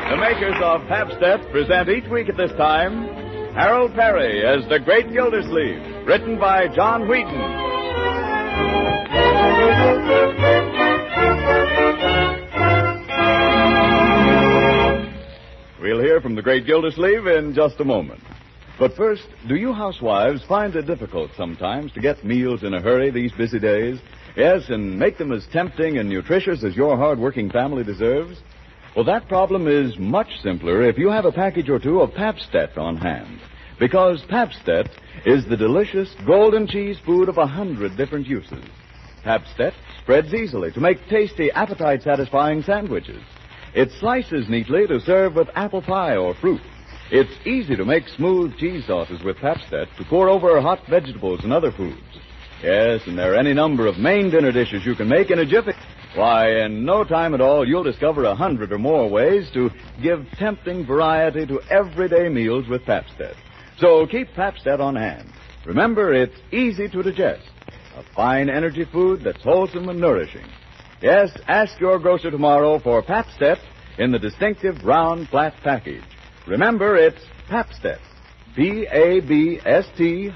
The makers of Pabstet present each week at this time Harold Perry as The Great Gildersleeve, written by John Wheaton. We'll hear from the great Gildersleeve in just a moment. But first, do you housewives find it difficult sometimes to get meals in a hurry these busy days? Yes, and make them as tempting and nutritious as your hard-working family deserves? Well, that problem is much simpler if you have a package or two of Pabstet on hand. Because Pabstet is the delicious golden cheese food of 100 different uses. Pabstet spreads easily to make tasty, appetite-satisfying sandwiches. It slices neatly to serve with apple pie or fruit. It's easy to make smooth cheese sauces with Pabstet to pour over hot vegetables and other foods. Yes, and there are any number of main dinner dishes you can make in a jiffy. Why, in no time at all, you'll discover 100 or more ways to give tempting variety to everyday meals with Pabstet. So keep Pabstet on hand. Remember, it's easy to digest. A fine energy food that's wholesome and nourishing. Yes, ask your grocer tomorrow for Pabstet in the distinctive round flat package. Remember, it's Pabstet. Pabst-ETT.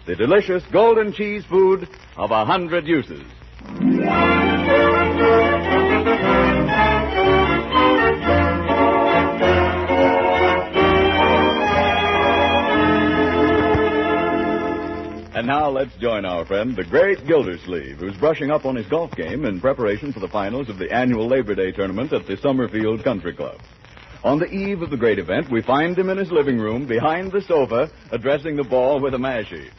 The delicious golden cheese food of 100 uses. And now let's join our friend, the great Gildersleeve, who's brushing up on his golf game in preparation for the finals of the annual Labor Day tournament at the Summerfield Country Club. On the eve of the great event, we find him in his living room behind the sofa, addressing the ball with a mashie.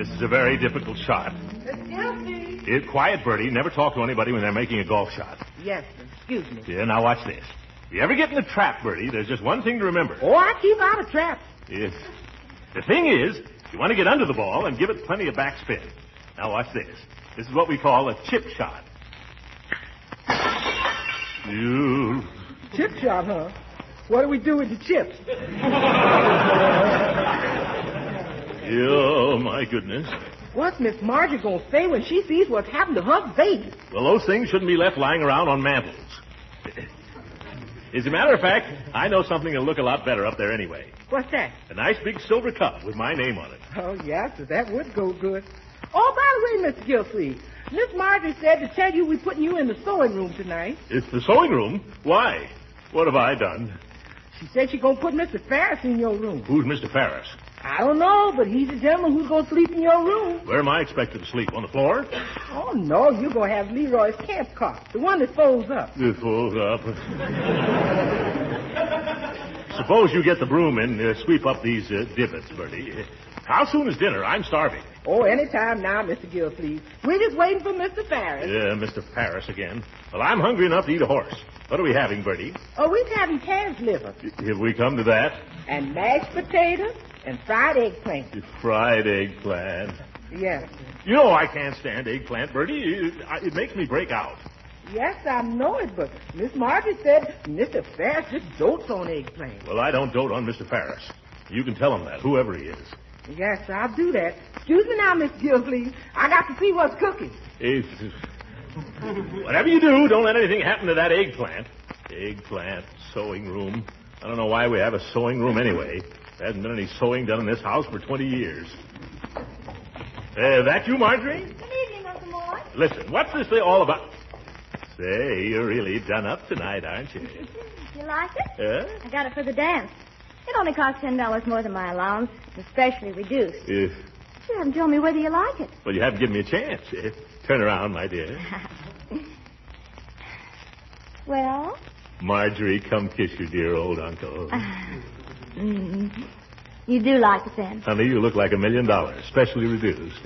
This is a very difficult shot. Quiet, Bertie. Never talk to anybody when they're making a golf shot. Yes, sir. Excuse me. Yeah, now watch this. If you ever get in a trap, Bertie, there's just one thing to remember. Oh, I keep out of traps. Yes. The thing is, you want to get under the ball and give it plenty of backspin. Now watch this. This is what we call a chip shot. Chip shot, huh? What do we do with the chips? Oh, my goodness. What's Miss Marjorie going to say when she sees what's happened to her baby? Well, those things shouldn't be left lying around on mantels. As a matter of fact, I know something that'll look a lot better up there anyway. What's that? A nice big silver cup with my name on it. Oh, yes, sir. That would go good. Oh, by the way, Mr. Gildersleeve, Miss Marjorie said to tell you we're putting you in the sewing room tonight. It's the sewing room? Why? What have I done? She said she's going to put Mr. Ferris in your room. Who's Mr. Ferris? I don't know, but he's the gentleman who's going to sleep in your room. Where am I expected to sleep? On the floor? Oh, no, you're going to have Leroy's camp cot, the one that folds up. It folds up. Suppose you get the broom and sweep up these divots, Bertie. How soon is dinner? I'm starving. Oh, any time now, Mr. Gildersleeve. We're just waiting for Mr. Ferris. Yeah, Mr. Ferris again. Well, I'm hungry enough to eat a horse. What are we having, Bertie? Oh, we're having calf's liver. Have we come to that? And mashed potatoes and fried eggplant. Fried eggplant. Yes. You know I can't stand eggplant, Bertie. It makes me break out. Yes, I know it, but Miss Marjorie said Mr. Ferris just dotes on eggplant. Well, I don't dote on Mr. Ferris. You can tell him that, whoever he is. Yes, I'll do that. Excuse me now, Miss Gildersleeve. I got to see what's cooking. Whatever you do, don't let anything happen to that eggplant. Eggplant, sewing room. I don't know why we have a sewing room anyway. There hasn't been any sewing done in this house for 20 years. That you, Marjorie? Good evening, Uncle Mort. Listen, what's this thing all about? Say, you're really done up tonight, aren't you? You like it? Yeah? I got it for the dance. It only costs $10 more than my allowance, especially reduced. You haven't told me whether you like it. Well, you haven't given me a chance. Turn around, my dear. Well? Marjorie, come kiss your dear old uncle. You do like it then? Honey, you look like $1 million, specially reduced.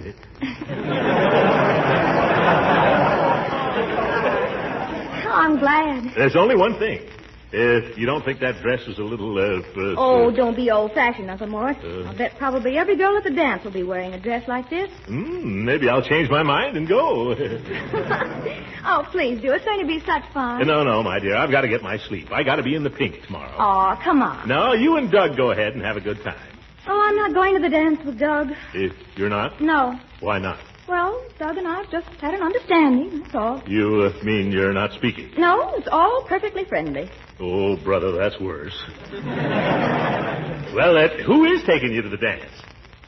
Oh, I'm glad. There's only one thing. If you don't think that dress is a little, don't be old-fashioned, Uncle Mort. I'll bet probably every girl at the dance will be wearing a dress like this. Maybe I'll change my mind and go. Oh, please do. It's going to be such fun. No, my dear. I've got to get my sleep. I got to be in the pink tomorrow. Oh, come on. No, you and Doug go ahead and have a good time. Oh, I'm not going to the dance with Doug. You're not? No. Why not? Well, Doug and I have just had an understanding, that's all. You mean you're not speaking? No, it's all perfectly friendly. Oh, brother, that's worse. Well, who is taking you to the dance?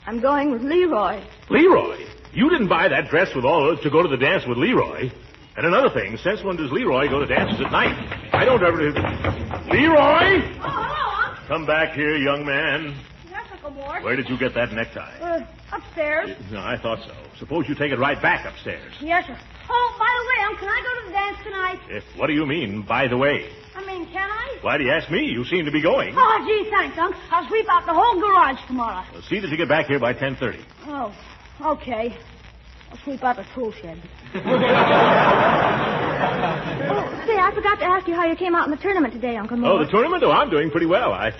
I'm going with Leroy. Leroy? You didn't buy that dress with all to go to the dance with Leroy. And another thing, since when does Leroy go to dances at night? I don't ever... Leroy! Oh, hello. Come back here, young man. Yes, Uncle Mort. Where did you get that necktie? Upstairs. No, I thought so. Suppose you take it right back upstairs. Yes, sir. Oh, by the way, can I go to the dance tonight? What do you mean, by the way? I mean, can I? Why do you ask me? You seem to be going. Oh, gee, thanks, Unc. I'll sweep out the whole garage tomorrow. Well, see that you get back here by 10:30. Oh, okay. I'll sweep out the tool shed. Say, I forgot to ask you how you came out in the tournament today, Uncle Mort. Oh, the tournament? Oh, I'm doing pretty well. I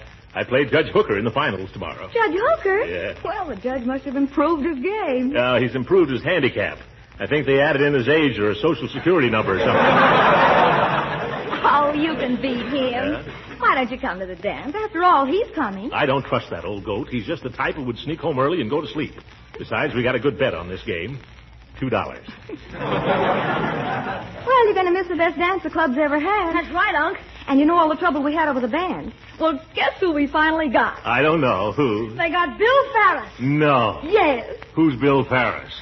play Judge Hooker in the finals tomorrow. Judge Hooker? Yeah. Well, the judge must have improved his game. He's improved his handicap. I think they added in his age or a social security number or something. Oh, you can beat him. Yeah. Why don't you come to the dance? After all, he's coming. I don't trust that old goat. He's just the type who would sneak home early and go to sleep. Besides, we got a good bet on this game. $2. Well, you're going to miss the best dance the club's ever had. That's right, Unc. And you know all the trouble we had over the band. Well, guess who we finally got? I don't know. Who? They got Bill Ferris. No. Yes. Who's Bill Ferris?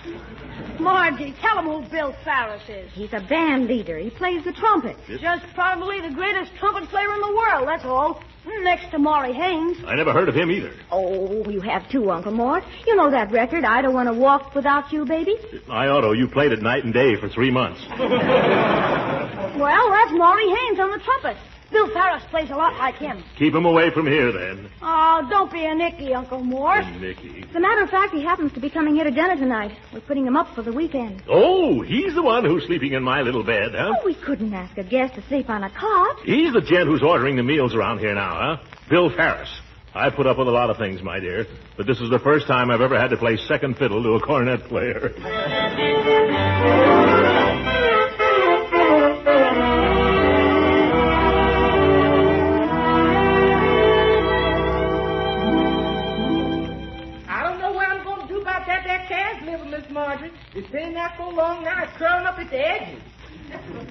Margie, tell him who Bill Ferris is. He's a band leader. He plays the trumpet. Just probably the greatest trumpet player in the world, that's all. Next to Maury Haynes. I never heard of him either. Oh, you have too, Uncle Mort. You know that record, I Don't Want to Walk Without You, Baby? I oughta. You played it night and day for 3 months. Well, that's Maury Haynes on the trumpet. Bill Ferris plays a lot like him. Keep him away from here, then. Oh, don't be a Nicky, Uncle Mort. Nicky. As a matter of fact, he happens to be coming here to dinner tonight. We're putting him up for the weekend. Oh, he's the one who's sleeping in my little bed, huh? Oh, we couldn't ask a guest to sleep on a cot. He's the gent who's ordering the meals around here now, huh? Bill Ferris. I put up with a lot of things, my dear, but this is the first time I've ever had to play second fiddle to a cornet player. I don't know what I'm going to do about that calf's liver, Miss Marjorie. It's been there so long now, it's curling up at the edges.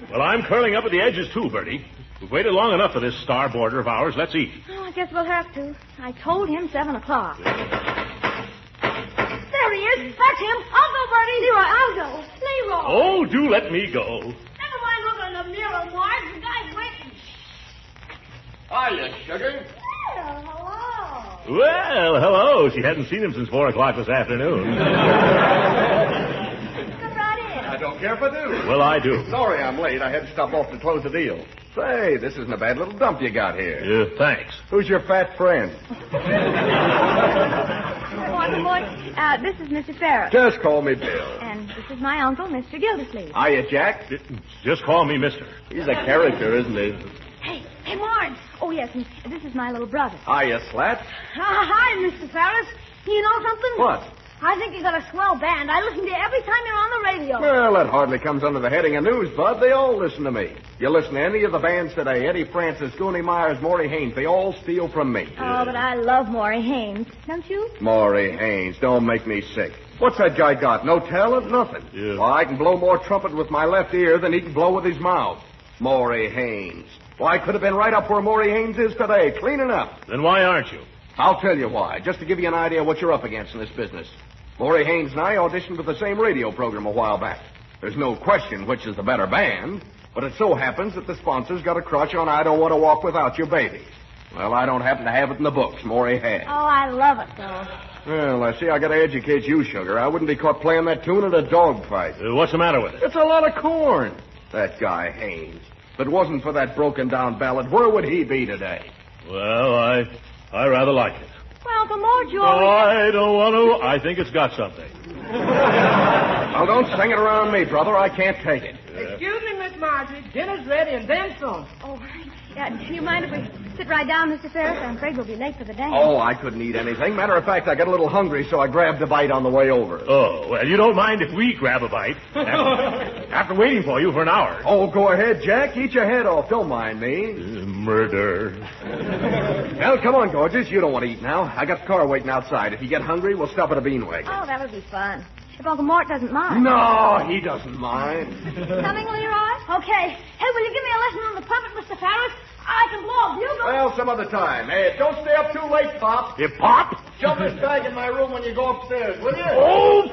Well, I'm curling up at the edges, too, Bertie. We've waited long enough for this star boarder of ours. Let's eat. Oh, I guess we'll have to. I told him 7 o'clock. There he is. That's him. I'll go, Bertie. Leroy, I'll go. Leroy. Oh, do let me go. Never mind looking in the mirror, Marge. The guy's waiting. Hiya, sugar. Well, hello. Well, hello. She hadn't seen him since 4 o'clock this afternoon. Come right in. I don't care if I do. Well, I do. Sorry I'm late. I had to stop off to close the deal. Say, this isn't a bad little dump you got here. Yeah, thanks. Who's your fat friend? Uncle Mort, this is Mr. Ferris. Just call me Bill. And this is my uncle, Mr. Gildersleeve. Hiya, Jack. Just call me mister. He's a character, isn't he? Hey, Marge. Oh, yes, and this is my little brother. Hiya, Slat. Hi, Mr. Ferris. You know something? What? I think you got a swell band. I listen to you every time you're on the radio. Well, that hardly comes under the heading of news, Bud. They all listen to me. You listen to any of the bands today, Eddie Francis, Goonie Myers, Maury Haynes, they all steal from me. Oh, but I love Maury Haynes. Don't you? Maury Haynes, don't make me sick. What's that guy got? No talent? Nothing. Yeah. Well, I can blow more trumpet with my left ear than he can blow with his mouth. Maury Haynes. Well, I could have been right up where Maury Haynes is today, cleaning up. Then why aren't you? I'll tell you why, just to give you an idea of what you're up against in this business. Maury Haynes and I auditioned for the same radio program a while back. There's no question which is the better band, but it so happens that the sponsor's got a crush on I Don't Want to Walk Without Your Baby. Well, I don't happen to have it in the books. Maury has. Oh, I love it, though. Well, I see I gotta educate you, Sugar. I wouldn't be caught playing that tune at a dog fight. What's the matter with it? It's a lot of corn. That guy, Haynes. If it wasn't for that broken-down ballad, where would he be today? Well, I rather like it. Well, Uncle Mort, you I don't want to. I think it's got something. Well, don't sing it around me, brother. I can't take it. Excuse me, Miss Marjorie. Dinner's ready and then some. Oh, yeah, do you mind if we sit right down, Mr. Ferris? I'm afraid we'll be late for the dance. Oh, I couldn't eat anything. Matter of fact, I got a little hungry, so I grabbed a bite on the way over. Oh, well, you don't mind if we grab a bite after waiting for you for an hour. Oh, go ahead, Jack. Eat your head off. Don't mind me. Murder. Well, come on, gorgeous. You don't want to eat now. I got the car waiting outside. If you get hungry, we'll stop at a bean wagon. Oh, that would be fun. If Uncle Mort doesn't mind. No, he doesn't mind. Coming, Leroy? Okay. Hey, will you give me a lesson on the puppet, Mr. Ferris? I can blow a bugle. Well, some other time. Hey, don't stay up too late, Pop. You Pop? Shove this bag in my room when you go upstairs, will you? Oh!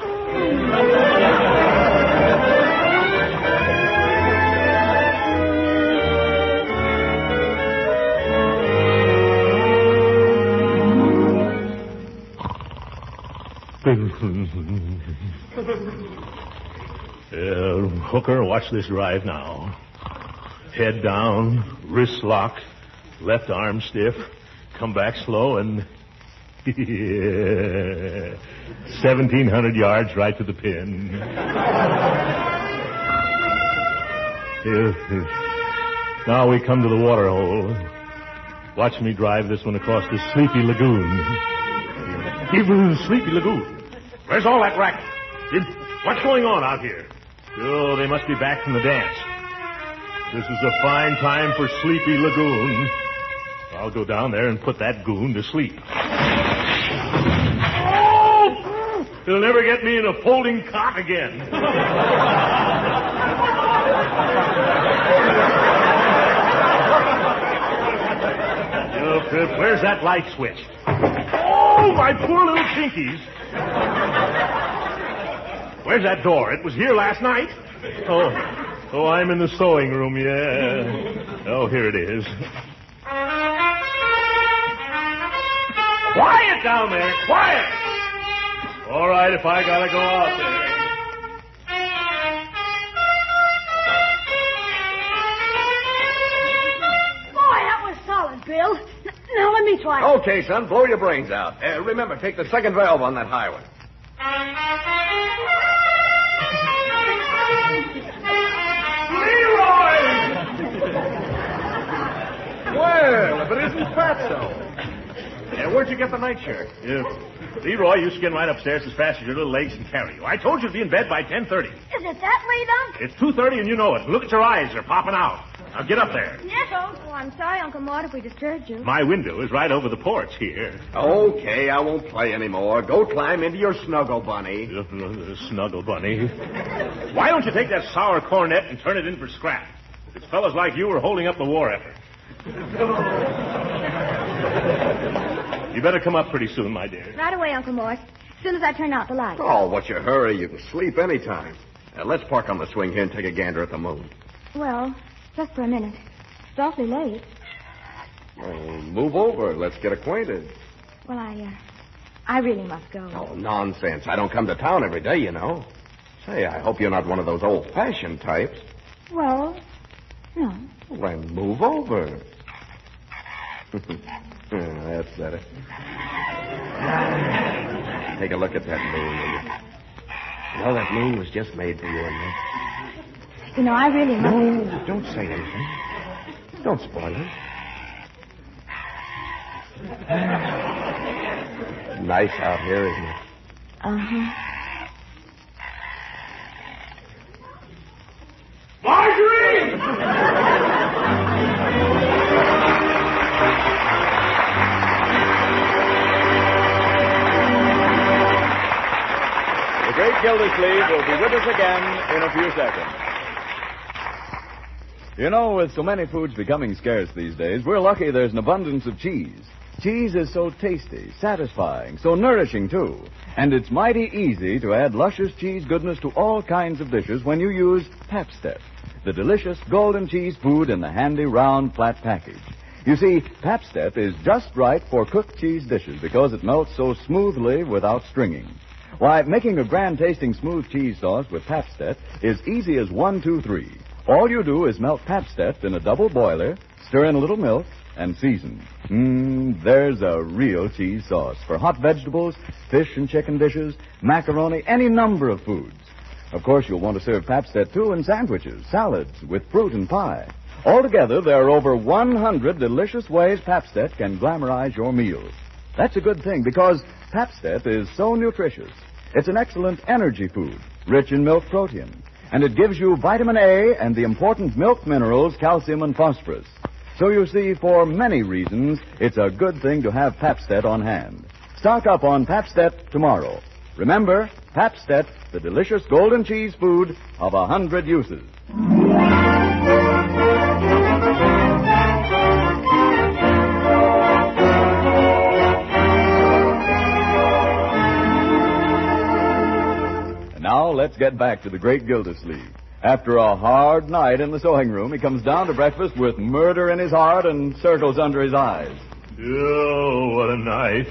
Hooker, watch this drive now. Head down, wrist locked, left arm stiff, come back slow, and 1,700 yards right to the pin. Now we come to the water hole. Watch me drive this one across the Sleepy Lagoon. Sleepy Lagoon. Where's all that racket? What's going on out here? Oh, they must be back from the dance. This is a fine time for Sleepy Lagoon. I'll go down there and put that goon to sleep. Oh! He'll never get me in a folding cot again. Where's that light switch? Oh, my poor little pinkies. Where's that door? It was here last night. Oh, I'm in the sewing room, yeah. Oh, here it is. Quiet down there, quiet. All right, if I gotta go out there. Boy, Now, let me try. Okay, son, blow your brains out. Remember, take the second valve on that highway. Well, if it isn't Fatso. Where'd you get the nightshirt? Leroy, you skin right upstairs as fast as your little legs can carry you. I told you to be in bed by 10:30. Is it that late, Unc? It's 2:30 and you know it. Look at your eyes. They're popping out. Now get up there. Yes, Unc. Oh, I'm sorry, Uncle Mort, if we disturbed you. My window is right over the porch here. Okay, I won't play anymore. Go climb into your snuggle bunny. Snuggle bunny. Why don't you take that sour cornet and turn it in for scrap? It's fellas like you who are holding up the war effort. You better come up pretty soon, my dear. Right away, Uncle Mort. As soon as I turn out the light. Oh, what's your hurry? You can sleep any time. Let's park on the swing here and take a gander at the moon. Well, just for a minute. It's awfully late. Well, move over. Let's get acquainted. Well, I really must go. Oh, nonsense. I don't come to town every day, you know. Say, I hope you're not one of those old-fashioned types. Well, no. Well, then move over. That's better. Take a look at that moon, will you? You know, that moon was just made for you and me. You know, I really must... No, don't say anything. Don't spoil it. Nice out here, isn't it? Uh-huh. Marjorie! The great Gildersleeve will be with us again in a few seconds. You know, with so many foods becoming scarce these days, we're lucky there's an abundance of cheese. Cheese is so tasty, satisfying, so nourishing, too. And it's mighty easy to add luscious cheese goodness to all kinds of dishes when you use Pabst-Step, the delicious golden cheese food in the handy round flat package. You see, Pabst-Step is just right for cooked cheese dishes because it melts so smoothly without stringing. Why, making a grand-tasting smooth cheese sauce with Pabst-Step is easy as 1, 2, 3. All you do is melt Pabst-Step in a double boiler, stir in a little milk, and season. There's a real cheese sauce for hot vegetables, fish and chicken dishes, macaroni, any number of foods. Of course, you'll want to serve Pabst-Step, too, in sandwiches, salads, with fruit and pie. Altogether, there are over 100 delicious ways Pabst-Step can glamorize your meals. That's a good thing, because Pabst-Step is so nutritious. It's an excellent energy food, rich in milk protein. And it gives you vitamin A and the important milk minerals, calcium and phosphorus. So you see, for many reasons, it's a good thing to have Pabst-Step on hand. Stock up on Pabst-Step tomorrow. Remember, Pabst-Step, the delicious golden cheese food of 100 uses. And now let's get back to the great Gildersleeve. After a hard night in the sewing room, he comes down to breakfast with murder in his heart and circles under his eyes. Oh, what a night.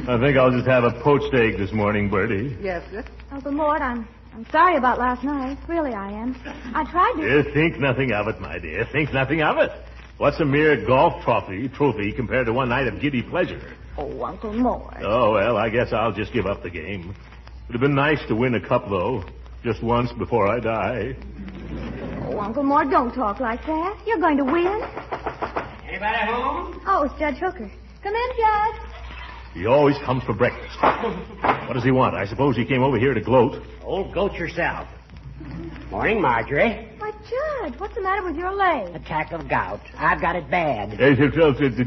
I think I'll just have a poached egg this morning, Bertie. Yes, sir. Uncle Mort, I'm sorry about last night. Really, I am. I tried to... Think nothing of it, my dear. Think nothing of it. What's a mere golf trophy compared to one night of giddy pleasure? Oh, Uncle Mort. Oh, well, I guess I'll just give up the game. It'd have been nice to win a cup, though. Just once before I die. Oh, Uncle Mort, don't talk like that. You're going to win. Anybody home? Oh, it's Judge Hooker. Come in, Judge. He always comes for breakfast. What does he want? I suppose he came over here to gloat. Old goat yourself. Morning, Marjorie. Why, Judge, what's the matter with your leg? Attack of gout. I've got it bad. Did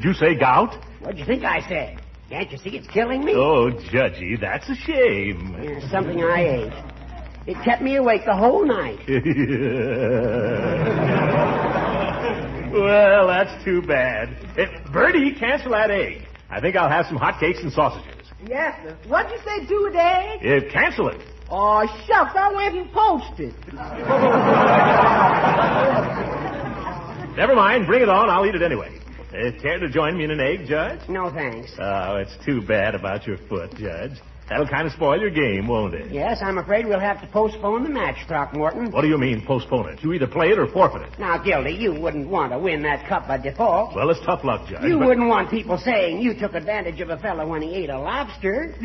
you say gout? What'd you think I said? Can't you see it's killing me? Oh, Judgy, that's a shame. Here's something I ate. It kept me awake the whole night. Well, that's too bad. Bertie, cancel that egg. I think I'll have some hotcakes and sausages. Yes, sir. What'd you say, do with the egg? Cancel it. Oh, shucks, I went and poached it. Never mind, bring it on. I'll eat it anyway. Care to join me in an egg, Judge? No, thanks. Oh, it's too bad about your foot, Judge. That'll kind of spoil your game, won't it? Yes, I'm afraid we'll have to postpone the match, Throckmorton. What do you mean, postpone it? You either play it or forfeit it. Now, Gildy, you wouldn't want to win that cup by default. Well, it's tough luck, Judge. You but wouldn't want people saying you took advantage of a fellow when he ate a lobster.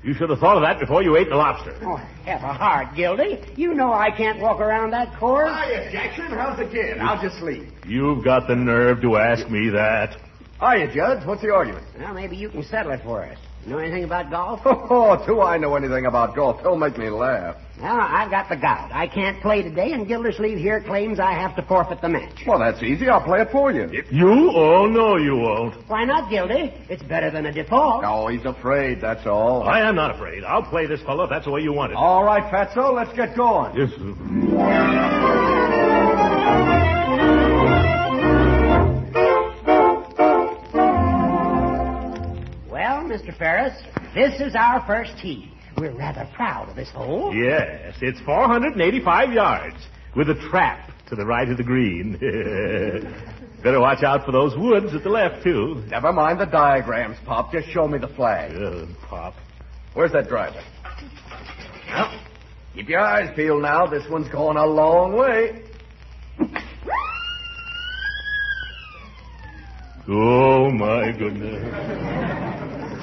You should have thought of that before you ate the lobster. Oh, have a heart, Gildy. You know I can't walk around that course. Hiya, Jackson. How's the kid? How's your sleep? You've got the nerve to ask me that. Hiya, Judge. What's the argument? Well, maybe you can settle it for us. You know anything about golf? Oh, do I know anything about golf? Don't make me laugh. Well, I've got the gout. I can't play today, and Gildersleeve here claims I have to forfeit the match. Well, that's easy. I'll play it for you. You? Oh, no, you won't. Why not, Gildy? It's better than a default. Oh, he's afraid, that's all. I am not afraid. I'll play this fellow if that's the way you want it. All right, Fatso, let's get going. Yes. Well, Mr. Ferris, this is our first tee. We're rather proud of this hole. Yes, it's 485 yards with a trap to the right of the green. Better watch out for those woods at the left, too. Never mind the diagrams, Pop. Just show me the flag. Pop. Where's that driver? Well, keep your eyes peeled now. This one's going a long way. Oh, my goodness.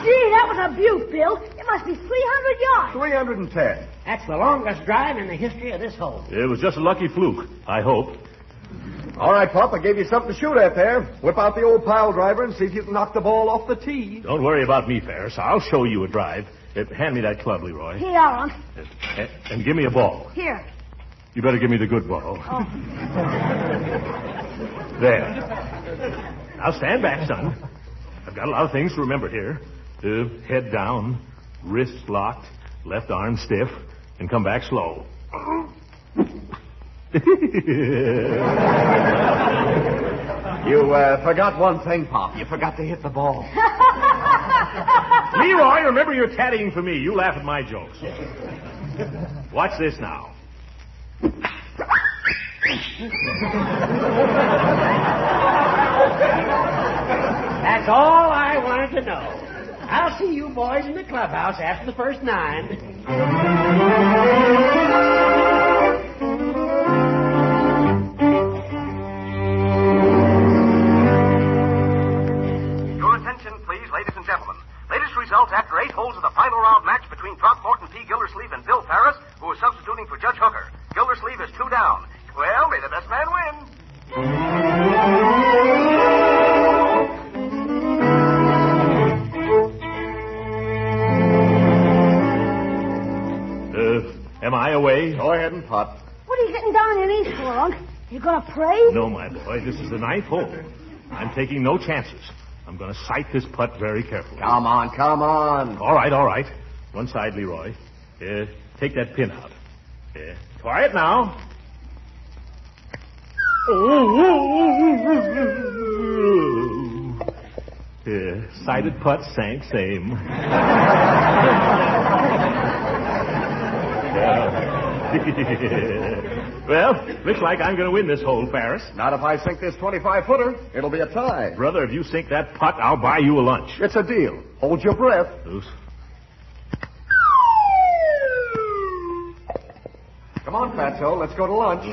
Gee, that was a beaut, Bill. It must be 300 yards. 310. That's the longest drive in the history of this hole. It was just a lucky fluke, I hope. All right, Pop, I gave you something to shoot at there. Whip out the old pile driver and see if you can knock the ball off the tee. Don't worry about me, Ferris. I'll show you a drive. Hand me that club, Leroy. Here, Unc. And give me a ball. Here. You better give me the good ball. Oh. There. Now stand back, son. I've got a lot of things to remember here. Head down, wrists locked, left arm stiff, and come back slow. You forgot one thing, Pop. You forgot to hit the ball. Leroy, remember you're caddying for me. You laugh at my jokes. Watch this now. That's all I wanted to know. I'll see you boys in the clubhouse after the first 9. Your attention, please, ladies and gentlemen. Latest results after 8 holes of the final round match between Throckmorton P. Gildersleeve and Bill Ferris, who is substituting for Judge Hooker. Gildersleeve is 2 down. Well, may the best man win. Am I away? Go ahead and putt. What are you getting down on your knees for, Unc? You gonna pray? No, my boy. This is the 9th hole. I'm taking no chances. I'm going to sight this putt very carefully. Come on, come on. All right. One side, Leroy. Take that pin out. Quiet now. Sighted putt sank same. Well, looks like I'm going to win this hole, Ferris. Not if I sink this 25-footer. It'll be a tie. Brother, if you sink that putt, I'll buy you a lunch. It's a deal. Hold your breath. Loose. Come on, Fatso. Let's go to lunch.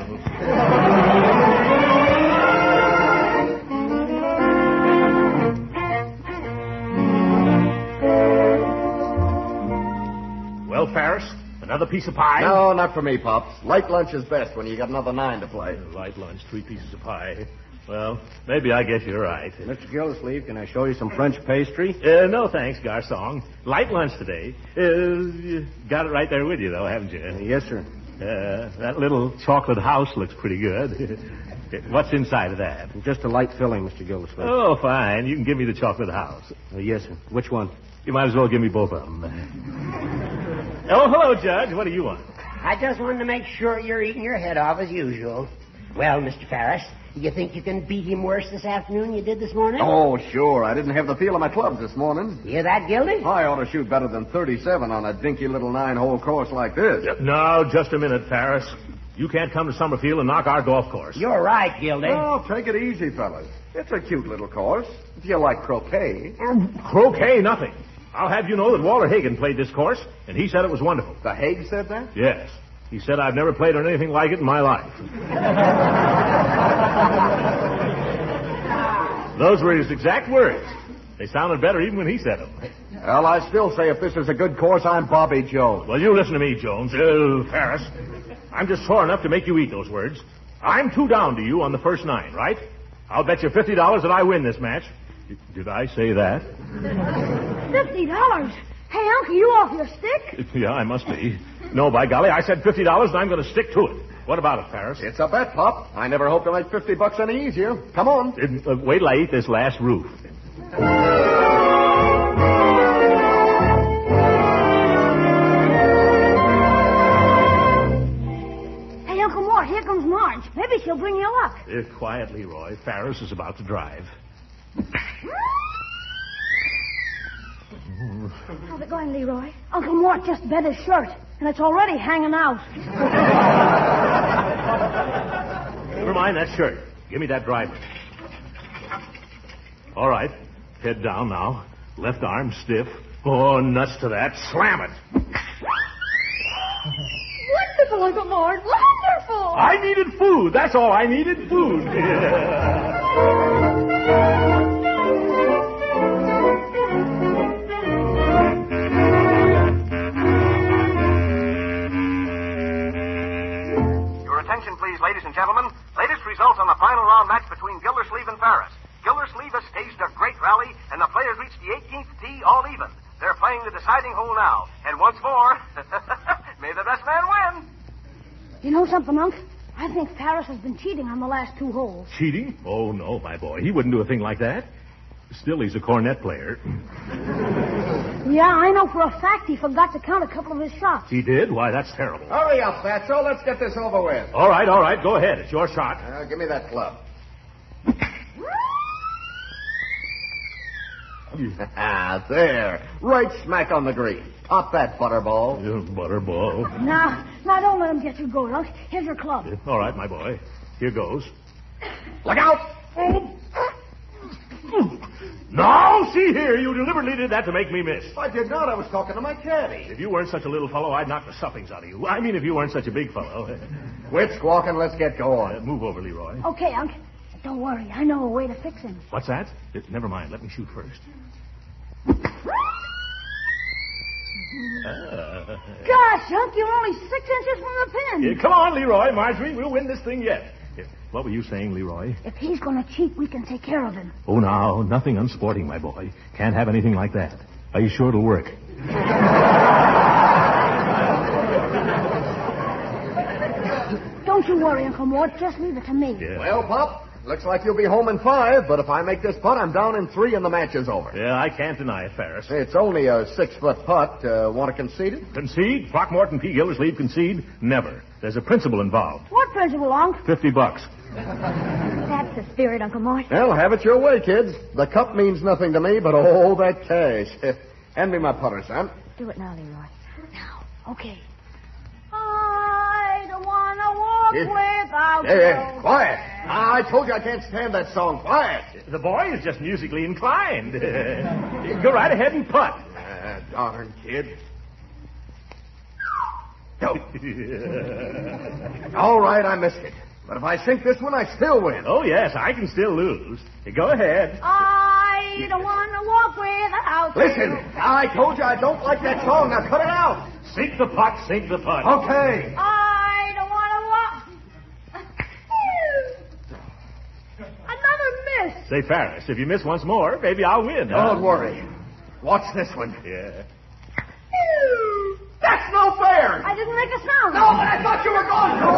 Well, Ferris, another piece of pie? No, not for me, Pops. Light lunch is best when you got another 9 to play. Light lunch, 3 pieces of pie. Well, maybe I guess you're right. Mr. Gildersleeve, can I show you some French pastry? No, thanks, garçon. Light lunch today. You got it right there with you, though, haven't you? Yes, sir. That little chocolate house looks pretty good. What's inside of that? Just a light filling, Mr. Gildersleeve. Oh, fine. You can give me the chocolate house. Yes, sir. Which one? You might as well give me both of them. Oh, hello, Judge. What do you want? I just wanted to make sure you're eating your head off as usual. Well, Mr. Ferris, you think you can beat him worse this afternoon than you did this morning? Oh, sure. I didn't have the feel of my clubs this morning. You hear that, Gildy? I ought to shoot better than 37 on a dinky little 9-hole course like this. No, just a minute, Ferris. You can't come to Summerfield and knock our golf course. You're right, Gildy. Oh, take it easy, fellas. It's a cute little course. If you like croquet. Croquet, nothing. I'll have you know that Walter Hagen played this course, and he said it was wonderful. The Hague said that? Yes. He said I've never played on anything like it in my life. Those were his exact words. They sounded better even when he said them. Well, I still say if this is a good course, I'm Bobby Jones. Well, you listen to me, Jones. Ferris. I'm just sore enough to make you eat those words. I'm 2 down to you on the first 9, right? I'll bet you $50 that I win this match. Did I say that? $50? Hey, Uncle, you off your stick? Yeah, I must be. No, by golly, I said $50 and I'm going to stick to it. What about it, Ferris? It's a bet, Pop. I never hope to make $50 any easier. Come on. Wait till I eat this last roof. Hey, Uncle Mort, here comes Marge. Maybe she'll bring you luck. Quiet, Leroy. Ferris is about to drive. How's it going, Leroy? Uncle Mort just bet his shirt, and it's already hanging out. Never mind that shirt. Give me that driver. All right. Head down now. Left arm stiff. Oh, nuts to that. Slam it. Wonderful, Uncle Mort. Wonderful. I needed food. That's all. I needed food. Attention, please, ladies and gentlemen. Latest results on the final round match between Gildersleeve and Ferris. Gildersleeve has staged a great rally, and the players reached the 18th tee all even. They're playing the deciding hole now. And once more, may the best man win. You know something, Unc? I think Ferris has been cheating on the last 2 holes. Cheating? Oh, no, my boy. He wouldn't do a thing like that. Still, he's a cornet player. Yeah, I know for a fact he forgot to count a couple of his shots. He did? Why, that's terrible. Hurry up, Fatso. Let's get this over with. All right. Go ahead. It's your shot. Give me that club. There. Right smack on the green. Pop that butterball. Butterball. Now, don't let him get you going, Unc. Here's your club. All right, my boy. Here goes. Look out! No, see here. You deliberately did that to make me miss. I did not. I was talking to my caddy. If you weren't such a little fellow, I'd knock the stuffings out of you. I mean, if you weren't such a big fellow. Quit squawking. Let's get going. Move over, Leroy. Okay, Unc. Don't worry. I know a way to fix him. What's that? Never mind. Let me shoot first. Gosh, Unc, you're only 6 inches from the pin. Come on, Leroy. Marjorie, we'll win this thing yet. What were you saying, Leroy? If he's going to cheat, we can take care of him. Oh, now, nothing unsporting, my boy. Can't have anything like that. Are you sure it'll work? Don't you worry, Uncle Mort. Just leave it to me. Yeah. Well, Pop, looks like you'll be home in 5, but if I make this putt, I'm down in 3 and the match is over. Yeah, I can't deny it, Ferris. It's only a 6-foot putt. Want to concede it? Concede? Throckmorton P. Gildersleeve concede? Never. There's a principle involved. What principle, Unc? $50. That's the spirit, Uncle Mort. Well, have it your way, kids. The cup means nothing to me, but oh, that cash. Hand me my putter, son. Do it now, Leroy. Now. Okay. I don't want to walk without Hey, quiet. I told you I can't stand that song. Quiet. The boy is just musically inclined. Go right ahead and putt. Darn kid. Go. All right, I missed it. But if I sink this one, I still win. Oh, yes, I can still lose. Go ahead. I don't want to walk without Listen, I told you I don't like that song. Now cut it out. Sink the putt, sink the putt. Okay. I don't want to walk. Another miss. Say, Ferris, if you miss once more, maybe I'll win. Don't worry. Watch this one. Yeah. That's no fair. I didn't make a sound. No, but I thought you were going to.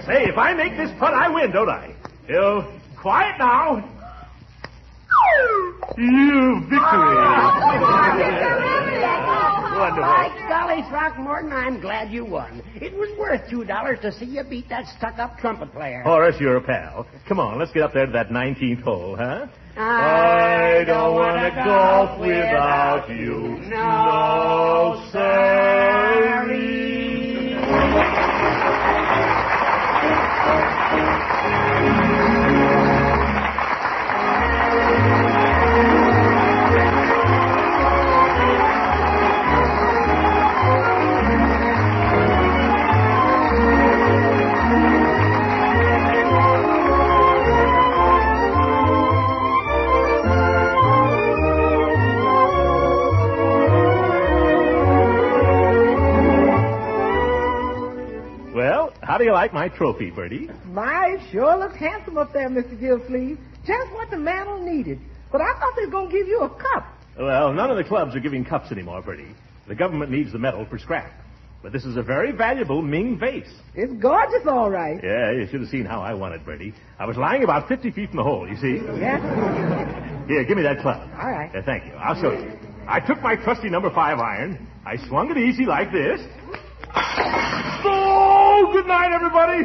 Say, if I make this putt, I win, don't I? Quiet now. You victory. Wonderful. By golly, Throckmorton, I'm glad you won. It was worth $2 to see you beat that stuck-up trumpet player. Horace, you're a pal. Come on, let's get up there to that 19th hole, huh? I don't want to golf without you. No, sirree. like my trophy, Bertie? My, it sure looks handsome up there, Mr. Gildersleeve. Just what the mantle needed. But I thought they were going to give you a cup. Well, none of the clubs are giving cups anymore, Bertie. The government needs the metal for scrap. But this is a very valuable Ming vase. It's gorgeous, all right. Yeah, you should have seen how I won it, Bertie. I was lying about 50 feet from the hole, you see? Yeah? Here, give me that club. All right. Thank you. I'll show you. I took my trusty number 5 iron. I swung it easy like this. Oh, good night, everybody.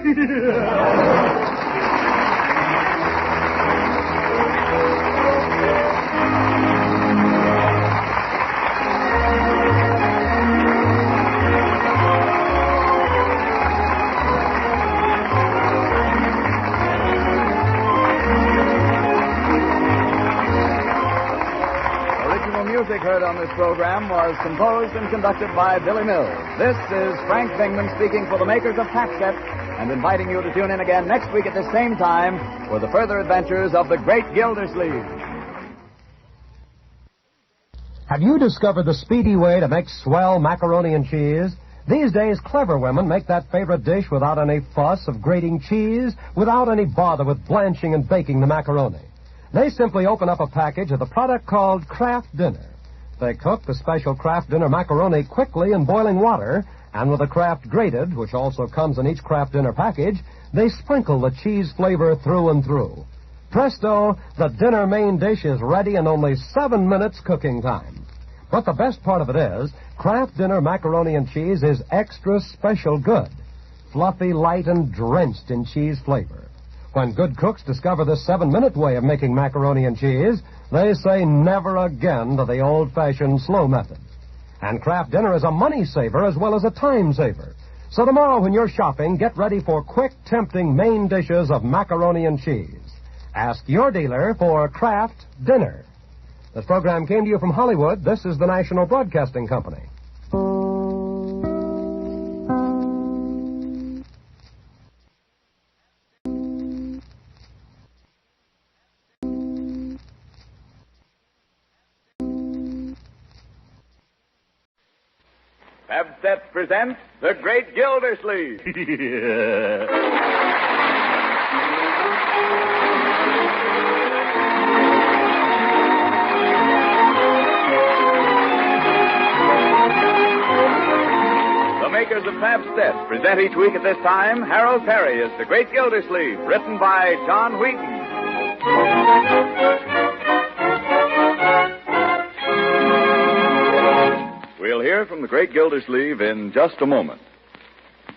Music heard on this program was composed and conducted by Billy Mills. This is Frank Zingman speaking for the makers of Packset and inviting you to tune in again next week at the same time for the further adventures of the great Gildersleeve. Have you discovered the speedy way to make swell macaroni and cheese? These days, clever women make that favorite dish without any fuss of grating cheese, without any bother with blanching and baking the macaroni. They simply open up a package of the product called Kraft Dinner. They cook the special Kraft Dinner macaroni quickly in boiling water, and with the Kraft Grated, which also comes in each Kraft Dinner package, they sprinkle the cheese flavor through and through. Presto, the dinner main dish is ready in only 7 minutes cooking time. But the best part of it is, Kraft Dinner macaroni and cheese is extra special good. Fluffy, light, and drenched in cheese flavor. When good cooks discover this 7-minute way of making macaroni and cheese, they say never again to the old-fashioned slow method. And Kraft Dinner is a money saver as well as a time saver. So tomorrow when you're shopping, get ready for quick, tempting main dishes of macaroni and cheese. Ask your dealer for Kraft Dinner. This program came to you from Hollywood. This is the National Broadcasting Company. Pabst presents The Great Gildersleeve. The makers of Pabst present each week at this time Harold Perry as The Great Gildersleeve, written by John Wheaton. We'll hear from the great Gildersleeve in just a moment.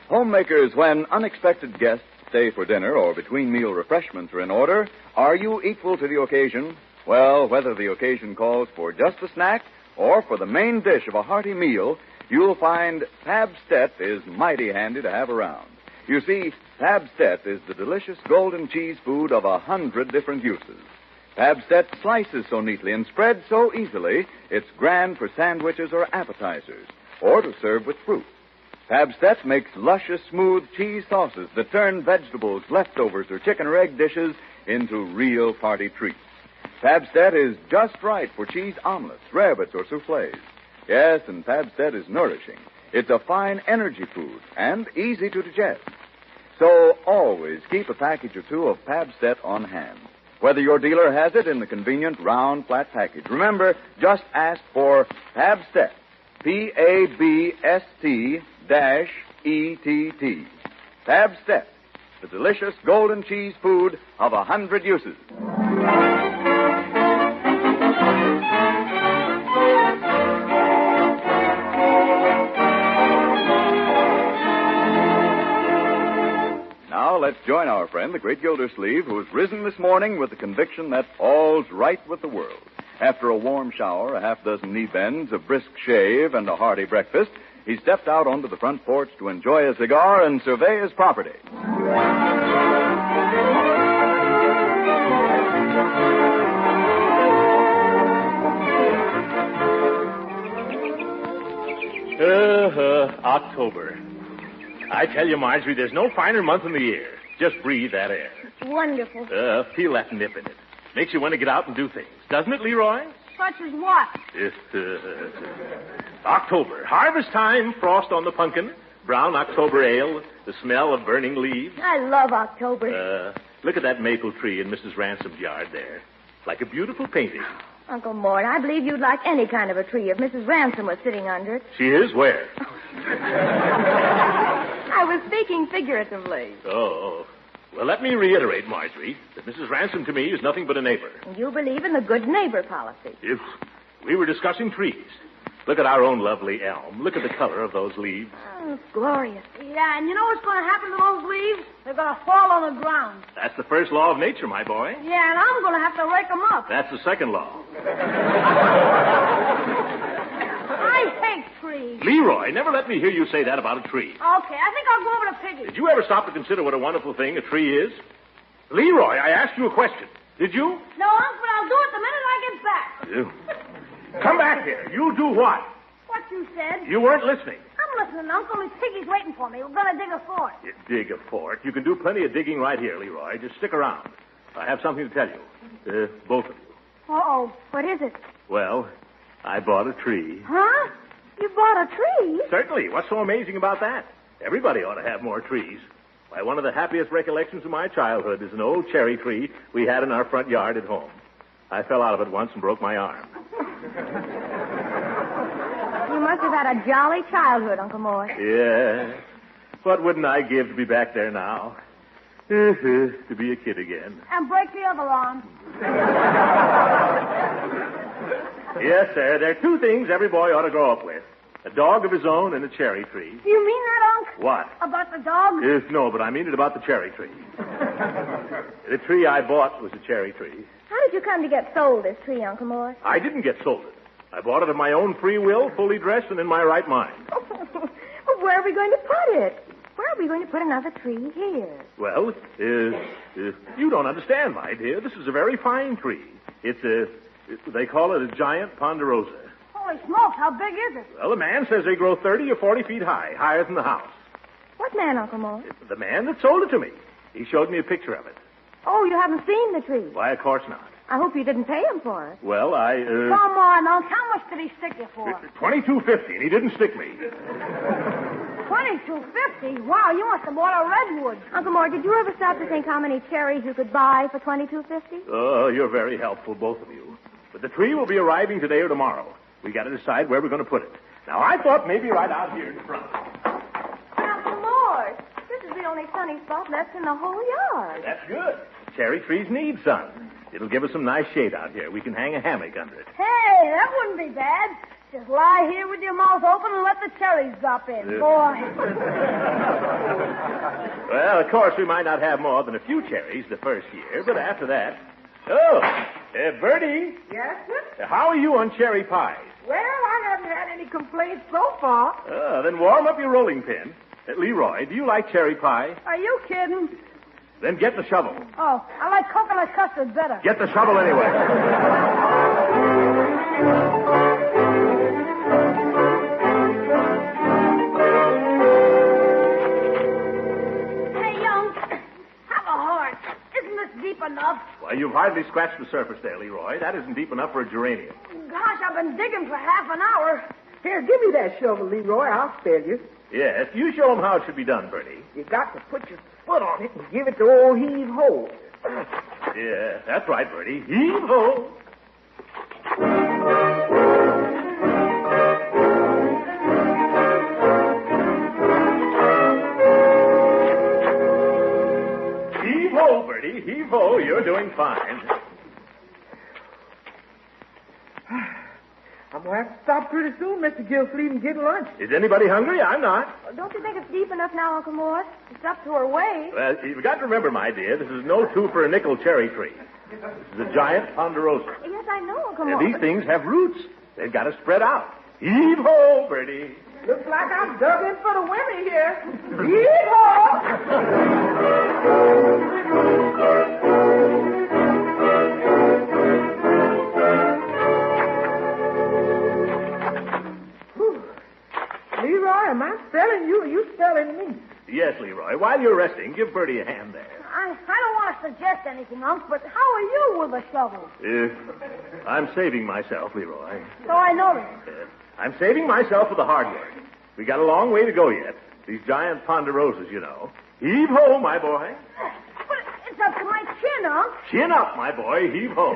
Homemakers, when unexpected guests stay for dinner or between meal refreshments are in order, are you equal to the occasion? Well, whether the occasion calls for just a snack or for the main dish of a hearty meal, you'll find Pabst is mighty handy to have around. You see, Pabst is the delicious golden cheese food of 100 different uses. Pabst slices so neatly and spreads so easily, it's grand for sandwiches or appetizers, or to serve with fruit. Pabst makes luscious, smooth cheese sauces that turn vegetables, leftovers, or chicken or egg dishes into real party treats. Pabst is just right for cheese omelets, rabbits, or soufflés. Yes, and Pabst is nourishing. It's a fine energy food and easy to digest. So always keep a package or two of Pabst on hand. Whether your dealer has it in the convenient round flat package. Remember, just ask for Pabst. Pabst-ETT. Pabst, the delicious golden cheese food of 100 uses. Now let's join our friend, the great Gildersleeve, who has risen this morning with the conviction that all's right with the world. After a warm shower, a half-dozen knee bends, a brisk shave, and a hearty breakfast, he stepped out onto the front porch to enjoy a cigar and survey his property. October. I tell you, Marjorie, there's no finer month in the year. Just breathe that air. It's wonderful. Feel that nip in it. Makes you want to get out and do things. Doesn't it, Leroy? Such as what? October. Harvest time, frost on the pumpkin, Brown October ale, the smell of burning leaves. I love October. Look at that maple tree in Mrs. Ransom's yard there. Like a beautiful painting. Uncle Mort, I believe you'd like any kind of a tree if Mrs. Ransom was sitting under it. She is? Where? I was speaking figuratively. Oh. Well, let me reiterate, Marjorie, that Mrs. Ransom to me is nothing but a neighbor. You believe in the good neighbor policy. If we were discussing trees. Look at our own lovely elm. Look at the color of those leaves. Oh, it's glorious. Yeah, and you know what's going to happen to those leaves? They're going to fall on the ground. That's the first law of nature, my boy. Yeah, and I'm going to have to rake them up. That's the second law. I hate trees. Leroy, never let me hear you say that about a tree. Okay, I think I'll go over to Piggy. Did you ever stop to consider what a wonderful thing a tree is? Leroy, I asked you a question. Did you? No, Unc, but I'll do it the minute I get back. Come back here. You do what? What you said? You weren't listening. I'm listening, Uncle. Miss Piggy's waiting for me. We're going to dig a fort. You dig a fort? You can do plenty of digging right here, Leroy. Just stick around. I have something to tell you. Both of you. Uh-oh. What is it? Well, I bought a tree. Huh? You bought a tree? Certainly. What's so amazing about that? Everybody ought to have more trees. Why, one of the happiest recollections of my childhood is an old cherry tree we had in our front yard at home. I fell out of it once and broke my arm. You must have had a jolly childhood, Uncle Mort. Yeah. What wouldn't I give to be back there now? To be a kid again. And break the other arm. Yes, sir. There are two things every boy ought to grow up with. A dog of his own and a cherry tree. Do you mean that, Unc? What? About the dog? No, but I mean it about the cherry tree. The tree I bought was a cherry tree. How did you come to get sold this tree, Uncle Mort? I didn't get sold it. I bought it of my own free will, fully dressed and in my right mind. Well, where are we going to put it? Where are we going to put another tree here? Well, you don't understand, my dear. This is a very fine tree. They call it a giant ponderosa. Holy smokes, how big is it? Well, the man says they grow 30 or 40 feet high, higher than the house. What man, Uncle Mort? The man that sold it to me. He showed me a picture of it. Oh, you haven't seen the tree? Why, of course not. I hope you didn't pay him for it. Well, Come on, Unc. How much did he stick you for? $22.50, and he didn't stick me. $22.50? Wow, you must have bought a redwood. Uncle Mort, did you ever stop to think how many cherries you could buy for $22.50? Oh, you're very helpful, both of you. But the tree will be arriving today or tomorrow. We got to decide where we're going to put it. Now, I thought maybe right out here in front. Uncle Mort, this is the only sunny spot left in the whole yard. That's good. Cherry trees need sun. It'll give us some nice shade out here. We can hang a hammock under it. Hey, that wouldn't be bad. Just lie here with your mouth open and let the cherries drop in. Boy. Well, of course, we might not have more than a few cherries the first year, but after that... Oh, Bertie. Yes, sir? How are you on cherry pies? Well, I haven't had any complaints so far. Then warm up your rolling pin. Leroy, do you like cherry pie? Are you kidding? Then get the shovel. Oh, I like coconut custard better. Get the shovel anyway. Hey, young, have a heart. Isn't this deep enough? Why, you've hardly scratched the surface there, Leroy. That isn't deep enough for a geranium. Gosh, I've been digging for half an hour. Here, give me that shovel, Leroy. I'll spare you. Yes, you show them how it should be done, Bertie. You got to put your foot on it and give it the old heave-ho. Yeah, that's right, Bertie. Heave-ho. Heave-ho, Bertie. Heave-ho. You're doing fine. I'm going to have to stop pretty soon, Mr. Gildersleeve, and get lunch. Is anybody hungry? I'm not. Well, don't you think it's deep enough now, Uncle Mort? It's up to her waist. Well, you've got to remember, my dear, this is no 2-for-a-nickel cherry tree. This is a giant ponderosa. Yes, I know, Uncle And Mort. these things have roots. They've got to spread out. Heave-ho, Bertie. Looks like I'm dug in for the women here. Yeehaw! Leroy, am I spelling you or you spelling me? Yes, Leroy. While you're resting, give Bertie a hand there. I don't want to suggest anything, Unc, but how are you with a shovel? I'm saving myself, Leroy. So I noticed. I'm saving myself for the hard work. We got a long way to go yet. These giant ponderosas, you know. Heave ho, my boy. But it's up to my chin, Unc. Chin up, my boy. Heave ho.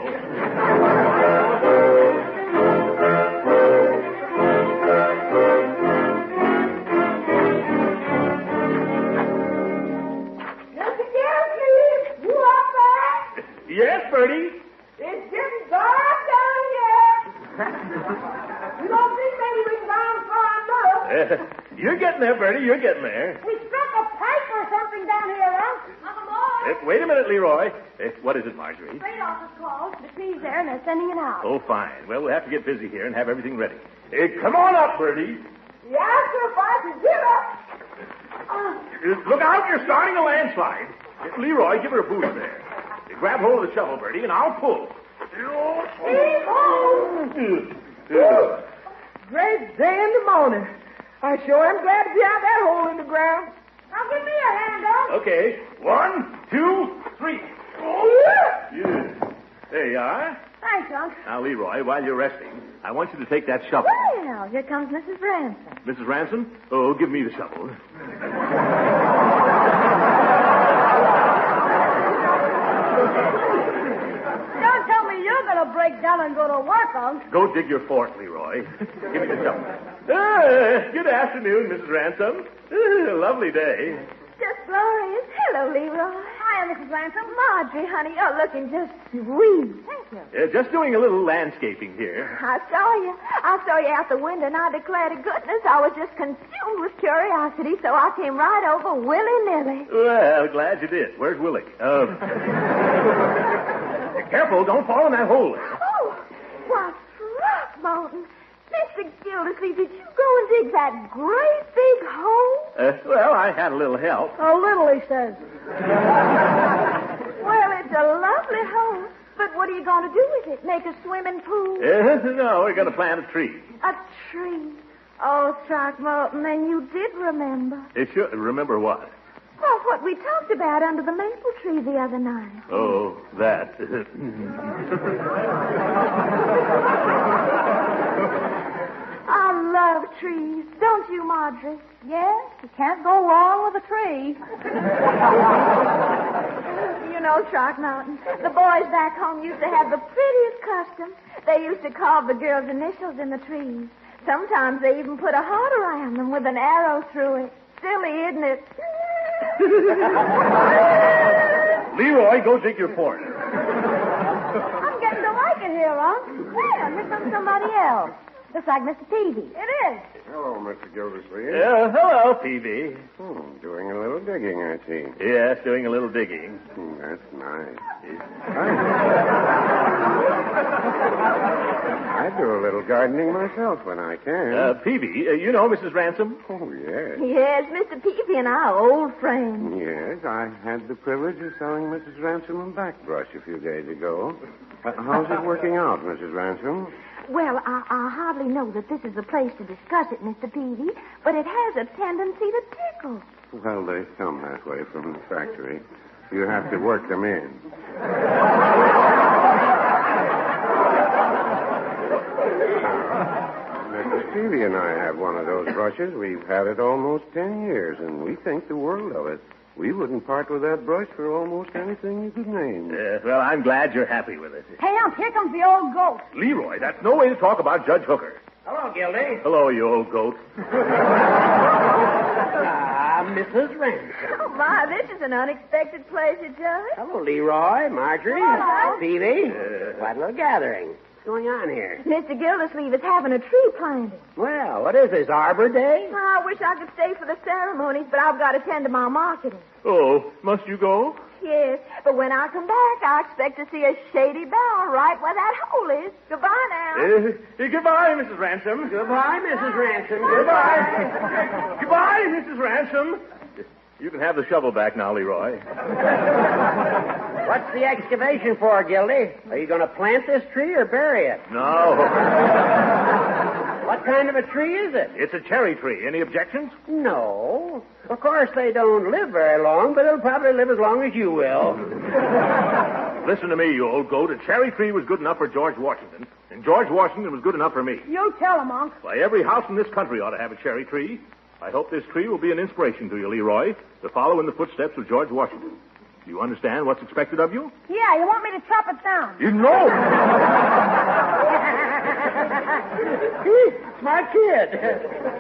Mr. Gildersleeve, you up there? Yes, Bertie. It's getting dark down here. You don't think maybe we can down far enough? You're getting there, Bertie. You're getting there. We struck a pipe or something down here, Unc. Wait a minute, Leroy. What is it, Marjorie? Freight office called. The tree's there, and they're sending it out. Oh, fine. Well, we'll have to get busy here and have everything ready. Come on up, Bertie. Yeah, sir, if I can get up. Look out, you're starting a landslide. Leroy, give her a boost there. Grab hold of the shovel, Bertie, and I'll pull. Heave ho! Great day in the morning. I sure am glad to be out that hole in the ground. Now give me a hand, Unc. Okay. 1, 2, 3. Oh, yeah. Yeah. There you are. Thanks, Unc. Now, Leroy, while you're resting, I want you to take that shovel. Well, here comes Mrs. Ransom. Mrs. Ransom? Oh, give me the shovel. Don't tell me you're going to break down and go to work, Unc. Go dig your fort, Leroy. Give me the shovel. Good afternoon, Mrs. Ransom. Lovely day. Just glorious. Hello, Leroy. Hiya, Mrs. Ransom. Marjorie, honey, you're looking just sweet. Thank you. Just doing a little landscaping here. I saw you out the window, and I declare to goodness I was just consumed with curiosity, so I came right over willy-nilly. Well, glad you did. Where's Willie? Careful, don't fall in that hole there. Oh, why, Throckmorton. Mr. Gildersleeve, did you go and dig that great big hole? Well, I had a little help. A little, he says. Well, it's a lovely hole. But what are you going to do with it? Make a swimming pool? No, we're going to plant a tree. A tree? Oh, Throckmorton, then you did remember. Sure. Remember what? Well, what we talked about under the maple tree the other night. Oh, that. I love trees. Don't you, Marjorie? Yes, you can't go wrong with a tree. You know, Throckmorton, the boys back home used to have the prettiest custom. They used to carve the girls' initials in the trees. Sometimes they even put a heart around them with an arrow through it. Silly, isn't it? Leroy, go dig your fort. I'm getting to like it here, Unc. Yeah, here comes somebody else. Looks like Mr. Peavy. It is. Hello, Mr. Gildersleeve. Hello, Peavy. Doing a little digging, I see. Yes, doing a little digging. That's nice. I do a little gardening myself when I can. Peavy, you know Mrs. Ransom? Oh, yes. Yes, Mr. Peavy and I are old friends. Yes, I had the privilege of selling Mrs. Ransom a backbrush a few days ago. How's it working out, Mrs. Ransom? Well, I hardly know that this is the place to discuss it, Mr. Peavy, but it has a tendency to tickle. Well, they come that way from the factory. You have to work them in. Mr. Stevie and I have one of those brushes. We've had it almost 10 years, and we think the world of it. We wouldn't part with that brush for almost anything you could name. Well, I'm glad you're happy with it. Hey, Unc, here comes the old goat. Leroy, that's no way to talk about Judge Hooker. Hello, Gildy. Hello, you old goat. Mrs. Ransom. Oh, my, this is an unexpected pleasure, Judge. Hello, Leroy, Marjorie, Hello. Peavy. Quite a little gathering. What's going on here? Mr. Gildersleeve is having a tree planted. Well, what is this, Arbor Day? I wish I could stay for the ceremonies, but I've got to tend to my marketing. Oh, must you go? Yes, but when I come back, I expect to see a shady bower right where that hole is. Goodbye now. Goodbye, Mrs. Ransom. Goodbye, Mrs. Ransom. Goodbye. Goodbye, Mrs. Ransom. You can have the shovel back now, Leroy. What's the excavation for, Gildy? Are you going to plant this tree or bury it? No. What kind of a tree is it? It's a cherry tree. Any objections? No. Of course, they don't live very long, but it'll probably live as long as you will. Listen to me, you old goat. A cherry tree was good enough for George Washington, and George Washington was good enough for me. You tell him, Unc. Why, every house in this country ought to have a cherry tree. I hope this tree will be an inspiration to you, Leroy, to follow in the footsteps of George Washington. Do you understand what's expected of you? Yeah, you want me to chop it down? You know! Smart kid.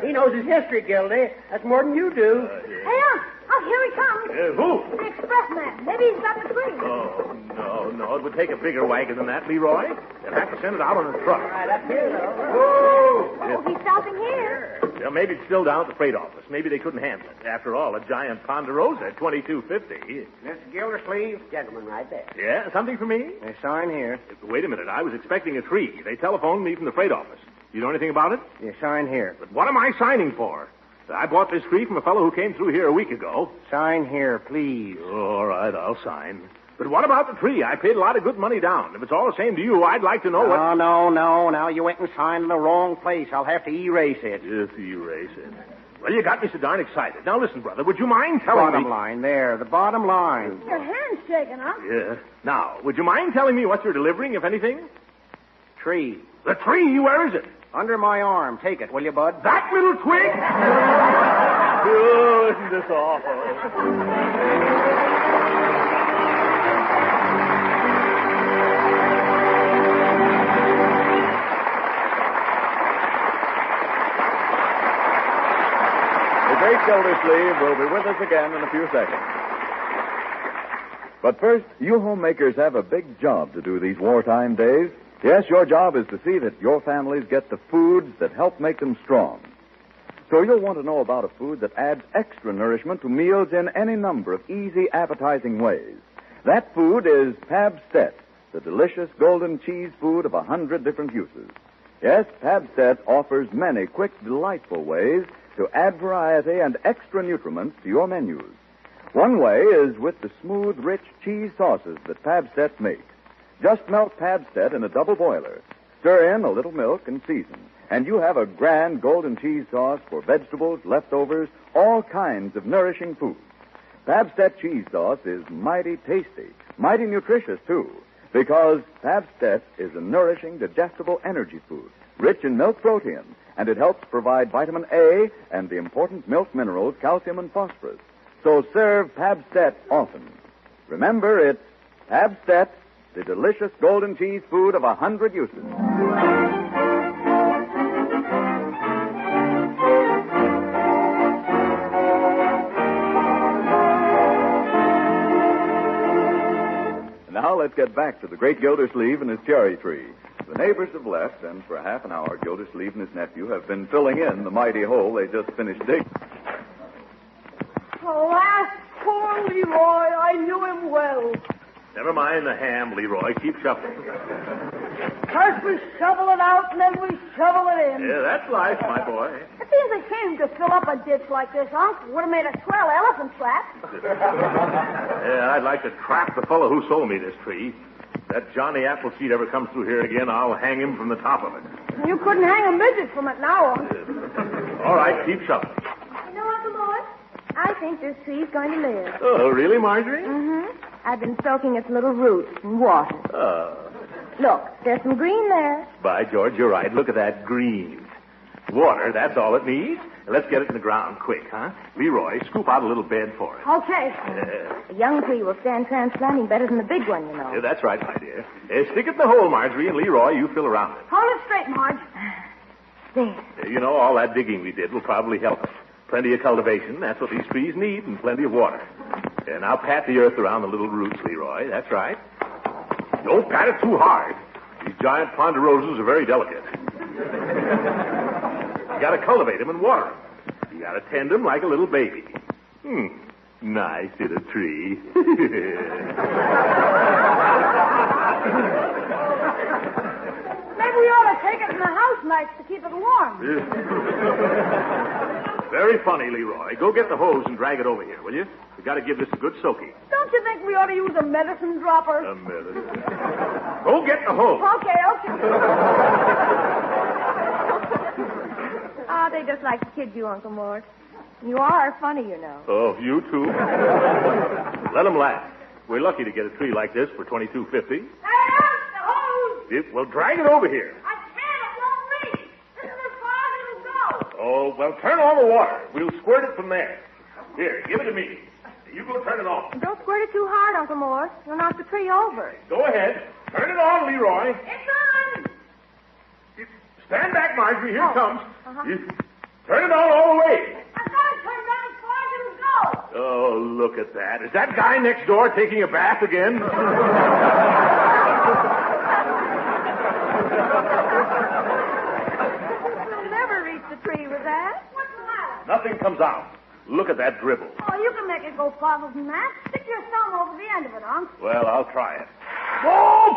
He knows his history, Gildy. That's more than you do. Hey, Unc, here he comes. Who? The expressman. Maybe he's got the tree. Oh, no. It would take a bigger wagon than that, Leroy. They'll have to send it out on a truck. Right up here, though. Oh, he's stopping here. Yeah, maybe it's still down at the freight office. Maybe they couldn't handle it. After all, a giant Ponderosa at $22.50. Mr. Gildersleeve, gentleman right there. Yeah, something for me? They sign here. Wait a minute. I was expecting a tree. They telephoned me from the freight office. You know anything about it? You sign here. But what am I signing for? I bought this tree from a fellow who came through here a week ago. Sign here, please. All right, I'll sign. But what about the tree? I paid a lot of good money down. If it's all the same to you, I'd like to know what... No. Now you went and signed in the wrong place. I'll have to erase it. Just erase it. Well, you got me so darn excited. Now, listen, brother, would you mind telling me... Bottom line, there. The bottom line. Your hand's shaking, huh? Yeah. Now, would you mind telling me what you're delivering, if anything? Tree. The tree? Where is it? Under my arm. Take it, will you, bud? That little twig? Oh, isn't this awful? The great Gildersleeve will be with us again in a few seconds. But first, you homemakers have a big job to do these wartime days. Yes, your job is to see that your families get the foods that help make them strong. So you'll want to know about a food that adds extra nourishment to meals in any number of easy, appetizing ways. That food is Pabstet, the delicious golden cheese food of 100 different uses. Yes, Pabstet offers many quick, delightful ways to add variety and extra nutriments to your menus. One way is with the smooth, rich cheese sauces that Pabstet makes. Just melt Pabstet in a double boiler. Stir in a little milk and season. And you have a grand golden cheese sauce for vegetables, leftovers, all kinds of nourishing food. Pabstet cheese sauce is mighty tasty, mighty nutritious, too, because Pabstet is a nourishing, digestible energy food, rich in milk protein, and it helps provide vitamin A and the important milk minerals calcium and phosphorus. So serve Pabstet often. Remember, it's Pabstet, the delicious golden cheese food of 100 uses. Now let's get back to the great Gildersleeve and his cherry tree. The neighbors have left, and for half an hour, Gildersleeve and his nephew have been filling in the mighty hole they just finished digging. Oh, that's poor Leroy. I knew him well. Never mind the ham, Leroy. Keep shoveling. First we shovel it out, and then we shovel it in. Yeah, that's life, my boy. It seems a shame to fill up a ditch like this, Unc. Would have made a swell elephant trap. Yeah, I'd like to trap the fellow who sold me this tree. If that Johnny Appleseed ever comes through here again, I'll hang him from the top of it. You couldn't hang a midget from it now, Unc. All right, keep shoveling. You know, Uncle Mort, I think this tree's going to live. Oh, really, Marjorie? Mm-hmm. I've been soaking its little roots in water. Oh. Look, there's some green there. By George, you're right. Look at that green. Water, that's all it needs. Let's get it in the ground quick, huh? Leroy, scoop out a little bed for it. Okay. A young tree will stand transplanting better than the big one, you know. Yeah, that's right, my dear. Stick it in the hole, Marjorie, and Leroy, you fill around it. Hold it straight, Marge. There. You know, all that digging we did will probably help us. Plenty of cultivation, that's what these trees need, and plenty of water. Now pat the earth around the little roots, Leroy. That's right. Don't pat it too hard. These giant ponderosas are very delicate. You gotta cultivate them and water them. You gotta tend them like a little baby. Nice little tree. Maybe we ought to take it in the house nights to keep it warm. Very funny, Leroy. Go get the hose and drag it over here, will you? We got to give this a good soaking. Don't you think we ought to use a medicine dropper? A medicine. Go get the hose. Okay. Oh, they just like to kid you, Uncle Mort. You are funny, you know. Oh, you too? Let them laugh. We're lucky to get a tree like this for $22.50. Hey, the hose! Well, drag it over here. I can't. It won't reach. This is as far as it'll go. Oh, well, turn on the water. We'll squirt it from there. Here, give it to me. You go turn it on. Don't squirt it too hard, Uncle Morris. You'll knock the tree over. Go ahead. Turn it on, Leroy. It's on. Stand back, Marjorie. Here it comes. Uh-huh. Turn it on all the way. I've got it turned on as far as it'll go. Oh, look at that. Is that guy next door taking a bath again? We'll never reach the tree with that. What's the matter? Nothing comes out. Look at that dribble. Oh, you can make it go farther than that. Stick your thumb over the end of it, Unc. Well, I'll try it. Oh!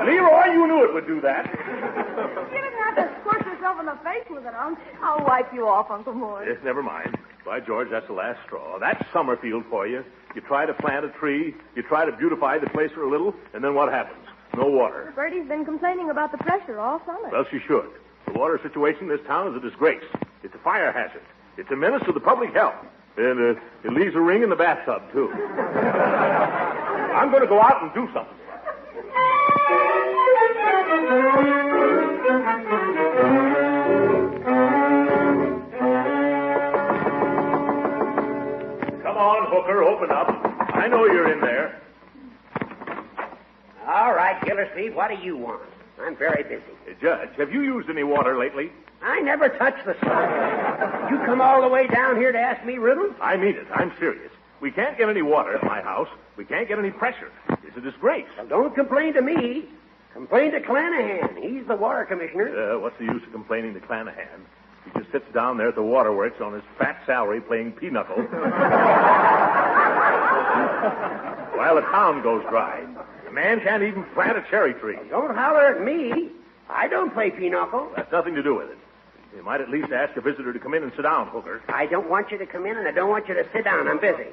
Leroy, you knew it would do that. You didn't have to squirt yourself in the face with it, Unc. I'll wipe you off, Uncle Morris. Yes, never mind. By George, that's the last straw. That's Summerfield for you. You try to plant a tree, you try to beautify the place for a little, and then what happens? No water. Bertie's been complaining about the pressure all summer. Well, she should. The water situation in this town is a disgrace. It's a fire hazard. It's a menace to the public health. And it leaves a ring in the bathtub, too. I'm going to go out and do something. Come on, Hooker, open up. I know you're in there. All right, Gildersleeve, what do you want? I'm very busy. Judge, have you used any water lately? I never touch the stuff. You come all the way down here to ask me riddles? I mean it. I'm serious. We can't get any water at my house. We can't get any pressure. It's a disgrace. Well, don't complain to me. Complain to Clanahan. He's the water commissioner. What's the use of complaining to Clanahan? He just sits down there at the waterworks on his fat salary playing pinochle while the town goes dry. The man can't even plant a cherry tree. Well, don't holler at me. I don't play pinochle. That's nothing to do with it. You might at least ask a visitor to come in and sit down, Hooker. I don't want you to come in, and I don't want you to sit down. I'm busy.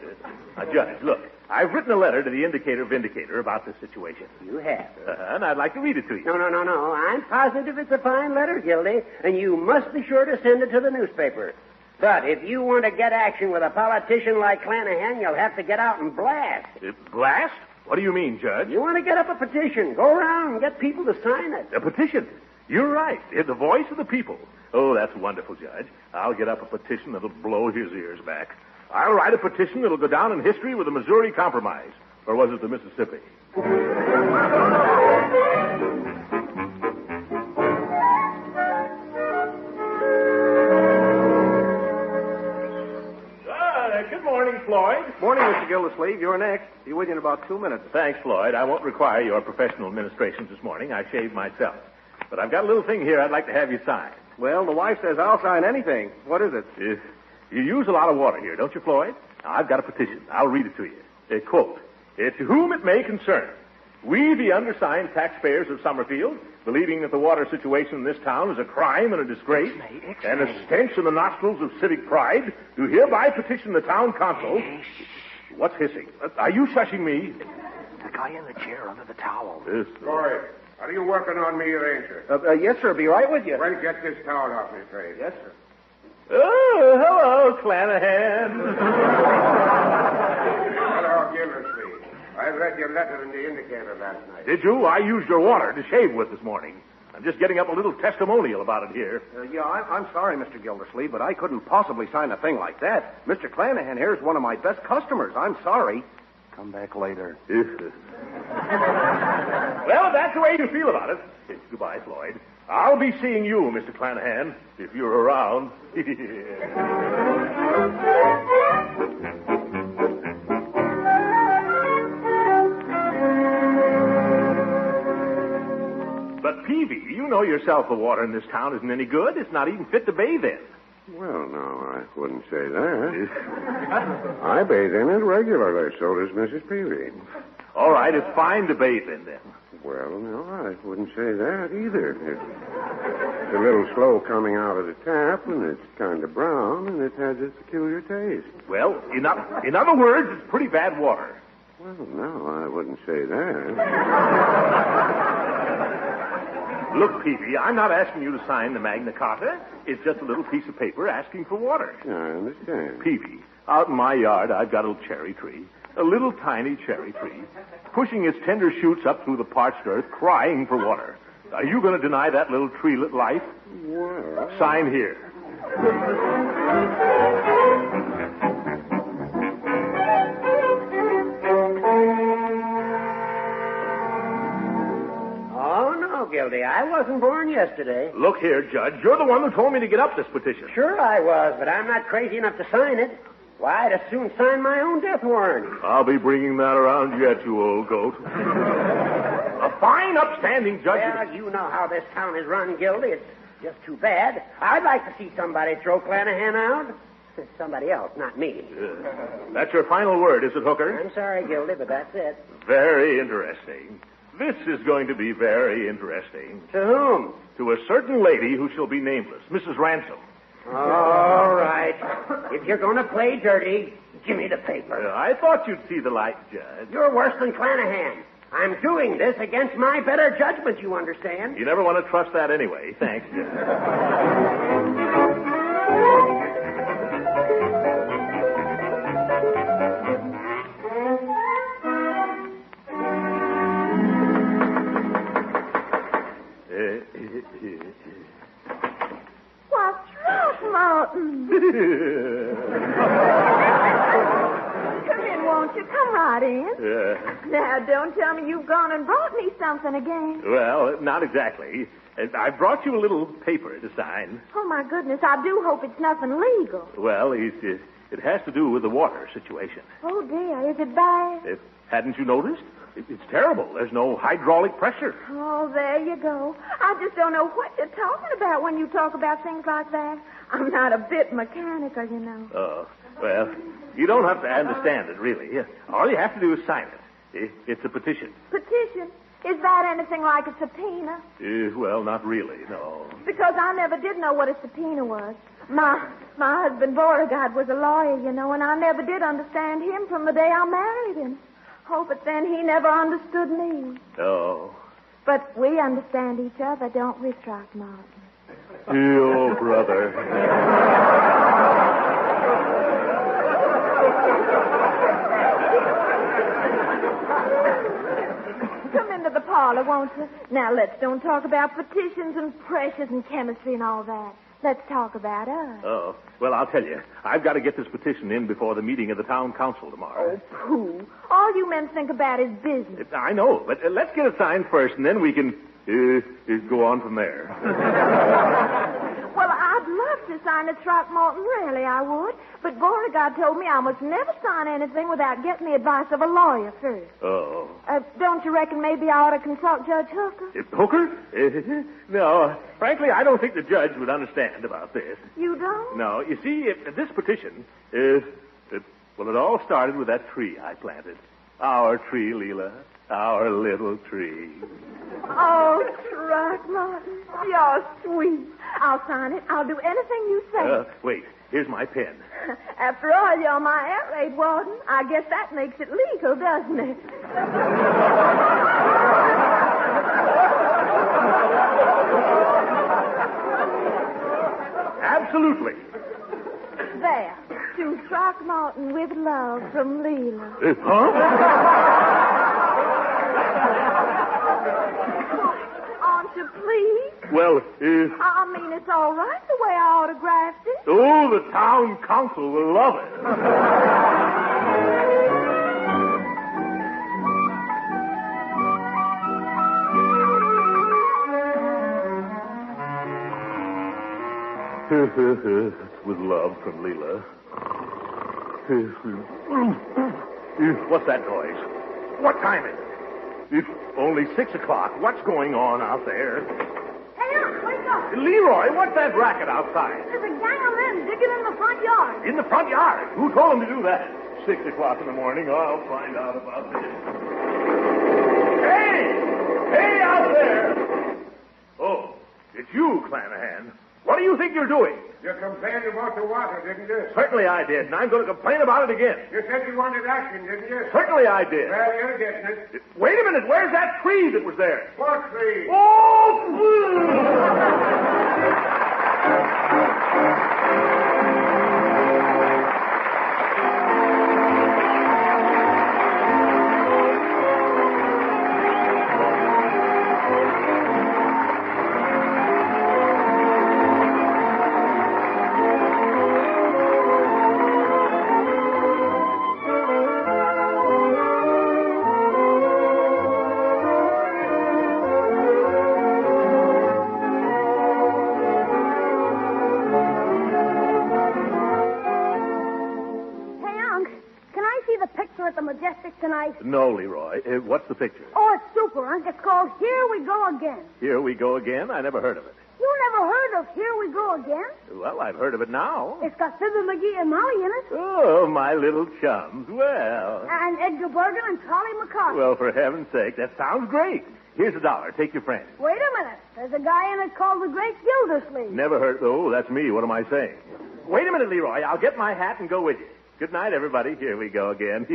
Judge, look. I've written a letter to the Indicator Vindicator about this situation. You have? And I'd like to read it to you. No. I'm positive it's a fine letter, Gildy, and you must be sure to send it to the newspaper. But if you want to get action with a politician like Clanahan, you'll have to get out and blast. Blast? What do you mean, Judge? You want to get up a petition. Go around and get people to sign it. A petition? You're right. The voice of the people. Oh, that's wonderful, Judge. I'll get up a petition that'll blow his ears back. I'll write a petition that'll go down in history with the Missouri Compromise. Or was it the Mississippi? Good morning, Floyd. Morning, Mr. Gildersleeve. You're next. Be with you in about 2 minutes. Thanks, Floyd. I won't require your professional administrations this morning. I shaved myself. But I've got a little thing here I'd like to have you sign. Well, the wife says I'll sign anything. What is it? You use a lot of water here, don't you, Floyd? Now, I've got a petition. I'll read it to you. Quote, "To whom it may concern, we, the undersigned taxpayers of Summerfield, believing that the water situation in this town is a crime and a disgrace, and a stench in the nostrils of civic pride, do hereby petition the town council..." What's hissing? Are you shushing me? The guy in the chair under the towel. Roy, are you working on me, Ranger? Yes, sir. Be right with you. Well, get this towel off me face. Yes, sir. Oh, hello, Clanahan. Hello, Gildersleeve. I read your letter in the Indicator last night. Did you? I used your water to shave with this morning. I'm just getting up a little testimonial about it here. I'm sorry, Mr. Gildersleeve, but I couldn't possibly sign a thing like that. Mr. Clanahan here is one of my best customers. I'm sorry. Come back later. Well, that's the way you feel about it. Goodbye, Floyd. I'll be seeing you, Mr. Clanahan, if you're around. But, Peavy, you know yourself the water in this town isn't any good. It's not even fit to bathe in. Well, no, I wouldn't say that. I bathe in it regularly, so does Mrs. Peavy. All right, it's fine to bathe in, then. Well, no, I wouldn't say that either. It's a little slow coming out of the tap, and it's kind of brown, and it has a peculiar taste. Well, in other words, it's pretty bad water. Well, no, I wouldn't say that. Look, Peavy, I'm not asking you to sign the Magna Carta. It's just a little piece of paper asking for water. I understand. Peavy, out in my yard, I've got a little cherry tree. A little tiny cherry tree, pushing its tender shoots up through the parched earth, crying for water. Are you going to deny that little treelet life? Well... Sign here. Oh, no, Gildy. I wasn't born yesterday. Look here, Judge. You're the one who told me to get up this petition. Sure I was, but I'm not crazy enough to sign it. Why, I'd as soon sign my own death warrant. I'll be bringing that around yet, you old goat. A fine, upstanding judge. Well, you know how this town is run, Gildy. It's just too bad. I'd like to see somebody throw Clanahan out. Somebody else, not me. That's your final word, is it, Hooker? I'm sorry, Gildy, but that's it. Very interesting. This is going to be very interesting. To whom? To a certain lady who shall be nameless, Mrs. Ransom. All right. If you're going to play dirty, give me the paper. I thought you'd see the light, Judge. You're worse than Clanahan. I'm doing this against my better judgment, you understand? You never want to trust that anyway. Thanks, Judge. What's wrong, Martin? Come in, won't you? Come right in. Now, don't tell me you've gone and brought me something again. Well, not exactly. I brought you a little paper to sign. Oh, my goodness, I do hope it's nothing legal. Well, it has to do with the water situation. Oh, dear, is it bad? Hadn't you noticed? It's terrible. There's no hydraulic pressure. Oh, there you go. I just don't know what you're talking about when you talk about things like that. I'm not a bit mechanical, you know. Oh, well, you don't have to understand it, really. All you have to do is sign it. It's a petition. Petition? Is that anything like a subpoena? Well, not really, no. Because I never did know what a subpoena was. My husband, Beauregard, was a lawyer, you know, and I never did understand him from the day I married him. Oh, but then he never understood me. Oh. But we understand each other, don't we, Throckmorton? Oh, brother. Come into the parlor, won't you? Now, let's don't talk about petitions and pressures and chemistry and all that. Let's talk about us. Oh, well, I'll tell you. I've got to get this petition in before the meeting of the town council tomorrow. Oh, pooh. All you men think about is business. I know, but let's get it signed first, and then we can go on from there. Well, I'd love to sign a Throckmorton, really, I would. But Beauregard told me I must never sign anything without getting the advice of a lawyer first. Oh. Don't you reckon maybe I ought to consult Judge Hooker? Hooker? No. Frankly, I don't think the judge would understand about this. You don't? No. You see, this petition well, it all started with that tree I planted. Our tree, Leela. Our little tree. Oh, Throckmorton, you're sweet. I'll sign it. I'll do anything you say. Wait. Here's my pen. After all, you're my air raid warden. I guess that makes it legal, doesn't it? Absolutely. There. To Throckmorton with love from Leela. Aren't you pleased? Well, I mean, it's all right the way I autographed it. Oh, the town council will love it. With love from Leela. What's that noise? What time is it? It's only 6 o'clock. What's going on out there? Hey, wake up. Leroy, what's that racket outside? There's a gang of men digging in the front yard. In the front yard? Who told them to do that? 6 o'clock in the morning. I'll find out about this. Hey! Hey, out there! Oh, it's you, Clanahan. What do you think you're doing? You complained about the water, didn't you? Certainly I did, and I'm going to complain about it again. You said you wanted action, didn't you? Certainly I did. Well, you're getting it. Wait a minute. Where's that tree that was there? What tree? picture at the Majestic tonight? No, Leroy. What's the picture? Oh, it's super, Unc. It's called Here We Go Again. Here We Go Again? I never heard of it. You never heard of Here We Go Again? Well, I've heard of it now. It's got Fibber McGee and Molly in it. Oh, my little chums. Well. And Edgar Bergen and Charlie McCarthy. Well, for heaven's sake, that sounds great. Here's $1. Take your friend. Wait a minute. There's a guy in it called the Great Gildersleeve. Never heard. Oh, that's me. What am I saying? Wait a minute, Leroy. I'll get my hat and go with you. Good night, everybody. Here we go again.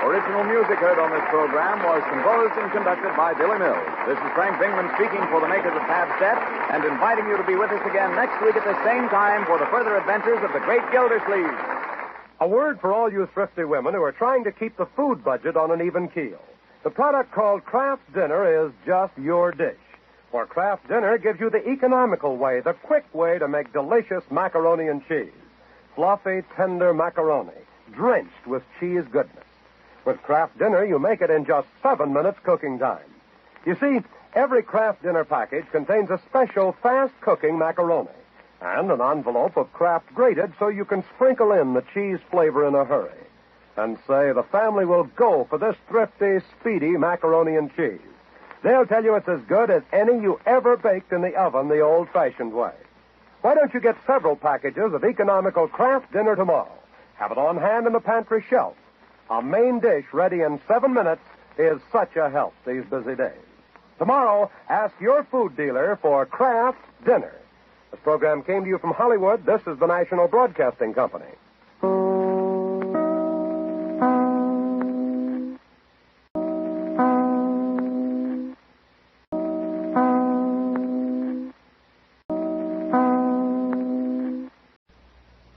Original music heard on this program was composed and conducted by Billy Mills. This is Frank Bingman speaking for the makers of Pabst Step and inviting you to be with us again next week at the same time for the further adventures of the Great Gildersleeve. A word for all you thrifty women who are trying to keep the food budget on an even keel. The product called Kraft Dinner is just your dish. For Kraft Dinner gives you the economical way, the quick way to make delicious macaroni and cheese. Fluffy, tender macaroni, drenched with cheese goodness. With Kraft Dinner, you make it in just 7 minutes cooking time. You see, every Kraft Dinner package contains a special fast-cooking macaroni and an envelope of Kraft grated so you can sprinkle in the cheese flavor in a hurry. And say the family will go for this thrifty, speedy macaroni and cheese. They'll tell you it's as good as any you ever baked in the oven the old-fashioned way. Why don't you get several packages of economical Kraft Dinner tomorrow? Have it on hand in the pantry shelf. A main dish ready in 7 minutes is such a help these busy days. Tomorrow, ask your food dealer for Kraft Dinner. This program came to you from Hollywood. This is the National Broadcasting Company.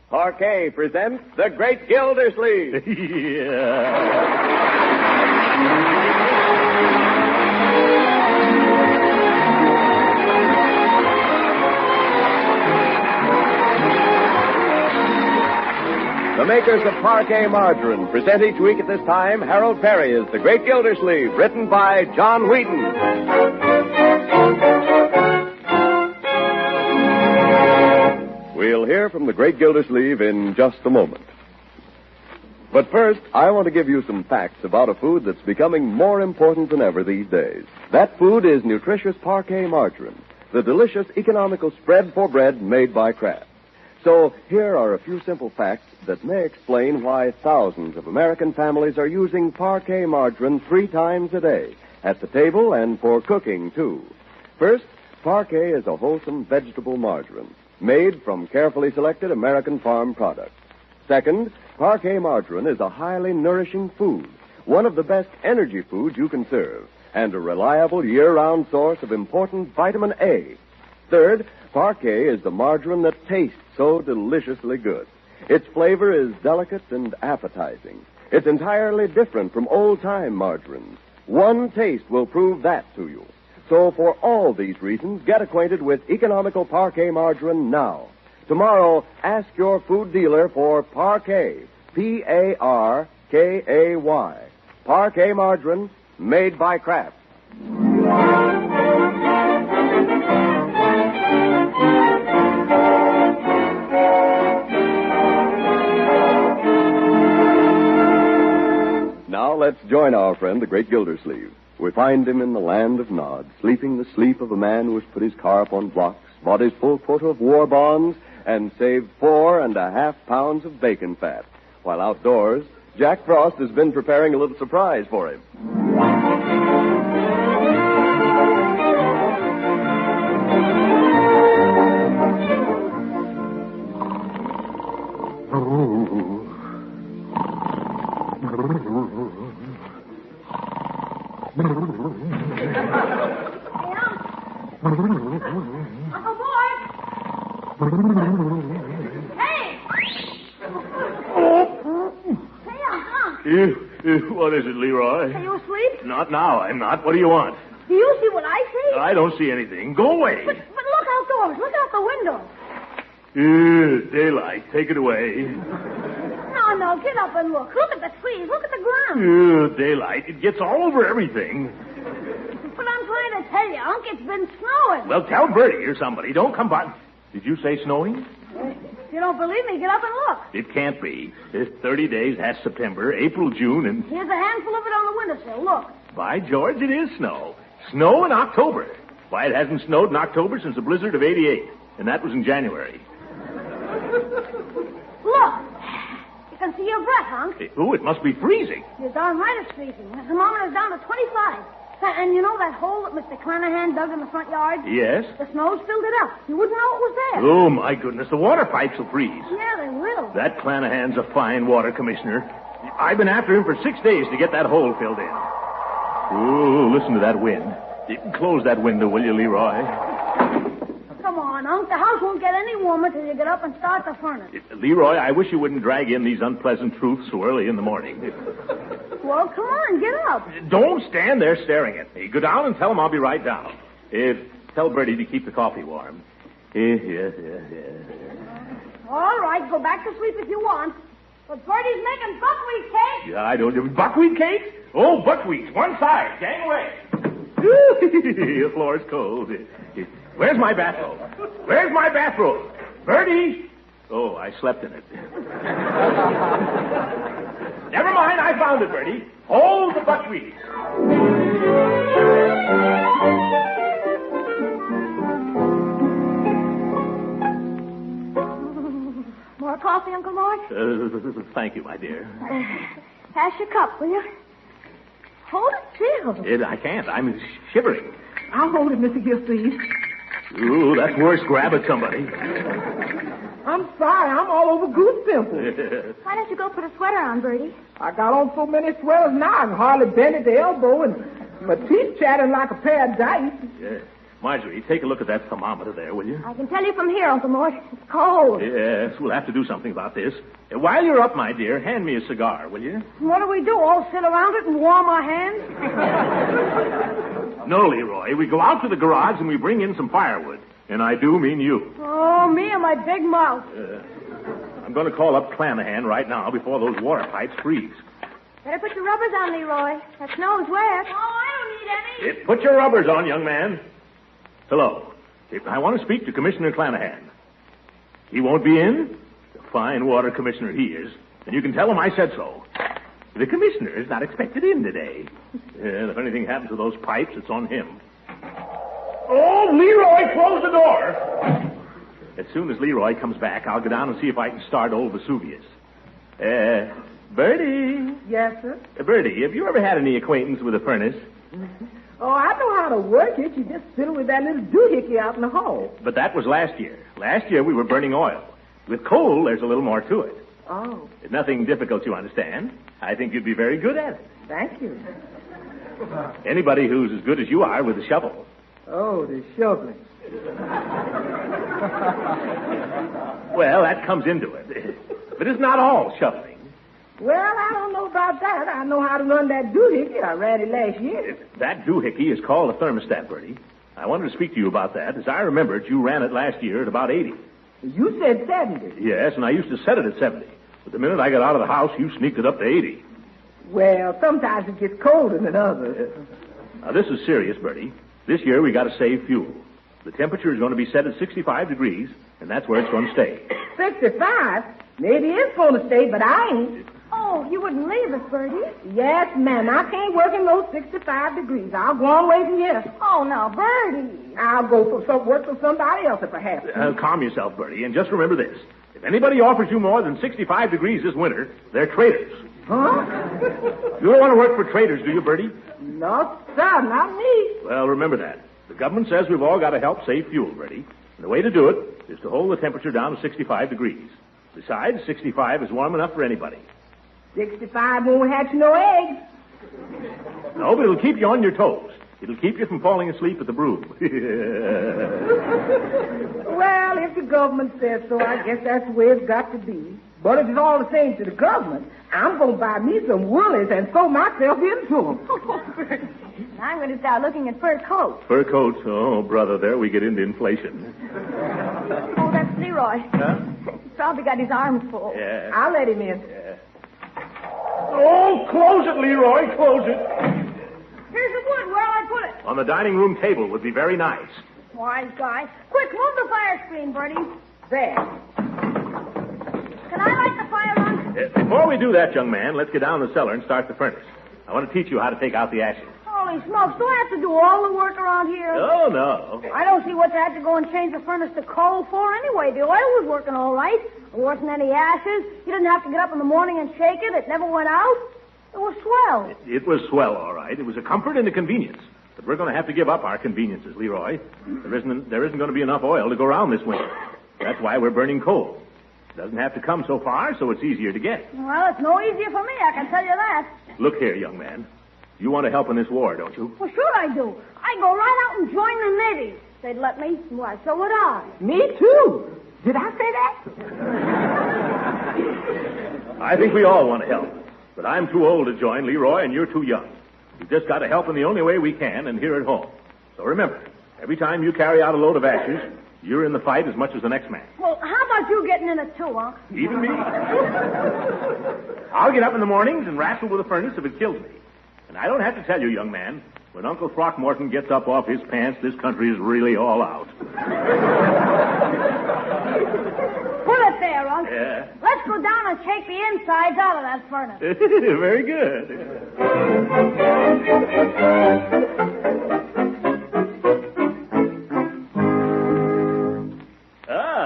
Parquet presents The Great Gildersleeve. The makers of Parquet Margarine present each week at this time Harold Perry's The Great Gildersleeve, written by John Wheaton. We'll hear from the Great Gildersleeve in just a moment. But first, I want to give you some facts about a food that's becoming more important than ever these days. That food is nutritious Parquet Margarine, the delicious economical spread for bread made by Kraft. So here are a few simple facts that may explain why thousands of American families are using Parquet Margarine 3 times a day, at the table and for cooking, too. First, Parquet is a wholesome vegetable margarine, made from carefully selected American farm products. Second, Parquet Margarine is a highly nourishing food, one of the best energy foods you can serve, and a reliable year-round source of important vitamin A. Third, Parquet is the margarine that tastes so deliciously good. Its flavor is delicate and appetizing. It's entirely different from old-time margarines. One taste will prove that to you. So for all these reasons, get acquainted with economical Parquet Margarine now. Tomorrow, ask your food dealer for Parquet, P-A-R-K-A-Y. Parquet Margarine, made by Kraft. Now let's join our friend, the Great Gildersleeve. We find him in the land of Nod, sleeping the sleep of a man who has put his car up on blocks, bought his full quota of war bonds, and saved 4.5 pounds of bacon fat. While outdoors, Jack Frost has been preparing a little surprise for him. Uncle Boy! Hey! Hey, Uncle. What is it, Leroy? Are you asleep? Not now, I'm not. What do you want? Do you see what I see? I don't see anything. Go away. But look outdoors. Look out the window. Daylight. Take it away. No, now, get up and look. Look at the trees. Look at the ground. Daylight. It gets all over everything. But I'm trying to tell you, Unc, it's been snowing. Well, tell Bertie or somebody. Don't come by. Did you say snowing? If you don't believe me, get up and look. It can't be. There's 30 days past September, April, June, and... Here's a handful of it on the windowsill. Look. By George, it is snow. Snow in October. Why, it hasn't snowed in October since the blizzard of '88, and that was in January. Look. You can see your breath, Unc. Oh, it must be freezing. You're darn right it's freezing. The thermometer's down to 25. And you know that hole that Mr. Clanahan dug in the front yard? Yes? The snow's filled it up. You wouldn't know it was there. Oh, my goodness. The water pipes will freeze. Yeah, they will. That Clanahan's a fine water commissioner. I've been after him for 6 days to get that hole filled in. Oh, listen to that wind. Close that window, will you, Leroy? Come on, Unc. The house won't get any warmer till you get up and start the furnace. Leroy, I wish you wouldn't drag in these unpleasant truths so early in the morning. Well, come on, get up. Don't stand there staring at me. Go down and tell him I'll be right down. Tell Bertie to keep the coffee warm. Yes. All right, go back to sleep if you want. But Bertie's making buckwheat cake. Yeah, I don't do buckwheat cake? Oh, buckwheat. One side. Gang away. The floor's cold. Where's my bathrobe? Where's my bathrobe? Bertie! Oh, I slept in it. Never mind, I found it, Bertie. Hold the buckwheat. More coffee, Uncle Mort? Thank you, my dear. Pass your cup, will you? Hold it still. I can't. I'm shivering. I'll hold it, Mr. Gildersleeve. Ooh, that's worse. Grab it, somebody. I'm sorry. I'm all over goose pimples. Why don't you go put a sweater on, Bertie? I got on so many sweaters now I can hardly bend at the elbow, and my teeth chattering like a pair of dice. Yeah. Marjorie, take a look at that thermometer there, will you? I can tell you from here, Uncle Mort. It's cold. Yes, we'll have to do something about this. While you're up, my dear, hand me a cigar, will you? What do we do, all sit around it and warm our hands? No, Leroy. We go out to the garage and we bring in some firewood. And I do mean you. Oh, me and my big mouth. I'm going to call up Clanahan right now before those water pipes freeze. Better put your rubbers on, Leroy. That snow's wet. Oh, I don't need any. Put your rubbers on, young man. Hello. I want to speak to Commissioner Clanahan. He won't be in? A fine water commissioner he is. And you can tell him I said so. The commissioner is not expected in today. And if anything happens to those pipes, it's on him. Oh, Leroy, close the door. As soon as Leroy comes back, I'll go down and see if I can start old Vesuvius. Bertie. Yes, sir? Bertie, have you ever had any acquaintance with a furnace? Mm-hmm. Oh, I know how to work it. You just fiddle with that little doohickey out in the hall. But that was last year. Last year we were burning oil. With coal, there's a little more to it. Oh. It's nothing difficult, you understand. I think you'd be very good at it. Thank you. Anybody who's as good as you are with a shovel. Oh, the shoveling. Well, that comes into it. But it's not all shoveling. Well, I don't know about that. I know how to run that doohickey. I ran it last year. That doohickey is called a thermostat, Bertie. I wanted to speak to you about that. As I remember it, you ran it last year at about 80. You said 70. Yes, and I used to set it at 70. But the minute I got out of the house, you sneaked it up to 80. Well, sometimes it gets colder than others. Now, this is serious, Bertie. This year we got to save fuel. The temperature is going to be set at 65 degrees, and that's where it's going to stay. 65? Maybe it's going to stay, but I ain't. Oh, you wouldn't leave us, Bertie? Yes, ma'am. I can't work in those 65 degrees. I'll go on away from here. Oh, now, Bertie. I'll go work for somebody else, perhaps. Calm yourself, Bertie, and just remember this. If anybody offers you more than 65 degrees this winter, they're traitors. Huh? You don't want to work for traitors, do you, Bertie? No, sir, not me. Well, remember that. The government says we've all got to help save fuel, Bertie. And the way to do it is to hold the temperature down to 65 degrees. Besides, 65 is warm enough for anybody. 65 won't hatch no eggs. No, but it'll keep you on your toes. It'll keep you from falling asleep at the broom. Well, if the government says so, I guess that's the way it's got to be. But if it's all the same to the government, I'm going to buy me some woolies and sew myself into them. I'm going to start looking at fur coats. Fur coats? Oh, brother, there we get into inflation. Oh, that's Leroy. Huh? He's probably got his arms full. Yeah. I'll let him in. Yeah. Oh, close it, Leroy, close it. Here's the wood. Where'll I put it? On the dining room table would be very nice. Wise guy. Quick, move the fire screen, Bertie. There. Can I light the fire on? Before we do that, young man, let's get down the cellar and start the furnace. I want to teach you how to take out the ashes. Holy smokes, do I have to do all the work around here? Oh, no. I don't see what they had to go and change the furnace to coal for anyway. The oil was working all right. There wasn't any ashes. You didn't have to get up in the morning and shake it. It never went out. It was swell. It was swell, all right. It was a comfort and a convenience. But we're going to have to give up our conveniences, Leroy. There isn't going to be enough oil to go around this winter. That's why we're burning coal. It doesn't have to come so far, so it's easier to get. Well, it's no easier for me, I can tell you that. Look here, young man. You want to help in this war, don't you? Well, sure I do. I'd go right out and join the Navy. They'd let me. Why, so would I. Me too. Did I say that? I think we all want to help. But I'm too old to join, Leroy, and you're too young. We've just got to help in the only way we can and here at home. So remember, every time you carry out a load of ashes, you're in the fight as much as the next man. Well, how about you getting in it too, Unc? Even me. I'll get up in the mornings and wrestle with the furnace if it kills me. And I don't have to tell you, young man, when Uncle Throckmorton gets up off his pants, this country is really all out. Put it there, Unc. Yeah. Let's go down and shake the insides out of that furnace. Very good.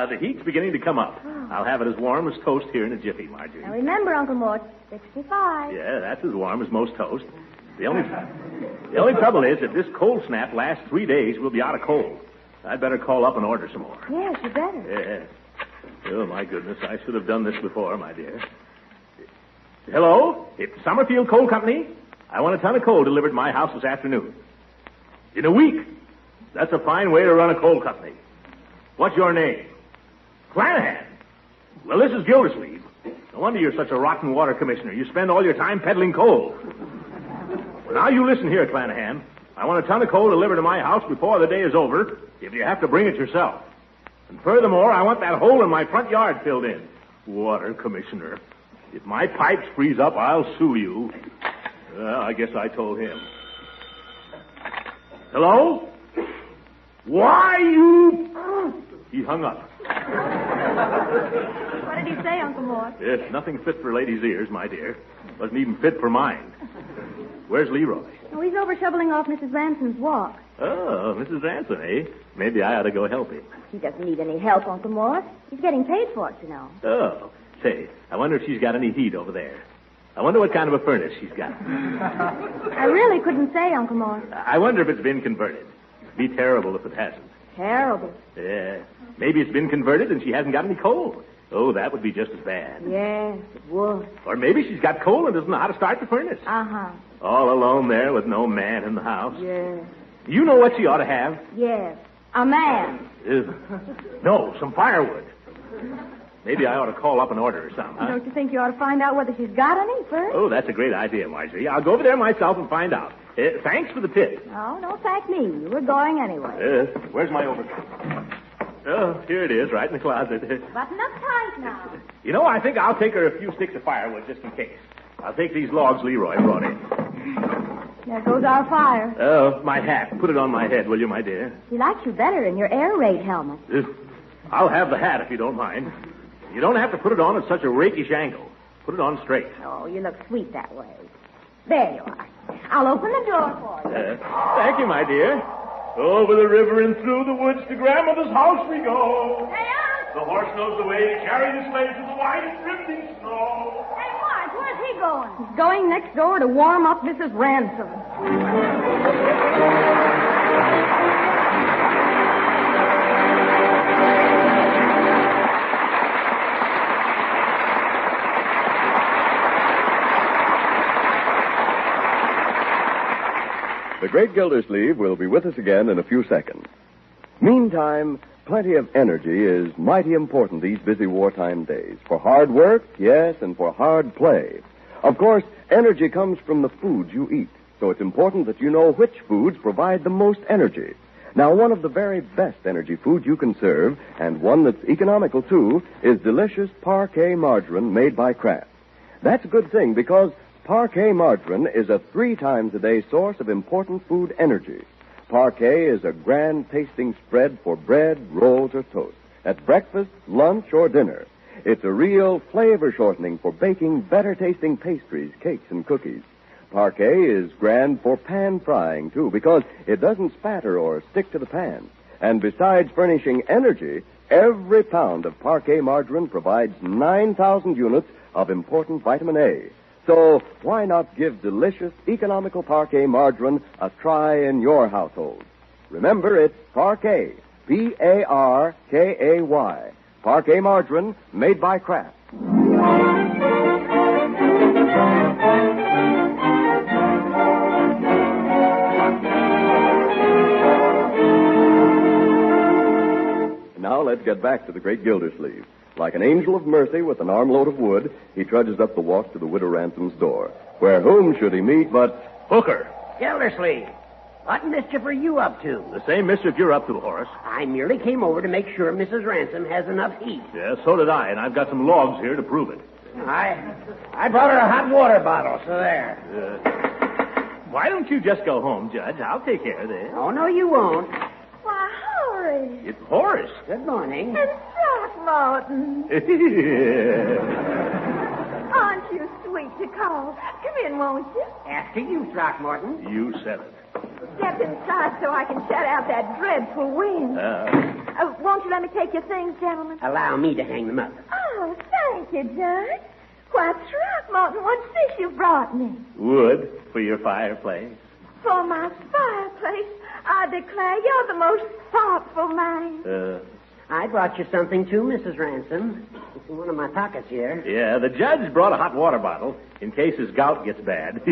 The heat's beginning to come up. I'll have it as warm as toast here in a jiffy, Marjorie. Now remember, Uncle Mort, 65. Yeah, that's as warm as most toast. The only trouble is, if this cold snap lasts 3 days, we'll be out of coal. I'd better call up and order some more. Yes, you better. Yeah. Oh, my goodness, I should have done this before, my dear. Hello? It's Summerfield Coal Company. I want a ton of coal delivered to my house this afternoon. In a week. That's a fine way to run a coal company. What's your name? Clanahan. Well, this is Gildersleeve. No wonder you're such a rotten water commissioner. You spend all your time peddling coal. Well, now you listen here, Clanahan. I want a ton of coal delivered to my house before the day is over, if you have to bring it yourself. And furthermore, I want that hole in my front yard filled in. Water commissioner. If my pipes freeze up, I'll sue you. Well, I guess I told him. Hello? Why, you... He hung up. What did he say, Uncle Mort? Yes, nothing fit for ladies' ears, my dear. Wasn't even fit for mine. Where's Leroy? Oh, he's over shoveling off Mrs. Ransom's walk. Oh, Mrs. Ransom, eh? Maybe I ought to go help him. He doesn't need any help, Uncle Mort. He's getting paid for it, you know. Oh, say, I wonder if she's got any heat over there. I wonder what kind of a furnace she's got. I really couldn't say, Uncle Mort. I wonder if it's been converted. It'd be terrible if it hasn't. Terrible. Yeah. Maybe it's been converted and she hasn't got any coal. Oh, that would be just as bad. Yes, it would. Or maybe she's got coal and doesn't know how to start the furnace. Uh-huh. All alone there with no man in the house. Yes. You know what she ought to have? Yes. A man. No, some firewood. Maybe I ought to call up and order her some, huh? Don't you think you ought to find out whether she's got any first? Oh, that's a great idea, Marjorie. I'll go over there myself and find out. Thanks for the tip. No, don't thank me. You were going anyway. Where's my overcoat? Oh, here it is, right in the closet. Button up tight now. You know, I think I'll take her a few sticks of firewood just in case. I'll take these logs Leroy brought in. There goes our fire. Oh, my hat. Put it on my head, will you, my dear? He likes you better in your air raid helmet. I'll have the hat if you don't mind. You don't have to put it on at such a rakish angle. Put it on straight. Oh, you look sweet that way. There you are. I'll open the door for you. Thank you, my dear. Over the river and through the woods to Grandmother's house we go. Hey, Unc! The horse knows the way to carry the sleigh to the white drifting snow. Hey, Marge, where's he going? He's going next door to warm up Mrs. Ransom. The great Gildersleeve will be with us again in a few seconds. Meantime, plenty of energy is mighty important these busy wartime days. For hard work, yes, and for hard play. Of course, energy comes from the foods you eat, so it's important that you know which foods provide the most energy. Now, one of the very best energy foods you can serve, and one that's economical too, is delicious parquet margarine made by Kraft. That's a good thing because Parquet margarine is a 3 times a day source of important food energy. Parquet is a grand tasting spread for bread, rolls, or toast, at breakfast, lunch, or dinner. It's a real flavor shortening for baking better tasting pastries, cakes, and cookies. Parquet is grand for pan frying, too, because it doesn't spatter or stick to the pan. And besides furnishing energy, every pound of Parquet margarine provides 9,000 units of important vitamin A. So why not give delicious, economical Parquet margarine a try in your household? Remember, it's Parquet, Parkay. Parquet margarine made by Kraft. Now let's get back to the great Gildersleeve. Like an angel of mercy with an armload of wood, he trudges up the walk to the Widow Ransom's door, where whom should he meet but Hooker. Gildersleeve, what mischief are you up to? The same mischief you're up to, Horace. I merely came over to make sure Mrs. Ransom has enough heat. Yeah, so did I, and I've got some logs here to prove it. I brought her a hot water bottle, so there. Why don't you just go home, Judge? I'll take care of this. Oh, no, you won't. Why, Horace. It's Horace. Good morning. And Throckmorton. Aren't you sweet to call? Come in, won't you? After you, Throckmorton. You said it. Step inside so I can shut out that dreadful wind. Won't you let me take your things, gentlemen? Allow me to hang them up. Oh, thank you, Judge. Why, Throckmorton, what's this you brought me? Wood for your fireplace. For my fireplace, I declare you're the most thoughtful man. I brought you something, too, Mrs. Ransom. It's in one of my pockets here. Yeah, the judge brought a hot water bottle in case his gout gets bad.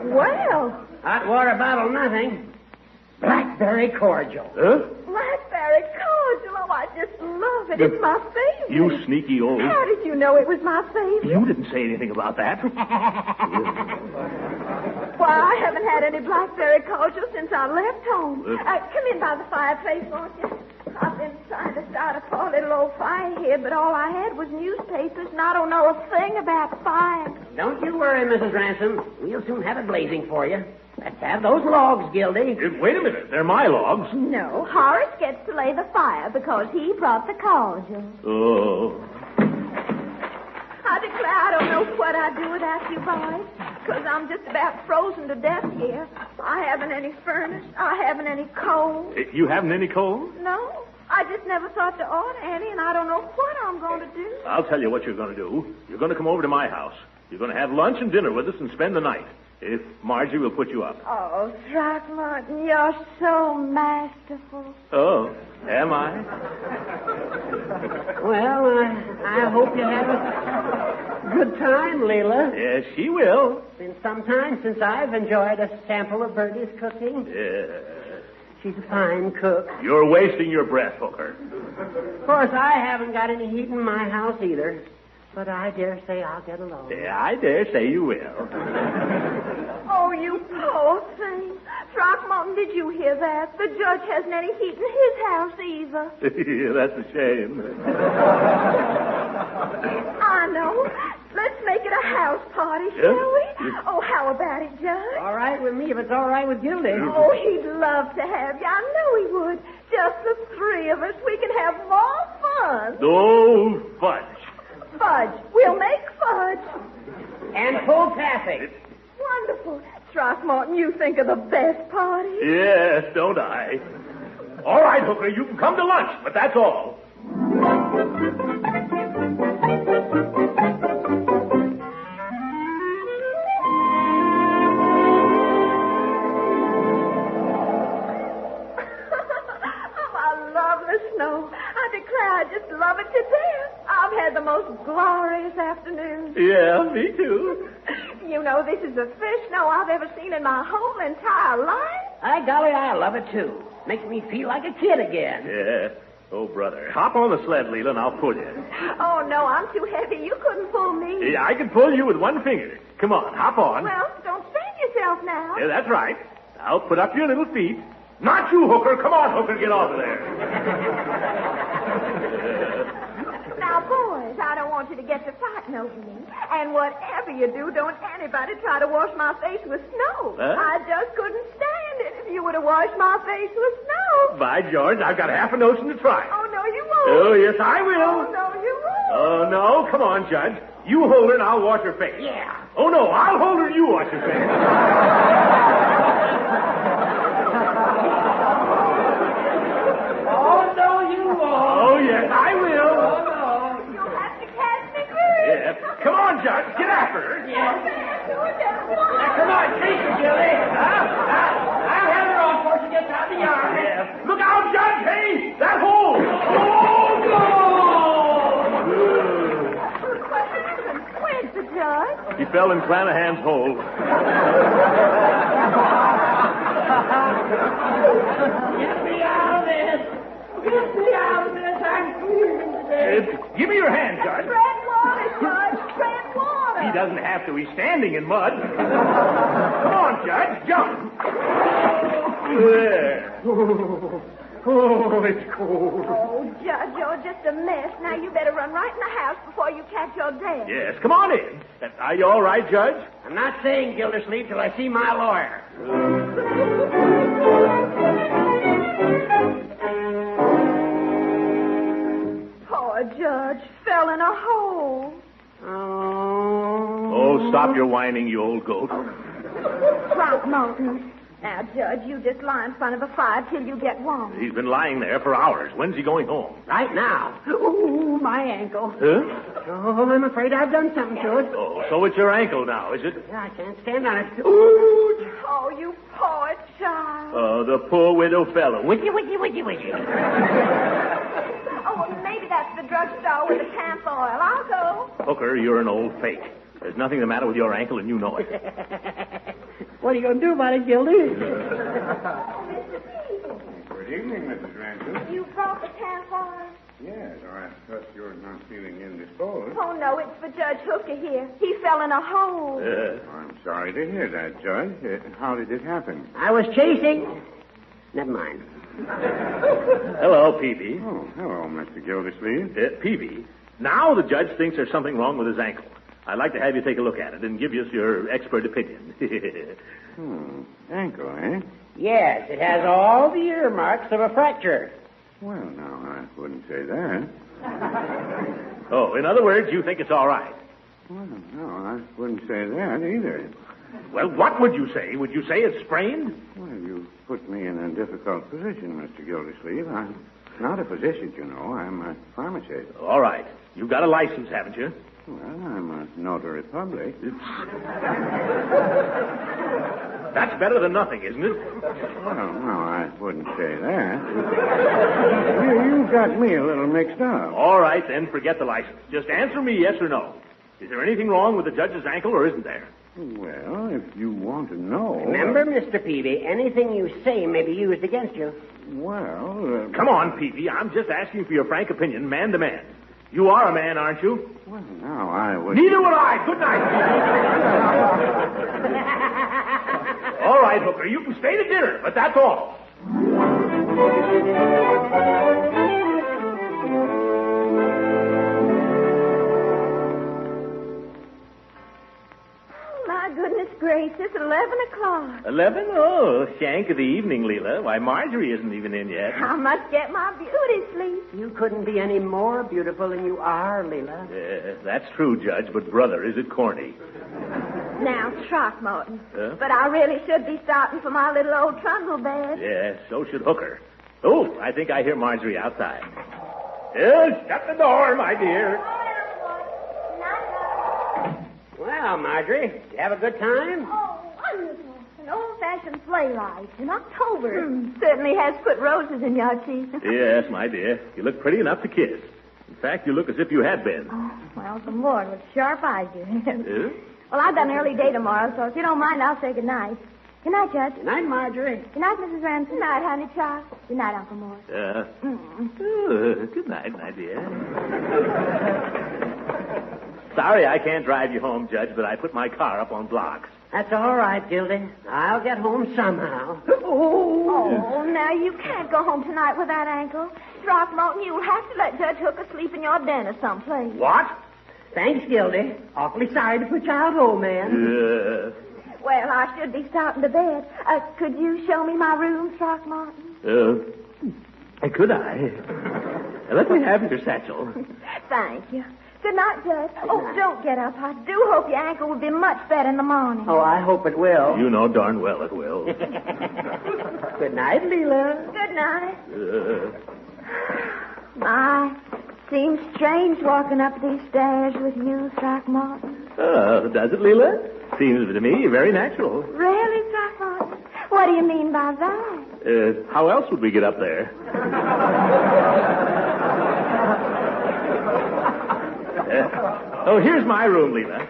Well. Hot water bottle, nothing. Blackberry cordial. Huh? Blackberry cordial. Oh, I just love it. It's my favorite. You sneaky old... How did you know it was my favorite? You didn't say anything about that. Why, I haven't had any blackberry cordial since I left home. Come in by the fireplace, won't you? I've been trying to start a poor little old fire here, but all I had was newspapers, and I don't know a thing about fire. Don't you worry, Mrs. Ransom. We'll soon have it blazing for you. Let's have those logs, Gildy. Wait a minute. They're my logs. No, Horace gets to lay the fire because he brought the cordial. Oh. I declare I don't know what I'd do without you boys, because I'm just about frozen to death here. I haven't any furnace. I haven't any coal. You haven't any coal? No. I just never thought to order any, and I don't know what I'm going to do. I'll tell you what you're going to do. You're going to come over to my house. You're going to have lunch and dinner with us and spend the night. If Marjorie will put you up. Oh, Throckmorton, you're so masterful. Oh, am I? Well, I hope you have a good time, Leela. Yes, she will. It's been some time since I've enjoyed a sample of Bertie's cooking. Yeah. She's a fine cook. You're wasting your breath, Hooker. Of course, I haven't got any heat in my house either. But I dare say I'll get along. Yeah, I dare say you will. Oh, you poor thing. Throckmorton, did you hear that? The judge hasn't any heat in his house either. That's a shame. I know. Let's make it a house party, shall we? Oh, how about it, Judge? All right with me if it's all right with Gildy. Oh, he'd love to have you. I know he would. Just the three of us. We can have more fun. Oh, fudge. Fudge. We'll make fudge. And full taffy. Wonderful. Throckmorton, you think of the best party. Yes, don't I? All right, Hooker, you can come to lunch, but that's all. Snow. I declare I just love it to death. I've had the most glorious afternoon. Yeah, me too. You know, this is the first snow I've ever seen in my whole entire life. By golly, I love it too. Makes me feel like a kid again. Yeah. Oh, brother. Hop on the sled, Leela, and I'll pull you. Oh, no, I'm too heavy. You couldn't pull me. Yeah, I can pull you with one finger. Come on, hop on. Well, don't strain yourself now. Yeah, that's right. Now put up your little feet. Not you, Hooker. Come on, Hooker, get off there. Now, boys, I don't want you to get to fighting over me. And whatever you do, don't anybody try to wash my face with snow. Huh? I just couldn't stand it if you were to wash my face with snow. By George, I've got half a notion to try. Oh, no, you won't. Oh, yes, I will. Oh, no, you won't. Oh, no. Come on, Judge. You hold her and I'll wash her face. Yeah. Oh, no, I'll hold her and you wash her face. Oh, no, you won't. Oh, yes, I will. Oh, no. You'll have to catch me quick. Yes. Come on, Judge. Get after her. Yes. Now, come on, chase her, Gildy. I'll have her on before she gets out of the yard. Yes. Look out, Judge. Hey, that hole. Oh, no. Where's the judge? He fell in Clanahan's hole. Get me out of this. Get me out of this. I'm freezing today. Give me your hand, Judge. Tread water, Judge. Tread water. He doesn't have to. He's standing in mud. Come on, Judge. Jump. There. Oh, it's cold. Oh, Judge, you're just a mess. Now you better run right in the house before you catch your death. Yes, come on in. Are you all right, Judge? I'm not saying Gildersleeve till I see my lawyer. Poor Judge fell in a hole. Oh, stop your whining, you old goat. Throckmorton. Now, Judge, you just lie in front of a fire till you get warm. He's been lying there for hours. When's he going home? Right now. Ooh, my ankle. Huh? Oh, I'm afraid I've done something to it. Oh, so it's your ankle now, is it? Yeah, I can't stand on it. Ooh. Oh, you poor child. Oh, the poor widow fellow. Witchy, witchy, witchy, witchy. Oh, well, maybe that's the drugstore with the camp oil. I'll go. Hooker, you're an old fake. There's nothing the matter with your ankle, and you know it. What are you going to do about it, Gildy? Good evening, Mrs. Ransom. You brought the camp oil? Yes, I trust you're not feeling indisposed. Oh, no, it's for Judge Hooker here. He fell in a hole. I'm sorry to hear that, Judge. How did it happen? I was chasing. Never mind. Hello, Peavy. Oh, hello, Mr. Gildersleeve. Peavy, now the judge thinks there's something wrong with his ankle. I'd like to have you take a look at it and give us your expert opinion. Ankle, eh? Yes, it has all the earmarks of a fracture. Well, now, I wouldn't say that. Oh, in other words, you think it's all right? Well, no, I wouldn't say that either. Well, what would you say? Would you say it's sprained? Well, you put me in a difficult position, Mr. Gildersleeve. I'm not a physician, you know. I'm a pharmacist. All right. You've got a license, haven't you? Well, I'm a notary public. That's better than nothing, isn't it? Well, no, I wouldn't say that. You got me a little mixed up. All right, then, forget the license. Just answer me yes or no. Is there anything wrong with the judge's ankle, or isn't there? Well, if you want to know... Remember, Mr. Peavy, anything you say may be used against you. Well... Come on, Peavy. I'm just asking for your frank opinion, man to man. You are a man, aren't you? Well, now, I would... Neither would I. Good night. All right, Hooker, you can stay to dinner, but that's all. My goodness gracious, 11 o'clock. 11? Oh, shank of the evening, Leela. Why, Marjorie isn't even in yet. I must get my beauty sleep. You couldn't be any more beautiful than you are, Leela. Yes, that's true, Judge, but brother, is it corny? Now, Throckmorton. Huh? But I really should be starting for my little old trundle bed. Yes, so should Hooker. Oh, I think I hear Marjorie outside. Yes, shut the door, my dear. Well, Marjorie, did you have a good time? Oh, wonderful. An old-fashioned sleigh ride in October. Certainly has put roses in your cheeks. Yes, my dear. You look pretty enough to kiss. In fact, you look as if you had been. Oh, well, the Lord, what sharp eyes you have. Yeah? Well, I've got an early day tomorrow, so if you don't mind, I'll say good night. Good night, Judge. Good night, Marjorie. Good night, Mrs. Ransom. Good night, honey child. Good night, Uncle Morris. Good night, my dear. Sorry I can't drive you home, Judge, but I put my car up on blocks. That's all right, Gildy. I'll get home somehow. Oh, now you can't go home tonight with that ankle. Throckmorton, you'll have to let Judge Hooker sleep in your den or someplace. What? Thanks, Gildy. Awfully sorry to put you out, old man. Well, I should be starting to bed. Could you show me my room, Throckmorton? Could I? Let me have your satchel. Thank you. Good night, Judge. Oh, don't get up. I do hope your ankle will be much better in the morning. Oh, I hope it will. You know darn well it will. Good night, Leela. Good night. My, seems strange walking up these stairs with you, Throckmorton. Does it, Leela? Seems to me very natural. Really, Throckmorton? What do you mean by that? How else would we get up there? Here's my room, Leela.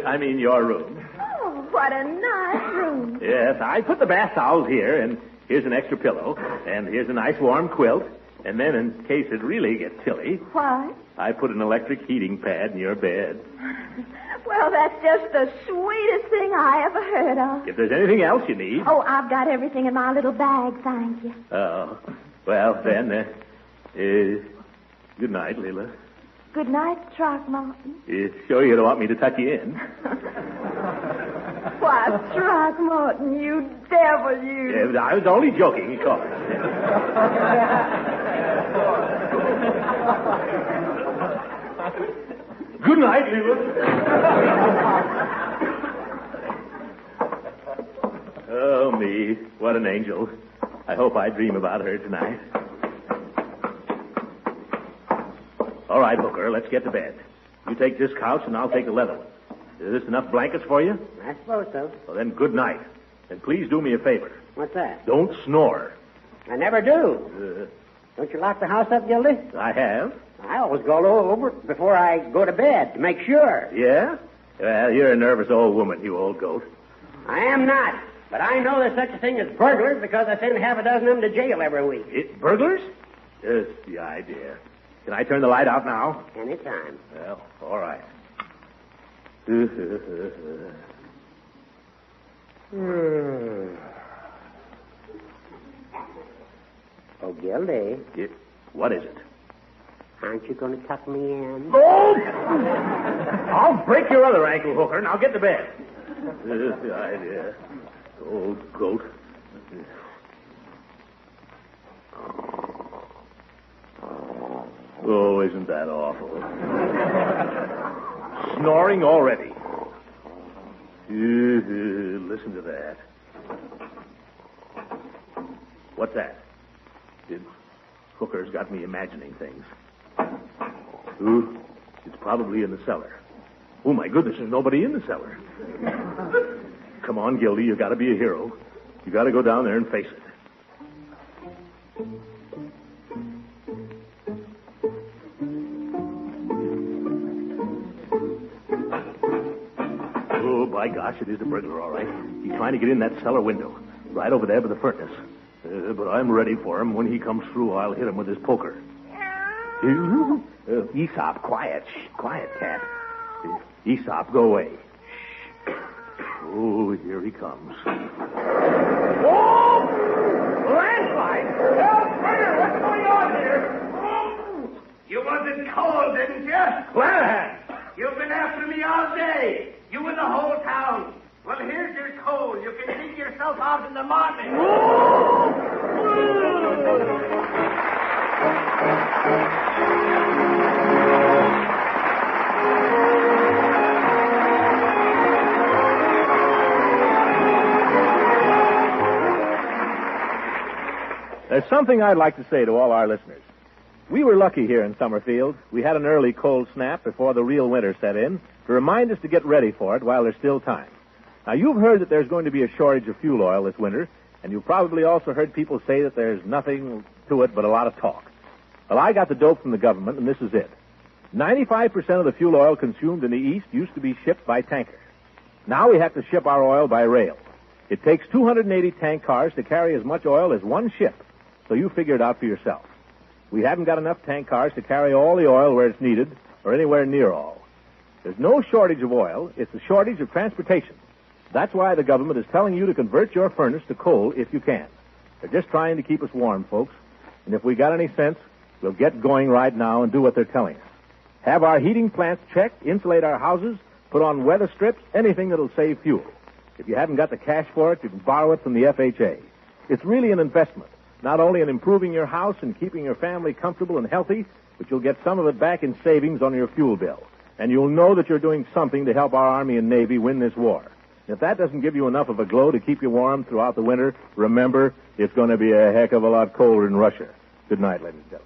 I mean your room. Oh, what a nice room. Yes, I put the bath towels here, and here's an extra pillow, and here's a nice warm quilt, and then in case it really gets chilly... What? I put an electric heating pad in your bed. Well, that's just the sweetest thing I ever heard of. If there's anything else you need... Oh, I've got everything in my little bag, thank you. Oh, well, then, good night, Leela. Good night, Throckmorton. Sure you don't want me to tuck you in? Why, Throckmorton, you devil, you. I was only joking, of course. Good night, Leela. Oh, me. What an angel. I hope I dream about her tonight. All right, Hooker, let's get to bed. You take this couch, and I'll take the leather one. Is this enough blankets for you? I suppose so. Well, then, good night. And please do me a favor. What's that? Don't snore. I never do. Don't you lock the house up, Gildy? I have. I always go over it before I go to bed to make sure. Yeah? Well, you're a nervous old woman, you old goat. I am not. But I know there's such a thing as burglars because I send half a dozen of them to jail every week. Burglars? Just the idea. Can I turn the light out now? Anytime. Well, all right. Oh, Gildy. What is it? Aren't you going to tuck me in? Oh! I'll break your other ankle, Hooker, and I'll get to bed. The idea. Old goat. Oh, isn't that awful? Snoring already. Listen to that. What's that? Hooker's got me imagining things. It's probably in the cellar. Oh, my goodness, there's nobody in the cellar. Come on, Gildy, you got to be a hero. You got to go down there and face it. Oh, by gosh, it is a burglar, all right. He's trying to get in that cellar window, right over there by the furnace. But I'm ready for him. When he comes through, I'll hit him with his poker. Aesop, quiet. Shh, quiet, cat. Aesop, go away. Shh. Oh, here he comes. Oh! Landslide! Help, murder! What's going on here? Oh! You wasn't cold, didn't you? Clarahan! You've been after me all day. You and the whole town. Well, here's your coal. You can dig yourself out in the morning. There's something I'd like to say to all our listeners. We were lucky here in Summerfield. We had an early cold snap before the real winter set in to remind us to get ready for it while there's still time. Now, you've heard that there's going to be a shortage of fuel oil this winter, and you've probably also heard people say that there's nothing to it but a lot of talk. Well, I got the dope from the government, and this is it. 95% of the fuel oil consumed in the East used to be shipped by tanker. Now we have to ship our oil by rail. It takes 280 tank cars to carry as much oil as one ship, so you figure it out for yourself. We haven't got enough tank cars to carry all the oil where it's needed, or anywhere near all. There's no shortage of oil. It's a shortage of transportation. That's why the government is telling you to convert your furnace to coal if you can. They're just trying to keep us warm, folks. And if we got any sense, we'll get going right now and do what they're telling us. Have our heating plants checked, insulate our houses, put on weather strips, anything that'll save fuel. If you haven't got the cash for it, you can borrow it from the FHA. It's really an investment, not only in improving your house and keeping your family comfortable and healthy, but you'll get some of it back in savings on your fuel bill. And you'll know that you're doing something to help our Army and Navy win this war. If that doesn't give you enough of a glow to keep you warm throughout the winter, remember, it's going to be a heck of a lot colder in Russia. Good night, ladies and gentlemen.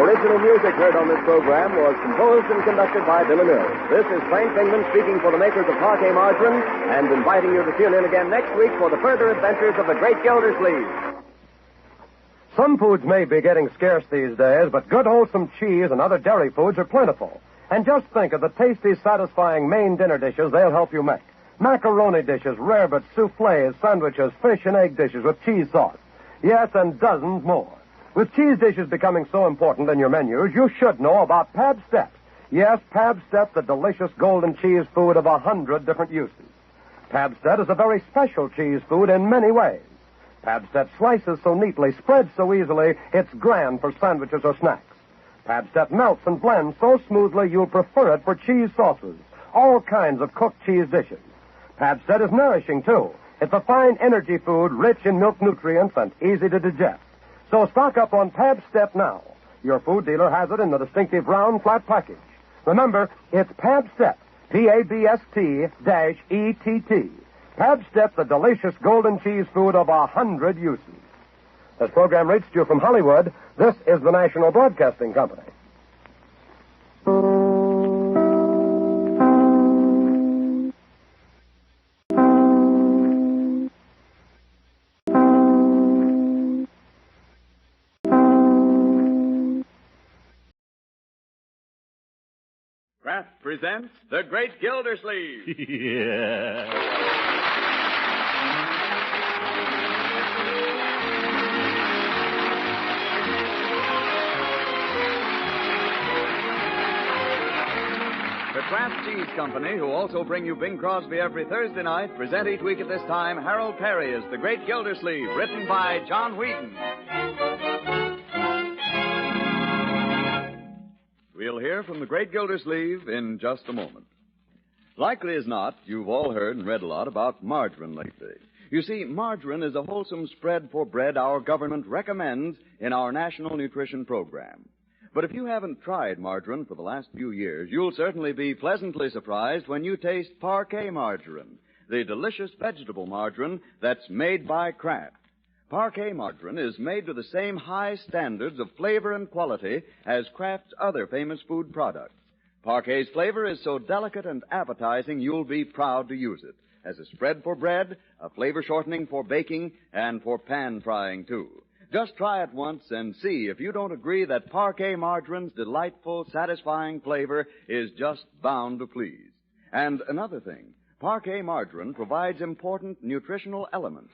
Original music heard on this program was composed and conducted by Billy Mills. This is Frank Kingman speaking for the makers of Parquet Margarine and inviting you to tune in again next week for the further adventures of the great Gildersleeve. Some foods may be getting scarce these days, but good wholesome cheese and other dairy foods are plentiful. And just think of the tasty, satisfying main dinner dishes they'll help you make. Macaroni dishes, rarebits, soufflés, sandwiches, fish and egg dishes with cheese sauce. Yes, and dozens more. With cheese dishes becoming so important in your menus, you should know about Pab Steps. Yes, Pab Steps, the delicious golden cheese food of 100 different uses. Pab Steps is a very special cheese food in many ways. Pab Steps slices so neatly, spreads so easily, it's grand for sandwiches or snacks. Pab Steps melts and blends so smoothly you'll prefer it for cheese sauces, all kinds of cooked cheese dishes. Pab Steps is nourishing, too. It's a fine energy food rich in milk nutrients and easy to digest. So stock up on Pab Step now. Your food dealer has it in the distinctive round, flat package. Remember, it's Pab Step, Pabst-ETT. Pab Step, the delicious golden cheese food of 100 uses. This program reached you from Hollywood. This is the National Broadcasting Company. Kraft presents The Great Gildersleeve. Yeah. The Kraft Cheese Company, who also bring you Bing Crosby every Thursday night, present each week at this time Harold Perry as The Great Gildersleeve, written by John Wheaton. We'll hear from the great Gildersleeve in just a moment. Likely as not, you've all heard and read a lot about margarine lately. You see, margarine is a wholesome spread for bread our government recommends in our National Nutrition Program. But if you haven't tried margarine for the last few years, you'll certainly be pleasantly surprised when you taste Parquet margarine, the delicious vegetable margarine that's made by Kraft. Parquet margarine is made to the same high standards of flavor and quality as Kraft's other famous food products. Parquet's flavor is so delicate and appetizing you'll be proud to use it as a spread for bread, a flavor shortening for baking, and for pan frying, too. Just try it once and see if you don't agree that Parquet margarine's delightful, satisfying flavor is just bound to please. And another thing, Parquet margarine provides important nutritional elements.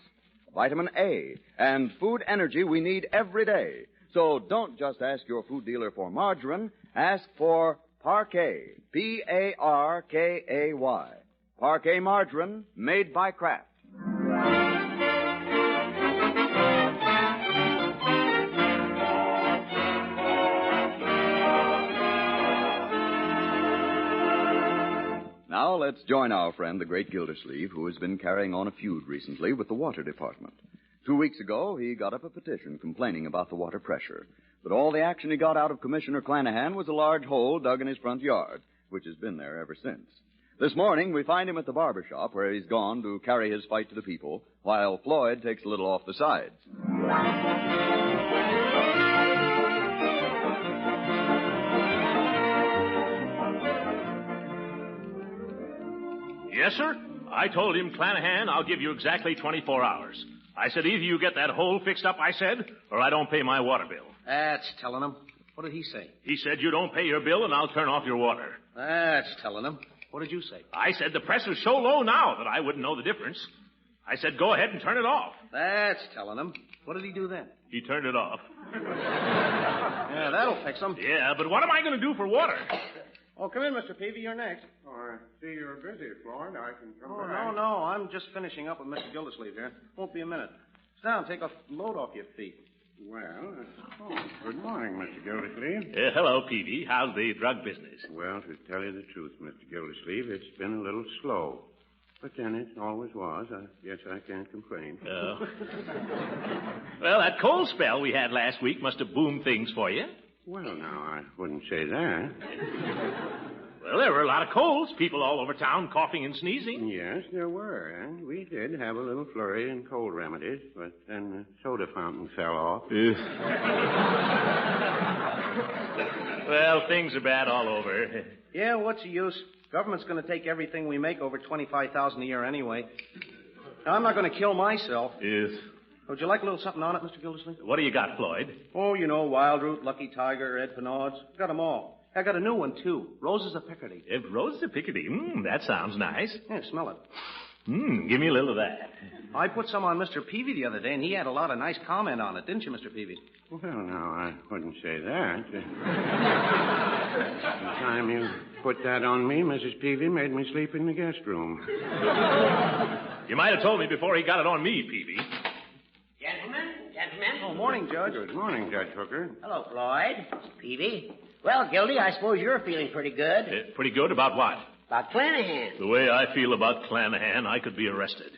Vitamin A, and food energy we need every day. So don't just ask your food dealer for margarine. Ask for Parquet, P-A-R-K-A-Y. Parquet margarine made by Kraft. Now let's join our friend, the great Gildersleeve, who has been carrying on a feud recently with the Water Department. 2 weeks ago, he got up a petition complaining about the water pressure. But all the action he got out of Commissioner Clanahan was a large hole dug in his front yard, which has been there ever since. This morning, we find him at the barber shop where he's gone to carry his fight to the people, while Floyd takes a little off the sides. Yes, sir. I told him, Clanahan, I'll give you exactly 24 hours. I said, either you get that hole fixed up, I said, or I don't pay my water bill. That's telling him. What did he say? He said, you don't pay your bill and I'll turn off your water. That's telling him. What did you say? I said, the pressure's so low now that I wouldn't know the difference. I said, go ahead and turn it off. That's telling him. What did he do then? He turned it off. Yeah, that'll fix him. Yeah, but what am I going to do for water? Oh, come in, Mr. Peavy. You're next. Oh, I see you're busy, Floyd. I can come Oh, back. no. I'm just finishing up with Mr. Gildersleeve here. Won't be a minute. Sit down. Take a load off your feet. Well, good morning, Mr. Gildersleeve. Hello, Peavy. How's the drug business? Well, to tell you the truth, Mr. Gildersleeve, it's been a little slow. But then it always was. I guess I can't complain. Oh. Well, that cold spell we had last week must have boomed things for you. Well, now, I wouldn't say that. Well, there were a lot of colds. People all over town coughing and sneezing. Yes, there were. And we did have a little flurry in cold remedies, but then the soda fountain fell off. Well, things are bad all over. Yeah, what's the use? Government's going to take everything we make over $25,000 a year anyway. Now, I'm not going to kill myself. Yes. Would you like a little something on it, Mr. Gildersleeve? What do you got, Floyd? Oh, you know, Wild Root, Lucky Tiger, Ed Penard's. Got them all. I got a new one, too. Roses of Picardy. Roses of Picardy. That sounds nice. Yeah, smell it. Give me a little of that. I put some on Mr. Peavy the other day, and he had a lot of nice comment on it, didn't you, Mr. Peavy? Well, no, I wouldn't say that. The time you put that on me, Mrs. Peavy made me sleep in the guest room. You might have told me before he got it on me, Peavy. Gentlemen. Oh, morning, Judge. Good morning, Judge Hooker. Hello, Floyd. Peavy. Well, Gildy, I suppose you're feeling pretty good. Pretty good about what? About Clanahan. The way I feel about Clanahan, I could be arrested.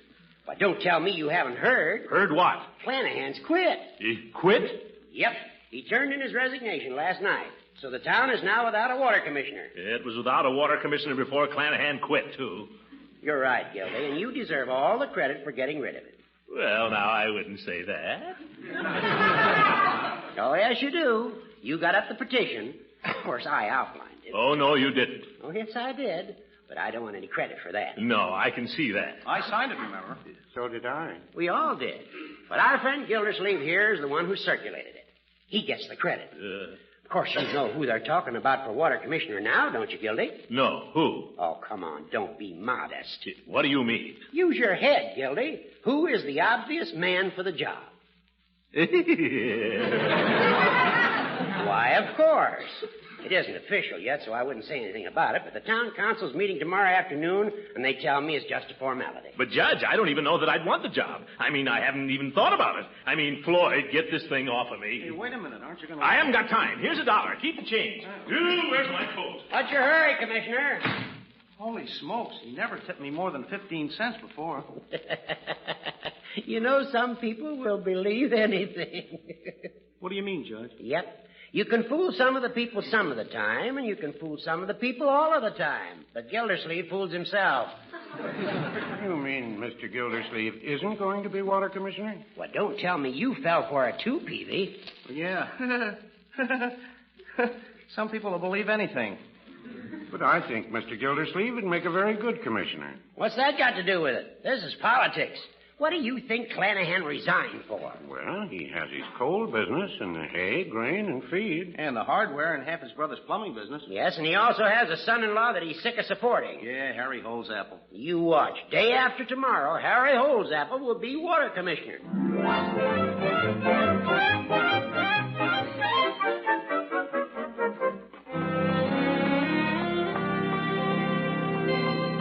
But don't tell me you haven't heard. Heard what? Clanahan's quit. He quit? Yep. He turned in his resignation last night. So the town is now without a water commissioner. It was without a water commissioner before Clanahan quit, too. You're right, Gildy, and you deserve all the credit for getting rid of it. Well, now, I wouldn't say that. Oh, yes, you do. You got up the petition. Of course, I outlined it. Oh, no, you didn't. Oh, yes, I did. But I don't want any credit for that. No, I can see that. I signed it, remember? So did I. We all did. But our friend Gildersleeve here is the one who circulated it. He gets the credit. Of course, you know who they're talking about for water commissioner now, don't you, Gildy? No, who? Oh, come on, don't be modest. What do you mean? Use your head, Gildy. Who is the obvious man for the job? Why, of course. It isn't official yet, so I wouldn't say anything about it, but the town council's meeting tomorrow afternoon, and they tell me it's just a formality. But, Judge, I don't even know that I'd want the job. I mean, I haven't even thought about it. I mean, Floyd, get this thing off of me. Hey, wait a minute. Aren't you going to... I haven't got time. Here's $1. Keep the change. Where's my coat? What's your hurry, Commissioner? Holy smokes. He never tipped me more than 15 cents before. You know, some people will believe anything. What do you mean, Judge? Yep. You can fool some of the people some of the time, and you can fool some of the people all of the time. But Gildersleeve fools himself. You mean Mr. Gildersleeve isn't going to be water commissioner? Well, don't tell me you fell for it too, Peavy. Yeah. Some people will believe anything. But I think Mr. Gildersleeve would make a very good commissioner. What's that got to do with it? This is politics. What do you think Clanahan resigned for? Well, he has his coal business and the hay, grain, and feed. And the hardware and half his brother's plumbing business. Yes, and he also has a son-in-law that he's sick of supporting. Yeah, Harry Holdsapple. You watch. Day after tomorrow, Harry Holdsapple will be water commissioner.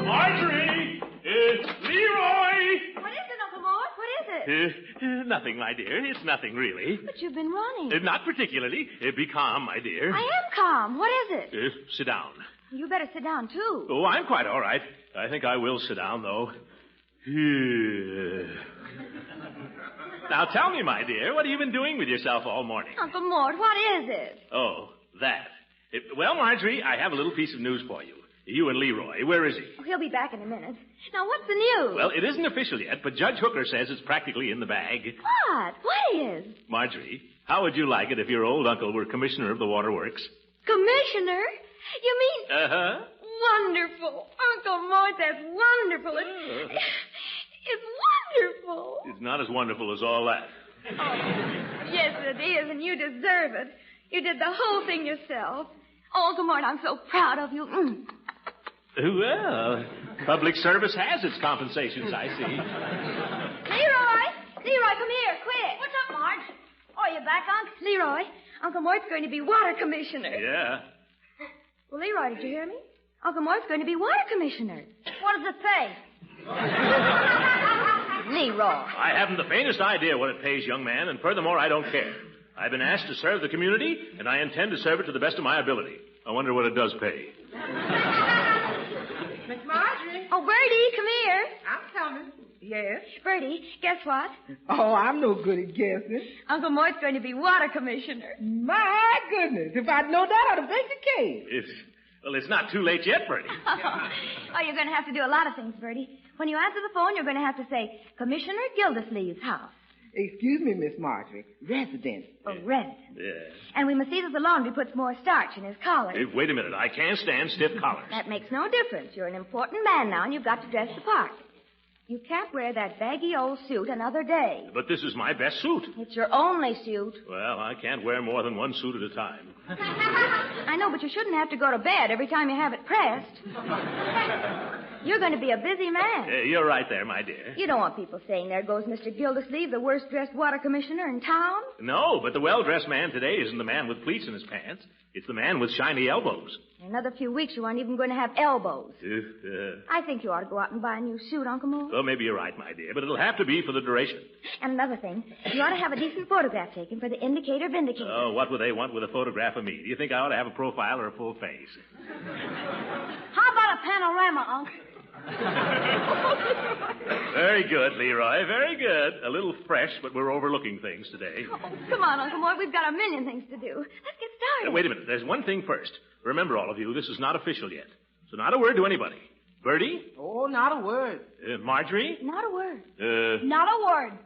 Marjorie! Leroy! What is it, Uncle Mort? What is it? Nothing, my dear. It's nothing, really. But you've been running. Not particularly. Be calm, my dear. I am calm. What is it? Sit down. You better sit down, too. Oh, I'm quite all right. I think I will sit down, though. Now, tell me, my dear, what have you been doing with yourself all morning? Uncle Mort, what is it? Oh, that. Well, Marjorie, I have a little piece of news for you. You and Leroy, where is he? Oh, he'll be back in a minute. Now, what's the news? Well, it isn't official yet, but Judge Hooker says it's practically in the bag. What? What is? Marjorie, how would you like it if your old uncle were commissioner of the waterworks? Commissioner? You mean... Uh-huh. Wonderful. Uncle Mort, that's wonderful. It's wonderful. It's not as wonderful as all that. Oh, yes, it is, and you deserve it. You did the whole thing yourself. Oh, Uncle Mort, I'm so proud of you. Well, public service has its compensations, I see. Leroy, come here, quick. What's up, Marge? Oh, you back, Unc? Leroy, Uncle Mort's going to be water commissioner. Yeah. Well, Leroy, did you hear me? Uncle Mort's going to be water commissioner. What does it pay? Leroy. I haven't the faintest idea what it pays, young man, and furthermore, I don't care. I've been asked to serve the community, and I intend to serve it to the best of my ability. I wonder what it does pay. Miss Marjorie. Oh, Bertie, come here. I'm coming. Yes? Bertie, guess what? Oh, I'm no good at guessing. Uncle Mort's going to be water commissioner. My goodness. If I'd known that, I'd have baked a cake. Well, it's not too late yet, Bertie. Oh, you're going to have to do a lot of things, Bertie. When you answer the phone, you're going to have to say, Commissioner Gildersleeve's house. Excuse me, Miss Marjorie. Resident. Oh, resident. Yes. And we must see that the laundry puts more starch in his collar. Hey, wait a minute. I can't stand stiff collars. That makes no difference. You're an important man now, and you've got to dress the part. You can't wear that baggy old suit another day. But this is my best suit. It's your only suit. Well, I can't wear more than one suit at a time. I know, but you shouldn't have to go to bed every time you have it pressed. You're going to be a busy man. You're right there, my dear. You don't want people saying, there goes Mr. Gildersleeve, the worst-dressed water commissioner in town. No, but the well-dressed man today isn't the man with pleats in his pants. It's the man with shiny elbows. In another few weeks, you aren't even going to have elbows. I think you ought to go out and buy a new suit, Uncle Moore. Well, maybe you're right, my dear, but it'll have to be for the duration. And another thing, you ought to have a decent photograph taken for the Indicator Vindicator. Oh, what would they want with a photograph of me? Do you think I ought to have a profile or a full face? How about a panorama, Unc? Very good, Leroy, very good. A little fresh, but we're overlooking things today. Oh, come on, Uncle Mort. We've got a million things to do. Let's get started. Wait a minute. There's one thing first. Remember, all of you, this is not official yet. So not a word to anybody. Bertie? Oh, not a word. Marjorie? Not a word. Not a word.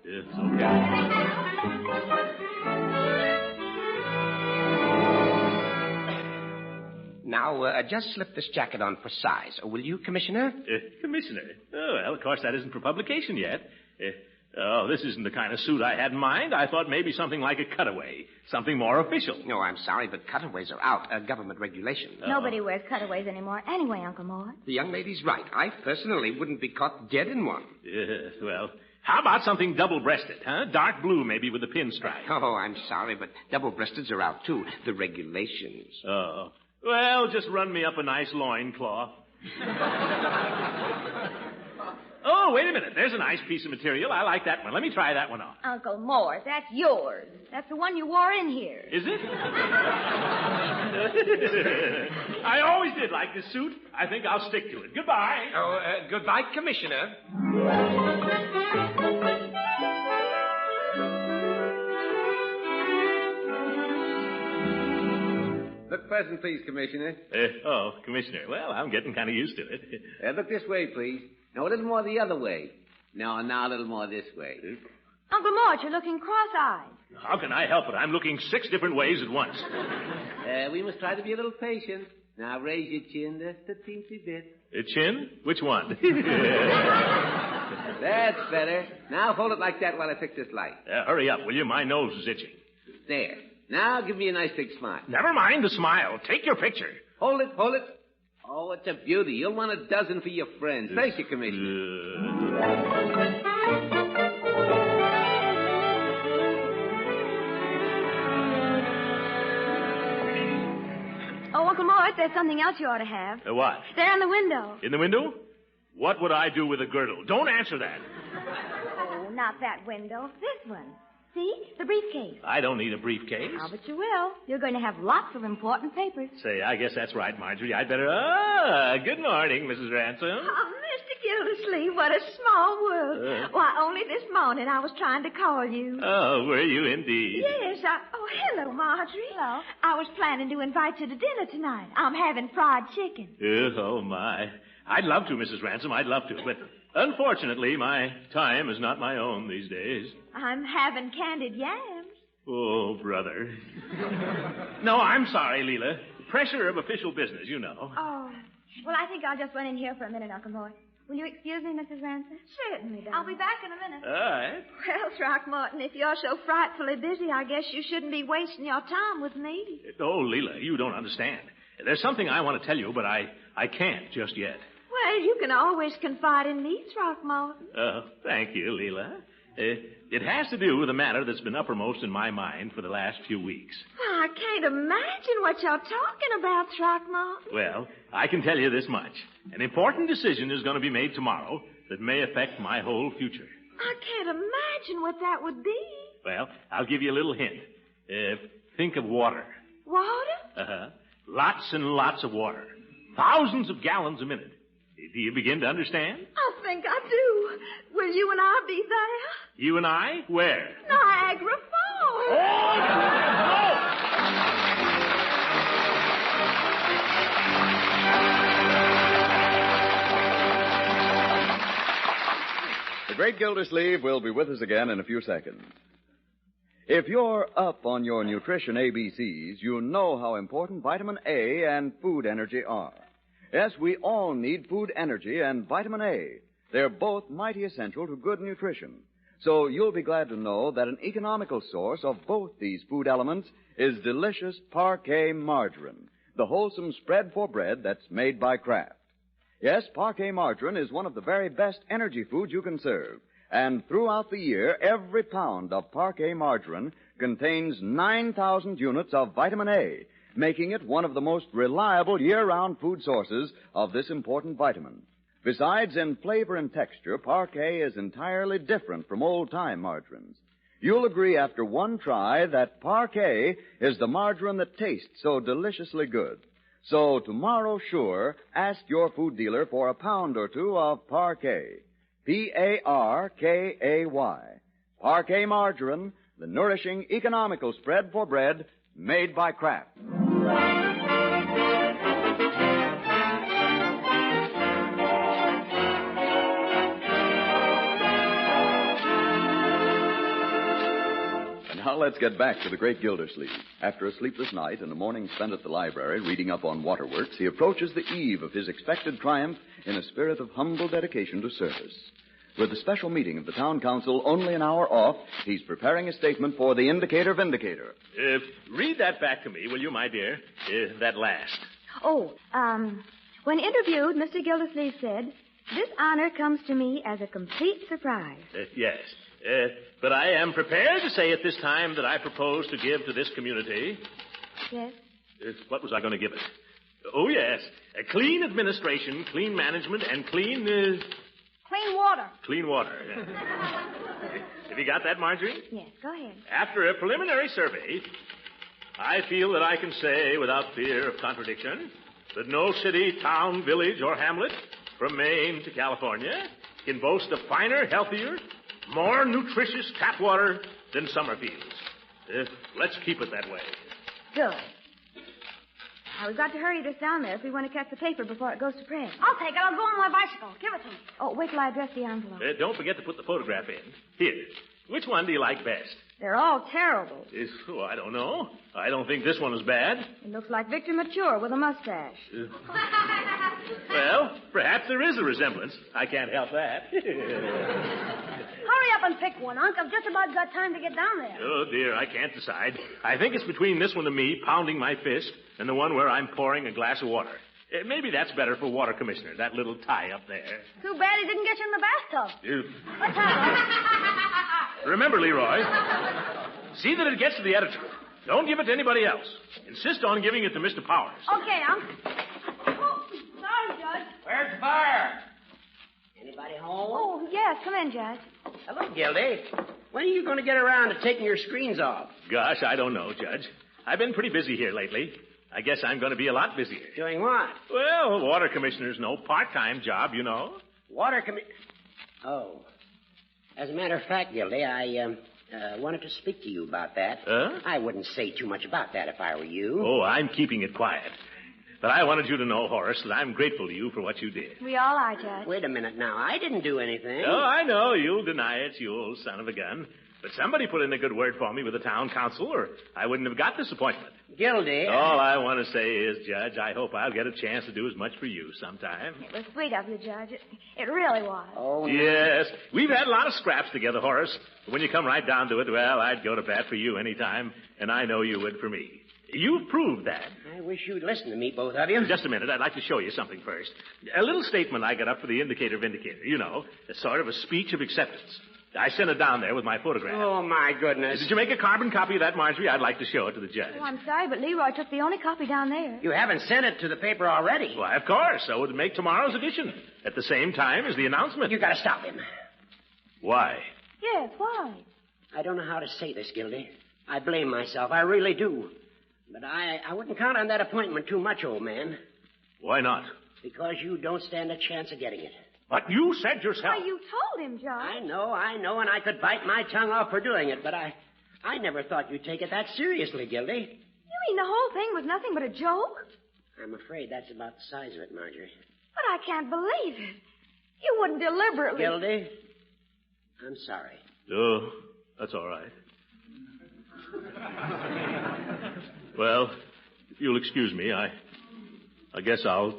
Now, just slip this jacket on for size. Will you, Commissioner? Commissioner? Oh, well, of course, that isn't for publication yet. This isn't the kind of suit I had in mind. I thought maybe something like a cutaway. Something more official. No, I'm sorry, but cutaways are out. Government regulation. Nobody wears cutaways anymore anyway, Uncle Mort. The young lady's right. I personally wouldn't be caught dead in one. Yes, well, how about something double-breasted, huh? Dark blue, maybe, with a pinstripe. Oh, I'm sorry, but double-breasteds are out, too. The regulations. Oh. Well, just run me up a nice loincloth. Oh, wait a minute. There's a nice piece of material. I like that one. Let me try that one on. Uncle Mort, that's yours. That's the one you wore in here. Is it? I always did like this suit. I think I'll stick to it. Goodbye. Oh, goodbye, Commissioner. Look present, please, Commissioner. Commissioner. Well, I'm getting kind of used to it. Look this way, please. No, a little more the other way. No, now a little more this way. Uncle Mort, you're looking cross-eyed. How can I help it? I'm looking 6 different ways at once. We must try to be a little patient. Now raise your chin just a teensy bit. Chin? Which one? That's better. Now hold it like that while I fix this light. Hurry up, will you? My nose is itching. There. Now give me a nice big smile. Never mind the smile. Take your picture. Hold it. Oh, it's a beauty. You'll want a dozen for your friends. Thank you, Commissioner. Oh, Uncle Mort, there's something else you ought to have. What? There in the window. In the window? What would I do with a girdle? Don't answer that. Oh, not that window. This one. See? The briefcase. I don't need a briefcase. Oh, but you will. You're going to have lots of important papers. Say, I guess that's right, Marjorie. I'd better... good morning, Mrs. Ransom. Oh, Mr. Gildersleeve, what a small world. Why, only this morning I was trying to call you. Oh, were you indeed? Yes. Hello, Marjorie. Hello. I was planning to invite you to dinner tonight. I'm having fried chicken. Oh, my. I'd love to, Mrs. Ransom. I'd love to, but... Unfortunately, my time is not my own these days. I'm having candied yams. Oh, brother. No, I'm sorry, Leela. Pressure of official business, you know. Oh. Well, I think I'll just run in here for a minute, Uncle Mort. Will you excuse me, Mrs. Ransom? Certainly, darling. I'll be back in a minute. All right. Well, Throckmorton, if you're so frightfully busy, I guess you shouldn't be wasting your time with me. Oh, Leela, you don't understand. There's something I want to tell you, but I can't just yet. Well, you can always confide in me, Throckmorton. Oh, thank you, Leela. It has to do with a matter that's been uppermost in my mind for the last few weeks. Well, I can't imagine what you're talking about, Throckmorton. Well, I can tell you this much. An important decision is going to be made tomorrow that may affect my whole future. I can't imagine what that would be. Well, I'll give you a little hint. Think of water. Water? Uh-huh. Lots and lots of water. Thousands of gallons a minute. Do you begin to understand? I think I do. Will you and I be there? You and I? Where? Niagara Falls. The great Gildersleeve will be with us again in a few seconds. If you're up on your nutrition ABCs, you know how important vitamin A and food energy are. Yes, we all need food energy and vitamin A. They're both mighty essential to good nutrition. So you'll be glad to know that an economical source of both these food elements is delicious Parquet margarine, the wholesome spread for bread that's made by Kraft. Yes, Parquet margarine is one of the very best energy foods you can serve. And throughout the year, every pound of Parquet margarine contains 9,000 units of vitamin A, making it one of the most reliable year-round food sources of this important vitamin. Besides, in flavor and texture, Parquet is entirely different from old-time margarines. You'll agree after one try that Parquet is the margarine that tastes so deliciously good. So tomorrow, sure, ask your food dealer for a pound or two of Parquet. Parkay. Parquet margarine, the nourishing, economical spread for bread made by Kraft. Now let's get back to the great Gildersleeve. After a sleepless night and a morning spent at the library reading up on waterworks, he approaches the eve of his expected triumph in a spirit of humble dedication to service. With the special meeting of the town council only an hour off, he's preparing a statement for the Indicator Vindicator. Read that back to me, will you, my dear? That last. When interviewed, Mr. Gildersleeve said, "This honor comes to me as a complete surprise." Yes. But I am prepared to say at this time that I propose to give to this community... Yes? What was I going to give it? Oh, yes. A clean administration, clean management, and clean... Clean water. Clean water. Have you got that, Marjorie? Yes, go ahead. After a preliminary survey, I feel that I can say without fear of contradiction that no city, town, village, or hamlet from Maine to California can boast of finer, healthier, more nutritious tap water than Summerfield's. Let's keep it that way. Good. Now, we've got to hurry this down there if we want to catch the paper before it goes to press. I'll take it. I'll go on my bicycle. Give it to me. Oh, wait till I address the envelope. Don't forget to put the photograph in. Here. Which one do you like best? They're all terrible. I don't know. I don't think this one is bad. It looks like Victor Mature with a mustache. Well, perhaps there is a resemblance. I can't help that. Hurry up and pick one, Unc. I've just about got time to get down there. Oh, dear, I can't decide. I think it's between this one of me pounding my fist and the one where I'm pouring a glass of water. Maybe that's better for Water Commissioner, that little tie up there. Too bad he didn't get you in the bathtub. Let's have it. Remember, Leroy, see that it gets to the editor. Don't give it to anybody else. Insist on giving it to Mr. Powers. Okay, Unc. Oh, sorry, Judge. Where's the fire? Anybody home? Oh, yes. Come in, Judge. Hello, Gildy. When are you going to get around to taking your screens off? Gosh, I don't know, Judge. I've been pretty busy here lately. I guess I'm going to be a lot busier. Doing what? Well, Water Commissioner's no part-time job, you know. Oh. As a matter of fact, Gildy, I wanted to speak to you about that. Huh? I wouldn't say too much about that if I were you. Oh, I'm keeping it quiet. But I wanted you to know, Horace, that I'm grateful to you for what you did. We all are, Judge. Wait a minute now. I didn't do anything. Oh, I know. You'll deny it, you old son of a gun. But somebody put in a good word for me with the town council, or I wouldn't have got this appointment. Gildy. All I want to say is, Judge, I hope I'll get a chance to do as much for you sometime. It was sweet of you, Judge. It really was. Oh, no. Yes. We've had a lot of scraps together, Horace. But when you come right down to it, well, I'd go to bat for you any time, and I know you would for me. You've proved that. I wish you'd listen to me, both of you. Just a minute. I'd like to show you something first. A little statement I got up for the Indicator Vindicator. You know, a sort of a speech of acceptance. I sent it down there with my photograph. Oh, my goodness. Did you make a carbon copy of that, Marjorie? I'd like to show it to the judge. Oh, I'm sorry, but Leroy took the only copy down there. You haven't sent it to the paper already. Why, of course. So it would make tomorrow's edition at the same time as the announcement. You got to stop him. Why? Yes, why? I don't know how to say this, Gildy. I blame myself. I really do. But I wouldn't count on that appointment too much, old man. Why not? Because you don't stand a chance of getting it. But you said yourself. Why, you told him, Judge. I know, and I could bite my tongue off for doing it, but I never thought you'd take it that seriously, Gildy. You mean the whole thing was nothing but a joke? I'm afraid that's about the size of it, Marjorie. But I can't believe it. You wouldn't deliberately... Gildy, I'm sorry. Oh, that's all right. Well, if you'll excuse me, I guess I'll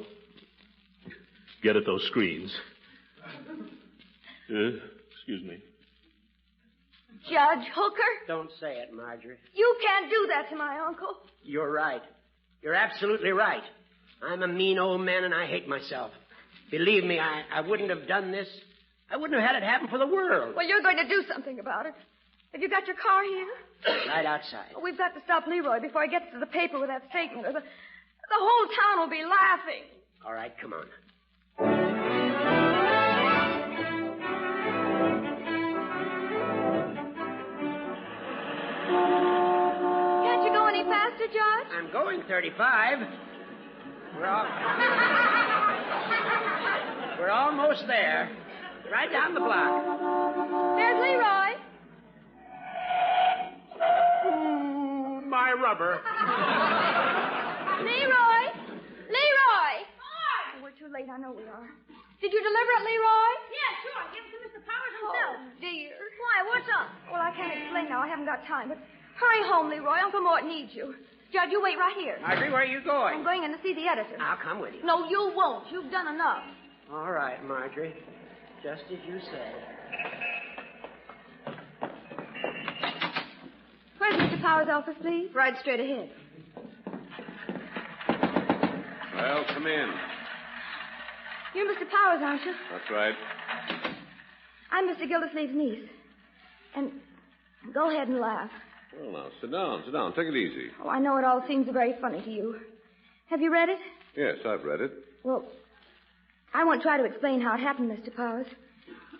get at those screens. Excuse me. Judge Hooker? Don't say it, Marjorie. You can't do that to my uncle. You're right. You're absolutely right. I'm a mean old man and I hate myself. Believe me, I wouldn't have done this. I wouldn't have had it happen for the world. Well, you're going to do something about it. Have you got your car here? Right outside. Oh, we've got to stop Leroy before he gets to the paper with that statement. Or the whole town will be laughing. All right, come on. Can't you go any faster, Judge? I'm going 35. We're almost there. Right down the block. There's Leroy. Ooh, my rubber. Leroy! Leroy! Oh, we're too late. I know we are. Did you deliver it, Leroy? Yeah, sure. Give it to Mr. Powers himself. Oh, dear. Why, what's up? Well, I can't explain now. I haven't got time. But hurry home, Leroy. Uncle Mort needs you. Judge, you wait right here. Marjorie, where are you going? I'm going in to see the editor. I'll come with you. No, you won't. You've done enough. All right, Marjorie. Just as you say. Where's Mr. Powers' office, please? Right straight ahead. Well, come in. You're Mr. Powers, aren't you? That's right. I'm Mr. Gildersleeve's niece. And go ahead and laugh. Well, now, sit down. Take it easy. Oh, I know it all seems very funny to you. Have you read it? Yes, I've read it. Well, I won't try to explain how it happened, Mr. Powers.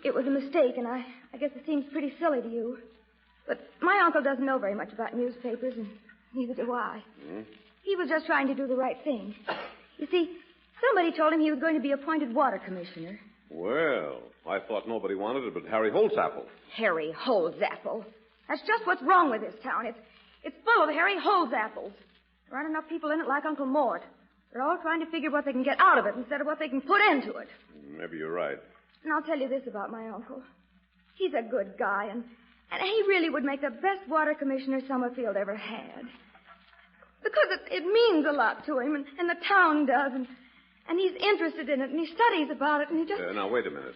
It was a mistake, and I guess it seems pretty silly to you. But my uncle doesn't know very much about newspapers, and neither do I. Hmm? He was just trying to do the right thing. You see, somebody told him he was going to be appointed water commissioner. Well, I thought nobody wanted it but Harry Holzapfel. Harry Holzapfel. That's just what's wrong with this town. It's full of Harry Holzapples. There aren't enough people in it like Uncle Mort. They're all trying to figure what they can get out of it instead of what they can put into it. Maybe you're right. And I'll tell you this about my uncle. He's a good guy, and he really would make the best water commissioner Summerfield ever had. Because it means a lot to him, and the town does, and he's interested in it, and he studies about it, and he just... Now, wait a minute.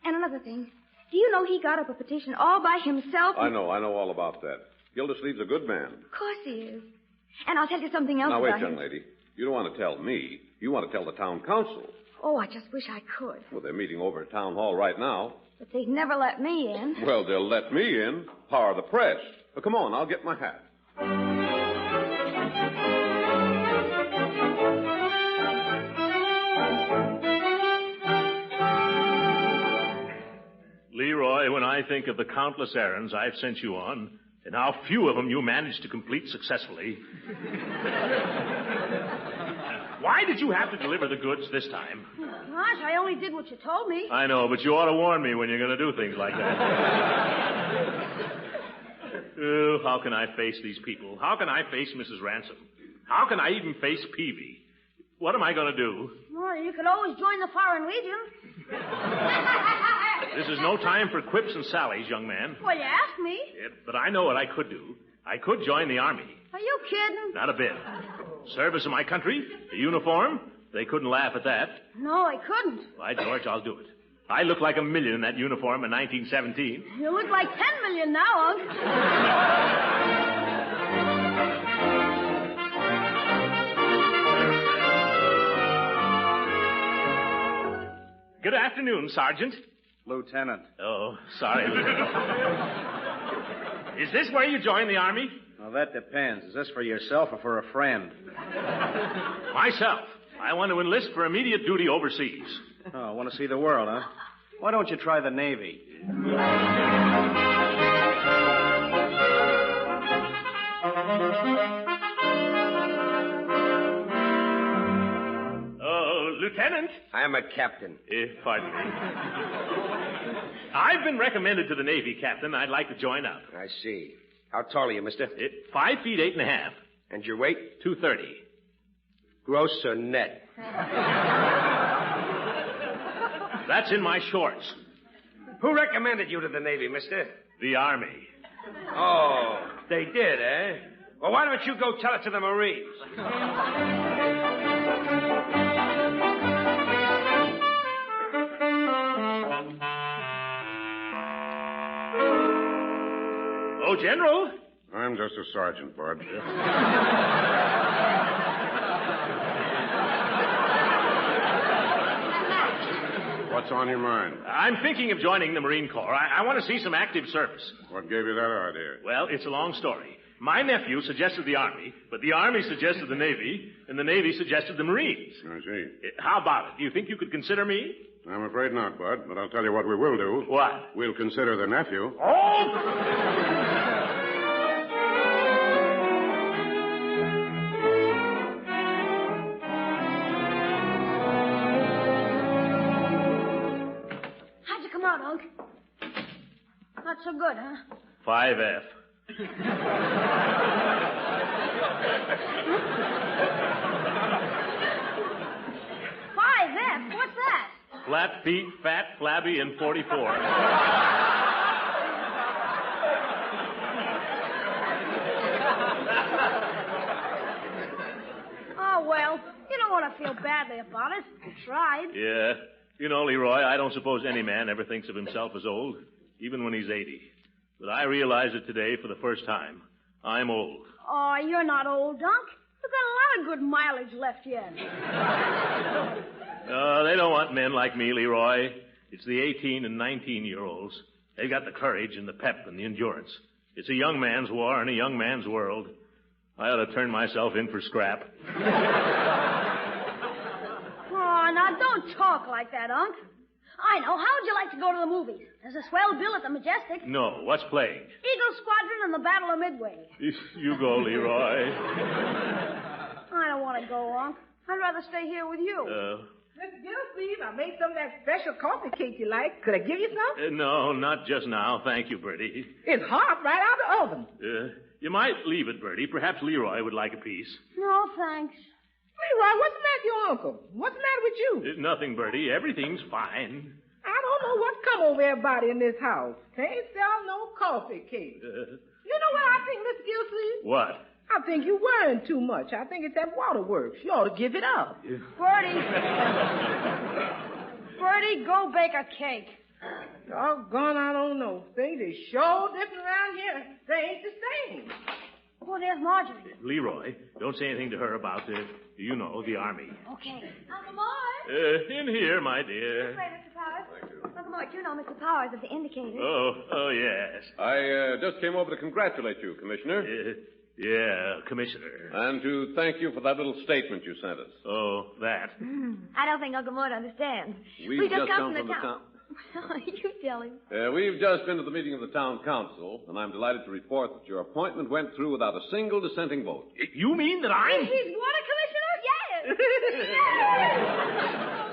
And another thing. Do you know he got up a petition all by himself? I know all about that. Gildersleeve's a good man. Of course he is. And I'll tell you something else Now, about wait, young him. lady. You don't want to tell me. You want to tell the town council. Oh, I just wish I could. Well, they're meeting over at Town Hall right now. But they'd never let me in. Well, they'll let me in. Power of the press. Well, come on, I'll get my hat. Leroy, when I think of the countless errands I've sent you on, and how few of them you managed to complete successfully. Why did you have to deliver the goods this time? Gosh, I only did what you told me. I know, but you ought to warn me when you're going to do things like that. Oh, how can I face these people? How can I face Mrs. Ransom? How can I even face Peavy? What am I going to do? Well, you could always join the Foreign Legion. This is no time for quips and sallies, young man. Well, you asked me. Yeah, but I know what I could do. I could join the Army. Are you kidding? Not a bit. Service of my country, the uniform, they couldn't laugh at that. No, I couldn't. By George, I'll do it. I look like $1 million in that uniform in 1917. You look like 10 million now, Unc. Good afternoon, Sergeant. Lieutenant. Oh, sorry. Is this where you join the Army? Well, that depends. Is this for yourself or for a friend? Myself. I want to enlist for immediate duty overseas. Oh, want to see the world, huh? Why don't you try the Navy? Lieutenant? I am a captain. Pardon me. I've been recommended to the Navy, Captain. I'd like to join up. I see. How tall are you, mister? 5 feet 8.5. And your weight? 230. Gross or net? That's in my shorts. Who recommended you to the Navy, mister? The Army. Oh, they did, eh? Well, why don't you go tell it to the Marines? Oh, General? I'm just a sergeant, Bud. What's on your mind? I'm thinking of joining the Marine Corps. I want to see some active service. What gave you that idea? Well, it's a long story. My nephew suggested the Army, but the Army suggested the Navy, and the Navy suggested the Marines. I see. How about it? Do you think you could consider me? I'm afraid not, Bud, but I'll tell you what we will do. What? We'll consider the nephew. Oh! How'd you come out, Unc? Not so good, huh? 5F. What's that? Flat feet, fat, flabby, and 44. Oh, well, you don't want to feel badly about it. You tried. Yeah. You know, Leroy, I don't suppose any man ever thinks of himself as old, even when he's 80. But I realize it today for the first time. I'm old. Oh, you're not old, Dunk. You've got a lot of good mileage left yet. They don't want men like me, Leroy. It's the 18 and 19-year-olds. They've got the courage and the pep and the endurance. It's a young man's war in a young man's world. I ought to turn myself in for scrap. Oh, now don't talk like that, Unc. I know. How would you like to go to the movies? There's a swell bill at the Majestic. No, what's playing? Eagle Squadron and the Battle of Midway. You go, Leroy. I don't want to go, Unc. I'd rather stay here with you. Mr. Gildersleeve, I made some of that special coffee cake you like. Could I give you some? No, not just now. Thank you, Bertie. It's hot right out of the oven. You might leave it, Bertie. Perhaps Leroy would like a piece. No, thanks. Leroy, what's the matter with your uncle? What's the matter with you? Nothing, Bertie. Everything's fine. I don't know what's come over everybody in this house. They ain't sell no coffee cake. You know what I think, Mr. Gildersleeve? What? I think you're worrying too much. I think it's that waterworks. You ought to give it up. Bertie, go bake a cake. Doggone, I don't know. Things are sure different around here. They ain't the same. Oh, there's Marjorie. Leroy, don't say anything to her about the Army. Okay. Uncle Mort. In here, my dear. This way, Mr. Powers. Uncle Mort, you know Mr. Powers of the Indicator. Oh, yes. I just came over to congratulate you, Commissioner. Yeah, Commissioner. And to thank you for that little statement you sent us. Oh, that. I don't think Uncle Mort understands. We've just come from the town. You tell him. We've just been to the meeting of the town council, and I'm delighted to report that your appointment went through without a single dissenting vote. You mean that I'm... He's water commissioner? Yes!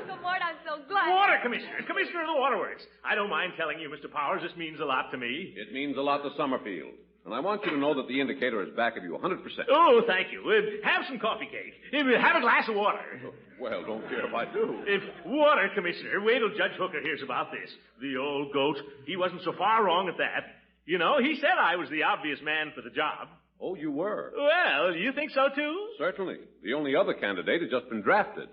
Uncle Mort, I'm so glad. Water commissioner. Commissioner of the waterworks. I don't mind telling you, Mr. Powers, this means a lot to me. It means a lot to Summerfield. And I want you to know that the Indicator is back of you 100%. Oh, thank you. Have some coffee cake. Have a glass of water. Well, don't care if I do. Water, Commissioner. Wait till Judge Hooker hears about this. The old goat. He wasn't so far wrong at that. You know, he said I was the obvious man for the job. Oh, you were? Well, you think so, too? Certainly. The only other candidate has just been drafted.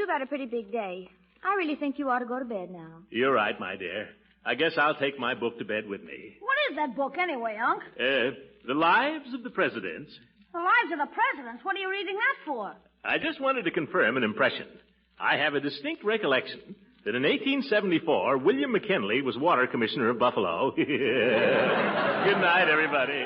you've had a pretty big day. I really think you ought to go to bed now. You're right, my dear. I guess I'll take my book to bed with me. What is that book anyway, Unc? The Lives of the Presidents. The Lives of the Presidents? What are you reading that for? I just wanted to confirm an impression. I have a distinct recollection that in 1874, William McKinley was Water Commissioner of Buffalo. Good night, everybody.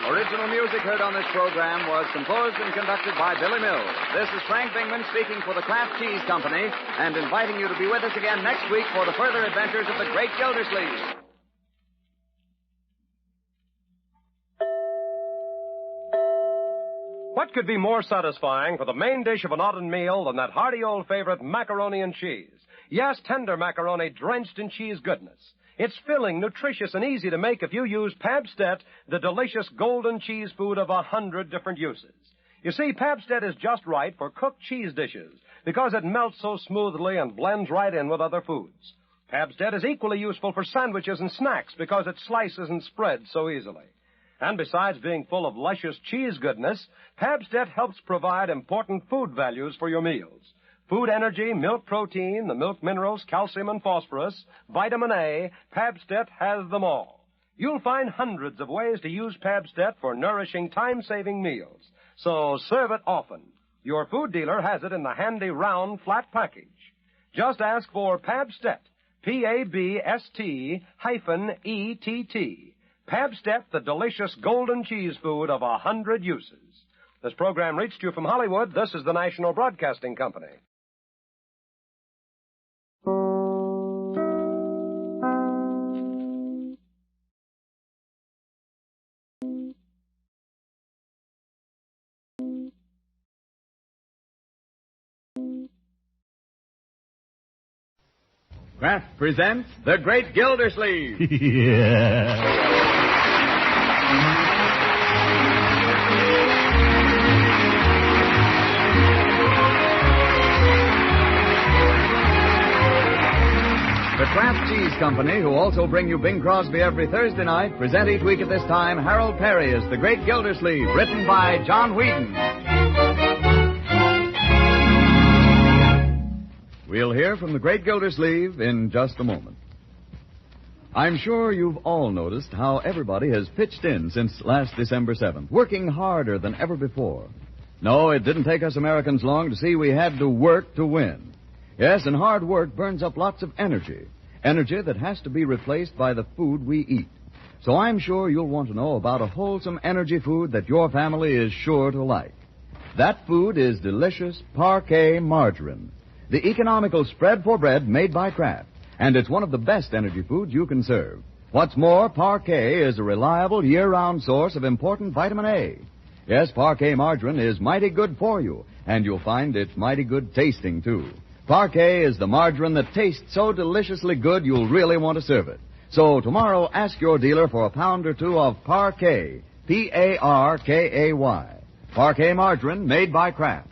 Original music heard on this program was composed and conducted by Billy Mills. This is Frank Bingman speaking for the Kraft Cheese Company and inviting you to be with us again next week for the further adventures of the great Gildersleeve. What could be more satisfying for the main dish of an autumn meal than that hearty old favorite macaroni and cheese? Yes, tender macaroni drenched in cheese goodness. It's filling, nutritious, and easy to make if you use Pabstet, the delicious golden cheese food of 100 different uses. You see, Pabstet is just right for cooked cheese dishes because it melts so smoothly and blends right in with other foods. Pabstet is equally useful for sandwiches and snacks because it slices and spreads so easily. And besides being full of luscious cheese goodness, Pabstet helps provide important food values for your meals. Food energy, milk protein, the milk minerals, calcium and phosphorus, vitamin A, Pabstet has them all. You'll find hundreds of ways to use Pabstet for nourishing, time-saving meals. So serve it often. Your food dealer has it in the handy round, flat package. Just ask for Pabstet, Pabst-ETT. Pabstet, the delicious golden cheese food of 100 uses. This program reached you from Hollywood. This is the National Broadcasting Company. Kraft presents The Great Gildersleeve. The Kraft Cheese Company, who also bring you Bing Crosby every Thursday night, present each week at this time Harold Perry as The Great Gildersleeve, written by John Whedon. We'll hear from the great Gildersleeve in just a moment. I'm sure you've all noticed how everybody has pitched in since last December 7th, working harder than ever before. No, it didn't take us Americans long to see we had to work to win. Yes, and hard work burns up lots of energy that has to be replaced by the food we eat. So I'm sure you'll want to know about a wholesome energy food that your family is sure to like. That food is delicious Parquet margarine, the economical spread for bread made by Kraft, and it's one of the best energy foods you can serve. What's more, Parquet is a reliable year-round source of important vitamin A. Yes, Parquet margarine is mighty good for you, and you'll find it's mighty good tasting, too. Parquet is the margarine that tastes so deliciously good you'll really want to serve it. So tomorrow, ask your dealer for a pound or two of Parquet, P-A-R-K-A-Y. Parquet margarine made by Kraft.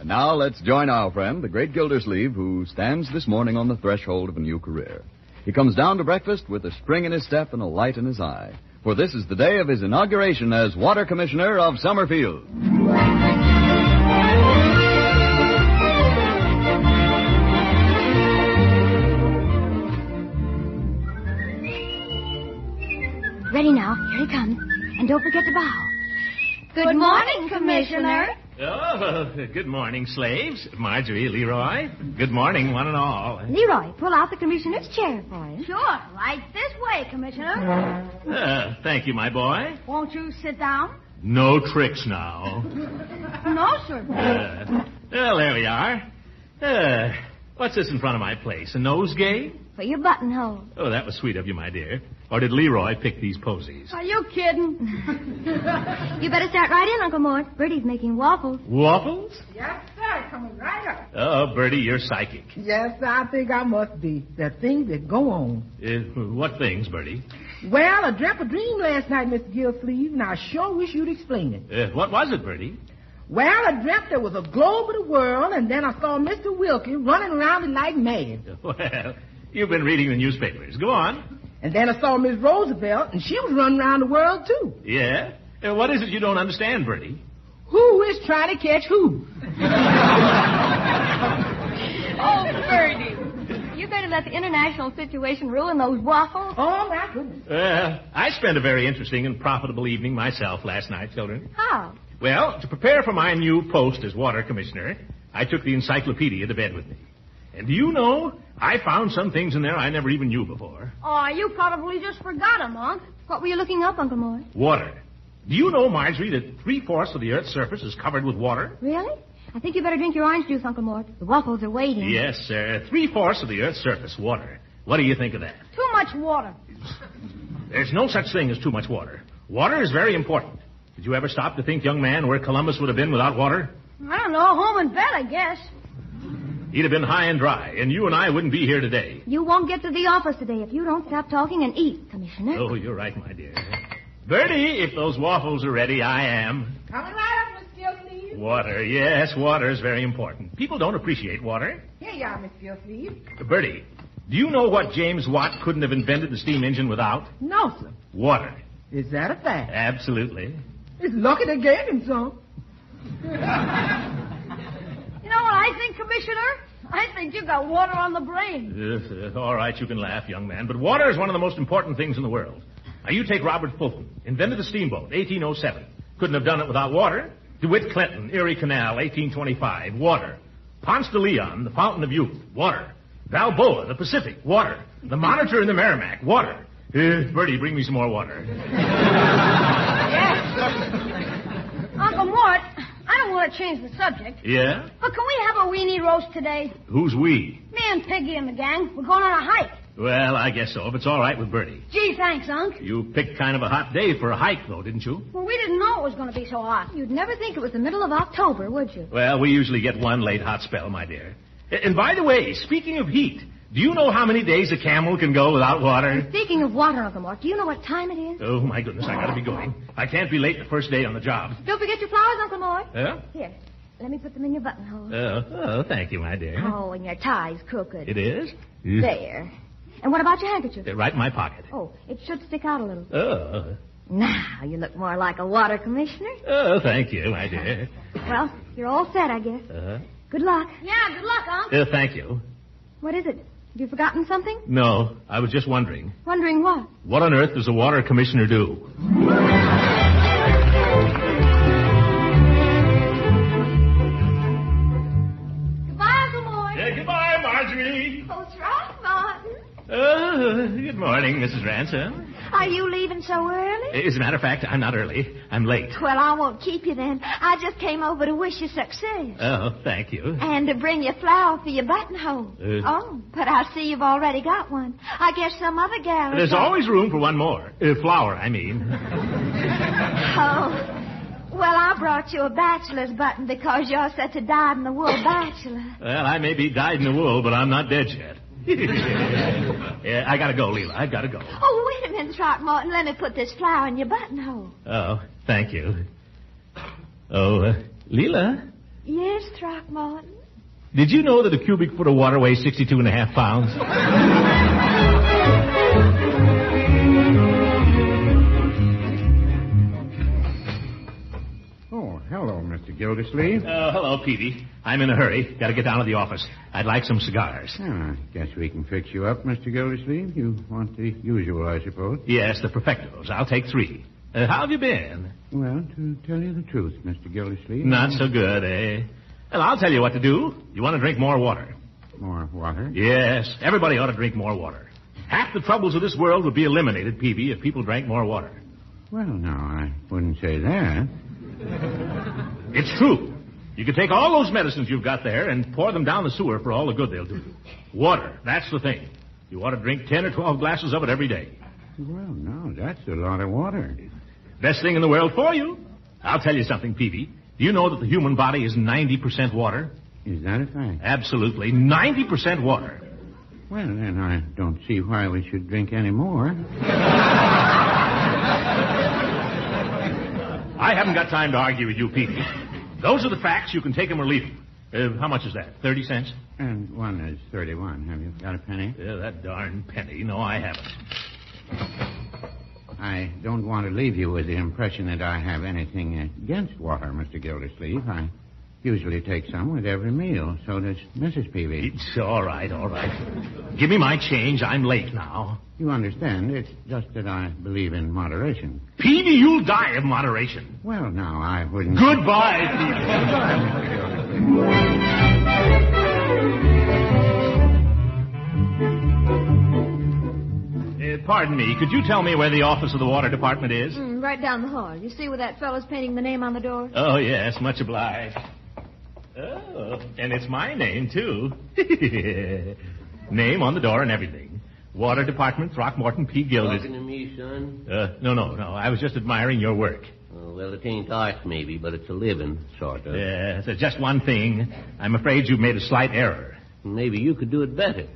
Now let's join our friend, the great Gildersleeve, who stands this morning on the threshold of a new career. He comes down to breakfast with a spring in his step and a light in his eye, for this is the day of his inauguration as Water Commissioner of Summerfield. Ready now. Here he comes. And don't forget to bow. Good morning, Commissioner. Oh, good morning, slaves. Marjorie, Leroy. Good morning, one and all. Leroy, pull out the commissioner's chair for us. Sure. Right this way, Commissioner. Thank you, my boy. Won't you sit down? No tricks now. No, sir. Well, there we are. What's this in front of my place? A nosegay? For your buttonhole. Oh, that was sweet of you, my dear. Or did Leroy pick these posies? Are you kidding? You better start right in, Uncle Mort. Bertie's making waffles. Waffles? Yes, sir. Coming right up. Oh, Bertie, you're psychic. Yes, I think I must be. The things that go on. What things, Bertie? Well, I dreamt a dream last night, Mr. Gildersleeve, and I sure wish you'd explain it. What was it, Bertie? Well, I dreamt there was a globe of the world, and then I saw Mr. Wilkie running around it like mad. Well, you've been reading the newspapers. Go on. And then I saw Miss Roosevelt, and she was running around the world, too. Yeah? What is it you don't understand, Bertie? Who is trying to catch who? Oh, Bertie. You going to let the international situation ruin those waffles? Oh, my goodness. I spent a very interesting and profitable evening myself last night, children. How? Well, to prepare for my new post as water commissioner, I took the encyclopedia to bed with me. And do you know, I found some things in there I never even knew before. Oh, you probably just forgot them, Unc. What were you looking up, Uncle Mort? Water. Do you know, Marjorie, that 3/4 of the Earth's surface is covered with water? Really? I think you better drink your orange juice, Uncle Mort. The waffles are waiting. Yes, sir. 3/4 of the Earth's surface, water. What do you think of that? Too much water. There's no such thing as too much water. Water is very important. Did you ever stop to think, young man, where Columbus would have been without water? I don't know. Home in bed, I guess. He'd have been high and dry, and you and I wouldn't be here today. You won't get to the office today if you don't stop talking and eat, Commissioner. Oh, you're right, my dear. Bertie, if those waffles are ready, I am. Coming right up, Miss Gildersleeve. Water, yes, water is very important. People don't appreciate water. Here you are, Miss Gildersleeve. Bertie, do you know what James Watt couldn't have invented the steam engine without? No, sir. Water. Is that a fact? Absolutely. It's lucky they gave him some. You know what I think, Commissioner? I think you got water on the brain. All right, you can laugh, young man, but water is one of the most important things in the world. Now, you take Robert Fulton, invented the steamboat, 1807. Couldn't have done it without water. DeWitt Clinton, Erie Canal, 1825, water. Ponce de Leon, the Fountain of Youth, water. Balboa, the Pacific, water. The Monitor and the Merrimack, water. Bertie, bring me some more water. Yes. Uncle Mort, I don't want to change the subject. Yeah? But can we have a weenie roast today? Who's we? Me and Piggy and the gang. We're going on a hike. Well, I guess so, if it's all right with Bertie. Gee, thanks, Unc. You picked kind of a hot day for a hike, though, didn't you? Well, we didn't know it was going to be so hot. You'd never think it was the middle of October, would you? Well, we usually get one late hot spell, my dear. And by the way, speaking of heat, do you know how many days a camel can go without water? And speaking of water, Uncle Mort, do you know what time it is? Oh, my goodness, I gotta be going. I can't be late the first day on the job. Don't forget your flowers, Uncle Mort. Yeah? Here, let me put them in your buttonhole. Oh, thank you, my dear. Oh, and your tie's crooked. It is? There. And what about your handkerchief? Right in my pocket. Oh, it should stick out a little. Oh. Now, you look more like a water commissioner. Oh, thank you, my dear. Well, you're all set, I guess. Good luck. Yeah, good luck, Unc. Thank you. What is it? Have you forgotten something? No, I was just wondering. Wondering what? What on earth does a water commissioner do? Goodbye, Uncle Mort. Yeah, goodbye, Marjorie. Oh, Throckmorton. Good morning, Mrs. Ransom. Are you leaving so early? As a matter of fact, I'm not early. I'm late. Well, I won't keep you then. I just came over to wish you success. Oh, thank you. And to bring you a flower for your buttonhole. Oh, but I see you've already got one. I guess some other gal... There's always room for one more. Flower, I mean. Oh, well, I brought you a bachelor's button because you're such a dyed-in-the-wool bachelor. Well, I may be dyed in the wool, but I'm not dead yet. Yeah, I gotta go, Leela. I've gotta go. Oh, wait a minute, Throckmorton. Let me put this flower in your buttonhole. Oh, thank you. Oh, Leela, Yes, Throckmorton. did you know that a cubic foot of water weighs 62.5 pounds? Oh, hello, Mr. Gildersleeve. Hello, Petey. I'm in a hurry. Gotta get down to the office. I'd like some cigars. Guess we can fix you up, Mr. Gildersleeve. You want the usual, I suppose. Yes, the perfectos. I'll take 3. How have you been? Well, to tell you the truth, Mr. Gildersleeve... Not so good, eh? Well, I'll tell you what to do. You want to drink more water? More water? Yes, everybody ought to drink more water. Half the troubles of this world would be eliminated, Peavy, if people drank more water. Well, no, I wouldn't say that. It's true. You could take all those medicines you've got there and pour them down the sewer for all the good they'll do. Water, that's the thing. You ought to drink 10 or 12 glasses of it every day. Well, no, that's a lot of water. Best thing in the world for you. I'll tell you something, Peavy. Do you know that the human body is 90% water? Is that a fact? Absolutely. 90% water. Well, then I don't see why we should drink any more. I haven't got time to argue with you, Peavy. Those are the facts. You can take them or leave them. How much is that? 30 cents? And one is 31. Have you got a penny? Yeah, that darn penny. No, I haven't. I don't want to leave you with the impression that I have anything against water, Mr. Gildersleeve. I usually take some with every meal. So does Mrs. Peavy. It's all right, all right. Give me my change. I'm late now. You understand. It's just that I believe in moderation. Peavy, you'll die of moderation. Well, now, I wouldn't... Goodbye, Peavy. Goodbye, Mr. Gildersleeve. Pardon me. Could you tell me where the office of the water department is? Right down the hall. You see where that fellow's painting the name on the door? Oh, yes. Much obliged. Oh, and it's my name, too. Name on the door and everything. Water Department, Throckmorton P. Gildersleeve. Talking to me, son? No. I was just admiring your work. Oh, well, it ain't art, maybe, but it's a living, sort of. Yes, just one thing. I'm afraid you've made a slight error. Maybe you could do it better.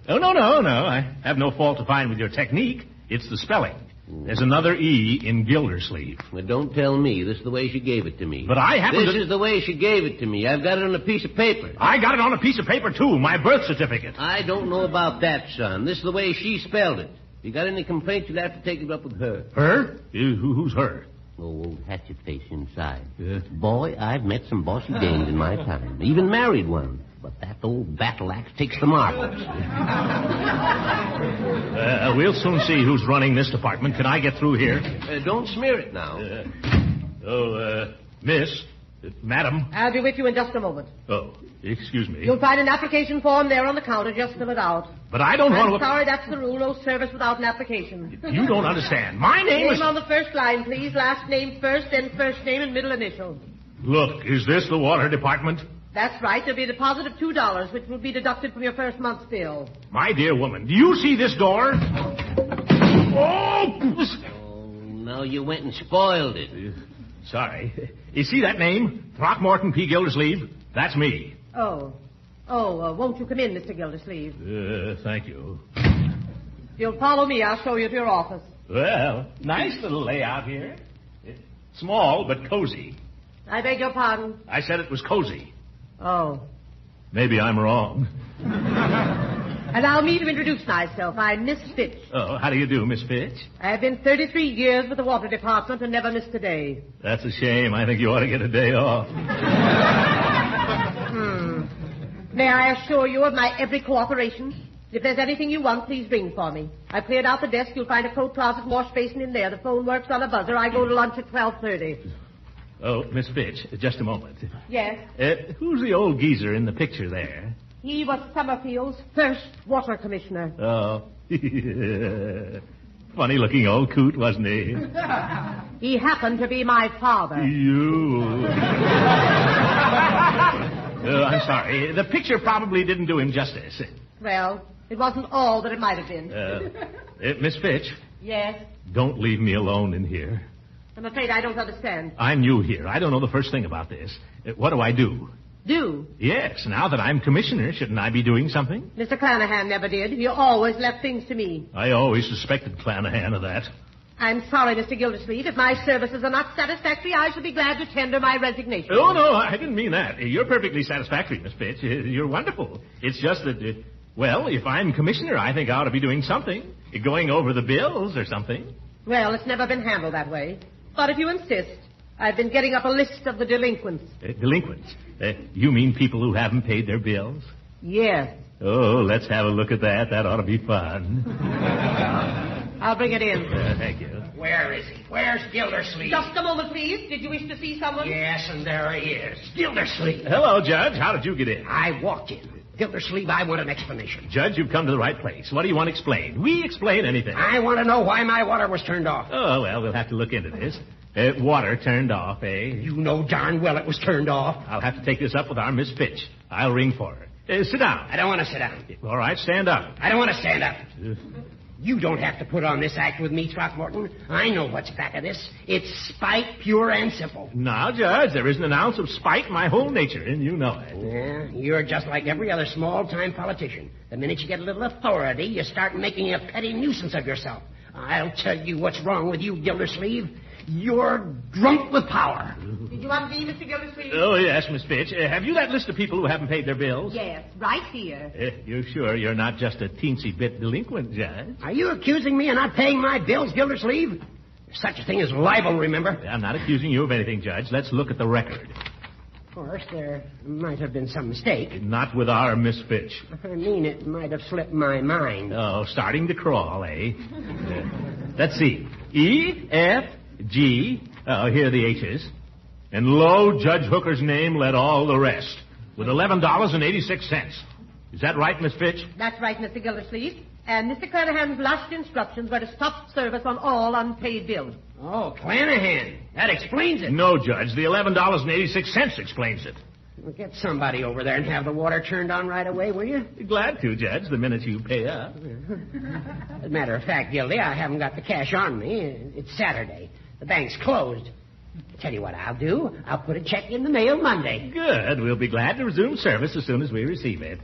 Oh, no. I have no fault to find with your technique. It's the spelling. There's another E in Gildersleeve. Well, don't tell me. This is the way she gave it to me. But I happen This is the way she gave it to me. I've got it on a piece of paper. I got it on a piece of paper, too. My birth certificate. I don't know about that, son. This is the way she spelled it. If you got any complaints, you'll have to take it up with her. Her? Who's her? Oh, old hatchet face inside. Boy, I've met some bossy dames in my time. Even married one. But that old battle axe takes the marbles. We'll soon see who's running this department. Can I get through here? Don't smear it now. Miss, madam. I'll be with you in just a moment. Oh, excuse me. You'll find an application form there on the counter. Just fill it out. But I don't want to... I'm sorry, that's the rule. No service without an application. You don't understand. My name is... Name on the first line, please. Last name first, then first name and middle initial. Look, is this the water department? That's right. There'll be a deposit of $2, which will be deducted from your first month's bill. My dear woman, do you see this door? Oh, no, you went and spoiled it. Sorry. You see that name? Throckmorton P. Gildersleeve? That's me. Oh, won't you come in, Mr. Gildersleeve? Thank you. If you'll follow me, I'll show you to your office. Well, nice little layout here. Small, but cozy. I beg your pardon? I said it was cozy. Oh. Maybe I'm wrong. Allow me to introduce myself. I'm Miss Fitch. Oh, how do you do, Miss Fitch? I've been 33 years with the water department and never missed a day. That's a shame. I think you ought to get a day off. May I assure you of my every cooperation? If there's anything you want, please ring for me. I cleared out the desk. You'll find a coat closet, wash basin in there. The phone works on a buzzer. I go to lunch at 12:30. Oh, Miss Fitch, just a moment. Yes? Who's the old geezer in the picture there? He was Summerfield's first water commissioner. Oh. Funny-looking old coot, wasn't he? He happened to be my father. You. I'm sorry. The picture probably didn't do him justice. Well, it wasn't all that it might have been. Miss Fitch? Yes? Don't leave me alone in here. I'm afraid I don't understand. I'm new here. I don't know the first thing about this. What do I do? Do? Yes. Now that I'm commissioner, shouldn't I be doing something? Mr. Clanahan never did. He always left things to me. I always suspected Clanahan of that. I'm sorry, Mr. Gildersleeve. If my services are not satisfactory, I shall be glad to tender my resignation. Oh, no, I didn't mean that. You're perfectly satisfactory, Miss Fitch. You're wonderful. It's just that, well, if I'm commissioner, I think I ought to be doing something. Going over the bills or something. Well, it's never been handled that way. But if you insist, I've been getting up a list of the delinquents. Delinquents? You mean people who haven't paid their bills? Yes. Oh, let's have a look at that. That ought to be fun. I'll bring it in. Thank you. Where is he? Where's Gildersleeve? Just a moment, please. Did you wish to see someone? Yes, and there he is. Gildersleeve. Hello, Judge. How did you get in? I walked in. Gildersleeve, I want an explanation. Judge, you've come to the right place. What do you want explained? We explain anything. I want to know why my water was turned off. Oh, well, we'll have to look into this. Water turned off, eh? You know darn well it was turned off. I'll have to take this up with our Miss Fitch. I'll ring for her. Sit down. I don't want to sit down. All right, stand up. I don't want to stand up. You don't have to put on this act with me, Throckmorton. I know what's back of this. It's spite, pure and simple. Now, Judge, there isn't an ounce of spite in my whole nature, and you know it. Yeah, you're just like every other small-time politician. The minute you get a little authority, you start making a petty nuisance of yourself. I'll tell you what's wrong with you, Gildersleeve. You're drunk with power. Did you want me, Mr. Gildersleeve? Oh, yes, Miss Fitch. Have you that list of people who haven't paid their bills? Yes, right here. You're sure you're not just a teensy bit delinquent, Judge? Are you accusing me of not paying my bills, Gildersleeve? There's such a thing as libel, remember? I'm not accusing you of anything, Judge. Let's look at the record. Of course, there might have been some mistake. Not with our Miss Fitch. I mean, it might have slipped my mind. Oh, starting to crawl, eh? Let's see. E, F, G. Oh, here are the H's. And lo, Judge Hooker's name led all the rest, with $11.86. Is that right, Miss Fitch? That's right, Mr. Gildersleeve. And Mr. Clanahan's last instructions were to stop service on all unpaid bills. Oh, Clanahan. That explains it. No, Judge. The $11.86 explains it. Well, get somebody over there and have the water turned on right away, will you? Glad to, Judge, the minute you pay up. As a matter of fact, Gildy, I haven't got the cash on me. It's Saturday. The bank's closed. Tell you what I'll do. I'll put a check in the mail Monday. Good. We'll be glad to resume service as soon as we receive it.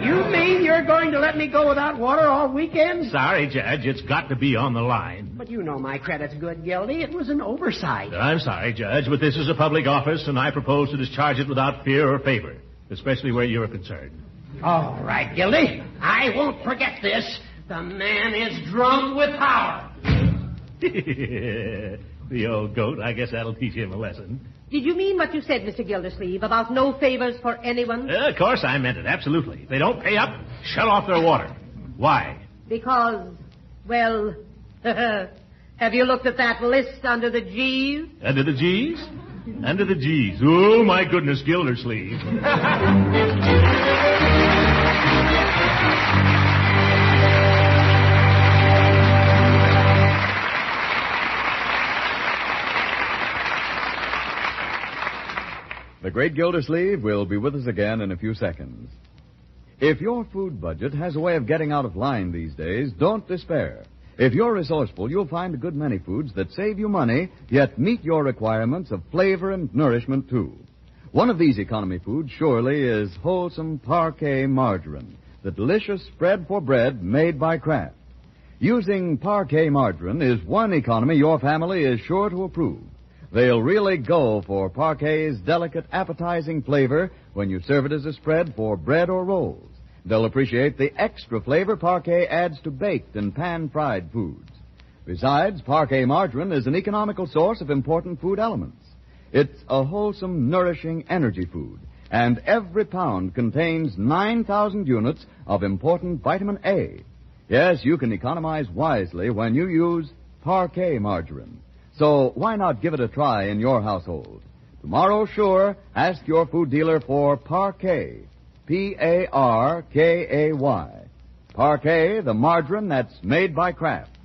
You mean you're going to let me go without water all weekend? Sorry, Judge. It's got to be on the line. But you know my credit's good, Gildy. It was an oversight. I'm sorry, Judge, but this is a public office, and I propose to discharge it without fear or favor, especially where you're concerned. All right, Gildy. I won't forget this. The man is drunk with power. The old goat. I guess that'll teach him a lesson. Did you mean what you said, Mr. Gildersleeve, about no favors for anyone? Of course I meant it, absolutely. If they don't pay up, shut off their water. Why? Because, well, have you looked at that list under the G's? Under the G's? Under the G's. Oh, my goodness, Gildersleeve. The great Gildersleeve will be with us again in a few seconds. If your food budget has a way of getting out of line these days, don't despair. If you're resourceful, you'll find a good many foods that save you money, yet meet your requirements of flavor and nourishment, too. One of these economy foods, surely, is wholesome Parquet margarine, the delicious spread for bread made by Kraft. Using Parquet margarine is one economy your family is sure to approve. They'll really go for Parquet's delicate, appetizing flavor when you serve it as a spread for bread or rolls. They'll appreciate the extra flavor Parquet adds to baked and pan-fried foods. Besides, Parquet margarine is an economical source of important food elements. It's a wholesome, nourishing energy food, and every pound contains 9,000 units of important vitamin A. Yes, you can economize wisely when you use Parquet margarine. So why not give it a try in your household? Tomorrow, sure, ask your food dealer for Parquet. Parkay. Parquet, the margarine that's made by Kraft.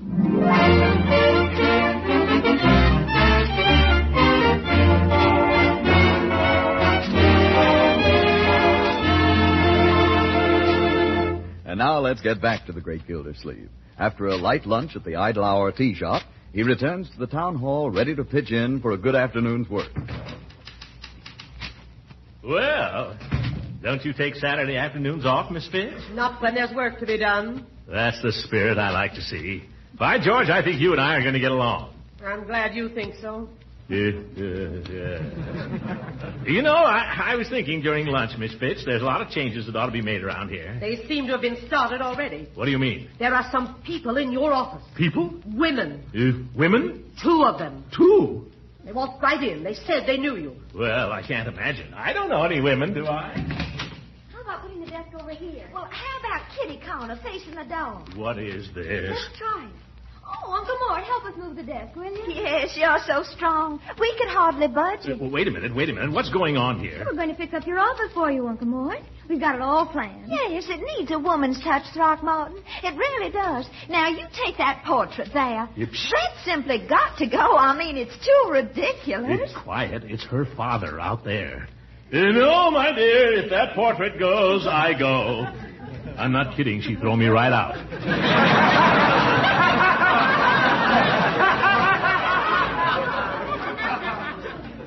And now let's get back to the great Gildersleeve. After a light lunch at the Idle Hour tea shop, he returns to the town hall ready to pitch in for a good afternoon's work. Well, don't you take Saturday afternoons off, Miss Fitch? Not when there's work to be done. That's the spirit I like to see. By George, I think you and I are going to get along. I'm glad you think so. You know, I was thinking during lunch, Miss Fitch, there's a lot of changes that ought to be made around here. They seem to have been started already. What do you mean? There are some people in your office. People? Women. Women? 2 of them. 2? They walked right in. They said they knew you. Well, I can't imagine. I don't know any women, do I? How about putting the desk over here? Well, how about kitty corner facing the door? What is this? Let's try it. Oh, Uncle Mort, help us move the desk, will you? Yes, you're so strong. We could hardly budge it. Well, wait a minute. What's going on here? We're going to fix up your office for you, Uncle Mort. We've got it all planned. Yes, it needs a woman's touch, Throckmorton. It really does. Now, you take that portrait there. That's simply got to go. I mean, it's too ridiculous. It's quiet. It's her father out there. No, my dear, if that portrait goes, I go. I'm not kidding. She'd throw me right out.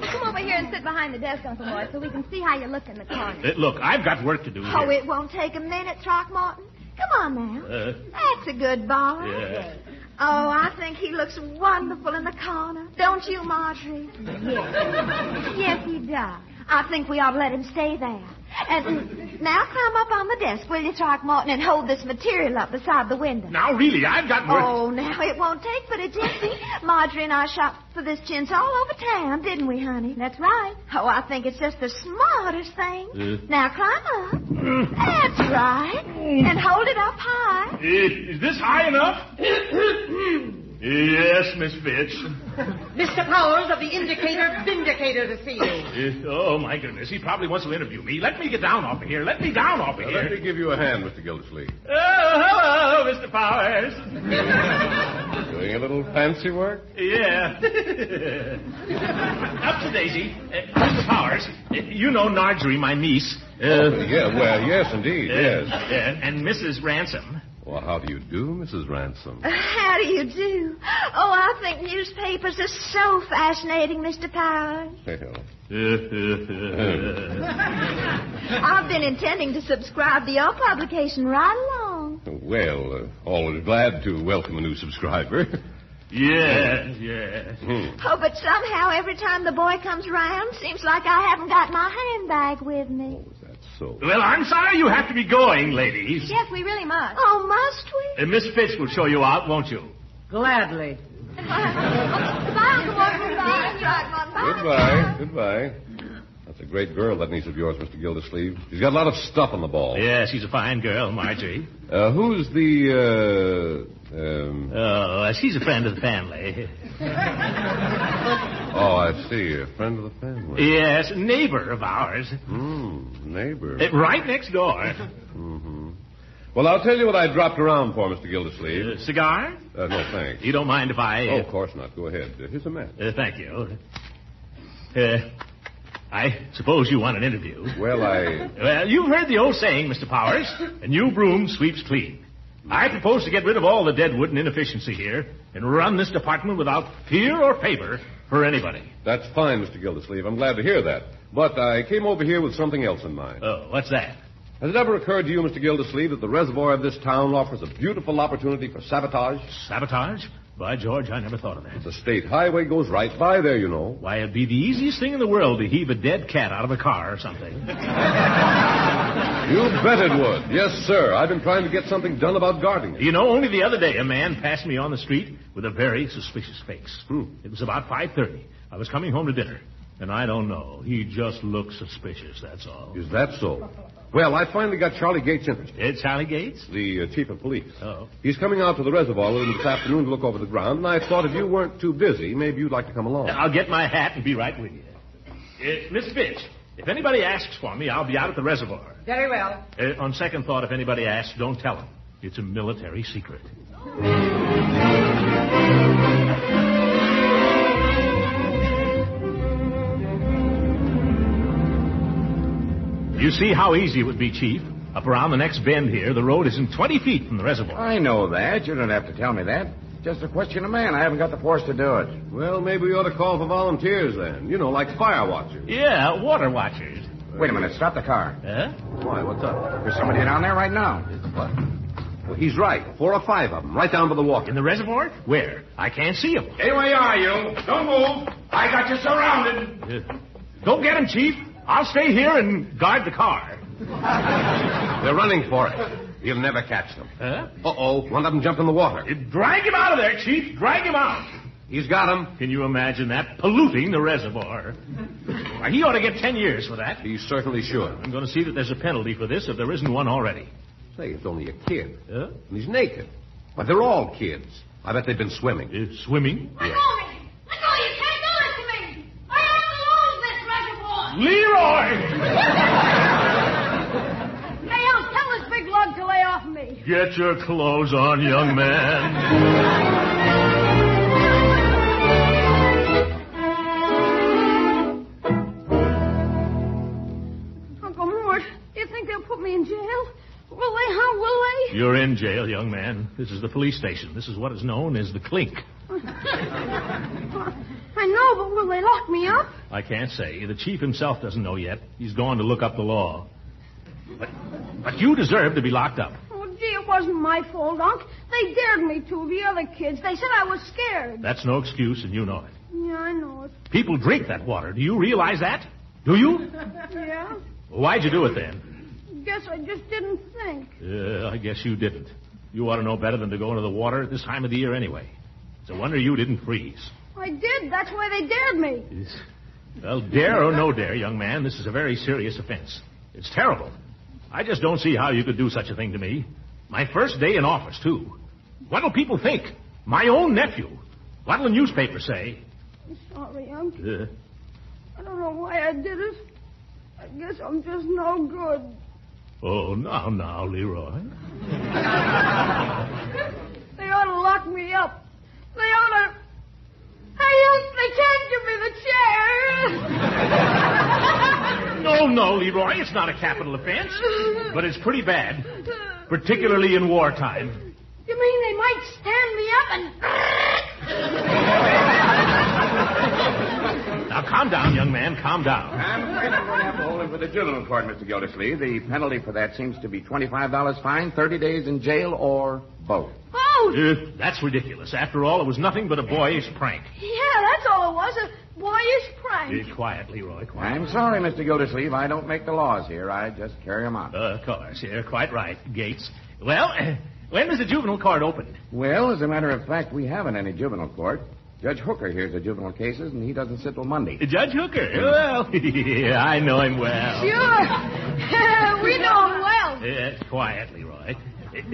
Come over here and sit behind the desk, Uncle Mort, so we can see how you look in the corner. Look, I've got work to do here. Oh, it won't take a minute, Throckmorton. Come on now. That's a good boy. Yeah. Oh, I think he looks wonderful in the corner. Don't you, Marjorie? Yes. Yes, he does. I think we ought to let him stay there. And now climb up on the desk, will you, Throckmorton, and hold this material up beside the window. Now, really, I've got work. Oh, now, it won't take but a jiffy. Marjorie and I shopped for this chintz all over town, didn't we, honey? That's right. Oh, I think it's just the smartest thing. Now, climb up. That's right. And hold it up high. Is this high enough? Yes, Miss Fitch. Mr. Powers of the Indicator Vindicator to see you. Oh, my goodness. He probably wants to interview me. Let me get down off of here. Let me down off of here. Let me give you a hand, Mr. Gildersleeve. Oh, hello, Mr. Powers. Doing a little fancy work? Yeah. Up to Daisy. Mr. Powers, you know Marjorie, my niece. Yes, indeed, yes. And Mrs. Ransom. Well, how do you do, Mrs. Ransom? How do you do? Oh, I think newspapers are so fascinating, Mr. Powers. I've been intending to subscribe to your publication right along. Well, always glad to welcome a new subscriber. Yes. Oh, but somehow every time the boy comes around, seems like I haven't got my handbag with me. So. Well, I'm sorry you have to be going, ladies. Yes, we really must. Oh, must we? Miss Fitch will show you out, won't you? Gladly. Goodbye, Uncle Morton. Goodbye. That's a great girl, that niece of yours, Mr. Gildersleeve. She's got a lot of stuff on the ball. Yeah, she's a fine girl, Marjorie. Who's the, she's a friend of the family. Oh, I see. A friend of the family. Yes, neighbor of ours. Neighbor. Right next door. Mm-hmm. Well, I'll tell you what I dropped around for, Mr. Gildersleeve. Cigar? No, thanks. You don't mind if I... Oh, of course not. Go ahead. Here's a match. Thank you. I suppose you want an interview. Well, Well, you've heard the old saying, Mr. Powers, a new broom sweeps clean. I propose to get rid of all the deadwood and inefficiency here and run this department without fear or favor for anybody. That's fine, Mr. Gildersleeve. I'm glad to hear that. But I came over here with something else in mind. Oh, what's that? Has it ever occurred to you, Mr. Gildersleeve, that the reservoir of this town offers a beautiful opportunity for sabotage? Sabotage? By George, I never thought of that. The state highway goes right by there, you know. Why, it'd be the easiest thing in the world to heave a dead cat out of a car or something. You bet it would. Yes, sir. I've been trying to get something done about guarding it. You know, only the other day a man passed me on the street with a very suspicious face. It was about 5:30. I was coming home to dinner. And I don't know. He just looked suspicious, that's all. Is that so? Well, I finally got Charlie Gates interested. Charlie Gates? The chief of police. Oh. He's coming out to the reservoir with him this afternoon to look over the ground, and I thought if you weren't too busy, maybe you'd like to come along. I'll get my hat and be right with you. Miss Fitch, if anybody asks for me, I'll be out at the reservoir. Very well. On second thought, if anybody asks, don't tell them. It's a military secret. You see how easy it would be, Chief. Up around the next bend here, the road isn't 20 feet from the reservoir. I know that. You don't have to tell me that. Just a question of man. I haven't got the force to do it. Well, maybe we ought to call for volunteers then. You know, like fire watchers. Yeah, water watchers. Wait a minute. Stop the car. Huh? Why? What's up? There's somebody down there right now. What? Well, he's right. 4 or 5 of them, right down by the water. In the reservoir? Where? I can't see them. Hey, where are you? Don't move. I got you surrounded. Don't get him, Chief. I'll stay here and guard the car. They're running for it. You'll never catch them. Huh? Uh-oh. One of them jumped in the water. Drag him out of there, Chief. Drag him out. He's got him. Can you imagine that? Polluting the reservoir. Why, he ought to get 10 years for that. He certainly should. I'm going to see that there's a penalty for this if there isn't one already. Say, it's only a kid. Huh? And he's naked. But they're all kids. I bet they've been swimming. Swimming? Let go of me! Let go! You can't do this to me! I have to lose this reservoir! Leroy! Hey, I'll tell this big lug to lay off me. Get your clothes on, young man. Uncle Mort, do you think they'll put me in jail? Will they, huh? Will they? You're in jail, young man. This is the police station. This is what is known as the clink. I know, but will they lock me up? I can't say. The chief himself doesn't know yet. He's gone to look up the law. But you deserve to be locked up. Oh, gee, it wasn't my fault, Unc. They dared me to, the other kids. They said I was scared. That's no excuse, and you know it. Yeah, I know it. People drink that water. Do you realize that? Do you? Yeah? Well, why'd you do it then? Guess I just didn't think. I guess you didn't. You ought to know better than to go into the water at this time of the year anyway. It's a wonder you didn't freeze. I did. That's why they dared me. Well, dare or no dare, young man, this is a very serious offense. It's terrible. I just don't see how you could do such a thing to me. My first day in office, too. What'll people think? My own nephew. What'll the newspaper say? I'm sorry, Unc. I don't know why I did it. I guess I'm just no good. Oh, now, Leroy. They ought to lock me up. They ought to... Hey, Unc, they can't give me the chair. No, Leroy, it's not a capital offense. But it's pretty bad. Particularly in wartime. You mean they might stand me up and... Now, calm down, young man, calm down. I'm afraid I'm going to have to hold him for the juvenile court, Mr. Gildersleeve. The penalty for that seems to be $25 fine, 30 days in jail, or both. Oh! That's ridiculous. After all, it was nothing but a boyish prank. Yeah, that's all it was, a boyish prank. Quiet, Leroy, quiet. I'm sorry, Mr. Gildersleeve. I don't make the laws here. I just carry them out. Of course, you're quite right, Gates. Well, when was the juvenile court opened? Well, as a matter of fact, we haven't any juvenile court. Judge Hooker hears the juvenile cases, and he doesn't sit till Monday. Judge Hooker? Well, yeah, I know him well. Sure. We know him well. Quiet, Leroy.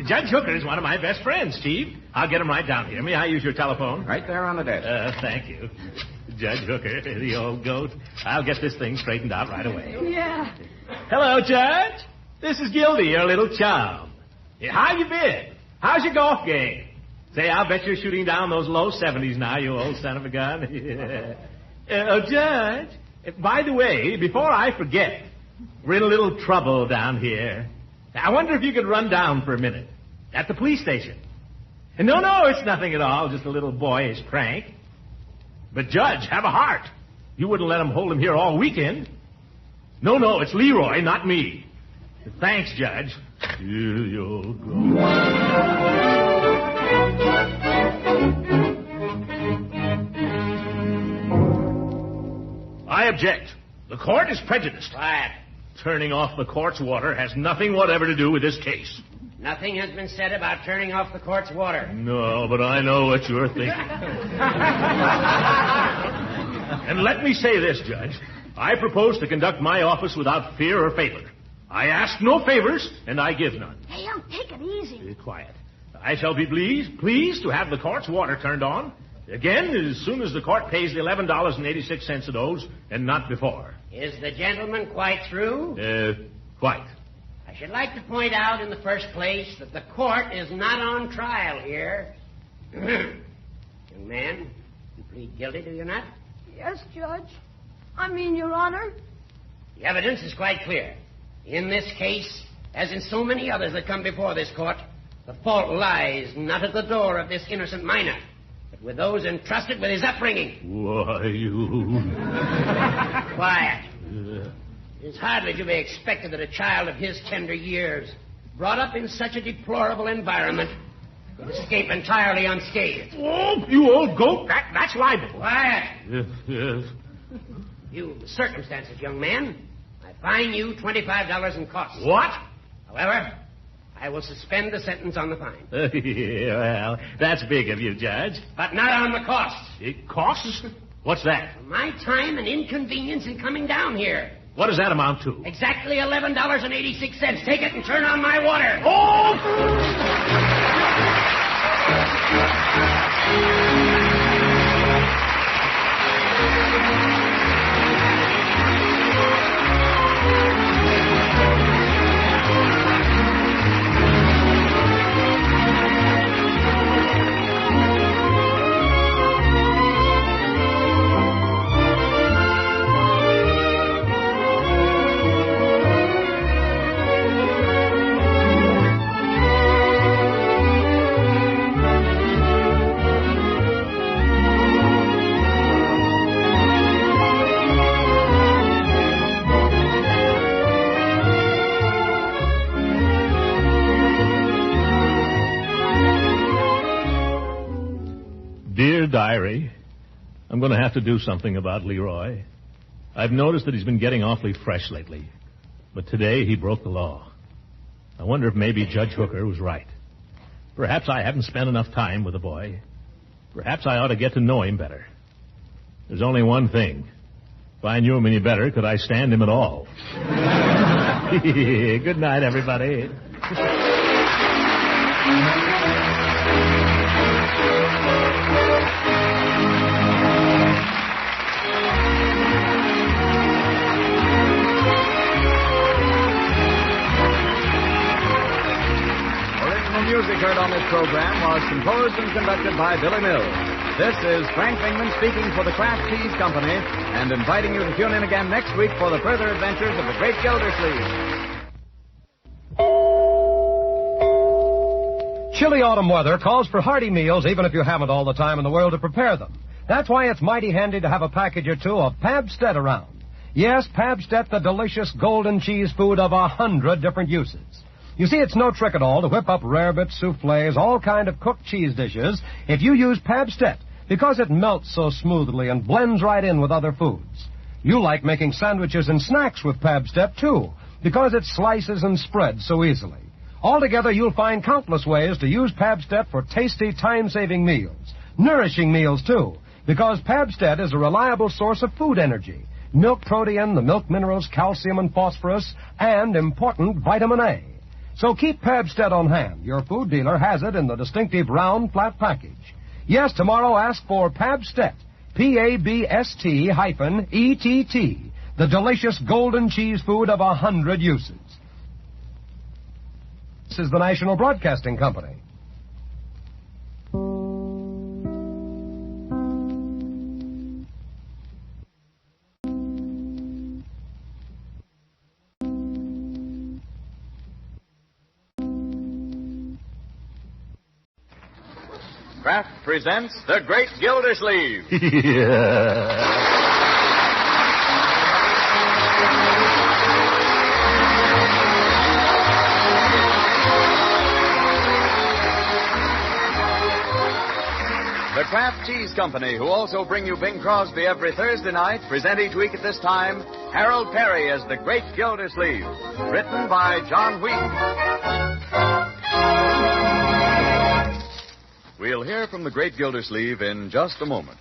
Judge Hooker is one of my best friends, Chief. I'll get him right down here. May I use your telephone? Right there on the desk. Thank you. Judge Hooker, the old goat. I'll get this thing straightened out right away. Yeah. Hello, Judge. This is Gildy, your little chum. How you been? How's your golf game? Say, I'll bet you're shooting down those low 70s now, you old son of a gun. Judge, by the way, before I forget, we're in a little trouble down here. I wonder if you could run down for a minute. At the police station. No, it's nothing at all, just a little boyish prank. But, Judge, have a heart. You wouldn't let him hold him here all weekend. No, it's Leroy, not me. Thanks, Judge. You'll go. I object. The court is prejudiced. Quiet. Turning off the court's water has nothing whatever to do with this case. Nothing has been said about turning off the court's water. No, but I know what you're thinking. And let me say this, Judge. I propose to conduct my office without fear or favor. I ask no favors, and I give none. Hey, Unc, take it easy. Quiet. I shall be pleased to have the court's water turned on. Again, as soon as the court pays the $11.86 it owes, and not before. Is the gentleman quite through? Quite. I should like to point out in the first place that the court is not on trial here. Young man, you plead guilty, do you not? Yes, Judge. I mean, Your Honor. The evidence is quite clear. In this case, as in so many others that come before this court, the fault lies not at the door of this innocent minor, but with those entrusted with his upbringing. Why, you... Quiet. It's hardly to be expected that a child of his tender years, brought up in such a deplorable environment, could escape entirely unscathed. Oh, you old goat. That's libel. Quiet. Yes. You circumstances, young man. I fine you $25 in costs. What? However, I will suspend the sentence on the fine. Well, that's big of you, Judge. But not on the costs. Costs? What's that? My time and inconvenience in coming down here. What does that amount to? Exactly $11.86. Take it and turn on my water. Oh! diary. I'm going to have to do something about Leroy. I've noticed that he's been getting awfully fresh lately. But today he broke the law. I wonder if maybe Judge Hooker was right. Perhaps I haven't spent enough time with the boy. Perhaps I ought to get to know him better. There's only one thing. If I knew him any better, could I stand him at all? Good night, everybody. Music heard on this program was composed and conducted by Billy Mills. This is Frank Bingman speaking for the Kraft Cheese Company and inviting you to tune in again next week for the further adventures of the great Gildersleeve. Chilly autumn weather calls for hearty meals even if you haven't all the time in the world to prepare them. That's why it's mighty handy to have a package or two of Pabstet around. Yes, Pabstet, the delicious golden cheese food of 100 different uses. You see, it's no trick at all to whip up rarebits, soufflés, all kind of cooked cheese dishes if you use Pabstet, because it melts so smoothly and blends right in with other foods. You like making sandwiches and snacks with Pabstet, too, because it slices and spreads so easily. Altogether, you'll find countless ways to use Pabstet for tasty, time-saving meals. Nourishing meals, too, because Pabstet is a reliable source of food energy. Milk protein, the milk minerals, calcium and phosphorus, and important vitamin A. So keep Pabstet on hand. Your food dealer has it in the distinctive round, flat package. Yes, tomorrow ask for Pabstet, Pabst-ETT, the delicious golden cheese food of 100 uses. This is the National Broadcasting Company. Kraft presents The Great Gildersleeve. The Kraft Cheese Company, who also bring you Bing Crosby every Thursday night, present each week at this time Harold Perry as The Great Gildersleeve, written by John Wheaton. We'll hear from the great Gildersleeve in just a moment.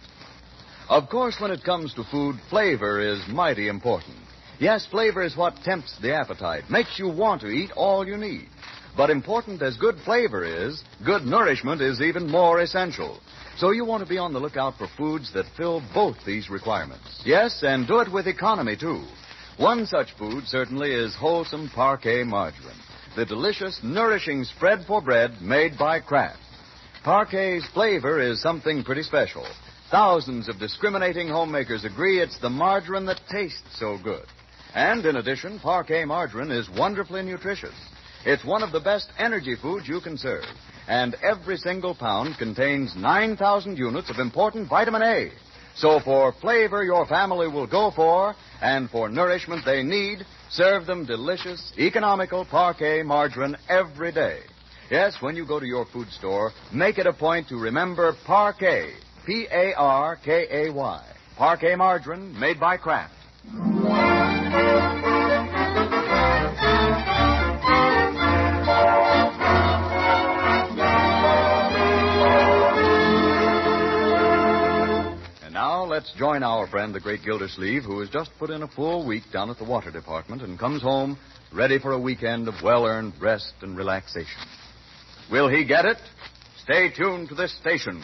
Of course, when it comes to food, flavor is mighty important. Yes, flavor is what tempts the appetite, makes you want to eat all you need. But important as good flavor is, good nourishment is even more essential. So you want to be on the lookout for foods that fill both these requirements. Yes, and do it with economy, too. One such food certainly is wholesome Parquet margarine, the delicious, nourishing spread for bread made by Kraft. Parquet's flavor is something pretty special. Thousands of discriminating homemakers agree it's the margarine that tastes so good. And in addition, Parquet margarine is wonderfully nutritious. It's one of the best energy foods you can serve. And every single pound contains 9,000 units of important vitamin A. So for flavor your family will go for, and for nourishment they need, serve them delicious, economical Parquet margarine every day. Yes, when you go to your food store, make it a point to remember Parquet, P-A-R-K-A-Y. Parquet margarine made by Kraft. And now let's join our friend, the great Gildersleeve, who has just put in a full week down at the water department and comes home ready for a weekend of well-earned rest and relaxation. Will he get it? Stay tuned to this station.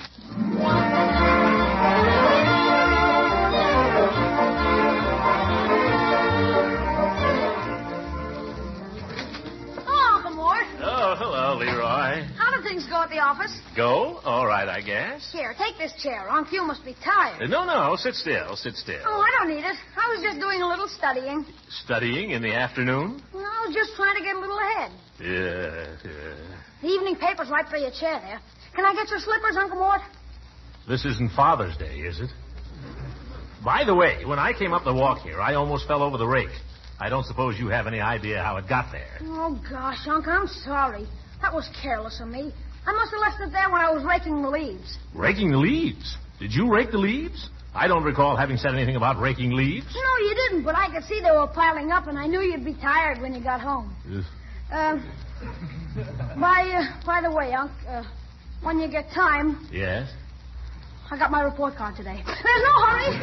Hello, Uncle Mort. Oh, hello, Leroy. How do things go at the office? Go? All right, I guess. Here, take this chair. Unc, you must be tired. No, sit still, sit still. Oh, I don't need it. I was just doing a little studying. Studying in the afternoon? No, I was just trying to get a little ahead. Yeah. The evening paper's right by your chair there. Can I get your slippers, Uncle Mort? This isn't Father's Day, is it? By the way, when I came up the walk here, I almost fell over the rake. I don't suppose you have any idea how it got there. Oh, gosh, Unc, I'm sorry. That was careless of me. I must have left it there when I was raking the leaves. Raking the leaves? Did you rake the leaves? I don't recall having said anything about raking leaves. No, you didn't, but I could see they were piling up, and I knew you'd be tired when you got home. By the way, Unc, when you get time... Yes? I got my report card today. There's no hurry.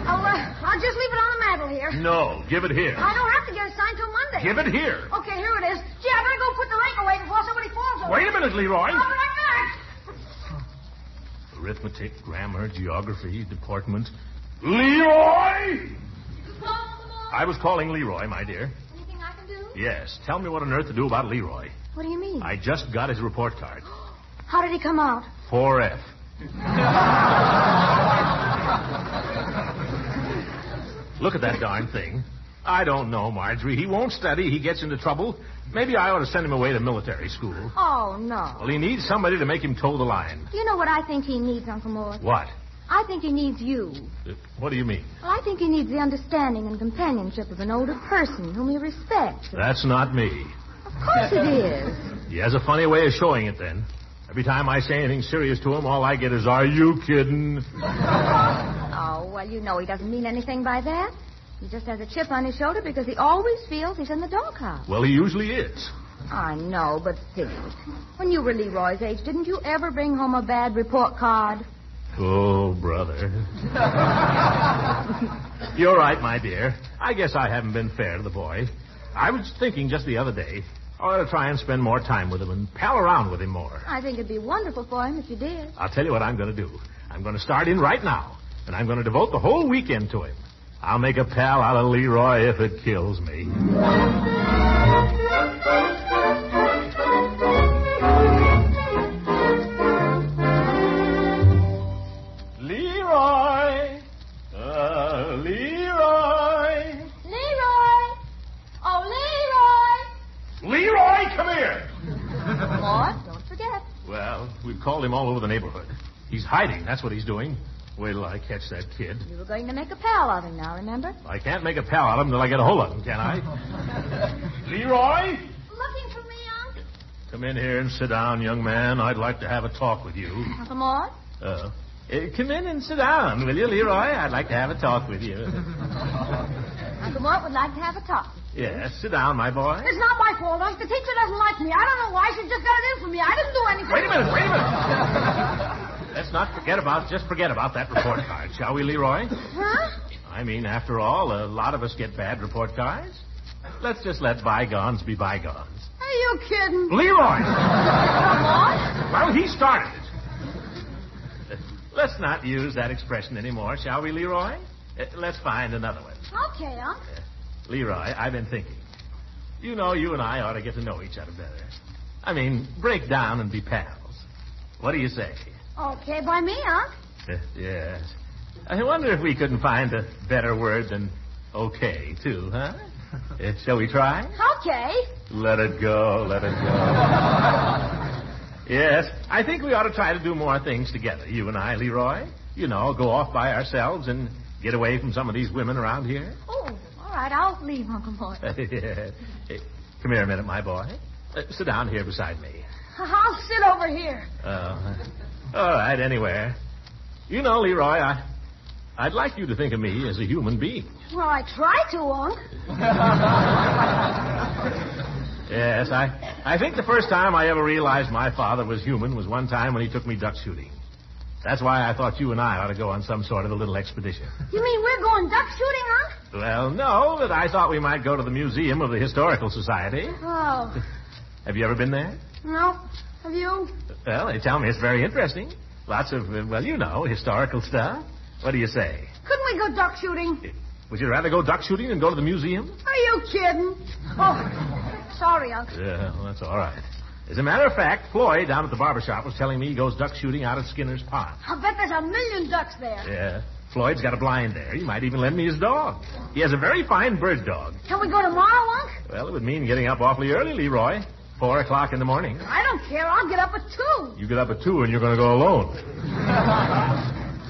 I'll just leave it on the mantel here. No, give it here. I don't have to get it signed till Monday. Give it here. Okay, here it is. Gee, I better go put the rake away before somebody falls over. Wait a minute, Leroy. I'll be right back. Arithmetic, grammar, geography, deportment. Leroy! I was calling Leroy, my dear. Anything I can do? Yes. Tell me what on earth to do about Leroy. What do you mean? I just got his report card. How did he come out? 4F. Look at that darn thing. I don't know, Marjorie. He won't study. He gets into trouble. Maybe I ought to send him away to military school. Oh, no. Well, he needs somebody to make him toe the line. You know what I think he needs, Uncle Mort? What? I think he needs you. What do you mean? Well, I think he needs the understanding and companionship of an older person whom he respects. That's not me. Of course it is. He has a funny way of showing it, then. Every time I say anything serious to him, all I get is, "Are you kidding?" Oh, well, you know he doesn't mean anything by that. He just has a chip on his shoulder because he always feels he's in the doghouse. Well, he usually is. I know, but think. When you were Leroy's age, didn't you ever bring home a bad report card? Oh, brother. You're right, my dear. I guess I haven't been fair to the boy. I was thinking just the other day, I ought to try and spend more time with him and pal around with him more. I think it'd be wonderful for him if you did. I'll tell you what I'm going to do. I'm going to start in right now, and I'm going to devote the whole weekend to him. I'll make a pal out of Leroy if it kills me. Leroy! Leroy! Leroy! Oh, Leroy! Leroy, come here! Mort, don't forget. Well, we've called him all over the neighborhood. He's hiding, that's what he's doing. Wait till I catch that kid. You were going to make a pal of him now, remember? I can't make a pal out of him until I get a hold of him, can I? Leroy? Looking for me, Unc? Come in here and sit down, young man. I'd like to have a talk with you. Uncle Mort? Come in and sit down, will you, Leroy? I'd like to have a talk with you. Uncle Mort would like to have a talk. Yes, sit down, my boy. It's not my fault, Unc. The teacher doesn't like me. I don't know why. She just got it in for me. I didn't do anything. Wait a minute. Let's not forget about that report card, shall we, Leroy? Huh? I mean, after all, a lot of us get bad report cards. Let's just let bygones be bygones. Are you kidding? Leroy! What? Well, he started it. Let's not use that expression anymore, shall we, Leroy? Let's find another one. Okay, Unc. Leroy, I've been thinking. You know, you and I ought to get to know each other better. I mean, break down and be pals. What do you say? Okay by me, Unc. Yes. I wonder if we couldn't find a better word than okay, too, huh? Shall we try? Okay. Let it go. Yes, I think we ought to try to do more things together, you and I, Leroy. You know, go off by ourselves and get away from some of these women around here. Oh, all right, I'll leave, Uncle Mort. Yeah. Hey, come here a minute, my boy. Sit down here beside me. I'll sit over here. All right, anywhere. You know, Leroy, I'd like you to think of me as a human being. Well, I try to, Unc. Yes, I think the first time I ever realized my father was human was one time when he took me duck shooting. That's why I thought you and I ought to go on some sort of a little expedition. You mean we're going duck shooting, Unc? Well, no, but I thought we might go to the Museum of the Historical Society. Oh. Have you ever been there? No. Have you? Well, they tell me it's very interesting. Lots of, historical stuff. What do you say? Couldn't we go duck shooting? Would you rather go duck shooting than go to the museum? Are you kidding? Oh, sorry, Unc. Yeah, well, that's all right. As a matter of fact, Floyd down at the barber shop was telling me he goes duck shooting out at Skinner's Pond. I'll bet there's 1,000,000 ducks there. Yeah. Floyd's got a blind there. He might even lend me his dog. He has a very fine bird dog. Can we go tomorrow, Unc? Well, it would mean getting up awfully early, Leroy. 4 o'clock in the morning. I don't care. I'll get up at 2. You get up at 2 and you're going to go alone.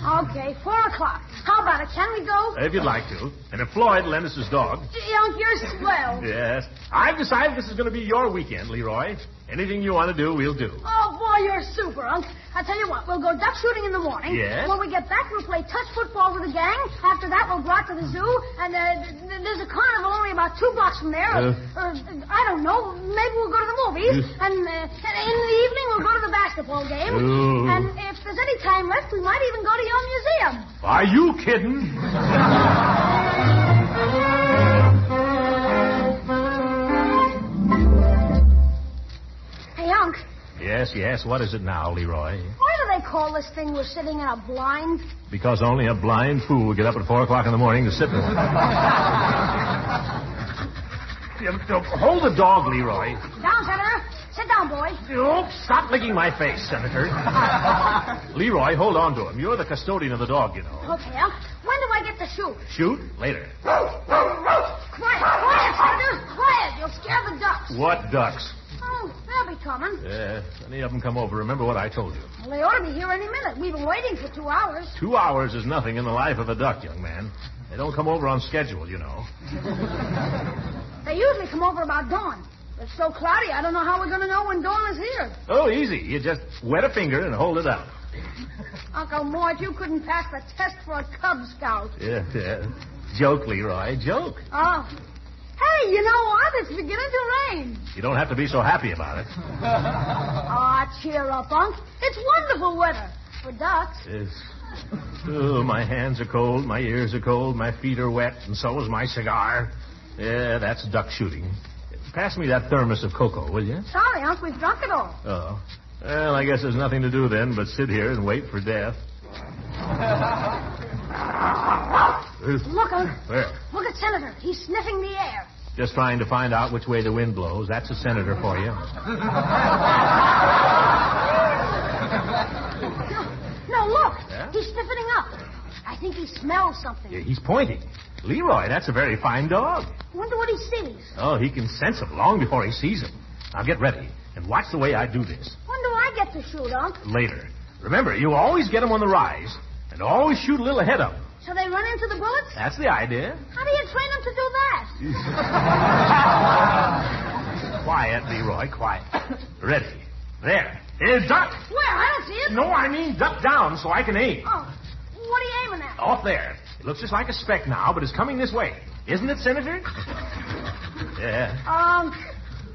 Okay, 4 o'clock. How about it? Can we go? If you'd like to. And if Floyd lend us his dog. Gee, Unc, you're swell. Yes. I've decided this is going to be your weekend, Leroy. Anything you want to do, we'll do. Oh, boy, you're super, Unc. I tell you what, we'll go duck shooting in the morning. Yes? When we get back, we'll play touch football with the gang. After that, we'll go out to the zoo. And there's a carnival only about 2 blocks from there. I don't know. Maybe we'll go to the movies. And in the evening, we'll go to the basketball game. And if there's any time left, we might even go to your museum. Are you kidding? Hey, Unc. Yes. What is it now, Leroy? Why do they call this thing we're sitting in a blind? Because only a blind fool would get up at 4 o'clock in the morning to sit in one. Hold the dog, Leroy. Down, Senator. Sit down, boy. Oh, stop licking my face, Senator. Leroy, hold on to him. You're the custodian of the dog, you know. Okay, Unc. When do I get to shoot? Shoot? Later. Quiet, Senator. Quiet. You'll scare the ducks. What ducks? Oh, they'll be coming. Any of them come over. Remember what I told you. Well, they ought to be here any minute. We've been waiting for 2 hours. 2 hours is nothing in the life of a duck, young man. They don't come over on schedule, you know. They usually come over about dawn. It's so cloudy, I don't know how we're going to know when dawn is here. Oh, easy. You just wet a finger and hold it up. Uncle Mort, you couldn't pass the test for a Cub Scout. Yeah. Joke, Leroy. Joke. Oh. Hey, you know what? It's beginning to rain. You don't have to be so happy about it. Cheer up, Unc. It's wonderful weather for ducks. Yes. Oh, my hands are cold, my ears are cold, my feet are wet, and so is my cigar. Yeah, that's duck shooting. Pass me that thermos of cocoa, will you? Sorry, Unc, we've drunk it all. Oh. Well, I guess there's nothing to do then but sit here and wait for death. Look, Unc. Where? Look at Senator. He's sniffing the air. Just trying to find out which way the wind blows. That's a senator for you. No, look. Yeah? He's stiffening up. I think he smells something. Yeah, he's pointing. Leroy, that's a very fine dog. Wonder what he sees. Oh, he can sense him long before he sees him. Now get ready and watch the way I do this. When do I get to shoot, Unc? Later. Remember, you always get them on the rise and always shoot a little ahead of them. So they run into the bullets? That's the idea. How do you train them to do that? Quiet, Leroy, quiet. Ready. There. Here's duck. Where? I don't see it. No, I mean duck down so I can aim. Oh, what are you aiming at? Off there. It looks just like a speck now, but it's coming this way. Isn't it, Senator? Yeah.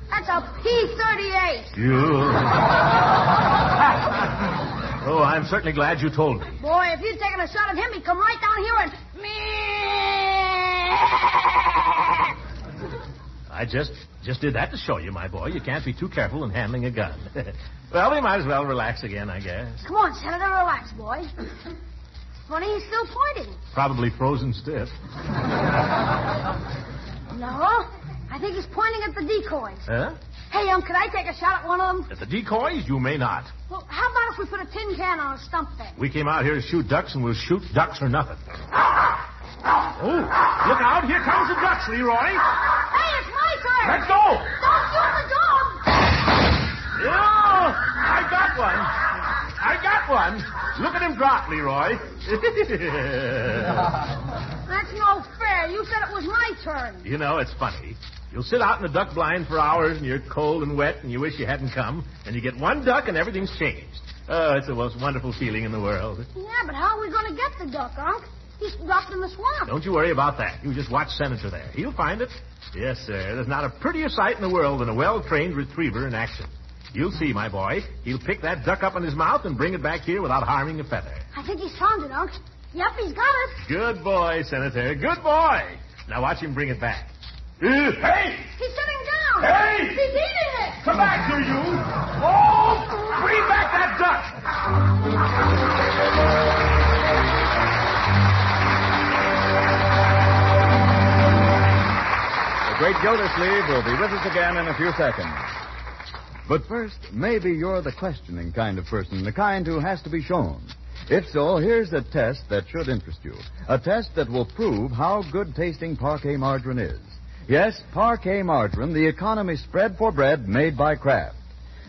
That's a P-38. Oh, I'm certainly glad you told me. Boy, if you'd taken a shot at him, he'd come right down here and... I just did that to show you, my boy. You can't be too careful in handling a gun. Well, we might as well relax again, I guess. Come on, Senator, relax, boy. Funny, he's still pointing. Probably frozen stiff. No, I think he's pointing at the decoys. Huh? Hey, could I take a shot at one of them? At the decoys? You may not. Well, how about if we put a tin can on a stump then? We came out here to shoot ducks, and we'll shoot ducks or nothing. Oh, look out. Here comes the ducks, Leroy. Hey, it's my turn. Let's go. Don't shoot the dog. Oh, I got one. Look at him drop, Leroy. That's no fair. You said it was my turn. You know, it's funny. You'll sit out in the duck blind for hours, and you're cold and wet, and you wish you hadn't come, and you get one duck, and everything's changed. Oh, it's the most wonderful feeling in the world. Yeah, but how are we going to get the duck, Unc? He's dropped in the swamp. Don't you worry about that. You just watch Senator there. He'll find it. Yes, sir. There's not a prettier sight in the world than a well-trained retriever in action. You'll see, my boy. He'll pick that duck up in his mouth and bring it back here without harming a feather. I think he's found it, Unc. Yep, he's got it. Good boy, Senator. Good boy. Now watch him bring it back. Hey! He's sitting down. Hey! He's eating it. Come back here, you. Oh, bring back that duck. The great Gildersleeve will be with us again in a few seconds. But first, maybe you're the questioning kind of person, the kind who has to be shown. If so, here's a test that should interest you. A test that will prove how good-tasting Parquet margarine is. Yes, Parquet margarine, the economy spread for bread made by Kraft.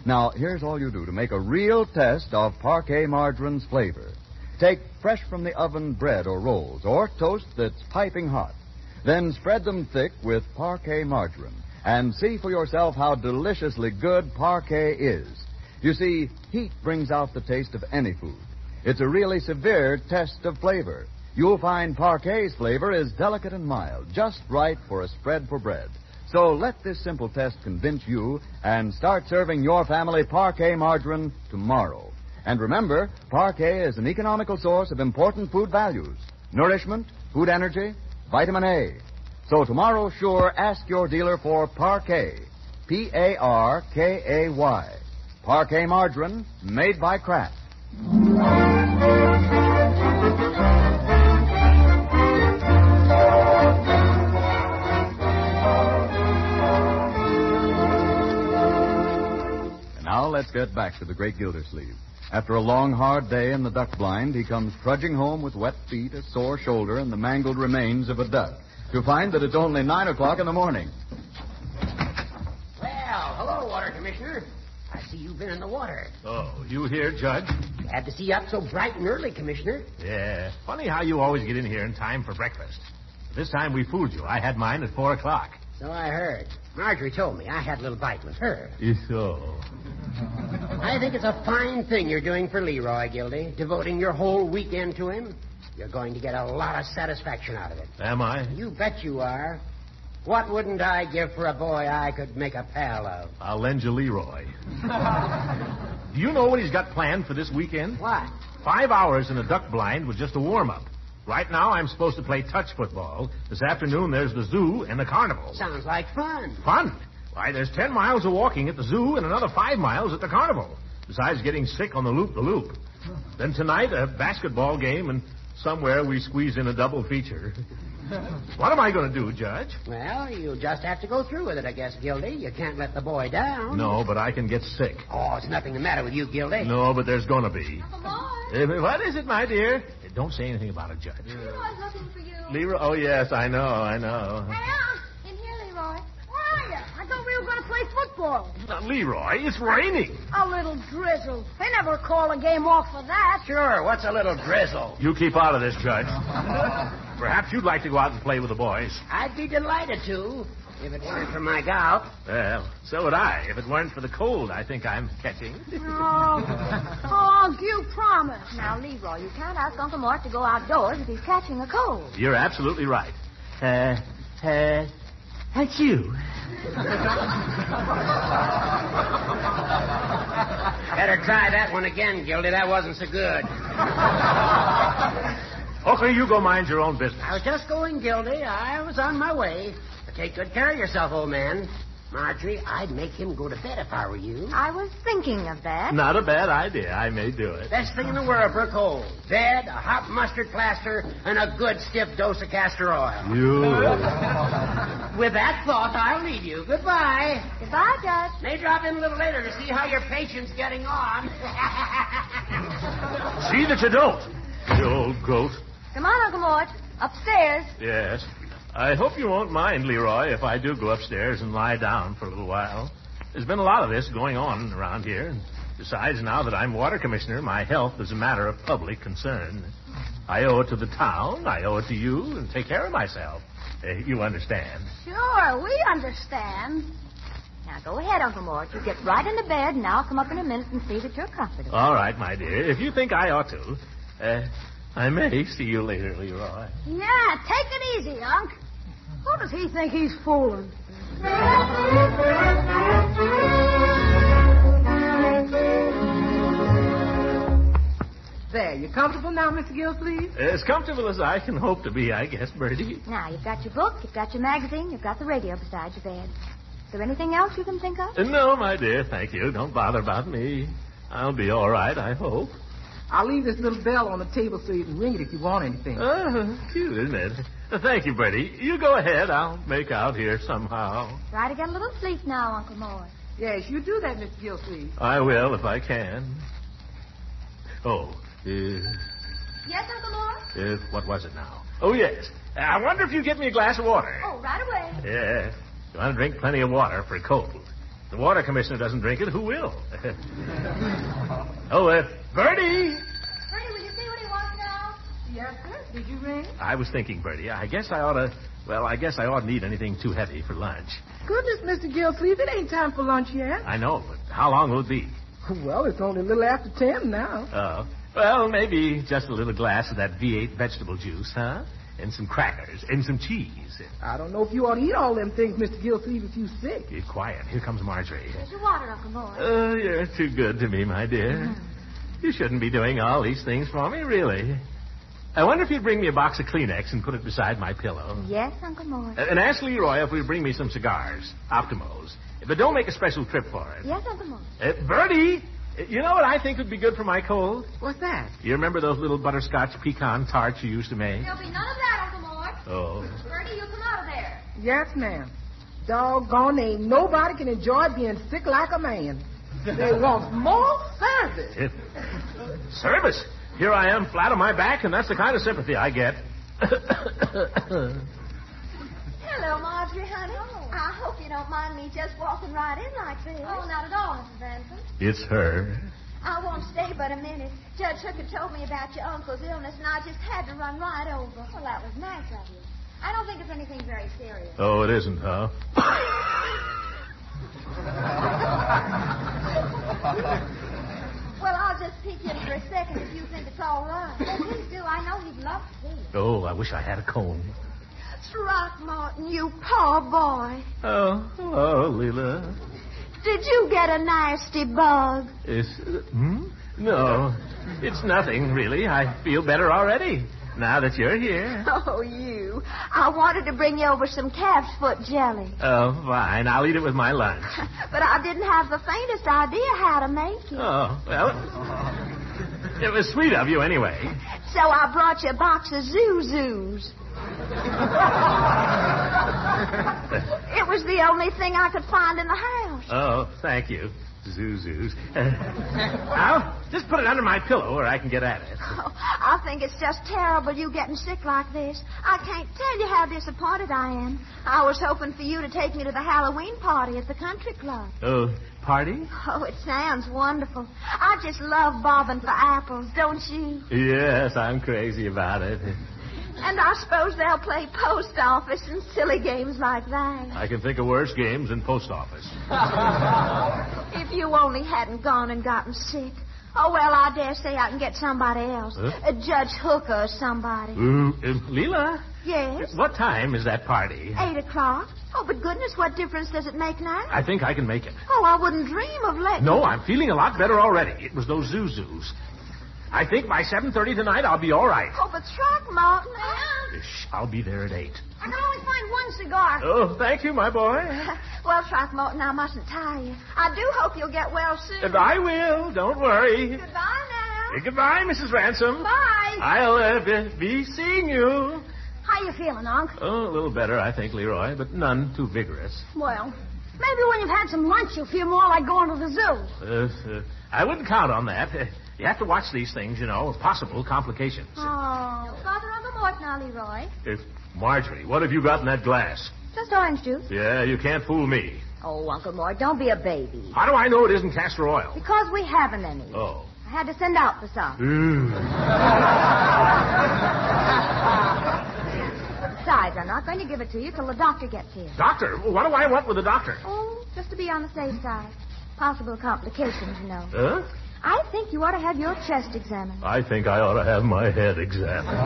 Now, here's all you do to make a real test of Parquet margarine's flavor. Take fresh from the oven bread or rolls, or toast that's piping hot. Then spread them thick with Parquet margarine, and see for yourself how deliciously good Parquet is. You see, heat brings out the taste of any food. It's a really severe test of flavor. You'll find Parquet's flavor is delicate and mild, just right for a spread for bread. So let this simple test convince you and start serving your family Parquet margarine tomorrow. And remember, Parquet is an economical source of important food values: nourishment, food energy, vitamin A. So tomorrow, sure, ask your dealer for Parquet. Parkay. Parquet margarine, made by Kraft. And now let's get back to the great Gildersleeve. After a long, hard day in the duck blind, he comes trudging home with wet feet, a sore shoulder, and the mangled remains of a duck, to find that it's only 9 o'clock in the morning. Well, hello, Water Commissioner. I see you've been in the water. Oh, you here, Judge? Glad to see you up so bright and early, Commissioner. Yeah. Funny how you always get in here in time for breakfast. This time we fooled you. I had mine at 4 o'clock. So I heard. Marjorie told me. I had a little bite with her. So. I think it's a fine thing you're doing for Leroy, Gildy, devoting your whole weekend to him. You're going to get a lot of satisfaction out of it. Am I? You bet you are. What wouldn't I give for a boy I could make a pal of? I'll lend you Leroy. Do you know what he's got planned for this weekend? What? 5 hours in a duck blind with just a warm-up. Right now, I'm supposed to play touch football. This afternoon, there's the zoo and the carnival. Sounds like fun. Fun? Why, there's 10 miles of walking at the zoo and another 5 miles at the carnival, besides getting sick on the loop-the-loop. Then tonight, a basketball game, and somewhere we squeeze in a double feature. What am I going to do, Judge? Well, you'll just have to go through with it, I guess, Gildy. You can't let the boy down. No, but I can get sick. Oh, there's nothing the matter with you, Gildy. No, but there's going to be. Leroy. What is it, my dear? Don't say anything about it, Judge. Leroy's looking for you. Leroy? Oh, yes, I know. Hey, in here, Leroy. Where are you? I thought we were going to play football. Leroy, it's raining. A little drizzle. They never call a game off for that. Sure, what's a little drizzle? You keep out of this, Judge. Perhaps you'd like to go out and play with the boys. I'd be delighted to, if it weren't for my gout. Well, so would I, if it weren't for the cold I think I'm catching. Oh, you promise. Now, Leroy, you can't ask Uncle Mort to go outdoors if he's catching a cold. You're absolutely right. That's you. Better try that one again, Gildy. That wasn't so good. Okay, you go mind your own business. I was just going, Gildy. I was on my way. But take good care of yourself, old man. Marjorie, I'd make him go to bed if I were you. I was thinking of that. Not a bad idea. I may do it. Best thing in the world for a cold. Bed, a hot mustard plaster, and a good stiff dose of castor oil. You. With that thought, I'll leave you. Goodbye. Goodbye, Judge. May drop in a little later to see how your patient's getting on. See that you don't, you old goat. Come on, Uncle Mort. Upstairs. Yes. I hope you won't mind, Leroy, if I do go upstairs and lie down for a little while. There's been a lot of this going on around here. And besides, now that I'm water commissioner, my health is a matter of public concern. I owe it to the town, I owe it to you, and take care of myself. You understand. Sure, we understand. Now, go ahead, Uncle Mort. You get right into bed, and I'll come up in a minute and see that you're comfortable. All right, my dear. If you think I ought to, I may see you later, Leroy. Yeah, take it easy, Unc. Who does he think he's fooling? There, you comfortable now, Mr. Gildersleeve? As comfortable as I can hope to be, I guess, Bertie. Now, you've got your book, you've got your magazine, you've got the radio beside your bed. Is there anything else you can think of? No, my dear, thank you. Don't bother about me. I'll be all right, I hope. I'll leave this little bell on the table so you can ring it if you want anything. Cute, isn't it? Thank you, Bertie. You go ahead. I'll make out here somehow. Try to get a little sleep now, Uncle Mort. Yes, you do that, Mr. Gildersleeve. I will if I can. Oh, Yes, Uncle Mort? What was it now? Oh, yes. I wonder if you get me a glass of water. Oh, right away. Yeah. You want to drink plenty of water for a cold. The water commissioner doesn't drink it. Who will? Bertie! Bertie, will you see what he wants Yes, sir. Did you ring? I was thinking, Bertie, I guess I ought to eat anything too heavy for lunch. Goodness, Mr. Gildersleeve, it ain't time for lunch yet. I know, but how long will it be? Well, it's only a little after 10 now. Oh. Well, maybe just a little glass of that V8 vegetable juice, huh? And some crackers and some cheese. I don't know if you ought to eat all them things, Mr. Gildersleeve, if you're sick. Keep quiet. Here comes Marjorie. Here's your water, Uncle Mort. Oh, you're too good to me, my dear. You shouldn't be doing all these things for me, really. I wonder if you'd bring me a box of Kleenex and put it beside my pillow. Yes, Uncle Mort. And ask Leroy if he'd bring me some cigars, Optimos. But don't make a special trip for it. Yes, Uncle Mort. Bertie, you know what I think would be good for my cold? What's that? You remember those little butterscotch pecan tarts you used to make? There'll be none of that, Uncle Mort. Oh. Bertie, you come out of there. Yes, ma'am. Doggone, ain't nobody can enjoy being sick like a man. They want more service. Service? Here I am, flat on my back, and that's the kind of sympathy I get. Hello, Marjorie, honey. I hope you don't mind me just walking right in like this. Oh, not at all, Mrs. Ransom. It's her. I won't stay but a minute. Judge Hooker told me about your uncle's illness, and I just had to run right over. Well, that was nice of you. I don't think it's anything very serious. Oh, it isn't, huh? Well, I'll just peek in for a second if you think it's all right. Please do. I know he'd love to see you. Oh, I wish I had a comb. Throckmorton, you poor boy. Oh, hello, Leela. Did you get a nasty bug? No, it's nothing, really. I feel better already, now that you're here. Oh, you. I wanted to bring you over some calf's foot jelly. Oh, fine. I'll eat it with my lunch. But I didn't have the faintest idea how to make it. Oh, well, it was sweet of you anyway. So I brought you a box of Zuzus. It was the only thing I could find in the house. Oh, thank you, Zuzus. Now, just put it under my pillow where I can get at it. Oh, I think it's just terrible you getting sick like this. I can't tell you how disappointed I am. I was hoping for you to take me to the Halloween party at the country club. Oh, party? Oh, it sounds wonderful. I just love bobbing for apples, don't you? Yes, I'm crazy about it. And I suppose they'll play post office and silly games like that. I can think of worse games than post office. If you only hadn't gone and gotten sick. Oh, well, I dare say I can get somebody else. Huh? Judge Hooker or somebody. Leela? Yes? What time is that party? 8:00. Oh, but goodness, what difference does it make now? I think I can make it. Oh, I wouldn't dream of letting... No, I'm feeling a lot better already. It was those Zuzus. I think by 7:30 tonight I'll be all right. Oh, but Throckmorton... Shh, I'll be there at 8. I can only find one cigar. Oh, thank you, my boy. Well, Throckmorton, I mustn't tire you. I do hope you'll get well soon. And I will. Don't worry. Goodbye now. Goodbye, Mrs. Ransom. Bye. I'll be seeing you. How you feeling, Unc? Oh, a little better, I think, Leroy, but none too vigorous. Well, maybe when you've had some lunch, you'll feel more like going to the zoo. I wouldn't count on that. You have to watch these things, you know, possible complications. Oh. Father, Uncle Mort now, Leroy. Marjorie, what have you got in that glass? Just orange juice. Yeah, you can't fool me. Oh, Uncle Mort, don't be a baby. How do I know it isn't castor oil? Because we haven't any. Oh. I had to send out for some. Besides, I'm not going to give it to you till the doctor gets here. Doctor? What do I want with the doctor? Oh, just to be on the safe side. Possible complications, you know. Huh? I think you ought to have your chest examined. I think I ought to have my head examined.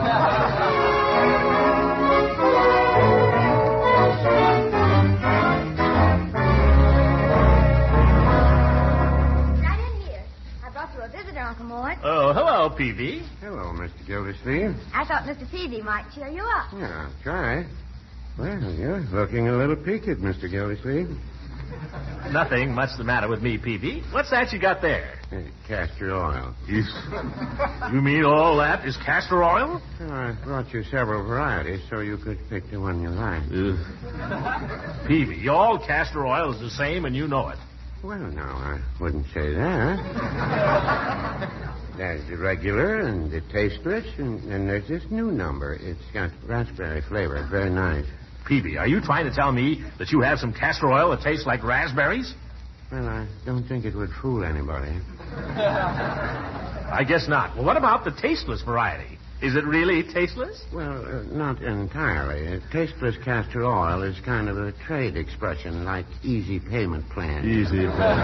Right in here. I brought you a visitor, Uncle Mort. Oh, hello, Peavy. Hello, Mr. Gildersleeve. I thought Mr. Peavy might cheer you up. Yeah, I'll try. Well, you're looking a little peaked, Mr. Gildersleeve. Nothing much the matter with me, Peavy. What's that you got there? Castor oil. You mean all that is castor oil? Well, I brought you several varieties so you could pick the one you like. Peavy, all castor oil is the same and you know it. Well, no, I wouldn't say that. There's the regular and the tasteless, and there's this new number. It's got raspberry flavor. It's very nice. Peavy, are you trying to tell me that you have some castor oil that tastes like raspberries? Well, I don't think it would fool anybody. I guess not. Well, what about the tasteless variety? Is it really tasteless? Well, not entirely. Tasteless castor oil is kind of a trade expression, like easy payment plan. Easy payment. Well,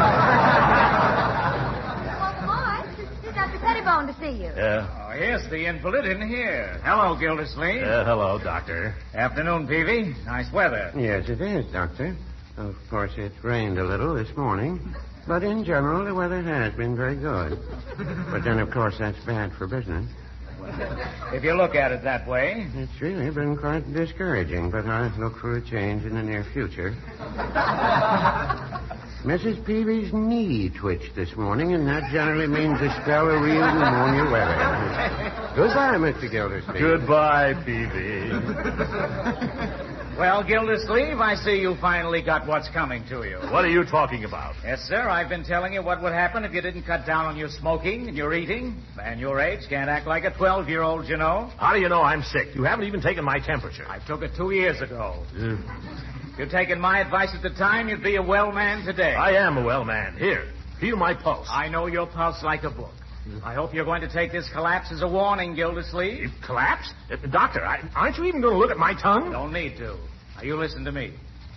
Mark, it's Dr. Pettibone to see you. Oh, yes, the invalid in here. Hello, Gildersleeve. Hello, Doctor. Afternoon, Peavy. Nice weather. Yes, it is, Doctor. Of course, it rained a little this morning. But in general, the weather has been very good. But then, of course, that's bad for business. If you look at it that way. It's really been quite discouraging, but I look for a change in the near future. Mrs. Peavy's knee twitched this morning, and that generally means a spell of real pneumonia weather. Goodbye, Mr. Gildersleeve. Goodbye, Peavy. Well, Gildersleeve, I see you finally got what's coming to you. What are you talking about? Yes, sir. I've been telling you what would happen if you didn't cut down on your smoking and your eating. Man your age can't act like a 12-year-old, you know. How do you know I'm sick? You haven't even taken my temperature. I took it 2 years ago. If you'd taken my advice at the time, you'd be a well man today. I am a well man. Here, feel my pulse. I know your pulse like a book. I hope you're going to take this collapse as a warning, Gildersleeve. Collapse? Doctor, aren't you even going to look at my tongue? Don't need to. Now, you listen to me.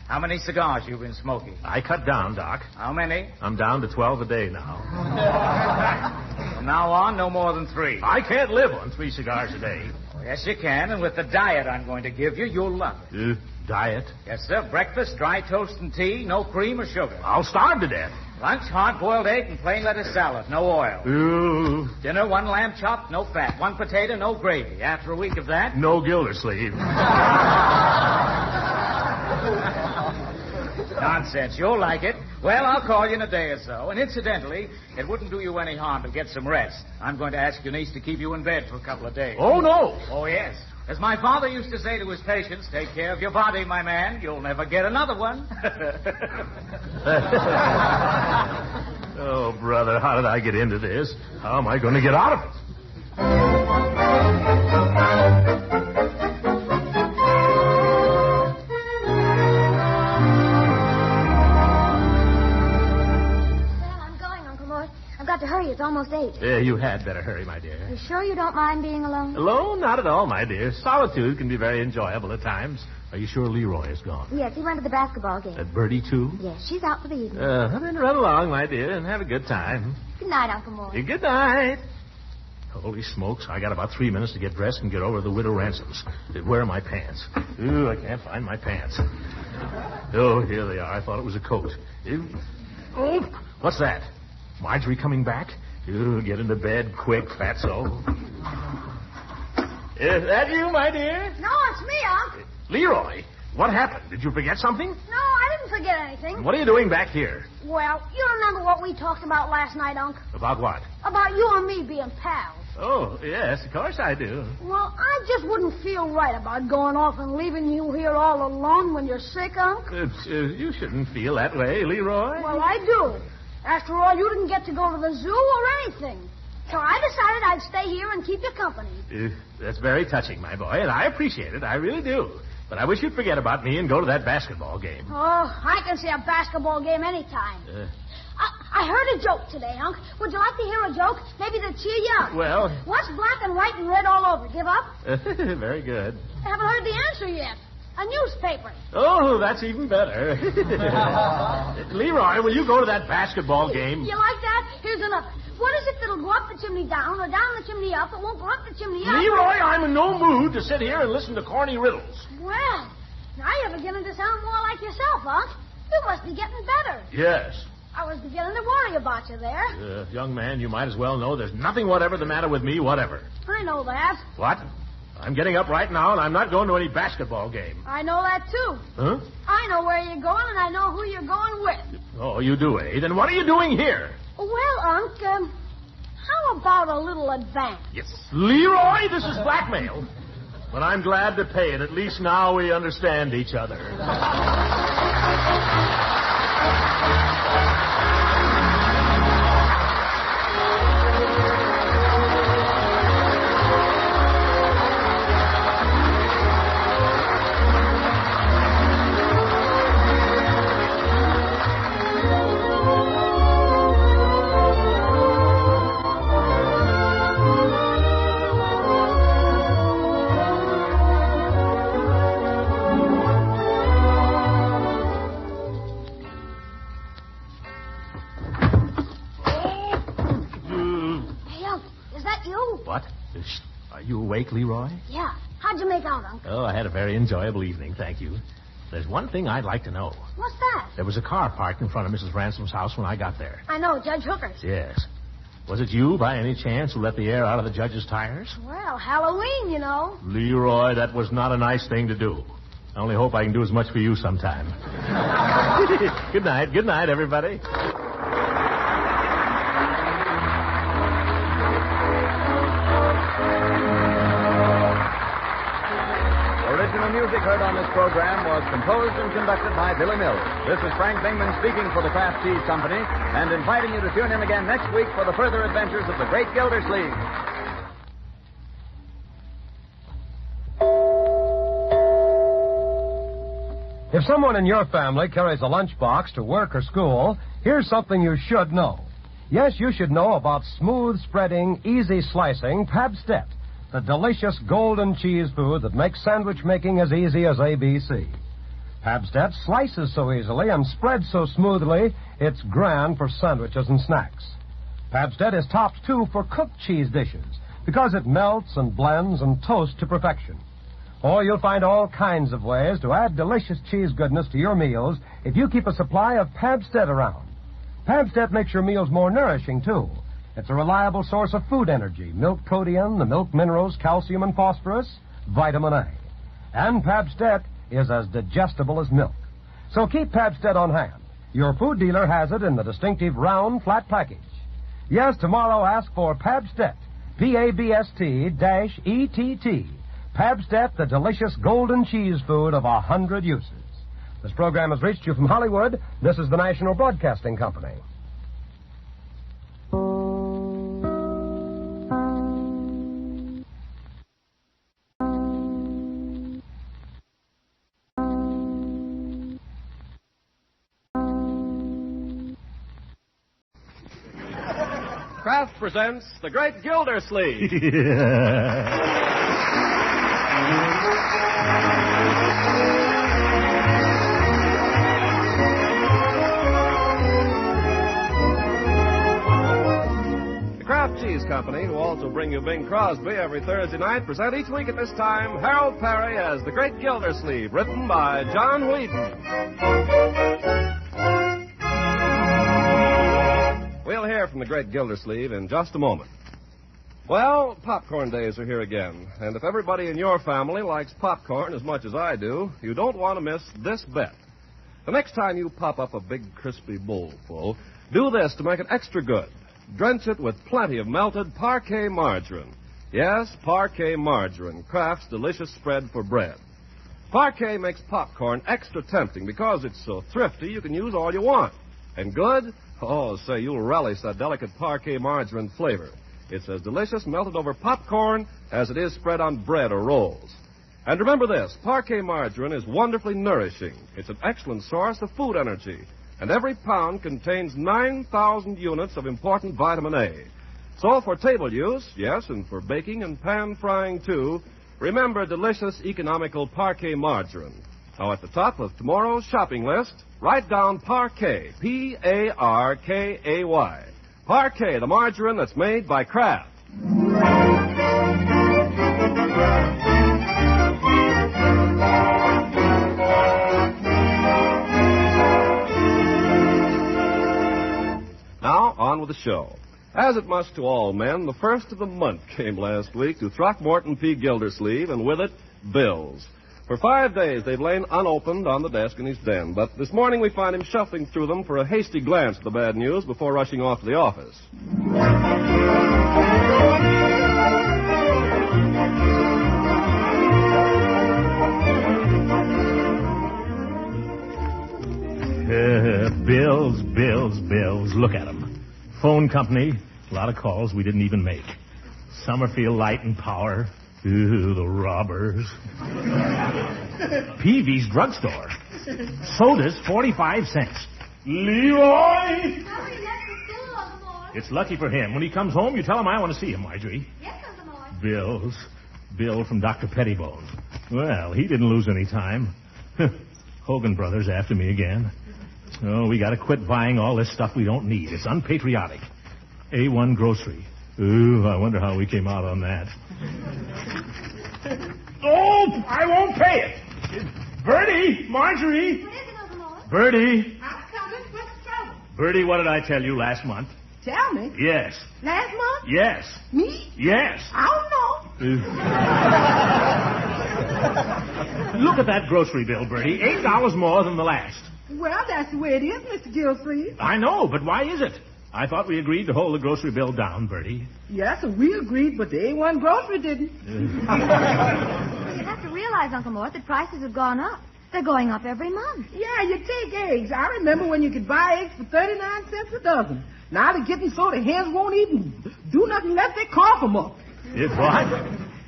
How many cigars you been smoking? I cut down, Doc. How many? I'm down to 12 a day now. From now on, no more than 3. I can't live on 3 cigars a day. Oh, yes, you can, and with the diet I'm going to give you, you'll love it. Diet? Yes, sir. Breakfast, dry toast and tea, no cream or sugar. I'll starve to death. Lunch, hard-boiled egg and plain lettuce salad, no oil. Ooh. Dinner, 1 lamb chop, no fat. 1 potato, no gravy. After a week of that... No Gildersleeve. Nonsense. You'll like it. Well, I'll call you in a day or so. And incidentally, it wouldn't do you any harm to get some rest. I'm going to ask your niece to keep you in bed for a couple of days. Oh, no. Oh, yes. As my father used to say to his patients, take care of your body, my man. You'll never get another one. Oh, brother, how did I get into this? How am I going to get out of it? To hurry, it's almost 8. You had better hurry, my dear. You sure you don't mind being alone? Alone? Not at all, my dear. Solitude can be very enjoyable at times. Are you sure Leroy is gone? Yes, he went to the basketball game. Bertie, too? Yes, she's out for the evening. Then run along, my dear, and have a good time. Good night, Uncle Mort. Good night. Holy smokes, I got about 3 minutes to get dressed and get over to the Widow Ransom's. Where are my pants? Ooh, I can't find my pants. Oh, here they are. I thought it was a coat. Oh, what's that? Marjorie coming back? Ooh, get into bed quick, fatso. Is that you, my dear? No, it's me, Unc. Leroy, what happened? Did you forget something? No, I didn't forget anything. What are you doing back here? Well, you remember what we talked about last night, Unc? About what? About you and me being pals. Oh, yes, of course I do. Well, I just wouldn't feel right about going off and leaving you here all alone when you're sick, Unc. You shouldn't feel that way, Leroy. Well, I do. After all, you didn't get to go to the zoo or anything. So I decided I'd stay here and keep you company. That's very touching, my boy, and I appreciate it. I really do. But I wish you'd forget about me and go to that basketball game. Oh, I can see a basketball game anytime. I heard a joke today, Unc. Would you like to hear a joke? Maybe to cheer you up. Well... What's black and white and red all over? Give up? Very good. I haven't heard the answer yet. A newspaper. Oh, that's even better. Leroy, will you go to that basketball game? You like that? Here's another. What is it that'll go up the chimney down or down the chimney up? It won't go up the chimney up. Leroy, I'm in no mood to sit here and listen to corny riddles. Well, now you're beginning to sound more like yourself, Unc. You must be getting better. Yes. I was beginning to worry about you there. Young man, you might as well know there's nothing whatever the matter with me, whatever. I know that. What? I'm getting up right now, and I'm not going to any basketball game. I know that, too. Huh? I know where you're going, and I know who you're going with. Oh, you do, eh? Then what are you doing here? Well, Unc, how about a little advance? Yes. Leroy, this is blackmail. But I'm glad to pay it. At least now we understand each other. awake, Leroy? Yeah. How'd you make out, Uncle? Oh, I had a very enjoyable evening, thank you. There's one thing I'd like to know. What's that? There was a car parked in front of Mrs. Ransom's house when I got there. I know, Judge Hooker's. Yes. Was it you, by any chance, who let the air out of the judge's tires? Well, Halloween, you know. Leroy, that was not a nice thing to do. I only hope I can do as much for you sometime. Good night. Good night, everybody. Original music heard on this program was composed and conducted by Billy Mills. This is Frank Bingman speaking for the Kraft Cheese Company and inviting you to tune in again next week for the further adventures of the great Gildersleeve. If someone in your family carries a lunchbox to work or school, here's something you should know. Yes, you should know about smooth spreading, easy slicing Pabstet, the delicious golden cheese food that makes sandwich making as easy as ABC. Pabstet slices so easily and spreads so smoothly, it's grand for sandwiches and snacks. Pabstet is topped, too, for cooked cheese dishes because it melts and blends and toasts to perfection. Or you'll find all kinds of ways to add delicious cheese goodness to your meals if you keep a supply of Pabstet around. Pabstet makes your meals more nourishing, too. It's a reliable source of food energy, milk protein, the milk minerals, calcium and phosphorus, vitamin A. And Pabstet is as digestible as milk. So keep Pabstet on hand. Your food dealer has it in the distinctive round, flat package. Yes, tomorrow ask for Pabstet, Pabst-ETT. Pabstet, the delicious golden cheese food of 100 uses. This program has reached you from Hollywood. This is the National Broadcasting Company. Kraft presents The Great Gildersleeve. The Kraft Cheese Company, who also bring you Bing Crosby every Thursday night, present each week at this time Harold Perry as The Great Gildersleeve, written by John Whedon. We'll hear from the great Gildersleeve in just a moment. Well, popcorn days are here again, and if everybody in your family likes popcorn as much as I do, you don't want to miss this bet. The next time you pop up a big, crispy bowl full, do this to make it extra good. Drench it with plenty of melted Parquet margarine. Yes, Parquet margarine, Kraft's delicious spread for bread. Parquet makes popcorn extra tempting because it's so thrifty you can use all you want. And good? Oh, say, you'll relish that delicate Parquet margarine flavor. It's as delicious melted over popcorn as it is spread on bread or rolls. And remember this, Parquet margarine is wonderfully nourishing. It's an excellent source of food energy. And every pound contains 9,000 units of important vitamin A. So for table use, yes, and for baking and pan frying too, remember delicious, economical Parquet margarine. Now, at the top of tomorrow's shopping list, write down Parquet, P-A-R-K-A-Y. Parquet, the margarine that's made by Kraft. Now, on with the show. As it must to all men, the first of the month came last week to Throckmorton P. Gildersleeve, and with it, bills. For 5 days, they've lain unopened on the desk in his den, but this morning we find him shuffling through them for a hasty glance at the bad news before rushing off to the office. Bills. Look at them. Phone company, a lot of calls we didn't even make. Summerfield Light and Power. Ooh, the robbers. Peavy's Drugstore. Sodas, 45 cents. Leroy! It's lucky for him. When he comes home, you tell him I want to see him, Marjorie. Yes, Uncle Mort. Bills. Bill from Dr. Pettibone. Well, he didn't lose any time. Hogan Brothers after me again. Oh, we got to quit buying all this stuff we don't need. It's unpatriotic. A1 Grocery. Ooh, I wonder how we came out on that. won't pay it. Bertie, Marjorie. What is it, Uncle Mort? Bertie. I'm coming. What's the trouble? Bertie, what did I tell you last month? Tell me. Yes. Last month? Yes. Me? Yes. I don't know. Look at that grocery bill, Bertie. $8 more than the last. Well, that's the way it is, Mr. Gildersleeve. I know, but why is it? I thought we agreed to hold the grocery bill down, Bertie. Yes, we agreed, but the A1 grocery didn't. Well, you have to realize, Uncle Mort, that prices have gone up. They're going up every month. Yeah, you take eggs. I remember when you could buy eggs for 39 cents a dozen. Now they're getting so the hens won't even do nothing unless they cough them up. What?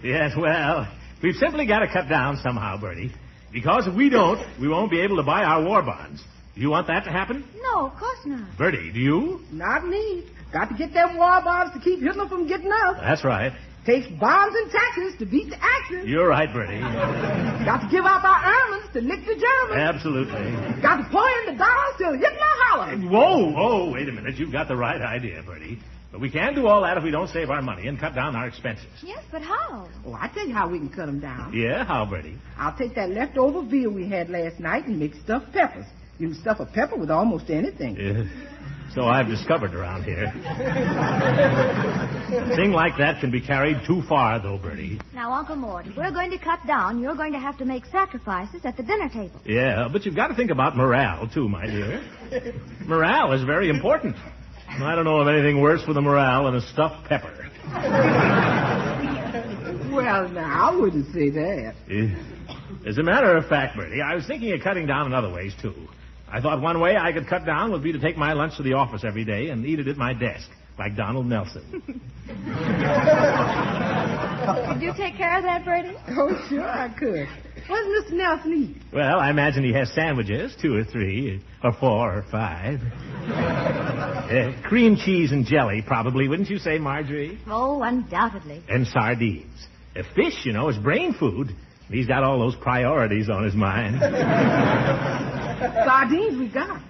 Yes, well, we've simply got to cut down somehow, Bertie. Because if we don't, we won't be able to buy our war bonds. Do you want that to happen? No, of course not. Bertie, do you? Not me. Got to get them war bonds to keep Hitler from getting us. That's right. Takes bombs and taxes to beat the Axis. You're right, Bertie. Got to give out our ermines to lick the Germans. Absolutely. Got to pour in the dollars till Hitler holler. Whoa, wait a minute. You've got the right idea, Bertie. But we can't do all that if we don't save our money and cut down our expenses. Yes, but how? Oh, I tell you how we can cut them down. Yeah, how, Bertie? I'll take that leftover veal we had last night and make stuffed peppers. You can stuff a pepper with almost anything. So I've discovered around here. A thing like that can be carried too far, though, Bertie. Now, Uncle Mort, if we're going to cut down, you're going to have to make sacrifices at the dinner table. Yeah, but you've got to think about morale, too, my dear. Morale is very important. I don't know of anything worse for the morale than a stuffed pepper. Well, now, I wouldn't say that. As a matter of fact, Bertie, I was thinking of cutting down in other ways, too. I thought one way I could cut down would be to take my lunch to the office every day and eat it at my desk, like Donald Nelson. Could you take care of that, Bertie? Oh, sure I could. What does Mr. Nelson eat? Well, I imagine he has sandwiches, 2 or 3, or 4 or 5. Cream cheese and jelly, probably, wouldn't you say, Marjorie? Oh, undoubtedly. And sardines. Fish, you know, is brain food. He's got all those priorities on his mind. Sardines we got.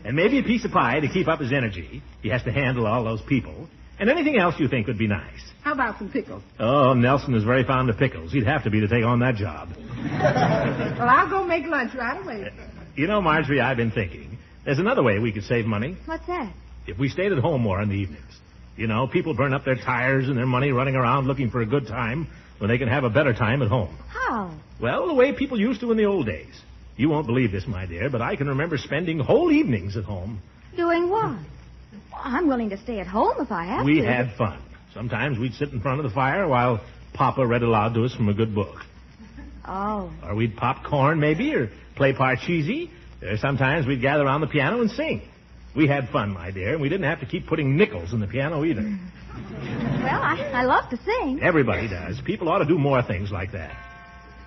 And maybe a piece of pie to keep up his energy. He has to handle all those people. And anything else you think would be nice. How about some pickles? Oh, Nelson is very fond of pickles. He'd have to be to take on that job. Well, I'll go make lunch right away. You know, Marjorie, I've been thinking. There's another way we could save money. What's that? If we stayed at home more in the evenings. You know, people burn up their tires and their money running around looking for a good time when they can have a better time at home. How? Well, the way people used to in the old days. You won't believe this, my dear, but I can remember spending whole evenings at home. Doing what? Well, I'm willing to stay at home if I have to. We had fun. Sometimes we'd sit in front of the fire while Papa read aloud to us from a good book. Oh. Or we'd pop corn, maybe, or play Parcheesi. Or sometimes we'd gather around the piano and sing. We had fun, my dear, and we didn't have to keep putting nickels in the piano either. Well, I love to sing. Everybody does. People ought to do more things like that.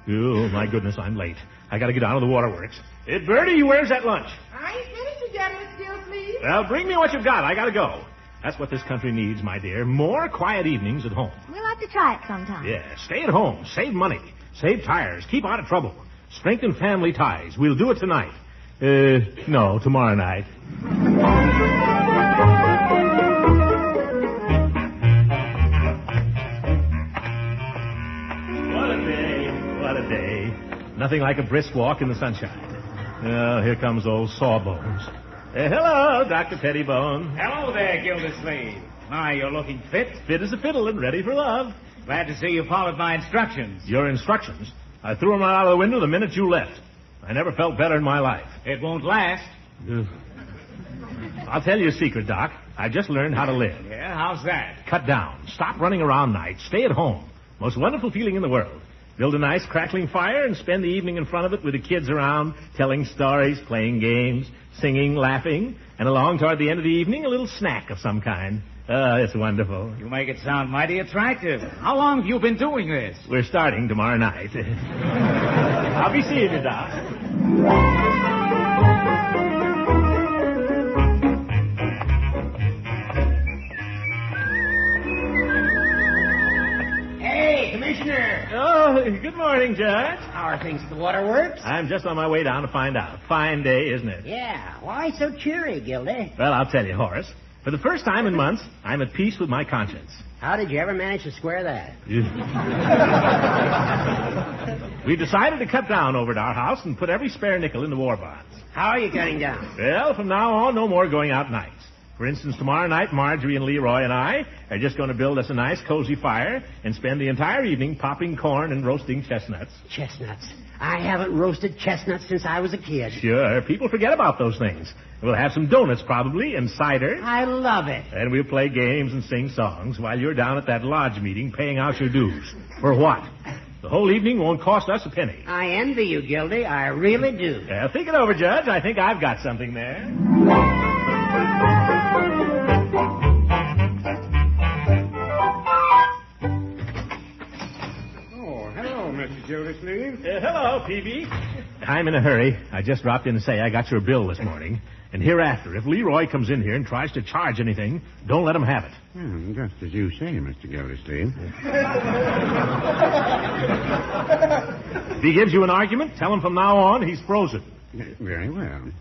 Oh, my goodness, I'm late. I got to get down to the waterworks. Bertie, where's that lunch? I ain't finished it yet, Miss Gildersleeve. Well, bring me what you've got. I got to go. That's what this country needs, my dear. More quiet evenings at home. We'll have to try it sometime. Yeah, stay at home. Save money. Save tires. Keep out of trouble. Strengthen family ties. We'll do it tonight. No, tomorrow night. What a day. What a day. Nothing like a brisk walk in the sunshine. Oh, here comes old Sawbones. Hello, Dr. Pettibone. Hello there, Gildersleeve. My, you're looking fit. Fit as a fiddle and ready for love. Glad to see you followed my instructions. Your instructions? I threw them right out of the window the minute you left. I never felt better in my life. It won't last. I'll tell you a secret, Doc. I just learned how to live. Yeah, how's that? Cut down. Stop running around nights. Stay at home. Most wonderful feeling in the world. Build a nice crackling fire and spend the evening in front of it with the kids around, telling stories, playing games, singing, laughing, and along toward the end of the evening, a little snack of some kind. It's wonderful. You make it sound mighty attractive. How long have you been doing this? We're starting tomorrow night. I'll be seeing you, Doc. Hey, Commissioner. Oh, good morning, Judge. How are things at the waterworks? I'm just on my way down to find out. Fine day, isn't it? Yeah. Why so cheery, Gildy? Well, I'll tell you, Horace. For the first time in months, I'm at peace with my conscience. How did you ever manage to square that? We decided to cut down over at our house and put every spare nickel into war bonds. How are you cutting down? Well, from now on, no more going out nights. For instance, tomorrow night, Marjorie and Leroy and I are just going to build us a nice, cozy fire and spend the entire evening popping corn and roasting chestnuts. Chestnuts? I haven't roasted chestnuts since I was a kid. Sure, people forget about those things. We'll have some donuts, probably, and cider. I love it. And we'll play games and sing songs while you're down at that lodge meeting paying out your dues. For what? The whole evening won't cost us a penny. I envy you, Gildy. I really do. Think it over, Judge. I think I've got something there. Mr. Gildersleeve. Hello, Peavy. I'm in a hurry. I just dropped in to say I got your bill this morning. And hereafter, if Leroy comes in here and tries to charge anything, don't let him have it. Well, just as you say, Mr. Gildersleeve. If he gives you an argument, tell him from now on he's frozen. Very well.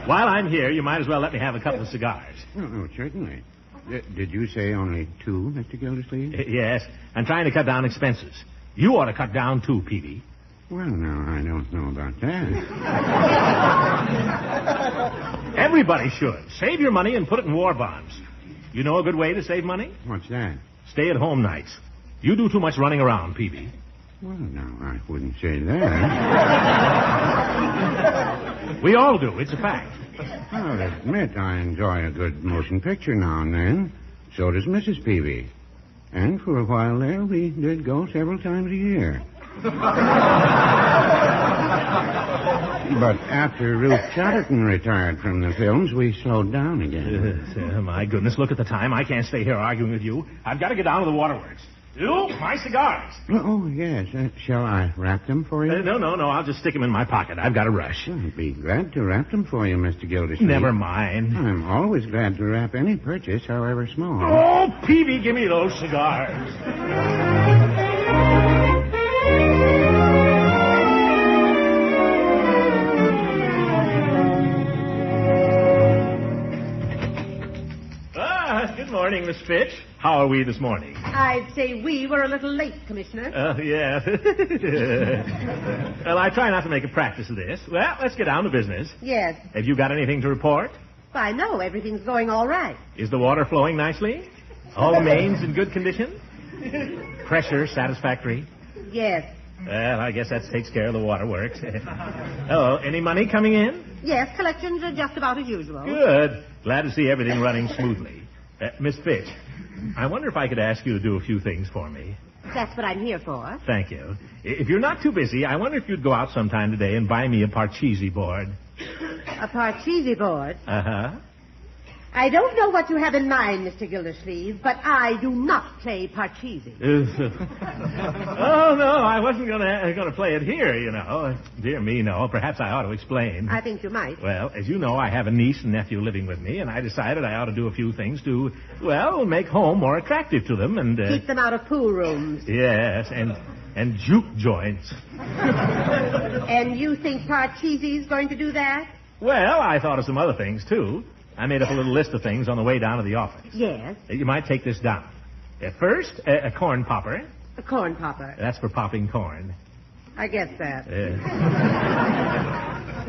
While I'm here, you might as well let me have a couple of cigars. Oh, certainly. Did you say only 2, Mr. Gildersleeve? Yes. I'm trying to cut down expenses. You ought to cut down, too, Peavy. Well, no, I don't know about that. Everybody should. Save your money and put it in war bonds. You know a good way to save money? What's that? Stay-at-home nights. You do too much running around, Peavy. Well, no, I wouldn't say that. We all do. It's a fact. I'll admit I enjoy a good motion picture now and then. So does Mrs. Peavy. And for a while there, we did go several times a year. But after Ruth Chatterton retired from the films, we slowed down again. My goodness, look at the time. I can't stay here arguing with you. I've got to get down to the waterworks. You, my cigars. Oh, yes. Shall I wrap them for you? No. I'll just stick them in my pocket. I've got a rush. I'd be glad to wrap them for you, Mr. Gildersleeve. Never mind. I'm always glad to wrap any purchase, however small. Oh, Peavy, give me those cigars. Good morning, Miss Fitch. How are we this morning? I'd say we were a little late, Commissioner. Yeah. Well, I try not to make a practice of this. Well, let's get down to business. Yes. Have you got anything to report? Why, no, everything's going all right. Is the water flowing nicely? All the mains in good condition? Pressure satisfactory? Yes. Well, I guess that takes care of the waterworks. Oh, any money coming in? Yes, collections are just about as usual. Good. Glad to see everything running smoothly. Miss Fitch, I wonder if I could ask you to do a few things for me. That's what I'm here for. Thank you. If you're not too busy, I wonder if you'd go out sometime today and buy me a Parcheesi board. A Parcheesi board? Uh-huh. I don't know what you have in mind, Mr. Gildersleeve, but I do not play Parcheesi. Oh, no, I wasn't going to play it here, you know. Dear me, no. Perhaps I ought to explain. I think you might. Well, as you know, I have a niece and nephew living with me, and I decided I ought to do a few things to, well, make home more attractive to them and... keep them out of pool rooms. Yes, and juke joints. And you think Parcheesi's going to do that? Well, I thought of some other things, too. I made up a little list of things on the way down to the office. Yes. You might take this down. First, a corn popper. A corn popper. That's for popping corn. I guess that.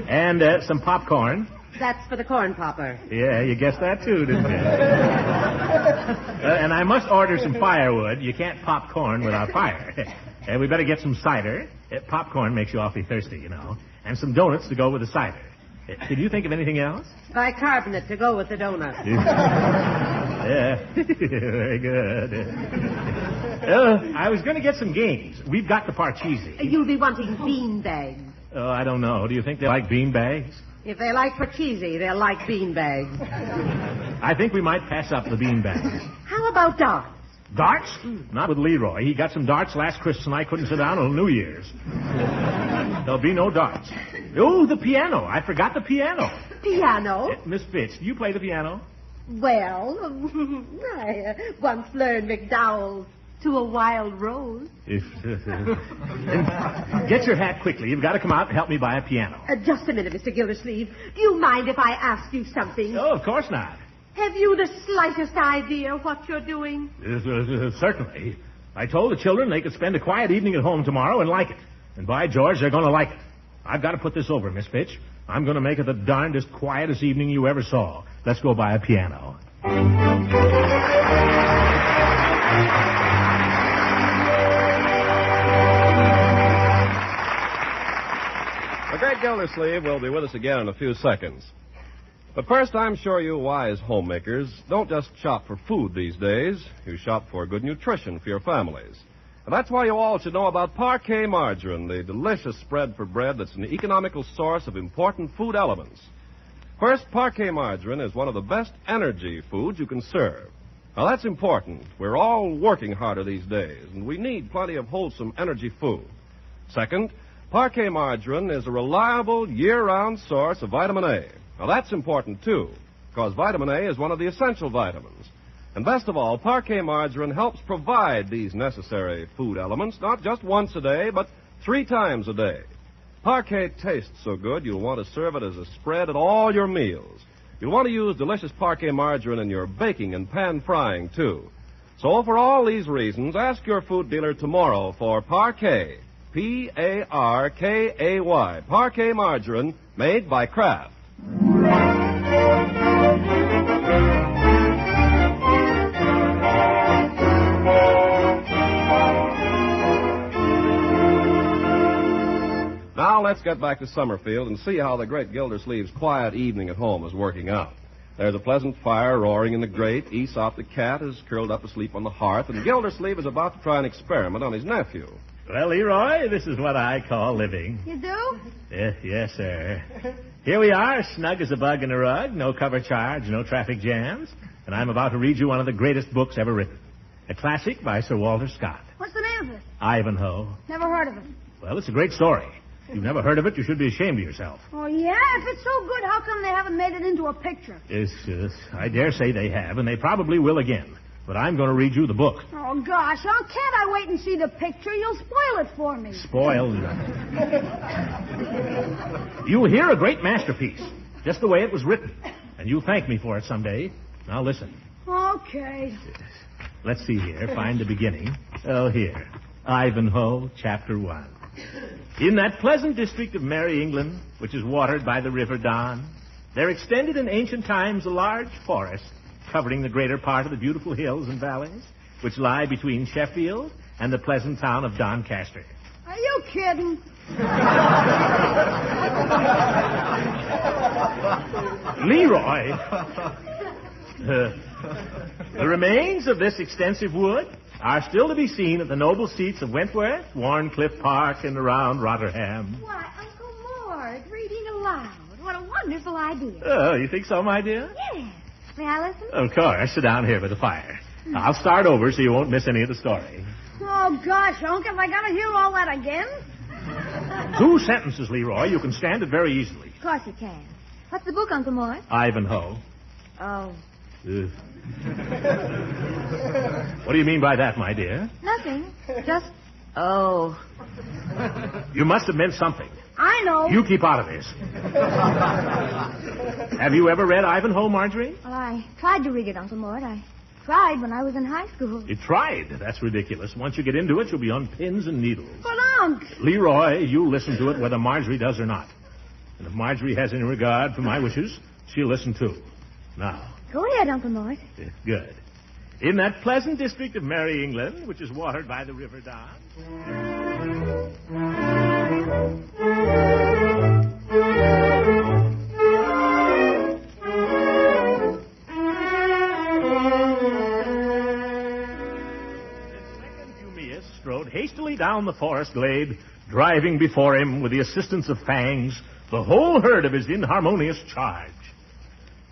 And some popcorn. That's for the corn popper. Yeah, you guessed that too, didn't you? And I must order some firewood. You can't pop corn without fire. And we better get some cider. Popcorn makes you awfully thirsty, you know. And some donuts to go with the cider. Did you think of anything else? Bicarbonate to go with the donut. Yeah, very good. I was going to get some games. We've got the Parcheesi. You'll be wanting bean bags. Oh, I don't know. Do you think they like bean bags? If they like Parcheesi, they'll like bean bags. I think we might pass up the bean bags. How about darts? Darts? Not with Leroy. He got some darts last Christmas, and I couldn't sit down until New Year's. There'll be no darts. Oh, the piano. I forgot the piano. Piano? Miss Fitch, do you play the piano? Well, I once learned McDowell's to a wild rose. Get your hat quickly. You've got to come out and help me buy a piano. Just a minute, Mr. Gildersleeve. Do you mind if I ask you something? Oh, of course not. Have you the slightest idea what you're doing? Certainly. I told the children they could spend a quiet evening at home tomorrow and like it. And by George, they're going to like it. I've got to put this over, Miss Fitch. I'm going to make it the darndest quietest evening you ever saw. Let's go buy a piano. The great Gildersleeve will be with us again in a few seconds. But first, I'm sure you wise homemakers don't just shop for food these days. You shop for good nutrition for your families. And that's why you all should know about Parquet margarine, the delicious spread for bread that's an economical source of important food elements. First, Parquet margarine is one of the best energy foods you can serve. Now, that's important. We're all working harder these days, and we need plenty of wholesome energy food. Second, Parquet margarine is a reliable year-round source of vitamin A. Now, that's important, too, because vitamin A is one of the essential vitamins. And best of all, Parquet margarine helps provide these necessary food elements not just once a day, but 3 times a day. Parquet tastes so good, you'll want to serve it as a spread at all your meals. You'll want to use delicious Parquet margarine in your baking and pan frying, too. So for all these reasons, ask your food dealer tomorrow for Parquet, P-A-R-K-A-Y, Parquet margarine made by Kraft. Now let's get back to Summerfield and see how the great Gildersleeve's quiet evening at home is working out. There's a pleasant fire roaring in the grate. Aesop the cat is curled up asleep on the hearth, and Gildersleeve is about to try an experiment on his nephew. Well, Leroy, this is what I call living. You do? Yes, sir. Here we are, snug as a bug in a rug, no cover charge, no traffic jams, and I'm about to read you one of the greatest books ever written. A classic by Sir Walter Scott. What's the name of it? Ivanhoe. Never heard of it. Well, it's a great story. If you've never heard of it, you should be ashamed of yourself. Oh, yeah? If it's so good, how come they haven't made it into a picture? Yes, I dare say they have, and they probably will again. But I'm going to read you the book. Oh, gosh, can't I wait and see the picture? You'll spoil it for me. Spoil? You'll hear a great masterpiece, just the way it was written. And you'll thank me for it someday. Now listen. Okay. Let's see here. Find the beginning. Oh, here. Ivanhoe, Chapter 1. In that pleasant district of Merry England, which is watered by the River Don, there extended in ancient times a large forest covering the greater part of the beautiful hills and valleys which lie between Sheffield and the pleasant town of Doncaster. Are you kidding? Leroy, the remains of this extensive wood are still to be seen at the noble seats of Wentworth, Warncliffe Park, and around Rotherham. Why, Uncle Mort, reading aloud. What a wonderful idea. Oh, you think so, my dear? Yes. May I listen? Of course. Sit down here by the fire. I'll start over so you won't miss any of the story. Oh, gosh, Unc, have I got to hear all that again? 2 sentences, Leroy. You can stand it very easily. Of course you can. What's the book, Uncle Mort? Ivanhoe. Oh. What do you mean by that, my dear? Nothing. Just... Oh. You must have meant something. I know. You keep out of this. Have you ever read Ivanhoe, Marjorie? Well, I tried to read it, Uncle Mort. I tried when I was in high school. You tried? That's ridiculous. Once you get into it, you'll be on pins and needles. But, Unc... Leroy, you listen to it whether Marjorie does or not. And if Marjorie has any regard for my wishes, she'll listen too. Now... Go ahead, Uncle Mort. Good. In that pleasant district of Merry England, which is watered by the River Don... strode hastily down the forest glade, driving before him, with the assistance of Fangs, the whole herd of his inharmonious charge.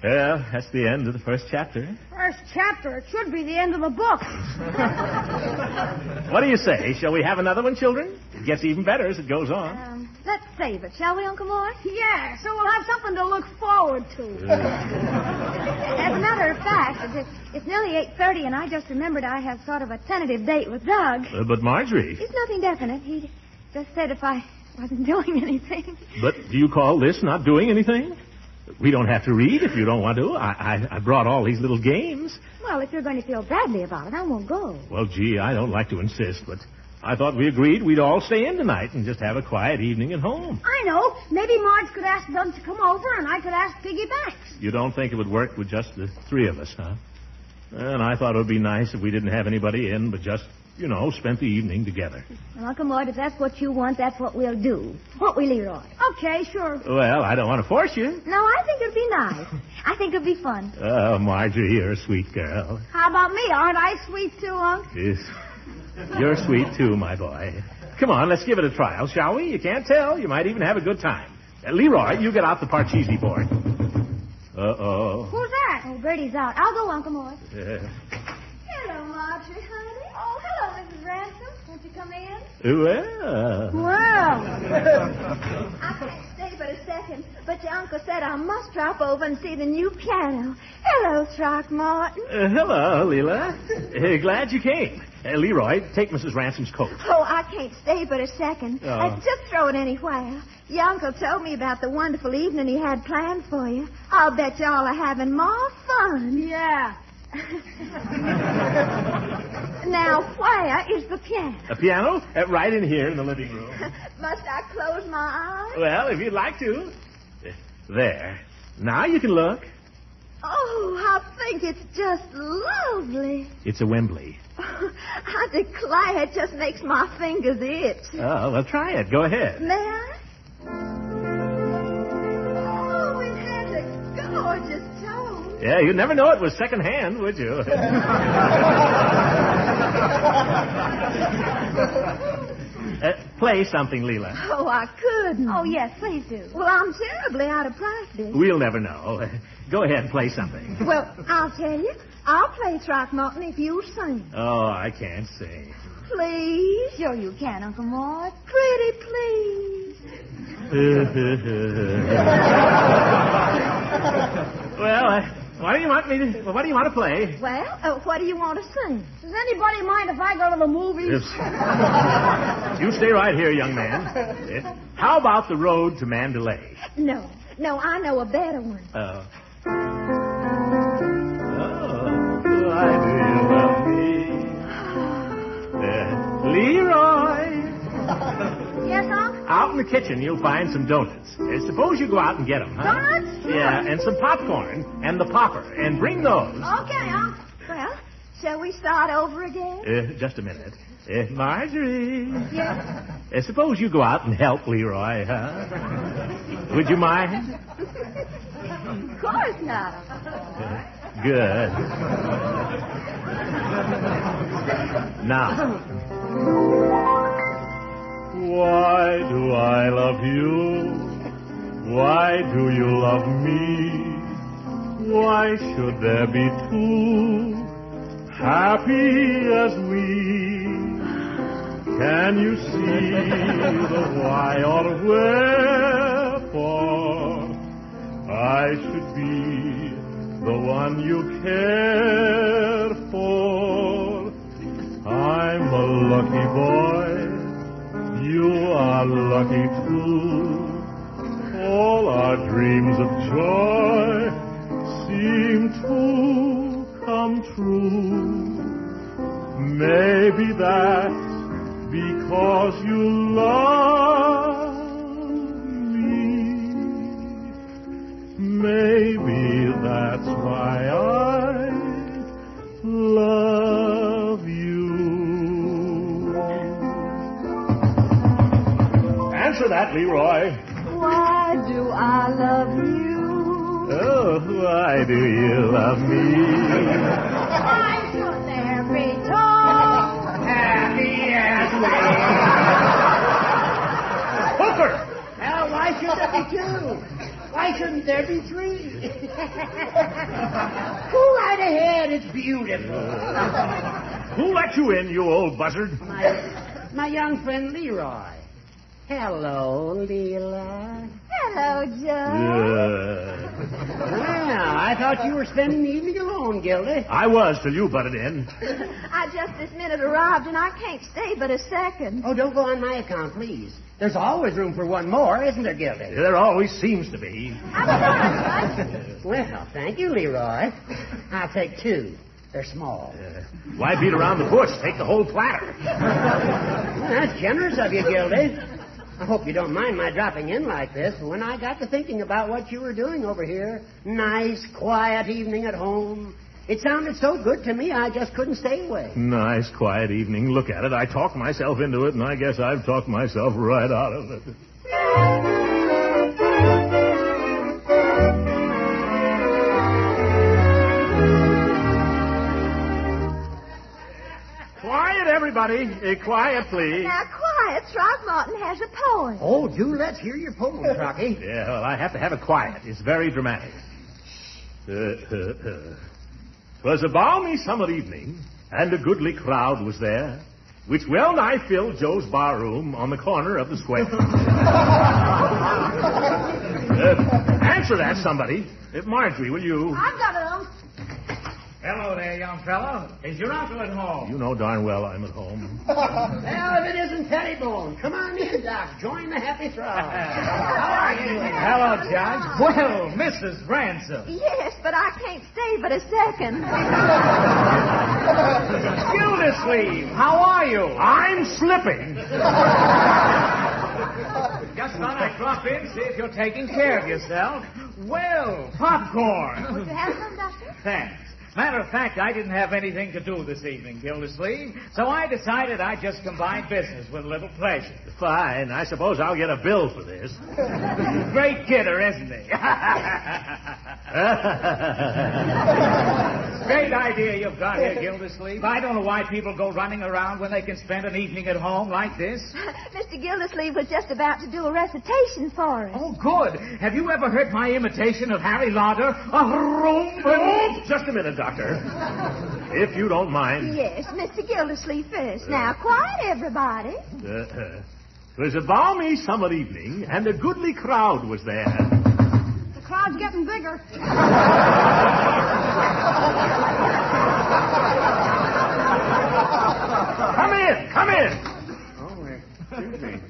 Well, that's the end of the first chapter. First chapter. It should be the end of the book. What do you say? Shall we have another one, children? It gets even better as it goes on. Let's save it, shall we, Uncle Mort? Yeah, so we'll have something to look forward to. As a matter of fact, it's nearly 8:30, and I just remembered I have sort of a tentative date with Doug. But Marjorie. It's nothing definite. He just said if I wasn't doing anything. But do you call this not doing anything? We don't have to read if you don't want to. I brought all these little games. Well, if you're going to feel badly about it, I won't go. Well, gee, I don't like to insist, but I thought we agreed we'd all stay in tonight and just have a quiet evening at home. I know. Maybe Marge could ask Doug to come over, and I could ask Piggy back. You don't think it would work with just the three of us, huh? And I thought it would be nice if we didn't have anybody in, but just, spent the evening together. Well, Uncle Mort, if that's what you want, that's what we'll do. Won't we, Leroy? Okay, sure. Well, I don't want to force you. No, I think it'd be nice. I think it'd be fun. Oh, Marjorie, you're a sweet girl. How about me? Aren't I sweet too, Unc? Yes. You're sweet, too, my boy. Come on, let's give it a trial, shall we? You can't tell. You might even have a good time. Leroy, you get out the Parcheesi board. Uh-oh. Who's that? Oh, Bertie's out. I'll go, Uncle Mort. Hello, Marjorie, honey. Oh, hello, Mrs. Ransom. Won't you come in? Well. I can't stay but a second, but your uncle said I must drop over and see the new piano. Hello, Throckmorton. Hello, Leela. Glad you came. Leroy, take Mrs. Ransom's coat. Oh, I can't stay but a second. Oh. Just throw it anywhere. Your uncle told me about the wonderful evening he had planned for you. I'll bet y'all are having more fun. Yeah. Now, where is the piano? A piano? Right in here in the living room. Must I close my eyes? Well, if you'd like to. There. Now you can look. Oh, I think it's just lovely. It's a Wembley. I declare it just makes my fingers itch. Oh, well, try it. Go ahead. May I? Oh, it has a gorgeous tone. Yeah, you'd never know it was secondhand, would you? Play something, Leela. Oh, I couldn't. Oh, yes, please do. Well, I'm terribly out of practice. We'll never know. Go ahead and play something. Well, I'll tell you. I'll play Throckmorton if you sing. Oh, I can't sing. Please? Sure you can, Uncle Mort. Pretty please. Well, what do you want to play? Well, what do you want to sing? Does anybody mind if I go to the movies? You stay right here, young man. How about The Road to Mandalay? No, I know a better one. Why do you love me? Leroy! Yes, Unc? Out in the kitchen, you'll find some donuts. Suppose you go out and get them, huh? Donuts? Sure. Yeah, and some popcorn and the popper, and bring those. Okay, Unc. Well, shall we start over again? Just a minute. Marjorie. Yes? Suppose you go out and help Leroy, huh? Would you mind? Of course not. Good. Now. Why do I love you? Why do you love me? Why should there be two happy as we? Can you see the why or wherefore I should be the one you care for? I'm a lucky boy. You are lucky too. All our dreams of joy seem to come true. Maybe that's because you love me. Maybe that's why I love you. Answer that, Leroy. Why do I love you? Oh, why do you love me? Why should there be two happy as we? Hooker! Well, why should there be two? Why shouldn't there be 3? Go right ahead. It's beautiful. Who let you in, you old buzzard? My young friend Leroy. Hello, Leela. Hello, Joe. Well, I thought you were spending the evening alone, Gildy. I was till you butted in. I just this minute arrived, and I can't stay but a second. Oh, don't go on my account, please. There's always room for one more, isn't there, Gildy? There always seems to be. Well, thank you, Leroy. I'll take 2. They're small. Why beat around the bush? Take the whole platter. Well, that's generous of you, Gildy. I hope you don't mind my dropping in like this. When I got to thinking about what you were doing over here, nice, quiet evening at home, it sounded so good to me I just couldn't stay away. Nice, quiet evening. Look at it. I talked myself into it, and I guess I've talked myself right out of it. Quiet, everybody. Quiet, please. Now, quiet. Throckmorton has a poem. Oh, do let's hear your poem, Rocky. Yeah, well, I have to have it quiet. It's very dramatic. 'Twas a balmy summer evening, and a goodly crowd was there, which well nigh filled Joe's barroom on the corner of the square. Answer that, somebody. Marjorie, will you? I've got it. Hello there, young fellow. Is your uncle at home? You know darn well I'm at home. Well, if it isn't Pettibone, come on in, Doc. Join the happy throng. How are you? Hello, Judge. Well, Mrs. Ransom. Yes, but I can't stay but a second. Gildersleeve, how are you? I'm slipping. Just thought I'd drop in, see if you're taking care of yourself. Well, popcorn. Would you have some, Doctor? Thanks. Matter of fact, I didn't have anything to do this evening, Gildersleeve, so I decided I'd just combine business with a little pleasure. Fine. I suppose I'll get a bill for this. Great kidder, isn't he? Great idea you've got here, Gildersleeve. I don't know why people go running around when they can spend an evening at home like this. Mr. Gildersleeve was just about to do a recitation for us. Oh, good. Have you ever heard my imitation of Harry Lauder? Oh, just a minute, Doctor. If you don't mind. Yes, Mr. Gildersleeve first. Now, quiet, everybody. 'Twas a balmy summer evening, and a goodly crowd was there. The crowd's getting bigger. Come in, come in. Oh, excuse me.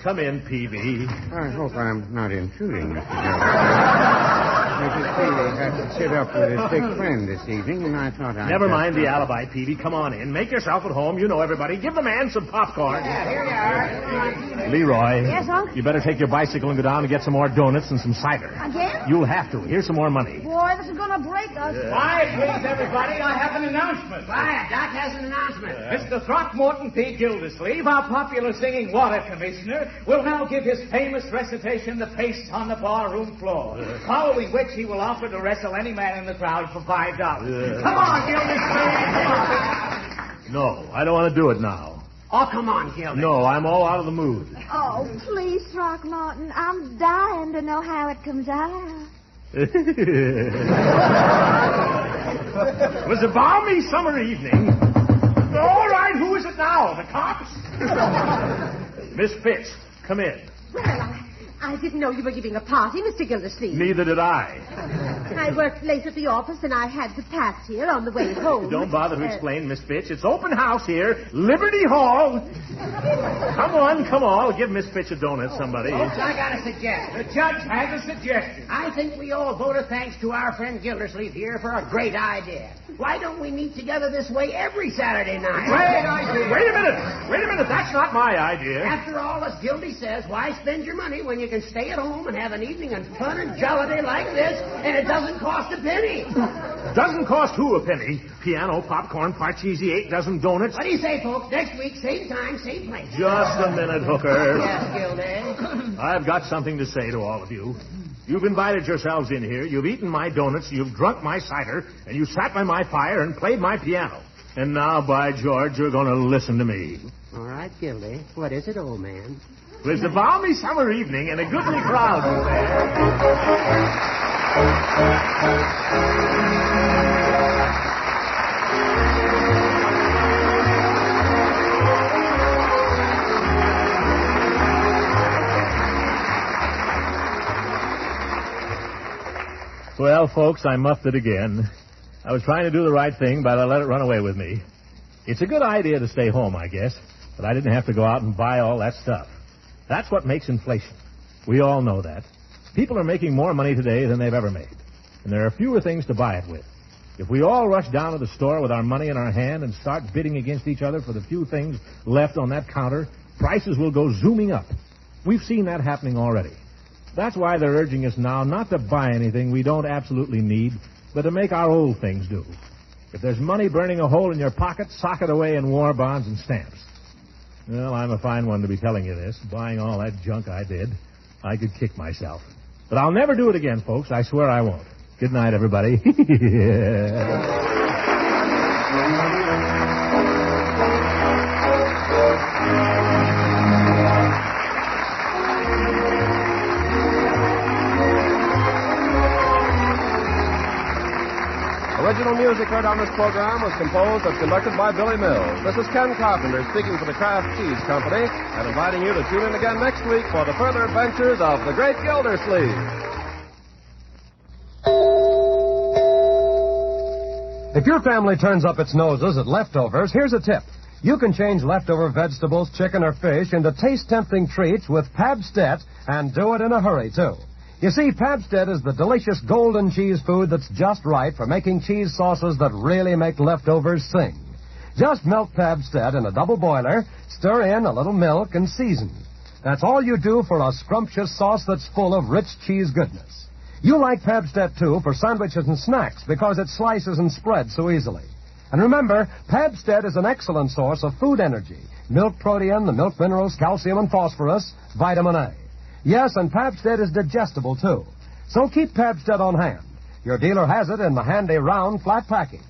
Come in, Peavy. I hope I'm not intruding, Mr. Gildersleeve. Mrs. Peavy had to sit up with his sick friend this evening, and I thought I'd... Never mind the alibi, Peavy. Come on in. Make yourself at home. You know everybody. Give the man some popcorn. Yeah, here you are. Leroy. Yes, Uncle? You better take your bicycle and go down and get some more donuts and some cider. Again? You'll have to. Here's some more money. Boy, this is going to break us. Quiet, please, everybody. I have an announcement. Quiet, Doc has an announcement. Mr. Throckmorton P. Gildersleeve, our popular singing water commissioner, will now give his famous recitation, The Paste on the Barroom Floor, following which he will offer to wrestle any man in the crowd for $5. Come on, Gildersleeve. Come on. No, I don't want to do it now. Oh, come on, Gildy. No, I'm all out of the mood. Oh, please, Throckmorton. I'm dying to know how it comes out. It was a balmy summer evening. All right, who is it now? The cops? Miss Fitz, come in. Well, I didn't know you were giving a party, Mr. Gildersleeve. Neither did I. I worked late at the office, and I had to pass here on the way home. Don't bother to explain, Miss Fitch. It's open house here. Liberty Hall. Come on. Give Miss Fitch a donut, somebody. Folks, I got a suggestion. The judge has a suggestion. I think we owe a vote of thanks to our friend Gildersleeve here for a great idea. Why don't we meet together this way every Saturday night? Great idea. Wait a minute. That's not my idea. After all, as Gildy says, why spend your money when you can stay at home and have an evening of fun and jollity like this, and it doesn't cost a penny? Doesn't cost who a penny? Piano, popcorn, parcheesi, 8 dozen donuts. What do you say, folks? Next week, same time, same place. Just a minute, Hooker. Yes, Gildy. I've got something to say to all of you. You've invited yourselves in here, you've eaten my donuts, you've drunk my cider, and you sat by my fire and played my piano. And now, by George, you're going to listen to me. All right, Gildy. What is it, old man? 'Twas a balmy summer evening and a goodly crowd was there. Well, folks, I muffed it again. I was trying to do the right thing, but I let it run away with me. It's a good idea to stay home, I guess, but I didn't have to go out and buy all that stuff. That's what makes inflation. We all know that. People are making more money today than they've ever made, and there are fewer things to buy it with. If we all rush down to the store with our money in our hand and start bidding against each other for the few things left on that counter, prices will go zooming up. We've seen that happening already. That's why they're urging us now not to buy anything we don't absolutely need, but to make our old things do. If there's money burning a hole in your pocket, sock it away in war bonds and stamps. Well, I'm a fine one to be telling you this. Buying all that junk I did, I could kick myself. But I'll never do it again, folks. I swear I won't. Good night, everybody. Original music heard on this program was composed and conducted by Billy Mills. This is Ken Carpenter speaking for the Kraft Cheese Company and inviting you to tune in again next week for the further adventures of the great Gildersleeve. If your family turns up its noses at leftovers, here's a tip. You can change leftover vegetables, chicken, or fish into taste-tempting treats with Pabstet and do it in a hurry, too. You see, Pabstet is the delicious golden cheese food that's just right for making cheese sauces that really make leftovers sing. Just melt Pabstet in a double boiler, stir in a little milk, and season. That's all you do for a scrumptious sauce that's full of rich cheese goodness. You like Pabstet, too, for sandwiches and snacks because it slices and spreads so easily. And remember, Pabstet is an excellent source of food energy. Milk protein, the milk minerals, calcium and phosphorus, vitamin A. Yes, and Pabstet is digestible, too. So keep Pabstet on hand. Your dealer has it in the handy round flat package.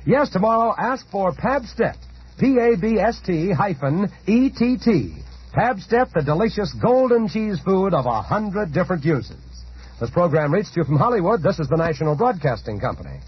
Yes, tomorrow ask for Pabstet. Pabst-ETT. Pabstet, the delicious golden cheese food of 100 different uses. This program reached you from Hollywood. This is the National Broadcasting Company.